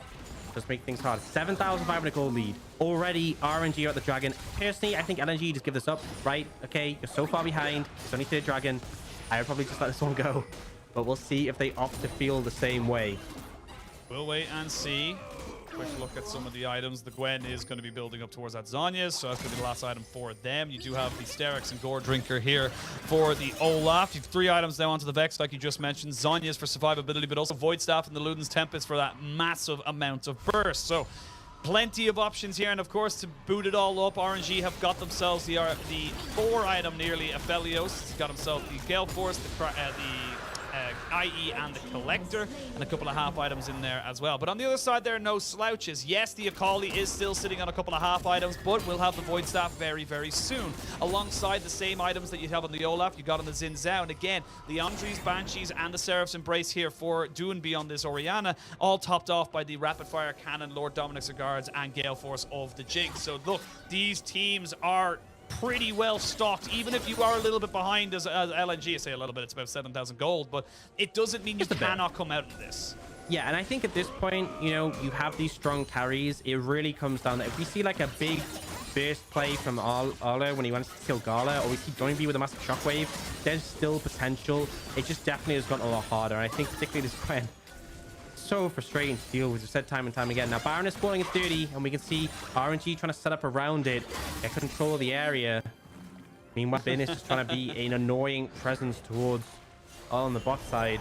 Just make things hard. 7,500 gold lead. Already, RNG are at the Dragon. Personally, I think LNG just give this up, right? Okay, you're so far behind. It's only 3rd Dragon. I would probably just let this one go. But we'll see if they opt to feel the same way. We'll wait and see. Quick look at some of the items. The Gwen is going to be building up towards that Zhonya's, so that's going to be the last item for them. You do have the Sterix and Gore Drinker here for the Olaf. You have 3 items now onto the Vex, like you just mentioned. Zhonya's for survivability, but also Void Staff and the Luden's Tempest for that massive amount of burst. So plenty of options here, and of course, to boot it all up, RNG have got themselves the 4-item nearly Aphelios. He's got himself the Gale Force, the IE and the Collector, and a couple of half items in there as well. But on the other side, there are no slouches. Yes, the Akali is still sitting on a couple of half items, but we'll have the Void Staff very, very soon. Alongside the same items that you have on the Olaf, you got on the Xin Zhao. And again, the Andres, Banshees, and the Seraph's Embrace here for doing beyond this Orianna, all topped off by the Rapid Fire Cannon, Lord Dominic's Guards, and Gale Force of the Jinx. So look, these teams are pretty well stocked, even if you are a little bit behind as LNG. I say a little bit, it's about 7,000 gold, but it doesn't mean you cannot come out of this. Yeah, and I think at this point, you know, you have these strong carries. It really comes down to, if we see like a big burst play from Arlo when he wants to kill Gala, or we see Johnny B with a massive shockwave, there's still potential. It just definitely has gotten a lot harder, and I think particularly this Gwen, so frustrating to deal with. We've said time and time again. Now Baron is spawning at 30, and we can see RNG trying to set up around it, get control of the area. Meanwhile, Bin is just trying to be an annoying presence towards all on the bot side.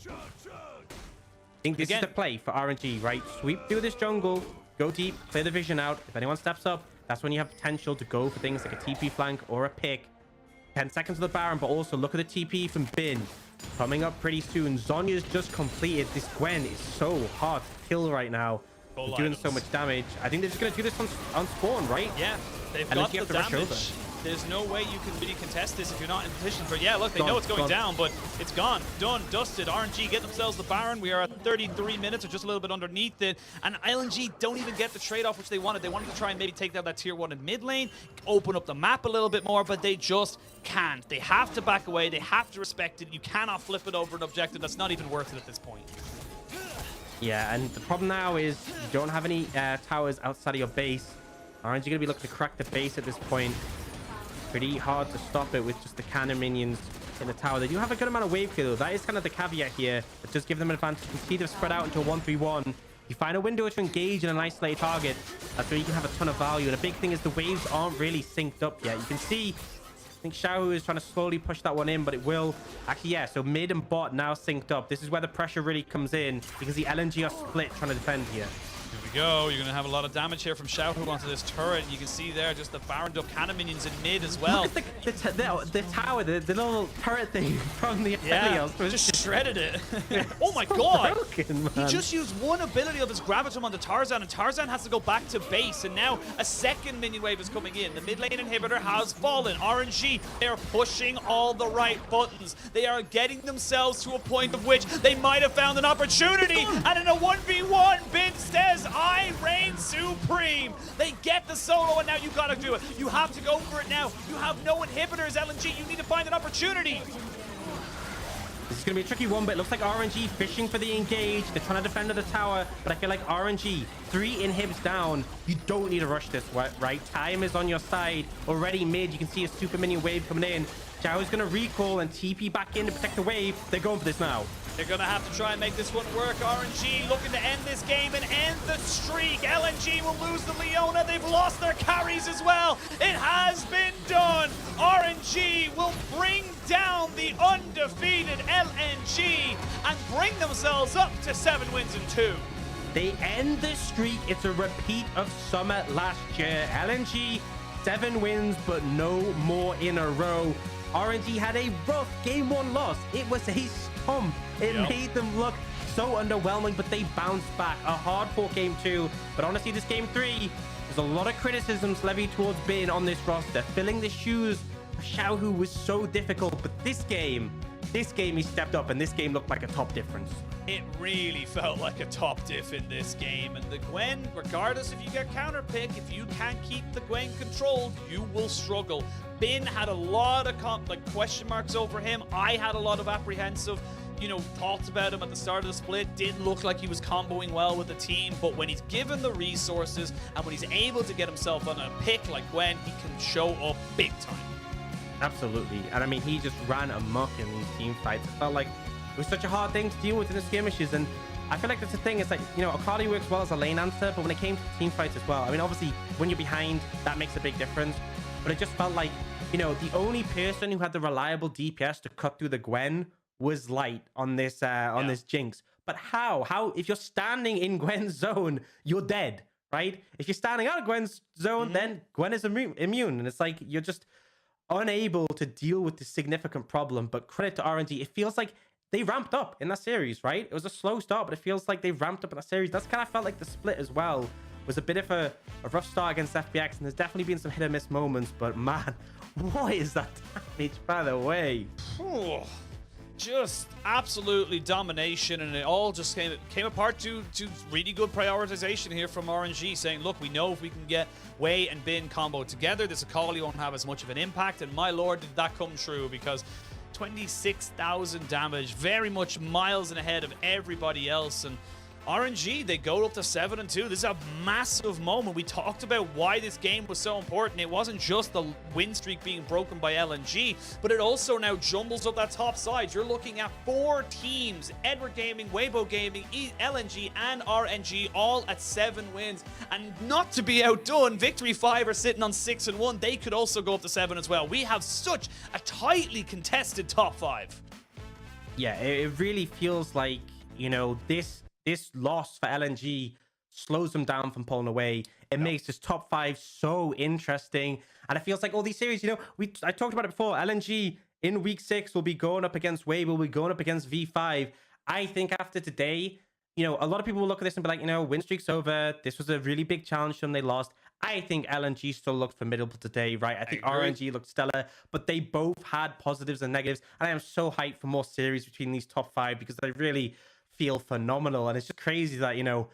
I think this is the play for RNG, right? Sweep through this jungle, go deep, clear the vision out. If anyone steps up, that's when you have potential to go for things like a TP flank or a pick. 10 seconds of the Baron, but also look at the TP from Bin. Coming up pretty soon. Zonya's just completed. This Gwen is so hard to kill right now. They're doing so much damage. I think they're just going to do this on spawn, right? Yeah, they've got the damage. There's no way you can really contest this if you're not in position for... Yeah, look, they know it's going down, but it's gone. Done, dusted. RNG get themselves the Baron. We are at 33 minutes or just a little bit underneath it. And LNG don't even get the trade-off which they wanted. They wanted to try and maybe take down that tier 1 in mid lane, open up the map a little bit more, but they just can't. They have to back away. They have to respect it. You cannot flip it over an objective that's not even worth it at this point. Yeah, and the problem now is you don't have any towers outside of your base. RNG going to be looking to crack the base at this point. Pretty hard to stop it with just the cannon minions in the tower. They do have a good amount of wave clear, though. That is kind of the caveat here. It does give them an advantage. You can see they've spread out into a 1-3-1. You find a window to engage in an isolated target. That's where you can have a ton of value. And a big thing is the waves aren't really synced up yet. You can see, I think Xiaohu is trying to slowly push that one in, but it will. Actually, yeah, so mid and bot now synced up. This is where the pressure really comes in because the LNG are split trying to defend here. Here we go. You're going to have a lot of damage here from Xiaohu onto this turret. You can see there just the Baron up cannon minions in mid as well. Look at the tower, the little turret thing from the Helios. Just shredded it. Oh my god. Broken, he just used one ability of his Gravitum onto Tarzan, and Tarzan has to go back to base, and now a second minion wave is coming in. The mid lane inhibitor has fallen. RNG, they are pushing all the right buttons. They are getting themselves to a point of which they might have found an opportunity, and in a 1v1, Bin says, I reign supreme. They get the solo, and now you gotta do it. You have to go for it now. You have no inhibitors, LNG. You need to find an opportunity. This is going to be a tricky one, but it looks like RNG fishing for the engage. They're trying to defend the tower, but I feel like RNG, 3 inhibs down. You don't need to rush this, right? Time is on your side. Already mid, you can see a super minion wave coming in. Xiao's going to recall and TP back in to protect the wave. They're going for this now. They're going to have to try and make this one work. RNG looking to end this game and end the streak. LNG will lose the Leona. They've lost their carries as well. It has been done. RNG will bring down the undefeated LNG and bring themselves up to 7 wins and 2. They end this streak. It's a repeat of summer last year. LNG, 7 wins, but no more in a row. RNG had a rough game 1 loss. It was a stomp. It made them look so underwhelming, but they bounced back. A hard-fought game 2. But honestly, this game 3, there's a lot of criticisms levied towards Bin on this roster. Filling the shoes of Xiaohu was so difficult, but this game he stepped up, and this game looked like a top difference. It really felt like a top diff in this game, and the Gwen, regardless if you get counter pick, if you can't keep the Gwen controlled, you will struggle. Bin had a lot of question marks over him. I had a lot of apprehensive thoughts about him at the start of the split. Didn't look like he was comboing well with the team, but when he's given the resources and when he's able to get himself on a pick like Gwen, he can show up big time. Absolutely. And I mean, he just ran amok in these team fights. It felt like it was such a hard thing to deal with in the skirmishes, and I feel like that's the thing. It's like, Akali works well as a lane answer, but when it came to team fights as well, I mean, obviously when you're behind, that makes a big difference, but it just felt like, the only person who had the reliable DPS to cut through the Gwen was Light on this this Jinx. But how if you're standing in Gwen's zone, you're dead, right? If you're standing out of Gwen's zone, then Gwen is immune, and it's like you're just unable to deal with this significant problem. But credit to RNG, it feels like they ramped up in that series, right? It was a slow start, but it feels like they ramped up in that series. That's kind of felt like the split as well was a bit of a rough start against FPX, and there's definitely been some hit and miss moments, but man, what is that damage, by the way? Just absolutely domination, and it all just came apart to really good prioritization here from RNG, saying, look, we know if we can get Wei and Bin combo together, this Akali won't have as much of an impact, and my lord, did that come true, because 26,000 damage, very much miles ahead of everybody else, and RNG, they go up to 7-2. This is a massive moment. We talked about why this game was so important. It wasn't just the win streak being broken by LNG, but it also now jumbles up that top side. You're looking at 4 teams, Edward Gaming, Weibo Gaming, LNG, and RNG, all at 7 wins. And not to be outdone, Victory 5 are sitting on 6-1. They could also go up to 7 as well. We have such a tightly contested top 5. Yeah, it really feels like, you know, this loss for LNG slows them down from pulling away. It makes this top 5 so interesting. And it feels like all these series, you know, I talked about it before. LNG in week 6 will be going up against Weibo, will be going up against V5. I think after today, you know, a lot of people will look at this and be like, you know, win streak's over. This was a really big challenge to them. They lost. I think LNG still looked formidable today, right? I think RNG looked stellar, but they both had positives and negatives. And I am so hyped for more series between these top 5 because they really feel phenomenal. And it's just crazy that, you know,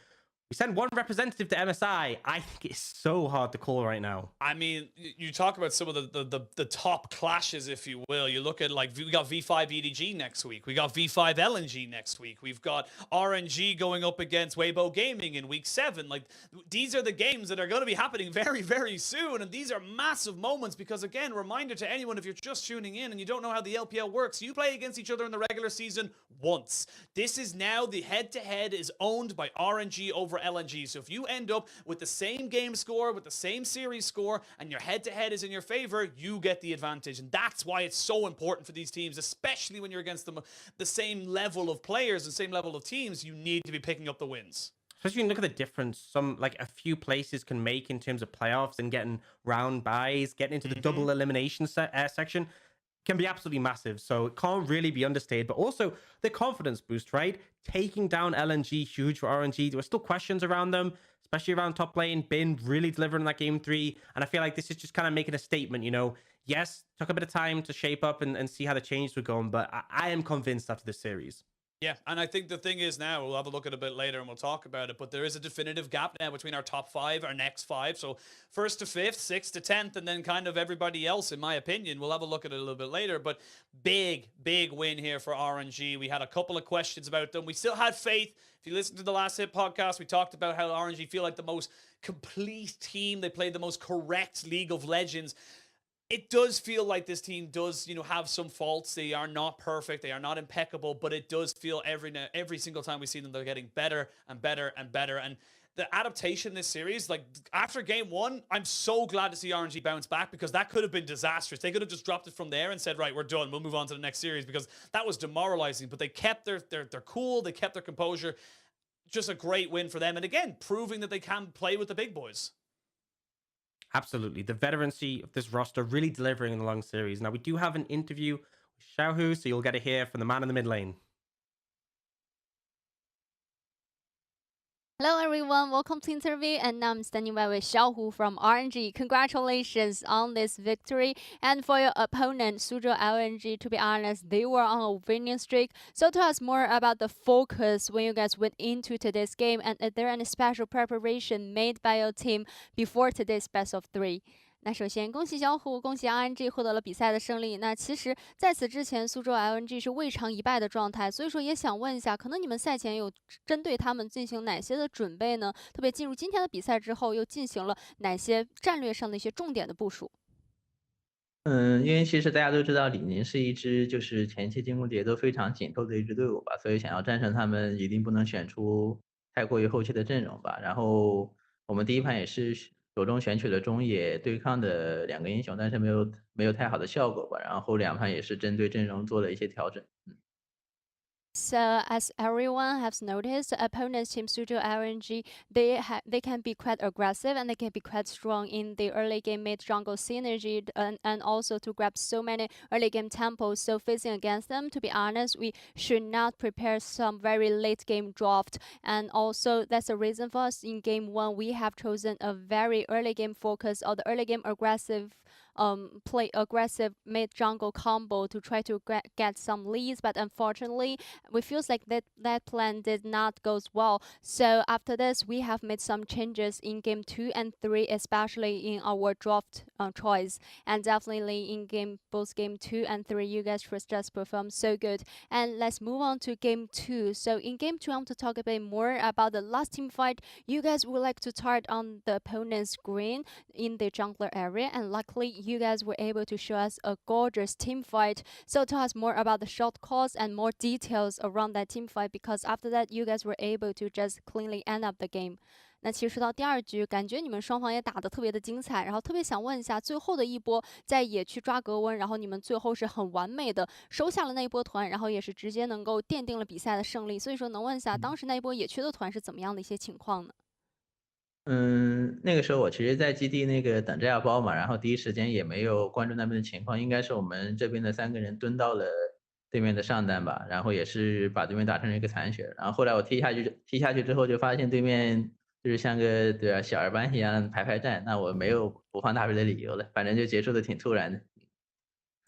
we send one representative to MSI. I think it's so hard to call right now. I mean, you talk about some of the top clashes, if you will. You look at, like, we got V5 EDG next week. We got V5 LNG next week. We've got RNG going up against Weibo Gaming in week 7. Like, these are the games that are going to be happening very, very soon. And these are massive moments because, again, reminder to anyone, if you're just tuning in and you don't know how the LPL works, you play against each other in the regular season once. This is now the head-to-head is owned by RNG over LNG. So if you end up with the same game score, with the same series score, and your head-to-head is in your favor, you get the advantage. And that's why it's so important for these teams, especially when you're against them, the same level of players and same level of teams. You need to be picking up the wins. Especially when you look at the difference a few places can make in terms of playoffs and getting round buys, getting into the double elimination section can be absolutely massive. So it can't really be understated. But also the confidence boost, right? Taking down LNG, huge for RNG. There were still questions around them, especially around top lane. Bin really delivering that game 3. And I feel like this is just kind of making a statement, you know. Yes, took a bit of time to shape up and see how the changes were going, but I am convinced after this series. Yeah, and I think the thing is now, we'll have a look at it a bit later and we'll talk about it, but there is a definitive gap now between our top 5, our next 5. So 1st to 5th, 6th to 10th, and then kind of everybody else, in my opinion. We'll have a look at it a little bit later, but big win here for RNG. We had a couple of questions about them. We still had faith. If you listen to the Last Hit podcast, we talked about how RNG feel like the most complete team. They played the most correct League of Legends. It does feel like this team does, you know, have some faults. They are not perfect. They are not impeccable, but it does feel every single time we see them, they're getting better and better and better. And the adaptation in this series, like after game 1, I'm so glad to see RNG bounce back because that could have been disastrous. They could have just dropped it from there and said, right, we're done. We'll move on to the next series because that was demoralizing. But they kept their cool. They kept their composure. Just a great win for them. And again, proving that they can play with the big boys. Absolutely. The veterancy of this roster really delivering in the long series. Now, we do have an interview with Xiaohu, so you'll get to hear from the man in the mid lane. Hello everyone, welcome to interview, and now I'm standing by with Xiaohu from RNG. Congratulations on this victory, and for your opponent Suzhou LNG, to be honest, they were on a winning streak. So tell us more about the focus when you guys went into today's game, and is there any special preparation made by your team before today's best of 3?那首先恭喜小虎，恭喜 RNG 获得了比赛的胜利。那其实在此之前，苏州 LNG 是未尝一败的状态，所以说也想问一下，可能你们赛前有针对他们进行哪些的准备呢？特别进入今天的比赛之后，又进行了哪些战略上的一些重点的部署？因为其实大家都知道，李宁是一支就是前期进攻节奏非常紧凑的一支队伍吧，所以想要战胜他们，一定不能选出太过于后期的阵容吧。然后我们第一盘也是手中选取了中野对抗的2个英雄，但是没有太好的效果吧。然后后2盘也是针对阵容做了一些调整。So as everyone has noticed, the opponent's team Suzhou RNG, they can be quite aggressive and they can be quite strong in the early game mid jungle synergy and also to grab so many early game tempos. So facing against them, to be honest, we should not prepare some very late game draft. And also that's the reason for us in game 1, we have chosen a very early game focus or the early game aggressive play aggressive mid jungle combo to try to get some leads, but unfortunately, we feels like that plan did not goes well. So after this, we have made some changes in game 2 and 3, especially in our draft choice, and definitely in both game 2 and 3, you guys just performed so good. And let's move on to game 2. So in game 2, I want to talk a bit more about the last team fight. You guys would like to target on the opponent's green in the jungler area, and luckily you guys were able to show us a gorgeous team fight. So tell us more about the short calls and more details around that team fight, because after that you guys were able to just cleanly end up the game. 那其实说到第二局，感觉你们双方也打得特别的精彩，然后特别想问一下，最后的一波在野区抓格温，然后你们最后是很完美的收下了那一波团，然后也是直接能够奠定了比赛的胜利。所以说，能问一下，当时那一波野区的团是怎么样的一些情况呢？那个时候我其实在基地那个等着要包嘛，然后第一时间也没有关注那边的情况，应该是我们这边的3个人蹲到了对面的上单吧，然后也是把对面打成了一个残血。然后后来我踢下去之后，就发现对面就是像个小儿班一样排战，那我没有不放大招的理由了，反正就结束的挺突然的。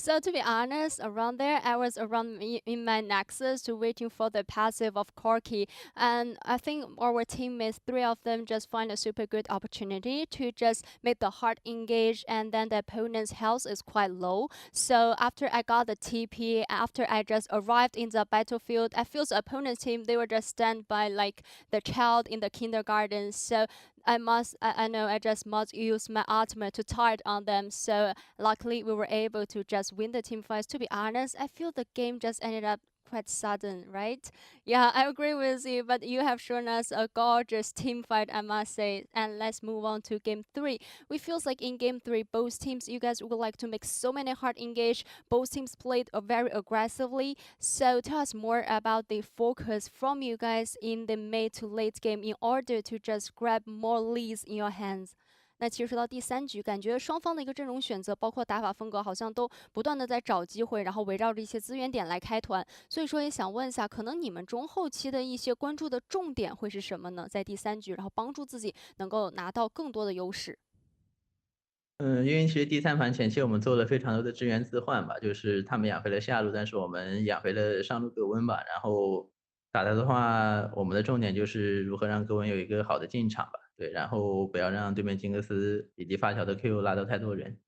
So to be honest, around there, I was around in my nexus to waiting for the passive of Corky, and I think our teammates, 3 of them, just find a super good opportunity to just make the heart engage, and then the opponent's health is quite low. So after I got the TP, after I just arrived in the battlefield, I feel the opponent's team, they were just stand by like the child in the kindergarten. So I know I just must use my ultimate to target on them. So luckily we were able to just win the team fights. To be honest, I feel the game just ended up quite sudden, right? Yeah, I agree with you, but you have shown us a gorgeous team fight, I must say. And let's move on to game 3. We feels like in game 3, both teams, you guys would like to make so many hard engage. Both teams played very aggressively. So tell us more about the focus from you guys in the mid to late game in order to just grab more leads in your hands. 那其实说到第3局，感觉双方的一个阵容选择，包括打法风格，好像都不断的在找机会，然后围绕着一些资源点来开团。所以说也想问一下，可能你们中后期的一些关注的重点会是什么呢？在第3局，然后帮助自己能够拿到更多的优势。因为其实第3盘前期我们做了非常多的支援置换吧，就是他们养回了下路，但是我们养回了上路格温吧。然后打的话，我们的重点就是如何让格温有一个好的进场吧。对，然后不要让对面金克斯以及发条的 Q 拉到太多人。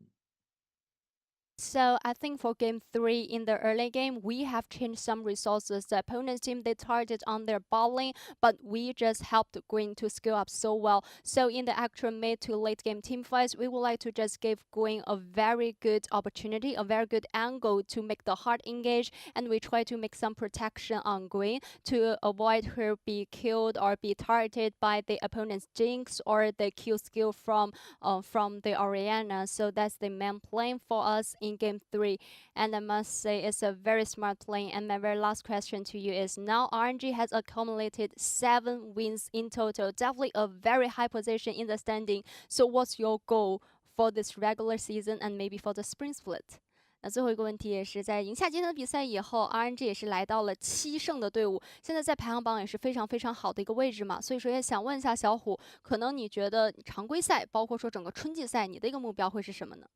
So I think for game 3 in the early game, we have changed some resources. The opponent's team, they targeted on their bot lane, but we just helped Green to scale up so well. So in the actual mid to late game team fights, we would like to just give Green a very good opportunity, a very good angle to make the hard engage, and we try to make some protection on Green to avoid her be killed or be targeted by the opponent's Jinx or the Q skill from the Orianna. So that's the main plan for us in game 3, and I must say it's a very smart play. And my very last question to you is, now RNG has accumulated 7 wins in total, definitely a very high position in the standing. So what's your goal for this regular season and maybe for the spring split? 那最后一个问题也是在赢下今天的比赛以后 ，RNG 也是来到了7胜的队伍，现在在排行榜也是非常非常好的一个位置嘛。所以说也想问一下小虎，可能你觉得常规赛，包括说整个春季赛，你的一个目标会是什么呢？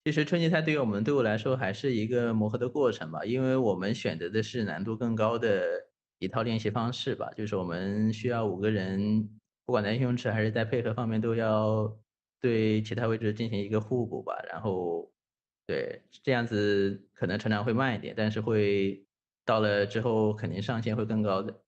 其实春季赛对于我们队伍来说还是一个磨合的过程吧，因为我们选择的是难度更高的一套练习方式吧，就是我们需要5个人，不管在英雄池还是在配合方面，都要对其他位置进行一个互补吧。然后，对，这样子可能成长会慢一点，但是会到了之后肯定上限会更高的。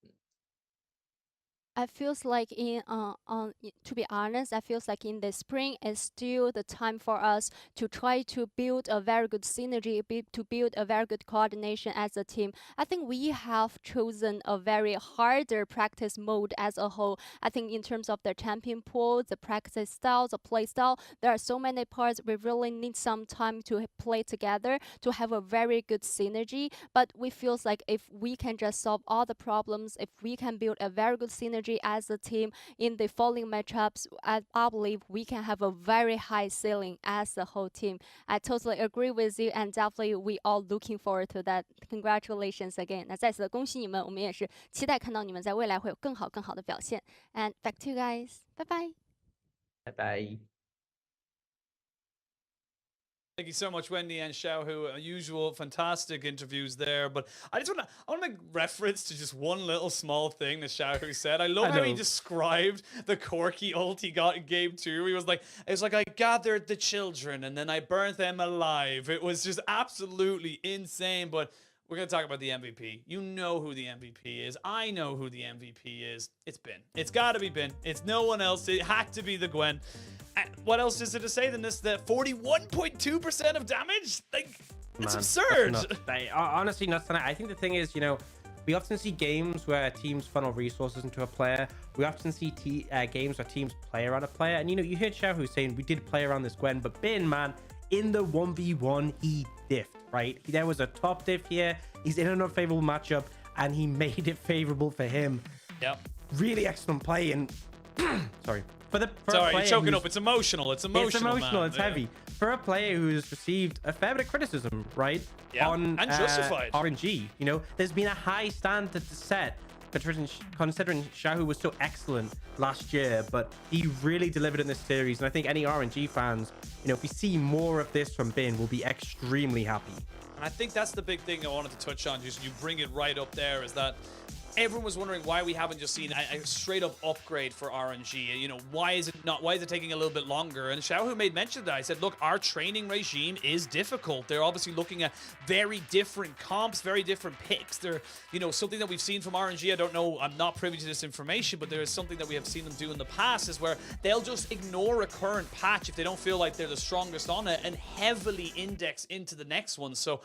I feels like to be honest, I feels like in the spring is still the time for us to try to build a very good synergy, to build a very good coordination as a team. I think we have chosen a very harder practice mode as a whole. I think in terms of the champion pool, the practice style, the play style, there are so many parts we really need some time to play together to have a very good synergy. But we feels like if we can just solve all the problems, if we can build a very good synergy as a team in the following matchups, I believe we can have a very high ceiling as a whole team. I totally agree with you, and definitely we all looking forward to that. Congratulations again. 那再次的恭喜你们，我们也是期待看到你们在未来会有更好的表现。And back to you guys. Bye bye. 拜拜。Thank you so much, Wendy and Xiaohu. Usual fantastic interviews there. But I want to make reference to just one little small thing that Xiaohu said. I love how he described the Corki ult he got in game 2. He was like, it's like I gathered the children and then I burnt them alive. It was just absolutely insane. But we're going to talk about the MVP. You know who the MVP is. I know who the MVP is. It's Bin. It's got to be Bin. It's no one else. It had to be the Gwen. What else is there to say than this? That 41.2% of damage? Like, it's absurd. Honestly, nuts. I think the thing is, we often see games where teams funnel resources into a player. We often see games where teams play around a player. And, you heard Xiaohu saying we did play around this Gwen, but Bin, man, in the 1v1, he diffed, right? There was a top diff here. He's in an unfavorable matchup, and he made it favorable for him. Yep. Really excellent play. And, sorry. Sorry, you're choking up. It's emotional. It's emotional. It's heavy. For a player who's received a fair bit of criticism, right? Yeah, on and justified. RNG, there's been a high standard to set, considering Xiaohu was so excellent last year, but he really delivered in this series. And I think any RNG fans, if we see more of this from Bin, will be extremely happy. And I think that's the big thing I wanted to touch on. Just you bring it right up there, is that everyone was wondering why we haven't just seen a straight up upgrade for RNG. Why is it taking a little bit longer? And Xiaohu made mention of that. I said, look, our training regime is difficult. They're obviously looking at very different comps, very different picks. They're, something that we've seen from RNG. I don't know, I'm not privy to this information, but there is something that we have seen them do in the past, is where they'll just ignore a current patch if they don't feel like they're the strongest on it and heavily index into the next one. So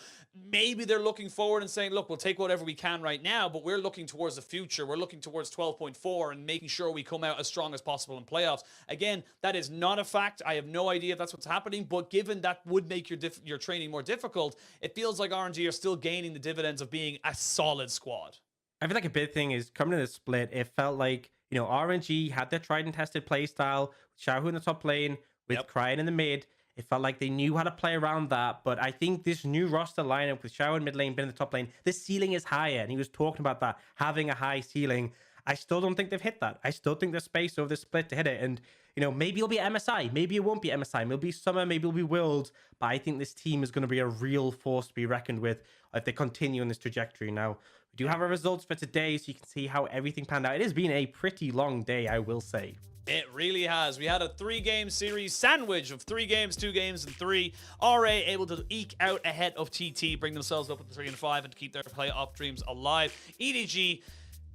maybe they're looking forward and saying, look, we'll take whatever we can right now, but we're looking towards the future. We're looking towards 12.4 and making sure we come out as strong as possible in playoffs. Again, that is not a fact. I have no idea if that's what's happening, but given that would make your training more difficult, it feels like RNG are still gaining the dividends of being a solid squad. I feel like a big thing is coming to the split, it felt like, RNG had their tried and tested play style, Xiaohu in the top lane, with Cryin in the mid. It felt like they knew how to play around that, but I think this new roster lineup with Xiaohu in mid lane, Bin in the top lane, the ceiling is higher, and he was talking about that, having a high ceiling. I still don't think they've hit that. I still think there's space over the split to hit it, and, maybe it'll be MSI, maybe it won't be MSI, maybe it'll be Summer, maybe it'll be Worlds, but I think this team is going to be a real force to be reckoned with if they continue on this trajectory. Now, we do have our results for today, so you can see how everything panned out. It has been a pretty long day, I will say. It really has. We had a 3-game series sandwich of 3 games, 2 games, and 3. RA able to eke out ahead of TT, bring themselves up at 3 and 5, and to keep their playoff dreams alive. EDG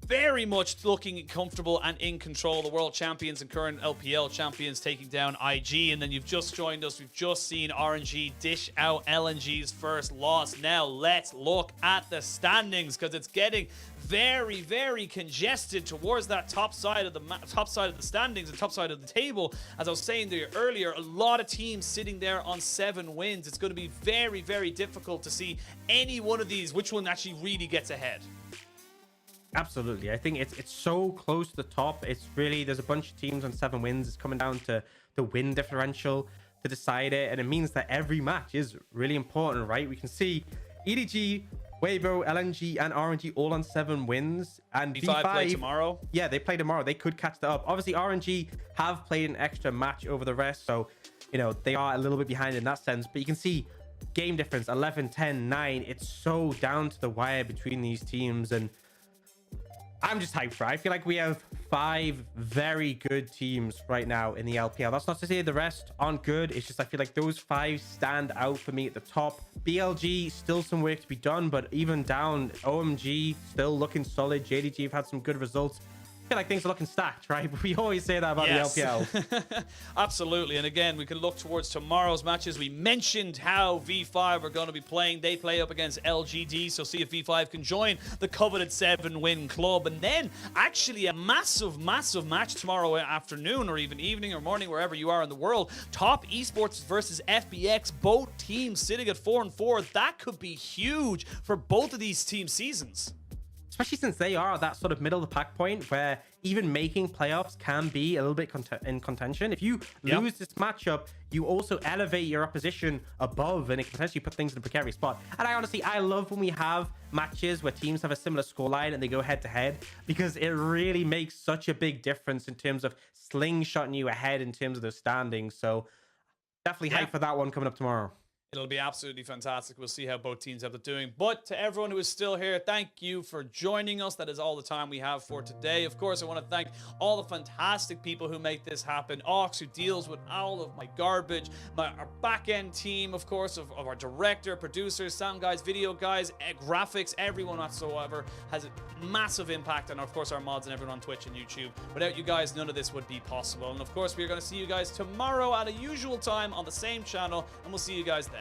very much looking comfortable and in control. The world champions and current LPL champions taking down IG. And then you've just joined us. We've just seen RNG dish out LNG's first loss. Now let's look at the standings, because it's getting very, very congested towards that top side of the standings and top side of the table. As I was saying there earlier, a lot of teams sitting there on 7 wins. It's going to be very, very difficult to see any one of these, which one actually really gets ahead. Absolutely. I think it's so close to the top. It's really, there's a bunch of teams on 7 wins. It's coming down to the win differential to decide it. And it means that every match is really important, right? We can see EDG, Weibo, LNG, and RNG all on 7 wins. And V5 play tomorrow. Yeah, they play tomorrow. They could catch that up. Obviously, RNG have played an extra match over the rest. So, they are a little bit behind in that sense. But you can see game difference, 11, 10, 9. It's so down to the wire between these teams. And I'm just hyped for it. I feel like we have 5 very good teams right now in the LPL. That's not to say the rest aren't good. It's just I feel like those 5 stand out for me at the top. BLG, still some work to be done, but even down, OMG, still looking solid. JDG have had some good results. I feel like things are looking stacked, right? But we always say that about the LPL. Absolutely. And again, we can look towards tomorrow's matches. We mentioned how V5 are going to be playing. They play up against LGD, so see if V5 can join the coveted 7-win club. And then actually a massive, massive match tomorrow afternoon, or even evening or morning, wherever you are in the world. Top Esports versus FBX, both teams sitting at 4-4. That could be huge for both of these team seasons. especially since they are at that sort of middle of the pack point where even making playoffs can be a little bit in contention. If you lose this matchup, you also elevate your opposition above and it can potentially put things in a precarious spot. And I love when we have matches where teams have a similar scoreline and they go head to head, because it really makes such a big difference in terms of slingshotting you ahead in terms of the standings. So definitely hype for that one coming up tomorrow. It'll be absolutely fantastic. We'll see how both teams have it doing. But to everyone who is still here, thank you for joining us. That is all the time we have for today. Of course, I want to thank all the fantastic people who make this happen. Ox, who deals with all of my garbage. Our back-end team, of course, of our director, producers, sound guys, video guys, graphics, everyone whatsoever has a massive impact. And of course, our mods and everyone on Twitch and YouTube. Without you guys, none of this would be possible. And of course, we're going to see you guys tomorrow at a usual time on the same channel. And we'll see you guys then.